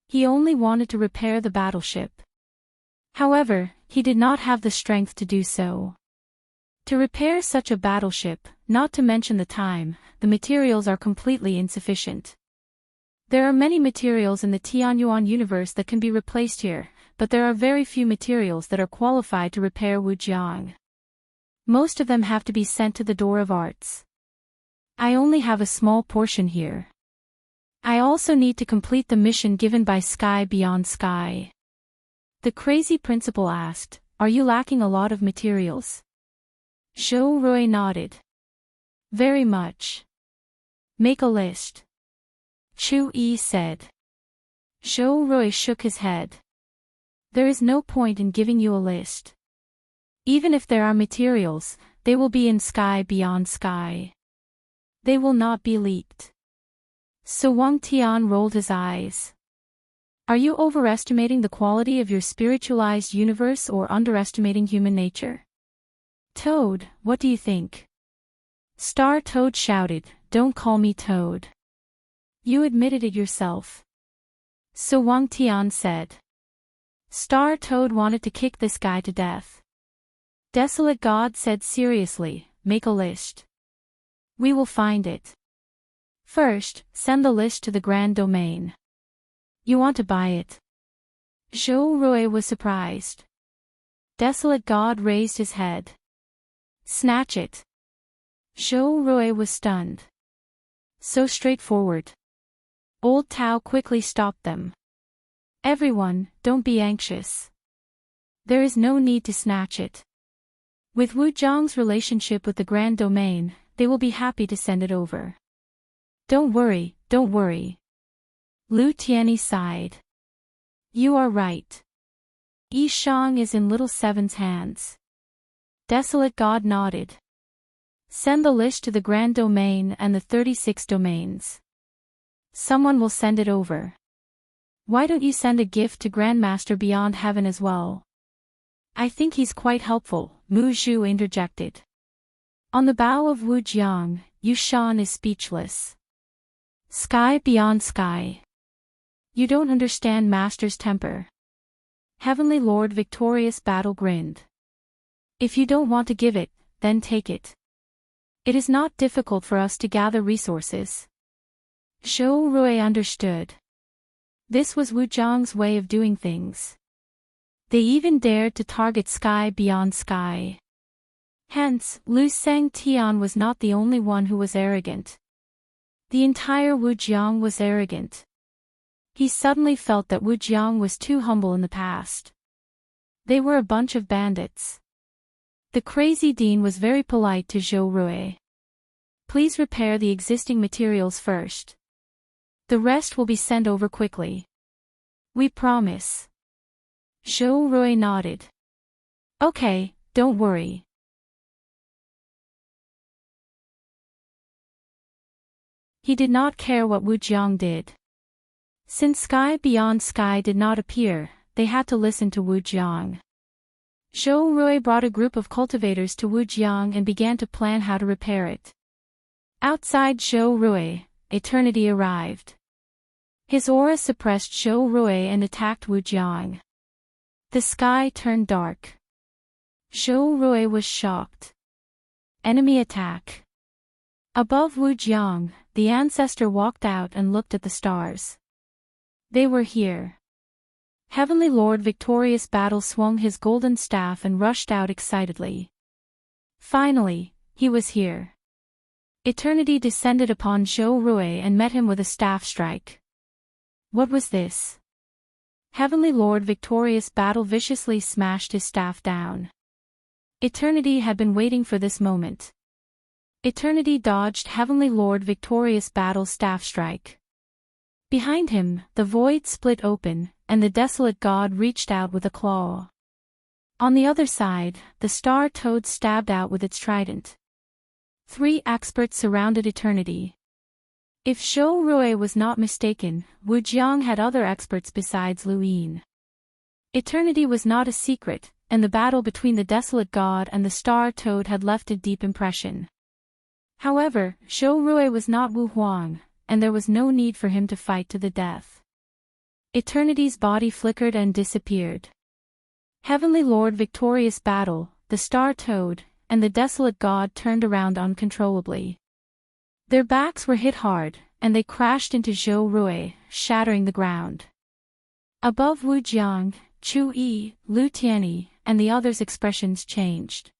He only wanted to repair the battleship. However, he did not have the strength to do so. To repair such a battleship, not to mention the time, the materials are completely insufficient. There are many materials in the Tianyuan universe that can be replaced here, but there are very few materials that are qualified to repair Wu Jiang. Most of them have to be sent to the Door of Arts. I only have a small portion here. I also need to complete the mission given by Sky Beyond Sky. The crazy principal asked, are you lacking a lot of materials? Zhou Rui nodded. Very much. Make a list. Chu Yi said. Zhou Rui shook his head. There is no point in giving you a list. Even if there are materials, they will be in Sky Beyond Sky. They will not be leaked. So Wang Tian rolled his eyes. Are you overestimating the quality of your spiritualized universe or underestimating human nature? Toad, what do you think? Star Toad shouted, don't call me Toad. You admitted it yourself. So Wang Tian said. Star Toad wanted to kick this guy to death. Desolate God said seriously, make a list. We will find it. First, send the list to the Grand Domain. You want to buy it? Zhou Rui was surprised. Desolate God raised his head. Snatch it. Zhou Rui was stunned. So straightforward. Old Tao quickly stopped them. Everyone, don't be anxious. There is no need to snatch it. With Wu Jiang's relationship with the Grand Domain, they will be happy to send it over. Don't worry, don't worry. Lu Tianyi sighed. You are right. Yi Shang is in Little Seven's hands. Desolate God nodded. Send the list to the Grand Domain and the 36 domains. Someone will send it over. Why don't you send a gift to Grandmaster Beyond Heaven as well? I think he's quite helpful, Mu Zhu interjected. On the bow of Wu Jiang, Yu Shan is speechless. Sky Beyond Sky. You don't understand Master's temper. Heavenly Lord Victorious Battle grinned. If you don't want to give it, then take it. It is not difficult for us to gather resources. Zhou Rui understood. This was Wu Jiang's way of doing things. They even dared to target Sky Beyond Sky. Hence, Lu Seng Tian was not the only one who was arrogant. The entire Wu Jiang was arrogant. He suddenly felt that Wu Jiang was too humble in the past. They were a bunch of bandits. The crazy dean was very polite to Zhou Rui. Please repair the existing materials first. The rest will be sent over quickly. We promise. Zhou Rui nodded. Okay, don't worry. He did not care what Wu Jiang did. Since Sky Beyond Sky did not appear, they had to listen to Wu Jiang. Zhou Rui brought a group of cultivators to Wu Jiang and began to plan how to repair it. Outside Zhou Rui, Eternity arrived. His aura suppressed Zhou Rui and attacked Wu Jiang. The sky turned dark. Zhou Rui was shocked. Enemy attack. Above Wu Jiang, the ancestor walked out and looked at the stars. They were here. Heavenly Lord Victorious Battle swung his golden staff and rushed out excitedly. Finally, he was here. Eternity descended upon Zhou Rui and met him with a staff strike. What was this? Heavenly Lord Victorious Battle viciously smashed his staff down. Eternity had been waiting for this moment. Eternity dodged Heavenly Lord Victorious Battle's staff strike. Behind him, the void split open, and the desolate god reached out with a claw. On the other side, the star toad stabbed out with its trident. 3 experts surrounded Eternity. If Zhou Rui was not mistaken, Wu Jiang had other experts besides Lu Yin. Eternity was not a secret, and the battle between the desolate god and the star toad had left a deep impression. However, Zhou Rui was not Wu Huang, and there was no need for him to fight to the death. Eternity's body flickered and disappeared. Heavenly Lord Victorious Battle, the star toad, and the desolate god turned around uncontrollably. Their backs were hit hard, and they crashed into Zhou Rui, shattering the ground. Above Wu Jiang, Chu Yi, Lu Tianyi, and the others' expressions changed.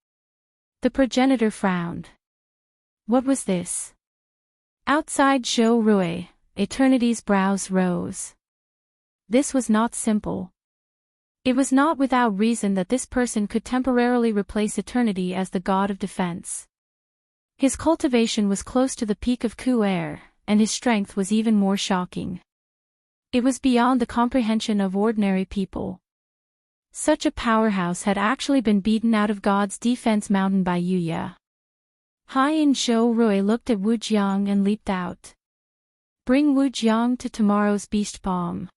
The progenitor frowned. What was this? Outside Zhou Rui, Eternity's brows rose. This was not simple. It was not without reason that this person could temporarily replace Eternity as the god of defense. His cultivation was close to the peak of Ku-Er, and his strength was even more shocking. It was beyond the comprehension of ordinary people. Such a powerhouse had actually been beaten out of God's defense mountain by Yuya. High-in Zhou Rui looked at Wu Jiang and leaped out. Bring Wu Jiang to tomorrow's beast bomb.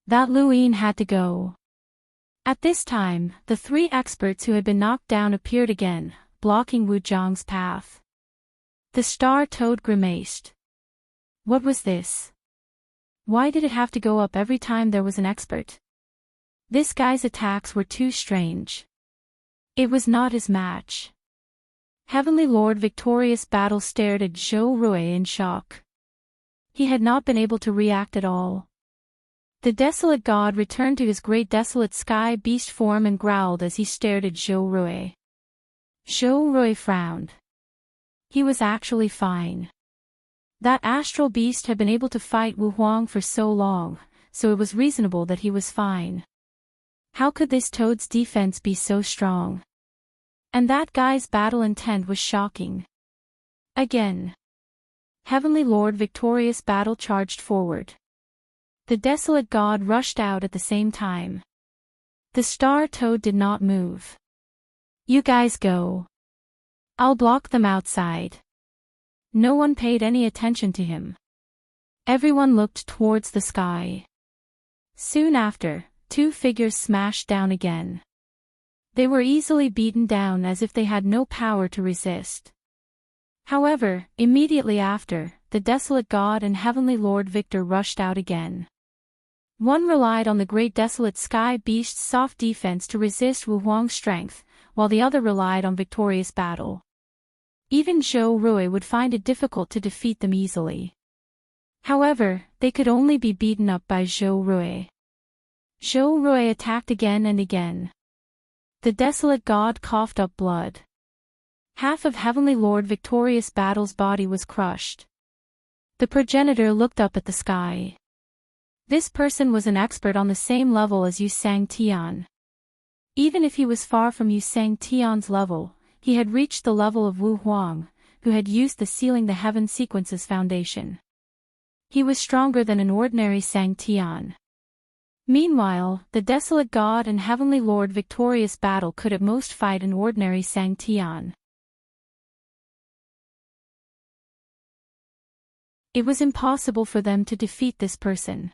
That Lu Yin had to go. At this time, the 3 experts who had been knocked down appeared again, blocking Wu Jiang's path. The star toad grimaced. What was this? Why did it have to go up every time there was an expert? This guy's attacks were too strange. It was not his match. Heavenly Lord Victorious Battle stared at Zhou Rui in shock. He had not been able to react at all. The desolate god returned to his great desolate sky beast form and growled as he stared at Zhou Rui. Zhou Rui frowned. He was actually fine. That astral beast had been able to fight Wu Huang for so long, so it was reasonable that he was fine. How could this toad's defense be so strong? And that guy's battle intent was shocking. Again. Heavenly Lord Victorious Battle charged forward. The desolate god rushed out at the same time. The star toad did not move. You guys go. I'll block them outside. No one paid any attention to him. Everyone looked towards the sky. Soon after, 2 figures smashed down again. They were easily beaten down as if they had no power to resist. However, immediately after, the desolate god and Heavenly Lord Victor rushed out again. One relied on the great desolate sky beast's soft defense to resist Wu Huang's strength, while the other relied on Victorious Battle. Even Zhou Rui would find it difficult to defeat them easily. However, they could only be beaten up by Zhou Rui. Zhou Rui attacked again and again. The desolate god coughed up blood. Half of Heavenly Lord Victorious Battle's body was crushed. The progenitor looked up at the sky. This person was an expert on the same level as Yu Sang Tian. Even if he was far from Yu Sang Tian's level, he had reached the level of Wu Huang, who had used the Sealing the Heaven sequence's foundation. He was stronger than an ordinary Sang Tian. Meanwhile, the desolate god and Heavenly Lord Victorious Battle could at most fight an ordinary Sang Tian. It was impossible for them to defeat this person.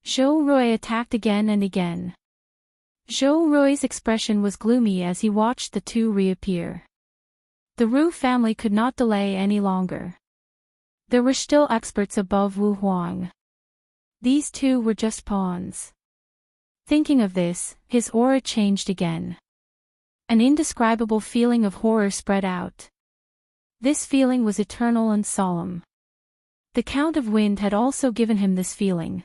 Zhou Rui attacked again and again. Zhou Rui's expression was gloomy as he watched the 2 reappear. The Ru family could not delay any longer. There were still experts above Wu Huang. These 2 were just pawns. Thinking of this, his aura changed again. An indescribable feeling of horror spread out. This feeling was eternal and solemn. The Count of Wind had also given him this feeling.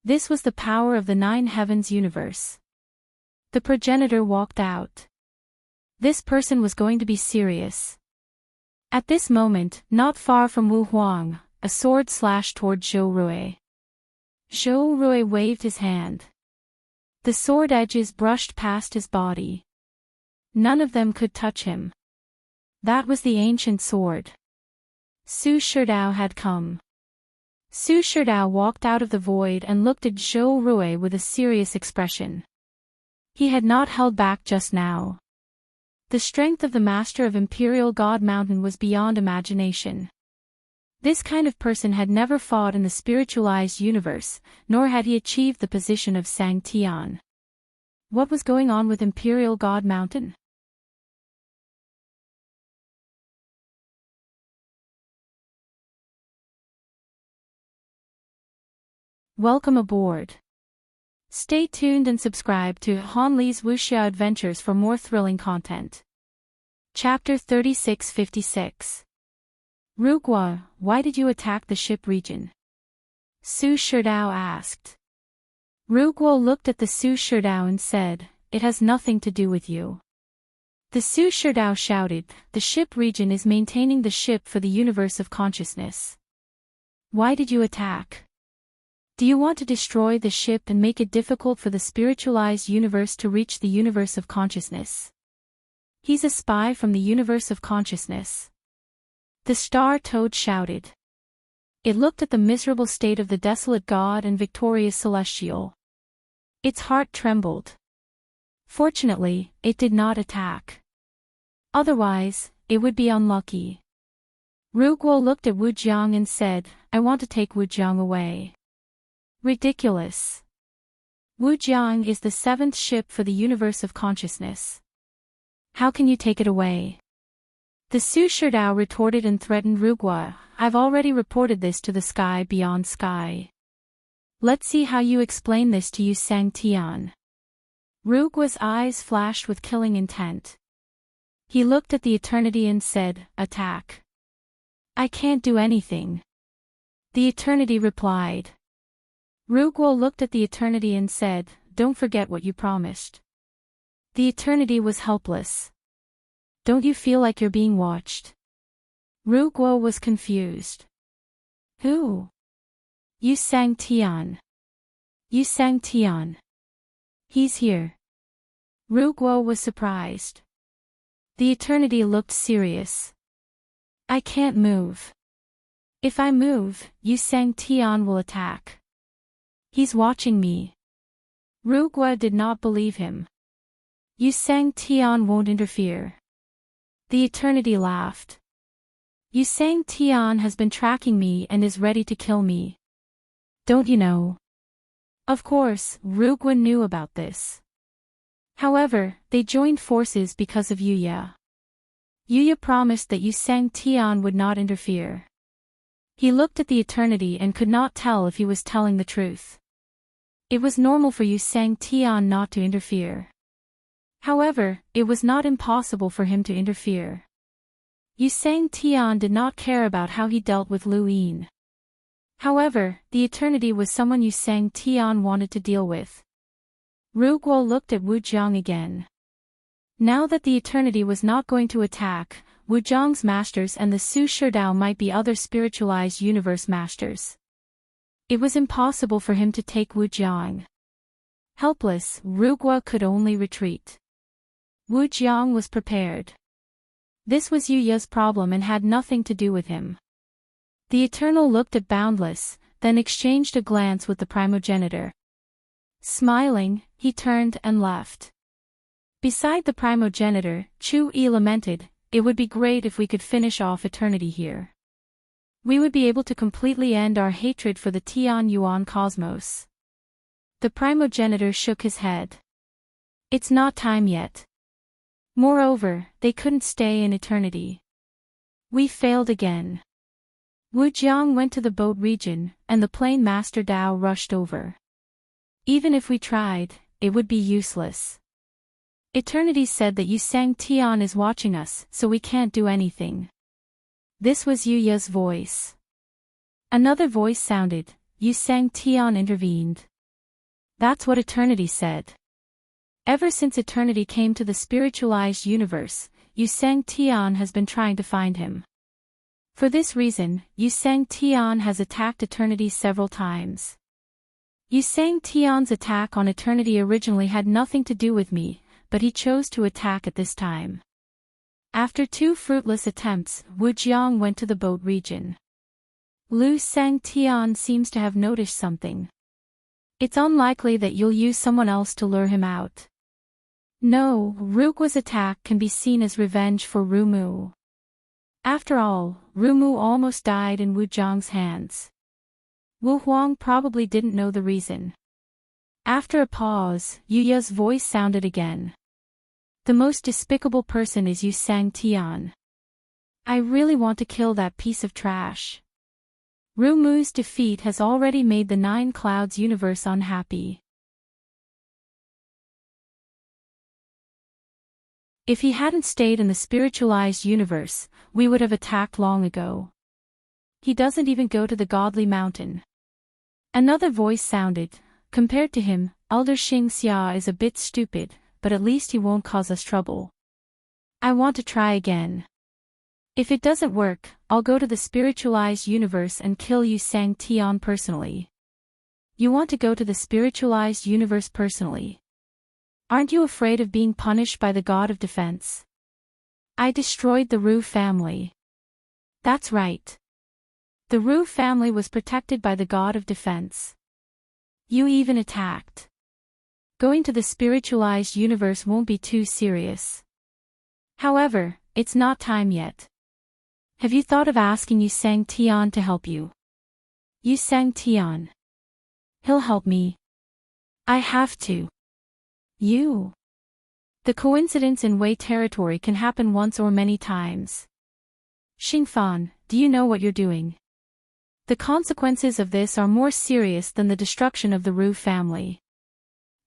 This was the power of the 9 heavens universe. The progenitor walked out. This person was going to be serious. At this moment, not far from Wu Huang, a sword slashed toward Zhou Rui. Zhou Rui waved his hand. The sword edges brushed past his body. None of them could touch him. That was the ancient sword. Su Sherdao had come. Su Sherdao walked out of the void and looked at Zhou Rui with a serious expression. He had not held back just now. The strength of the master of Imperial God Mountain was beyond imagination. This kind of person had never fought in the spiritualized universe, nor had he achieved the position of Sang Tian. What was going on with Imperial God Mountain? Welcome aboard. Stay tuned and subscribe to Han Li's Wuxia Adventures for more thrilling content. Chapter 3656. Ruguo, why did you attack the ship region? Su Sherdao asked. Ruguo looked at the Su Sherdao and said, it has nothing to do with you. The Su Sherdao shouted, the ship region is maintaining the ship for the universe of consciousness. Why did you attack? Do you want to destroy the ship and make it difficult for the spiritualized universe to reach the universe of consciousness? He's a spy from the universe of consciousness. The star toad shouted. It looked at the miserable state of the desolate god and victorious celestial. Its heart trembled. Fortunately, it did not attack. Otherwise, it would be unlucky. Ruguo looked at Wu Jiang and said, I want to take Wu Jiang away. Ridiculous. Wu Jiang is the 7th ship for the universe of consciousness. How can you take it away? The Su Sherdao retorted and threatened Ruguo, I've already reported this to the sky beyond sky. Let's see how you explain this to you Sang Tian. Ruguo's eyes flashed with killing intent. He looked at the eternity and said, attack. I can't do anything. The eternity replied. Ruguo looked at the eternity and said, don't forget what you promised. The eternity was helpless. Don't you feel like you're being watched? Ruguo was confused. Who? You Sang Tian. You Sang Tian. He's here. Ruguo was surprised. The eternity looked serious. I can't move. If I move, you Sang Tian will attack. He's watching me. Ruguo did not believe him. You Sang Tian won't interfere. The eternity laughed. You Sang Tian has been tracking me and is ready to kill me. Don't you know? Of course, Ruguo knew about this. However, they joined forces because of Yuya. Yuya promised that you Sang Tian would not interfere. He looked at the eternity and could not tell if he was telling the truth. It was normal for you Sang Tian not to interfere. However, it was not impossible for him to interfere. You Sang Tian did not care about how he dealt with Lu Yin. However, the eternity was someone you Sang Tian wanted to deal with. Ruguo looked at Wu Jiang again. Now that the eternity was not going to attack, Wu Jiang's masters and the Su Sherdao might be other spiritualized universe masters. It was impossible for him to take Wu Jiang. Helpless, Ruguo could only retreat. Wu Jiang was prepared. This was Yuya's problem and had nothing to do with him. The Eternal looked at Boundless, then exchanged a glance with the primogenitor. Smiling, he turned and left. Beside the primogenitor, Chu Yi lamented, it would be great if we could finish off eternity here. We would be able to completely end our hatred for the Tian Yuan cosmos. The primogenitor shook his head. It's not time yet. Moreover, they couldn't stay in eternity. We failed again. Wu Jiang went to the boat region, and the plane master Dao rushed over. Even if we tried, it would be useless. Eternity said that Yu Sang Tian is watching us, so we can't do anything. This was Yuya's voice. Another voice sounded, Yu Sang Tian intervened. That's what eternity said. Ever since eternity came to the spiritualized universe, Yu Sang Tian has been trying to find him. For this reason, Yu Sang Tian has attacked eternity several times. Yu Sang Tian's attack on eternity originally had nothing to do with me, but he chose to attack at this time. After 2 fruitless attempts, Wu Jiang went to the boat region. Lu Sang Tian seems to have noticed something. It's unlikely that you'll use someone else to lure him out. No, Rugua's attack can be seen as revenge for Rumu. After all, Rumu almost died in Wu Jiang's hands. Wu Huang probably didn't know the reason. After a pause, Yu Ya's voice sounded again. The most despicable person is Yu Sang Tian. I really want to kill that piece of trash. Rumu's defeat has already made the 9 Clouds universe unhappy. If he hadn't stayed in the spiritualized universe, we would have attacked long ago. He doesn't even go to the godly mountain. Another voice sounded. Compared to him, Elder Xing Xia is a bit stupid, but at least he won't cause us trouble. I want to try again. If it doesn't work, I'll go to the spiritualized universe and kill Yu Sang Tian personally. You want to go to the spiritualized universe personally? Aren't you afraid of being punished by the god of defense? I destroyed the Ru family. That's right. The Ru family was protected by the god of defense. You even attacked. Going to the spiritualized universe won't be too serious. However, it's not time yet. Have you thought of asking Yu Sang Tian to help you? Yu Sang Tian. He'll help me. I have to. You. The coincidence in Wei territory can happen once or many times. Xingfan, do you know what you're doing? The consequences of this are more serious than the destruction of the Ru family.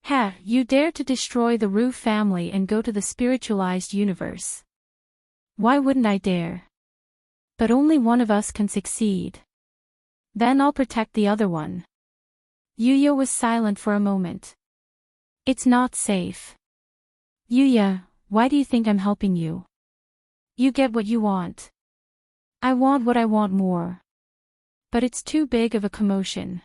Ha, you dare to destroy the Ru family and go to the spiritualized universe. Why wouldn't I dare? But only one of us can succeed. Then I'll protect the other one. Yuya was silent for a moment. It's not safe. Yuya, why do you think I'm helping you? You get what you want. I want what I want more. But it's too big of a commotion.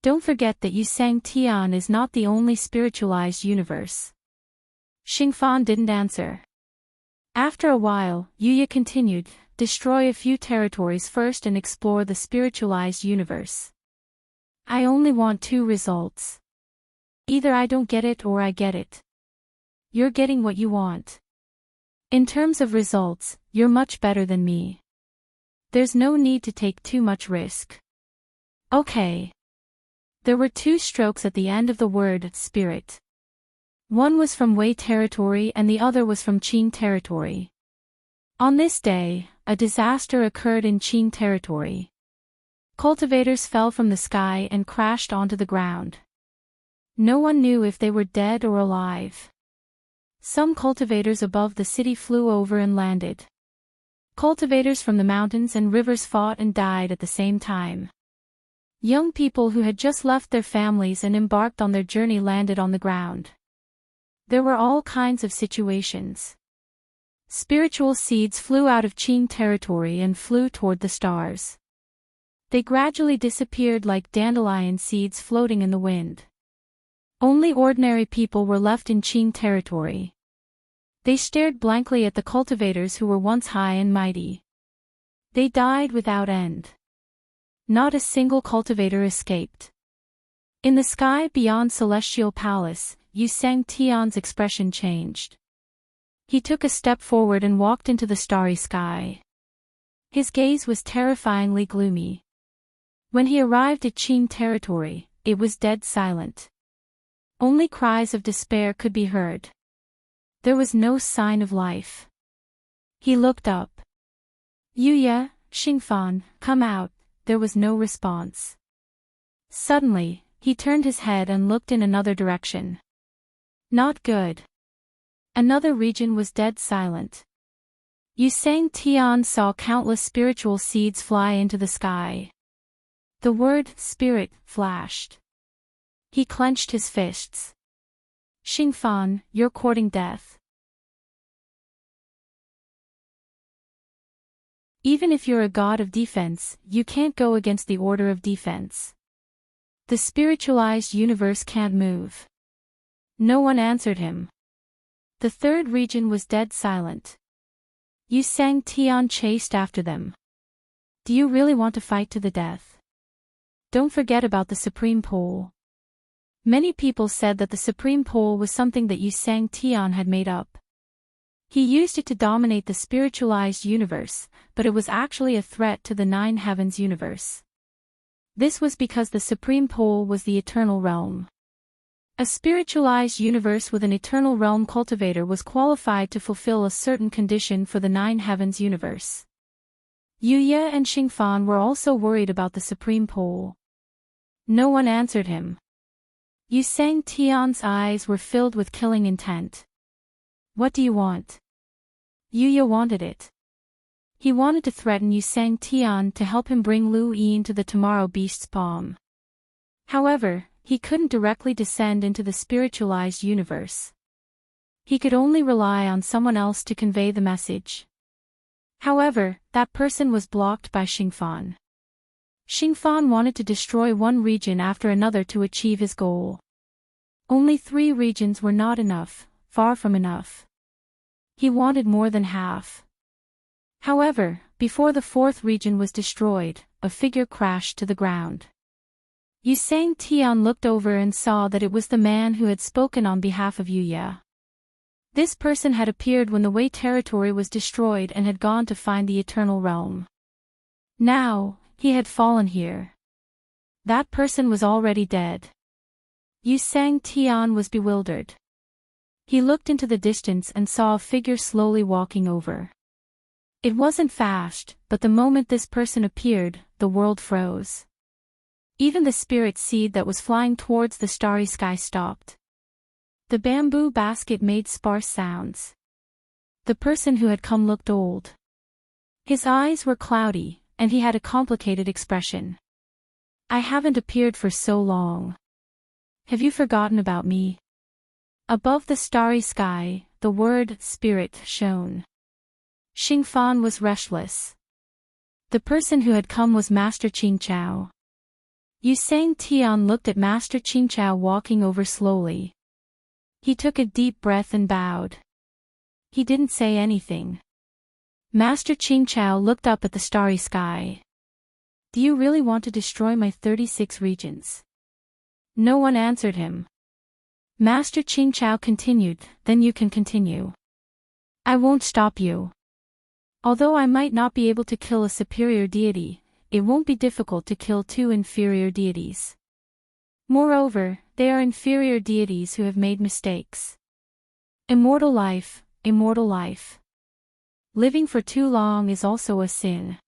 Don't forget that Yu Sang Tian is not the only spiritualized universe. Xingfan didn't answer. After a while, Yuya continued, destroy a few territories first and explore the spiritualized universe. I only want 2 results. Either I don't get it or I get it. You're getting what you want. In terms of results, you're much better than me. There's no need to take too much risk. Okay. There were 2 strokes at the end of the word spirit. One was from Wei territory and the other was from Qing territory. On this day, a disaster occurred in Qing territory. Cultivators fell from the sky and crashed onto the ground. No one knew if they were dead or alive. Some cultivators above the city flew over and landed. Cultivators from the mountains and rivers fought and died at the same time. Young people who had just left their families and embarked on their journey landed on the ground. There were all kinds of situations. Spiritual seeds flew out of Qing territory and flew toward the stars. They gradually disappeared like dandelion seeds floating in the wind. Only ordinary people were left in Qing territory. They stared blankly at the cultivators who were once high and mighty. They died without end. Not a single cultivator escaped. In the sky beyond Celestial Palace, Yu Sang Tian's expression changed. He took a step forward and walked into the starry sky. His gaze was terrifyingly gloomy. When he arrived at Qing territory, it was dead silent. Only cries of despair could be heard. There was no sign of life. He looked up. Yuya, Xingfan, come out. There was no response. Suddenly, he turned his head and looked in another direction. Not good. Another region was dead silent. Yu Sang Tian saw countless spiritual seeds fly into the sky. The word spirit flashed. He clenched his fists. Xingfan, you're courting death. Even if you're a god of defense, you can't go against the order of defense. The spiritualized universe can't move. No one answered him. The third region was dead silent. Yu Sang Tian chased after them. Do you really want to fight to the death? Don't forget about the Supreme Pole. Many people said that the Supreme Pole was something that Yu Sang Tian had made up. He used it to dominate the spiritualized universe, but it was actually a threat to the Nine Heavens universe. This was because the Supreme Pole was the eternal realm. A spiritualized universe with an eternal realm cultivator was qualified to fulfill a certain condition for the Nine Heavens universe. Yuya and Xingfan were also worried about the Supreme Pole. No one answered him. Yu Sang Tian's eyes were filled with killing intent. What do you want? Yuya wanted it. He wanted to threaten Yu Sang Tian to help him bring Lu Yi into the Tomorrow Beast's palm. However, he couldn't directly descend into the spiritualized universe. He could only rely on someone else to convey the message. However, that person was blocked by Xingfan. Xingfan wanted to destroy one region after another to achieve his goal. Only 3 regions were not enough, far from enough. He wanted more than half. However, before the 4th region was destroyed, a figure crashed to the ground. Yu Sang Tian looked over and saw that it was the man who had spoken on behalf of Yuya. This person had appeared when the Wei territory was destroyed and had gone to find the Eternal Realm. Now, he had fallen here. That person was already dead. Yu Sang Tian was bewildered. He looked into the distance and saw a figure slowly walking over. It wasn't fast, but the moment this person appeared, the world froze. Even the spirit seed that was flying towards the starry sky stopped. The bamboo basket made sparse sounds. The person who had come looked old. His eyes were cloudy, and he had a complicated expression. I haven't appeared for so long. Have you forgotten about me? Above the starry sky, the word spirit shone. Xingfan was restless. The person who had come was Master Qingchao. Yu Sang Tian looked at Master Qingchao walking over slowly. He took a deep breath and bowed. He didn't say anything. Master Qingchao looked up at the starry sky. Do you really want to destroy my 36 regions? No one answered him. Master Qingchao continued, then you can continue. I won't stop you. Although I might not be able to kill a superior deity, it won't be difficult to kill 2 inferior deities. Moreover, they are inferior deities who have made mistakes. Immortal life, immortal life. Living for too long is also a sin.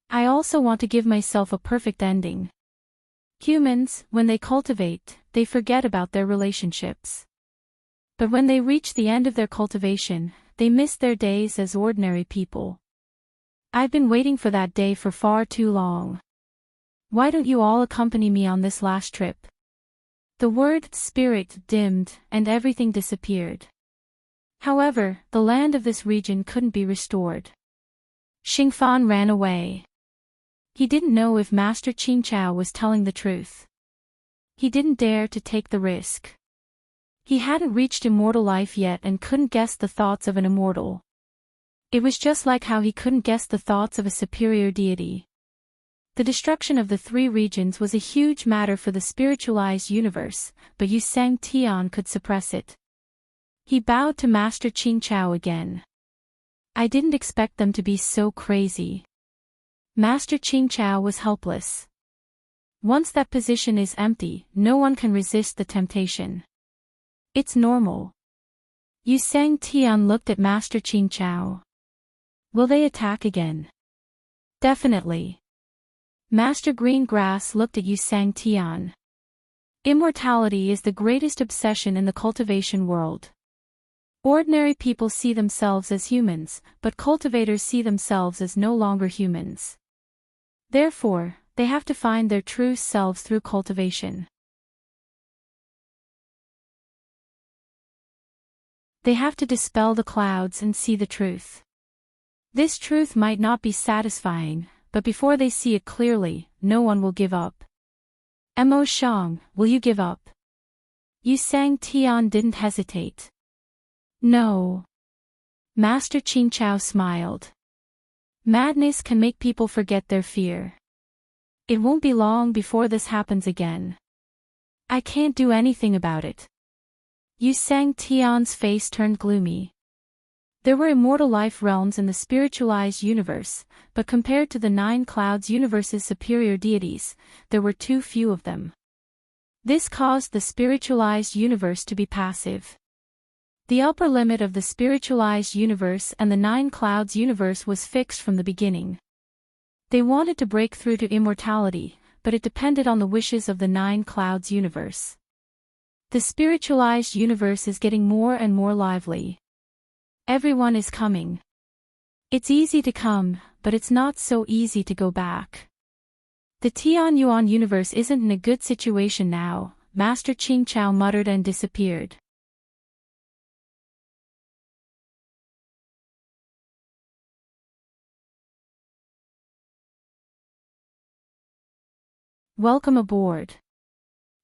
I also want to give myself a perfect ending. Humans, when they cultivate, they forget about their relationships. But when they reach the end of their cultivation, they miss their days as ordinary people. I've been waiting for that day for far too long. Why don't you all accompany me on this last trip? The word spirit dimmed, and everything disappeared. However, the land of this region couldn't be restored. Xingfan ran away. He didn't know if Master Qingchao was telling the truth. He didn't dare to take the risk. He hadn't reached immortal life yet and couldn't guess the thoughts of an immortal. It was just like how he couldn't guess the thoughts of a superior deity. The destruction of the 3 regions was a huge matter for the spiritualized universe, but Yu Sang Tian could suppress it. He bowed to Master Qingchao again. I didn't expect them to be so crazy. Master Qingchao was helpless. Once that position is empty, no one can resist the temptation. It's normal. Yu Sang Tian looked at Master Qingchao. Will they attack again? Definitely. Master Greengrass looked at Yu Sang Tian. Immortality is the greatest obsession in the cultivation world. Ordinary people see themselves as humans, but cultivators see themselves as no longer humans. Therefore, they have to find their true selves through cultivation. They have to dispel the clouds and see the truth. This truth might not be satisfying, but before they see it clearly, no one will give up. Mo Shang, will you give up? Yu Sang Tian didn't hesitate. No. Master Qing Chao smiled. Madness can make people forget their fear. It won't be long before this happens again. I can't do anything about it. Yu Sang Tian's face turned gloomy. There were immortal life realms in the spiritualized universe, but compared to the 9 clouds universe's superior deities, there were too few of them. This caused the spiritualized universe to be passive. The upper limit of the spiritualized universe and the 9 clouds universe was fixed from the beginning. They wanted to break through to immortality, but it depended on the wishes of the 9 clouds universe. The spiritualized universe is getting more and more lively. Everyone is coming. It's easy to come, but it's not so easy to go back. The Tianyuan universe isn't in a good situation now, Master Qing Chao muttered and disappeared. Welcome aboard.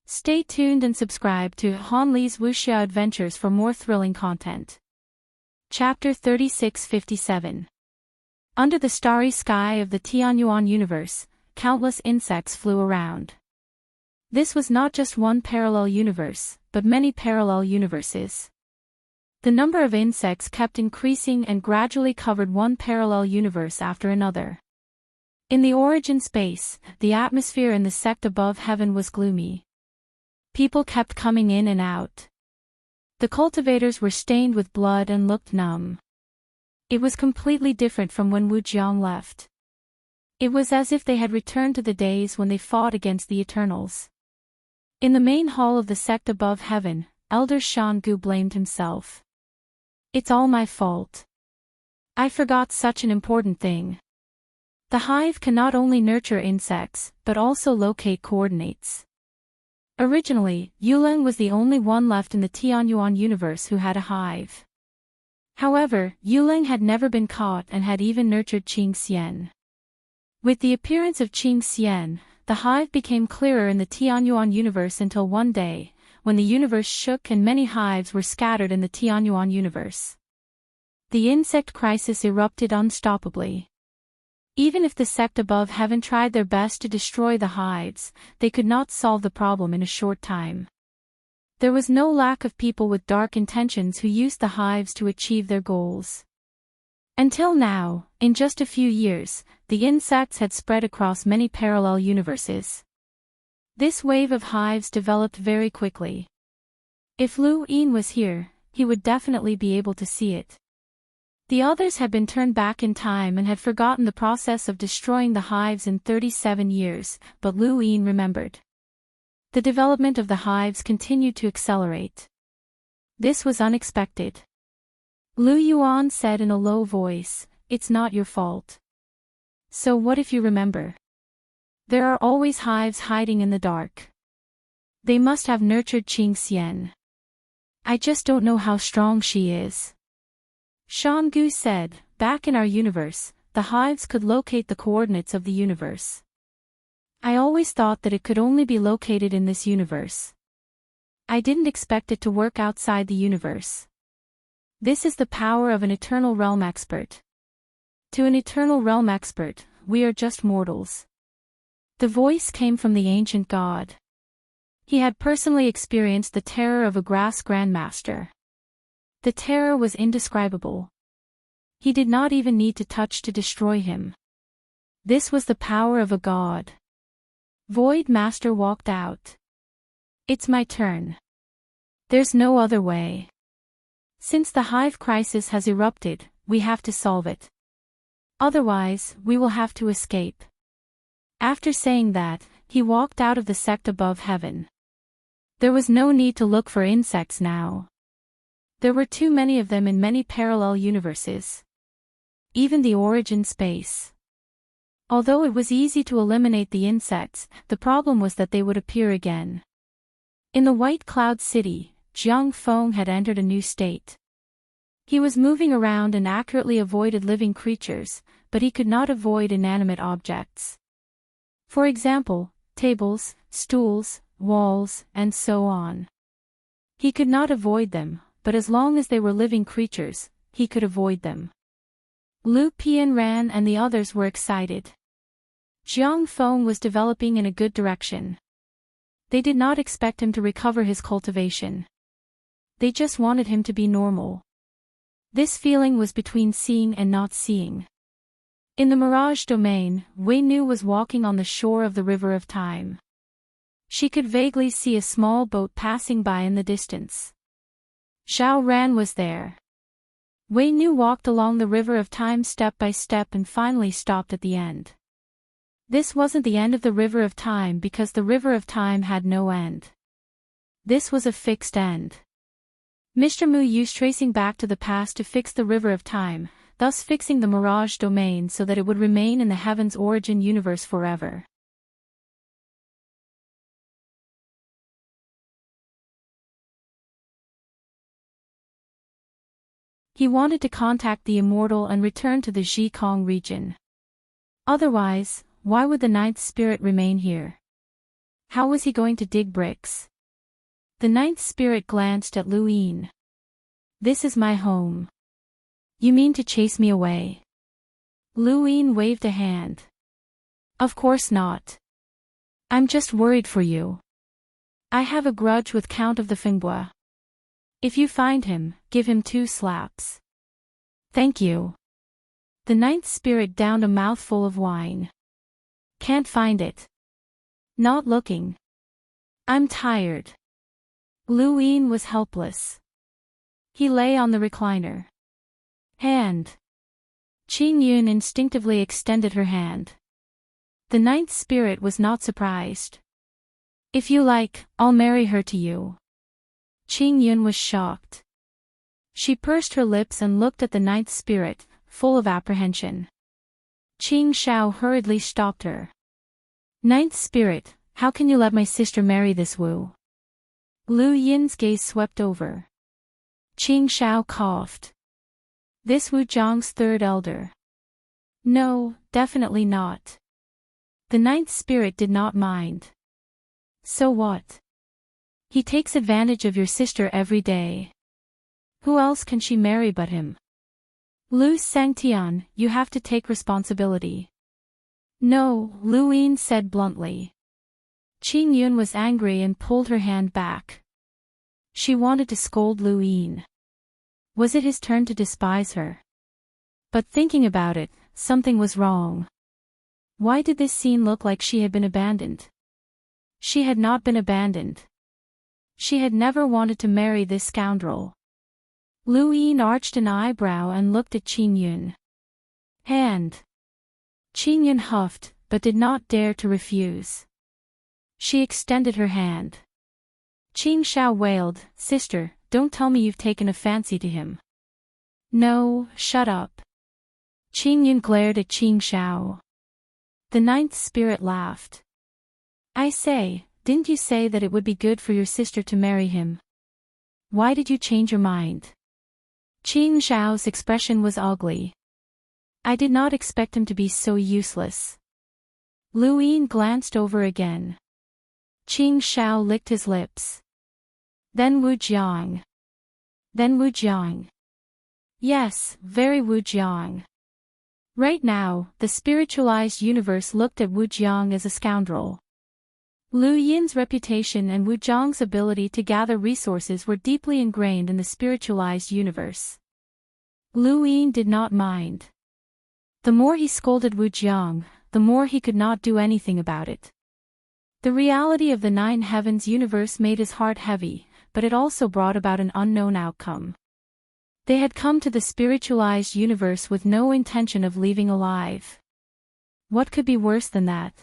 Stay tuned and subscribe to Han Li's Wuxia Adventures for more thrilling content. Chapter 3657. Under the starry sky of the Tianyuan universe, countless insects flew around. This was not just one parallel universe, but many parallel universes. The number of insects kept increasing and gradually covered one parallel universe after another. In the origin space, the atmosphere in the sect above heaven was gloomy. People kept coming in and out. The cultivators were stained with blood and looked numb. It was completely different from when Wu Jiang left. It was as if they had returned to the days when they fought against the Eternals. In the main hall of the sect above heaven, Elder Shan Gu blamed himself. It's all my fault. I forgot such an important thing. The hive can not only nurture insects, but also locate coordinates. Originally, Yuleng was the only one left in the Tianyuan universe who had a hive. However, Yuleng had never been caught and had even nurtured Qing Xian. With the appearance of Qing Xian, the hive became clearer in the Tianyuan universe until one day, when the universe shook and many hives were scattered in the Tianyuan universe. The insect crisis erupted unstoppably. Even if the sect above heaven tried their best to destroy the hives, they could not solve the problem in a short time. There was no lack of people with dark intentions who used the hives to achieve their goals. Until now, in just a few years, the insects had spread across many parallel universes. This wave of hives developed very quickly. If Lu Yin was here, he would definitely be able to see it. The others had been turned back in time and had forgotten the process of destroying the hives in 37 years, but Lu Yin remembered. The development of the hives continued to accelerate. This was unexpected. Lu Yuan said in a low voice, "It's not your fault." So what if you remember? There are always hives hiding in the dark. They must have nurtured Qing Xian. I just don't know how strong she is. Shan Gu said, "Back in our universe, the hives could locate the coordinates of the universe. I always thought that it could only be located in this universe. I didn't expect it to work outside the universe. This is the power of an eternal realm expert. To an eternal realm expert, we are just mortals." The voice came from the ancient god. He had personally experienced the terror of a grass grandmaster. The terror was indescribable. He did not even need to touch to destroy him. This was the power of a god. Void Master walked out. "It's my turn. There's no other way. Since the hive crisis has erupted, we have to solve it. Otherwise, we will have to escape." After saying that, he walked out of the sect above heaven. There was no need to look for insects now. There were too many of them in many parallel universes. Even the origin space. Although it was easy to eliminate the insects, the problem was that they would appear again. In the White Cloud City, Jiang Feng had entered a new state. He was moving around and accurately avoided living creatures, but he could not avoid inanimate objects. For example, tables, stools, walls, and so on. He could not avoid them, but as long as they were living creatures, he could avoid them. Lu Pian ran and the others were excited. Jiang Feng was developing in a good direction. They did not expect him to recover his cultivation. They just wanted him to be normal. This feeling was between seeing and not seeing. In the mirage domain, Wei Nu was walking on the shore of the river of time. She could vaguely see a small boat passing by in the distance. Zhao Ran was there. Wei Nu walked along the river of time step by step and finally stopped at the end. This wasn't the end of the river of time because the river of time had no end. This was a fixed end. Mr. Mu used tracing back to the past to fix the river of time, thus fixing the mirage domain so that it would remain in the heaven's origin universe forever. He wanted to contact the immortal and return to the Zhikong region. Otherwise, why would the ninth spirit remain here? How was he going to dig bricks? The ninth spirit glanced at Lu Yin. This is my home. You mean to chase me away? Lu Yin waved a hand. Of course not. I'm just worried for you. I have a grudge with Count of the Fingbua. If you find him, give him 2 slaps. Thank you. The ninth spirit downed a mouthful of wine. Can't find it. Not looking. I'm tired. Lu Yin was helpless. He lay on the recliner. Hand. Qing Yun instinctively extended her hand. The ninth spirit was not surprised. If you like, I'll marry her to you. Qing Yun was shocked. She pursed her lips and looked at the ninth spirit, full of apprehension. Qing Shao hurriedly stopped her. Ninth spirit, how can you let my sister marry this Wu? Lu Yin's gaze swept over. Qing Shao coughed. This Wu Zhang's third elder. No, definitely not. The ninth spirit did not mind. So what? He takes advantage of your sister every day. Who else can she marry but him? Lu Sangtian, you have to take responsibility. No, Lu Yin said bluntly. Qing Yun was angry and pulled her hand back. She wanted to scold Lu Yin. Was it his turn to despise her? But thinking about it, something was wrong. Why did this scene look like she had been abandoned? She had not been abandoned. She had never wanted to marry this scoundrel. Lu Yin arched an eyebrow and looked at Qing Yun. Hand. Qing Yun huffed, but did not dare to refuse. She extended her hand. Qing Shao wailed, Sister, don't tell me you've taken a fancy to him. No, shut up. Qing Yun glared at Qing Shao. The ninth spirit laughed. I say, didn't you say that it would be good for your sister to marry him? Why did you change your mind? Qing Shao's expression was ugly. I did not expect him to be so useless. Lu Yin glanced over again. Qing Shao licked his lips. Then Wu Jiang. Then Wu Jiang. Yes, very Wu Jiang. Right now, the spiritualized universe looked at Wu Jiang as a scoundrel. Lu Yin's reputation and Wu Jiang's ability to gather resources were deeply ingrained in the spiritualized universe. Lu Yin did not mind. The more he scolded Wu Jiang, the more he could not do anything about it. The reality of the 9 heavens universe made his heart heavy, but it also brought about an unknown outcome. They had come to the spiritualized universe with no intention of leaving alive. What could be worse than that?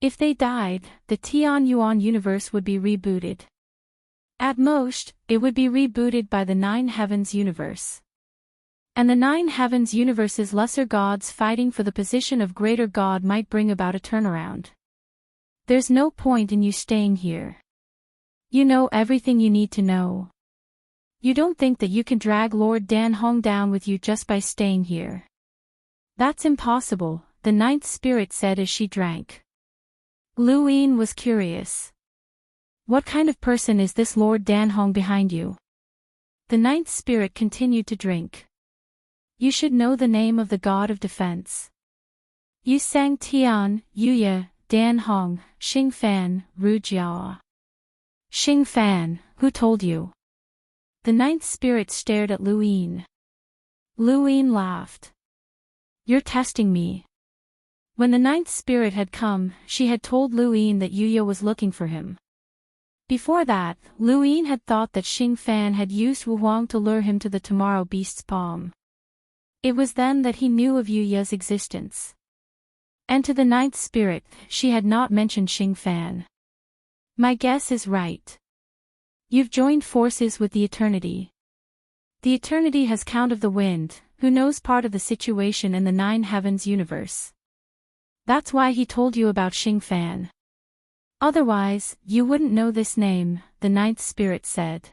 If they died, the Tian Yuan universe would be rebooted. At most, it would be rebooted by the 9 heavens universe. And the 9 heavens universe's lesser gods fighting for the position of greater god might bring about a turnaround. There's no point in you staying here. You know everything you need to know. You don't think that you can drag Lord Dan Hong down with you just by staying here? That's impossible, the ninth spirit said as she drank. Lu Yin was curious. What kind of person is this Lord Dan Hong behind you? The ninth spirit continued to drink. You should know the name of the god of defense. Yu Sang Tian, Yuya, Dan Hong, Xing Fan, Ru Jiao. Xing Fan, who told you? The ninth spirit stared at Lu Yin. Lu Yin laughed. You're testing me. When the ninth spirit had come, she had told Lu Yin that Yuya was looking for him. Before that, Lu Yin had thought that Xing Fan had used Wu Huang to lure him to the tomorrow beast's palm. It was then that he knew of Yuya's existence. And to the ninth spirit, she had not mentioned Xing Fan. My guess is right. You've joined forces with the eternity. The eternity has count of the wind, who knows part of the situation in the nine heavens universe. That's why he told you about Xing Fan. Otherwise, you wouldn't know this name, the ninth spirit said.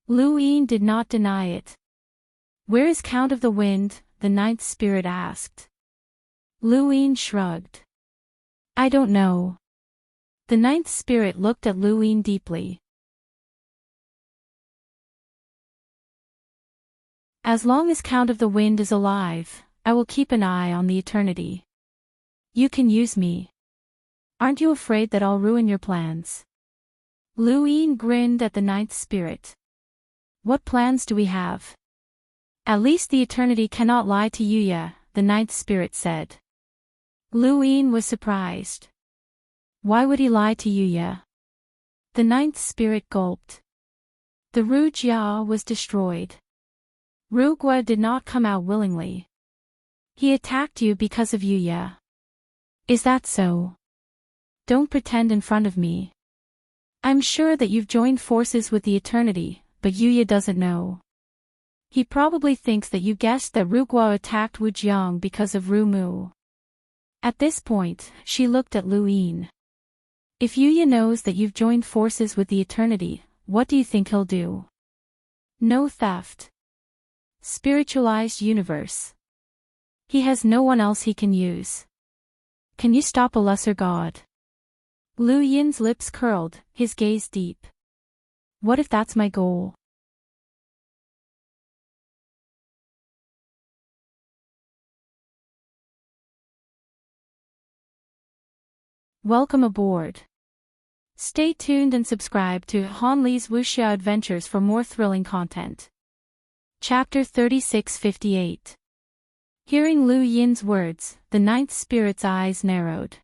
Lu Yin did not deny it. Where is Count of the Wind? The ninth spirit asked. Lu Yin shrugged. I don't know. The ninth spirit looked at Lu Yin deeply. As long as Count of the Wind is alive, I will keep an eye on the eternity. You can use me. Aren't you afraid that I'll ruin your plans? Lu Yin grinned at the ninth spirit. What plans do we have? At least the eternity cannot lie to Yuya, the ninth spirit said. Lu Yin was surprised. Why would he lie to Yuya? The ninth spirit gulped. The Ru Jia was destroyed. Ru Gua did not come out willingly. He attacked you because of Yuya. Is that so? Don't pretend in front of me. I'm sure that you've joined forces with the eternity, but Yuya doesn't know. He probably thinks that you guessed that Ru Gua attacked Wu Jiang because of Ru Mu. At this point, she looked at Lu Yin. If Yuya knows that you've joined forces with the eternity, what do you think he'll do? No theft. Spiritualized universe. He has no one else he can use. Can you stop a lesser god? Lu Yin's lips curled, his gaze deep. What if that's my goal? Welcome aboard. Stay tuned and subscribe to Han Li's Wuxia Adventures for more thrilling content. Chapter 3658. Hearing Lu Yin's words, the ninth spirit's eyes narrowed.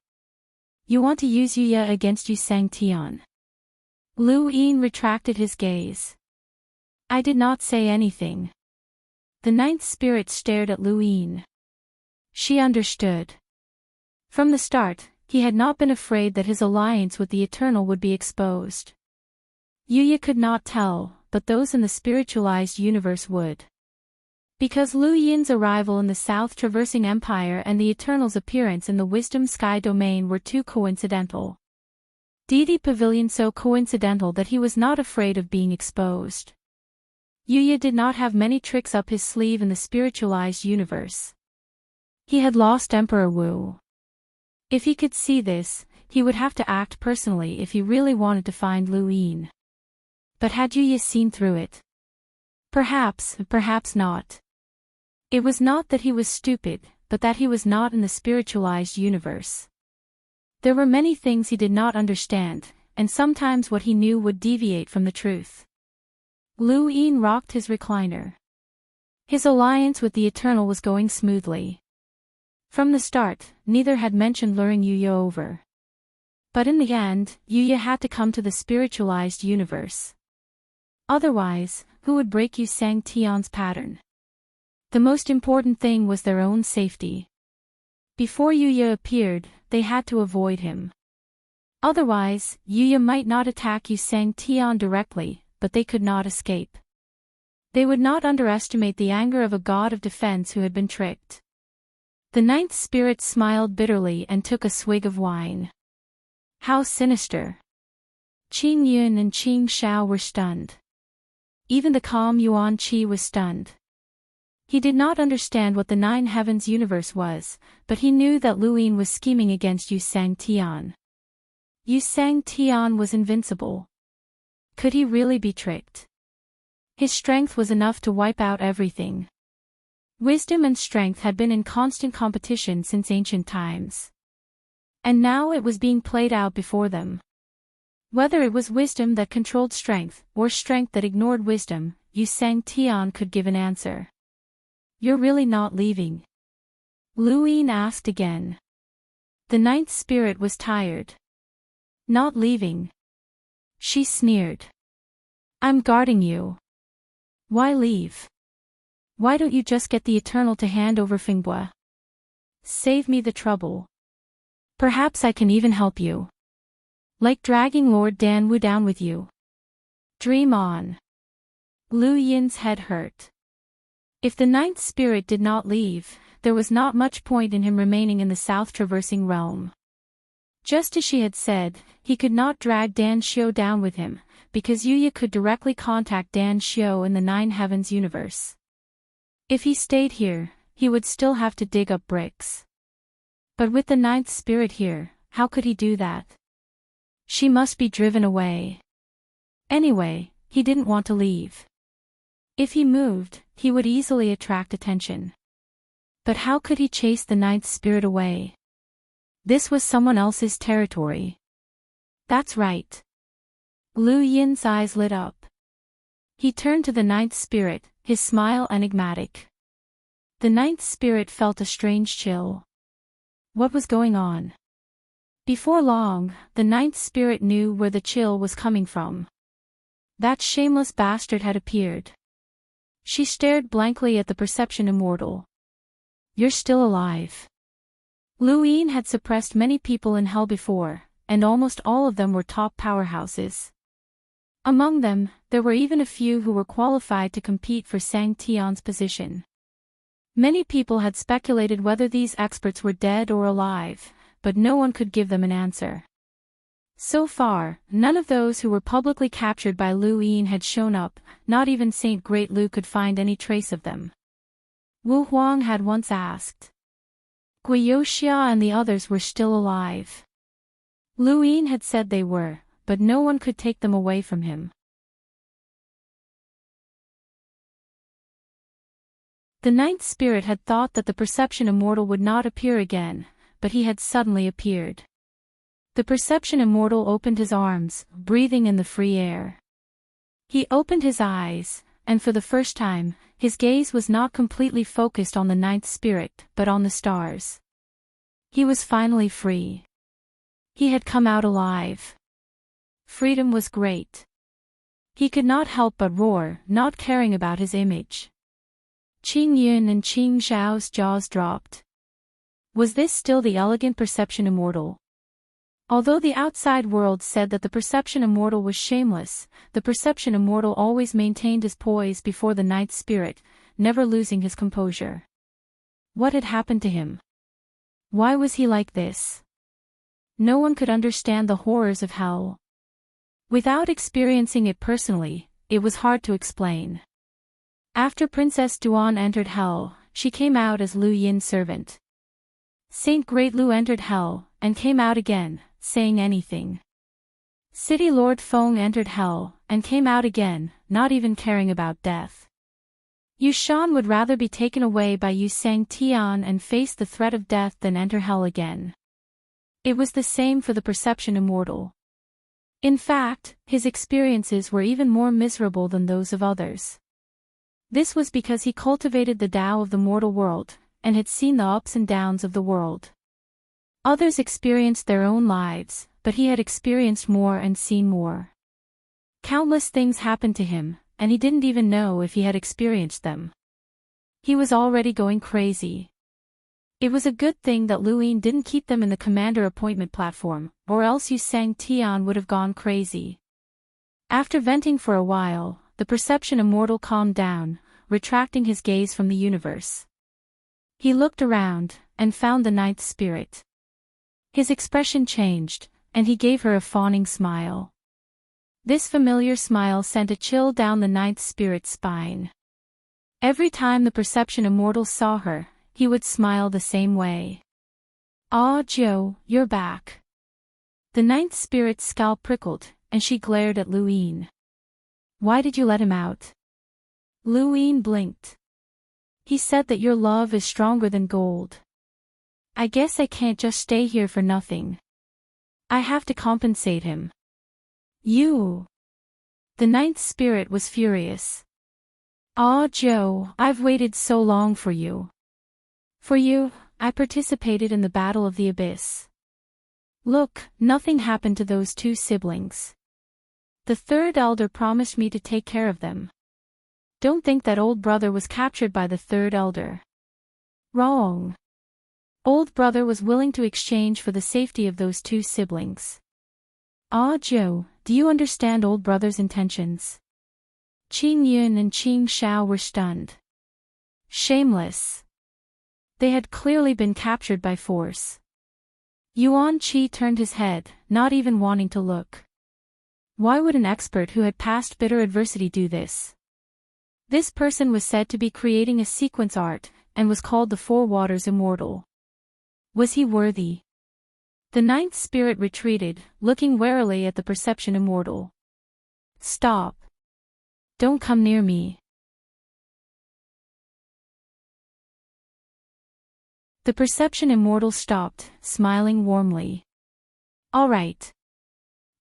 You want to use Yuya against Yu Sang Tian? Lu Yin retracted his gaze. I did not say anything. The ninth spirit stared at Lu Yin. She understood. From the start, he had not been afraid that his alliance with the Eternal would be exposed. Yuya could not tell, but those in the spiritualized universe would. Because Lu Yin's arrival in the South Traversing Empire and the Eternal's appearance in the Wisdom Sky domain were too coincidental. Deity Pavilion so coincidental that he was not afraid of being exposed. Yuya did not have many tricks up his sleeve in the spiritualized universe. He had lost Emperor Wu. If he could see this, he would have to act personally if he really wanted to find Lu Yin. But had Yuya seen through it? Perhaps, perhaps not. It was not that he was stupid, but that he was not in the spiritualized universe. There were many things he did not understand, and sometimes what he knew would deviate from the truth. Lu Yin rocked his recliner. His alliance with the Eternal was going smoothly. From the start, neither had mentioned luring Yuya over. But in the end, Yuya had to come to the spiritualized universe. Otherwise, who would break Yu Sang Tian's pattern? The most important thing was their own safety. Before Yuya appeared, they had to avoid him. Otherwise, Yuya might not attack Yu Sang Tian directly, but they could not escape. They would not underestimate the anger of a god of defense who had been tricked. The ninth spirit smiled bitterly and took a swig of wine. How sinister! Qing Yun and Qing Shao were stunned. Even the calm Yuan Qi was stunned. He did not understand what the Nine Heavens universe was, but he knew that Lu Yin was scheming against Yu Sang Tian. Yu Sang Tian was invincible. Could he really be tricked? His strength was enough to wipe out everything. Wisdom and strength had been in constant competition since ancient times. And now it was being played out before them. Whether it was wisdom that controlled strength, or strength that ignored wisdom, Yu Sang Tian could give an answer. "You're really not leaving?" Lu Yin asked again. The ninth spirit was tired. "Not leaving?" She sneered. "I'm guarding you. Why leave? Why don't you just get the Eternal to hand over Fingbua? Save me the trouble. Perhaps I can even help you. Like dragging Lord Dan Wu down with you. Dream on." Lu Yin's head hurt. If the ninth spirit did not leave, there was not much point in him remaining in the South Traversing Realm. Just as she had said, he could not drag Dan Xiu down with him, because Yuya could directly contact Dan Xiu in the Nine Heavens universe. If he stayed here, he would still have to dig up bricks. But with the ninth spirit here, how could he do that? She must be driven away. Anyway, he didn't want to leave. If he moved, he would easily attract attention. But how could he chase the ninth spirit away? This was someone else's territory. That's right. Lu Yin's eyes lit up. He turned to the ninth spirit, his smile enigmatic. The ninth spirit felt a strange chill. What was going on? Before long, the ninth spirit knew where the chill was coming from. That shameless bastard had appeared. She stared blankly at the perception immortal. "You're still alive." Lu Yin had suppressed many people in hell before, and almost all of them were top powerhouses. Among them, there were even a few who were qualified to compete for Sang Tian's position. Many people had speculated whether these experts were dead or alive, but no one could give them an answer. So far, none of those who were publicly captured by Lu Yin had shown up, not even Saint Great Lu could find any trace of them. Wu Huang had once asked. Guiyoxia and the others were still alive. Lu Yin had said they were, but no one could take them away from him. The ninth spirit had thought that the perception immortal would not appear again, but he had suddenly appeared. The perception immortal opened his arms, breathing in the free air. He opened his eyes, and for the first time, his gaze was not completely focused on the ninth spirit, but on the stars. He was finally free. He had come out alive. Freedom was great. He could not help but roar, not caring about his image. Qing Yun and Qing Zhao's jaws dropped. Was this still the elegant perception immortal? Although the outside world said that the perception immortal was shameless, the perception immortal always maintained his poise before the ninth spirit, never losing his composure. What had happened to him? Why was he like this? No one could understand the horrors of hell. Without experiencing it personally, it was hard to explain. After Princess Duan entered hell, she came out as Lu Yin's servant. Saint Great Lu entered hell, and came out again, saying anything. City Lord Feng entered hell, and came out again, not even caring about death. Yu Shan would rather be taken away by Yu Sang Tian and face the threat of death than enter hell again. It was the same for the perception immortal. In fact, his experiences were even more miserable than those of others. This was because he cultivated the Tao of the mortal world, and had seen the ups and downs of the world. Others experienced their own lives, but he had experienced more and seen more. Countless things happened to him, and he didn't even know if he had experienced them. He was already going crazy. It was a good thing that Lu Yin didn't keep them in the commander appointment platform, or else Yu Sang Tian would have gone crazy. After venting for a while, the perception immortal calmed down, retracting his gaze from the universe. He looked around, and found the ninth spirit. His expression changed, and he gave her a fawning smile. This familiar smile sent a chill down the ninth spirit's spine. Every time the perception immortal saw her, he would smile the same way. "Ah, Joe, you're back." The ninth spirit's scalp prickled, and she glared at Luine. "Why did you let him out?" Luine blinked. "He said that your love is stronger than gold. I guess I can't just stay here for nothing. I have to compensate him." "You." The ninth spirit was furious. "Ah, Joe, I've waited so long for you. For you, I participated in the Battle of the Abyss. Look, nothing happened to those two siblings. The third elder promised me to take care of them. Don't think that old brother was captured by the third elder. Wrong. Old brother was willing to exchange for the safety of those two siblings." "Ah, Joe, do you understand old brother's intentions?" Qing Yun and Qing Shao were stunned. Shameless. They had clearly been captured by force. Yuan Qi turned his head, not even wanting to look. Why would an expert who had passed bitter adversity do this? This person was said to be creating a sequence art, and was called the Four Waters Immortal. Was he worthy? The ninth spirit retreated, looking warily at the perception immortal. "Stop. Don't come near me." The perception immortal stopped, smiling warmly. "All right.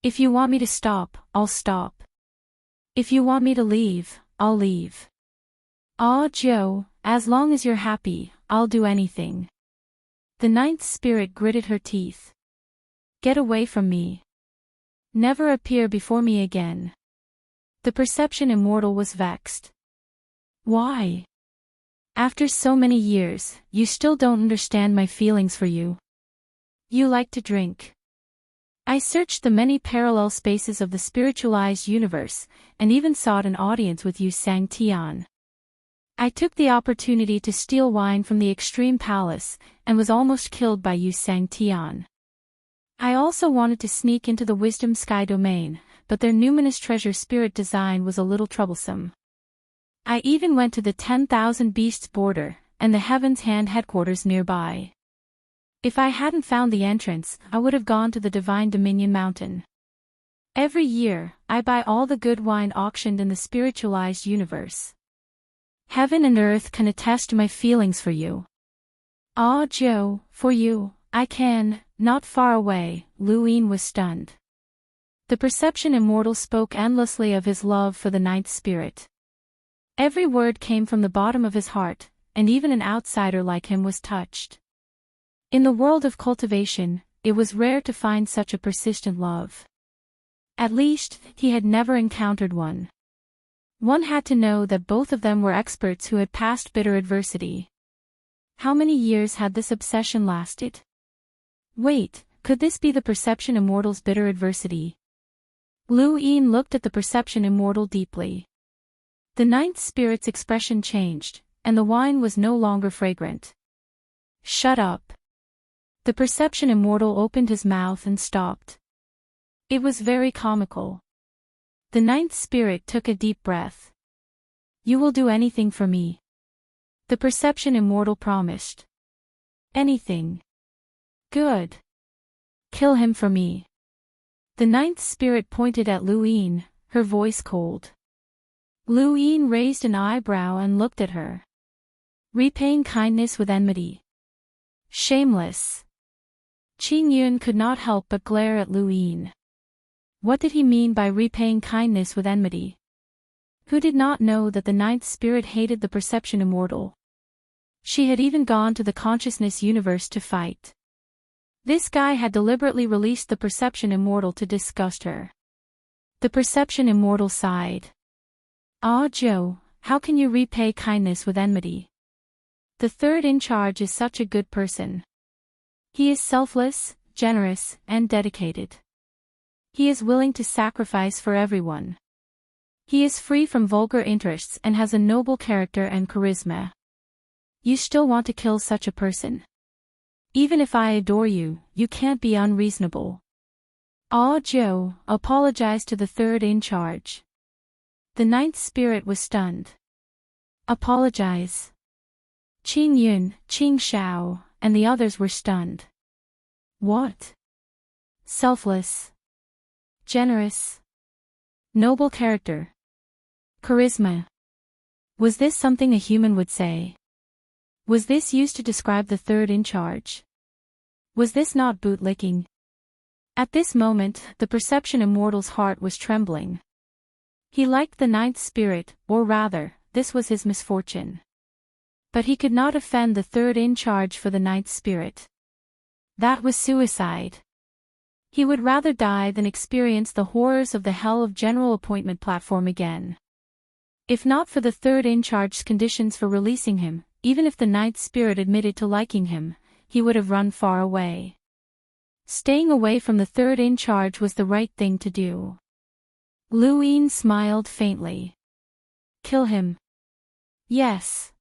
If you want me to stop, I'll stop. If you want me to leave, I'll leave. Ah, Joe, as long as you're happy, I'll do anything." The ninth spirit gritted her teeth. "Get away from me. Never appear before me again." The perception immortal was vexed. "Why? After so many years, you still don't understand my feelings for you. You like to drink. I searched the many parallel spaces of the spiritualized universe, and even sought an audience with Yu Sang Tian. I took the opportunity to steal wine from the Extreme Palace, and was almost killed by Yu Sang Tian. I also wanted to sneak into the Wisdom Sky domain, but their numinous treasure spirit design was a little troublesome. I even went to the 10,000 Beasts border, and the Heaven's Hand headquarters nearby. If I hadn't found the entrance, I would have gone to the Divine Dominion Mountain. Every year, I buy all the good wine auctioned in the spiritualized universe. Heaven and earth can attest to my feelings for you. Ah, Joe, for you, I can, not far away." Luine was stunned. The perception immortal spoke endlessly of his love for the ninth spirit. Every word came from the bottom of his heart, and even an outsider like him was touched. In the world of cultivation, it was rare to find such a persistent love. At least, he had never encountered one. One had to know that both of them were experts who had passed bitter adversity. How many years had this obsession lasted? Wait, could this be the perception immortal's bitter adversity? Luine looked at the perception immortal deeply. The ninth spirit's expression changed, and the wine was no longer fragrant. "Shut up." The perception immortal opened his mouth and stopped. It was very comical. The ninth spirit took a deep breath. "You will do anything for me?" The perception immortal promised. "Anything." "Good. Kill him for me." The ninth spirit pointed at Luine, her voice cold. Luine raised an eyebrow and looked at her. "Repaying kindness with enmity. Shameless." Qing Yun could not help but glare at Luine. What did he mean by repaying kindness with enmity? Who did not know that the ninth spirit hated the perception immortal? She had even gone to the consciousness universe to fight. This guy had deliberately released the perception immortal to disgust her. The perception immortal sighed. "Ah, Joe, how can you repay kindness with enmity? The third in charge is such a good person. He is selfless, generous, and dedicated. He is willing to sacrifice for everyone. He is free from vulgar interests and has a noble character and charisma. You still want to kill such a person? Even if I adore you, you can't be unreasonable." Joe, apologized to the third in charge. The ninth spirit was stunned. Apologize. Qing Yun, Qing Shao, and the others were stunned. What? Selfless. Generous. Noble character. Charisma. Was this something a human would say? Was this used to describe the third in charge? Was this not bootlicking? At this moment, the perception immortal's heart was trembling. He liked the ninth spirit, or rather, this was his misfortune. But he could not offend the third in charge for the ninth spirit. That was suicide. He would rather die than experience the horrors of the hell of general appointment platform again. If not for the third in charge's conditions for releasing him, even if the ninth spirit admitted to liking him, he would have run far away. Staying away from the third in charge was the right thing to do. Lu Yin smiled faintly. Kill him. Yes.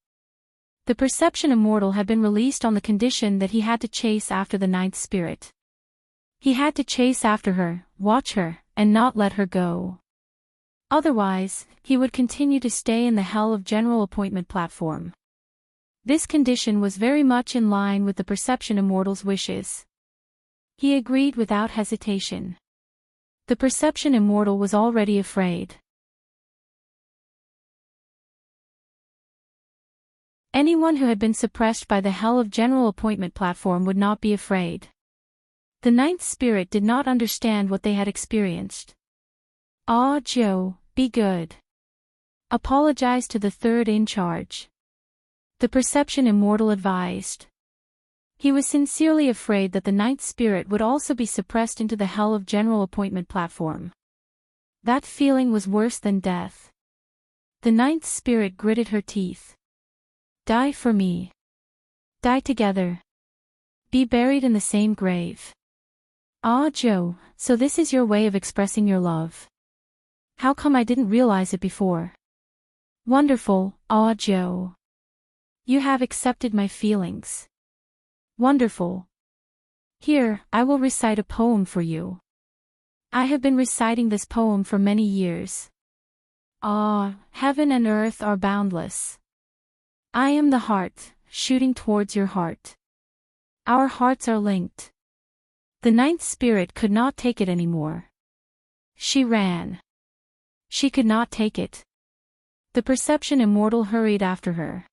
The perception immortal had been released on the condition that he had to chase after the ninth spirit. He had to chase after her, watch her, and not let her go. Otherwise, he would continue to stay in the hell of general appointment platform. This condition was very much in line with the perception immortal's wishes. He agreed without hesitation. The perception immortal was already afraid. Anyone who had been suppressed by the hell of general appointment platform would not be afraid. The ninth spirit did not understand what they had experienced. Joe, be good. Apologize to the third in charge. The perception immortal advised. He was sincerely afraid that the ninth spirit would also be suppressed into the hell of general appointment platform. That feeling was worse than death. The ninth spirit gritted her teeth. Die for me. Die together. Be buried in the same grave. Joe, so this is your way of expressing your love. How come I didn't realize it before? Wonderful, Joe. You have accepted my feelings. Wonderful. Here, I will recite a poem for you. I have been reciting this poem for many years. Heaven and earth are boundless. I am the heart, shooting towards your heart. Our hearts are linked. The ninth spirit could not take it anymore. She ran. She could not take it. The perception immortal hurried after her.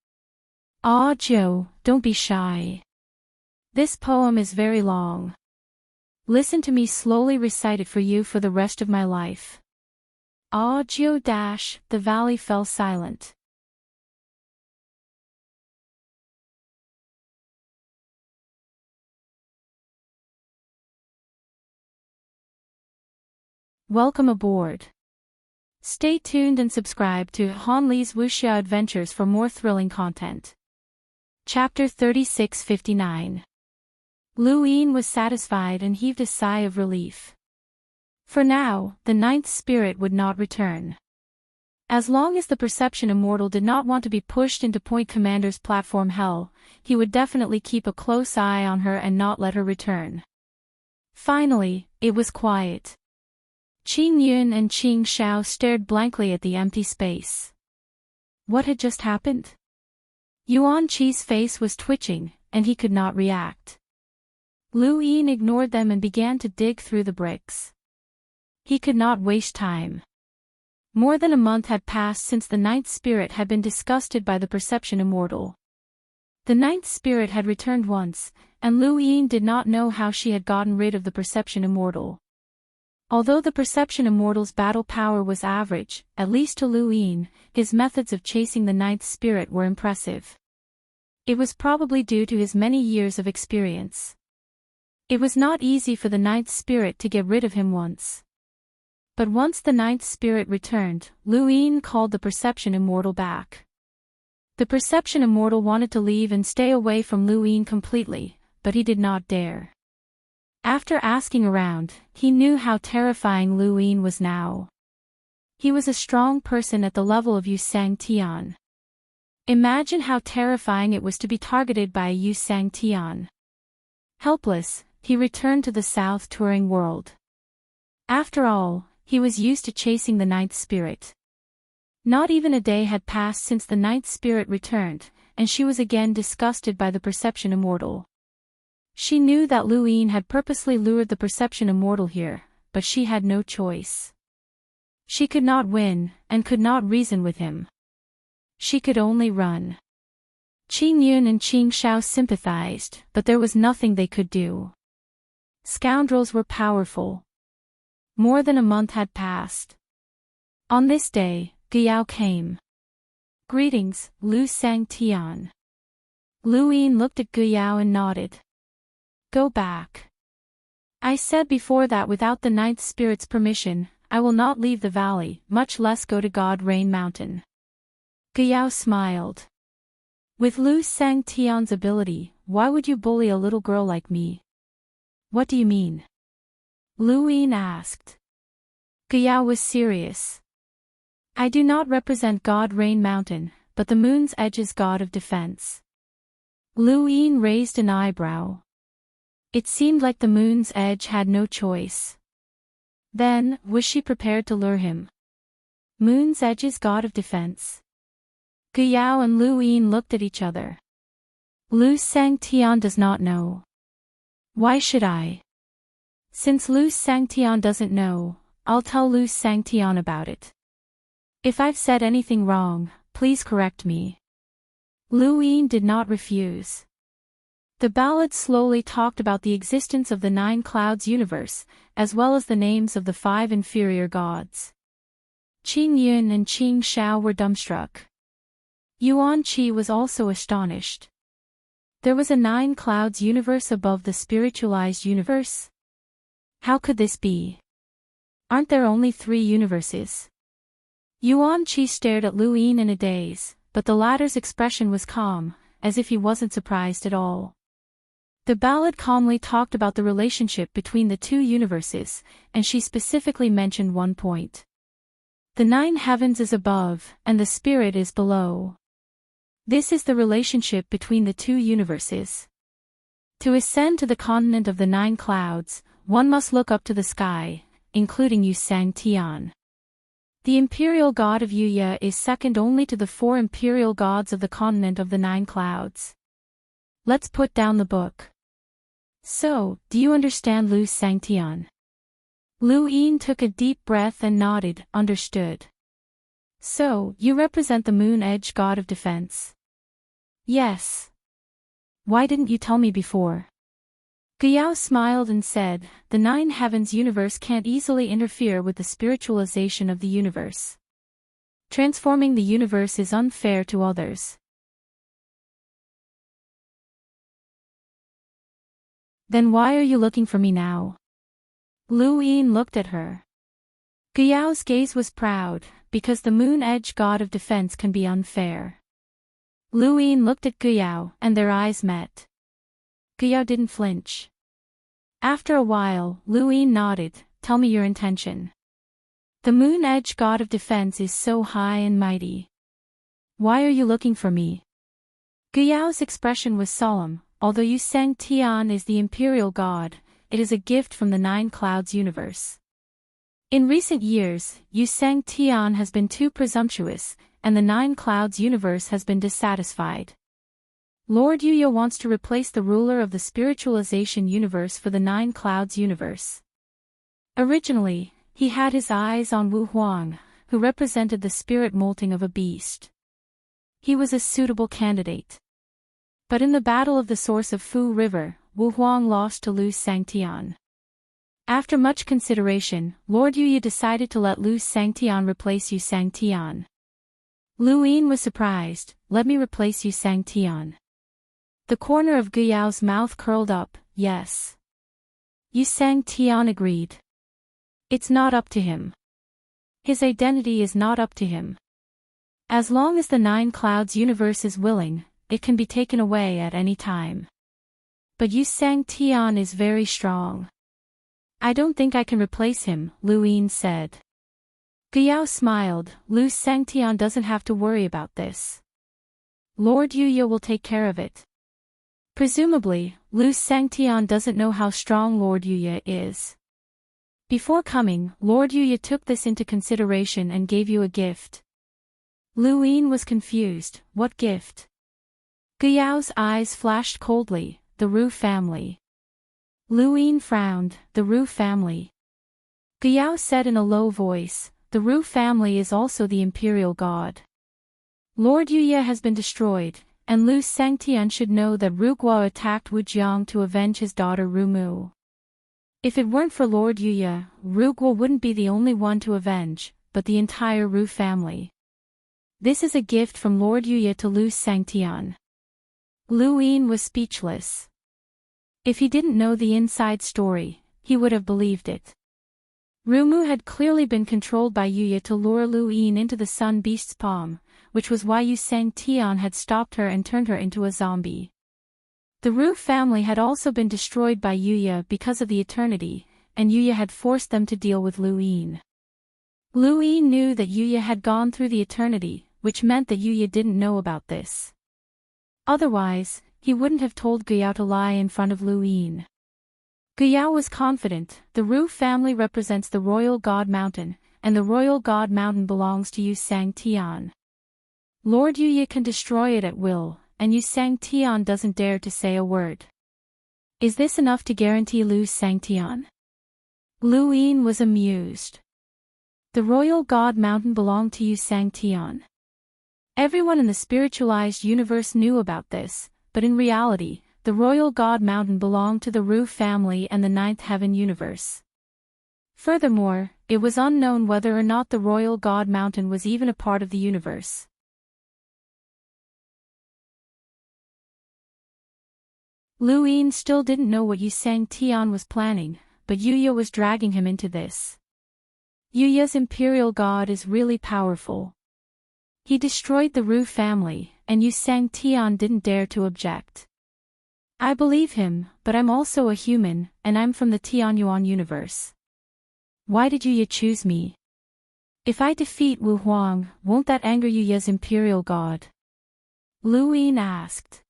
Joe, don't be shy. This poem is very long. Listen to me slowly recite it for you for the rest of my life. Joe dash, the valley fell silent. Welcome aboard. Stay tuned and subscribe to Han Li's Wuxia Adventures for more thrilling content. Chapter 3659. Lu Yin was satisfied and heaved a sigh of relief. For now, the ninth spirit would not return. As long as the perception immortal did not want to be pushed into Point Commander's platform hell, he would definitely keep a close eye on her and not let her return. Finally, it was quiet. Qing Yun and Qing Shao stared blankly at the empty space. What had just happened? Yuan Qi's face was twitching, and he could not react. Lu Yin ignored them and began to dig through the bricks. He could not waste time. More than a month had passed since the ninth spirit had been disgusted by the perception immortal. The ninth spirit had returned once, and Lu Yin did not know how she had gotten rid of the perception immortal. Although the perception immortal's battle power was average, at least to Lu Yin, his methods of chasing the ninth spirit were impressive. It was probably due to his many years of experience. It was not easy for the ninth spirit to get rid of him once. But once the ninth spirit returned, Lu Yin called the perception immortal back. The perception immortal wanted to leave and stay away from Lu Yin completely, but he did not dare. After asking around, he knew how terrifying Lu Yin was now. He was a strong person at the level of Yu Sang Tian. Imagine how terrifying it was to be targeted by a Yu Sang Tian. Helpless, he returned to the South touring world. After all, he was used to chasing the ninth spirit. Not even a day had passed since the ninth spirit returned, and she was again disgusted by the perception immortal. She knew that Luin had purposely lured the perception immortal here, but she had no choice. She could not win, and could not reason with him. She could only run. Qing Yun and Qing Shao sympathized, but there was nothing they could do. Scoundrels were powerful. More than a month had passed. On this day, Guyao came. Greetings, Lu Sang Tian. Luin looked at Guyao and nodded. Go back. I said before that without the ninth spirit's permission, I will not leave the valley, much less go to God Rain Mountain. Guyao smiled. With Lu Sang Tian's ability, why would you bully a little girl like me? What do you mean? Luin asked. Guyao was serious. I do not represent God Rain Mountain, but the moon's edge is god of defense. Luin raised an eyebrow. It seemed like the moon's edge had no choice. Then, was she prepared to lure him? Moon's edge is god of defense. Guyao and Luin looked at each other. Lu Sang Tian does not know. Why should I? Since Lu Sang Tian doesn't know, I'll tell Lu Sang Tian about it. If I've said anything wrong, please correct me. Luin did not refuse. The ballad slowly talked about the existence of the nine clouds universe, as well as the names of the 5 inferior gods. Qing Yun and Qing Shao were dumbstruck. Yuan Qi was also astonished. There was a 9 clouds universe above the spiritualized universe? How could this be? Aren't there only 3 universes? Yuan Qi stared at Luin in a daze, but the latter's expression was calm, as if he wasn't surprised at all. The ballad calmly talked about the relationship between the 2 universes, and she specifically mentioned one point. The 9 heavens is above, and the spirit is below. This is the relationship between the 2 universes. To ascend to the continent of the 9 clouds, one must look up to the sky, including Yu Sang Tian. The imperial god of Yuya is second only to the 4 imperial gods of the continent of the 9 clouds. Let's put down the book. So, do you understand Lu Sang Tian? Luin took a deep breath and nodded, understood. So, you represent the moon edge god of defense? Yes. Why didn't you tell me before? Guyao smiled and said, the 9 heavens universe can't easily interfere with the spiritualization of the universe. Transforming the universe is unfair to others. Then why are you looking for me now? Luin looked at her. Guyao's gaze was proud, because the moon edge god of defense can be unfair. Luin looked at Guyao, and their eyes met. Guyao didn't flinch. After a while, Luin nodded, tell me your intention. The moon edge god of defense is so high and mighty. Why are you looking for me? Guyao's expression was solemn. Although Yu Sang Tian is the imperial god, it is a gift from the 9 clouds universe. In recent years, Yu Sang Tian has been too presumptuous, and the 9 clouds universe has been dissatisfied. Lord Yuya wants to replace the ruler of the spiritualization universe for the 9 clouds universe. Originally, he had his eyes on Wu Huang, who represented the spirit molting of a beast. He was a suitable candidate. But in the battle of the source of Fu River, Wu Huang lost to Lu Sang Tian. After much consideration, Lord Yuya decided to let Lu Sang Tian replace Yu Sang Tian. Luin was surprised, let me replace Yu Sang Tian. The corner of Guyao's mouth curled up, yes. Yu Sang Tian agreed. It's not up to him. His identity is not up to him. As long as the 9 clouds universe is willing, it can be taken away at any time. But Yu Sang Tian is very strong. I don't think I can replace him, Luin said. Guyao smiled, Lu Sang Tian doesn't have to worry about this. Lord Yuya will take care of it. Presumably, Lu Sang Tian doesn't know how strong Lord Yuya is. Before coming, Lord Yuya took this into consideration and gave you a gift. Lu Yin was confused. What gift? Guyao's eyes flashed coldly. The Ru family. Lu Yin frowned. The Ru family. Guyao said in a low voice, the Ru family is also the imperial god. Lord Yuya has been destroyed, and Lu Sangtian should know that Ru Guo attacked Wu Jiang to avenge his daughter Ru Mu. If it weren't for Lord Yuya, Ru Guo wouldn't be the only one to avenge, but the entire Ru family. This is a gift from Lord Yuya to Lu Sangtian. Lu Yin was speechless. If he didn't know the inside story, he would have believed it. Ru Mu had clearly been controlled by Yuya to lure Lu Yin into the Sun Beast's palm, which was why Yu Sangtian had stopped her and turned her into a zombie. The Ru family had also been destroyed by Yuya because of the eternity, and Yuya had forced them to deal with Lu Yin. Lu Yin knew that Yuya had gone through the eternity, which meant that Yuya didn't know about this. Otherwise, he wouldn't have told Guyao to lie in front of Lu Yin. Guyao was confident. The Ru family represents the royal god mountain, and the royal god mountain belongs to Yu Sangtian. Lord Yuya can destroy it at will, and Yu Sangtian doesn't dare to say a word. Is this enough to guarantee Lu Sangtian? Lu Yin was amused. The royal god mountain belonged to Yu Sangtian. Everyone in the spiritualized universe knew about this, but in reality, the royal god mountain belonged to the Ru family and the ninth heaven universe. Furthermore, it was unknown whether or not the royal god mountain was even a part of the universe. Lu Yin still didn't know what Yu Sangtian was planning, but Yuya was dragging him into this. Yuya's imperial god is really powerful. He destroyed the Ru family, and Yu Sangtian didn't dare to object. I believe him, but I'm also a human, and I'm from the Tianyuan universe. Why did Yuya choose me? If I defeat Wu Huang, won't that anger Yuya's imperial god? Lu Yin asked.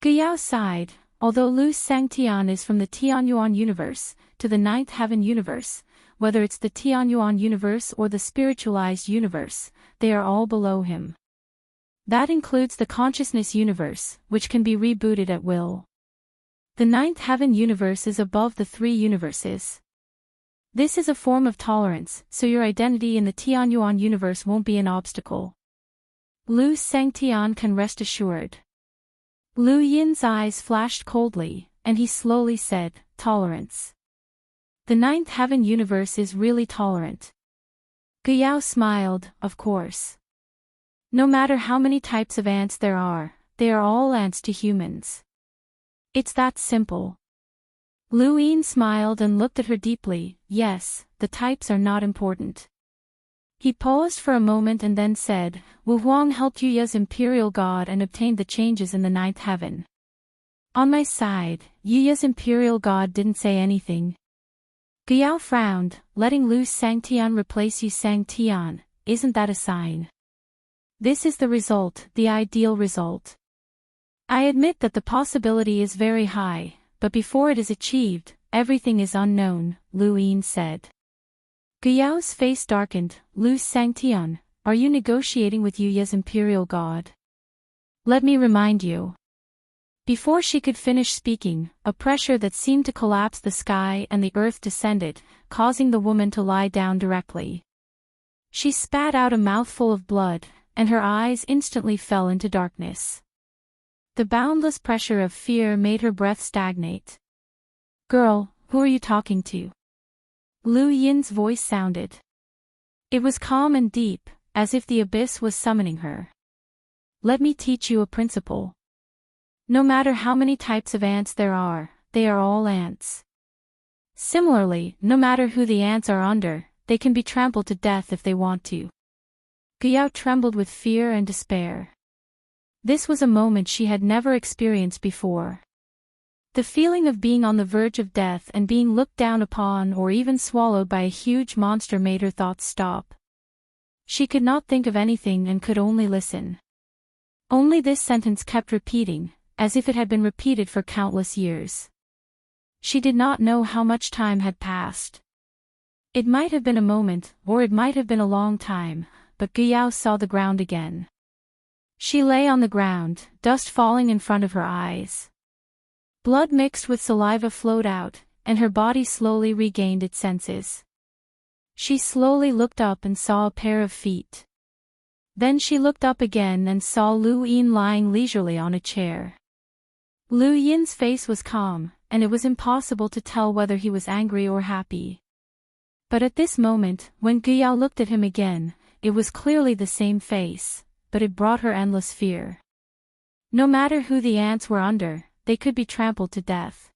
Guyao sighed. Although Lu Sangtian is from the Tianyuan universe, to the ninth heaven universe, whether it's the Tianyuan universe or the spiritualized universe, they are all below him. That includes the consciousness universe, which can be rebooted at will. The ninth heaven universe is above the three universes. This is a form of tolerance, so your identity in the Tianyuan universe won't be an obstacle. Lu Sangtian can rest assured. Lu Yin's eyes flashed coldly, and he slowly said, tolerance. The ninth heaven universe is really tolerant. Guyao smiled, of course. No matter how many types of ants there are, they are all ants to humans. It's that simple. Lu Yin smiled and looked at her deeply. Yes, the types are not important. He paused for a moment and then said, Wu Huang helped Yuya's imperial god and obtained the changes in the ninth heaven. On my side, Yuya's imperial god didn't say anything. Guyao frowned, letting Lu Sangtian replace Yu Sangtian, isn't that a sign? This is the result, the ideal result. I admit that the possibility is very high, but before it is achieved, everything is unknown, Lu Yin said. Guyao's face darkened. Lu Sangtian, are you negotiating with Yuya's imperial god? Let me remind you. Before she could finish speaking, a pressure that seemed to collapse the sky and the earth descended, causing the woman to lie down directly. She spat out a mouthful of blood, and her eyes instantly fell into darkness. The boundless pressure of fear made her breath stagnate. Girl, who are you talking to? Lu Yin's voice sounded. It was calm and deep, as if the abyss was summoning her. Let me teach you a principle. No matter how many types of ants there are, they are all ants. Similarly, no matter who the ants are under, they can be trampled to death if they want to. Guyao trembled with fear and despair. This was a moment she had never experienced before. The feeling of being on the verge of death and being looked down upon or even swallowed by a huge monster made her thoughts stop. She could not think of anything and could only listen. Only this sentence kept repeating, as if it had been repeated for countless years. She did not know how much time had passed. It might have been a moment, or it might have been a long time, but Guyao saw the ground again. She lay on the ground, dust falling in front of her eyes. Blood mixed with saliva flowed out, and her body slowly regained its senses. She slowly looked up and saw a pair of feet. Then she looked up again and saw Lu Yin lying leisurely on a chair. Lu Yin's face was calm, and it was impossible to tell whether he was angry or happy. But at this moment, when Guyao looked at him again, it was clearly the same face, but it brought her endless fear. No matter who the ants were under, they could be trampled to death.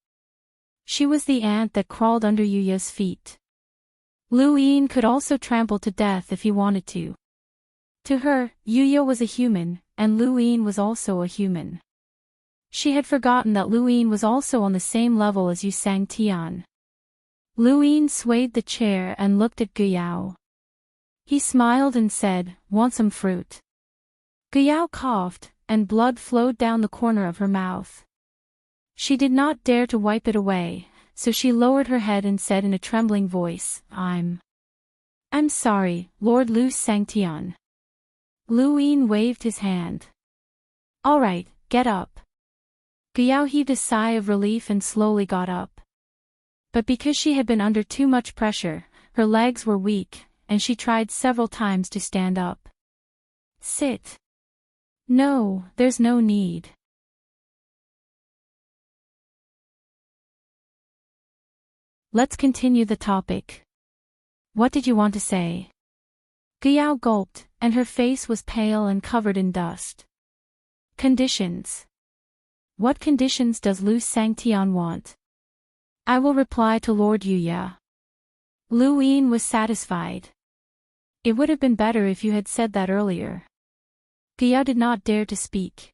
She was the ant that crawled under Yuya's feet. Lu Yin could also trample to death if he wanted to. To her, Yuya was a human, and Lu Yin was also a human. She had forgotten that Lu Yin was also on the same level as Yu Sang Tian. Lu Yin swayed the chair and looked at Guyao. He smiled and said, "Want some fruit?" Guyao coughed, and blood flowed down the corner of her mouth. She did not dare to wipe it away, so she lowered her head and said in a trembling voice, I'm sorry, Lord Lu Sangtian." Lu Yin waved his hand. "All right, get up." Guyao heaved a sigh of relief and slowly got up. But because she had been under too much pressure, her legs were weak, and she tried several times to stand up. "Sit." "No, there's no need." Let's continue the topic. What did you want to say? Guyao gulped, and her face was pale and covered in dust. Conditions. What conditions does Lu Sangtian want? I will reply to Lord Yuya. Lu Yin was satisfied. It would have been better if you had said that earlier. Guyao did not dare to speak.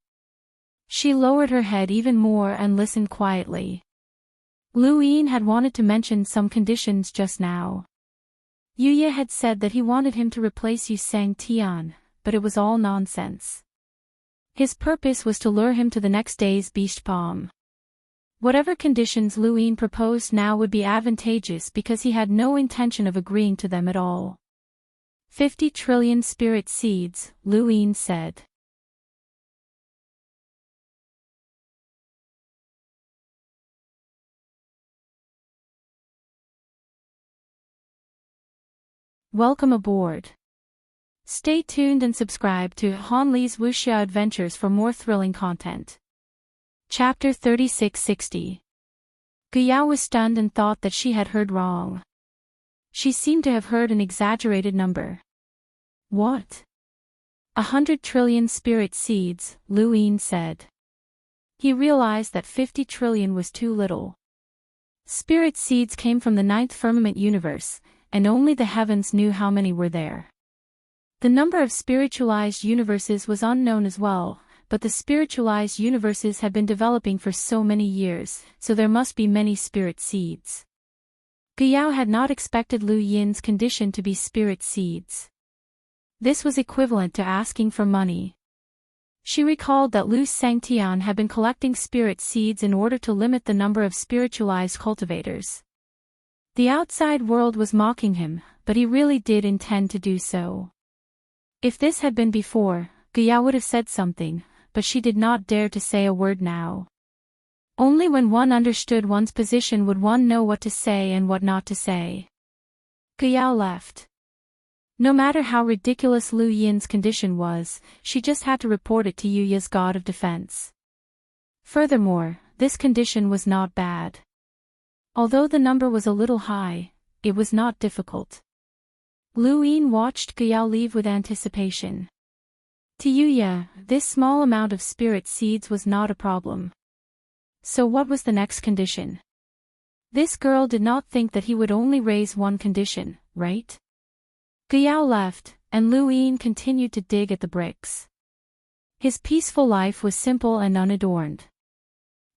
She lowered her head even more and listened quietly. Lu Yin had wanted to mention some conditions just now. Yuya had said that he wanted him to replace Yu Sang Tian, but it was all nonsense. His purpose was to lure him to the next day's Bishpam. Whatever conditions Lu Yin proposed now would be advantageous because he had no intention of agreeing to them at all. 50 trillion spirit seeds, Lu Yin said. Welcome aboard. Stay tuned and subscribe to Han Li's Wuxia Adventures for more thrilling content. Chapter 3660. Guyao was stunned and thought that she had heard wrong. She seemed to have heard an exaggerated number. What? 100 trillion spirit seeds, Lu Yin said. He realized that 50 trillion was too little. Spirit seeds came from the ninth firmament universe, and only the heavens knew how many were there. The number of spiritualized universes was unknown as well, but the spiritualized universes had been developing for so many years, so there must be many spirit seeds. Guyao had not expected Lu Yin's condition to be spirit seeds. This was equivalent to asking for money. She recalled that Lu Sangtian had been collecting spirit seeds in order to limit the number of spiritualized cultivators. The outside world was mocking him, but he really did intend to do so. If this had been before, Guyao would have said something, but she did not dare to say a word now. Only when one understood one's position would one know what to say and what not to say. Guyao left. No matter how ridiculous Lu Yin's condition was, she just had to report it to Yuya's god of defense. Furthermore, this condition was not bad. Although the number was a little high, it was not difficult. Lu Yin watched Guyao leave with anticipation. To Yuya, this small amount of spirit seeds was not a problem. So what was the next condition? This girl did not think that he would only raise one condition, right? Guyao left, and Lu Yin continued to dig at the bricks. His peaceful life was simple and unadorned.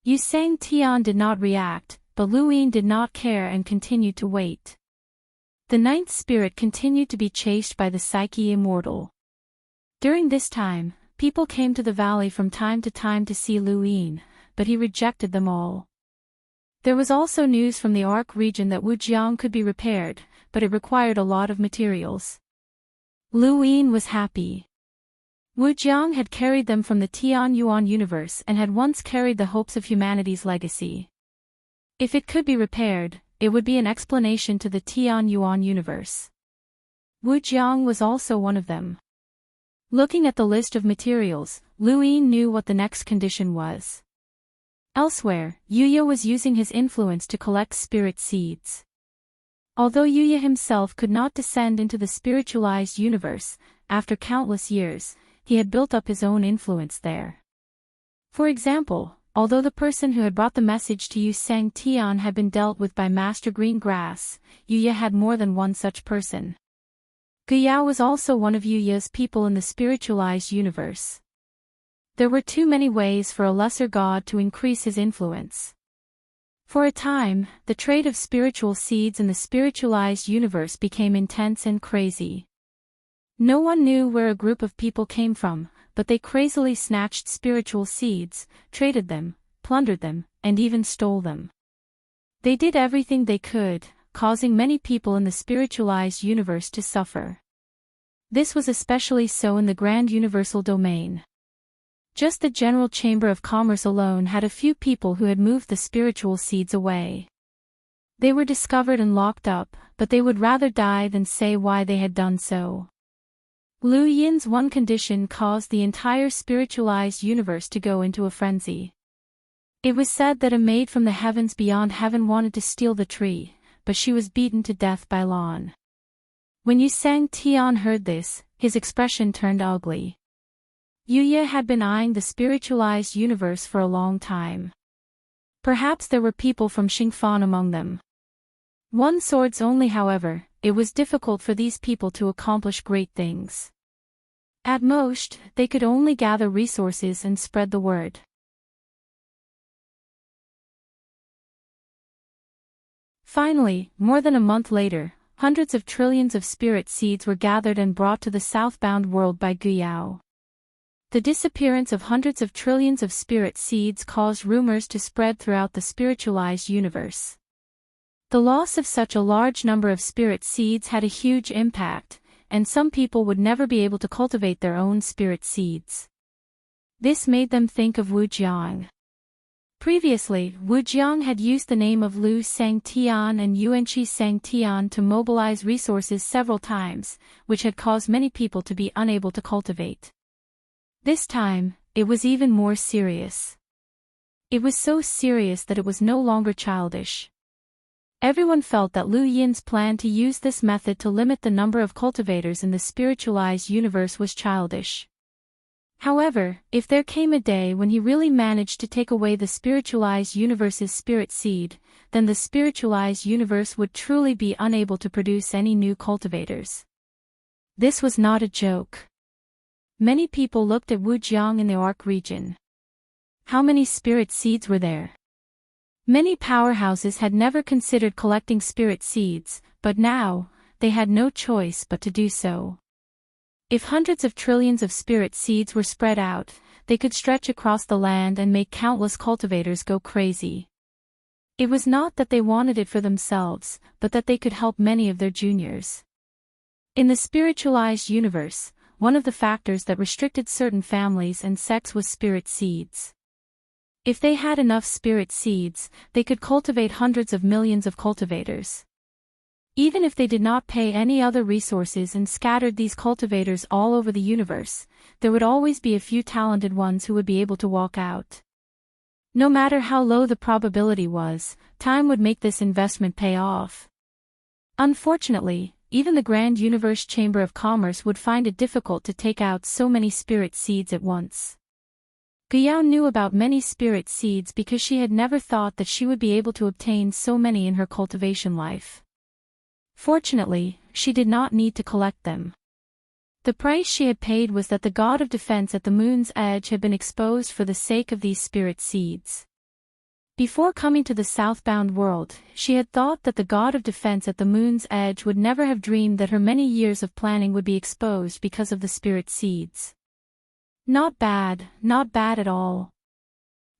Yu Sang Tian did not react, but Lu Yin did not care and continued to wait. The ninth spirit continued to be chased by the psyche immortal. During this time, people came to the valley from time to time to see Lu Yin, but he rejected them all. There was also news from the Ark region that Wujiang could be repaired, but it required a lot of materials. Lu Yin was happy. Wujiang had carried them from the Tian Yuan universe and had once carried the hopes of humanity's legacy. If it could be repaired, it would be an explanation to the Tian Yuan universe. Wujiang was also one of them. Looking at the list of materials, Lu Yin knew what the next condition was. Elsewhere, Yuya was using his influence to collect spirit seeds. Although Yuya himself could not descend into the spiritualized universe, after countless years, he had built up his own influence there. For example, although the person who had brought the message to Yu Sang Tian had been dealt with by Master Greengrass, Yuya had more than one such person. Guyao was also one of Yuya's people in the spiritualized universe. There were too many ways for a lesser god to increase his influence. For a time, the trade of spiritual seeds in the spiritualized universe became intense and crazy. No one knew where a group of people came from, but they crazily snatched spiritual seeds, traded them, plundered them, and even stole them. They did everything they could, causing many people in the spiritualized universe to suffer. This was especially so in the grand universal domain. Just the General Chamber of Commerce alone had a few people who had moved the spiritual seeds away. They were discovered and locked up, but they would rather die than say why they had done so. Lu Yin's one condition caused the entire spiritualized universe to go into a frenzy. It was said that a maid from the heavens beyond heaven wanted to steal the tree, but she was beaten to death by Lan. When Yu Sang Tian heard this, his expression turned ugly. Yuya had been eyeing the spiritualized universe for a long time. Perhaps there were people from Xingfan among them. One swords only, however, it was difficult for these people to accomplish great things. At most, they could only gather resources and spread the word. Finally, more than a month later, hundreds of trillions of spirit seeds were gathered and brought to the southbound world by Guyao. The disappearance of hundreds of trillions of spirit seeds caused rumors to spread throughout the spiritualized universe. The loss of such a large number of spirit seeds had a huge impact, and some people would never be able to cultivate their own spirit seeds. This made them think of Wujiang. Previously, Wujiang had used the name of Lu Sangtian and Yuanqi Sangtian to mobilize resources several times, which had caused many people to be unable to cultivate. This time, it was even more serious. It was so serious that it was no longer childish. Everyone felt that Lu Yin's plan to use this method to limit the number of cultivators in the spiritualized universe was childish. However, if there came a day when he really managed to take away the spiritualized universe's spirit seed, then the spiritualized universe would truly be unable to produce any new cultivators. This was not a joke. Many people looked at Wujiang in the Ark region. How many spirit seeds were there? Many powerhouses had never considered collecting spirit seeds, but now, they had no choice but to do so. If hundreds of trillions of spirit seeds were spread out, they could stretch across the land and make countless cultivators go crazy. It was not that they wanted it for themselves, but that they could help many of their juniors. In the spiritualized universe, one of the factors that restricted certain families and sects was spirit seeds. If they had enough spirit seeds, they could cultivate hundreds of millions of cultivators. Even if they did not pay any other resources and scattered these cultivators all over the universe, there would always be a few talented ones who would be able to walk out. No matter how low the probability was, time would make this investment pay off. Unfortunately, even the Grand Universe Chamber of Commerce would find it difficult to take out so many spirit seeds at once. Guyao knew about many spirit seeds because she had never thought that she would be able to obtain so many in her cultivation life. Fortunately, she did not need to collect them. The price she had paid was that the god of defense at the moon's edge had been exposed for the sake of these spirit seeds. Before coming to the southbound world, she had thought that the god of defense at the moon's edge would never have dreamed that her many years of planning would be exposed because of the spirit seeds. Not bad at all.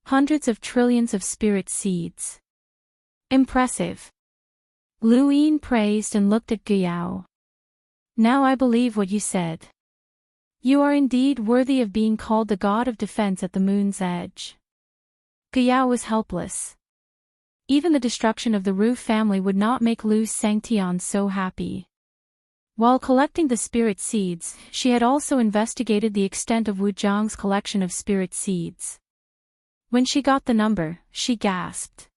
Hundreds of trillions of spirit seeds. Impressive. Lu Yin praised and looked at Guyao. Now I believe what you said. You are indeed worthy of being called the god of defense at the moon's edge. Guyao was helpless. Even the destruction of the Ru family would not make Lu Sangtian so happy. While collecting the spirit seeds, she had also investigated the extent of Wu Zhang's collection of spirit seeds. When she got the number, she gasped.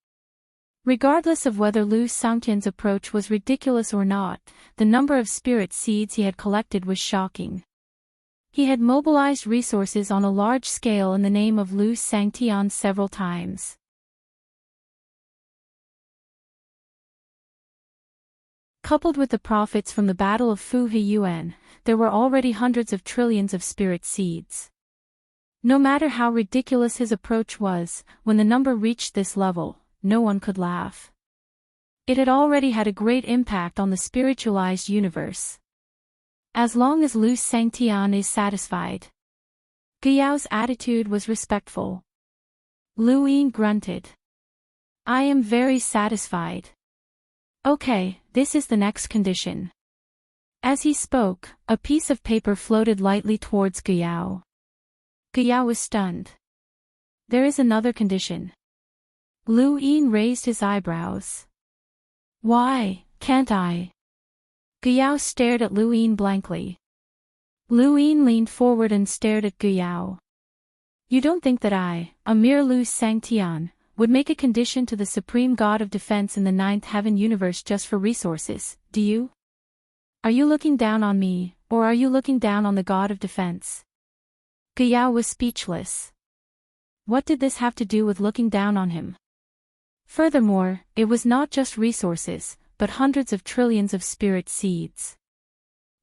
Regardless of whether Lu Sangtian's approach was ridiculous or not, the number of spirit seeds he had collected was shocking. He had mobilized resources on a large scale in the name of Lu Sangtian several times. Coupled with the profits from the Battle of Fu Hiyuan, there were already hundreds of trillions of spirit seeds. No matter how ridiculous his approach was, when the number reached this level, no one could laugh. It had already had a great impact on the spiritualized universe. As long as Lu Sangtian is satisfied. Guyao's attitude was respectful. Lu Yin grunted. I am very satisfied. Okay, this is the next condition. As he spoke, a piece of paper floated lightly towards Guyao. Guyao was stunned. There is another condition. Lu Yin raised his eyebrows. Why, can't I? Guyao stared at Lu Yin blankly. Lu Yin leaned forward and stared at Guyao. You don't think that I, a mere Lu Sangtian, would make a condition to the supreme god of defense in the ninth heaven universe just for resources, do you? Are you looking down on me, or are you looking down on the god of defense? Guyao was speechless. What did this have to do with looking down on him? Furthermore, it was not just resources, but hundreds of trillions of spirit seeds.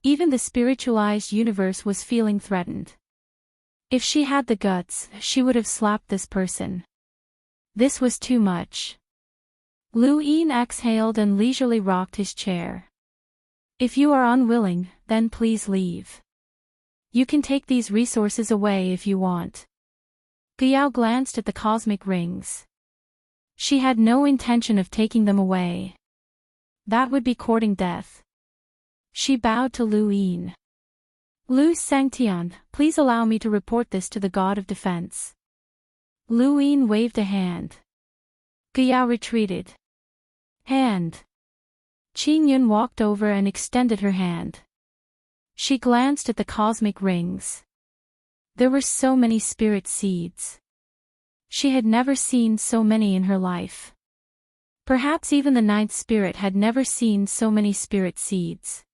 Even the spiritualized universe was feeling threatened. If she had the guts, she would have slapped this person. This was too much. Lu Yin exhaled and leisurely rocked his chair. If you are unwilling, then please leave. You can take these resources away if you want. Guyao glanced at the cosmic rings. She had no intention of taking them away. That would be courting death. She bowed to Lu Yin. Lu Sangtian, please allow me to report this to the god of defense. Lu Yin waved a hand. Guyao retreated. Hand. Qing Yun walked over and extended her hand. She glanced at the cosmic rings. There were so many spirit seeds. She had never seen so many in her life. Perhaps even the ninth spirit had never seen so many spirit seeds.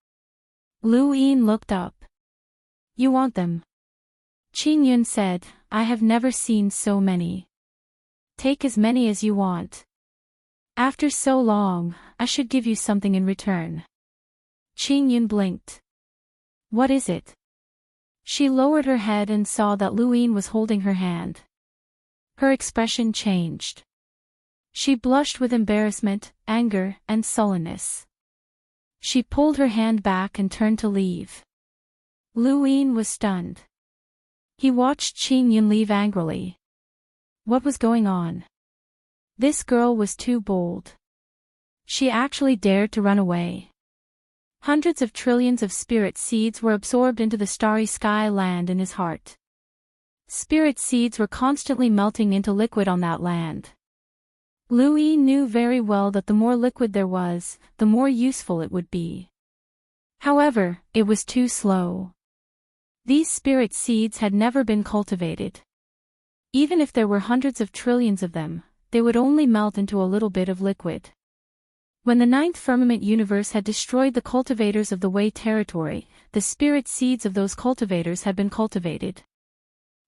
Lu Yin looked up. You want them? Qing Yun said, I have never seen so many. Take as many as you want. After so long, I should give you something in return. Qing Yun blinked. What is it? She lowered her head and saw that Lu Yin was holding her hand. Her expression changed. She blushed with embarrassment, anger, and sullenness. She pulled her hand back and turned to leave. Lu Yin was stunned. He watched Qing Yun leave angrily. What was going on? This girl was too bold. She actually dared to run away. Hundreds of trillions of spirit seeds were absorbed into the starry sky land in his heart. Spirit seeds were constantly melting into liquid on that land. Lu Yin knew very well that the more liquid there was, the more useful it would be. However, it was too slow. These spirit seeds had never been cultivated. Even if there were hundreds of trillions of them, they would only melt into a little bit of liquid. When the ninth firmament universe had destroyed the cultivators of the Wei territory, the spirit seeds of those cultivators had been cultivated.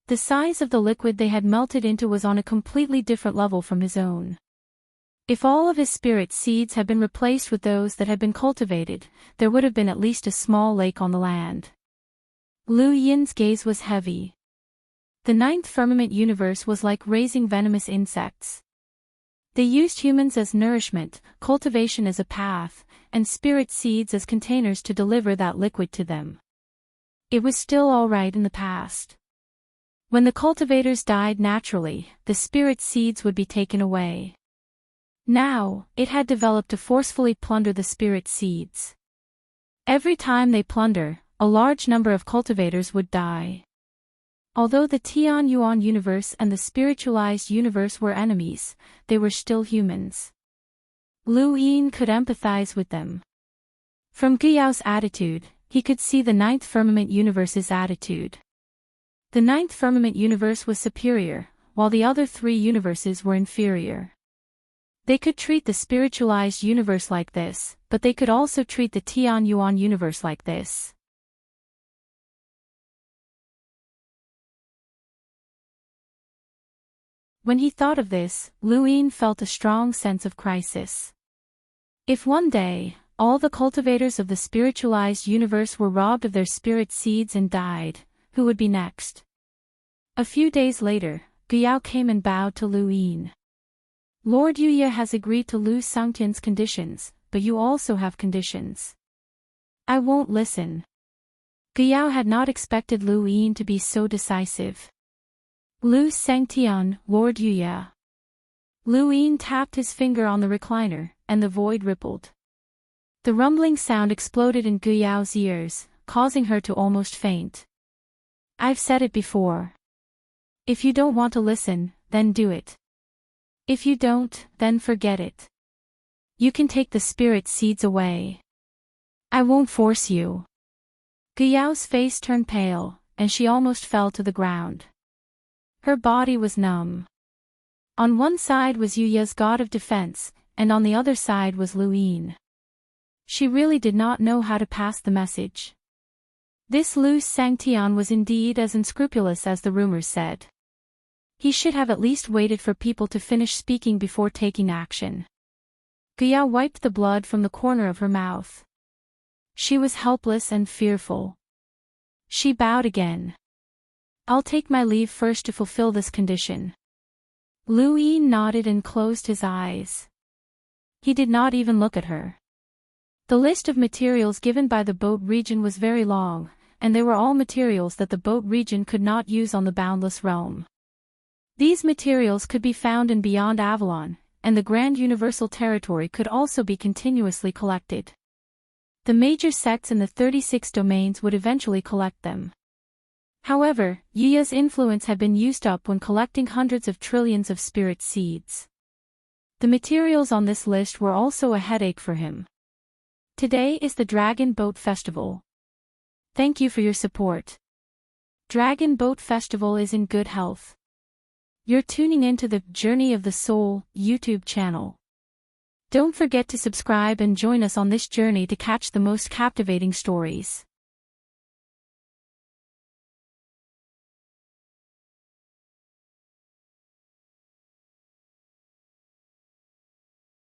The size of the liquid they had melted into was on a completely different level from his own. If all of his spirit seeds had been replaced with those that had been cultivated, there would have been at least a small lake on the land. Lu Yin's gaze was heavy. The ninth firmament universe was like raising venomous insects. They used humans as nourishment, cultivation as a path, and spirit seeds as containers to deliver that liquid to them. It was still all right in the past. When the cultivators died naturally, the spirit seeds would be taken away. Now, it had developed to forcefully plunder the spirit seeds. Every time they plunder, a large number of cultivators would die. Although the Tianyuan universe and the spiritualized universe were enemies, they were still humans. Lu Yin could empathize with them. From Guyao's attitude, he could see the Ninth Firmament Universe's attitude. The Ninth Firmament Universe was superior, while the other three universes were inferior. They could treat the spiritualized universe like this, but they could also treat the Tianyuan universe like this. When he thought of this, Lu Yin felt a strong sense of crisis. If one day, all the cultivators of the spiritualized universe were robbed of their spirit seeds and died, who would be next? A few days later, Guyao came and bowed to Lu Yin. Lord Yuya has agreed to Lu Sangtian's conditions, but you also have conditions. I won't listen. Guyao had not expected Lu Yin to be so decisive. Lu Sangtian, Lord Yuya. Lu Yin tapped his finger on the recliner, and the void rippled. The rumbling sound exploded in Guyao's ears, causing her to almost faint. I've said it before. If you don't want to listen, then do it. If you don't, then forget it. You can take the spirit seeds away. I won't force you. Guyao's face turned pale, and she almost fell to the ground. Her body was numb. On one side was Yuya's god of defense, and on the other side was Lu Yin. She really did not know how to pass the message. This Lu Sangtian was indeed as unscrupulous as the rumors said. He should have at least waited for people to finish speaking before taking action. Guyao wiped the blood from the corner of her mouth. She was helpless and fearful. She bowed again. I'll take my leave first to fulfill this condition. Lu Yin nodded and closed his eyes. He did not even look at her. The list of materials given by the boat region was very long, and they were all materials that the boat region could not use on the boundless realm. These materials could be found in Beyond Avalon, and the Grand Universal Territory could also be continuously collected. The major sects in the 36 domains would eventually collect them. However, Yuya's influence had been used up when collecting hundreds of trillions of spirit seeds. The materials on this list were also a headache for him. Today is the Dragon Boat Festival. Thank you for your support. Dragon Boat Festival is in good health. You're tuning into the Journey of the Soul YouTube channel. Don't forget to subscribe and join us on this journey to catch the most captivating stories.